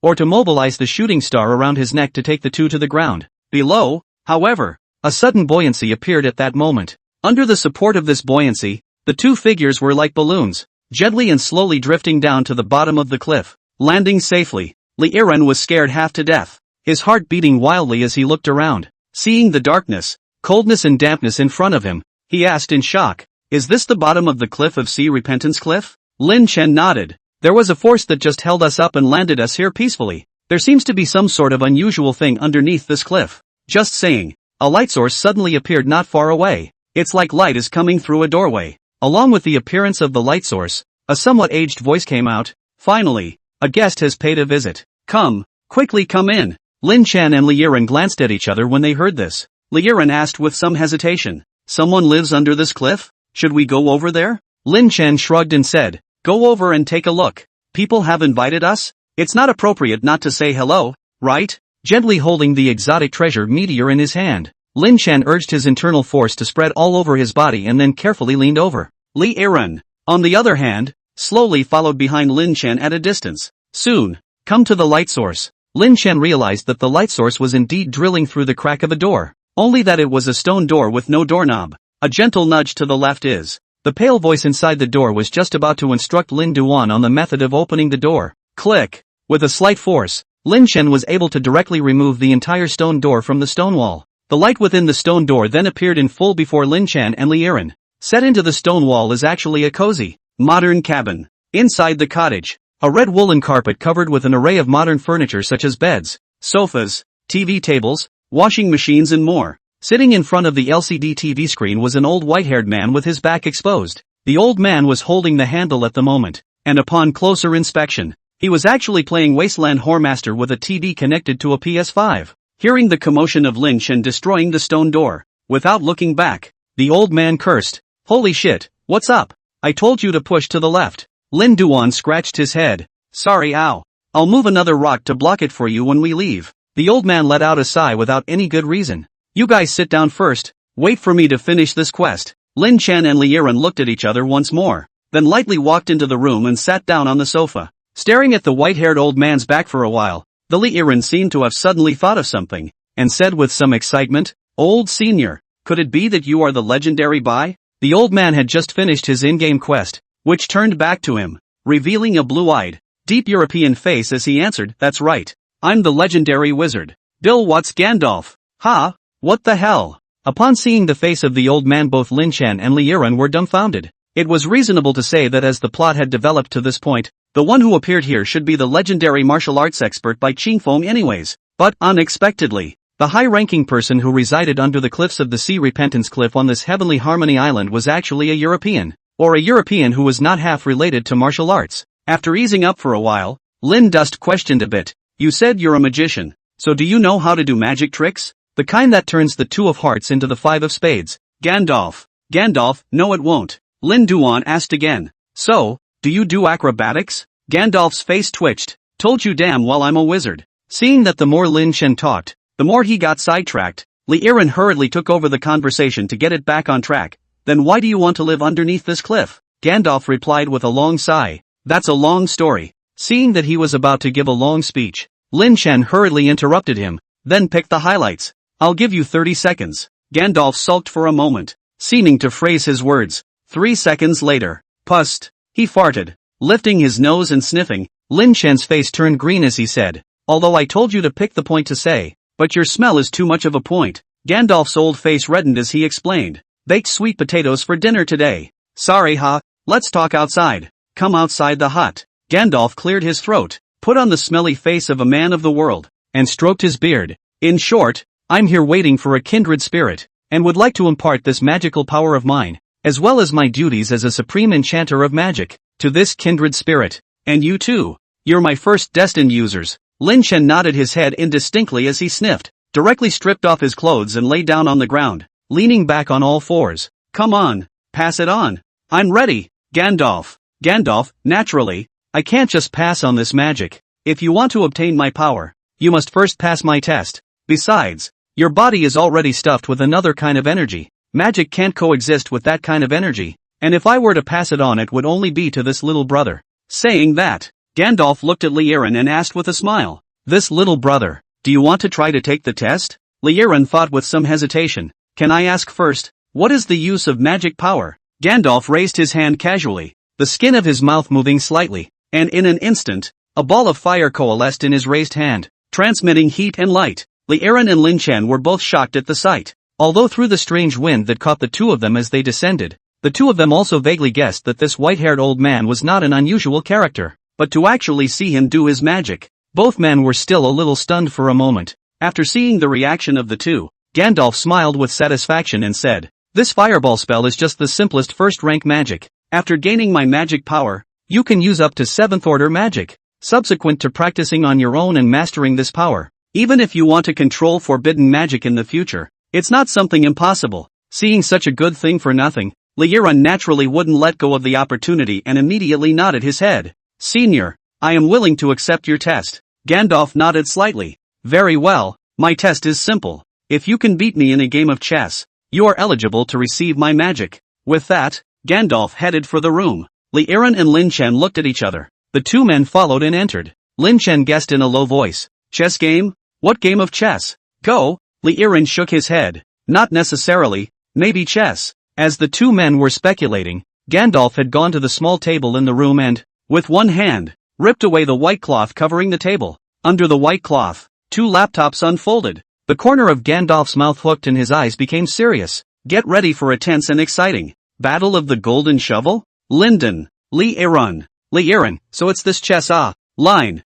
or to mobilize the shooting star around his neck to take the two to the ground. Below, however, a sudden buoyancy appeared at that moment. Under the support of this buoyancy, the two figures were like balloons, gently and slowly drifting down to the bottom of the cliff. Landing safely, Li Yiren was scared half to death, his heart beating wildly as he looked around. Seeing the darkness, coldness and dampness in front of him, he asked in shock, "Is this the bottom of the cliff of Sea Repentance Cliff?" Lin Chen nodded. "There was a force that just held us up and landed us here peacefully. There seems to be some sort of unusual thing underneath this cliff." Just saying. A light source suddenly appeared not far away. It's like light is coming through a doorway. Along with the appearance of the light source, a somewhat aged voice came out. Finally, a guest has paid a visit. Come, quickly come in. Lin Chan and Li Yiren glanced at each other when they heard this. Li Yiren asked with some hesitation. Someone lives under this cliff? Should we go over there? Lin Chan shrugged and said, go over and take a look. People have invited us? It's not appropriate not to say hello, right? Gently holding the exotic treasure meteor in his hand, Lin Chan urged his internal force to spread all over his body and then carefully leaned over. Li Yiren, on the other hand, slowly followed behind Lin Chan at a distance. Soon, come to the light source. Lin Chan realized that the light source was indeed drilling through the crack of a door, only that it was a stone door with no doorknob. A gentle nudge to the left is. The pale voice inside the door was just about to instruct Lin Duan on the method of opening the door. Click. With a slight force, Lin Chen was able to directly remove the entire stone door from the stone wall. The light within the stone door then appeared in full before Lin Chan and Li Yiren. Set into the stone wall is actually a cozy, modern cabin. Inside the cottage, a red woolen carpet covered with an array of modern furniture such as beds, sofas, TV tables, washing machines and more. Sitting in front of the LCD TV screen was an old white-haired man with his back exposed. The old man was holding the handle at the moment, and upon closer inspection, he was actually playing Wasteland Whoremaster with a TV connected to a PS5. Hearing the commotion of Lin Chen destroying the stone door, without looking back, the old man cursed. Holy shit, what's up? I told you to push to the left. Lin Duan scratched his head. Sorry, ow. I'll move another rock to block it for you when we leave. The old man let out a sigh without any good reason. You guys sit down first, wait for me to finish this quest. Lin Chen and Li Yiren looked at each other once more, then lightly walked into the room and sat down on the sofa. Staring at the white-haired old man's back for a while, the Li Yiren seemed to have suddenly thought of something, and said with some excitement, Old senior, could it be that you are the legendary Bai? The old man had just finished his in-game quest, which turned back to him, revealing a blue-eyed, deep European face as he answered, that's right, I'm the legendary wizard. Bill Watts Gandalf. Ha? What the hell? Upon seeing the face of the old man both Lin Chen and Li Yiren were dumbfounded. It was reasonable to say that as the plot had developed to this point, the one who appeared here should be the legendary martial arts expert Bai Qingfeng anyways. But, unexpectedly, the high-ranking person who resided under the cliffs of the Sea Repentance Cliff on this Heavenly Harmony Island was actually a European, or a European who was not half related to martial arts. After easing up for a while, Lin Dust questioned a bit. You said you're a magician, so do you know how to do magic tricks? The kind that turns the 2 of hearts into the 5 of spades. Gandalf. Gandalf, no it won't. Lin Duan asked again. So, do you do acrobatics? Gandalf's face twitched. Told you damn well I'm a wizard. Seeing that the more Lin Chen talked, the more he got sidetracked, Li Yiren hurriedly took over the conversation to get it back on track. Then why do you want to live underneath this cliff? Gandalf replied with a long sigh. That's a long story. Seeing that he was about to give a long speech, Lin Chen hurriedly interrupted him, then picked the highlights. I'll give you 30 seconds. Gandalf sulked for a moment, seeming to phrase his words. 3 seconds later, pust, he farted. Lifting his nose and sniffing, Lin Chen's face turned green as he said, although I told you to pick the point to say, but your smell is too much of a point. Gandalf's old face reddened as he explained. Baked sweet potatoes for dinner today. Sorry ha, let's talk outside. Come outside the hut. Gandalf cleared his throat, put on the smelly face of a man of the world, and stroked his beard. In short, I'm here waiting for a kindred spirit, and would like to impart this magical power of mine, as well as my duties as a supreme enchanter of magic, to this kindred spirit. And you too. You're my first destined users. Lin Chen nodded his head indistinctly as he sniffed, directly stripped off his clothes and lay down on the ground, leaning back on all fours. Come on, pass it on. I'm ready. Gandalf. Gandalf, naturally, I can't just pass on this magic. If you want to obtain my power, you must first pass my test. Besides, your body is already stuffed with another kind of energy. Magic can't coexist with that kind of energy, and if I were to pass it on it would only be to this little brother. Saying that, Gandalf looked at Li Yiren and asked with a smile, this little brother, do you want to try to take the test? Li Yiren thought with some hesitation. Can I ask first, what is the use of magic power? Gandalf raised his hand casually, the skin of his mouth moving slightly, and in an instant, a ball of fire coalesced in his raised hand, transmitting heat and light. Li Yiren and Lin Chen were both shocked at the sight. Although through the strange wind that caught the 2 of them as they descended, the 2 of them also vaguely guessed that this white-haired old man was not an unusual character, but to actually see him do his magic, both men were still a little stunned for a moment. After seeing the reaction of the two, Gandalf smiled with satisfaction and said, "This fireball spell is just the simplest first-rank magic. After gaining my magic power, you can use up to 7th order magic, subsequent to practicing on your own and mastering this power. Even if you want to control forbidden magic in the future, it's not something impossible." Seeing such a good thing for nothing, Liran naturally wouldn't let go of the opportunity and immediately nodded his head. "Senior, I am willing to accept your test." Gandalf nodded slightly. "Very well, my test is simple. If you can beat me in a game of chess, you are eligible to receive my magic." With that, Gandalf headed for the room. Liran and Lin Chen looked at each other. The two men followed and entered. Lin Chen guessed in a low voice, "Chess game? What game of chess?" "Go." Liran shook his head. "Not necessarily, maybe chess." As the two men were speculating, Gandalf had gone to the small table in the room and, with one hand, ripped away the white cloth covering the table. Under the white cloth, two laptops unfolded. The corner of Gandalf's mouth hooked and his eyes became serious. Get ready for a tense and exciting Battle of the Golden Shovel? Linden, Liran. Liran, so it's this chess line.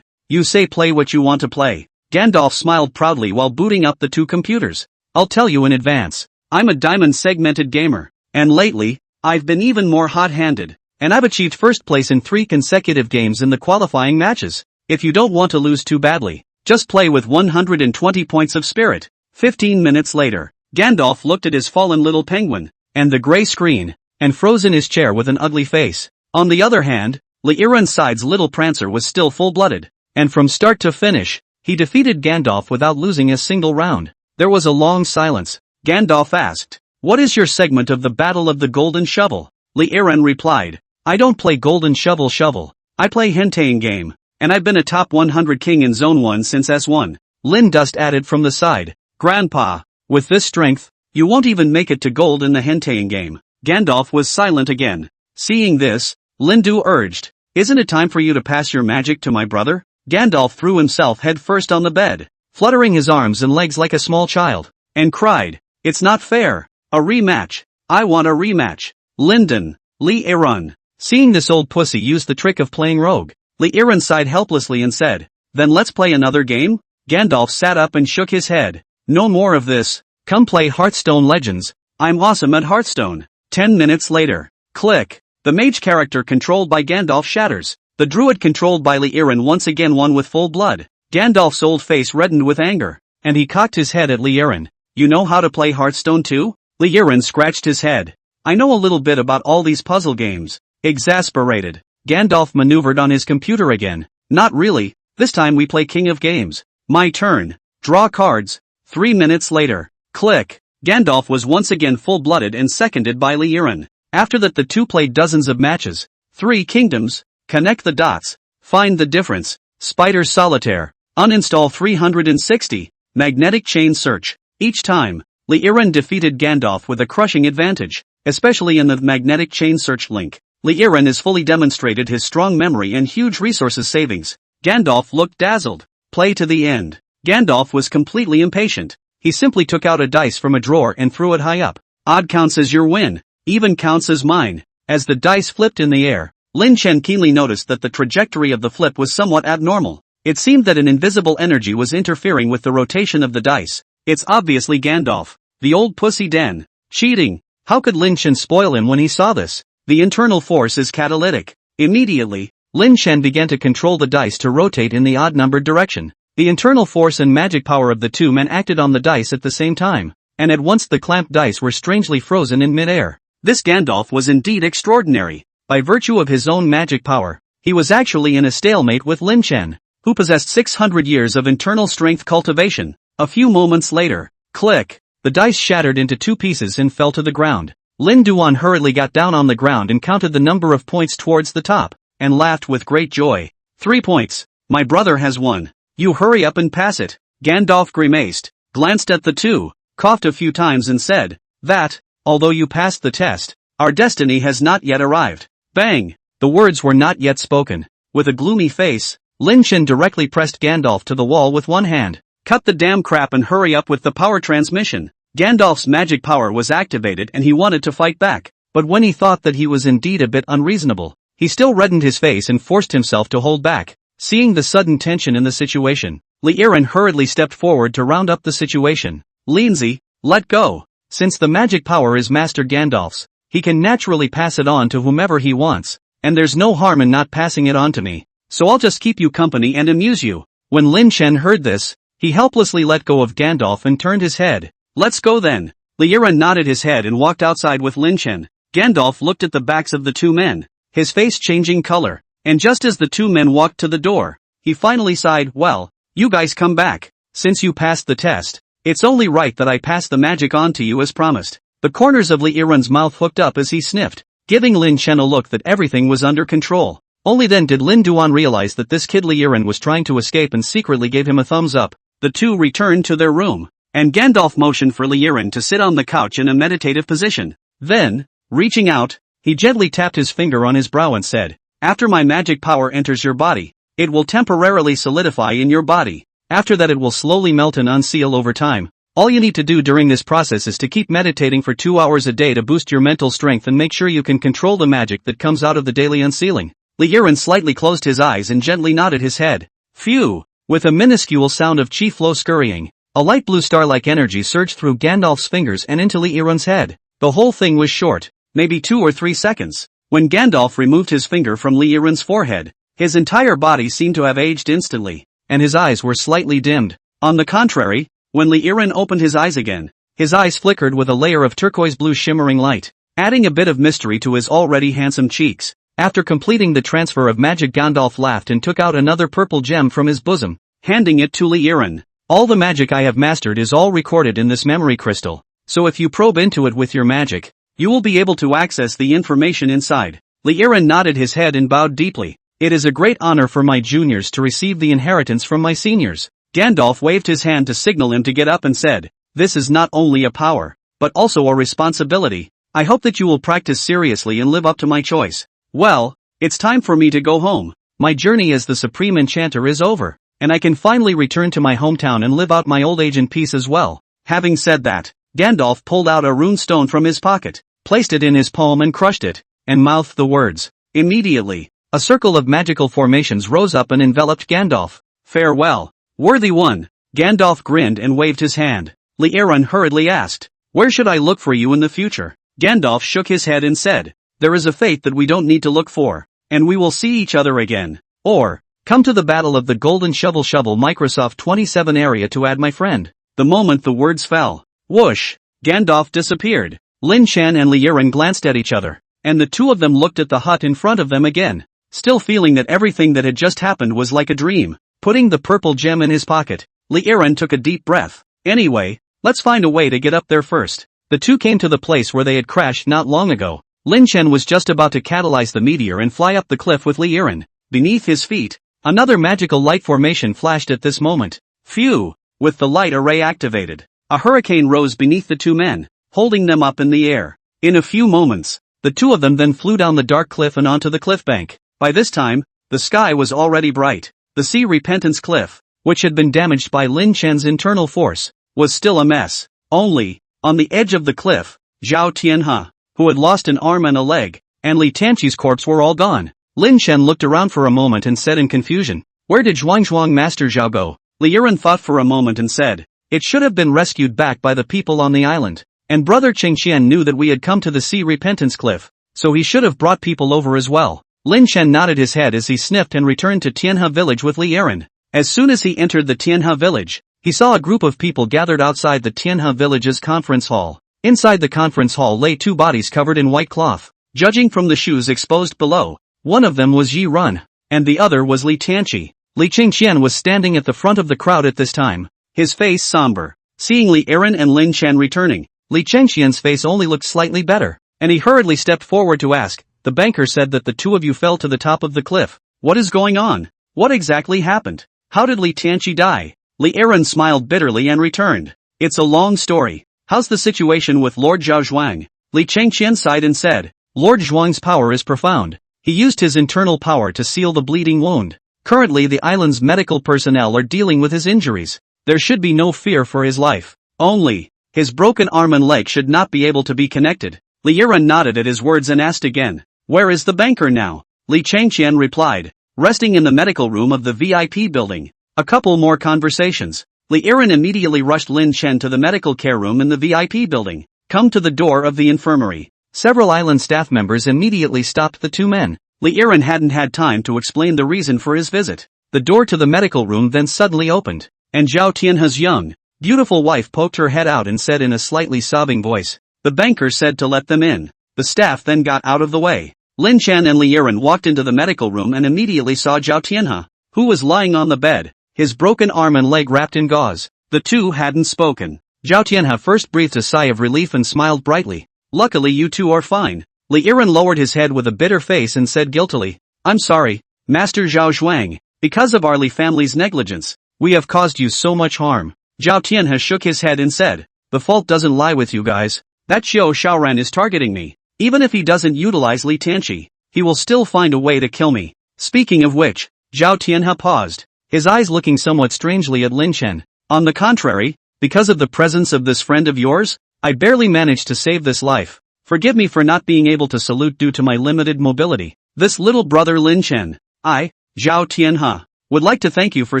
You say play what you want to play. Gandalf smiled proudly while booting up the two computers. "I'll tell you in advance, I'm a diamond-segmented gamer, and lately, I've been even more hot-handed, and I've achieved first place in 3 consecutive games in the qualifying matches. If you don't want to lose too badly, just play with 120 points of spirit." 15 minutes later, Gandalf looked at his fallen little penguin, and the gray screen, and froze in his chair with an ugly face. On the other hand, Liran's side's little prancer was still full-blooded, and from start to finish, he defeated Gandalf without losing a single round. There was a long silence. Gandalf asked, "What is your segment of the Battle of the Golden Shovel?" Liran replied, "I don't play Golden Shovel. I play hentai game, and I've been a top 100 king in Zone 1 since S1. Lin Dust added from the side, "Grandpa, with this strength, you won't even make it to gold in the hentai game." Gandalf was silent again. Seeing this, Lindu urged, "Isn't it time for you to pass your magic to my brother?" Gandalf threw himself headfirst on the bed, fluttering his arms and legs like a small child, and cried, "It's not fair. A rematch. I want a rematch." Linden, Liran. Seeing this old pussy use the trick of playing rogue, Liran sighed helplessly and said, "Then let's play another game?" Gandalf sat up and shook his head. "No more of this. Come play Hearthstone Legends. I'm awesome at Hearthstone." 10 minutes later. Click. The mage character controlled by Gandalf shatters. The druid controlled by Liran once again won with full blood. Gandalf's old face reddened with anger, and he cocked his head at Liran. "You know how to play Hearthstone too?" Liran scratched his head. "I know a little bit about all these puzzle games." Exasperated, Gandalf maneuvered on his computer again. "Not really, this time we play King of Games. My turn. Draw cards." 3 minutes later. Click. Gandalf was once again full-blooded and seconded by Liran. After that the two played dozens of matches. 3 kingdoms. Connect the dots. Find the difference. Spider Solitaire. Uninstall 360. Magnetic chain search. Each time, Liran defeated Gandalf with a crushing advantage, especially in the magnetic chain search link. Liran has fully demonstrated his strong memory and huge resources savings. Gandalf looked dazzled. Play to the end. Gandalf was completely impatient. He simply took out a dice from a drawer and threw it high up. Odd counts as your win. Even counts as mine. As the dice flipped in the air, Lin Chen keenly noticed that the trajectory of the flip was somewhat abnormal. It seemed that an invisible energy was interfering with the rotation of the dice. It's obviously Gandalf. The old pussy den. Cheating. How could Lin Chen spoil him when he saw this? The internal force is catalytic. Immediately, Lin Chen began to control the dice to rotate in the odd-numbered direction. The internal force and magic power of the two men acted on the dice at the same time, and at once the clamped dice were strangely frozen in mid-air. This Gandalf was indeed extraordinary. By virtue of his own magic power, he was actually in a stalemate with Lin Chen, who possessed 600 years of internal strength cultivation. A few moments later, click, the dice shattered into 2 pieces and fell to the ground. Lin Duan hurriedly got down on the ground and counted the number of points towards the top, and laughed with great joy. 3 points. My brother has won. You hurry up and pass it. Gandalf grimaced, glanced at the two, coughed a few times and said, "That, although you passed the test, our destiny has not yet arrived." Bang! The words were not yet spoken. With a gloomy face, Lin Chen directly pressed Gandalf to the wall with one hand. "Cut the damn crap and hurry up with the power transmission." Gandalf's magic power was activated and he wanted to fight back, but when he thought that he was indeed a bit unreasonable, he still reddened his face and forced himself to hold back. Seeing the sudden tension in the situation, Li Yiren hurriedly stepped forward to round up the situation. Lindsay, let go. Since the magic power is Master Gandalf's, he can naturally pass it on to whomever he wants, and there's no harm in not passing it on to me. So I'll just keep you company and amuse you. When Lin Chen heard this, he helplessly let go of Gandalf and turned his head. Let's go then. Li Yiren nodded his head and walked outside with Lin Chen. Gandalf looked at the backs of the two men, his face changing color, and just as the two men walked to the door, he finally sighed, well, you guys come back. Since you passed the test, it's only right that I pass the magic on to you as promised. The corners of Li Yiren's mouth hooked up as he sniffed, giving Lin Chen a look that everything was under control. Only then did Lin Duan realize that this kid Li Yiren was trying to escape and secretly gave him a thumbs up. The two returned to their room, and Gandalf motioned for Li Yiren to sit on the couch in a meditative position. Then, reaching out, he gently tapped his finger on his brow and said, after my magic power enters your body, it will temporarily solidify in your body. After that it will slowly melt and unseal over time. All you need to do during this process is to keep meditating for 2 hours a day to boost your mental strength and make sure you can control the magic that comes out of the daily unsealing. Li Yiren slightly closed his eyes and gently nodded his head. Phew! With a minuscule sound of chi flow scurrying, a light blue star-like energy surged through Gandalf's fingers and into Li Yiren's head. The whole thing was short, maybe 2 or 3 seconds. When Gandalf removed his finger from Li Yiren's forehead, his entire body seemed to have aged instantly, and his eyes were slightly dimmed. On the contrary, when Li Yiren opened his eyes again, his eyes flickered with a layer of turquoise blue shimmering light, adding a bit of mystery to his already handsome cheeks. After completing the transfer of magic, Gandalf laughed and took out another purple gem from his bosom, handing it to Li Yiren. All the magic I have mastered is all recorded in this memory crystal, so if you probe into it with your magic, you will be able to access the information inside. Li Yiren nodded his head and bowed deeply. It is a great honor for my juniors to receive the inheritance from my seniors. Gandalf waved his hand to signal him to get up and said, this is not only a power, but also a responsibility. I hope that you will practice seriously and live up to my choice. Well, it's time for me to go home. My journey as the Supreme Enchanter is over, and I can finally return to my hometown and live out my old age in peace as well. Having said that, Gandalf pulled out a rune stone from his pocket, placed it in his palm and crushed it, and mouthed the words. Immediately, a circle of magical formations rose up and enveloped Gandalf. Farewell, worthy one. Gandalf grinned and waved his hand. Li Yiren hurriedly asked, where should I look for you in the future? Gandalf shook his head and said, there is a fate that we don't need to look for, and we will see each other again. Or, come to the Battle of the Golden Shovel Microsoft 27 area to add my friend. The moment the words fell, whoosh, Gandalf disappeared. Lin Chen and Li Yiren glanced at each other, and the two of them looked at the hut in front of them again, still feeling that everything that had just happened was like a dream. Putting the purple gem in his pocket, Li Yiren took a deep breath. Anyway, let's find a way to get up there first. The two came to the place where they had crashed not long ago. Lin Chen was just about to catalyze the meteor and fly up the cliff with Li Yiren. Beneath his feet, another magical light formation flashed at this moment. Phew! With the light array activated, a hurricane rose beneath the two men, holding them up in the air. In a few moments, the two of them then flew down the dark cliff and onto the cliff bank. By this time, the sky was already bright. The Sea Repentance Cliff, which had been damaged by Lin Chen's internal force, was still a mess. Only, on the edge of the cliff, Zhao Tianhe, who had lost an arm and a leg, and Li Tanqi's corpse were all gone. Lin Chen looked around for a moment and said in confusion, where did Zhuang Master Zhao go? Li Yiren thought for a moment and said, it should have been rescued back by the people on the island, and Brother Chengqian knew that we had come to the Sea Repentance Cliff, so he should have brought people over as well. Lin Chen nodded his head as he sniffed and returned to Tianhe village with Li Yiren. As soon as he entered the Tianhe village, he saw a group of people gathered outside the Tianhe village's conference hall. Inside the conference hall lay two bodies covered in white cloth. Judging from the shoes exposed below, one of them was Yi Run, and the other was Li Tanqi. Li Chengqian was standing at the front of the crowd at this time, his face somber. Seeing Li Yiren and Lin Chen returning, Li Chengqian's face only looked slightly better, and he hurriedly stepped forward to ask, the banker said that the two of you fell to the top of the cliff. What is going on? What exactly happened? How did Li Tanqi die? Li Yiren smiled bitterly and returned. It's a long story. How's the situation with Lord Zhao Zhuang? Li Chengqian sighed and said, Lord Zhuang's power is profound. He used his internal power to seal the bleeding wound. Currently the island's medical personnel are dealing with his injuries. There should be no fear for his life. Only, his broken arm and leg should not be able to be connected. Li Yiren nodded at his words and asked again, where is the banker now? Li Chengqian replied, resting in the medical room of the VIP building. A couple more conversations. Li Yiren immediately rushed Lin Chen to the medical care room in the VIP building. Come to the door of the infirmary. Several island staff members immediately stopped the two men. Li Yiren hadn't had time to explain the reason for his visit. The door to the medical room then suddenly opened, and Zhao Tianhe's young, beautiful wife poked her head out and said in a slightly sobbing voice. The banker said to let them in. The staff then got out of the way. Lin Chen and Li Yiren walked into the medical room and immediately saw Zhao Tianhe, who was lying on the bed, his broken arm and leg wrapped in gauze. The two hadn't spoken. Zhao Tianhe first breathed a sigh of relief and smiled brightly. Luckily you two are fine. Li Yiren lowered his head with a bitter face and said guiltily, I'm sorry, Master Zhao Zhuang, because of our Li family's negligence, we have caused you so much harm. Zhao Tianhe shook his head and said, the fault doesn't lie with you guys. That Xiao Shaoran is targeting me. Even if he doesn't utilize Li Tianqi, he will still find a way to kill me. Speaking of which, Zhao Tianhe paused, his eyes looking somewhat strangely at Lin Chen. On the contrary, because of the presence of this friend of yours, I barely managed to save this life. Forgive me for not being able to salute due to my limited mobility. This little brother Lin Chen, I, Zhao Tianhe, would like to thank you for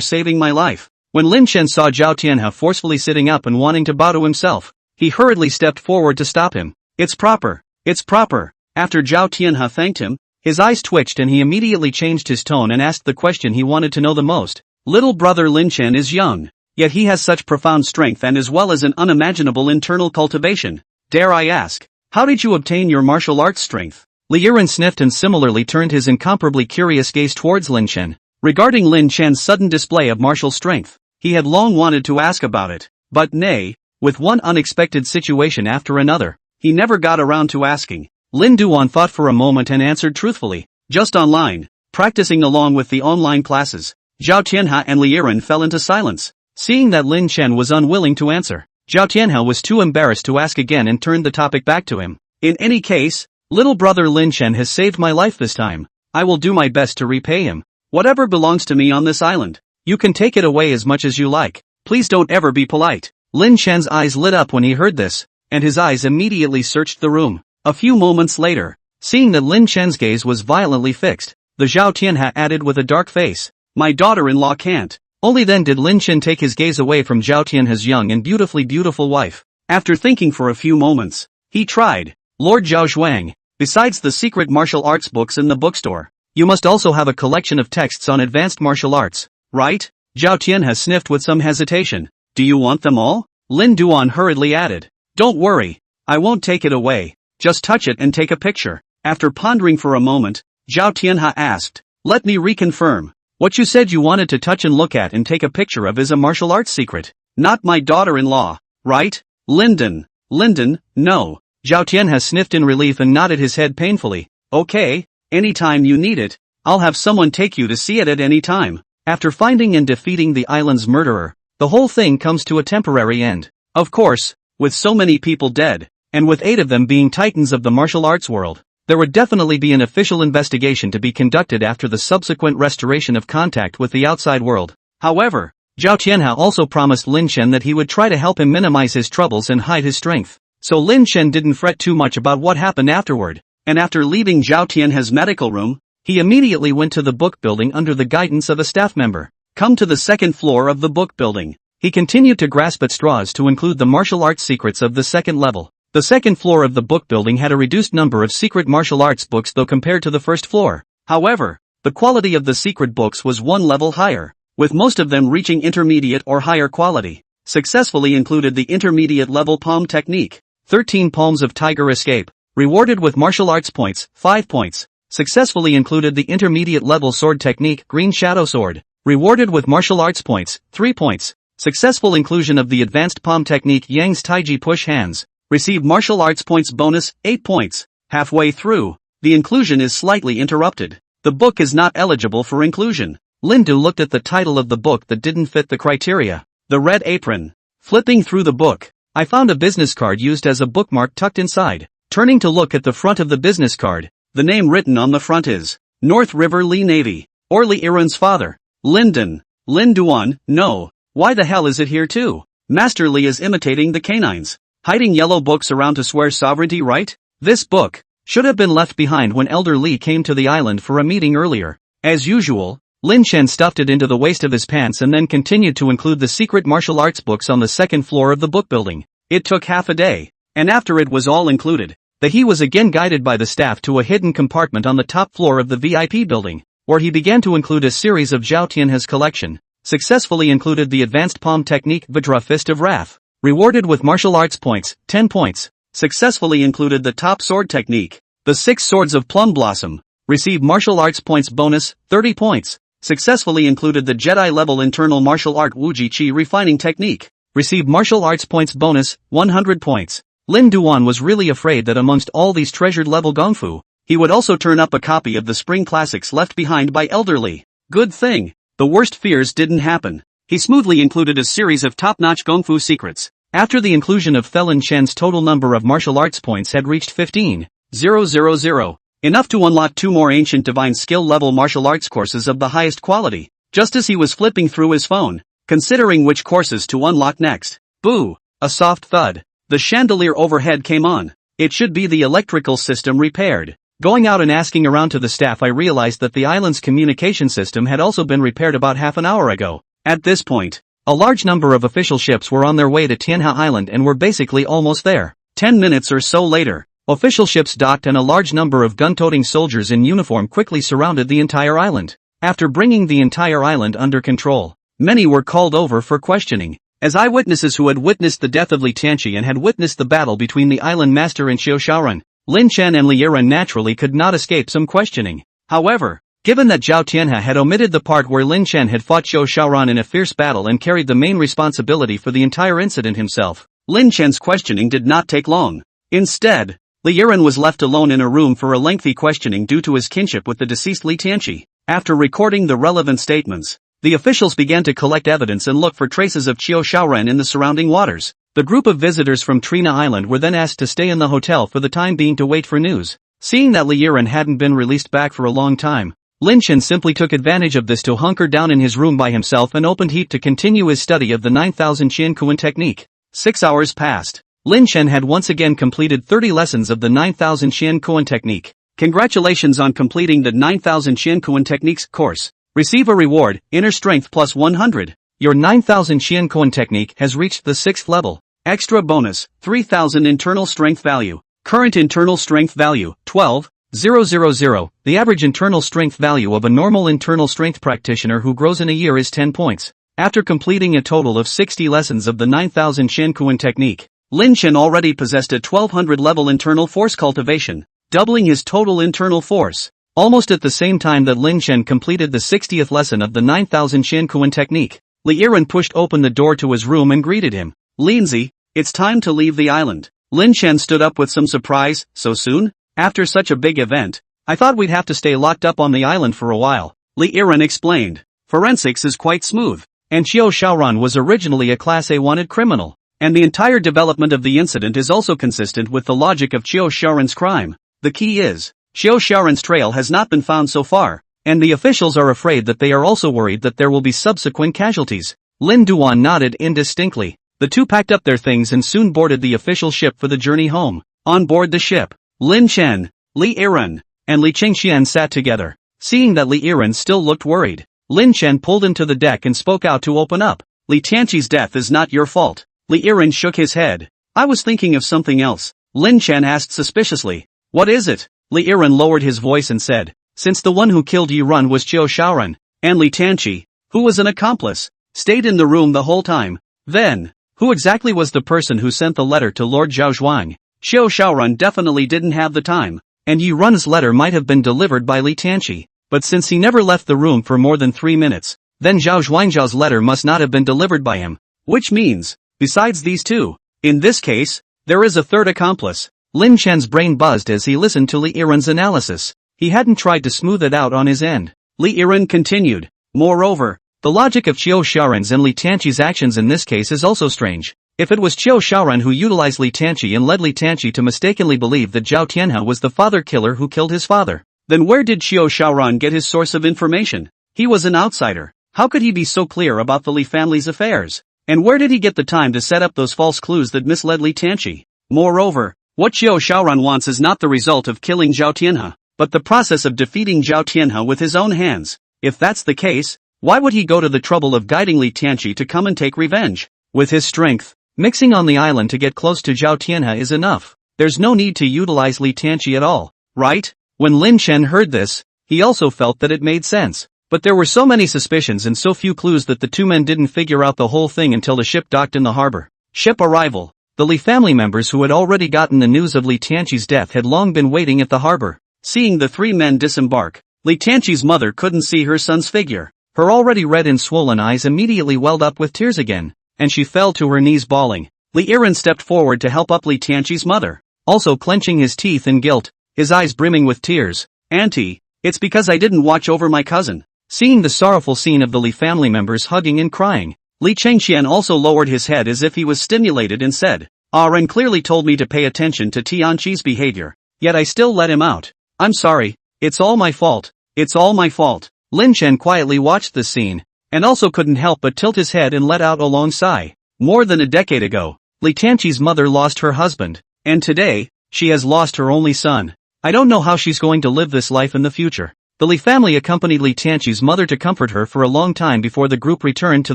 saving my life. When Lin Chen saw Zhao Tianhe forcefully sitting up and wanting to bow to himself, he hurriedly stepped forward to stop him. It's proper. It's proper. After Zhao Tianhe thanked him, his eyes twitched and he immediately changed his tone and asked the question he wanted to know the most. Little brother Lin Chen is young, yet he has such profound strength and as well as an unimaginable internal cultivation. Dare I ask, how did you obtain your martial arts strength? Li Yiren sniffed and similarly turned his incomparably curious gaze towards Lin Chen. Regarding Lin Chen's sudden display of martial strength, he had long wanted to ask about it, but nay, with one unexpected situation after another, he never got around to asking. Lin Duan thought for a moment and answered truthfully, just online, practicing along with the online classes. Zhao Tianhe and Li Yiren fell into silence. Seeing that Lin Chen was unwilling to answer, Zhao Tianhe was too embarrassed to ask again and turned the topic back to him. In any case, little brother Lin Chen has saved my life this time. I will do my best to repay him. Whatever belongs to me on this island, you can take it away as much as you like. Please don't ever be polite. Lin Chen's eyes lit up when he heard this, and his eyes immediately searched the room. A few moments later, seeing that Lin Chen's gaze was violently fixed, the Zhao Tianhe added with a dark face, my daughter-in-law can't. Only then did Lin Chen take his gaze away from Zhao Tianhe's young and beautifully beautiful wife. After thinking for a few moments, he tried, Lord Zhao Zhuang, besides the secret martial arts books in the bookstore, you must also have a collection of texts on advanced martial arts, right? Zhao Tianhe sniffed with some hesitation. Do you want them all? Lin Duan hurriedly added. Don't worry, I won't take it away, just touch it and take a picture. After pondering for a moment, Zhao Tianhe asked, let me reconfirm. What you said you wanted to touch and look at and take a picture of is a martial arts secret, not my daughter-in-law, right? Linden, no. Zhao Tianhe sniffed in relief and nodded his head painfully. Okay, anytime you need it, I'll have someone take you to see it at any time. After finding and defeating the island's murderer, the whole thing comes to a temporary end. Of course, with so many people dead, and with 8 of them being titans of the martial arts world, there would definitely be an official investigation to be conducted after the subsequent restoration of contact with the outside world. However, Zhao Tianhe also promised Lin Chen that he would try to help him minimize his troubles and hide his strength. So Lin Chen didn't fret too much about what happened afterward, and after leaving Zhao Tianhe's medical room, he immediately went to the book building under the guidance of a staff member. Come to the second floor of the book building. He continued to grasp at straws to include the martial arts secrets of the second level. The second floor of the book building had a reduced number of secret martial arts books though compared to the first floor. However, the quality of the secret books was one level higher, with most of them reaching intermediate or higher quality. Successfully included the intermediate level palm technique, 13 palms of tiger escape, rewarded with martial arts points, 5 points. Successfully included the intermediate level sword technique, green shadow sword, rewarded with martial arts points, 3 points. Successful inclusion of the advanced palm technique, Yang's Taiji push hands, received martial arts points bonus, 8 points. Halfway through, the inclusion is slightly interrupted. The book is not eligible for inclusion. Lindu looked at the title of the book that didn't fit the criteria. The Red Apron. Flipping through the book, I found a business card used as a bookmark tucked inside. Turning to look at the front of the business card, the name written on the front is North River Lee Navy, or Li Yiren's father, Linden. Lin Duan, no. Why the hell is it here too? Master Li is imitating the canines, hiding yellow books around to swear sovereignty, right? This book should have been left behind when Elder Li came to the island for a meeting earlier. As usual, Lin Chen stuffed it into the waist of his pants and then continued to include the secret martial arts books on the second floor of the book building. It took half a day, and after it was all included, he was again guided by the staff to a hidden compartment on the top floor of the VIP building, where he began to include a series of Zhao Tianhe's collection, successfully included the advanced palm technique Vajra Fist of Wrath, rewarded with martial arts points, 10 points, successfully included the top sword technique, the 6 swords of Plum Blossom, received martial arts points bonus, 30 points, successfully included the Jedi level internal martial art Wuji Qi refining technique, received martial arts points bonus, 100 points. Lin Duan was really afraid that amongst all these treasured level gongfu, he would also turn up a copy of the spring classics left behind by elderly. Good thing, the worst fears didn't happen. He smoothly included a series of top-notch gongfu secrets. After the inclusion of Felin Chen's total number of martial arts points had reached 15,000, enough to unlock 2 more ancient divine skill level martial arts courses of the highest quality, just as he was flipping through his phone, considering which courses to unlock next. Boo! A soft thud. The chandelier overhead came on. It should be the electrical system repaired. Going out and asking around to the staff, I realized that the island's communication system had also been repaired about half an hour ago. At this point, a large number of official ships were on their way to Tianhe Island and were basically almost there. 10 minutes or so later, official ships docked and a large number of gun-toting soldiers in uniform quickly surrounded the entire island. After bringing the entire island under control, many were called over for questioning. As eyewitnesses who had witnessed the death of Li Tianqi and had witnessed the battle between the island master and Xiao Shaoran, Lin Chen and Li Yiren naturally could not escape some questioning. However, given that Zhao Tianhe had omitted the part where Lin Chen had fought Xiao Shaoran in a fierce battle and carried the main responsibility for the entire incident himself, Lin Chen's questioning did not take long. Instead, Li Yiren was left alone in a room for a lengthy questioning due to his kinship with the deceased Li Tianqi. After recording the relevant statements, the officials began to collect evidence and look for traces of Xiao Shaoran in the surrounding waters. The group of visitors from Trina Island were then asked to stay in the hotel for the time being to wait for news. Seeing that Li Yiren hadn't been released back for a long time, Lin Chen simply took advantage of this to hunker down in his room by himself and opened heat to continue his study of the 9000 Qian Kuan technique. 6 hours passed. Lin Chen had once again completed 30 lessons of the 9000 Qian Kuan technique. Congratulations on completing the 9000 Qian Kuan techniques course. Receive a reward, inner strength plus 100. Your 9000 Qian Kuan technique has reached the 6th level. Extra bonus, 3000 internal strength value. Current internal strength value, 12,000. The average internal strength value of a normal internal strength practitioner who grows in a year is 10 points. After completing a total of 60 lessons of the 9000 Qian Kuan technique, Lin Chen already possessed a 1200 level internal force cultivation, doubling his total internal force. Almost at the same time that Lin Chen completed the 60th lesson of the 9000 Qian Kuan technique, Li Yiren pushed open the door to his room and greeted him. Linzi, it's time to leave the island. Lin Chen stood up with some surprise. So soon? After such a big event, I thought we'd have to stay locked up on the island for a while. Li Yiren explained. Forensics is quite smooth, and Xiao Shaoran was originally a Class A wanted criminal, and the entire development of the incident is also consistent with the logic of Xiao Shaoran's crime. The key is, Xiao Shaoran's trail has not been found so far, and the officials are afraid that they are also worried that there will be subsequent casualties. Lin Duan nodded indistinctly. The two packed up their things and soon boarded the official ship for the journey home. On board the ship, Lin Chen, Li Yiren, and Li Qingxian sat together. Seeing that Li Yiren still looked worried, Lin Chen pulled him to the deck and spoke out to open up. Li Tianqi's death is not your fault. Li Yiren shook his head. I was thinking of something else. Lin Chen asked suspiciously. What is it? Li Yiren lowered his voice and said, since the one who killed Yi Run was Xiao Shaoran, and Li Tianqi, who was an accomplice, stayed in the room the whole time, then, who exactly was the person who sent the letter to Lord Zhao Zhuang? Xiao Shaoran definitely didn't have the time, and Yi Run's letter might have been delivered by Li Tianqi, but since he never left the room for more than 3 minutes, then Zhao Zhuang's letter must not have been delivered by him. Which means, besides these two, in this case, there is a third accomplice. Lin Chen's brain buzzed as he listened to Li Yiren's analysis. He hadn't tried to smooth it out on his end. Li Yiren continued. Moreover, the logic of Xiao Shaoran's and Li Tianqi's actions in this case is also strange. If it was Xiao Shaoran who utilized Li Tianqi and led Li Tianqi to mistakenly believe that Zhao Tianhe was the father killer who killed his father, then where did Xiao Shaoran get his source of information? He was an outsider. How could he be so clear about the Li family's affairs? And where did he get the time to set up those false clues that misled Li Tianqi? Moreover, what Xiao Shaoran wants is not the result of killing Zhao Tianhe, but the process of defeating Zhao Tianhe with his own hands. If that's the case, why would he go to the trouble of guiding Li Tianqi to come and take revenge? With his strength, mixing on the island to get close to Zhao Tianhe is enough. There's no need to utilize Li Tianqi at all, right? When Lin Chen heard this, he also felt that it made sense. But there were so many suspicions and so few clues that the two men didn't figure out the whole thing until the ship docked in the harbor. Ship arrival. The Li family members who had already gotten the news of Li Tianqi's death had long been waiting at the harbor. Seeing the three men disembark, Li Tianqi's mother couldn't see her son's figure. Her already red and swollen eyes immediately welled up with tears again, and she fell to her knees bawling. Li Yiren stepped forward to help up Li Tianqi's mother, also clenching his teeth in guilt, his eyes brimming with tears. Auntie, it's because I didn't watch over my cousin. Seeing the sorrowful scene of the Li family members hugging and crying, Li Chengqian also lowered his head as if he was stimulated and said, Ren clearly told me to pay attention to Tianqi's behavior, yet I still let him out. I'm sorry, it's all my fault, it's all my fault. Lin Chen quietly watched the scene, and also couldn't help but tilt his head and let out a long sigh. More than a decade ago, Li Tianqi's mother lost her husband, and today, she has lost her only son. I don't know how she's going to live this life in the future. The Li family accompanied Li Tianqi's mother to comfort her for a long time before the group returned to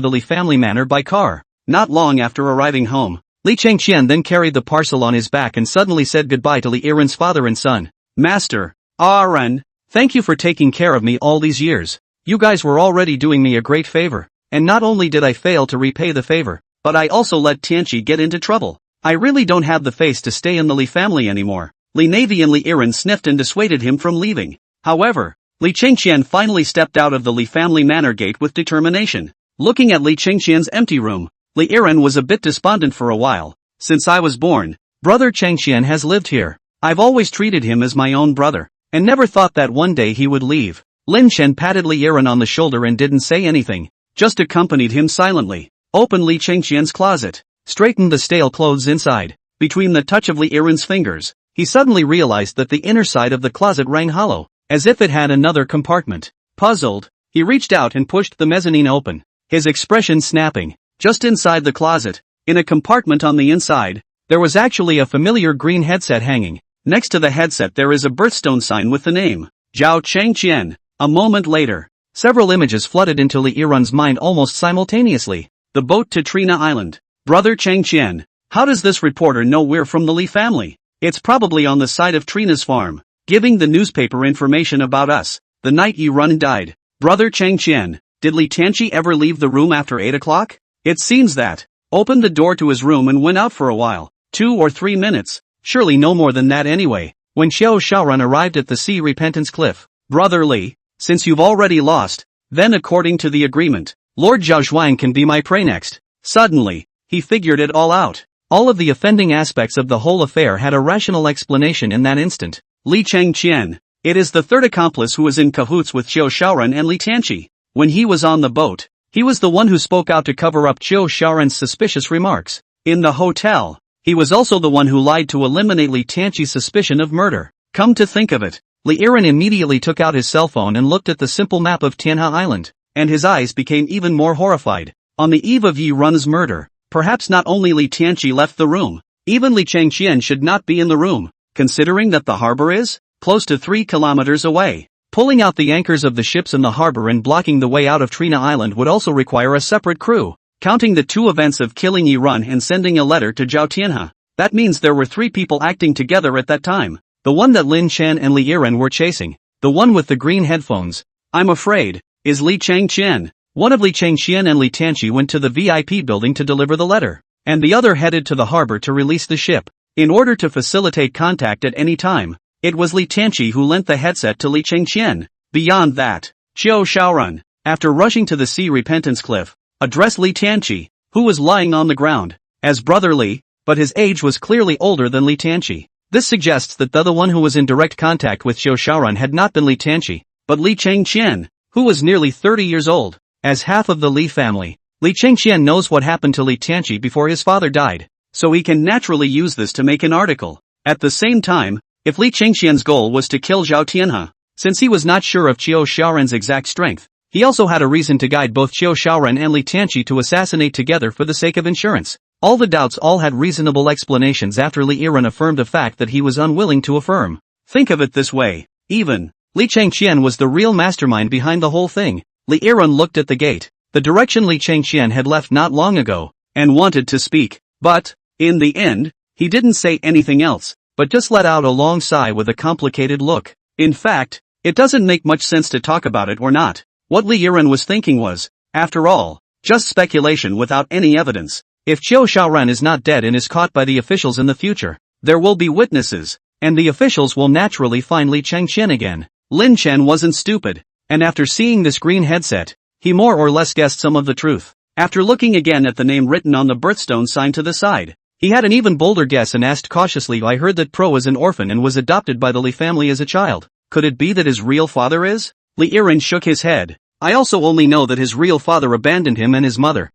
the Li family manor by car. Not long after arriving home, Li Chengqian then carried the parcel on his back and suddenly said goodbye to Li Yiren's father and son. Master, Ren, thank you for taking care of me all these years. You guys were already doing me a great favor, and not only did I fail to repay the favor, but I also let Tianqi get into trouble. I really don't have the face to stay in the Li family anymore. Li Navy and Li Yiren sniffed and dissuaded him from leaving. However, Li Chengqian finally stepped out of the Li family manor gate with determination. Looking at Li Chengqian's empty room, Li Yiren was a bit despondent for a while. Since I was born, brother Chengqian has lived here. I've always treated him as my own brother, and never thought that one day he would leave. Lin Chen patted Li Yiren on the shoulder and didn't say anything, just accompanied him silently. Opened Li Chengqian's closet, straightened the stale clothes inside. Between the touch of Li Yiren's fingers, he suddenly realized that the inner side of the closet rang hollow, as if it had another compartment. Puzzled, he reached out and pushed the mezzanine open, his expression snapping. Just inside the closet, in a compartment on the inside, there was actually a familiar green headset hanging. Next to the headset there is a birthstone sign with the name, Zhao Chengqian. A moment later, several images flooded into Li Yiren's mind almost simultaneously. The boat to Trina Island. Brother Chengqian, how does this reporter know we're from the Li family? It's probably on the side of Trina's farm, giving the newspaper information about us. The night Yiren died. Brother Chengqian, did Li Tianqi ever leave the room after 8 o'clock? It seems that. Opened the door to his room and went out for a while. 2 or 3 minutes. Surely no more than that anyway. When Xiao Shaoran arrived at the Sea Repentance Cliff. Brother Li, since you've already lost, then according to the agreement, Lord Zhao Zhuang can be my prey next. Suddenly, he figured it all out. All of the offending aspects of the whole affair had a rational explanation in that instant. Li Chengqian, it is the third accomplice who was in cahoots with Xiao Shaoran and Li Tianqi. When he was on the boat, he was the one who spoke out to cover up Xiao Shaoran's suspicious remarks. In the hotel, he was also the one who lied to eliminate Li Tianqi's suspicion of murder. Come to think of it, Li Yiren immediately took out his cell phone and looked at the simple map of Tianhe Island, and his eyes became even more horrified. On the eve of Yiren's murder, perhaps not only Li Tianqi left the room, even Li Chengqian should not be in the room, considering that the harbor is close to 3 kilometers away. Pulling out the anchors of the ships in the harbor and blocking the way out of Trina Island would also require a separate crew. Counting the 2 events of killing Yiren and sending a letter to Zhao Tianhe, that means there were 3 people acting together at that time. The one that Lin Chen and Li Yiren were chasing, the one with the green headphones, I'm afraid, is Li Chengqian. One of Li Chengqian and Li Tianqi went to the VIP building to deliver the letter, and the other headed to the harbor to release the ship. In order to facilitate contact at any time, it was Li Tianqi who lent the headset to Li Chengqian. Beyond that, Xiao Shaoran, after rushing to the Sea Repentance Cliff, addressed Li Tianqi, who was lying on the ground, as Brother Li, but his age was clearly older than Li Tianqi. This suggests that the one who was in direct contact with Xiao Shaoran had not been Li Tianqi, but Li Chengqian, who was nearly 30 years old. As half of the Li family, Li Chengqian knows what happened to Li Tianqi before his father died, so he can naturally use this to make an article. At the same time, if Li Chengqian's goal was to kill Zhao Tianhe, since he was not sure of Xiao Shaoran's exact strength, he also had a reason to guide both Xiao Shaoran and Li Tianqi to assassinate together for the sake of insurance. All the doubts all had reasonable explanations after Li Yiren affirmed a fact that he was unwilling to affirm. Think of it this way, even Li Changqian was the real mastermind behind the whole thing. Li Yiren looked at the gate, the direction Li Changqian had left not long ago, and wanted to speak. But, in the end, he didn't say anything else, but just let out a long sigh with a complicated look. In fact, it doesn't make much sense to talk about it or not. What Li Yiren was thinking was, after all, just speculation without any evidence. If Qiu Shaoran is not dead and is caught by the officials in the future, there will be witnesses, and the officials will naturally find Li Changqian again. Lin Chen wasn't stupid, and after seeing this green headset, he more or less guessed some of the truth. After looking again at the name written on the birthstone sign to the side, he had an even bolder guess and asked cautiously, I heard that Pro is an orphan and was adopted by the Li family as a child. Could it be that his real father is? Li Yiren shook his head. I also only know that his real father abandoned him and his mother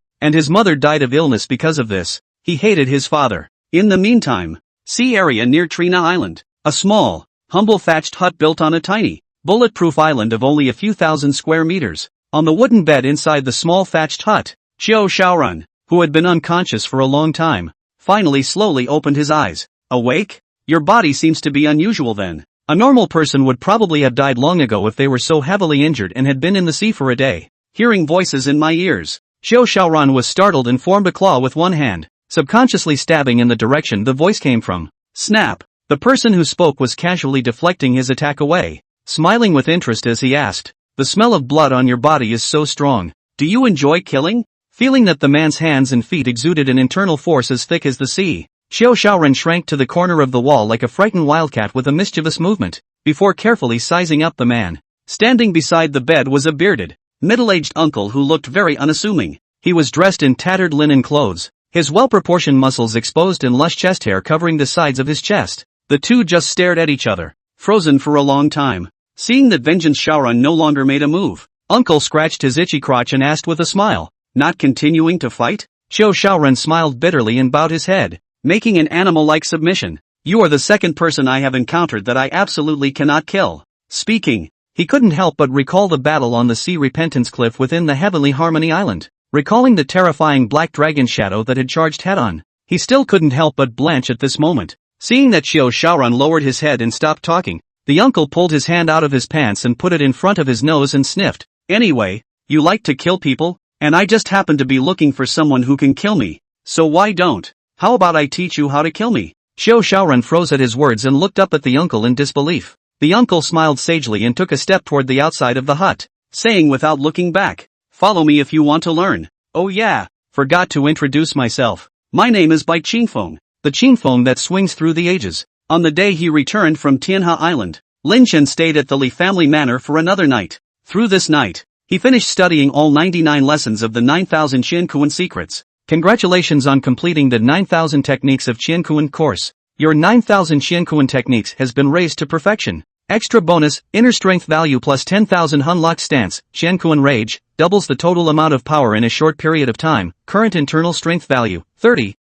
died of illness because of this. He hated his father. In the meantime, sea area near Trina Island, a small, humble thatched hut built on a tiny, bulletproof island of only a few thousand square meters. On the wooden bed inside the small thatched hut, Qiu Shaoran, who had been unconscious for a long time, finally slowly opened his eyes. Awake? Your body seems to be unusual then. A normal person would probably have died long ago if they were so heavily injured and had been in the sea for a day. Hearing voices in my ears, Qiu Shaoran was startled and formed a claw with one hand, subconsciously stabbing in the direction the voice came from. Snap! The person who spoke was casually deflecting his attack away, smiling with interest as he asked, the smell of blood on your body is so strong. Do you enjoy killing? Feeling that the man's hands and feet exuded an internal force as thick as the sea, Qiu Shaoran shrank to the corner of the wall like a frightened wildcat with a mischievous movement, before carefully sizing up the man. Standing beside the bed was a bearded, middle-aged uncle who looked very unassuming. He was dressed in tattered linen clothes, his well-proportioned muscles exposed and lush chest hair covering the sides of his chest. The two just stared at each other, frozen for a long time. Seeing that Vengeance Shaoran no longer made a move, Uncle scratched his itchy crotch and asked with a smile, not continuing to fight? Qiu Shaoran smiled bitterly and bowed his head, making an animal-like submission. You are the second person I have encountered that I absolutely cannot kill. Speaking, he couldn't help but recall the battle on the Sea Repentance Cliff within the Heavenly Harmony Island. Recalling the terrifying black dragon shadow that had charged head-on, he still couldn't help but blanch at this moment. Seeing that Qiu Shaoran lowered his head and stopped talking, the uncle pulled his hand out of his pants and put it in front of his nose and sniffed. Anyway, you like to kill people? And I just happen to be looking for someone who can kill me. So why don't? How about I teach you how to kill me? Qiu Shaoran froze at his words and looked up at the uncle in disbelief. The uncle smiled sagely and took a step toward the outside of the hut, saying without looking back, follow me if you want to learn. Oh yeah, forgot to introduce myself. My name is Bai Qingfeng, the Qingfeng that swings through the ages. On the day he returned from Tianhe Island, Lin Chen stayed at the Li family manor for another night. Through this night, he finished studying all 99 lessons of the 9,000 Qiankuan secrets. Congratulations on completing the 9,000 techniques of Qiankuan course. Your 9,000 Qiankuan techniques has been raised to perfection. Extra bonus, inner strength value plus 10,000 unlocked stance, Qiankuan rage, doubles the total amount of power in a short period of time. Current internal strength value, 30,000.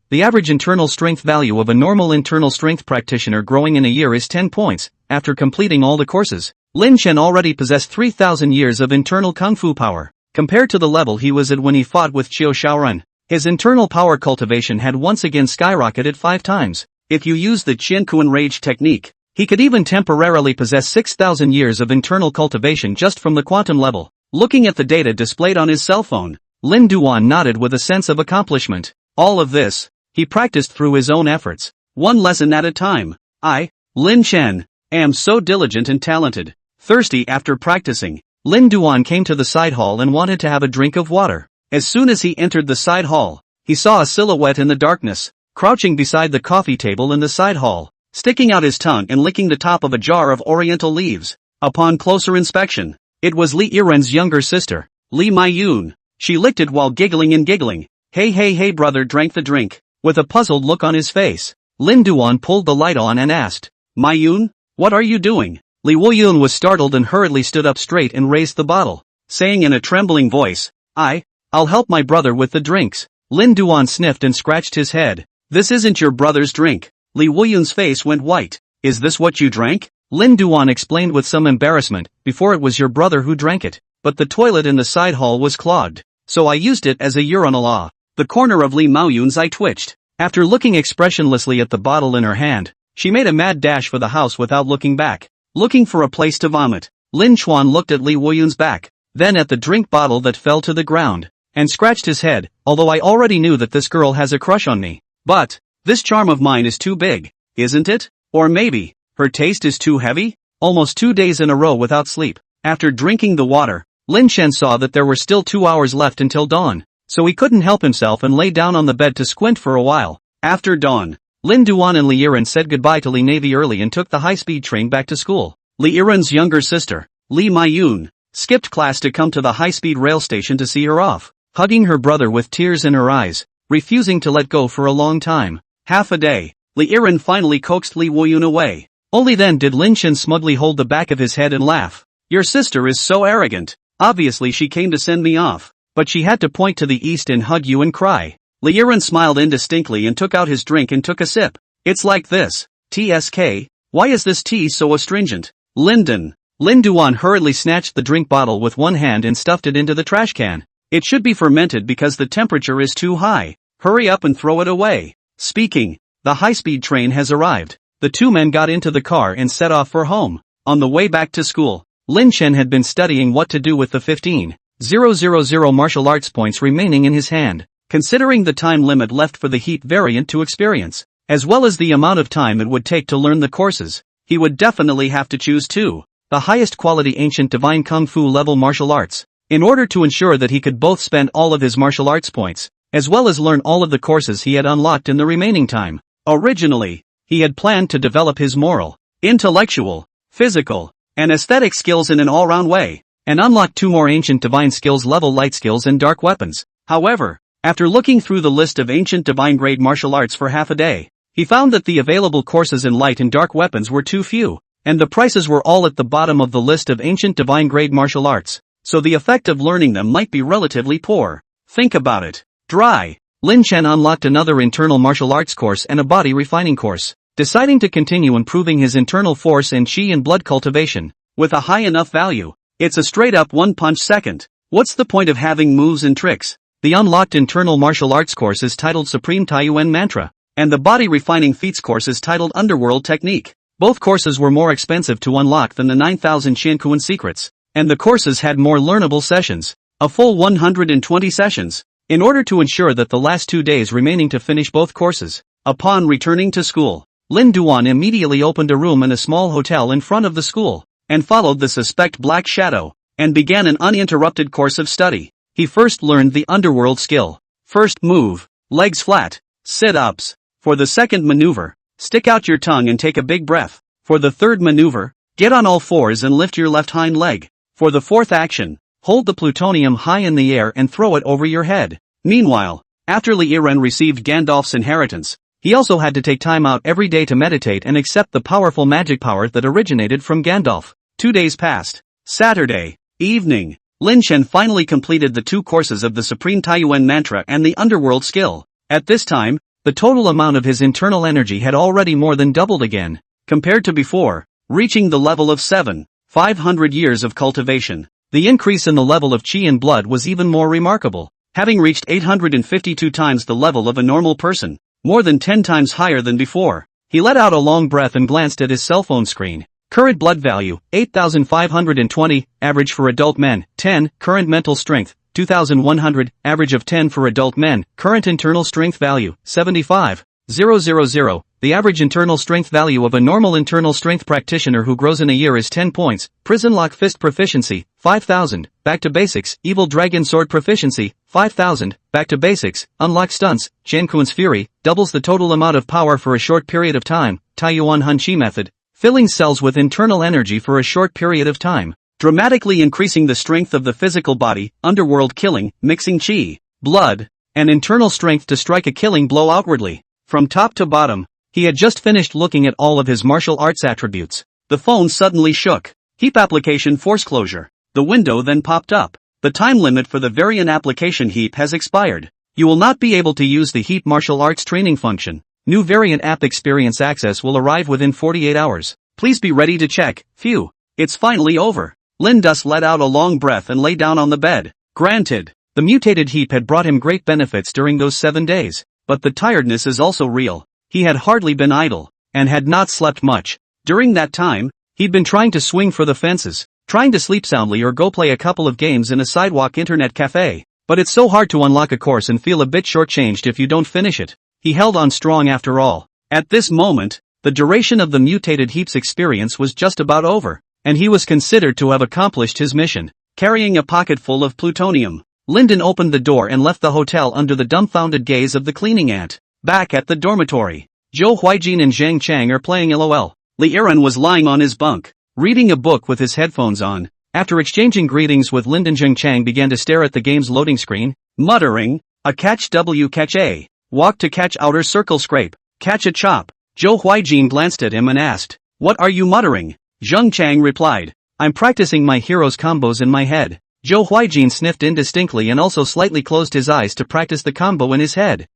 The average internal strength value of a normal internal strength practitioner growing in a year is 10 points. After completing all the courses, Lin Chen already possessed 3,000 years of internal kung fu power. Compared to the level he was at when he fought with Qiu Shaoran, his internal power cultivation had once again skyrocketed 5 times. If you use the Qiankuan rage technique, he could even temporarily possess 6,000 years of internal cultivation just from the quantum level. Looking at the data displayed on his cell phone, Lin Duan nodded with a sense of accomplishment. All of this, he practiced through his own efforts, one lesson at a time. I, Lin Chen, am so diligent and talented. Thirsty after practicing, Lin Duan came to the side hall and wanted to have a drink of water. As soon as he entered the side hall, he saw a silhouette in the darkness, crouching beside the coffee table in the side hall, sticking out his tongue and licking the top of a jar of oriental leaves. Upon closer inspection, it was Li Yiren's younger sister, Li Maiyun. She licked it while giggling and giggling. Hey brother drank the drink. With a puzzled look on his face, Lin Duan pulled the light on and asked, Maiyun, what are you doing? Li Woyun was startled and hurriedly stood up straight and raised the bottle, saying in a trembling voice, I'll help my brother with the drinks. Lin Duan sniffed and scratched his head. This isn't your brother's drink. Li Woyun's face went white. Is this what you drank? Lin Duan explained with some embarrassment. Before it was your brother who drank it, but the toilet in the side hall was clogged, so I used it as a urinal. The corner of Li Maoyun's eye twitched. After looking expressionlessly at the bottle in her hand, she made a mad dash for the house without looking back. looking for a place to vomit. Lin Chuan looked at Li Wuyun's back, then at the drink bottle that fell to the ground, and scratched his head. Although I already knew that this girl has a crush on me. But this charm of mine is too big, isn't it? Or maybe her taste is too heavy? Almost 2 days in a row without sleep. After drinking the water, Lin Chen saw that there were still 2 hours left until dawn, so he couldn't help himself and lay down on the bed to squint for a while. After dawn, Lin Duan and Li Yiren said goodbye to Li Navy early and took the high-speed train back to school. Li Yiren's younger sister, Li Maiyun, skipped class to come to the high-speed rail station to see her off, hugging her brother with tears in her eyes, refusing to let go for a long time. Half a day, Li Yiren finally coaxed Li Wuyun away. Only then did Lin Chen smugly hold the back of his head and laugh. Your sister is so arrogant. Obviously she came to send me off, but she had to point to the east and hug you and cry. Li Yiren smiled indistinctly and took out his drink and took a sip. It's like this. TSK, why is this tea so astringent? Lin Duan hurriedly snatched the drink bottle with one hand and stuffed it into the trash can. It should be fermented because the temperature is too high. Hurry up and throw it away. Speaking, the high-speed train has arrived. The two men got into the car and set off for home. On the way back to school, Lin Chen had been studying what to do with the 15,000 martial arts points remaining in his hand. Considering the time limit left for the heat variant to experience, as well as the amount of time it would take to learn the courses, he would definitely have to choose the highest quality ancient divine kung fu level martial arts, in order to ensure that he could both spend all of his martial arts points, as well as learn all of the courses he had unlocked in the remaining time. Originally, he had planned to develop his moral, intellectual, physical, and aesthetic skills in an all-round way, and unlock 2 more ancient divine skills level light skills and dark weapons. However, after looking through the list of ancient divine grade martial arts for half a day, he found that the available courses in light and dark weapons were too few, and the prices were all at the bottom of the list of ancient divine grade martial arts, so the effect of learning them might be relatively poor. Think about it. Dry. Lin Chen unlocked another internal martial arts course and a body refining course, deciding to continue improving his internal force and chi and blood cultivation, with a high enough value. It's a straight-up one-punch second. What's the point of having moves and tricks? The unlocked internal martial arts course is titled Supreme Taiyuan Mantra, and the body refining feats course is titled Underworld Technique. Both courses were more expensive to unlock than the 9,000 Qiankuan secrets, and the courses had more learnable sessions, a full 120 sessions, in order to ensure that the last 2 days remaining to finish both courses. Upon returning to school, Lin Duan immediately opened a room in a small hotel in front of the school, and followed the suspect Black Shadow, and began an uninterrupted course of study. He first learned the underworld skill. First move, legs flat, sit-ups. For the second maneuver, stick out your tongue and take a big breath. For the third maneuver, get on all fours and lift your left hind leg. For the fourth action, hold the plutonium high in the air and throw it over your head. Meanwhile, after Li Yiren received Gandalf's inheritance, he also had to take time out every day to meditate and accept the powerful magic power that originated from Gandalf. 2 days passed. Saturday evening, Lin Chen finally completed the 2 courses of the Supreme Taiyuan Mantra and the Underworld skill. At this time, the total amount of his internal energy had already more than doubled again, compared to before, reaching the level of 500 years of cultivation. The increase in the level of chi and blood was even more remarkable, having reached 852 times the level of a normal person, more than 10 times higher than before. He let out a long breath and glanced at his cell phone screen. Current blood value, 8,520, average for adult men, 10, current mental strength, 2,100, average of 10 for adult men, current internal strength value, 75,000. The average internal strength value of a normal internal strength practitioner who grows in a year is 10 points, prison lock fist proficiency, 5,000, back to basics, evil dragon sword proficiency, 5,000, back to basics, unlock stunts, Qiankuan's fury, doubles the total amount of power for a short period of time, Taiyuan Han Qi method, filling cells with internal energy for a short period of time, dramatically increasing the strength of the physical body, underworld killing, mixing chi, blood, and internal strength to strike a killing blow outwardly. From top to bottom, he had just finished looking at all of his martial arts attributes. The phone suddenly shook. Heap application force closure. The window then popped up. The time limit for the variant application heap has expired. You will not be able to use the heap martial arts training function. New variant app experience access will arrive within 48 hours. Please be ready to check. Phew. It's finally over. Lindus let out a long breath and lay down on the bed. Granted, the mutated heap had brought him great benefits during those 7 days, but the tiredness is also real. He had hardly been idle, and had not slept much. During that time, He'd been trying to swing for the fences, trying to sleep soundly or go play a couple of games in a sidewalk internet cafe, but it's so hard to unlock a course and feel a bit shortchanged if you don't finish it. He held on strong after all. At this moment, the duration of the mutated heaps experience was just about over, and he was considered to have accomplished his mission, carrying a pocket full of plutonium. Lyndon opened the door and left the hotel under the dumbfounded gaze of the cleaning aunt. Back at the dormitory, Zhou Huijin and Zhang Chang are playing LOL. Li Yiren was lying on his bunk, reading a book with his headphones on. After exchanging greetings with Lyndon, Zhang Chang began to stare at the game's loading screen, muttering, "A catch W catch A, walk to catch outer circle scrape, catch a chop." Zhou Huijin glanced at him and asked, "What are you muttering?" Zhang Chang replied, "I'm practicing my hero's combos in my head." Zhou Huijin sniffed indistinctly and also slightly closed his eyes to practice the combo in his head.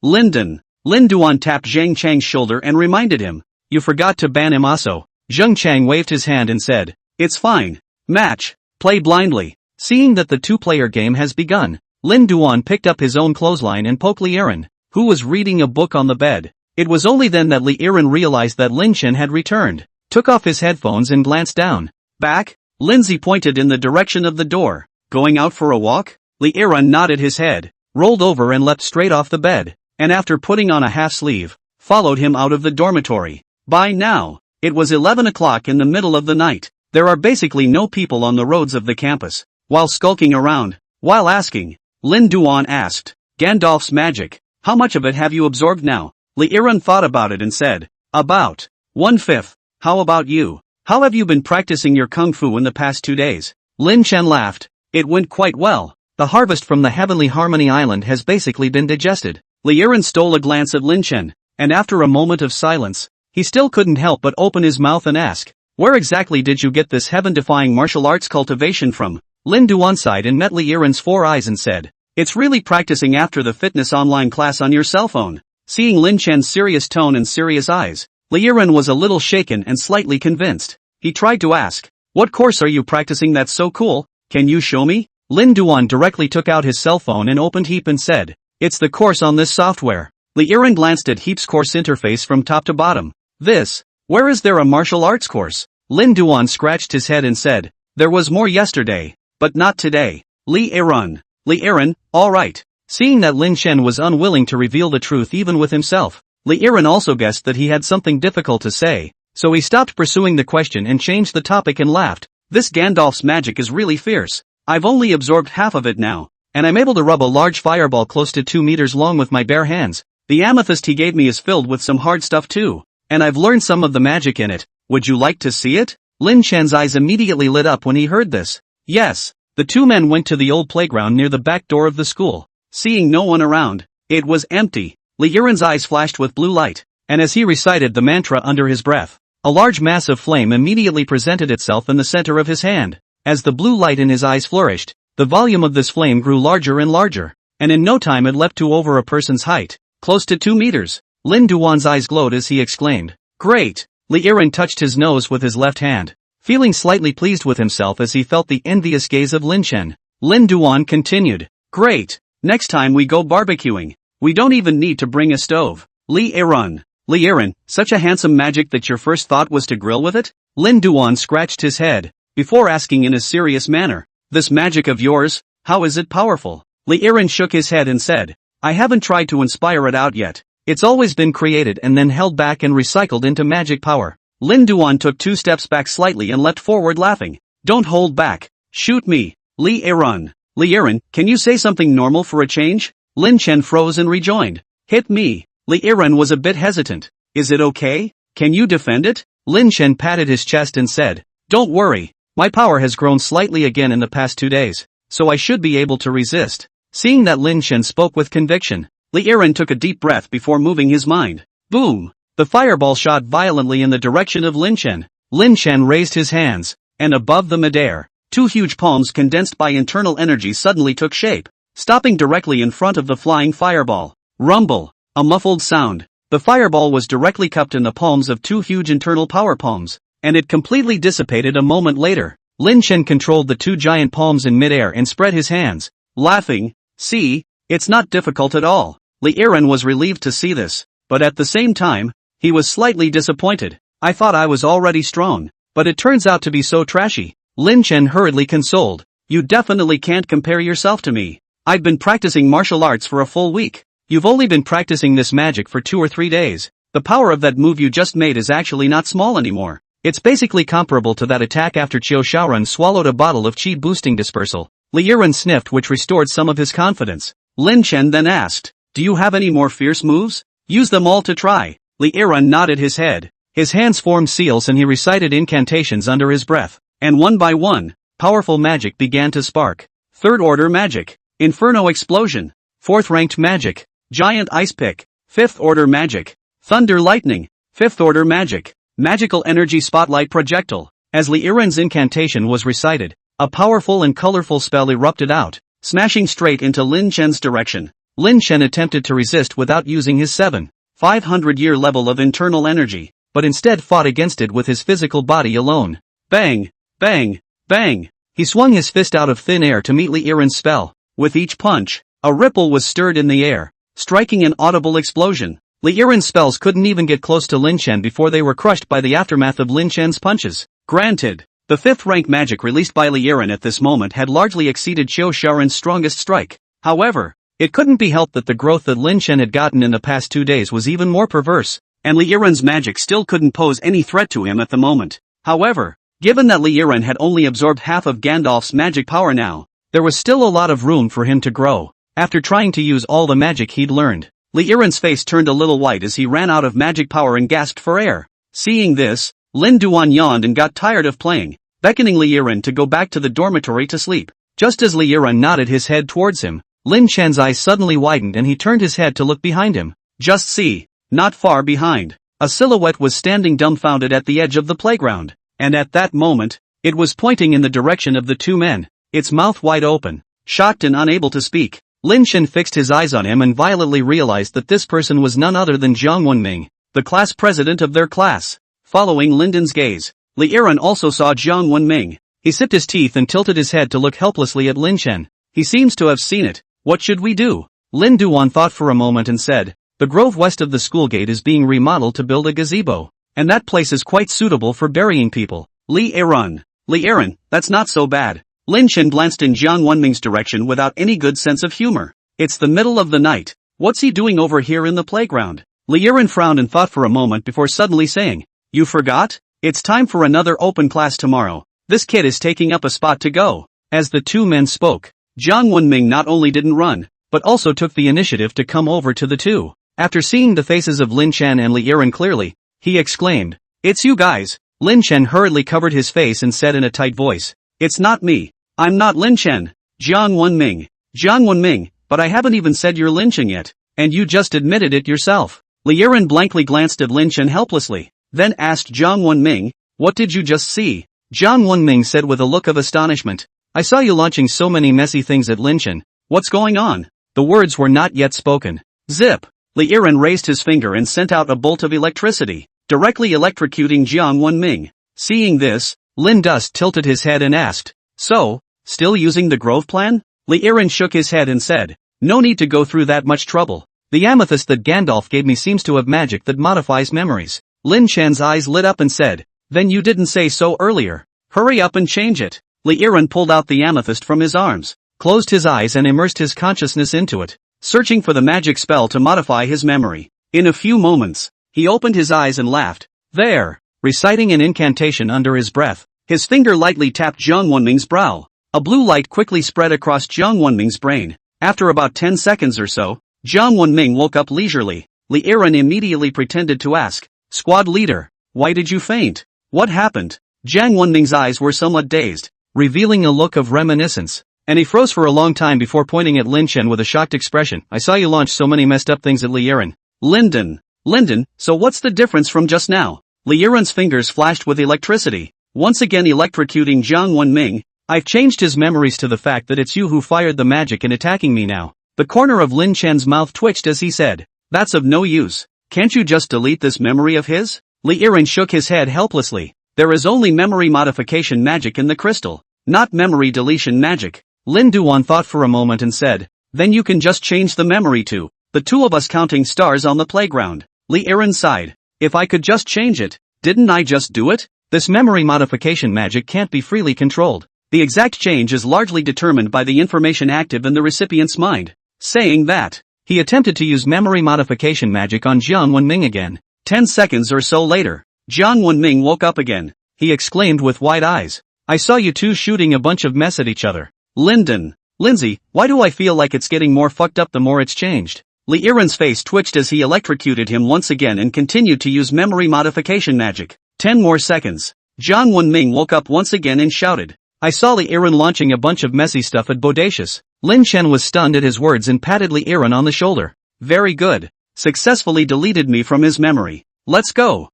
Lyndon. Lin Duan tapped Zhang Chang's shoulder and reminded him, "You forgot to ban him also." Zhang Chang waved his hand and said, "It's fine. Match. Play blindly." Seeing that the two-player game has begun, Lin Duan picked up his own clothesline and poked Li Yiren, who was reading a book on the bed. It was only then that Li Yiren realized that Lin Chen had returned, took off his headphones and glanced down. "Back?" Lindsay pointed in the direction of the door. "Going out for a walk?" Li Yiren nodded his head, rolled over and leapt straight off the bed, and after putting on a half-sleeve, followed him out of the dormitory. By now, it was 11 o'clock in the middle of the night. There are basically no people on the roads of the campus. While skulking around, while asking, Lin Duan asked, "Gandalf's magic, how much of it have you absorbed now?" Li Yiren thought about it and said, "About 1/5. How about you? How have you been practicing your kung fu in the past 2 days?" Lin Chen laughed. "It went quite well. The harvest from the Heavenly Harmony Island has basically been digested." Li Yiren stole a glance at Lin Chen, and after a moment of silence, he still couldn't help but open his mouth and ask, "Where exactly did you get this heaven-defying martial arts cultivation from?" Lin Duan sighed and met Li Yiren's 4 eyes and said, "It's really practicing after the fitness online class on your cell phone." Seeing Lin Chen's serious tone and serious eyes, Li Yiren was a little shaken and slightly convinced. He tried to ask, "What course are you practicing that's so cool? Can you show me?" Lin Duan directly took out his cell phone and opened Heap and said, "It's the course on this software." Li Yiren glanced at Heap's course interface from top to bottom. "This? Where is there a martial arts course?" Lin Duan scratched his head and said, "There was more yesterday, but not today." Li Yiren, alright. Seeing that Lin Chen was unwilling to reveal the truth even with himself, Li Yiren also guessed that he had something difficult to say, so he stopped pursuing the question and changed the topic and laughed. "This Gandalf's magic is really fierce. I've only absorbed half of it now, and I'm able to rub a large fireball close to 2 meters long with my bare hands. The amethyst he gave me is filled with some hard stuff too, and I've learned some of the magic in it. Would you like to see it?" Lin Chen's eyes immediately lit up when he heard this. Yes. The two men went to the old playground near the back door of the school. Seeing no one around, it was empty. Li Yiren's eyes flashed with blue light, and as he recited the mantra under his breath, a large mass of flame immediately presented itself in the center of his hand. As the blue light in his eyes flourished, the volume of this flame grew larger and larger, and in no time it leapt to over a person's height, close to 2 meters. Lin Duan's eyes glowed as he exclaimed, "Great!" Li Yiren touched his nose with his left hand, feeling slightly pleased with himself as he felt the envious gaze of Lin Chen. Lin Duan continued, "Great! Next time we go barbecuing, we don't even need to bring a stove." Li Yiren, such a handsome magic that your first thought was to grill with it? Lin Duan scratched his head, before asking in a serious manner, "This magic of yours, how is it powerful?" Li Yiren shook his head and said, "I haven't tried to inspire it out yet. It's always been created and then held back and recycled into magic power." Lin Duan took 2 steps back slightly and leapt forward laughing. "Don't hold back. Shoot me." Li Yiren, can you say something normal for a change? Lin Chen froze and rejoined, "Hit me." Li Yiren was a bit hesitant. "Is it okay? Can you defend it?" Lin Chen patted his chest and said, "Don't worry. My power has grown slightly again in the past 2 days, so I should be able to resist." Seeing that Lin Chen spoke with conviction, Li Yiren took a deep breath before moving his mind. Boom! The fireball shot violently in the direction of Lin Chen. Lin Chen raised his hands, and above the midair, 2 huge palms condensed by internal energy suddenly took shape, stopping directly in front of the flying fireball. Rumble! A muffled sound. The fireball was directly cupped in the palms of 2 huge internal power palms, and it completely dissipated a moment later. Lin Chen controlled the 2 giant palms in midair and spread his hands, laughing. "See, it's not difficult at all." Li Yiren was relieved to see this, but at the same time, he was slightly disappointed. I thought I was already strong, but it turns out to be so trashy. Lin Chen hurriedly consoled. You definitely can't compare yourself to me. I've been practicing martial arts for a full week. You've only been practicing this magic for 2 or 3 days. The power of that move you just made is actually not small anymore. It's basically comparable to that attack after Qiu Shaoran swallowed a bottle of qi boosting dispersal. Li Yiren sniffed, which restored some of his confidence. Lin Chen then asked, do you have any more fierce moves? Use them all to try. Li Yiren nodded his head. His hands formed seals and he recited incantations under his breath. And one by one, powerful magic began to spark. 3rd order magic. Inferno explosion. 4th ranked magic. Giant ice pick. 5th order magic. Thunder lightning. 5th order magic. Magical energy spotlight projectile. As Li Yiren's incantation was recited, a powerful and colorful spell erupted out, smashing straight into Lin Chen's direction. Lin Chen attempted to resist without using his 500-year level of internal energy, but instead fought against it with his physical body alone. Bang! Bang! Bang! He swung his fist out of thin air to meet Li Yiren's spell. With each punch, a ripple was stirred in the air, striking an audible explosion. Li Yiren's spells couldn't even get close to Lin Chen before they were crushed by the aftermath of Lin Chen's punches. Granted, the 5th rank magic released by Li Yiren at this moment had largely exceeded Qiu Shaoran's strongest strike. However, it couldn't be helped that the growth that Lin Chen had gotten in the past 2 days was even more perverse, and Li Yiren's magic still couldn't pose any threat to him at the moment. However, given that Li Yiren had only absorbed half of Gandalf's magic power now, there was still a lot of room for him to grow. After trying to use all the magic he'd learned, Li Yiren's face turned a little white as he ran out of magic power and gasped for air. Seeing this, Lin Duan yawned and got tired of playing, beckoning Li Yiren to go back to the dormitory to sleep. Just as Li Yiren nodded his head towards him, Lin Chen's eyes suddenly widened and he turned his head to look behind him. Just see, not far behind, a silhouette was standing dumbfounded at the edge of the playground, and at that moment, it was pointing in the direction of the 2 men, its mouth wide open, shocked and unable to speak. Lin Chen fixed his eyes on him and violently realized that this person was none other than Jiang Wenming, the class president of their class. Following Linden's gaze, Li Yiren also saw Jiang Wenming. He sipped his teeth and tilted his head to look helplessly at Lin Chen. He seems to have seen it. What should we do? Lin Duan thought for a moment and said, the grove west of the school gate is being remodeled to build a gazebo, and that place is quite suitable for burying people. Li Yiren, that's not so bad. Lin Chen glanced in Jiang Wenming's direction without any good sense of humor. It's the middle of the night. What's he doing over here in the playground? Li Yiren frowned and thought for a moment before suddenly saying, you forgot? It's time for another open class tomorrow. This kid is taking up a spot to go. As the 2 men spoke, Jiang Wenming not only didn't run, but also took the initiative to come over to the 2. After seeing the faces of Lin Chen and Li Yiren clearly, he exclaimed, it's you guys. Lin Chen hurriedly covered his face and said in a tight voice, it's not me. I'm not Lin Chen. Jiang Wenming, but I haven't even said you're Lin Chen yet, and you just admitted it yourself. Li Yiren blankly glanced at Lin Chen helplessly, then asked Jiang Wenming, what did you just see? Jiang Wenming said with a look of astonishment, I saw you launching so many messy things at Lin Chen. What's going on? The words were not yet spoken. Zip! Li Yiren raised his finger and sent out a bolt of electricity, directly electrocuting Jiang Wenming. Seeing this, Lin Dust tilted his head and asked, so, still using the grove plan? Li Yiren shook his head and said, no need to go through that much trouble. The amethyst that Gandalf gave me seems to have magic that modifies memories. Lin Chen's eyes lit up and said, then you didn't say so earlier. Hurry up and change it. Li Yiren pulled out the amethyst from his arms, closed his eyes and immersed his consciousness into it, searching for the magic spell to modify his memory. In a few moments, he opened his eyes and laughed. There! Reciting an incantation under his breath, his finger lightly tapped Jiang Wenming's brow. A blue light quickly spread across Jiang Wenming's brain. After about 10 seconds or so, Jiang Wenming woke up leisurely. Li Yiren immediately pretended to ask, squad leader, why did you faint? What happened? Jiang Wenming's eyes were somewhat dazed, revealing a look of reminiscence, and he froze for a long time before pointing at Lin Chen with a shocked expression. I saw you launch so many messed up things at Li Yiren. Linden, so what's the difference from just now? Li Yiren's fingers flashed with electricity, once again electrocuting Jiang Wenming. I've changed his memories to the fact that it's you who fired the magic and attacking me now. The corner of Lin Chen's mouth twitched as he said, that's of no use. Can't you just delete this memory of his? Li Yiren shook his head helplessly. There is only memory modification magic in the crystal, not memory deletion magic. Lin Duan thought for a moment and said, then you can just change the memory to, the 2 of us counting stars on the playground. Li Yiren sighed. If I could just change it, Didn't I just do it? This memory modification magic can't be freely controlled. The exact change is largely determined by the information active in the recipient's mind. Saying that, he attempted to use memory modification magic on Jiang Wenming again. 10 seconds or so later, Jiang Wenming woke up again. He exclaimed with wide eyes. I saw you two shooting a bunch of mess at each other. Lindsay, why do I feel like it's getting more fucked up the more it's changed? Li Yiren's face twitched as he electrocuted him once again and continued to use memory modification magic. 10 more seconds. Jiang Wenming woke up once again and shouted. I saw Li Yiren launching a bunch of messy stuff at Bodacious. Lin Chen was stunned at his words and patted Li Yiren on the shoulder. Very good. Successfully deleted me from his memory. Let's go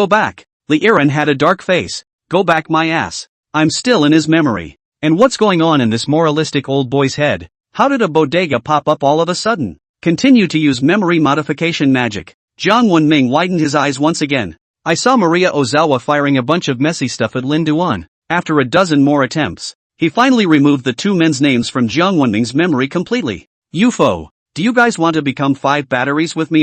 back. Li Yiren had a dark face. Go back my ass. I'm still in his memory. And what's going on in this moralistic old boy's head? How did a bodega pop up all of a sudden? Continue to use memory modification magic. Jiang Wenming widened his eyes once again. I saw Maria Ozawa firing a bunch of messy stuff at Lin Duan. After a dozen more attempts, he finally removed the two men's names from Jiang Wenming's memory completely. UFO, do you guys want to become 5 batteries with me?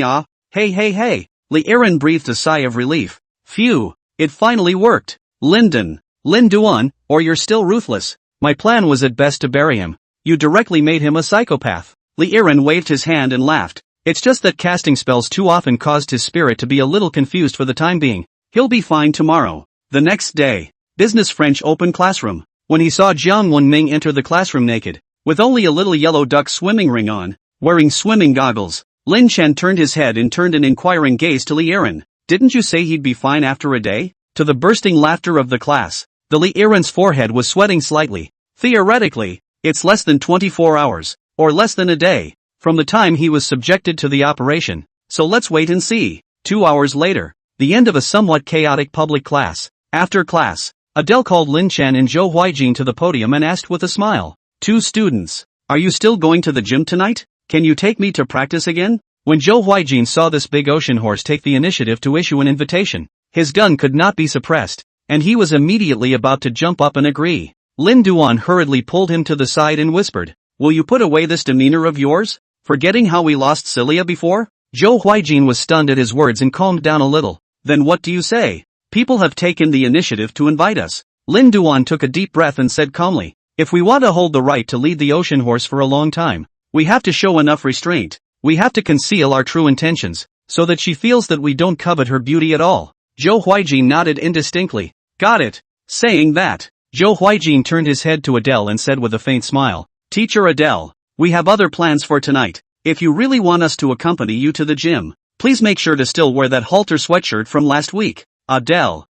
Hey. Li Yiren breathed a sigh of relief. Phew, it finally worked. Lin Duan, or you're still ruthless. My plan was at best to bury him. You directly made him a psychopath. Li Yiren waved his hand and laughed. It's just that casting spells too often caused his spirit to be a little confused for the time being. He'll be fine tomorrow. The next day, business French open classroom. When he saw Jiang Wenming enter the classroom naked, with only a little yellow duck swimming ring on, wearing swimming goggles, Lin Chen turned his head and turned an inquiring gaze to Li Yiren. Didn't you say he'd be fine after a day? To the bursting laughter of the class, the Li Yiren's forehead was sweating slightly. Theoretically, it's less than 24 hours, or less than a day, from the time he was subjected to the operation, so let's wait and see. 2 hours later, the end of a somewhat chaotic public class. After class, Adele called Lin Chen and Zhou Huijin to the podium and asked with a smile. 2 students, are you still going to the gym tonight? Can you take me to practice again? When Zhou Huijin saw this big ocean horse take the initiative to issue an invitation, his gun could not be suppressed, and he was immediately about to jump up and agree. Lin Duan hurriedly pulled him to the side and whispered, will you put away this demeanor of yours? Forgetting how we lost Cilia before? Zhou Huijin was stunned at his words and calmed down a little. Then what do you say? People have taken the initiative to invite us. Lin Duan took a deep breath and said calmly, if we want to hold the right to lead the ocean horse for a long time, we have to show enough restraint. We have to conceal our true intentions, so that she feels that we don't covet her beauty at all. Zhou Huijin nodded indistinctly. Got it. Saying that, Zhou Huijin turned his head to Adele and said with a faint smile, Teacher Adele, we have other plans for tonight. If you really want us to accompany you to the gym, please make sure to still wear that halter sweatshirt from last week. Adele,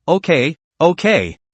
okay.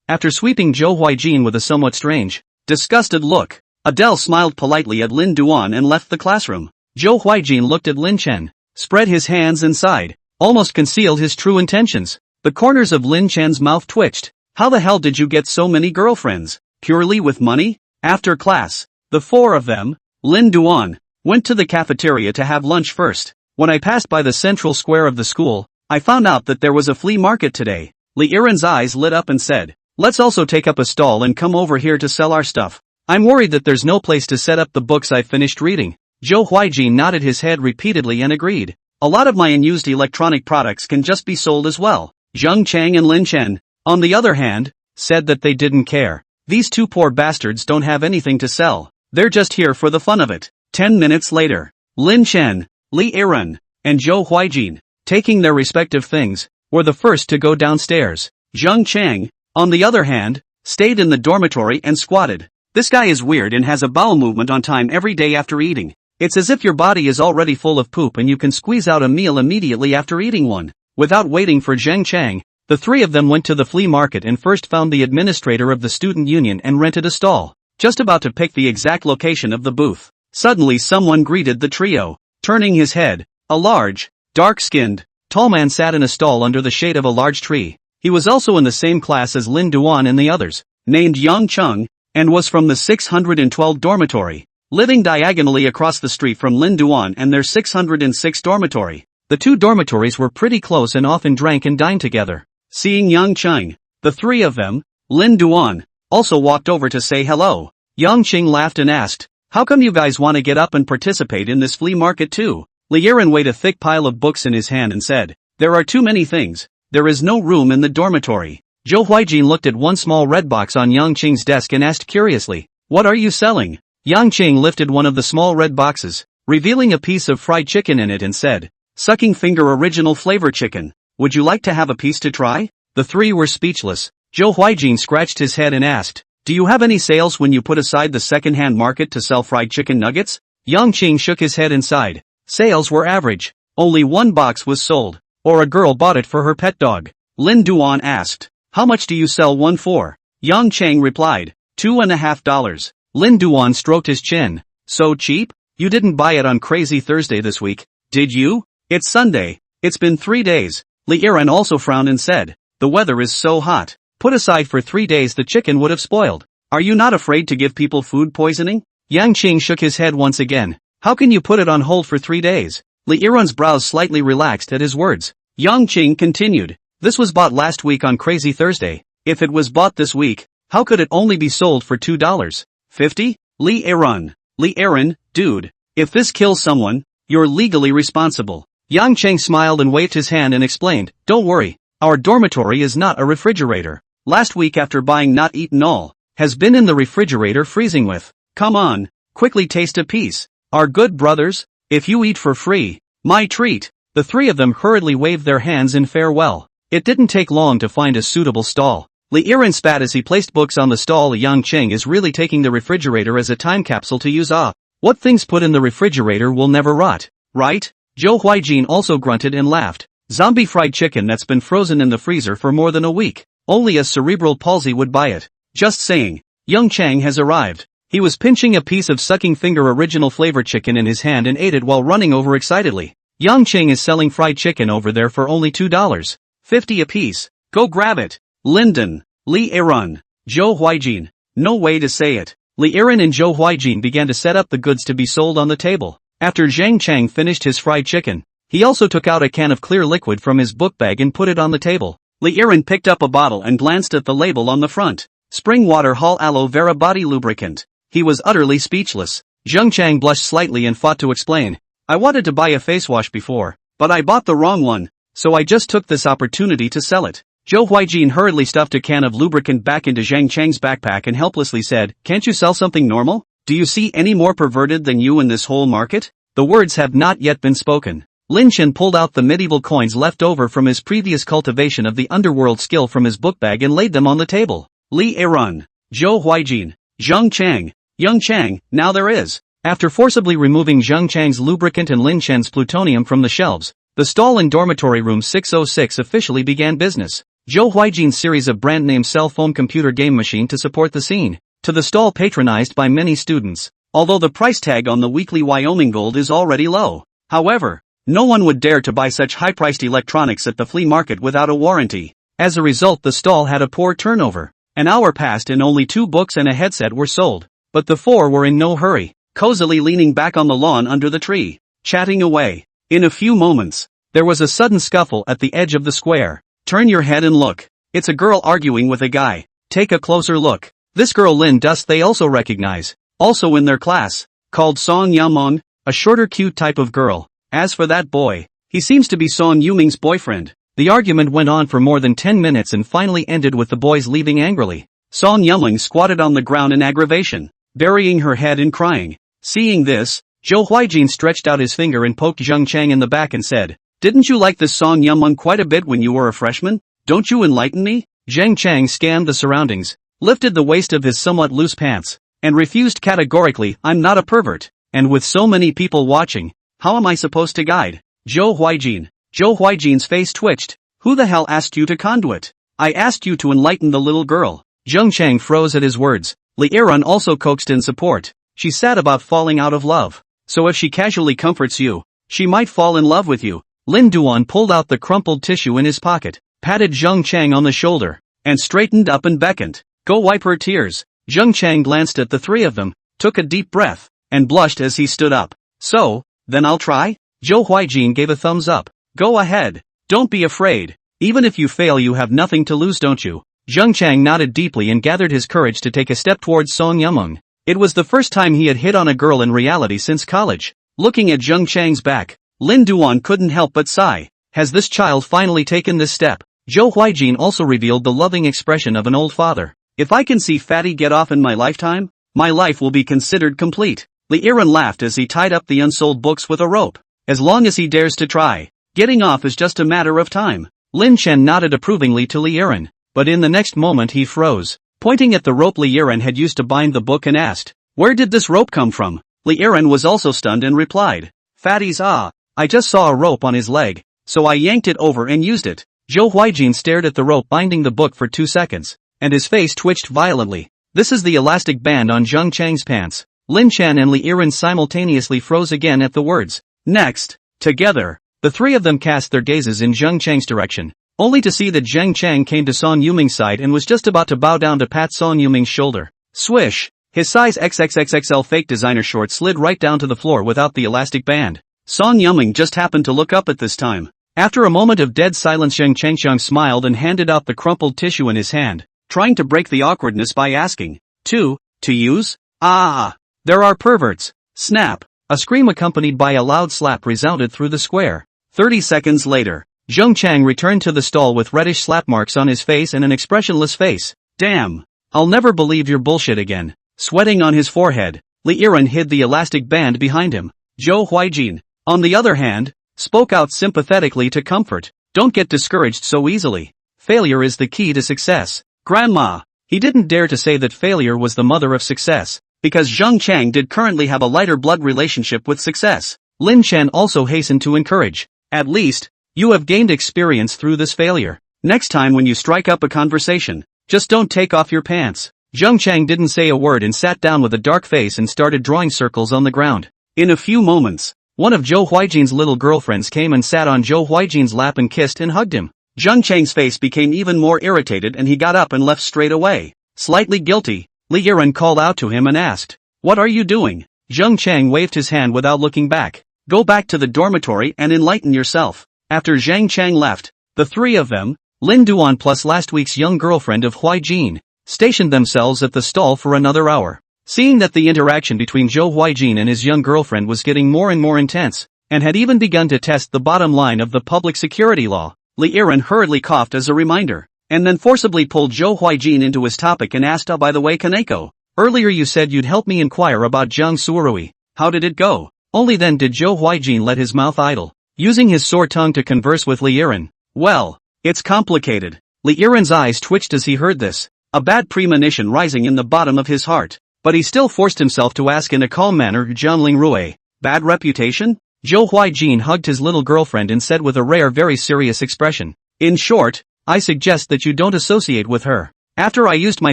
After sweeping Zhou Huijin with a somewhat strange, disgusted look, Adele smiled politely at Lin Duan and left the classroom. Zhou Huijin looked at Lin Chen, spread his hands and sighed, almost concealed his true intentions. The corners of Lin Chen's mouth twitched. How the hell did you get so many girlfriends? Purely with money? After class, the 4 of them, Lin Duan, went to the cafeteria to have lunch first. When I passed by the central square of the school, I found out that there was a flea market today. Li Yiren's eyes lit up and said, let's also take up a stall and come over here to sell our stuff. I'm worried that there's no place to set up the books I've finished reading. Zhou Huijin nodded his head repeatedly and agreed. A lot of my unused electronic products can just be sold as well. Zheng Chang and Lin Chen, on the other hand, said that they didn't care. These 2 poor bastards don't have anything to sell. They're just here for the fun of it. 10 minutes later, Lin Chen, Li Yiren, and Zhou Huijin, taking their respective things, were the first to go downstairs. Zheng Chang, on the other hand, stayed in the dormitory and squatted. This guy is weird and has a bowel movement on time every day after eating. It's as if your body is already full of poop and you can squeeze out a meal immediately after eating one. Without waiting for Zheng Chang, the 3 of them went to the flea market and first found the administrator of the student union and rented a stall. Just about to pick the exact location of the booth, suddenly someone greeted the trio. Turning his head, a large, dark-skinned, tall man sat in a stall under the shade of a large tree. He was also in the same class as Lin Duan and the others, named Yang Cheng, and was from the 612 dormitory, living diagonally across the street from Lin Duan and their 606 dormitory. The 2 dormitories were pretty close and often drank and dined together. Seeing Yang Cheng, the 3 of them, Lin Duan, also walked over to say hello. Yang Cheng laughed and asked, how come you guys want to get up and participate in this flea market too? Li Yiren weighed a thick pile of books in his hand and said, there are too many things. There is no room in the dormitory. Zhou Huijin looked at one small red box on Yang Qing's desk and asked curiously, "What are you selling?" Yang Qing lifted one of the small red boxes, revealing a piece of fried chicken in it and said, "Sucking finger original flavor chicken. Would you like to have a piece to try?" The three were speechless. Zhou Huijin scratched his head and asked, "Do you have any sales when you put aside the second-hand market to sell fried chicken nuggets?" Yang Qing shook his head and sighed. Sales were average. Only one box was sold, or a girl bought it for her pet dog. Lin Duan asked, "How much do you sell one for?" Yang Cheng replied, $2.50. Lin Duan stroked his chin. "So cheap? You didn't buy it on Crazy Thursday this week, did you? It's Sunday. It's been 3 days. Li Yiran also frowned and said, "The weather is so hot. Put aside for 3 days the chicken would have spoiled. Are you not afraid to give people food poisoning?" Yang Qing shook his head once again. "How can you put it on hold for 3 days? Li Yiran's brows slightly relaxed at his words. Yang Qing continued, "This was bought last week on Crazy Thursday. If it was bought this week, how could it only be sold for $2.50? Li Yiran, dude, if this kills someone, you're legally responsible." Yang Cheng smiled and waved his hand and explained, "Don't worry, our dormitory is not a refrigerator. Last week after buying not eaten all, has been in the refrigerator freezing with. Come on, quickly taste a piece. Our good brothers, if you eat for free, my treat." The three of them hurriedly waved their hands in farewell. It didn't take long to find a suitable stall. Li Yiran spat as he placed books on the stall. Yang Cheng is really taking the refrigerator as a time capsule to use. What things put in the refrigerator will never rot, right? Zhou Huijin also grunted and laughed. Zombie fried chicken that's been frozen in the freezer for more than a week. Only a cerebral palsy would buy it. Just saying. Young Chang has arrived. He was pinching a piece of sucking finger original flavor chicken in his hand and ate it while running over excitedly. Yang Cheng is selling fried chicken over there for only $2.50 a piece. Go grab it. Linden, Li Yiran, Zhou Huijin. No way to say it. Li Yiran and Zhou Huijin began to set up the goods to be sold on the table. After Zhang Chang finished his fried chicken, he also took out a can of clear liquid from his book bag and put it on the table. Li Yiran picked up a bottle and glanced at the label on the front. Spring Water Hall Aloe Vera Body Lubricant. He was utterly speechless. Zhang Chang blushed slightly and fought to explain. I wanted to buy a face wash before, but I bought the wrong one, so I just took this opportunity to sell it. Zhou Huijin hurriedly stuffed a can of lubricant back into Zhang Chang's backpack and helplessly said, Can't you sell something normal? Do you see any more perverted than you in this whole market? The words have not yet been spoken. Lin Chen pulled out the medieval coins left over from his previous cultivation of the underworld skill from his book bag and laid them on the table. Li Yiran, Zhou Huijin, Zhang Chang, Young Chang, now there is. After forcibly removing Zhang Chang's lubricant and Lin Chen's plutonium from the shelves, the stall in dormitory room 606 officially began business. Zhou Huijin's series of brand-name cell phone computer game machine to support the scene, to the stall patronized by many students. Although the price tag on the weekly Wyoming Gold is already low. However, no one would dare to buy such high-priced electronics at the flea market without a warranty. As a result, the stall had a poor turnover. An hour passed and only 2 books and a headset were sold. But the 4 were in no hurry, cozily leaning back on the lawn under the tree, chatting away. In a few moments, there was a sudden scuffle at the edge of the square. Turn your head and look. It's a girl arguing with a guy. Take a closer look. This girl Lin Dust they also recognize. Also in their class, called Song Yamon, a shorter cute type of girl. As for that boy, he seems to be Song Yuming's boyfriend. The argument went on for more than 10 minutes and finally ended with the boys leaving angrily. Song Yuming squatted on the ground in aggravation, burying her head and crying. Seeing this, Zhou Huijin stretched out his finger and poked Zhang Chang in the back and said, Didn't you like this Song Yuming quite a bit when you were a freshman? Don't you enlighten me? Zhang Chang scanned the surroundings, lifted the waist of his somewhat loose pants, and refused categorically, I'm not a pervert, and with so many people watching, how am I supposed to guide? Zhou Huijin's face twitched. Who the hell asked you to conduit? I asked you to enlighten the little girl. Zhang Chang froze at his words. Li Yiran also coaxed in support. She's sad about falling out of love. So if she casually comforts you, she might fall in love with you. Lin Duan pulled out the crumpled tissue in his pocket, patted Zhang Chang on the shoulder, and straightened up and beckoned. Go wipe her tears. Zhang Chang glanced at the three of them, took a deep breath, and blushed as he stood up. So, then I'll try? Zhou Huijin gave a thumbs up. Go ahead. Don't be afraid. Even if you fail you have nothing to lose, don't you? Zhang Chang nodded deeply and gathered his courage to take a step towards Song Yuming. It was the first time he had hit on a girl in reality since college. Looking at Zhang Chang's back, Lin Duan couldn't help but sigh. Has this child finally taken this step? Zhou Huijin also revealed the loving expression of an old father. If I can see Fatty get off in my lifetime, my life will be considered complete. Li Yiren laughed as he tied up the unsold books with a rope. As long as he dares to try, getting off is just a matter of time. Lin Chen nodded approvingly to Li Yiren, but in the next moment he froze, pointing at the rope Li Yiren had used to bind the book and asked, "Where did this rope come from?" Li Yiren was also stunned and replied, "Fatty's I just saw a rope on his leg, so I yanked it over and used it." Zhou Huijin stared at the rope binding the book for 2 seconds, and his face twitched violently. "This is the elastic band on Zheng Chang's pants." Lin Chen and Li Yiren simultaneously froze again at the words. Next, together, the three of them cast their gazes in Zheng Chang's direction, only to see that Zheng Chang came to Song Yuming's side and was just about to bow down to pat Song Yuming's shoulder. Swish! His size XXXXL fake designer shorts slid right down to the floor without the elastic band. Song Yuming just happened to look up at this time. After a moment of dead silence, Zheng Changxiang smiled and handed out the crumpled tissue in his hand, trying to break the awkwardness by asking, To use? There are perverts. Snap! A scream accompanied by a loud slap resounded through the square. 30 seconds later, Zheng Chang returned to the stall with reddish slap marks on his face and an expressionless face. Damn! I'll never believe your bullshit again. Sweating on his forehead, Li Yiren hid the elastic band behind him. Zhou Huijin, on the other hand, spoke out sympathetically to comfort. Don't get discouraged so easily. Failure is the key to success. Grandma. He didn't dare to say that failure was the mother of success, because Zheng Chang did currently have a lighter blood relationship with success. Lin Chen also hastened to encourage. At least, you have gained experience through this failure. Next time when you strike up a conversation, just don't take off your pants. Zheng Chang didn't say a word and sat down with a dark face and started drawing circles on the ground. In a few moments, one of Zhou Huijin's little girlfriends came and sat on Zhou Huijin's lap and kissed and hugged him. Zheng Chang's face became even more irritated and he got up and left straight away. Slightly guilty, Li Yiren called out to him and asked, "What are you doing?" Zheng Chang waved his hand without looking back. "Go back to the dormitory and enlighten yourself." After Zheng Chang left, the three of them, Lin Duan plus last week's young girlfriend of Huijin, stationed themselves at the stall for another hour. Seeing that the interaction between Zhou Huijin and his young girlfriend was getting more and more intense, and had even begun to test the bottom line of the public security law, Li Yiren hurriedly coughed as a reminder, and then forcibly pulled Zhou Huijin into his topic and asked, "Oh, by the way, Kaneko, earlier you said you'd help me inquire about Zhang Suorui. How did it go?" Only then did Zhou Huijin let his mouth idle, using his sore tongue to converse with Li Yiren. "Well, it's complicated." Li Yiren's eyes twitched as he heard this, a bad premonition rising in the bottom of his heart. But he still forced himself to ask in a calm manner, "Zhang Lingrui, bad reputation?" Zhou Huijin hugged his little girlfriend and said with a rare, very serious expression, "In short, I suggest that you don't associate with her. After I used my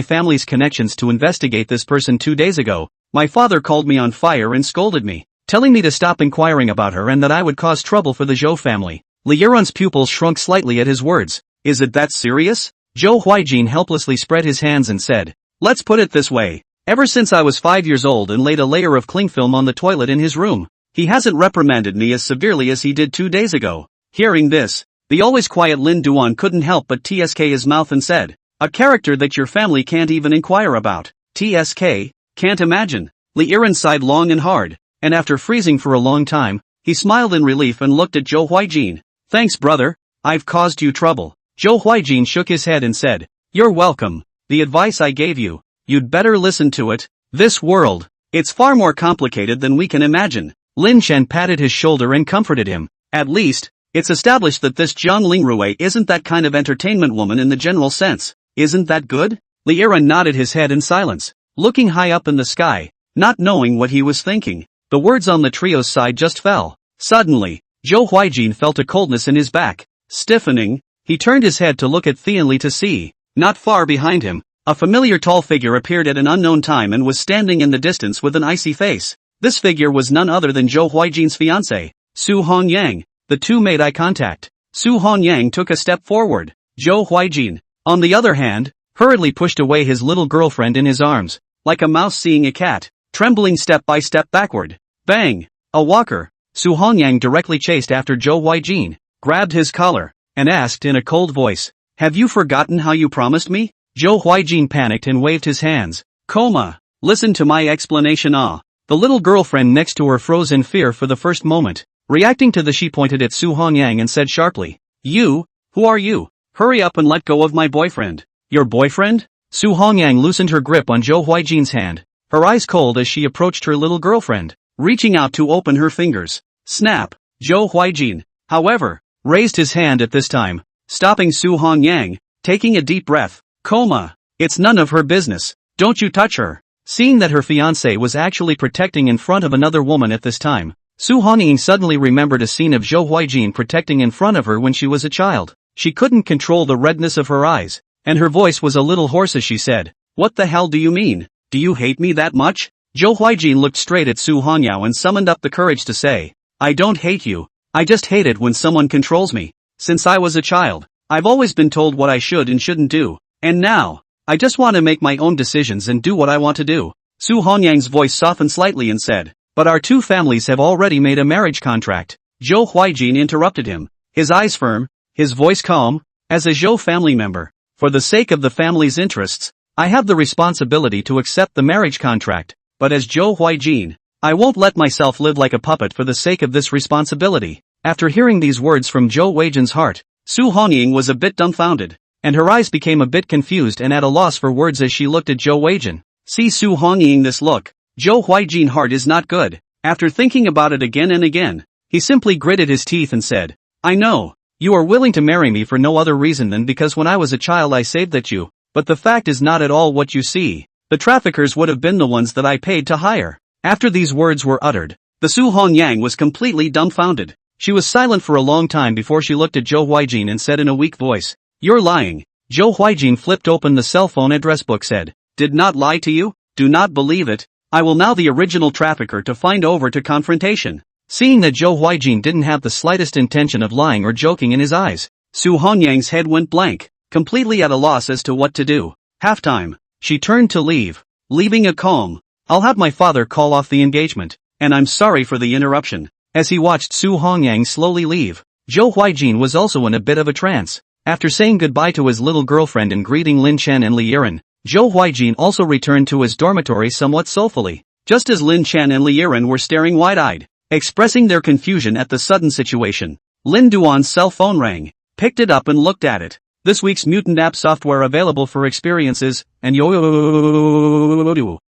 family's connections to investigate this person 2 days ago, my father called me on fire and scolded me, telling me to stop inquiring about her and that I would cause trouble for the Zhou family." Li Yiren's pupils shrunk slightly at his words. "Is it that serious?" Zhou Huijin helplessly spread his hands and said, "Let's put it this way. Ever since I was 5 years old and laid a layer of cling film on the toilet in his room, he hasn't reprimanded me as severely as he did 2 days ago." Hearing this, the always quiet Lin Duan couldn't help but tsk his mouth and said, "A character that your family can't even inquire about." "Tsk, can't imagine." Li Yiren sighed long and hard, and after freezing for a long time, he smiled in relief and looked at Zhou Huijin. "Thanks, brother, I've caused you trouble." Zhou Huijin shook his head and said, "You're welcome. The advice I gave you, you'd better listen to it. This world, it's far more complicated than we can imagine." Lin Chen patted his shoulder and comforted him. "At least, it's established that this Zhang Lingrui isn't that kind of entertainment woman in the general sense. Isn't that good?" Li Yiren nodded his head in silence, looking high up in the sky, not knowing what he was thinking. The words on the trio's side just fell. Suddenly, Zhou Huijin felt a coldness in his back. Stiffening, he turned his head to look at Theonly to see, not far behind him, a familiar tall figure appeared at an unknown time and was standing in the distance with an icy face. This figure was none other than Zhou Huijin's fiancée, Su Hongyang. The two made eye contact. Su Hongyang took a step forward. Zhou Huijin, on the other hand, hurriedly pushed away his little girlfriend in his arms, like a mouse seeing a cat, trembling step by step backward. Bang! A walker. Su Hongyang directly chased after Zhou Huijin, grabbed his collar, and asked in a cold voice, "Have you forgotten how you promised me?" Zhou Huijin panicked and waved his hands. "Coma, listen to my explanation." The little girlfriend next to her froze in fear for the first moment. Reacting to this, she pointed at Su Hongyang and said sharply, "You, who are you?" Hurry up and let go of my boyfriend. Your boyfriend? Su Hongyang loosened her grip on Zhou Huijin's hand, her eyes cold as she approached her little girlfriend, reaching out to open her fingers. Snap! Zhou Huijin, however, raised his hand at this time, stopping Su Hongyang, taking a deep breath. Coma. It's none of her business. Don't you touch her. Seeing that her fiancé was actually protecting in front of another woman at this time, Su Hongying suddenly remembered a scene of Zhou Huijin protecting in front of her when she was a child. She couldn't control the redness of her eyes, and her voice was a little hoarse as she said, "What the hell do you mean? Do you hate me that much?" Zhou Huijin looked straight at Su Hongyao and summoned up the courage to say, "I don't hate you. I just hate it when someone controls me. Since I was a child, I've always been told what I should and shouldn't do, and now, I just want to make my own decisions and do what I want to do." Su Hongyang's voice softened slightly and said, "But our two families have already made a marriage contract." Zhou Huijin interrupted him, his eyes firm, his voice calm. "As a Zhou family member, for the sake of the family's interests, I have the responsibility to accept the marriage contract, but as Zhou Huijin, I won't let myself live like a puppet for the sake of this responsibility." After hearing these words from Zhou Huijin's heart, Su Hongying was a bit dumbfounded, and her eyes became a bit confused and at a loss for words as she looked at Zhou Huijin. See Su Hongying this look. Zhou Huijin's heart is not good. After thinking about it again and again, he simply gritted his teeth and said, "I know, you are willing to marry me for no other reason than because when I was a child I saved that you, but the fact is not at all what you see. The traffickers would have been the ones that I paid to hire." After these words were uttered, the Su Hongyang was completely dumbfounded. She was silent for a long time before she looked at Zhou Huijin and said in a weak voice, "You're lying." Zhou Huijin flipped open the cell phone address book said, "Did not lie to you? Do not believe it. I will now the original trafficker to find over to confrontation." Seeing that Zhou Huijin didn't have the slightest intention of lying or joking in his eyes, Su Hongyang's head went blank, completely at a loss as to what to do. Halftime. She turned to leave, leaving a calm, "I'll have my father call off the engagement, and I'm sorry for the interruption." As he watched Su Hongyang slowly leave, Zhou Huijin was also in a bit of a trance. After saying goodbye to his little girlfriend and greeting Lin Chen and Li Yiren, Zhou Huijin also returned to his dormitory somewhat soulfully, just as Lin Chen and Li Yiren were staring wide-eyed, expressing their confusion at the sudden situation. Lin Duan's cell phone rang, picked it up and looked at it. This week's Mutant app software available for experiences, and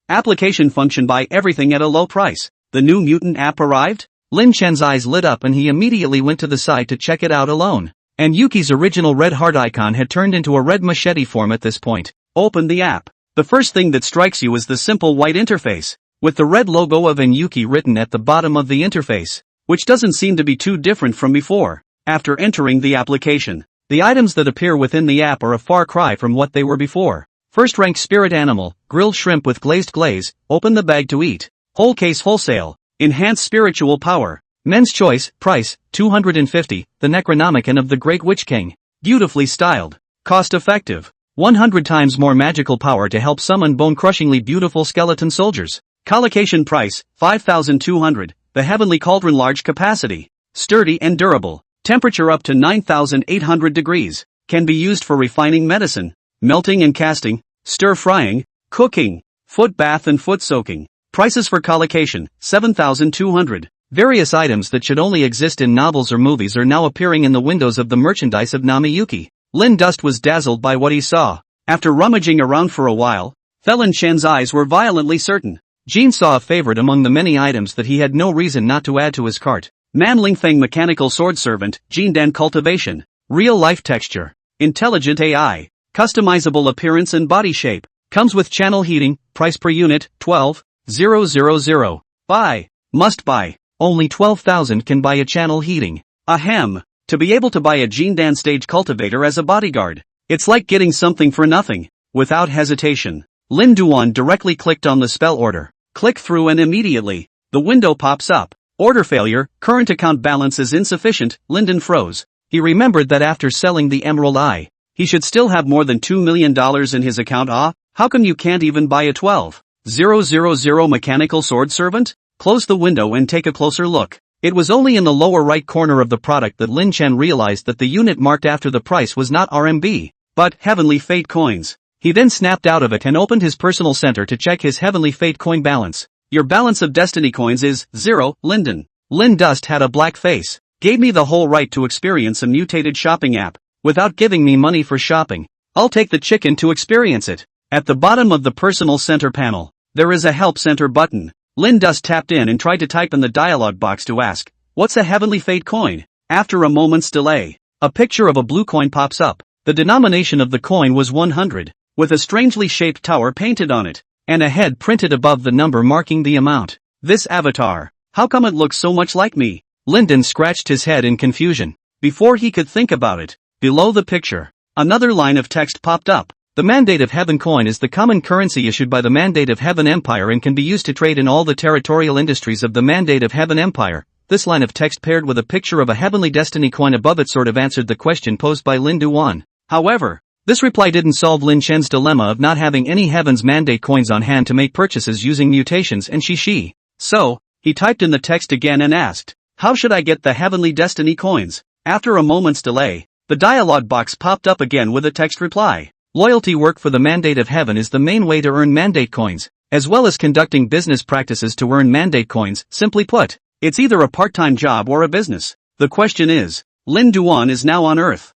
application function buy everything at a low price. The new Mutant app arrived? Lin Chen's eyes lit up and he immediately went to the site to check it out alone. And Yuki's original red heart icon had turned into a red machete form at this point. Open the app. The first thing that strikes you is the simple white interface, with the red logo of Yuki written at the bottom of the interface, which doesn't seem to be too different from before. After entering the application, the items that appear within the app are a far cry from what they were before. First rank spirit animal, grilled shrimp with glazed glaze, open the bag to eat. Whole case wholesale, enhanced spiritual power. Men's choice, price, 250, the Necronomicon of the Great Witch King. Beautifully styled. Cost effective. 100 times more magical power to help summon bone-crushingly beautiful skeleton soldiers. Collocation price, 5,200, the Heavenly Cauldron large capacity. Sturdy and durable. Temperature up to 9,800 degrees. Can be used for refining medicine, melting and casting, stir-frying, cooking, foot bath and foot soaking. Prices for collocation, 7,200. Various items that should only exist in novels or movies are now appearing in the windows of the merchandise of Namiyuki. Lin Dust was dazzled by what he saw. After rummaging around for a while, Felin Chen's eyes were violently certain. Jean saw a favorite among the many items that he had no reason not to add to his cart. Man Lingfeng Mechanical Sword Servant, Jean Dan Cultivation. Real life texture. Intelligent AI. Customizable appearance and body shape. Comes with channel heating, price per unit, 12,000. Buy. Must buy. Only 12,000 can buy a channel heating. Ahem. To be able to buy a Jean Dan Stage Cultivator as a bodyguard. It's like getting something for nothing. Without hesitation, Lin Duan directly clicked on the spell order. Click through and immediately, the window pops up. Order failure, current account balance is insufficient. Linden froze. He remembered that after selling the Emerald Eye, he should still have more than $2 million in his account. How come you can't even buy a 12,000 mechanical sword servant? Close the window and take a closer look. It was only in the lower right corner of the product that Lin Chen realized that the unit marked after the price was not RMB, but Heavenly Fate coins. He then snapped out of it and opened his personal center to check his Heavenly Fate coin balance. Your balance of Destiny coins is 0, Linden. Lin Dust had a black face. Gave me the whole right to experience a mutated shopping app. without giving me money for shopping. I'll take the chicken to experience it. At the bottom of the personal center panel, there is a help center button. Lin Dust tapped in and tried to type in the dialog box to ask, "What's a heavenly fate coin?" After a moment's delay, a picture of a blue coin pops up. The denomination of the coin was 100, with a strangely shaped tower painted on it, and a head printed above the number marking the amount. This avatar, how come it looks so much like me? Lyndon scratched his head in confusion. Before he could think about it, below the picture, another line of text popped up. The Mandate of Heaven coin is the common currency issued by the Mandate of Heaven Empire and can be used to trade in all the territorial industries of the Mandate of Heaven Empire. This line of text paired with a picture of a Heavenly Destiny coin above it sort of answered the question posed by Lin Duan. However, this reply didn't solve Lin Chen's dilemma of not having any Heaven's Mandate coins on hand to make purchases using mutations and she. So, he typed in the text again and asked, "How should I get the Heavenly Destiny coins?" After a moment's delay, the dialog box popped up again with a text reply. Loyalty work for the Mandate of Heaven is the main way to earn Mandate coins, as well as conducting business practices to earn Mandate coins. Simply put, it's either a part-time job or a business. The question is, Lin Duan is now on Earth.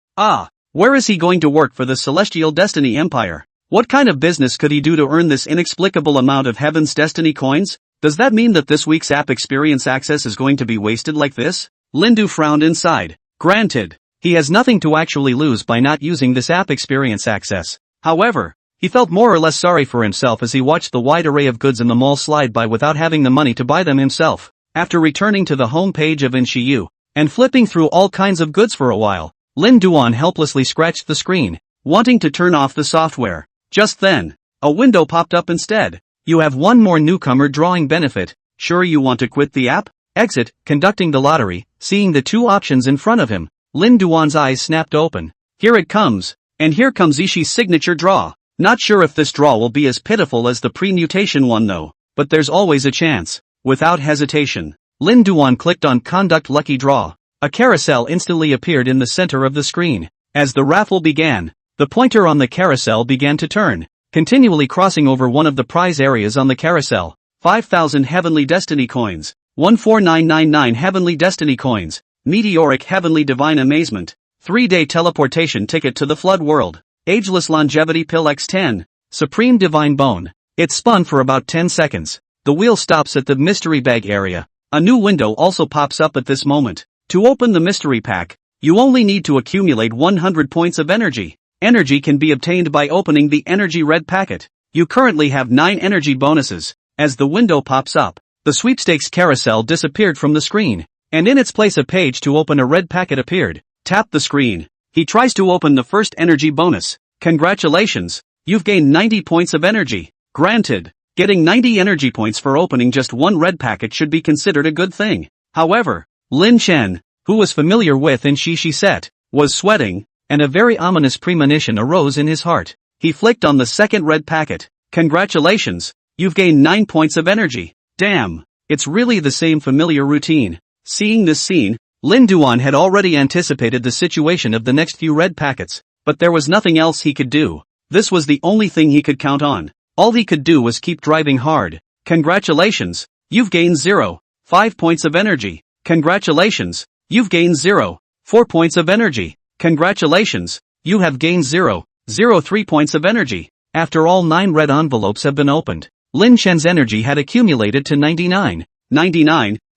Where is he going to work for the Celestial Destiny Empire? What kind of business could he do to earn this inexplicable amount of Heaven's Destiny coins? Does that mean that this week's app experience access is going to be wasted like this? Lindu frowned inside. Granted, he has nothing to actually lose by not using this app experience access. However, he felt more or less sorry for himself as he watched the wide array of goods in the mall slide by without having the money to buy them himself. After returning to the home page of Inshiyu, and flipping through all kinds of goods for a while, Lin Duan helplessly scratched the screen, wanting to turn off the software. Just then, a window popped up instead. You have one more newcomer drawing benefit. Sure you want to quit the app? Exit, conducting the lottery. Seeing the two options in front of him, Lin Duan's eyes snapped open. Here it comes. And here comes Ishii's signature draw. Not sure if this draw will be as pitiful as the pre-mutation one though, but there's always a chance. Without hesitation, Lin Duan clicked on Conduct Lucky Draw. A carousel instantly appeared in the center of the screen. As the raffle began, the pointer on the carousel began to turn, continually crossing over one of the prize areas on the carousel. 5,000 Heavenly Destiny coins. 14999 Heavenly Destiny coins. Meteoric Heavenly Divine Amazement. 3-day teleportation ticket to the Flood World. Ageless Longevity Pill X10. Supreme Divine Bone. It spun for about 10 seconds. The wheel stops at the mystery bag area. A new window also pops up at this moment. To open the mystery pack, you only need to accumulate 100 points of energy. Energy can be obtained by opening the energy red packet. You currently have 9 energy bonuses. As the window pops up, the sweepstakes carousel disappeared from the screen, and in its place a page to open a red packet appeared. Tap the screen. He tries to open the first energy bonus. Congratulations, you've gained 90 points of energy. Granted, getting 90 energy points for opening just one red packet should be considered a good thing. However, Lin Chen, who was familiar with Inshii's set, was sweating, and a very ominous premonition arose in his heart. He flicked on the second red packet. Congratulations, you've gained 9 points of energy. Damn, it's really the same familiar routine. Seeing this scene, Lin Duan had already anticipated the situation of the next few red packets, but there was nothing else he could do. This was the only thing he could count on. All he could do was keep driving hard. Congratulations, you've gained 0.5 points of energy. Congratulations, you've gained 0.4 points of energy. Congratulations, you have gained 0.03 points of energy. After all 9 red envelopes have been opened, Lin Chen's energy had accumulated to 99,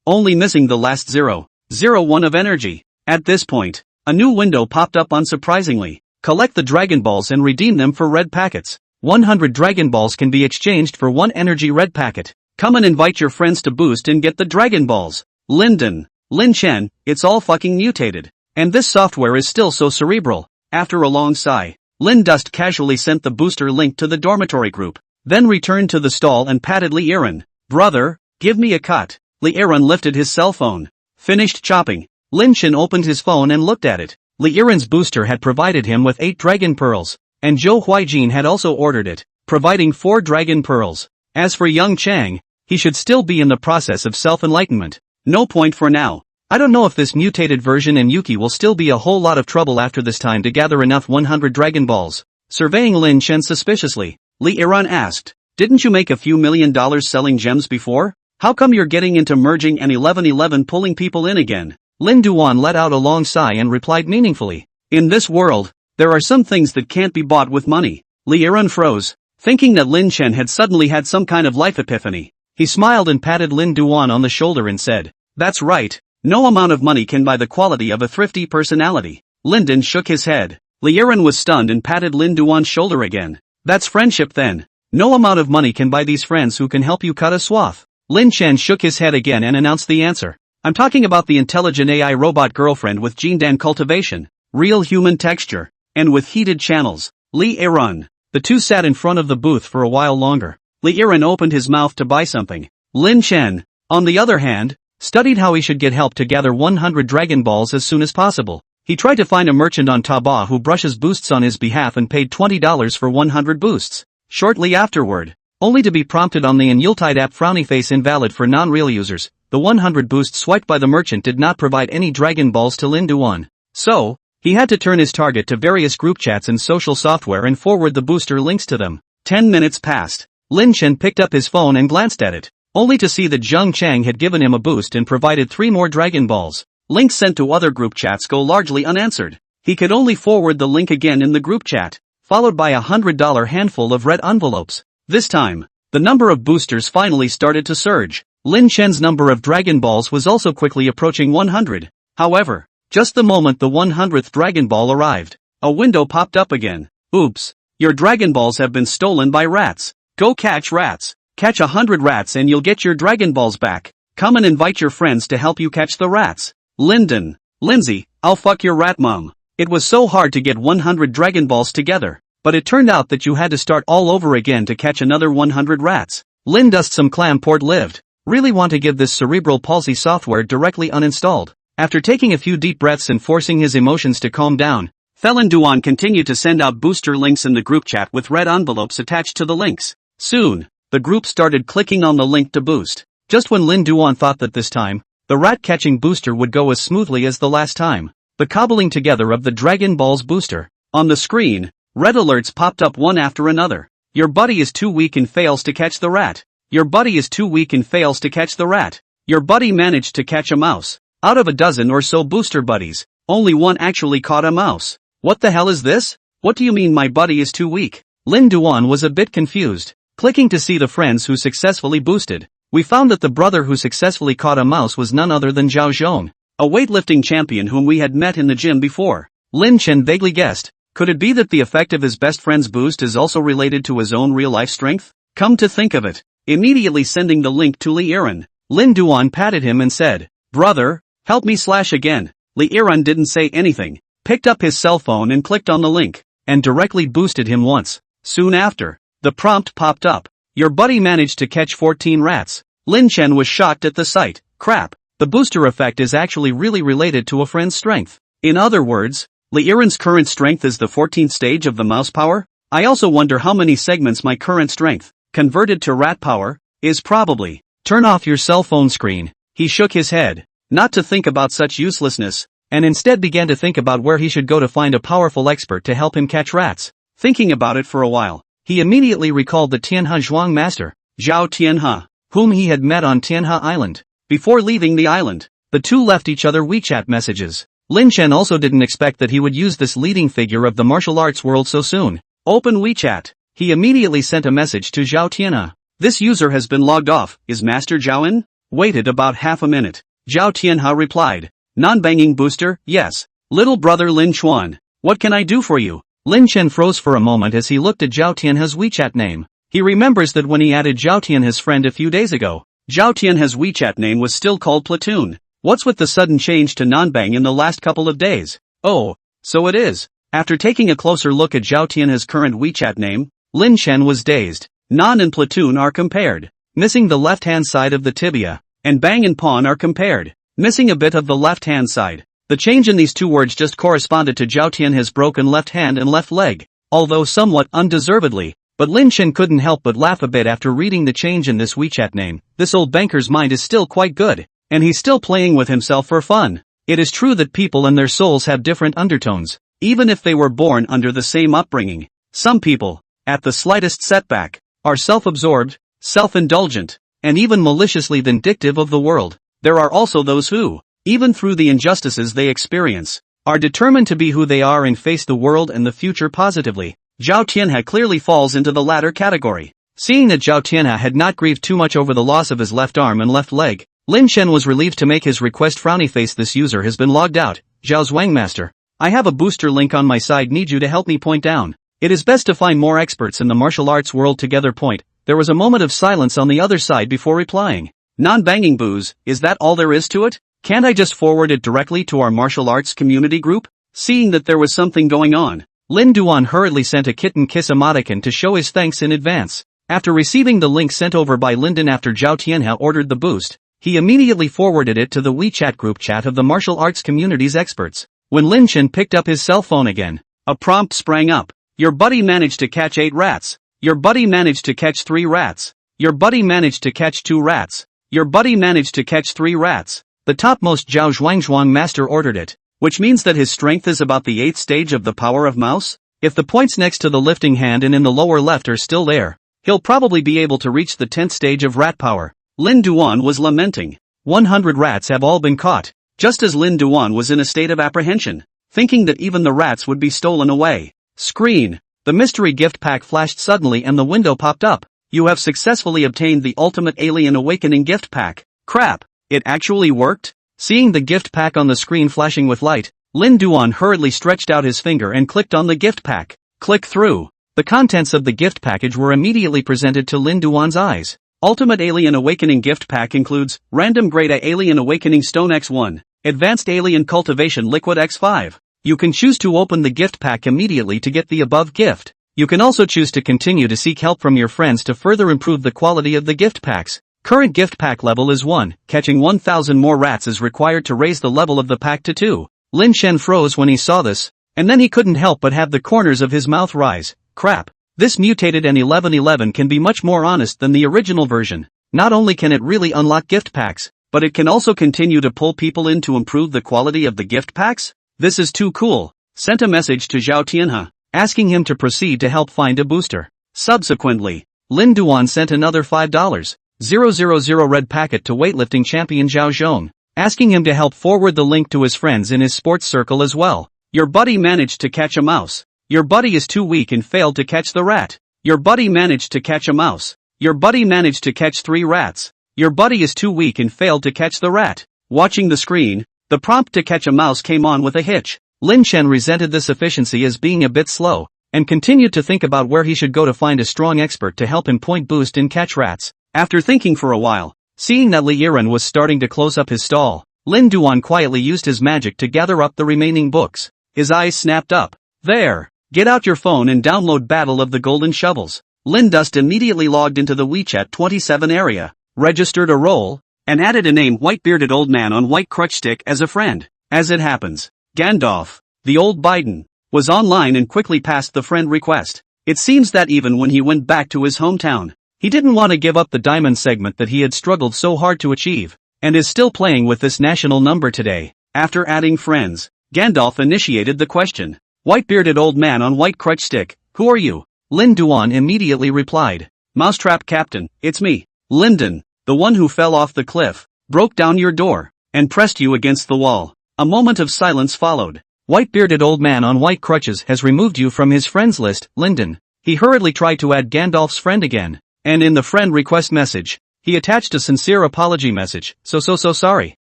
only missing the last 0.01 of energy. At this point, a new window popped up unsurprisingly. Collect the Dragon Balls and redeem them for red packets. 100 Dragon Balls can be exchanged for 1 energy red packet. Come and invite your friends to boost and get the Dragon Balls. Lin Chen, it's all fucking mutated. And this software is still so cerebral. After a long sigh, Lin Dust casually sent the booster link to the dormitory group, then returned to the stall and patted Li Yiren. Brother, give me a cut. Li Yiren lifted his cell phone. Finished chopping, Lin Chen opened his phone and looked at it. Li Yiren's booster had provided him with 8 dragon pearls, and Zhou Huijin had also ordered it, providing 4 dragon pearls. As for young Chang, he should still be in the process of self-enlightenment. No point for now. I don't know if this mutated version and Yuki will still be a whole lot of trouble after this time to gather enough 100 Dragon Balls. Surveying Lin Chen suspiciously, Li Yiren asked, didn't you make a few $1 million selling gems before? How come you're getting into merging and 1111 pulling people in again? Lin Duan let out a long sigh and replied meaningfully, In this world, there are some things that can't be bought with money. Li Yiren froze, thinking that Lin Chen had suddenly had some kind of life epiphany. He smiled and patted Lin Duan on the shoulder and said, "That's right, no amount of money can buy the quality of a thrifty personality." Linden shook his head. Li Yiren was stunned and patted Lin Duan's shoulder again. "That's friendship then. No amount of money can buy these friends who can help you cut a swath." Lin Chen shook his head again and announced the answer. "I'm talking about the intelligent AI robot girlfriend with gene dan cultivation, real human texture, and with heated channels, Li Yiren." The two sat in front of the booth for a while longer. Li Yiren opened his mouth to buy something. Lin Chen, on the other hand, studied how he should get help to gather 100 Dragon Balls as soon as possible. He tried to find a merchant on Taobao who brushes boosts on his behalf and paid $20 for 100 boosts. Shortly afterward, only to be prompted on the Yuletide app frowny face invalid for non-real users, the 100 boosts swiped by the merchant did not provide any Dragon Balls to Lin Duan. So, he had to turn his target to various group chats and social software and forward the booster links to them. 10 minutes passed. Lin Chen picked up his phone and glanced at it, only to see that Zheng Chang had given him a boost and provided 3 more Dragon Balls. Links sent to other group chats go largely unanswered. He could only forward the link again in the group chat, followed by a $100 handful of red envelopes. This time, the number of boosters finally started to surge. Lin Chen's number of Dragon Balls was also quickly approaching 100. However, just the moment the 100th Dragon Ball arrived, a window popped up again. "Oops, your Dragon Balls have been stolen by rats. Go catch rats. Catch 100 rats and you'll get your Dragon Balls back. Come and invite your friends to help you catch the rats." Lindsay, I'll fuck your rat mom. It was so hard to get 100 Dragon Balls together, but it turned out that you had to start all over again to catch another 100 rats. Lin Dust some clam port lived. Really want to give this cerebral palsy software directly uninstalled. After taking a few deep breaths and forcing his emotions to calm down, Felin Duan continued to send out booster links in the group chat with red envelopes attached to the links. Soon, the group started clicking on the link to boost. Just when Lin Duan thought that this time, the rat-catching booster would go as smoothly as the last time, the cobbling together of the Dragon Balls booster. On the screen, red alerts popped up one after another. Your buddy is too weak and fails to catch the rat. Your buddy is too weak and fails to catch the rat. Your buddy managed to catch a mouse. Out of a dozen or so booster buddies, only one actually caught a mouse. What the hell is this? What do you mean my buddy is too weak? Lin Duan was a bit confused. Clicking to see the friends who successfully boosted, we found that the brother who successfully caught a mouse was none other than Zhao Zhong, a weightlifting champion whom we had met in the gym before. Lin Chen vaguely guessed, could it be that the effect of his best friend's boost is also related to his own real-life strength? Come to think of it, immediately sending the link to Li Yiren, Lin Duan patted him and said, "Brother, help me / again." Li Yiren didn't say anything, picked up his cell phone and clicked on the link, and directly boosted him once. Soon after, the prompt popped up. Your buddy managed to catch 14 rats. Lin Chen was shocked at the sight. Crap, the booster effect is actually really related to a friend's strength. In other words, Li Yiren's current strength is the 14th stage of the mouse power? I also wonder how many segments my current strength, converted to rat power, is probably. Turn off your cell phone screen. He shook his head, not to think about such uselessness, and instead began to think about where he should go to find a powerful expert to help him catch rats. Thinking about it for a while, he immediately recalled the Tianhe Zhuang master, Zhao Tianhe, whom he had met on Tianhe Island. Before leaving the island, the two left each other WeChat messages. Lin Chen also didn't expect that he would use this leading figure of the martial arts world so soon. Open WeChat. He immediately sent a message to Zhao Tianhe. This user has been logged off. Is Master Zhao in? Waited about half a minute. Zhao Tianhe replied. Non-banging booster, yes. Little brother Lin Chuan, what can I do for you? Lin Chen froze for a moment as he looked at Zhao Tianhe's WeChat name. He remembers that when he added Zhao Tianhe's friend a few days ago, Zhao Tianhe's WeChat name was still called Platoon. What's with the sudden change to non-bang in the last couple of days? Oh, so it is. After taking a closer look at Zhao Tianhe's current WeChat name, Lin Chen was dazed. Non and platoon are compared, missing the left-hand side of the tibia, and bang and pawn are compared, missing a bit of the left-hand side. The change in these two words just corresponded to Zhao Tianhe's broken left hand and left leg, although somewhat undeservedly, but Lin Chen couldn't help but laugh a bit after reading the change in this WeChat name. This old banker's mind is still quite good, and he's still playing with himself for fun. It is true that people and their souls have different undertones, even if they were born under the same upbringing. Some people, at the slightest setback, are self-absorbed, self-indulgent, and even maliciously vindictive of the world. There are also those who, even through the injustices they experience, are determined to be who they are and face the world and the future positively. Zhao Tianhe clearly falls into the latter category. Seeing that Zhao Tianhe had not grieved too much over the loss of his left arm and left leg, Lin Shen was relieved to make his request. Frowny face. This user has been logged out. Zhao Zhuangmaster. I have a booster link on my side. Need you to help me point down. It is best to find more experts in the martial arts world together. Point. There was a moment of silence on the other side before replying. Non-banging booze, is that all there is to it? Can't I just forward it directly to our martial arts community group? Seeing that there was something going on, Lin Duan hurriedly sent a kitten kiss emoticon to show his thanks in advance. After receiving the link sent over by Linden after Zhao Tianhe ordered the boost, he immediately forwarded it to the WeChat group chat of the martial arts community's experts. When Lin Chen picked up his cell phone again, a prompt sprang up. Your buddy managed to catch 8 rats. Your buddy managed to catch 3 rats. Your buddy managed to catch 2 rats. Your buddy managed to catch 3 rats. The topmost Zhao Zhuangzhuang master ordered it, which means that his strength is about the 8th stage of the power of mouse. If the points next to the lifting hand and in the lower left are still there, he'll probably be able to reach the 10th stage of rat power. Lin Duan was lamenting. 100 rats have all been caught. Just as Lin Duan was in a state of apprehension, thinking that even the rats would be stolen away. Screen. The mystery gift pack flashed suddenly and the window popped up. You have successfully obtained the Ultimate Alien Awakening gift pack. Crap. It actually worked? Seeing the gift pack on the screen flashing with light, Lin Duan hurriedly stretched out his finger and clicked on the gift pack. Click through. The contents of the gift package were immediately presented to Lin Duan's eyes. Ultimate Alien Awakening gift pack includes Random Grade A Alien Awakening Stone X1, Advanced Alien Cultivation Liquid X5. You can choose to open the gift pack immediately to get the above gift. You can also choose to continue to seek help from your friends to further improve the quality of the gift packs. Current gift pack level is 1. Catching 1,000 more rats is required to raise the level of the pack to 2. Lin Shen froze when he saw this, and then he couldn't help but have the corners of his mouth rise. Crap. This mutated and 1111 can be much more honest than the original version. Not only can it really unlock gift packs, but it can also continue to pull people in to improve the quality of the gift packs? This is too cool. Sent a message to Zhao Tianhe, asking him to proceed to help find a booster. Subsequently, Lin Duan sent another $5,000 red packet to weightlifting champion Zhao Zhong, asking him to help forward the link to his friends in his sports circle as well. Your buddy managed to catch a mouse. Your buddy is too weak and failed to catch the rat. Your buddy managed to catch a mouse. Your buddy managed to catch 3 rats. Your buddy is too weak and failed to catch the rat. Watching the screen, the prompt to catch a mouse came on with a hitch. Lin Shen resented this efficiency as being a bit slow, and continued to think about where he should go to find a strong expert to help him point boost and catch rats. After thinking for a while, seeing that Li Yiren was starting to close up his stall, Lin Duan quietly used his magic to gather up the remaining books. His eyes snapped up. There! Get out your phone and download Battle of the Golden Shovels. Lin Dust immediately logged into the WeChat 27 area, registered a role, and added a name white-bearded old man on white crutch stick as a friend. As it happens, Gandalf, the old Biden, was online and quickly passed the friend request. It seems that even when he went back to his hometown, he didn't want to give up the diamond segment that he had struggled so hard to achieve, and is still playing with this national number today. After adding friends, Gandalf initiated the question. White-bearded old man on white crutch stick, who are you? Lin Duan immediately replied. Mousetrap Captain, it's me, Linden, the one who fell off the cliff, broke down your door, and pressed you against the wall. A moment of silence followed. White-bearded old man on white crutches has removed you from his friends list, Linden. He hurriedly tried to add Gandalf's friend again, and in the friend request message, he attached a sincere apology message, so sorry.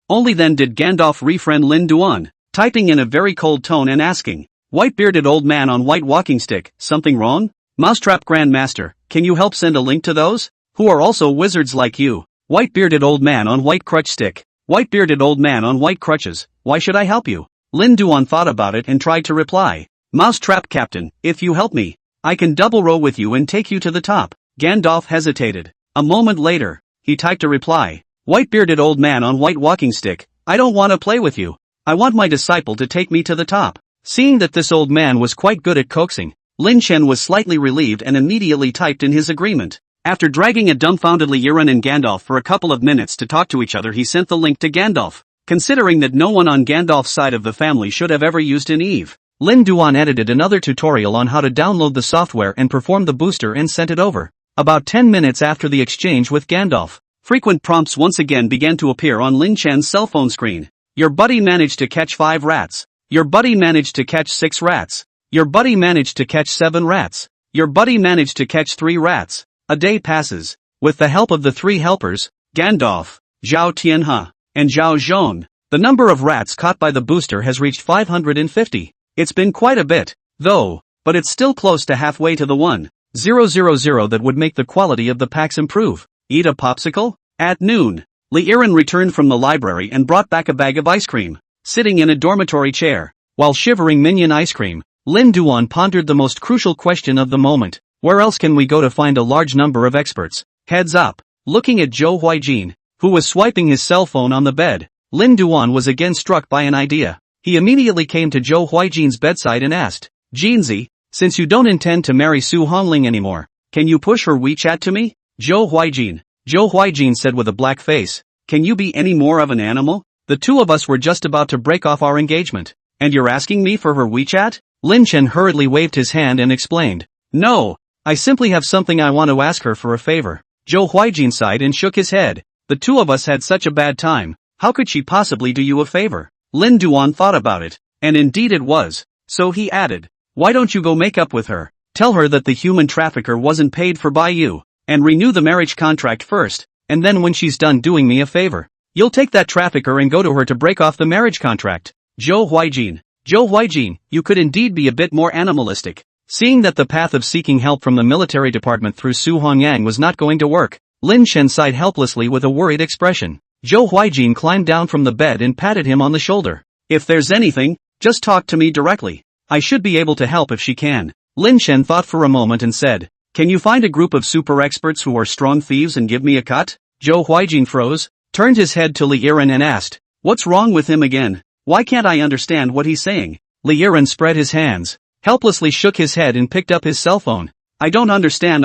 Only then did Gandalf refriend Lin Duan, typing in a very cold tone and asking, White-bearded old man on white walking stick, something wrong? Mousetrap Grandmaster, can you help send a link to those who are also wizards like you? White-bearded old man on white crutch stick. White-bearded old man on white crutches, why should I help you? Lin Duan thought about it and tried to reply. Mousetrap Captain, if you help me, I can double row with you and take you to the top. Gandalf hesitated. A moment later, he typed a reply. White-bearded old man on white walking stick, I don't want to play with you. I want my disciple to take me to the top. Seeing that this old man was quite good at coaxing, Lin Chen was slightly relieved and immediately typed in his agreement. After dragging a dumbfounded Li Yiren and Gandalf for a couple of minutes to talk to each other, he sent the link to Gandalf. Considering that no one on Gandalf's side of the family should have ever used an Eve, Lin Duan edited another tutorial on how to download the software and perform the booster and sent it over. About 10 minutes after the exchange with Gandalf, frequent prompts once again began to appear on Lin Chen's cell phone screen. Your buddy managed to catch 5 rats. Your buddy managed to catch 6 rats. Your buddy managed to catch 7 rats. Your buddy managed to catch 3 rats. A day passes. With the help of the 3 helpers, Gandalf, Zhao Tianhe, and Zhao Zhong, the number of rats caught by the booster has reached 550. It's been quite a bit, though, but it's still close to halfway to the 1,000 that would make the quality of the packs improve. Eat a popsicle? At noon, Liren returned from the library and brought back a bag of ice cream. Sitting in a dormitory chair, while shivering minion ice cream, Lin Duan pondered the most crucial question of the moment. Where else can we go to find a large number of experts? Heads up. Looking at Zhou Huijin, who was swiping his cell phone on the bed, Lin Duan was again struck by an idea. He immediately came to Zhou Huijin's bedside and asked, Jinzi, since you don't intend to marry Su Hongling anymore, can you push her WeChat to me? Zhou Huijin said with a black face, can you be any more of an animal? The two of us were just about to break off our engagement, and you're asking me for her WeChat? Lin Chen hurriedly waved his hand and explained, no, I simply have something I want to ask her for a favor. Zhou Huijin sighed and shook his head. The two of us had such a bad time, how could she possibly do you a favor? Lin Duan thought about it, and indeed it was, so he added, why don't you go make up with her? Tell her that the human trafficker wasn't paid for by you, and renew the marriage contract first, and then when she's done doing me a favor, you'll take that trafficker and go to her to break off the marriage contract. Zhou Huijin, you could indeed be a bit more animalistic. Seeing that the path of seeking help from the military department through Su Hongyang was not going to work, Lin Chen sighed helplessly with a worried expression. Zhou Huijin climbed down from the bed and patted him on the shoulder. If there's anything, just talk to me directly. I should be able to help if she can. Lin Chen thought for a moment and said, can you find a group of super experts who are strong thieves and give me a cut? Zhou Huijin froze, turned his head to Li Yiren and asked, what's wrong with him again? Why can't I understand what he's saying? Li Yiren spread his hands, helplessly shook his head and picked up his cell phone. I don't understand.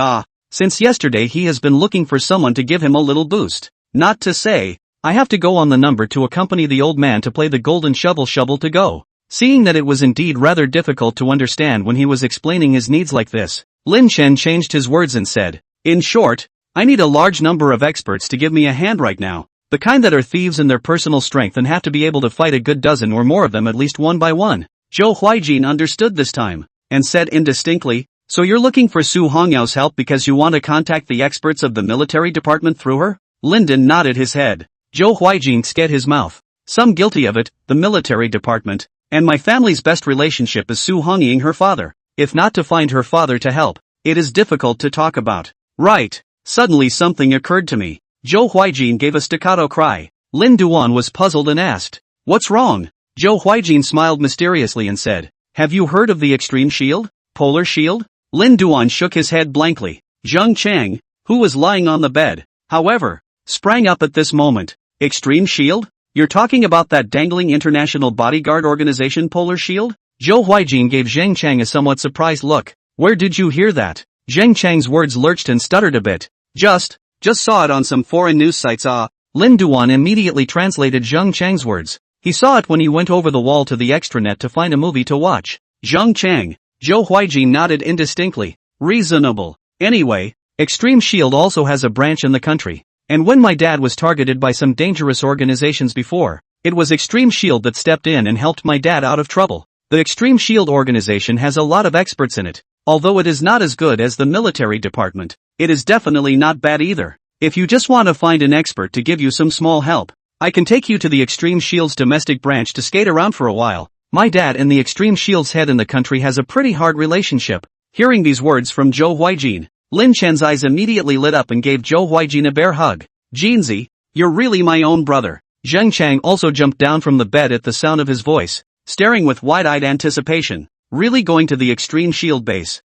Since yesterday he has been looking for someone to give him a little boost. Not to say, I have to go on the number to accompany the old man to play the golden shovel to go. Seeing that it was indeed rather difficult to understand when he was explaining his needs like this, Lin Chen changed his words and said, in short, I need a large number of experts to give me a hand right now. The kind that are thieves in their personal strength and have to be able to fight a good dozen or more of them at least one by one. Zhou Huijin understood this time, and said indistinctly, so you're looking for Su Hongyao's help because you want to contact the experts of the military department through her? Linden nodded his head. Zhou Huijin scared his mouth. Some guilty of it, the military department, and my family's best relationship is Su Hongying her father. If not to find her father to help, it is difficult to talk about. Right. Suddenly something occurred to me. Zhou Huijin gave a staccato cry. Lin Duan was puzzled and asked, what's wrong? Zhou Huijin smiled mysteriously and said, have you heard of the extreme shield? Polar shield? Lin Duan shook his head blankly. Zheng Chang, who was lying on the bed, however, sprang up at this moment. Extreme shield? You're talking about that dangling international bodyguard organization Polar Shield? Zhou Huijin gave Zheng Chang a somewhat surprised look. Where did you hear that? Zheng Chang's words lurched and stuttered a bit. Just saw it on some foreign news sites. Lin Duan immediately translated Zheng Chang's words. He saw it when he went over the wall to the extranet to find a movie to watch. Zheng Chang. Zhou Huijin nodded indistinctly. Reasonable. Anyway, Extreme Shield also has a branch in the country. And when my dad was targeted by some dangerous organizations before, it was Extreme Shield that stepped in and helped my dad out of trouble. The Extreme Shield organization has a lot of experts in it. Although it is not as good as the military department, it is definitely not bad either. If you just want to find an expert to give you some small help, I can take you to the Extreme Shield's domestic branch to skate around for a while. My dad and the Extreme Shield's head in the country has a pretty hard relationship. Hearing these words from Zhou Huijin, Lin Chen's eyes immediately lit up and gave Zhou Huijin a bear hug. Jinzi, you're really my own brother. Zheng Chang also jumped down from the bed at the sound of his voice, staring with wide-eyed anticipation. Really going to the Extreme Shield base?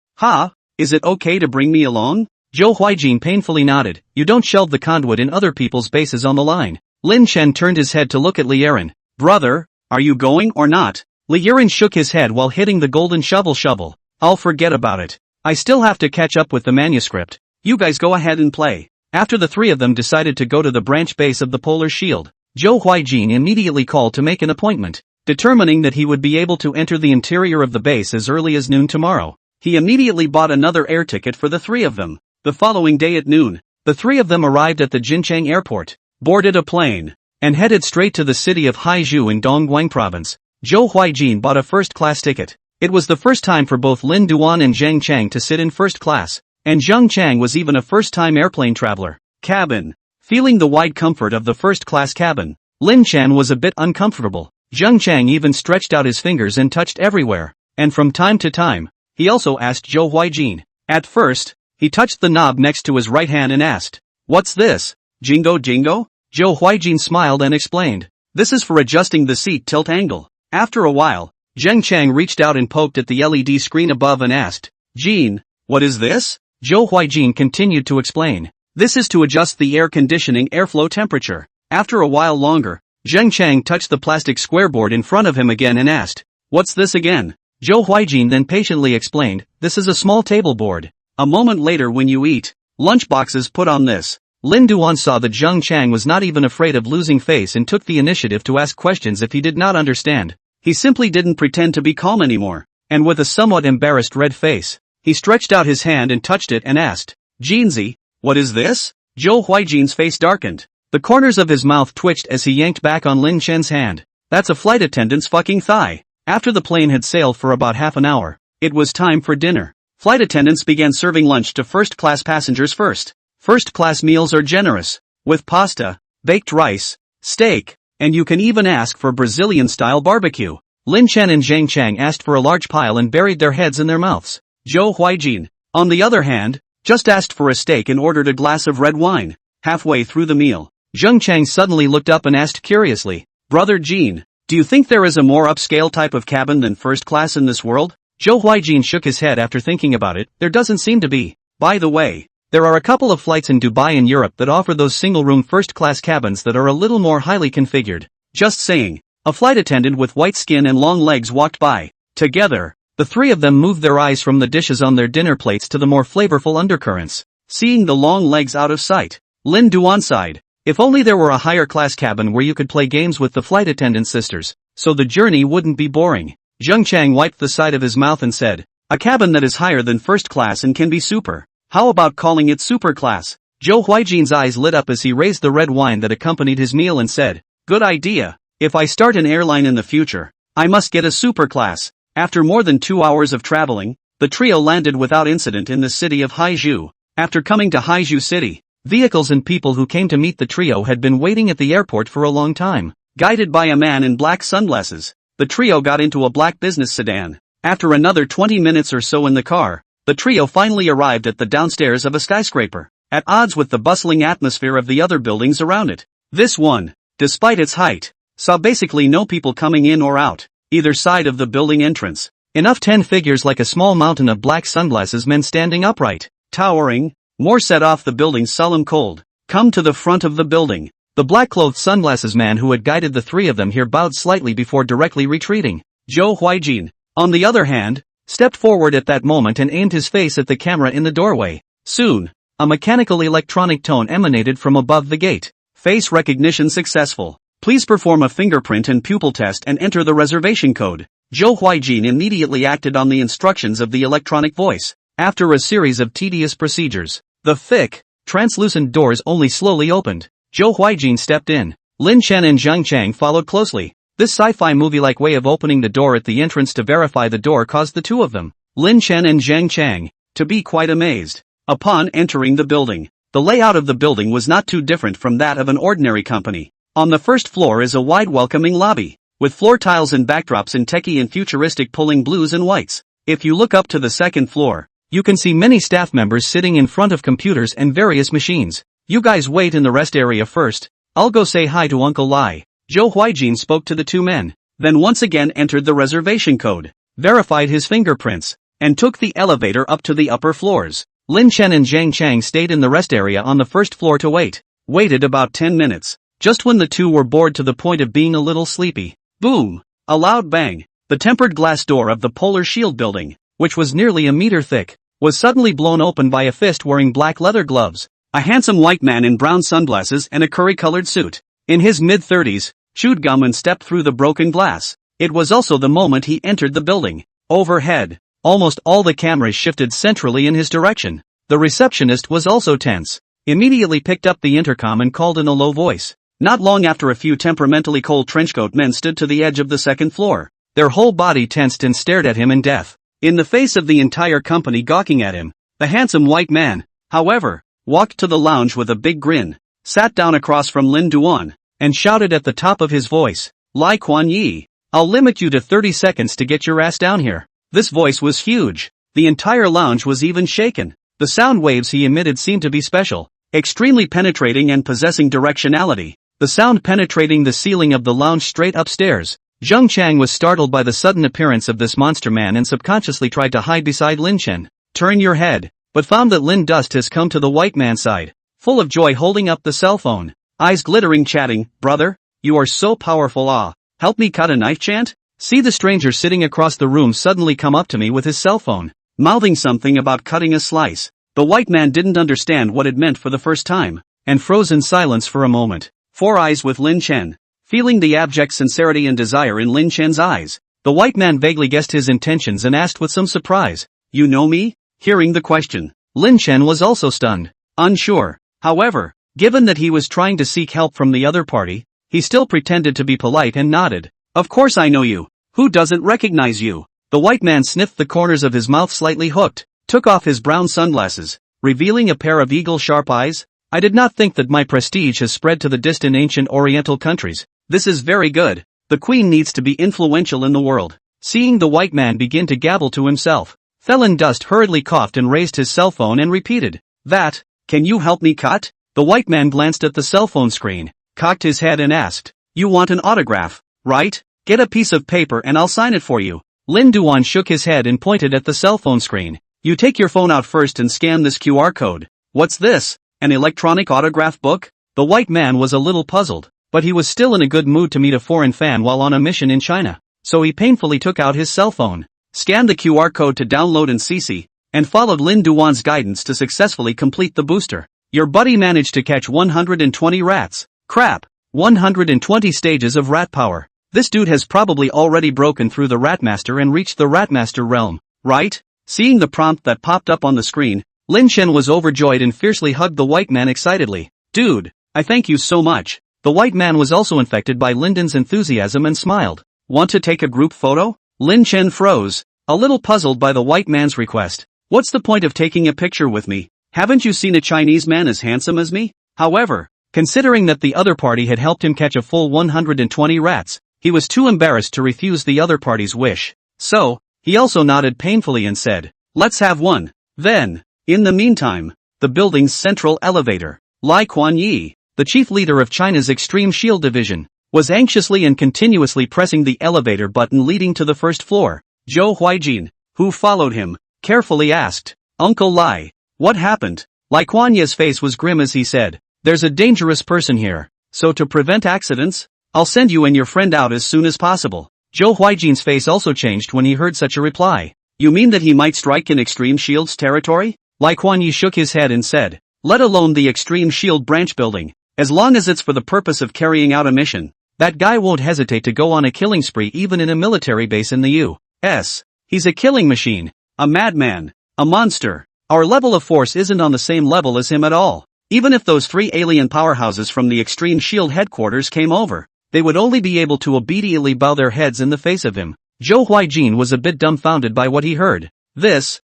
Is it okay to bring me along? Zhou Huijin painfully nodded. You don't shelve the conduit in other people's bases on the line. Lin Chen turned his head to look at Li Yiren. Brother, are you going or not? Li Yiren shook his head while hitting the golden shovel. I'll forget about it. I still have to catch up with the manuscript. You guys go ahead and play. After the three of them decided to go to the branch base of the Polar Shield, Zhou Huijin immediately called to make an appointment, determining that he would be able to enter the interior of the base as early as noon tomorrow. He immediately bought another air ticket for the three of them. The following day at noon, the three of them arrived at the Jincheng airport, boarded a plane, and headed straight to the city of Haizhou in Dongguan province. Zhou Huijin bought a first-class ticket. It was the first time for both Lin Duan and Zhang Chang to sit in first class, and Zhang Chang was even a first-time airplane traveler. Cabin. Feeling the wide comfort of the first-class cabin, Lin Chan was a bit uncomfortable. Zhang Chang even stretched out his fingers and touched everywhere, and from time to time, he also asked Zhou Huijin. At first, he touched the knob next to his right hand and asked, "What's this? Jingo jingo?" Zhou Huijin smiled and explained, "This is for adjusting the seat tilt angle." After a while, Zhang Chang reached out and poked at the LED screen above and asked, "Jin, what is this?" Zhou Huijin continued to explain, "This is to adjust the air conditioning airflow temperature." After a while longer, Zhang Chang touched the plastic square board in front of him again and asked, "What's this again?" Zhou Huijin then patiently explained, "This is a small table board. A moment later when you eat, lunchboxes put on this." Lin Duan saw that Zhang Chang was not even afraid of losing face and took the initiative to ask questions if he did not understand. He simply didn't pretend to be calm anymore, and with a somewhat embarrassed red face, he stretched out his hand and touched it and asked, "Jinzi, what is this?" Zhou Huijin's face darkened. The corners of his mouth twitched as he yanked back on Lin Chen's hand. "That's a flight attendant's fucking thigh." After the plane had sailed for about half an hour, it was time for dinner. Flight attendants began serving lunch to first-class passengers first. First-class meals are generous, with pasta, baked rice, steak, and you can even ask for Brazilian-style barbecue. Lin Chen and Zhang Chang asked for a large pile and buried their heads in their mouths. Zhou Huijin, on the other hand, just asked for a steak and ordered a glass of red wine. Halfway through the meal, Zhang Chang suddenly looked up and asked curiously, "Brother Jin, do you think there is a more upscale type of cabin than first class in this world?" Zhou Huijin shook his head after thinking about it. "There doesn't seem to be. By the way, there are a couple of flights in Dubai and Europe that offer those single-room first-class cabins that are a little more highly configured." Just saying. A flight attendant with white skin and long legs walked by. Together, the three of them moved their eyes from the dishes on their dinner plates to the more flavorful undercurrents. Seeing the long legs out of sight, Lin Duan sighed. If only there were a higher-class cabin where you could play games with the flight attendant sisters, so the journey wouldn't be boring. Zhang Chang wiped the side of his mouth and said, "A cabin that is higher than first class and can be super. How about calling it super class?" Zhou Huijin's eyes lit up as he raised the red wine that accompanied his meal and said, "Good idea. If I start an airline in the future, I must get a super class." After more than 2 hours of traveling, the trio landed without incident in the city of Haizhou. After coming to Haizhou City, vehicles and people who came to meet the trio had been waiting at the airport for a long time. Guided by a man in black sunglasses, the trio got into a black business sedan. After another 20 minutes or so in the car, the trio finally arrived at the downstairs of a skyscraper, at odds with the bustling atmosphere of the other buildings around it. This one, despite its height, saw basically no people coming in or out, either side of the building entrance. Enough 10 figures like a small mountain of black sunglasses men standing upright, towering, more set off the building's solemn cold. "Come to the front of the building." The black-clothed sunglasses man who had guided the three of them here bowed slightly before directly retreating. Zhou Huijin, on the other hand, stepped forward at that moment and aimed his face at the camera in the doorway. Soon, a mechanical electronic tone emanated from above the gate. "Face recognition successful. Please perform a fingerprint and pupil test and enter the reservation code." Zhou Huijin immediately acted on the instructions of the electronic voice. After a series of tedious procedures, the thick, translucent doors only slowly opened. Zhou Huijin stepped in. Lin Chen and Zhang Chang followed closely. This sci-fi movie-like way of opening the door at the entrance to verify the door caused the two of them, Lin Chen and Zhang Chang, to be quite amazed. Upon entering the building, the layout of the building was not too different from that of an ordinary company. On the first floor is a wide welcoming lobby, with floor tiles and backdrops in techie and futuristic pulling blues and whites. If you look up to the second floor, you can see many staff members sitting in front of computers and various machines. "You guys wait in the rest area first. I'll go say hi to Uncle Lai." Zhou Huijin spoke to the two men, then once again entered the reservation code, verified his fingerprints, and took the elevator up to the upper floors. Lin Chen and Zhang Chang stayed in the rest area on the first floor to wait. Waited about 10 minutes. Just when the two were bored to the point of being a little sleepy. Boom! A loud bang. The tempered glass door of the Polar Shield building, which was nearly a meter thick, was suddenly blown open by a fist wearing black leather gloves. A handsome white man in brown sunglasses and a curry-colored suit. In his mid-30s, chewed gum and stepped through the broken glass. It was also the moment he entered the building. Overhead, almost all the cameras shifted centrally in his direction. The receptionist was also tense. Immediately picked up the intercom and called in a low voice. Not long after, a few temperamentally cold trenchcoat men stood to the edge of the second floor. Their whole body tensed and stared at him in death. In the face of the entire company gawking at him, the handsome white man, however, walked to the lounge with a big grin, sat down across from Lin Duan, and shouted at the top of his voice, "Lai Kuan Yi, I'll limit you to 30 seconds to get your ass down here." This voice was huge. The entire lounge was even shaken. The sound waves he emitted seemed to be special, extremely penetrating and possessing directionality. The sound penetrating the ceiling of the lounge straight upstairs. Zheng Chang was startled by the sudden appearance of this monster man and subconsciously tried to hide beside Lin Chen. "Turn your head," but found that Lin Dust has come to the white man's side, full of joy, holding up the cell phone, eyes glittering, chatting, "Brother, you are so powerful, help me cut a knife chant?" See the stranger sitting across the room suddenly come up to me with his cell phone, mouthing something about cutting a slice. The white man didn't understand what it meant for the first time, and froze in silence for a moment. 4 eyes with Lin Chen. Feeling the abject sincerity and desire in Lin Chen's eyes, the white man vaguely guessed his intentions and asked with some surprise, "You know me?" Hearing the question, Lin Chen was also stunned, unsure. However, given that he was trying to seek help from the other party, he still pretended to be polite and nodded. "Of course I know you. Who doesn't recognize you?" The white man sniffed the corners of his mouth slightly hooked, took off his brown sunglasses, revealing a pair of eagle-sharp eyes. "I did not think that my prestige has spread to the distant ancient oriental countries. This is very good. The queen needs to be influential in the world." Seeing the white man begin to gabble to himself, Felon Dust hurriedly coughed and raised his cell phone and repeated, "That, can you help me cut?" The white man glanced at the cell phone screen, cocked his head and asked, "You want an autograph, right? Get a piece of paper and I'll sign it for you." Lin Duan shook his head and pointed at the cell phone screen. "You take your phone out first and scan this QR code." "What's this? An electronic autograph book?" The white man was a little puzzled, but he was still in a good mood to meet a foreign fan while on a mission in China, so he painfully took out his cell phone, scanned the QR code to download in CC, and followed Lin Duan's guidance to successfully complete the booster. "Your buddy managed to catch 120 rats. Crap, 120 stages of rat power. This dude has probably already broken through the Ratmaster and reached the Ratmaster realm, right?" Seeing the prompt that popped up on the screen, Lin Chen was overjoyed and fiercely hugged the white man excitedly. "Dude, I thank you so much." The white man was also infected by Linden's enthusiasm and smiled. "Want to take a group photo?" Lin Chen froze, a little puzzled by the white man's request. "What's the point of taking a picture with me? Haven't you seen a Chinese man as handsome as me?" However, considering that the other party had helped him catch a full 120 rats, he was too embarrassed to refuse the other party's wish. So, he also nodded painfully and said, "Let's have one." Then, in the meantime, the building's central elevator, Lai Kuan Yi, the chief leader of China's Extreme Shield Division, was anxiously and continuously pressing the elevator button leading to the first floor. Zhou Huijin, who followed him, carefully asked, "Uncle Lai, what happened?" Lai Kuan Yi's face was grim as he said, "There's a dangerous person here, so to prevent accidents, I'll send you and your friend out as soon as possible." Zhou Huijin's face also changed when he heard such a reply. "You mean that he might strike in Extreme Shield's territory?" Lai Kuan Yi shook his head and said, "Let alone the Extreme Shield branch building, as long as it's for the purpose of carrying out a mission, that guy won't hesitate to go on a killing spree even in a military base in the U.S. He's a killing machine, a madman, a monster. Our level of force isn't on the same level as him at all. Even if those 3 alien powerhouses from the Extreme Shield headquarters came over, they would only be able to obediently bow their heads in the face of him." Zhou Huijin was a bit dumbfounded by what he heard.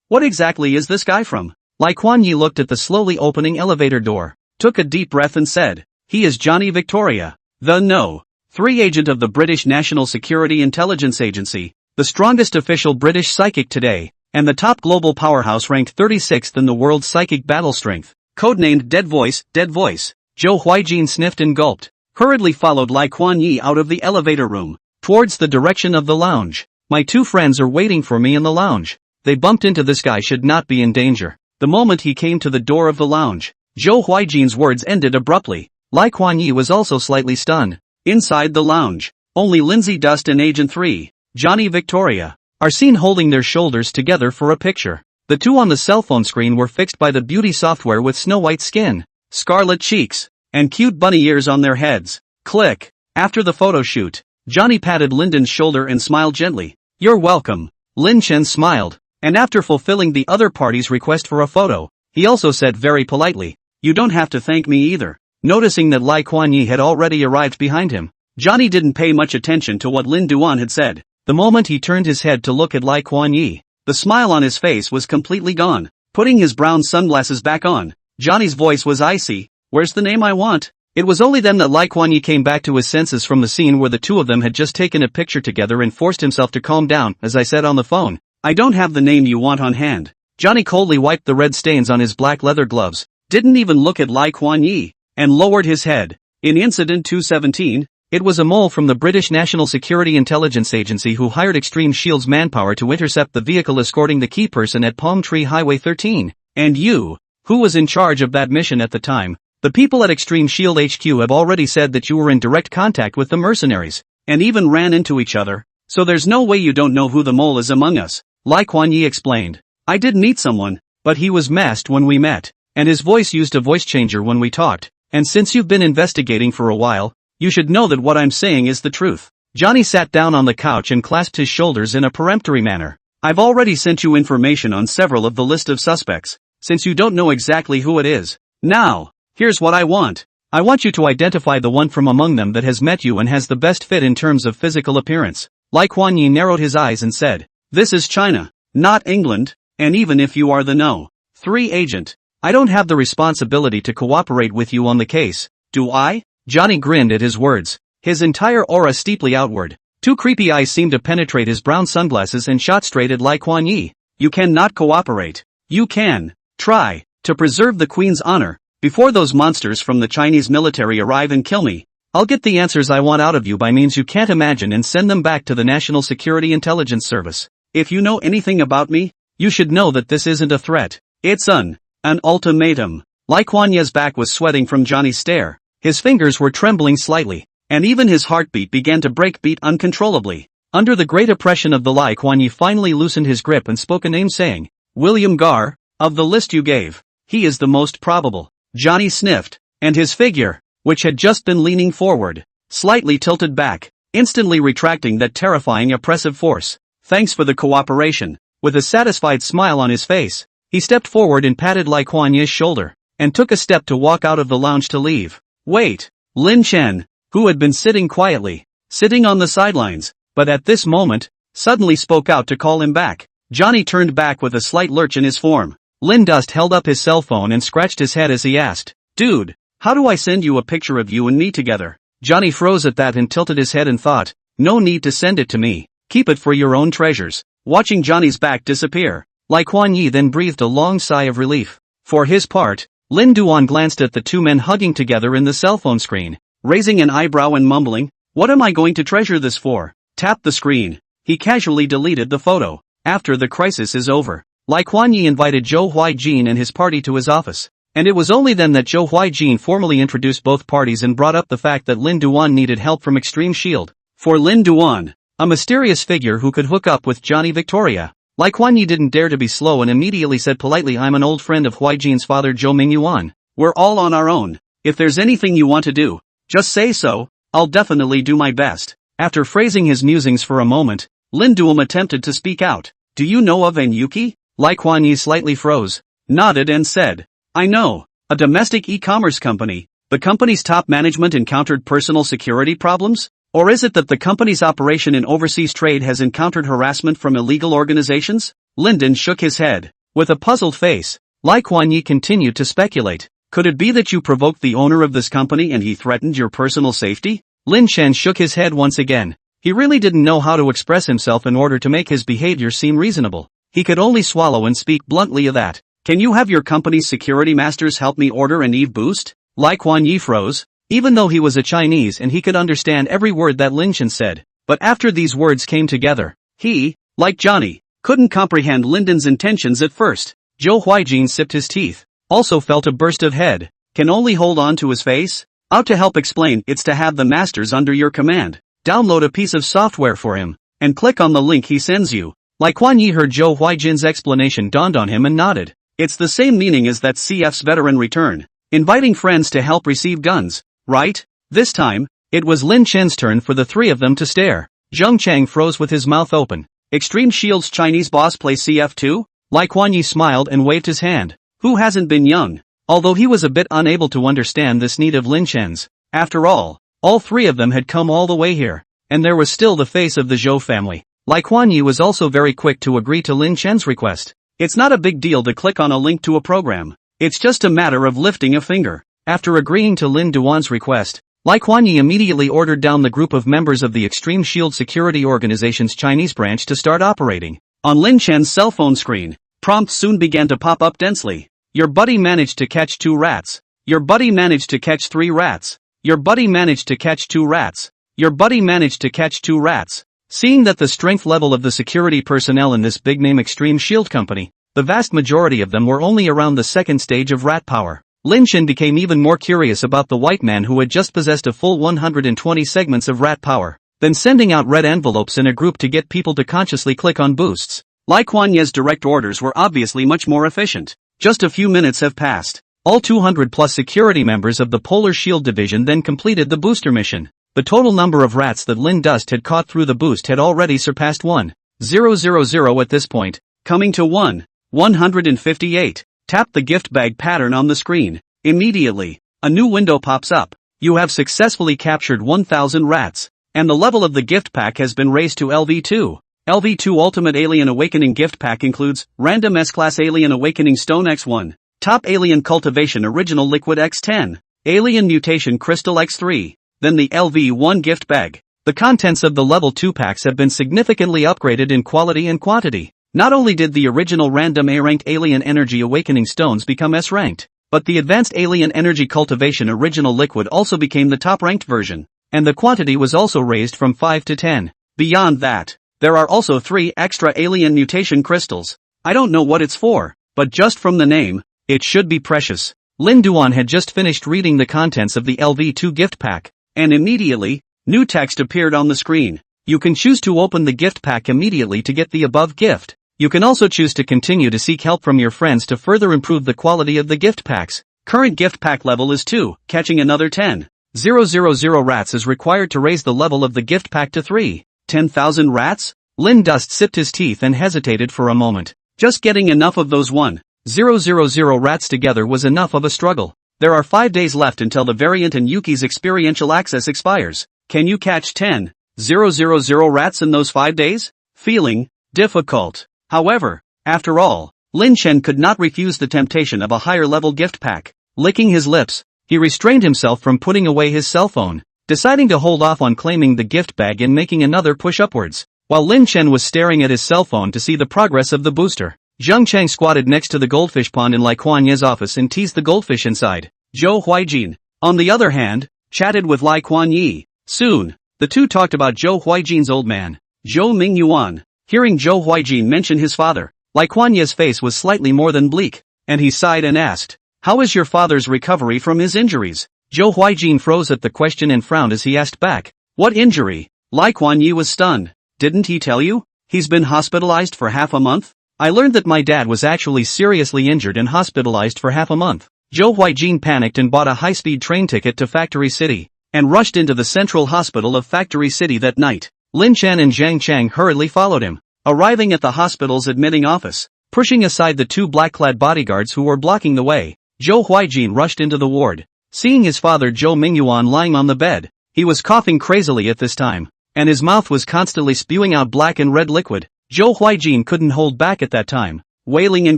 What exactly is this guy from? Lai Kuan Yi looked at the slowly opening elevator door, took a deep breath and said, "He is Johnny Victoria, the No. 3 agent of the British National Security Intelligence Agency, the strongest official British psychic today, and the top global powerhouse ranked 36th in the world's psychic battle strength, codenamed Dead Voice, Dead Voice." Zhou Huijin sniffed and gulped, hurriedly followed Lai Kuan Yi out of the elevator room, towards the direction of the lounge. "My 2 friends are waiting for me in the lounge. They bumped into this guy, should not be in danger." The moment he came to the door of the lounge, Zhou Huijin's words ended abruptly. Lai Kuan Yi was also slightly stunned. Inside the lounge, only Lindsay Dust and Agent 3, Johnny Victoria, are seen holding their shoulders together for a picture. The 2 on the cell phone screen were fixed by the beauty software with snow-white skin, scarlet cheeks, and cute bunny ears on their heads. Click. After the photo shoot, Johnny patted Lyndon's shoulder and smiled gently. "You're welcome." Lin Chen smiled, and after fulfilling the other party's request for a photo, he also said very politely, "You don't have to thank me either. noticing that Lai Kuan-yi had already arrived behind him. Johnny didn't pay much attention to what Lin Duan had said. The moment he turned his head to look at Lai Kuan-yi, the smile on his face was completely gone. Putting his brown sunglasses back on, Johnny's voice was icy. "Where's the name I want?" It was only then that Lai Kuan-yi came back to his senses from the scene where the two of them had just taken a picture together and forced himself to calm down. "As I said on the phone, I don't have the name you want on hand." Johnny coldly wiped the red stains on his black leather gloves, didn't even look at Lai Kuan-yi, and lowered his head. In Incident 217, it was a mole from the British National Security Intelligence Agency who hired Extreme Shield's manpower to intercept the vehicle escorting the key person at Palm Tree Highway 13. And you, who was in charge of that mission at the time? The people at Extreme Shield HQ have already said that you were in direct contact with the mercenaries, and even ran into each other, so there's no way you don't know who the mole is among us, Lai Kuan-yi explained. "I did meet someone, but he was masked when we met, and his voice used a voice changer when we talked, and since you've been investigating for a while, you should know that what I'm saying is the truth." Johnny sat down on the couch and clasped his shoulders in a peremptory manner. "I've already sent you information on several of the list of suspects, since you don't know exactly who it is. Now, here's what I want. I want you to identify the one from among them that has met you and has the best fit in terms of physical appearance." Lai Kuan-yi narrowed his eyes and said, "This is China, not England, and even if you are the No. 3 agent, I don't have the responsibility to cooperate with you on the case, do I?" Johnny grinned at his words, his entire aura steeply outward. Two creepy eyes seemed to penetrate his brown sunglasses and shot straight at Lai Kuan-yi. "You cannot cooperate. You can try to preserve the Queen's honor before those monsters from the Chinese military arrive and kill me. I'll get the answers I want out of you by means you can't imagine and send them back to the National Security Intelligence Service. If you know anything about me, you should know that this isn't a threat. It's an ultimatum." Lai Kuan-yi's back was sweating from Johnny's stare. His fingers were trembling slightly, and even his heartbeat began to break uncontrollably. Under the great oppression of the Lai Kuan-yi finally loosened his grip and spoke a name saying, "William Garr, of the list you gave, he is the most probable." Johnny sniffed, and his figure, which had just been leaning forward, slightly tilted back, instantly retracting that terrifying oppressive force. "Thanks for the cooperation." With a satisfied smile on his face, he stepped forward and patted Lai Kuan-yi's shoulder, and took a step to walk out of the lounge to leave. "Wait." Lin Chen, who had been sitting on the sidelines, but at this moment, suddenly spoke out to call him back. Johnny turned back with a slight lurch in his form. Lin Dust held up his cell phone and scratched his head as he asked, "Dude, how do I send you a picture of you and me together?" Johnny froze at that and tilted his head and thought, "No need to send it to me, keep it for your own treasures." Watching Johnny's back disappear, Lai Kuan-yi then breathed a long sigh of relief. For his part, Lin Duan glanced at the two men hugging together in the cell phone screen, raising an eyebrow and mumbling, "What am I going to treasure this for?" Tap the screen. He casually deleted the photo. After the crisis is over, Lai Kuan-yi invited Zhou Huijin and his party to his office, and it was only then that Zhou Huijin formally introduced both parties and brought up the fact that Lin Duan needed help from Extreme Shield. For Lin Duan, a mysterious figure who could hook up with Johnny Victoria, Lai Kuan-yi didn't dare to be slow and immediately said politely, "I'm an old friend of Huijin's father Zhou Mingyuan. We're all on our own. If there's anything you want to do, just say so, I'll definitely do my best." After phrasing his musings for a moment, Lin Duan attempted to speak out. "Do you know of an Yuki?" Lai Kuan-yi slightly froze, nodded and said, "I know, a domestic e-commerce company. The company's top management encountered personal security problems? Or is it that the company's operation in overseas trade has encountered harassment from illegal organizations?" Linden shook his head. With a puzzled face, Lai Kuan-yi continued to speculate. "Could it be that you provoked the owner of this company and he threatened your personal safety?" Lin Chen shook his head once again. He really didn't know how to express himself in order to make his behavior seem reasonable. He could only swallow and speak bluntly of that. "Can you have your company's security masters help me order an Eve boost?" Lai Kuan-yi froze, even though he was a Chinese and he could understand every word that Lin Chen said. But after these words came together, he, like Johnny, couldn't comprehend Linden's intentions at first. Zhou Huijin sipped his teeth, also felt a burst of head, can only hold on to his face. Out to help explain, "It's to have the masters under your command. Download a piece of software for him, and click on the link he sends you." Lai Kuan-yi heard Zhou Huijin's explanation dawned on him and nodded. "It's the same meaning as that CF's veteran return, inviting friends to help receive guns, right?" This time, it was Lin Chen's turn for the three of them to stare. Zheng Chang froze with his mouth open. "Extreme Shield's Chinese boss play CF too?" Lai Kuan-yi smiled and waved his hand. "Who hasn't been young?" although he was a bit unable to understand this need of Lin Chen's. After all three of them had come all the way here, and there was still the face of the Zhou family. Lai Kuan-yi was also very quick to agree to Lin Chen's request. It's not a big deal to click on a link to a program. It's just a matter of lifting a finger. After agreeing to Lin Duan's request, Lai Kuan-yi immediately ordered down the group of members of the Extreme Shield Security Organization's Chinese branch to start operating. On Lin Chen's cell phone screen, prompts soon began to pop up densely. Your buddy managed to catch 2 rats. Your buddy managed to catch 3 rats. Your buddy managed to catch 2 rats. Your buddy managed to catch 2 rats. Seeing that the strength level of the security personnel in this big-name Extreme Shield company, the vast majority of them were only around the second stage of rat power, Lin Chen became even more curious about the white man who had just possessed a full 120 segments of rat power, then sending out red envelopes in a group to get people to consciously click on boosts. Lai Kuan-ye's direct orders were obviously much more efficient. Just a few minutes have passed. All 200-plus security members of the Polar Shield Division then completed the booster mission. The total number of rats that Lin Dust had caught through the boost had already surpassed 1,000 at this point, coming to 158. Tap the gift bag pattern on the screen. Immediately, a new window pops up. You have successfully captured 1,000 rats, and the level of the gift pack has been raised to LV2. LV2 Ultimate Alien Awakening Gift Pack includes Random S-Class Alien Awakening Stone X1, Top Alien Cultivation Original Liquid X10, Alien Mutation Crystal X3, then the LV1 gift bag. The contents of the level 2 packs have been significantly upgraded in quality and quantity. Not only did the original random A-ranked Alien Energy Awakening Stones become S-ranked, but the Advanced Alien Energy Cultivation Original Liquid also became the top-ranked version, and the quantity was also raised from 5 to 10. Beyond that, there are also 3 extra Alien Mutation Crystals. I don't know what it's for, but just from the name, it should be precious. Lin Duan had just finished reading the contents of the LV2 gift pack, and immediately, new text appeared on the screen. You can choose to open the gift pack immediately to get the above gift. You can also choose to continue to seek help from your friends to further improve the quality of the gift packs. Current gift pack level is 2, catching another 10,000 rats is required to raise the level of the gift pack to 10,000 rats? Lin Dust sipped his teeth and hesitated for a moment. Just getting enough of those 1,000 rats together was enough of a struggle. There are 5 days left until the variant and Yuki's experiential access expires. Can you catch 10,000 rats in those 5 days? Feeling difficult. However, after all, Lin Chen could not refuse the temptation of a higher-level gift pack. Licking his lips, he restrained himself from putting away his cell phone, deciding to hold off on claiming the gift bag and making another push upwards. While Lin Chen was staring at his cell phone to see the progress of the booster, Zheng Chang squatted next to the goldfish pond in Lai Kuan-ye's office and teased the goldfish inside. Zhou Huijin, on the other hand, chatted with Lai Kuan-yi. Soon, the two talked about Zhou Huijin's old man, Zhou Mingyuan. Hearing Zhou Huijin mention his father, Lai Kuan-ye's face was slightly more than bleak, and he sighed and asked, "How is your father's recovery from his injuries?" Zhou Huijin froze at the question and frowned as he asked back, "What injury?" Lai Kuan-yi was stunned. "Didn't he tell you? He's been hospitalized for half a month? I learned that my dad was actually seriously injured and hospitalized for half a month." Zhou Huijin panicked and bought a high-speed train ticket to Factory City, and rushed into the central hospital of Factory City that night. Lin Chen and Zhang Chang hurriedly followed him, arriving at the hospital's admitting office. Pushing aside the 2 black-clad bodyguards who were blocking the way, Zhou Huijin rushed into the ward. Seeing his father Zhou Mingyuan lying on the bed, he was coughing crazily at this time, and his mouth was constantly spewing out black and red liquid. Zhou Huijin couldn't hold back at that time, wailing and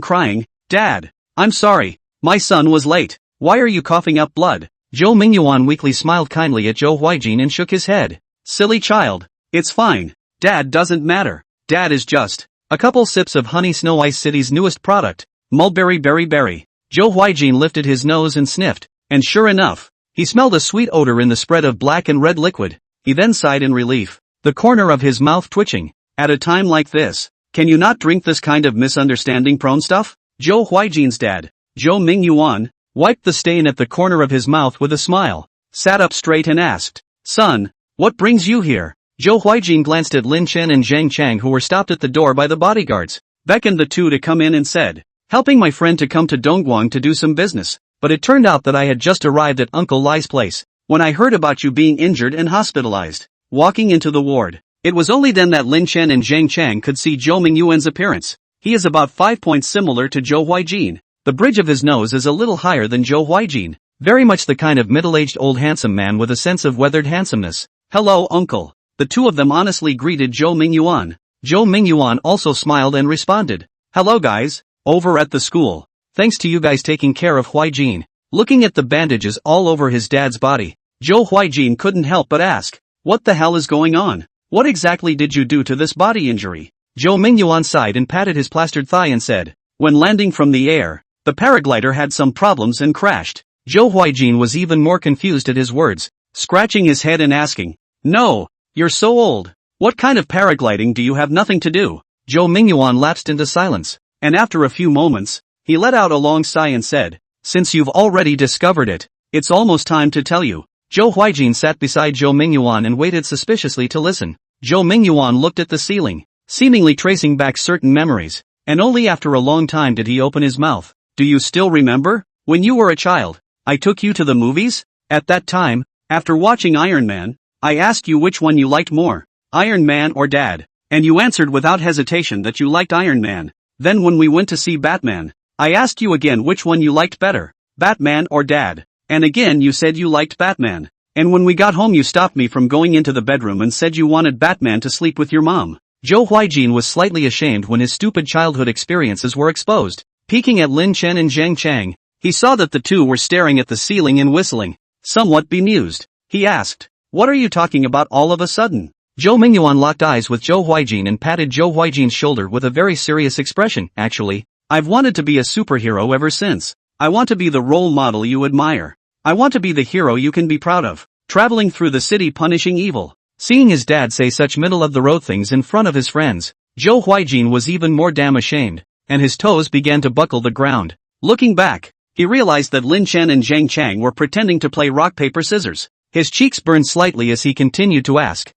crying, "Dad, I'm sorry, my son was late. Why are you coughing up blood?" Zhou Mingyuan weakly smiled kindly at Zhou Huijin and shook his head. "Silly child. It's fine. Dad doesn't matter. Dad is just a couple sips of Honey Snow Ice City's newest product, Mulberry Berry Berry." Zhou Huijin lifted his nose and sniffed, and sure enough, he smelled a sweet odor in the spread of black and red liquid. He then sighed in relief, the corner of his mouth twitching. "At a time like this, can you not drink this kind of misunderstanding-prone stuff?" Zhou Huijin's dad, Zhou Mingyuan, wiped the stain at the corner of his mouth with a smile, sat up straight and asked, "Son, what brings you here?" Zhou Huijin glanced at Lin Chen and Zhang Chang who were stopped at the door by the bodyguards, beckoned the two to come in and said, "Helping my friend to come to Dongguang to do some business, but it turned out that I had just arrived at Uncle Lai's place, when I heard about you being injured and hospitalized." Walking into the ward, it was only then that Lin Chen and Zhang Chang could see Zhou Mingyuan's appearance. He is about 5 points similar to Zhou Huijin, The bridge of his nose is a little higher than Zhou Huijin. Very much the kind of middle-aged old handsome man with a sense of weathered handsomeness. "Hello, uncle." The two of them honestly greeted Zhou Mingyuan. Zhou Mingyuan also smiled and responded, "Hello guys, over at the school. Thanks to you guys taking care of Huijin." Looking at the bandages all over his dad's body, Zhou Huijin couldn't help but ask, "What the hell is going on? What exactly did you do to this body injury?" Zhou Mingyuan sighed and patted his plastered thigh and said, "When landing from the air, the paraglider had some problems and crashed." Zhou Huijin was even more confused at his words, scratching his head and asking, "No, you're so old. What kind of paragliding do you have nothing to do?" Zhou Mingyuan lapsed into silence, and after a few moments, he let out a long sigh and said, "Since you've already discovered it, it's almost time to tell you." Zhou Huijin sat beside Zhou Mingyuan and waited suspiciously to listen. Zhou Mingyuan looked at the ceiling, seemingly tracing back certain memories, and only after a long time did he open his mouth. "Do you still remember? When you were a child, I took you to the movies? At that time, after watching Iron Man, I asked you which one you liked more, Iron Man or Dad, and you answered without hesitation that you liked Iron Man. Then when we went to see Batman, I asked you again which one you liked better, Batman or Dad, and again you said you liked Batman. And when we got home you stopped me from going into the bedroom and said you wanted Batman to sleep with your mom." Zhou Huijin was slightly ashamed when his stupid childhood experiences were exposed. Peeking at Lin Chen and Zhang Chang, he saw that the two were staring at the ceiling and whistling. Somewhat bemused, he asked, "What are you talking about all of a sudden?" Zhou Mingyuan locked eyes with Zhou Huijin and patted Zhou Huijin's shoulder with a very serious expression. "Actually, I've wanted to be a superhero ever since. I want to be the role model you admire. I want to be the hero you can be proud of, traveling through the city punishing evil." Seeing his dad say such middle-of-the-road things in front of his friends, Zhou Huijin was even more damn ashamed, and his toes began to buckle the ground. Looking back, he realized that Lin Chen and Zhang Chang were pretending to play rock-paper-scissors. His cheeks burned slightly as he continued to ask,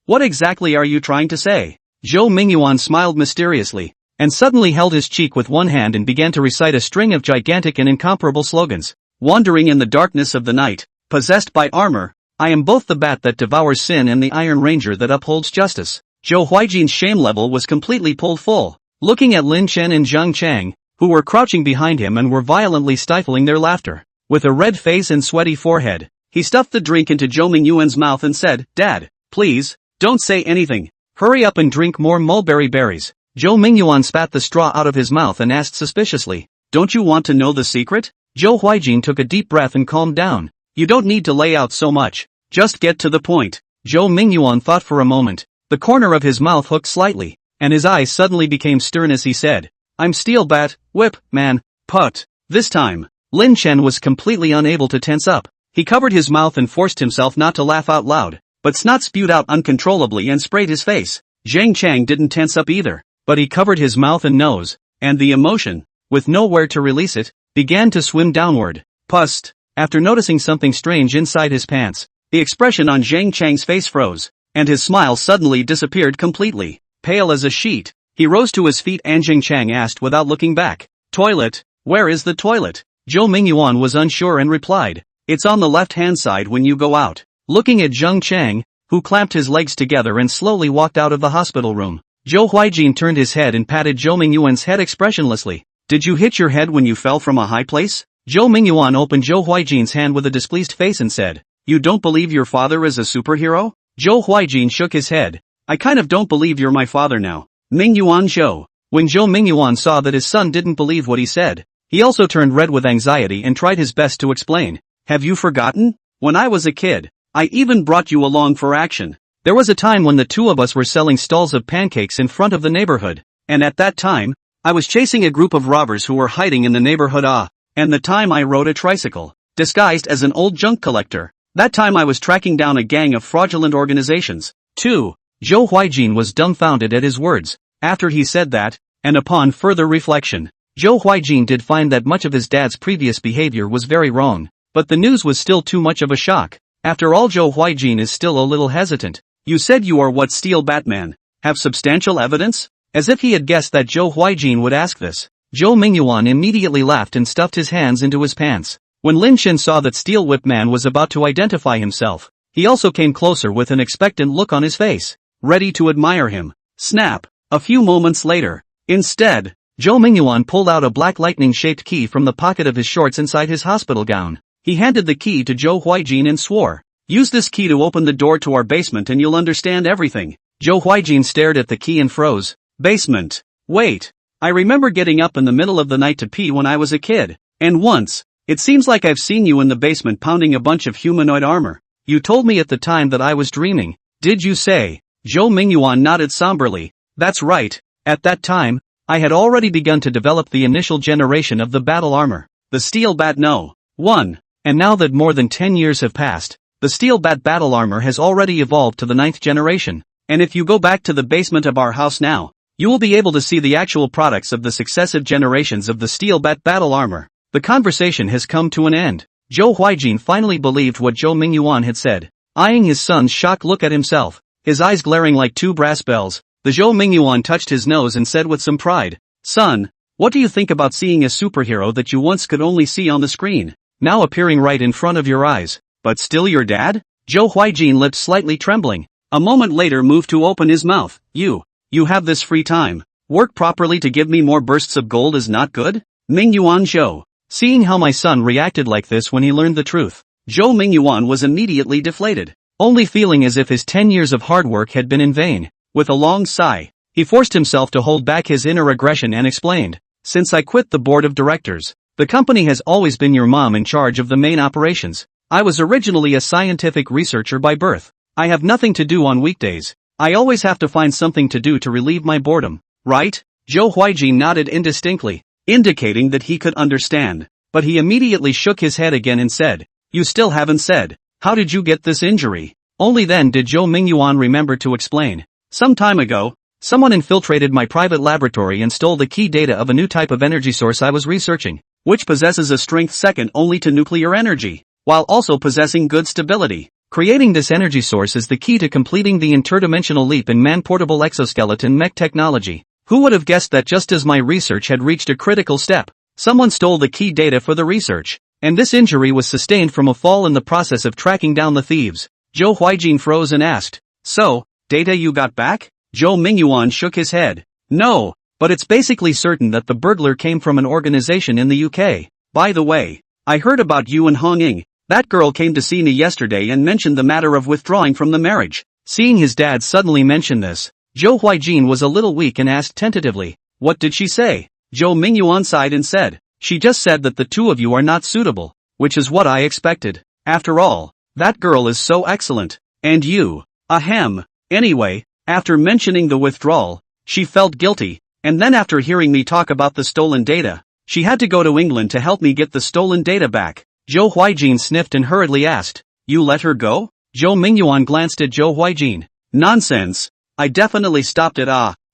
What exactly are you trying to say?" Zhou Mingyuan smiled mysteriously, and suddenly held his cheek with one hand and began to recite a string of gigantic and incomparable slogans. "Wandering in the darkness of the night, possessed by armor, I am both the bat that devours sin and the Iron Ranger that upholds justice." Zhou Huijin's shame level was completely pulled full. Looking at Lin Chen and Zhang Chang, who were crouching behind him and were violently stifling their laughter. With a red face and sweaty forehead, he stuffed the drink into Zhou Mingyuan's mouth and said, "Dad, please, don't say anything. Hurry up and drink more mulberry berries." Zhou Mingyuan spat the straw out of his mouth and asked suspiciously, "Don't you want to know the secret?" Zhou Huijin took a deep breath and calmed down. "You don't need to lay out so much. Just get to the point." Zhou Mingyuan thought for a moment. The corner of his mouth hooked slightly, and his eyes suddenly became stern as he said, "I'm Steel Bat, Whip, Man, Put." This time, Lin Chen was completely unable to tense up. He covered his mouth and forced himself not to laugh out loud, but snot spewed out uncontrollably and sprayed his face. Zhang Chang didn't tense up either, but he covered his mouth and nose, and the emotion, with nowhere to release it, began to swim downward. Pust. After noticing something strange inside his pants, the expression on Zhang Chang's face froze, and his smile suddenly disappeared completely. Pale as a sheet, he rose to his feet and Zhang Chang asked without looking back, "Toilet? Where is the toilet?" Zhou Mingyuan was unsure and replied, "It's on the left-hand side when you go out." Looking at Zhang Chang, who clamped his legs together and slowly walked out of the hospital room, Zhou Huijin turned his head and patted Zhou Mingyuan's head expressionlessly. "Did you hit your head when you fell from a high place?" Zhou Mingyuan opened Zhou Huijin's hand with a displeased face and said, "You don't believe your father is a superhero?" Zhou Huijin shook his head. "I kind of don't believe you're my father now, Mingyuan Zhou." When Zhou Mingyuan saw that his son didn't believe what he said, he also turned red with anxiety and tried his best to explain. "Have you forgotten? When I was a kid, I even brought you along for action. There was a time when the two of us were selling stalls of pancakes in front of the neighborhood, and at that time, I was chasing a group of robbers who were hiding in the neighborhood. And the time I rode a tricycle, disguised as an old junk collector. That time I was tracking down a gang of fraudulent organizations, too." Zhou Huijin was dumbfounded at his words. After he said that, and upon further reflection, Zhou Huijin did find that much of his dad's previous behavior was very wrong, but the news was still too much of a shock. After all, Zhou Huijin is still a little hesitant. "You said you are what, Steel Batman? Have substantial evidence?" As if he had guessed that Zhou Huijin would ask this, Zhou Mingyuan immediately laughed and stuffed his hands into his pants. When Lin Chen saw that Steel Whip Man was about to identify himself, he also came closer with an expectant look on his face, ready to admire him. Snap! A few moments later, instead, Zhou Mingyuan pulled out a black lightning-shaped key from the pocket of his shorts inside his hospital gown. He handed the key to Zhou Huijin and swore, "Use this key to open the door to our basement and you'll understand everything." Zhou Huijin stared at the key and froze. Basement. Wait. I remember getting up in the middle of the night to pee when I was a kid. And once, it seems like I've seen you in the basement pounding a bunch of humanoid armor. You told me at the time that I was dreaming. Did you say? Zhou Mingyuan nodded somberly. That's right. At that time, I had already begun to develop the initial generation of the battle armor, the Steel Bat No. 1. And now that more than 10 years have passed, the Steel Bat battle armor has already evolved to the 9th generation. And if you go back to the basement of our house now, you will be able to see the actual products of the successive generations of the Steel Bat battle armor. The conversation has come to an end. Zhou Huijin finally believed what Zhou Mingyuan had said, eyeing his son's shocked look at himself, his eyes glaring like two brass bells. The Zhou Mingyuan touched his nose and said with some pride, "Son, what do you think about seeing a superhero that you once could only see on the screen, now appearing right in front of your eyes, but still your dad?" Zhou Huijin lips slightly trembling. A moment later moved to open his mouth. You have this free time. Work properly to give me more bursts of gold is not good? Mingyuan Zhou. Seeing how my son reacted like this when he learned the truth, Zhou Mingyuan was immediately deflated, only feeling as if his 10 years of hard work had been in vain. With a long sigh, he forced himself to hold back his inner aggression and explained, "Since I quit the board of directors, the company has always been your mom in charge of the main operations. I was originally a scientific researcher by birth. I have nothing to do on weekdays. I always have to find something to do to relieve my boredom, right?" Zhou Huijin nodded indistinctly, indicating that he could understand, but he immediately shook his head again and said, "You still haven't said, how did you get this injury?" Only then did Zhou Mingyuan remember to explain. "Some time ago, someone infiltrated my private laboratory and stole the key data of a new type of energy source I was researching, which possesses a strength second only to nuclear energy, while also possessing good stability. Creating this energy source is the key to completing the interdimensional leap in man-portable exoskeleton mech technology. Who would have guessed that just as my research had reached a critical step, someone stole the key data for the research, and this injury was sustained from a fall in the process of tracking down the thieves." Zhou Huijin froze and asked, "So, data you got back?" Zhou Mingyuan shook his head. "No, but it's basically certain that the burglar came from an organization in the UK. By the way, I heard about you and Hong Ying. That girl came to see me yesterday and mentioned the matter of withdrawing from the marriage." Seeing his dad suddenly mention this, Zhou Huijin was a little weak and asked tentatively, "What did she say?" Zhou Mingyuan sighed and said, "She just said that the two of you are not suitable, which is what I expected. After all, that girl is so excellent. And you, ahem. Anyway, after mentioning the withdrawal, she felt guilty, and then after hearing me talk about the stolen data, she had to go to England to help me get the stolen data back." Zhou Huijin sniffed and hurriedly asked, "You let her go?" Zhou Mingyuan glanced at Zhou Huijin. "Nonsense. I definitely stopped it.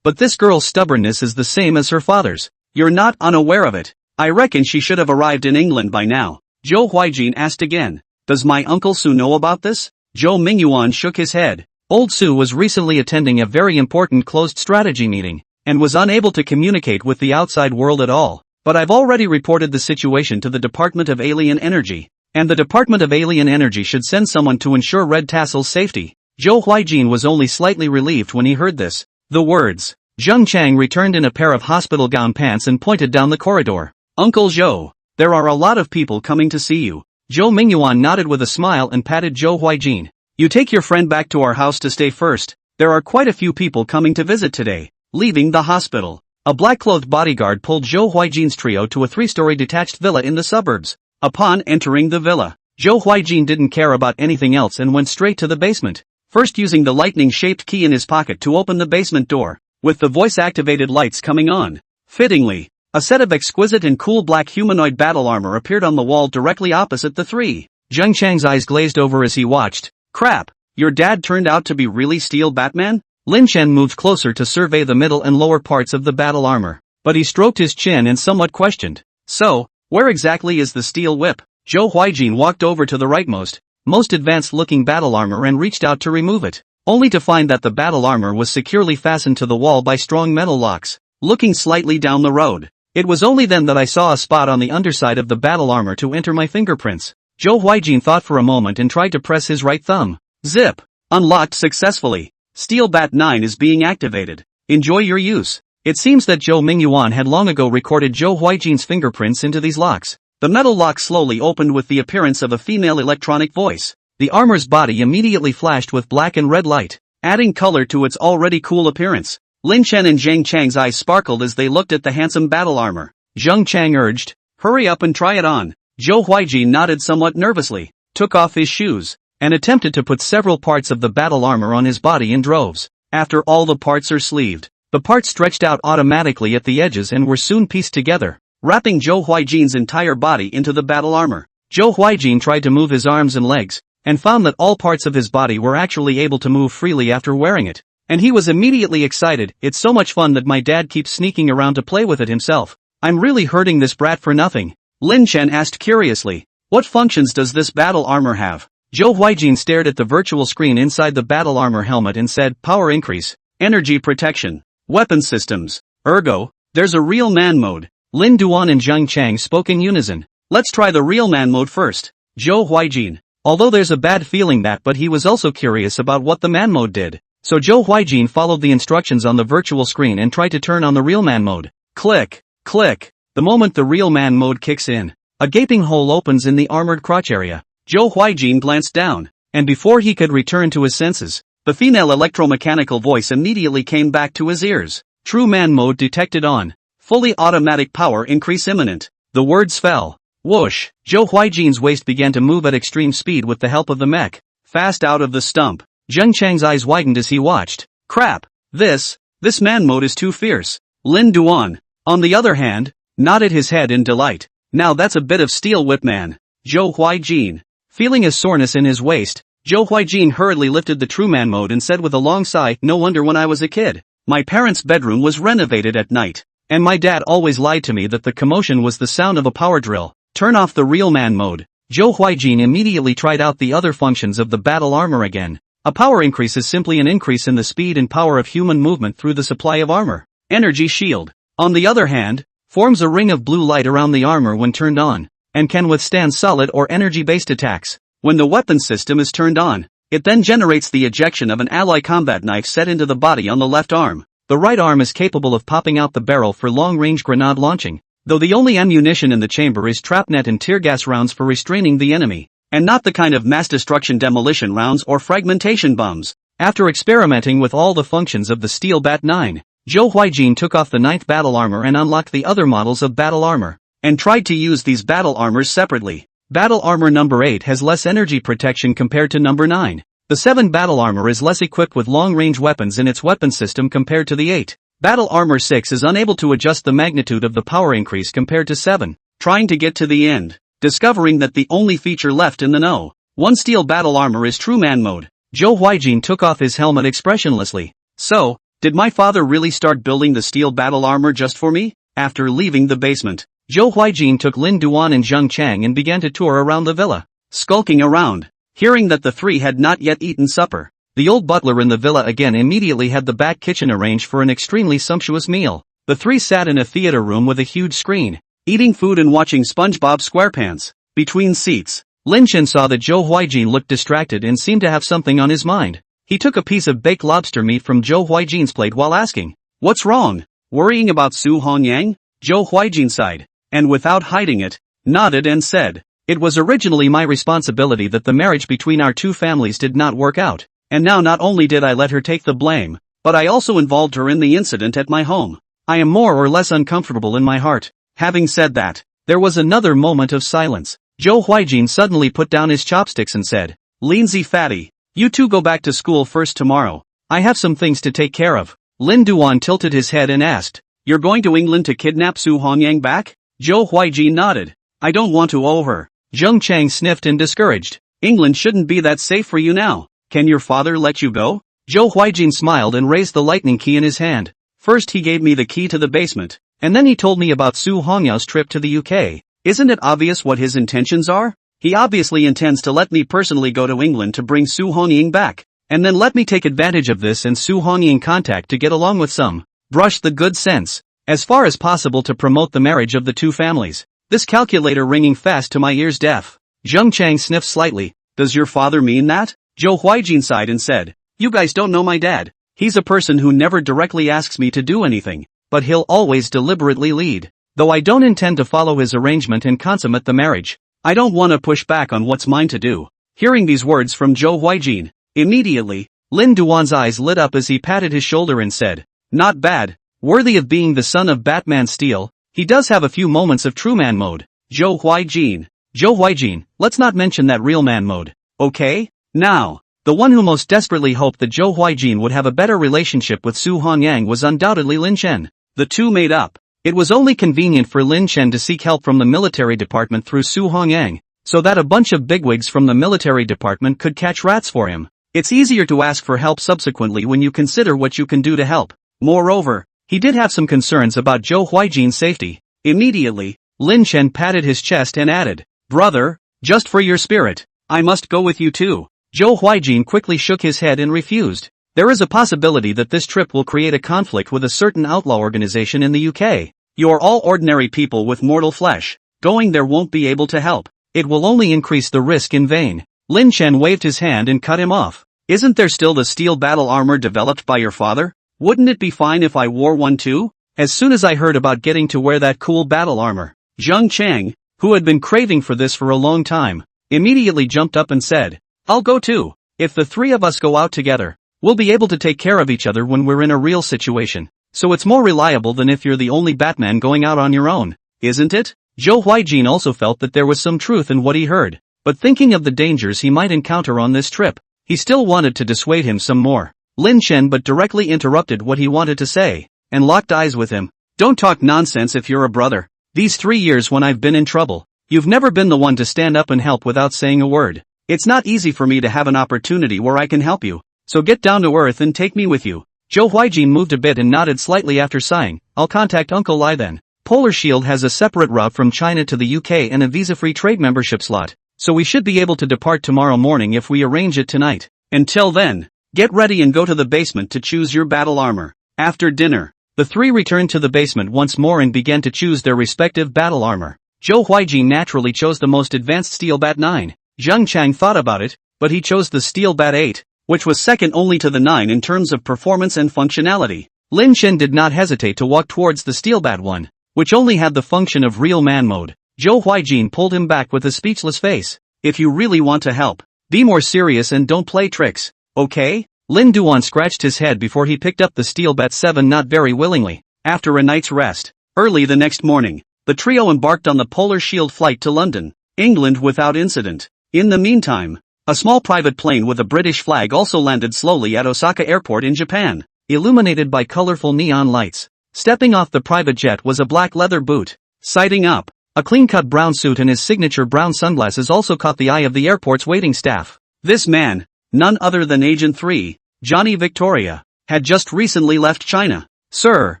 But this girl's stubbornness is the same as her father's. You're not unaware of it. I reckon she should have arrived in England by now." Zhou Huijin asked again, "Does my Uncle Su know about this?" Zhou Mingyuan shook his head. Old Su was recently attending a very important closed strategy meeting, and was unable to communicate with the outside world at all. But I've already reported the situation to the Department of Alien Energy, and the Department of Alien Energy should send someone to ensure Red Tassel's safety. Zhou Huijin was only slightly relieved when he heard this. The words. Zheng Chang returned in a pair of hospital gown pants and pointed down the corridor. "Uncle Zhou, there are a lot of people coming to see you." Zhou Mingyuan nodded with a smile and patted Zhou Huijin. "You take your friend back to our house to stay first. There are quite a few people coming to visit today." Leaving the hospital, a black-clothed bodyguard pulled Zhou Huijin's trio to a 3-story detached villa in the suburbs. Upon entering the villa, Zhou Huijin didn't care about anything else and went straight to the basement, first using the lightning-shaped key in his pocket to open the basement door, with the voice-activated lights coming on. Fittingly, a set of exquisite and cool black humanoid battle armor appeared on the wall directly opposite the three. Zheng Chang's eyes glazed over as he watched. "Crap, your dad turned out to be really Steel Batman?" Lin Chen moved closer to survey the middle and lower parts of the battle armor, but he stroked his chin and somewhat questioned. "So, where exactly is the steel whip?" Zhou Huijin walked over to the rightmost, most advanced-looking battle armor and reached out to remove it, only to find that the battle armor was securely fastened to the wall by strong metal locks. Looking slightly down the road, it was only then that I saw a spot on the underside of the battle armor to enter my fingerprints. Zhou Huijin thought for a moment and tried to press his right thumb. Zip! Unlocked successfully. Steel Bat 9 is being activated. Enjoy your use. It seems that Zhou Mingyuan had long ago recorded Zhou Huijin's fingerprints into these locks. The metal lock slowly opened with the appearance of a female electronic voice. The armor's body immediately flashed with black and red light, adding color to its already cool appearance. Lin Chen and Zhang Chang's eyes sparkled as they looked at the handsome battle armor. Zhang Chang urged, "Hurry up and try it on." Zhou Huijin nodded somewhat nervously, took off his shoes, and attempted to put several parts of the battle armor on his body in droves. After all the parts are sleeved, the parts stretched out automatically at the edges and were soon pieced together, wrapping Zhou Huijin's entire body into the battle armor. Zhou Huijin tried to move his arms and legs, and found that all parts of his body were actually able to move freely after wearing it. And he was immediately excited. "It's so much fun that my dad keeps sneaking around to play with it himself. I'm really hurting this brat for nothing." Lin Chen asked curiously, "What functions does this battle armor have?" Zhou Huijin stared at the virtual screen inside the battle armor helmet and said, "Power increase, energy protection, weapon systems, ergo, there's a real man mode." Lin Duan and Zhang Chang spoke in unison. "Let's try the real man mode first." Zhou Huijin. Although there's a bad feeling that, but he was also curious about what the man mode did. So Zhou Huijin followed the instructions on the virtual screen and tried to turn on the real man mode. Click, click. The moment the real man mode kicks in, a gaping hole opens in the armored crotch area. Zhou Huijin glanced down, and before he could return to his senses, the female electromechanical voice immediately came back to his ears. "True man mode detected on. Fully automatic power increase imminent." The words fell. Whoosh! Zhou Huijin's waist began to move at extreme speed with the help of the mech. Fast out of the stump. Zhang Chang's eyes widened as he watched. "Crap! This man mode is too fierce." Lin Duan, on the other hand, nodded his head in delight. "Now that's a bit of steel whip, man." Zhou Huijin. Feeling a soreness in his waist, Zhou Huijin hurriedly lifted the true man mode and said with a long sigh, "No wonder when I was a kid, my parents' bedroom was renovated at night, and my dad always lied to me that the commotion was the sound of a power drill." Turn off the real man mode. Zhou Huijin immediately tried out the other functions of the battle armor again. A power increase is simply an increase in the speed and power of human movement through the supply of armor. Energy shield, on the other hand, forms a ring of blue light around the armor when turned on, and can withstand solid or energy-based attacks. When the weapon system is turned on, it then generates the ejection of an ally combat knife set into the body on the left arm. The right arm is capable of popping out the barrel for long-range grenade launching, though the only ammunition in the chamber is trapnet and tear gas rounds for restraining the enemy, and not the kind of mass destruction demolition rounds or fragmentation bombs. After experimenting with all the functions of the Steel Bat 9, Zhou Huijin took off the 9th battle armor and unlocked the other models of battle armor, and tried to use these battle armors separately. Battle armor number 8 has less energy protection compared to number 9. The 7 battle armor is less equipped with long-range weapons in its weapon system compared to the 8. Battle armor 6 is unable to adjust the magnitude of the power increase compared to 7. Trying to get to the end, discovering that the only feature left in the no. One steel battle armor is true man mode. Zhou Huijin took off his helmet expressionlessly. "So, did my father really start building the steel battle armor just for me?" After leaving the basement, Zhou Huijin took Lin Duan and Zhang Chang and began to tour around the villa. Skulking around, hearing that the three had not yet eaten supper, the old butler in the villa again immediately had the back kitchen arranged for an extremely sumptuous meal. The three sat in a theater room with a huge screen, eating food and watching SpongeBob SquarePants. Between seats, Lin Chen saw that Zhou Huijin looked distracted and seemed to have something on his mind. He took a piece of baked lobster meat from Zhou Huijin's plate while asking, "What's wrong? Worrying about Su Hongyang?" Zhou Huijin sighed, and without hiding it, nodded and said, "It was originally my responsibility that the marriage between our two families did not work out. And now not only did I let her take the blame, but I also involved her in the incident at my home. I am more or less uncomfortable in my heart." Having said that, there was another moment of silence. Zhou Huijin suddenly put down his chopsticks and said, "Leansy fatty, you two go back to school first tomorrow. I have some things to take care of." Lin Duan tilted his head and asked, "You're going to England to kidnap Su Hongyang back?" Zhou Huijin nodded. "I don't want to owe her." Zhang Chang sniffed and discouraged. "England shouldn't be that safe for you now. Can your father let you go?" Zhou Huijin smiled and raised the lightning key in his hand. "First he gave me the key to the basement, and then he told me about Su Hongyang's trip to the UK. Isn't it obvious what his intentions are? He obviously intends to let me personally go to England to bring Su Hongyang back, and then let me take advantage of this and Su Hongyang contact to get along with some brush the good sense, as far as possible to promote the marriage of the two families." This calculator ringing fast to my ears deaf. Zhang Chang sniffed slightly. "Does your father mean that?" Zhou Huijin sighed and said, "You guys don't know my dad. He's a person who never directly asks me to do anything. but he'll always deliberately lead. Though I don't intend to follow his arrangement and consummate the marriage. I don't want to push back on what's mine to do. Hearing these words from Zhou Huijin, immediately, Lin Duan's eyes lit up as he patted his shoulder and said, "Not bad, worthy of being the son of Batman Steel. He does have a few moments of true man mode." Zhou Huijin, let's not mention that real man mode, okay? Now, the one who most desperately hoped that Zhou Huijin would have a better relationship with Su Hongyang was undoubtedly Lin Chen. The two made up. It was only convenient for Lin Chen to seek help from the military department through Su Hongyang, so that a bunch of bigwigs from the military department could catch rats for him. It's easier to ask for help subsequently when you consider what you can do to help. Moreover, he did have some concerns about Zhou Huijin's safety. Immediately, Lin Chen patted his chest and added, "Brother, just for your spirit, I must go with you too." Zhou Huijin quickly shook his head and refused. There is a possibility that this trip will create a conflict with a certain outlaw organization in the UK. You're all ordinary people with mortal flesh. Going there won't be able to help. It will only increase the risk in vain. Lin Chen waved his hand and cut him off. "Isn't there still the steel battle armor developed by your father? Wouldn't it be fine if I wore one too?" As soon as I heard about getting to wear that cool battle armor, Zhang Chang, who had been craving for this for a long time, immediately jumped up and said, "I'll go too. If the three of us go out together, we'll be able to take care of each other when we're in a real situation. So it's more reliable than if you're the only Batman going out on your own, isn't it?" Zhou Huijin also felt that there was some truth in what he heard, but thinking of the dangers he might encounter on this trip, he still wanted to dissuade him some more. Lin Chen but directly interrupted what he wanted to say, and locked eyes with him. "Don't talk nonsense if you're a brother. These 3 years when I've been in trouble, you've never been the one to stand up and help without saying a word. It's not easy for me to have an opportunity where I can help you, so get down to earth and take me with you." Zhou Huijin moved a bit and nodded slightly after sighing. "I'll contact Uncle Lai then. Polar Shield has a separate route from China to the UK and a visa-free trade membership slot, so we should be able to depart tomorrow morning if we arrange it tonight. Until then, get ready and go to the basement to choose your battle armor." After dinner, the three returned to the basement once more and began to choose their respective battle armor. Zhou Huijin naturally chose the most advanced Steel Bat 9. Zhang Chang thought about it, but he chose the Steel Bat 8, which was second only to the 9 in terms of performance and functionality. Lin Chen did not hesitate to walk towards the Steel Bat 1, which only had the function of real man mode. Zhou Huijin pulled him back with a speechless face. "If you really want to help, be more serious and don't play tricks, okay?" Lin Duan scratched his head before he picked up the Steel Bat 7 not very willingly. After a night's rest, early the next morning, the trio embarked on the Polar Shield flight to London, England without incident. In the meantime, a small private plane with a British flag also landed slowly at Osaka Airport in Japan, illuminated by colorful neon lights. Stepping off the private jet was a black leather boot. Sighting up, a clean-cut brown suit and his signature brown sunglasses also caught the eye of the airport's waiting staff. This man, none other than Agent 3, Johnny Victoria, had just recently left China. "Sir."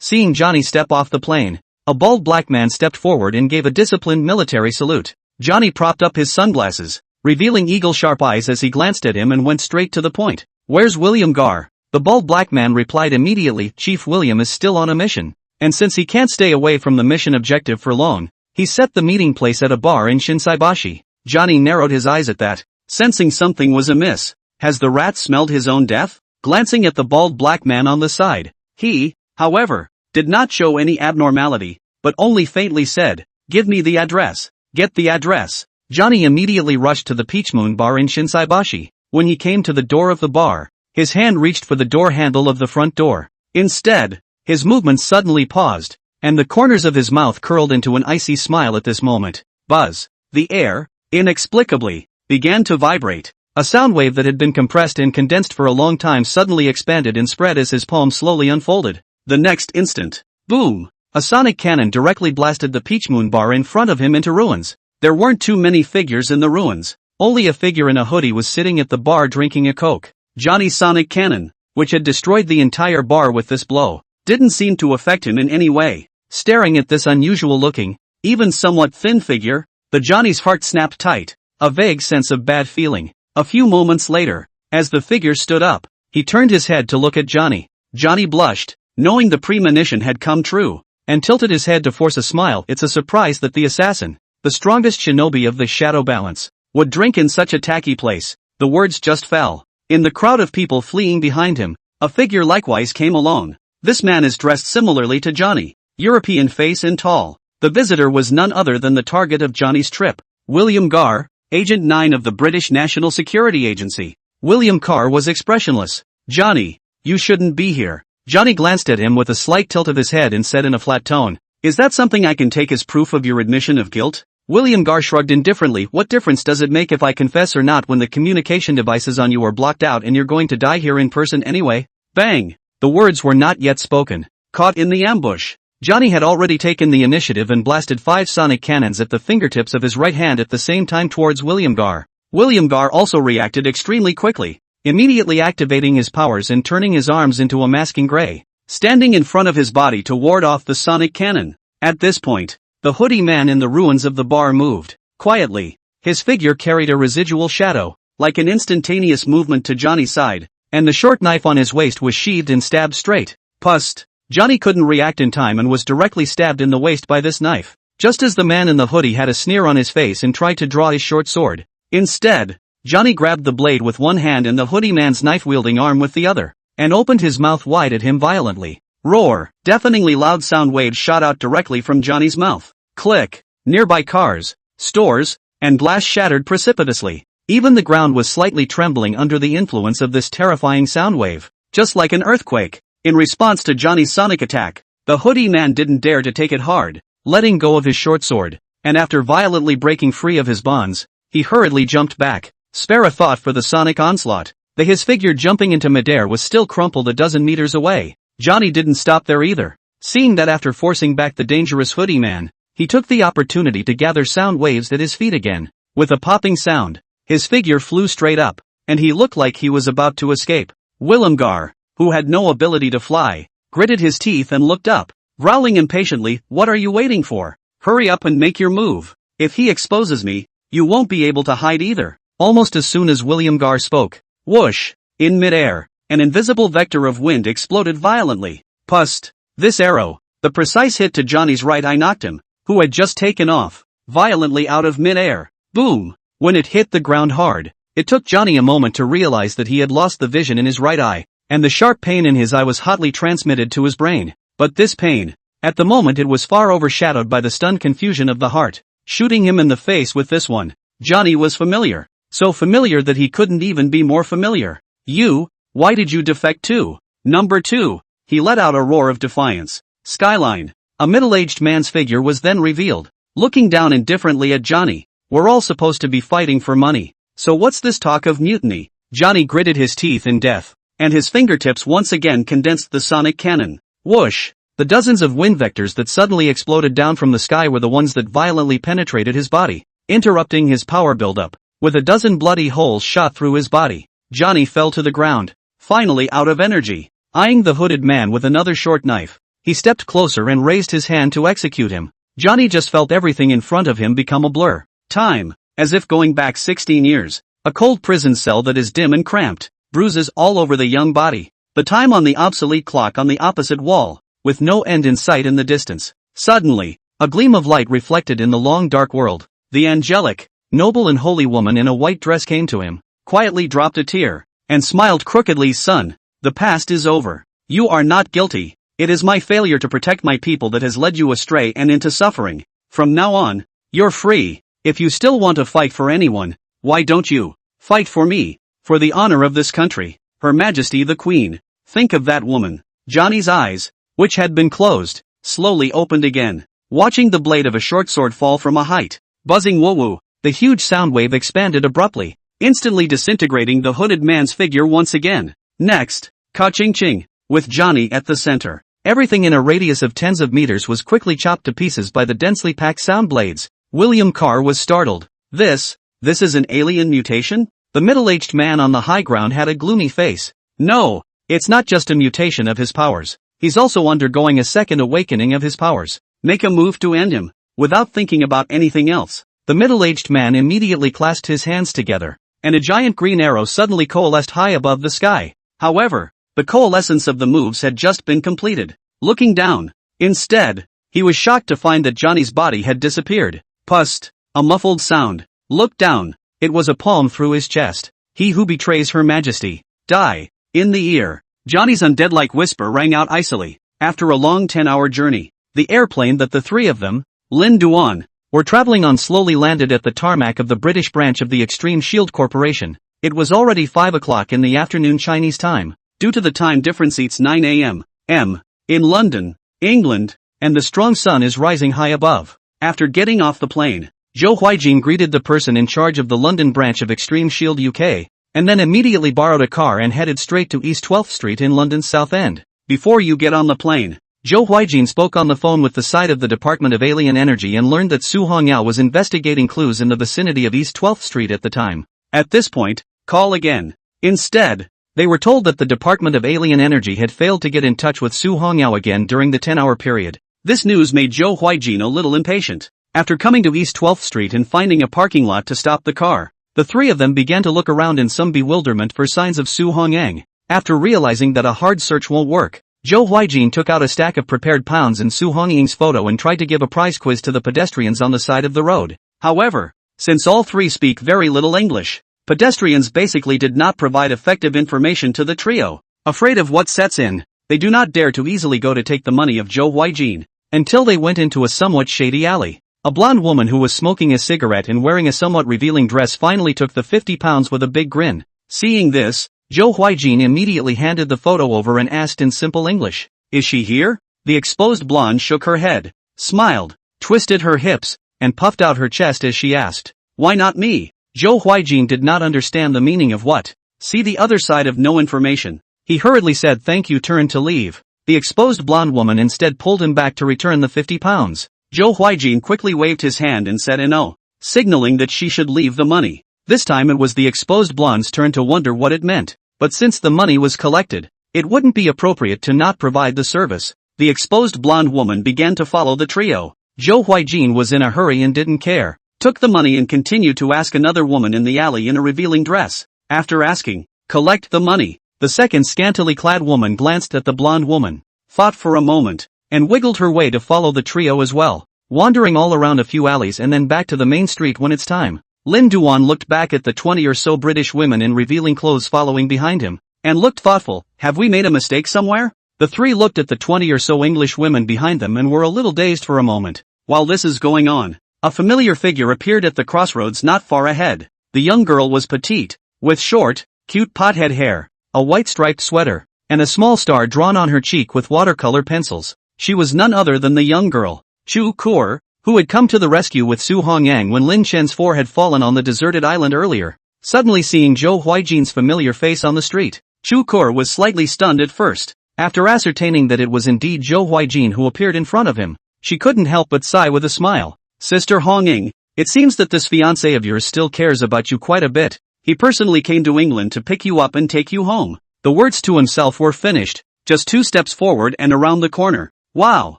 Seeing Johnny step off the plane, a bald black man stepped forward and gave a disciplined military salute. Johnny propped up his sunglasses, revealing eagle-sharp eyes as he glanced at him and went straight to the point. "Where's William Garr?" The bald black man replied immediately. "Chief William is still on a mission, and since he can't stay away from the mission objective for long, he set the meeting place at a bar in Shinsaibashi." Johnny narrowed his eyes at that, sensing something was amiss. Has the rat smelled his own death? Glancing at the bald black man on the side, he, however, did not show any abnormality, but only faintly said, "Give me the address." "Get the address." Johnny immediately rushed to the Peach Moon bar in Shinsaibashi. When he came to the door of the bar, his hand reached for the door handle of the front door. Instead, his movements suddenly paused, and the corners of his mouth curled into an icy smile at this moment. Buzz. The air, inexplicably, began to vibrate. A sound wave that had been compressed and condensed for a long time suddenly expanded and spread as his palm slowly unfolded. The next instant, boom! A sonic cannon directly blasted the Peach Moon bar in front of him into ruins. There weren't too many figures in the ruins. Only a figure in a hoodie was sitting at the bar drinking a Coke. Johnny's sonic cannon, which had destroyed the entire bar with this blow, didn't seem to affect him in any way. Staring at this unusual-looking, even somewhat thin figure, Johnny's heart snapped tight, a vague sense of bad feeling. A few moments later, as the figure stood up, he turned his head to look at Johnny. Johnny blushed, knowing the premonition had come true, and tilted his head to force a smile. It's a surprise that the assassin, the strongest shinobi of the shadow balance, would drink in such a tacky place. The words just fell. In the crowd of people fleeing behind him, a figure likewise came along. This man is dressed similarly to Johnny. European face and tall. The visitor was none other than the target of Johnny's trip. William Garr, Agent 9 of the British National Security Agency. William Carr was expressionless. Johnny, you shouldn't be here. Johnny glanced at him with a slight tilt of his head and said in a flat tone, "Is that something I can take as proof of your admission of guilt?" William Garr shrugged indifferently. "What difference does it make if I confess or not when the communication devices on you are blocked out and you're going to die here in person anyway?" Bang! The words were not yet spoken. Caught in the ambush. Johnny had already taken the initiative and blasted 5 sonic cannons at the fingertips of his right hand at the same time towards William Garr. William Garr also reacted extremely quickly, immediately activating his powers and turning his arms into a masking gray, standing in front of his body to ward off the sonic cannon. At this point, the hoodie man in the ruins of the bar moved. Quietly, his figure carried a residual shadow, like an instantaneous movement to Johnny's side, and the short knife on his waist was sheathed and stabbed straight. Pust! Johnny couldn't react in time and was directly stabbed in the waist by this knife, just as the man in the hoodie had a sneer on his face and tried to draw his short sword. Instead, Johnny grabbed the blade with one hand and the hoodie man's knife-wielding arm with the other, and opened his mouth wide at him violently. Roar! Deafeningly loud sound waves shot out directly from Johnny's mouth. Click! Nearby cars, stores, and glass shattered precipitously. Even the ground was slightly trembling under the influence of this terrifying sound wave, just like an earthquake. In response to Johnny's sonic attack, the hoodie man didn't dare to take it hard, letting go of his short sword, and after violently breaking free of his bonds, he hurriedly jumped back. Spare a thought for the sonic onslaught. His figure jumping into midair was still crumpled a dozen meters away. Johnny didn't stop there either. Seeing that after forcing back the dangerous hoodie man, he took the opportunity to gather sound waves at his feet again. With a popping sound, his figure flew straight up, and he looked like he was about to escape. William Garr, who had no ability to fly, gritted his teeth and looked up, growling impatiently, "What are you waiting for? Hurry up and make your move. If he exposes me, you won't be able to hide either." Almost as soon as William Garr spoke, whoosh! In midair, an invisible vector of wind exploded violently. Pust! This arrow, the precise hit to Johnny's right eye knocked him, who had just taken off, violently out of midair. Boom! When it hit the ground hard, it took Johnny a moment to realize that he had lost the vision in his right eye, and the sharp pain in his eye was hotly transmitted to his brain. But this pain, at the moment it was far overshadowed by the stunned confusion of the heart. Shooting him in the face with this one, Johnny was familiar. So familiar that he couldn't even be more familiar. "You, why did you defect too? Number 2, he let out a roar of defiance. Skyline. A middle-aged man's figure was then revealed, looking down indifferently at Johnny. "We're all supposed to be fighting for money. So what's this talk of mutiny?" Johnny gritted his teeth in death, and his fingertips once again condensed the sonic cannon. Whoosh! The dozens of wind vectors that suddenly exploded down from the sky were the ones that violently penetrated his body, interrupting his power buildup. With a dozen bloody holes shot through his body, Johnny fell to the ground, finally out of energy. Eyeing the hooded man with another short knife, he stepped closer and raised his hand to execute him. Johnny just felt everything in front of him become a blur. Time, as if going back 16 years. A cold prison cell that is dim and cramped, bruises all over the young body. The time on the obsolete clock on the opposite wall, with no end in sight in the distance. Suddenly, a gleam of light reflected in the long dark world. The angelic, noble and holy woman in a white dress came to him, quietly dropped a tear, and smiled crookedly. "Son, the past is over. You are not guilty. It is my failure to protect my people that has led you astray and into suffering. From now on, you're free. If you still want to fight for anyone, why don't you fight for me, for the honor of this country, Her Majesty the Queen." Think of that woman. Johnny's eyes, which had been closed, slowly opened again, watching the blade of a short sword fall from a height. Buzzing woo-woo. The huge sound wave expanded abruptly, instantly disintegrating the hooded man's figure once again. Next, ka-ching-ching, with Johnny at the center. Everything in a radius of tens of meters was quickly chopped to pieces by the densely packed sound blades. William Carr was startled. This is an alien mutation? The middle-aged man on the high ground had a gloomy face. No, it's not just a mutation of his powers. He's also undergoing a second awakening of his powers. Make a move to end him, without thinking about anything else. The middle-aged man immediately clasped his hands together, and a giant green arrow suddenly coalesced high above the sky. However, the coalescence of the moves had just been completed. Looking down, instead, he was shocked to find that Johnny's body had disappeared. Pust! A muffled sound. Looked down. It was a palm through his chest. "He who betrays Her Majesty, die." In the ear, Johnny's undead-like whisper rang out icily. After a long 10-hour journey, the airplane that the three of them, Lin Duan, were traveling on slowly landed at the tarmac of the British branch of the Extreme Shield Corporation. It was already 5 o'clock in the afternoon Chinese time. Due to the time difference it's 9 a.m. in London, England, and the strong sun is rising high above. After getting off the plane, Zhou Huijin greeted the person in charge of the London branch of Extreme Shield UK, and then immediately borrowed a car and headed straight to East 12th Street in London's South End. Before you get on the plane, Zhou Huijin spoke on the phone with the side of the Department of Alien Energy and learned that Su Hongyao was investigating clues in the vicinity of East 12th Street at the time. At this point, call again. Instead, they were told that the Department of Alien Energy had failed to get in touch with Su Hongyao again during the 10-hour period. This news made Zhou Huijin a little impatient. After coming to East 12th Street and finding a parking lot to stop the car, the three of them began to look around in some bewilderment for signs of Su Hongyang. After realizing that a hard search won't work, Zhou Huijin took out a stack of prepared pounds and Su Hongyang's photo and tried to give a prize quiz to the pedestrians on the side of the road. However, since all three speak very little English, pedestrians basically did not provide effective information to the trio. Afraid of what sets in, they do not dare to easily go to take the money of Zhou Huijin, until they went into a somewhat shady alley. A blonde woman who was smoking a cigarette and wearing a somewhat revealing dress finally took the 50 pounds with a big grin. Seeing this, Zhou Huijin immediately handed the photo over and asked in simple English, "Is she here?" The exposed blonde shook her head, smiled, twisted her hips, and puffed out her chest as she asked, "Why not me?" Zhou Huijin did not understand the meaning of what. See the other side of no information. He hurriedly said thank you, turned to leave. The exposed blonde woman instead pulled him back to return the 50 pounds. Zhou Huijin quickly waved his hand and said no, signaling that she should leave the money. This time it was the exposed blonde's turn to wonder what it meant. But since the money was collected, it wouldn't be appropriate to not provide the service. The exposed blonde woman began to follow the trio. Zhou Huijin was in a hurry and didn't care. Took the money and continued to ask another woman in the alley in a revealing dress. After asking, "Collect the money," the second scantily clad woman glanced at the blonde woman, thought for a moment, and wiggled her way to follow the trio as well, wandering all around a few alleys and then back to the main street when it's time. Lin Duan looked back at the 20 or so British women in revealing clothes following behind him, and looked thoughtful. Have we made a mistake somewhere? The three looked at the 20 or so English women behind them and were a little dazed for a moment. While this is going on, a familiar figure appeared at the crossroads not far ahead. The young girl was petite, with short, cute pothead hair, a white striped sweater, and a small star drawn on her cheek with watercolor pencils. She was none other than the young girl, Chu Kur, who had come to the rescue with Su Hongyang when Lin Chen's four had fallen on the deserted island earlier. Suddenly seeing Zhou Huijin's familiar face on the street, Chu Kur was slightly stunned at first. After ascertaining that it was indeed Zhou Huijin who appeared in front of him, she couldn't help but sigh with a smile. "Sister Hongying, it seems that this fiancé of yours still cares about you quite a bit. He personally came to England to pick you up and take you home." The words to himself were finished, just 2 steps forward and around the corner. Wow!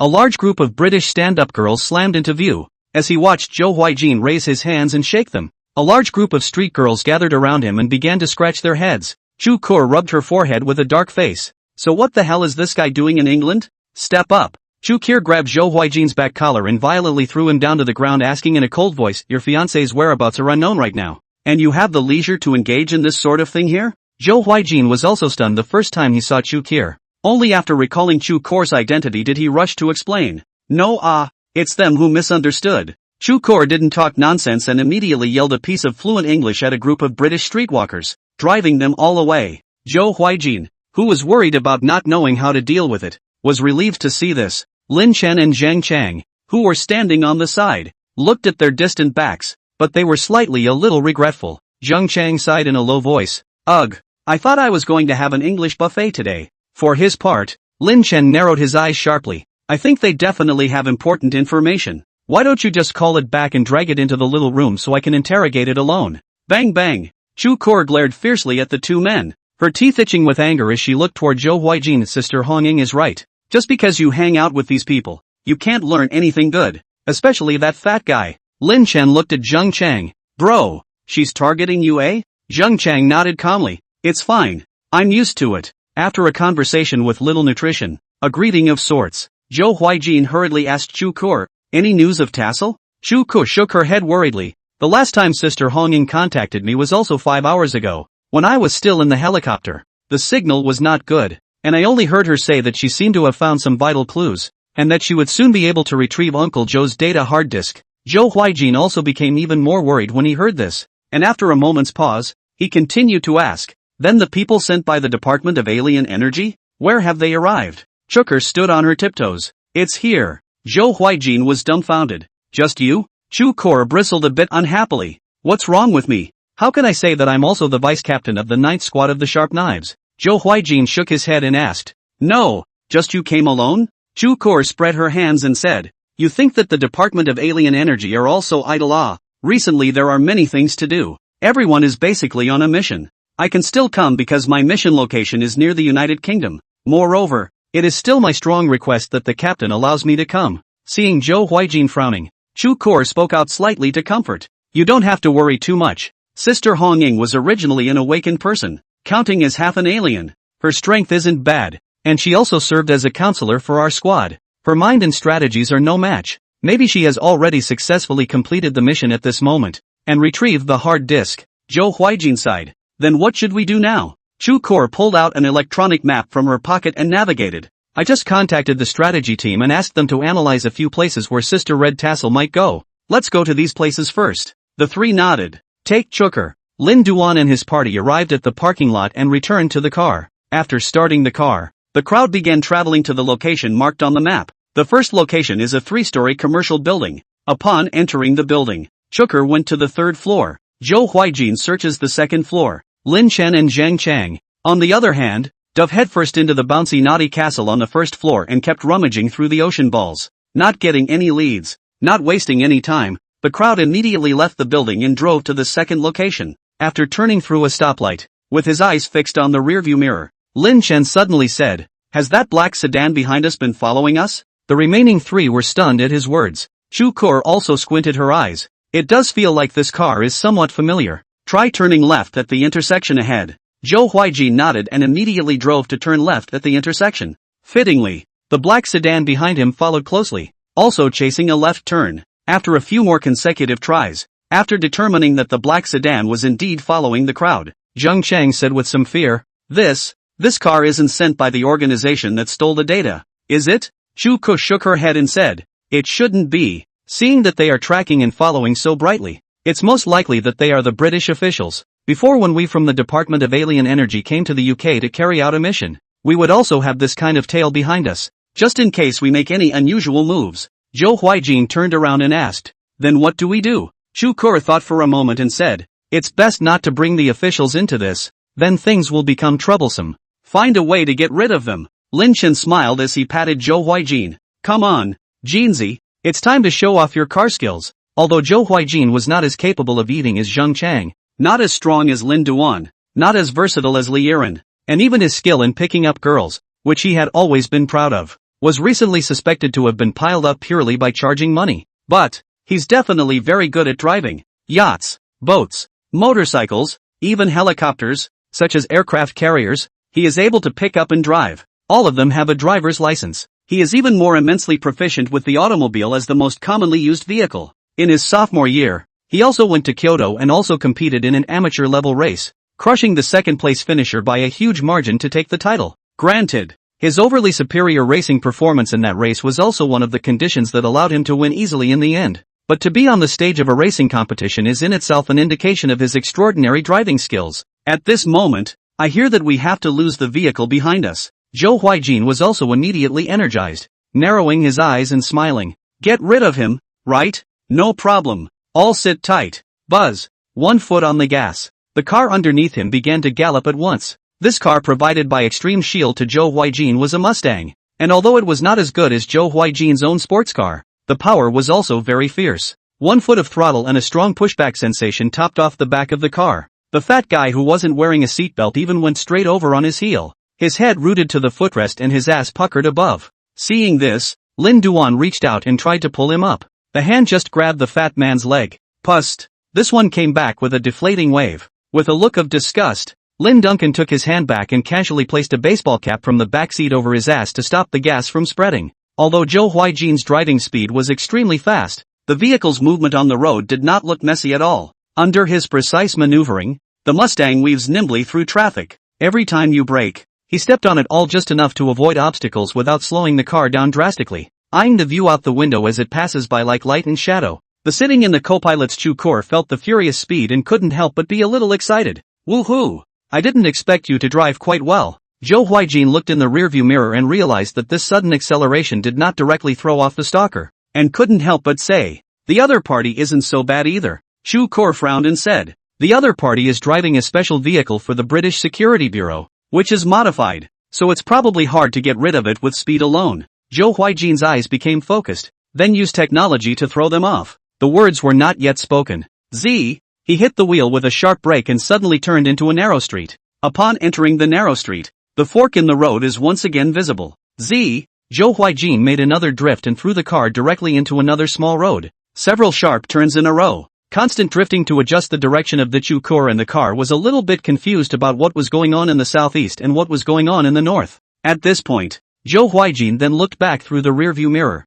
A large group of British stand-up girls slammed into view. As he watched Zhou Huijin raise his hands and shake them, a large group of street girls gathered around him and began to scratch their heads. Chu Kur rubbed her forehead with a dark face. "So what the hell is this guy doing in England? Step up." Chu Kur grabbed Zhou Huijin's back collar and violently threw him down to the ground, asking in a cold voice, "Your fiancé's whereabouts are unknown right now, and you have the leisure to engage in this sort of thing here?" Zhou Huijin was also stunned the first time he saw Chu Kur. Only after recalling Chu Kur's identity did he rush to explain. "No, it's them who misunderstood." Chu Kur didn't talk nonsense and immediately yelled a piece of fluent English at a group of British streetwalkers, driving them all away. Zhou Huijin, who was worried about not knowing how to deal with it, was relieved to see this. Lin Chen and Zhang Chang, who were standing on the side, looked at their distant backs, but they were slightly a little regretful. Zhang Chang sighed in a low voice. "Ugh, I thought I was going to have an English buffet today." For his part, Lin Chen narrowed his eyes sharply. "I think they definitely have important information. Why don't you just call it back and drag it into the little room so I can interrogate it alone?" Bang bang! Chu Kur glared fiercely at the two men, her teeth itching with anger as she looked toward Zhou Huijin. "Sister Hongying is right. Just because you hang out with these people, you can't learn anything good, especially that fat guy." Lin Chen looked at Zhang Chang. "Bro, she's targeting you, eh?" Zhang Chang nodded calmly. "It's fine. I'm used to it." After a conversation with little nutrition, a greeting of sorts, Zhou Huijin hurriedly asked Chu Kur, "Any news of Tassel?" Chu Kur shook her head worriedly. "The last time Sister Hongying contacted me was also 5 hours ago, when I was still in the helicopter. the signal was not good, and I only heard her say that she seemed to have found some vital clues, and that she would soon be able to retrieve Uncle Joe's data hard disk. Zhou Huijin also became even more worried when he heard this, and after a moment's pause, he continued to ask, then the people sent by the Department of Alien Energy? Where have they arrived? Chuker stood on her tiptoes. It's here. Zhou Huijin was dumbfounded. Just you? Chu Kor bristled a bit unhappily. What's wrong with me? How can I say that I'm also the vice captain of the 9th Squad of the Sharp Knives? Zhou Huijin shook his head and asked. No, just you came alone? Chu Kor spread her hands and said, you think that the Department of Alien Energy are also idle? Recently there are many things to do. Everyone is basically on a mission. I can still come because my mission location is near the United Kingdom. Moreover, it is still my strong request that the captain allows me to come. Seeing Zhou Huijin frowning, Chu Kor spoke out slightly to comfort. You don't have to worry too much. Sister Hong Ying was originally an awakened person, counting as half an alien. Her strength isn't bad, and she also served as a counselor for our squad. Her mind and strategies are no match. Maybe she has already successfully completed the mission at this moment, and retrieved the hard disk. Zhou Huijin sighed. Then what should we do now? Chu Kor pulled out an electronic map from her pocket and navigated. I just contacted the strategy team and asked them to analyze a few places where Sister Red Tassel might go. Let's go to these places first. The three nodded. Take Chuker. Lin Duan and his party arrived at the parking lot and returned to the car. After starting the car, the crowd began traveling to the location marked on the map. The first location is a 3-story commercial building. Upon entering the building, Chuker went to the 3rd floor. Zhou Huijin searches the 2nd floor. Lin Chen and Zhang Chang, on the other hand, dove headfirst into the bouncy naughty castle on the 1st floor and kept rummaging through the ocean balls. Not getting any leads, not wasting any time, the crowd immediately left the building and drove to the 2nd location. After turning through a stoplight, with his eyes fixed on the rearview mirror, Lin Chen suddenly said, has that black sedan behind us been following us? The remaining 3 were stunned at his words. Chu Kor also squinted her eyes. It does feel like this car is somewhat familiar. Try turning left at the intersection ahead. Zhou Huijin nodded and immediately drove to turn left at the intersection. Fittingly, the black sedan behind him followed closely, also chasing a left turn. After a few more consecutive tries, after determining that the black sedan was indeed following the crowd, Zhang Chang said with some fear, This car isn't sent by the organization that stole the data, is it? Chu Ko shook her head and said, it shouldn't be. Seeing that they are tracking and following so brightly, it's most likely that they are the British officials. Before, when we from the Department of Alien Energy came to the UK to carry out a mission, we would also have this kind of tail behind us, just in case we make any unusual moves. Zhou Huijin turned around and asked, then what do we do? Chu Kor thought for a moment and said, it's best not to bring the officials into this, then things will become troublesome. Find a way to get rid of them. Lin Chen smiled as he patted Zhou Huijin. Come on, Jinzi, it's time to show off your car skills. Although Zhou Huijin was not as capable of eating as Zhang Chang, not as strong as Lin Duan, not as versatile as Li Yiren, and even his skill in picking up girls, which he had always been proud of, was recently suspected to have been piled up purely by charging money. But he's definitely very good at driving yachts, boats, motorcycles, even helicopters, such as aircraft carriers. He is able to pick up and drive. All of them have a driver's license. He is even more immensely proficient with the automobile as the most commonly used vehicle. In his sophomore year, he also went to Kyoto and also competed in an amateur-level race, crushing the second-place finisher by a huge margin to take the title. Granted, his overly superior racing performance in that race was also one of the conditions that allowed him to win easily in the end. But to be on the stage of a racing competition is in itself an indication of his extraordinary driving skills. At this moment, I hear that we have to lose the vehicle behind us. Zhou Huijin was also immediately energized, narrowing his eyes and smiling. Get rid of him, right? No problem. All sit tight. Buzz. 1 foot on the gas. The car underneath him began to gallop at once. This car provided by Extreme Shield to Zhou Huijin was a Mustang, and although it was not as good as Zhou Huijin's own sports car, the power was also very fierce. 1 foot of throttle and a strong pushback sensation topped off the back of the car. The fat guy who wasn't wearing a seatbelt even went straight over on his heel, his head rooted to the footrest and his ass puckered above. Seeing this, Lin Duan reached out and tried to pull him up. The hand just grabbed the fat man's leg. Pust. This one came back with a deflating wave. With a look of disgust, Lin Duncan took his hand back and casually placed a baseball cap from the back seat over his ass to stop the gas from spreading. Although Zhou Huijin's driving speed was extremely fast, the vehicle's movement on the road did not look messy at all. Under his precise maneuvering, the Mustang weaves nimbly through traffic. Every time you brake, he stepped on it all just enough to avoid obstacles without slowing the car down drastically, eyeing the view out the window as it passes by like light and shadow. The sitting in the co-pilot's Chu-Kor felt the furious speed and couldn't help but be a little excited. Woohoo! I didn't expect you to drive quite well. Zhou Huijin looked in the rearview mirror and realized that this sudden acceleration did not directly throw off the stalker, and couldn't help but say, the other party isn't so bad either. Chu-Kor frowned and said, the other party is driving a special vehicle for the British Security Bureau, which is modified, so it's probably hard to get rid of it with speed alone. Zhou Huijin's eyes became focused, then used technology to throw them off. The words were not yet spoken. Z. He hit the wheel with a sharp brake and suddenly turned into a narrow street. Upon entering the narrow street, the fork in the road is once again visible. Z. Zhou Huijin made another drift and threw the car directly into another small road. Several sharp turns in a row. Constant drifting to adjust the direction of the Chu-Kor, and the car was a little bit confused about what was going on in the southeast and what was going on in the north. At this point, Zhou Huijin then looked back through the rearview mirror.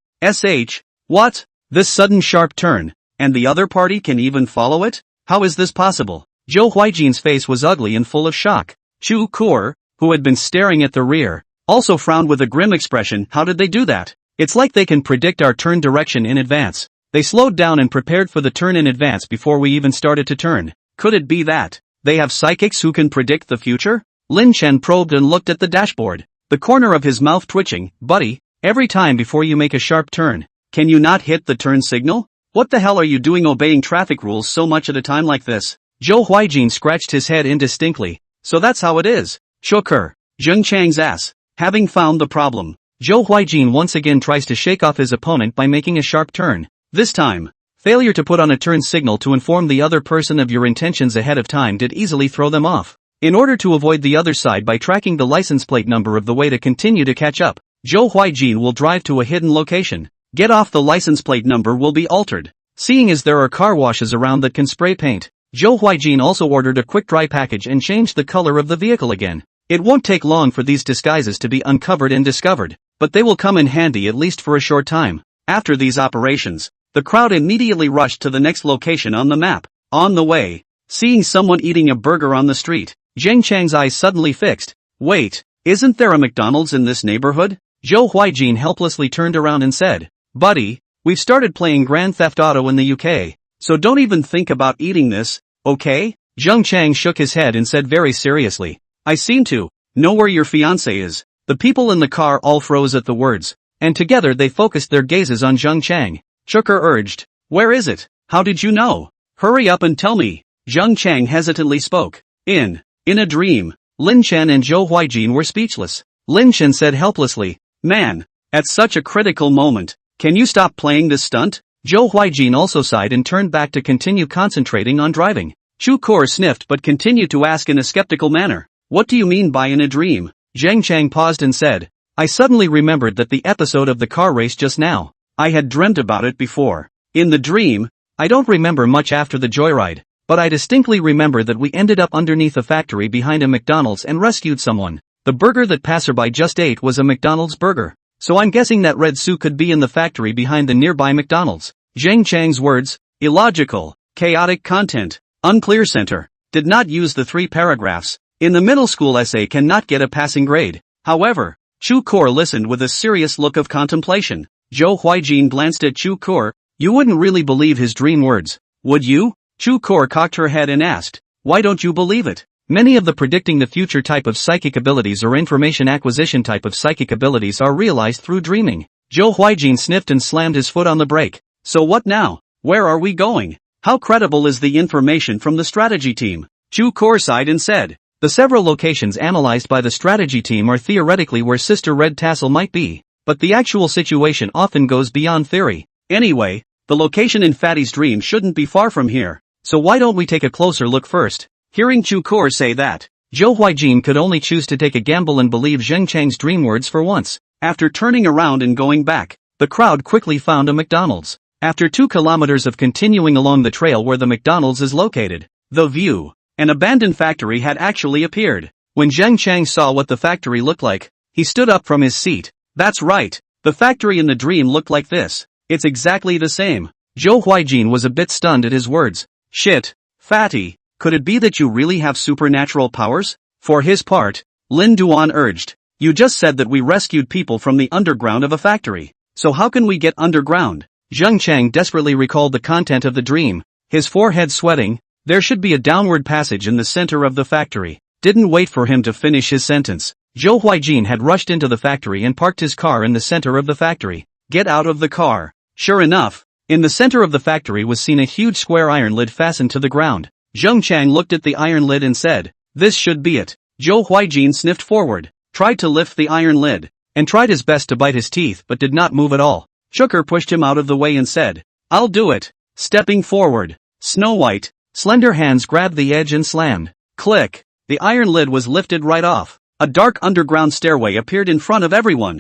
What? This sudden sharp turn, and the other party can even follow it? How is this possible? Zhou Huijin's face was ugly and full of shock. Chu-Kor, who had been staring at the rear, also frowned with a grim expression. How did they do that? It's like they can predict our turn direction in advance. They slowed down and prepared for the turn in advance before we even started to turn. Could it be that they have psychics who can predict the future? Lin Chen probed and looked at the dashboard, the corner of his mouth twitching. Buddy, every time before you make a sharp turn, can you not hit the turn signal? What the hell are you doing obeying traffic rules so much at a time like this? Zhou Huijin scratched his head indistinctly. So that's how it is. Shook her. Zheng Chang's ass. Having found the problem, Zhou Huijin once again tries to shake off his opponent by making a sharp turn. This time, failure to put on a turn signal to inform the other person of your intentions ahead of time did easily throw them off. In order to avoid the other side by tracking the license plate number of the way to continue to catch up, Zhou Huijin will drive to a hidden location. Get off, the license plate number will be altered. Seeing as there are car washes around that can spray paint, Zhou Huijin also ordered a quick dry package and changed the color of the vehicle again. It won't take long for these disguises to be uncovered and discovered, but they will come in handy at least for a short time. After these operations, the crowd immediately rushed to the next location on the map. On the way, seeing someone eating a burger on the street, Zheng Chang's eyes suddenly fixed. Wait, isn't there a McDonald's in this neighborhood? Zhou Huijin helplessly turned around and said, buddy, we've started playing Grand Theft Auto in the UK, so don't even think about eating this, okay? Zheng Chang shook his head and said very seriously, I seem to know where your fiancé is. The people in the car all froze at the words, and together they focused their gazes on Zheng Chang. Chucker urged, where is it? How did you know? Hurry up and tell me. Zheng Chang hesitantly spoke. In a dream. Lin Chen and Zhou Huijin were speechless. Lin Chen said helplessly, man, at such a critical moment, can you stop playing this stunt? Zhou Huijin also sighed and turned back to continue concentrating on driving. Chu-Kor sniffed but continued to ask in a skeptical manner, what do you mean by in a dream? Zheng Chang paused and said, I suddenly remembered that the episode of the car race just now, I had dreamt about it before. In the dream, I don't remember much after the joyride, but I distinctly remember that we ended up underneath a factory behind a McDonald's and rescued someone. The burger that passerby just ate was a McDonald's burger, so I'm guessing that Red Sue could be in the factory behind the nearby McDonald's. Zheng Chang's words, illogical, chaotic content, unclear center, did not use the 3 paragraphs in the middle school essay cannot get a passing grade. However, Chu-Kor listened with a serious look of contemplation. Zhou Huijin glanced at Chu-Kor. You wouldn't really believe his dream words, would you? Chu-Kor cocked her head and asked, why don't you believe it? Many of the predicting the future type of psychic abilities or information acquisition type of psychic abilities are realized through dreaming. Zhou Huijin sniffed and slammed his foot on the brake. So what now? Where are we going? How credible is the information from the strategy team? Chu-Kor sighed and said, the several locations analyzed by the strategy team are theoretically where Sister Red Tassel might be. But the actual situation often goes beyond theory. Anyway, the location in Fatty's dream shouldn't be far from here, so why don't we take a closer look first? Hearing Chu-Kor say that, Zhou Huijin could only choose to take a gamble and believe Zheng Chang's dream words for once. After turning around and going back, the crowd quickly found a McDonald's. After 2 kilometers of continuing along the trail where the McDonald's is located, the view, an abandoned factory had actually appeared. When Zheng Chang saw what the factory looked like, he stood up from his seat. That's right, the factory in the dream looked like this. It's exactly the same. Zhou Huijin was a bit stunned at his words. Shit, Fatty, could it be that you really have supernatural powers? For his part, Lin Duan urged, "You just said that we rescued people from the underground of a factory. So how can we get underground?" Zheng Chang desperately recalled the content of the dream, his forehead sweating. There should be a downward passage in the center of the factory. Didn't wait for him to finish his sentence. Zhou Huijin had rushed into the factory and parked his car in the center of the factory. "Get out of the car." Sure enough, in the center of the factory was seen a huge square iron lid fastened to the ground. Zheng Chang looked at the iron lid and said, "This should be it." Zhou Huijin sniffed forward, tried to lift the iron lid, and tried his best to bite his teeth but did not move at all. Chucker pushed him out of the way and said, "I'll do it." Stepping forward, Snow White, slender hands grabbed the edge and slammed. Click! The iron lid was lifted right off. A dark underground stairway appeared in front of everyone.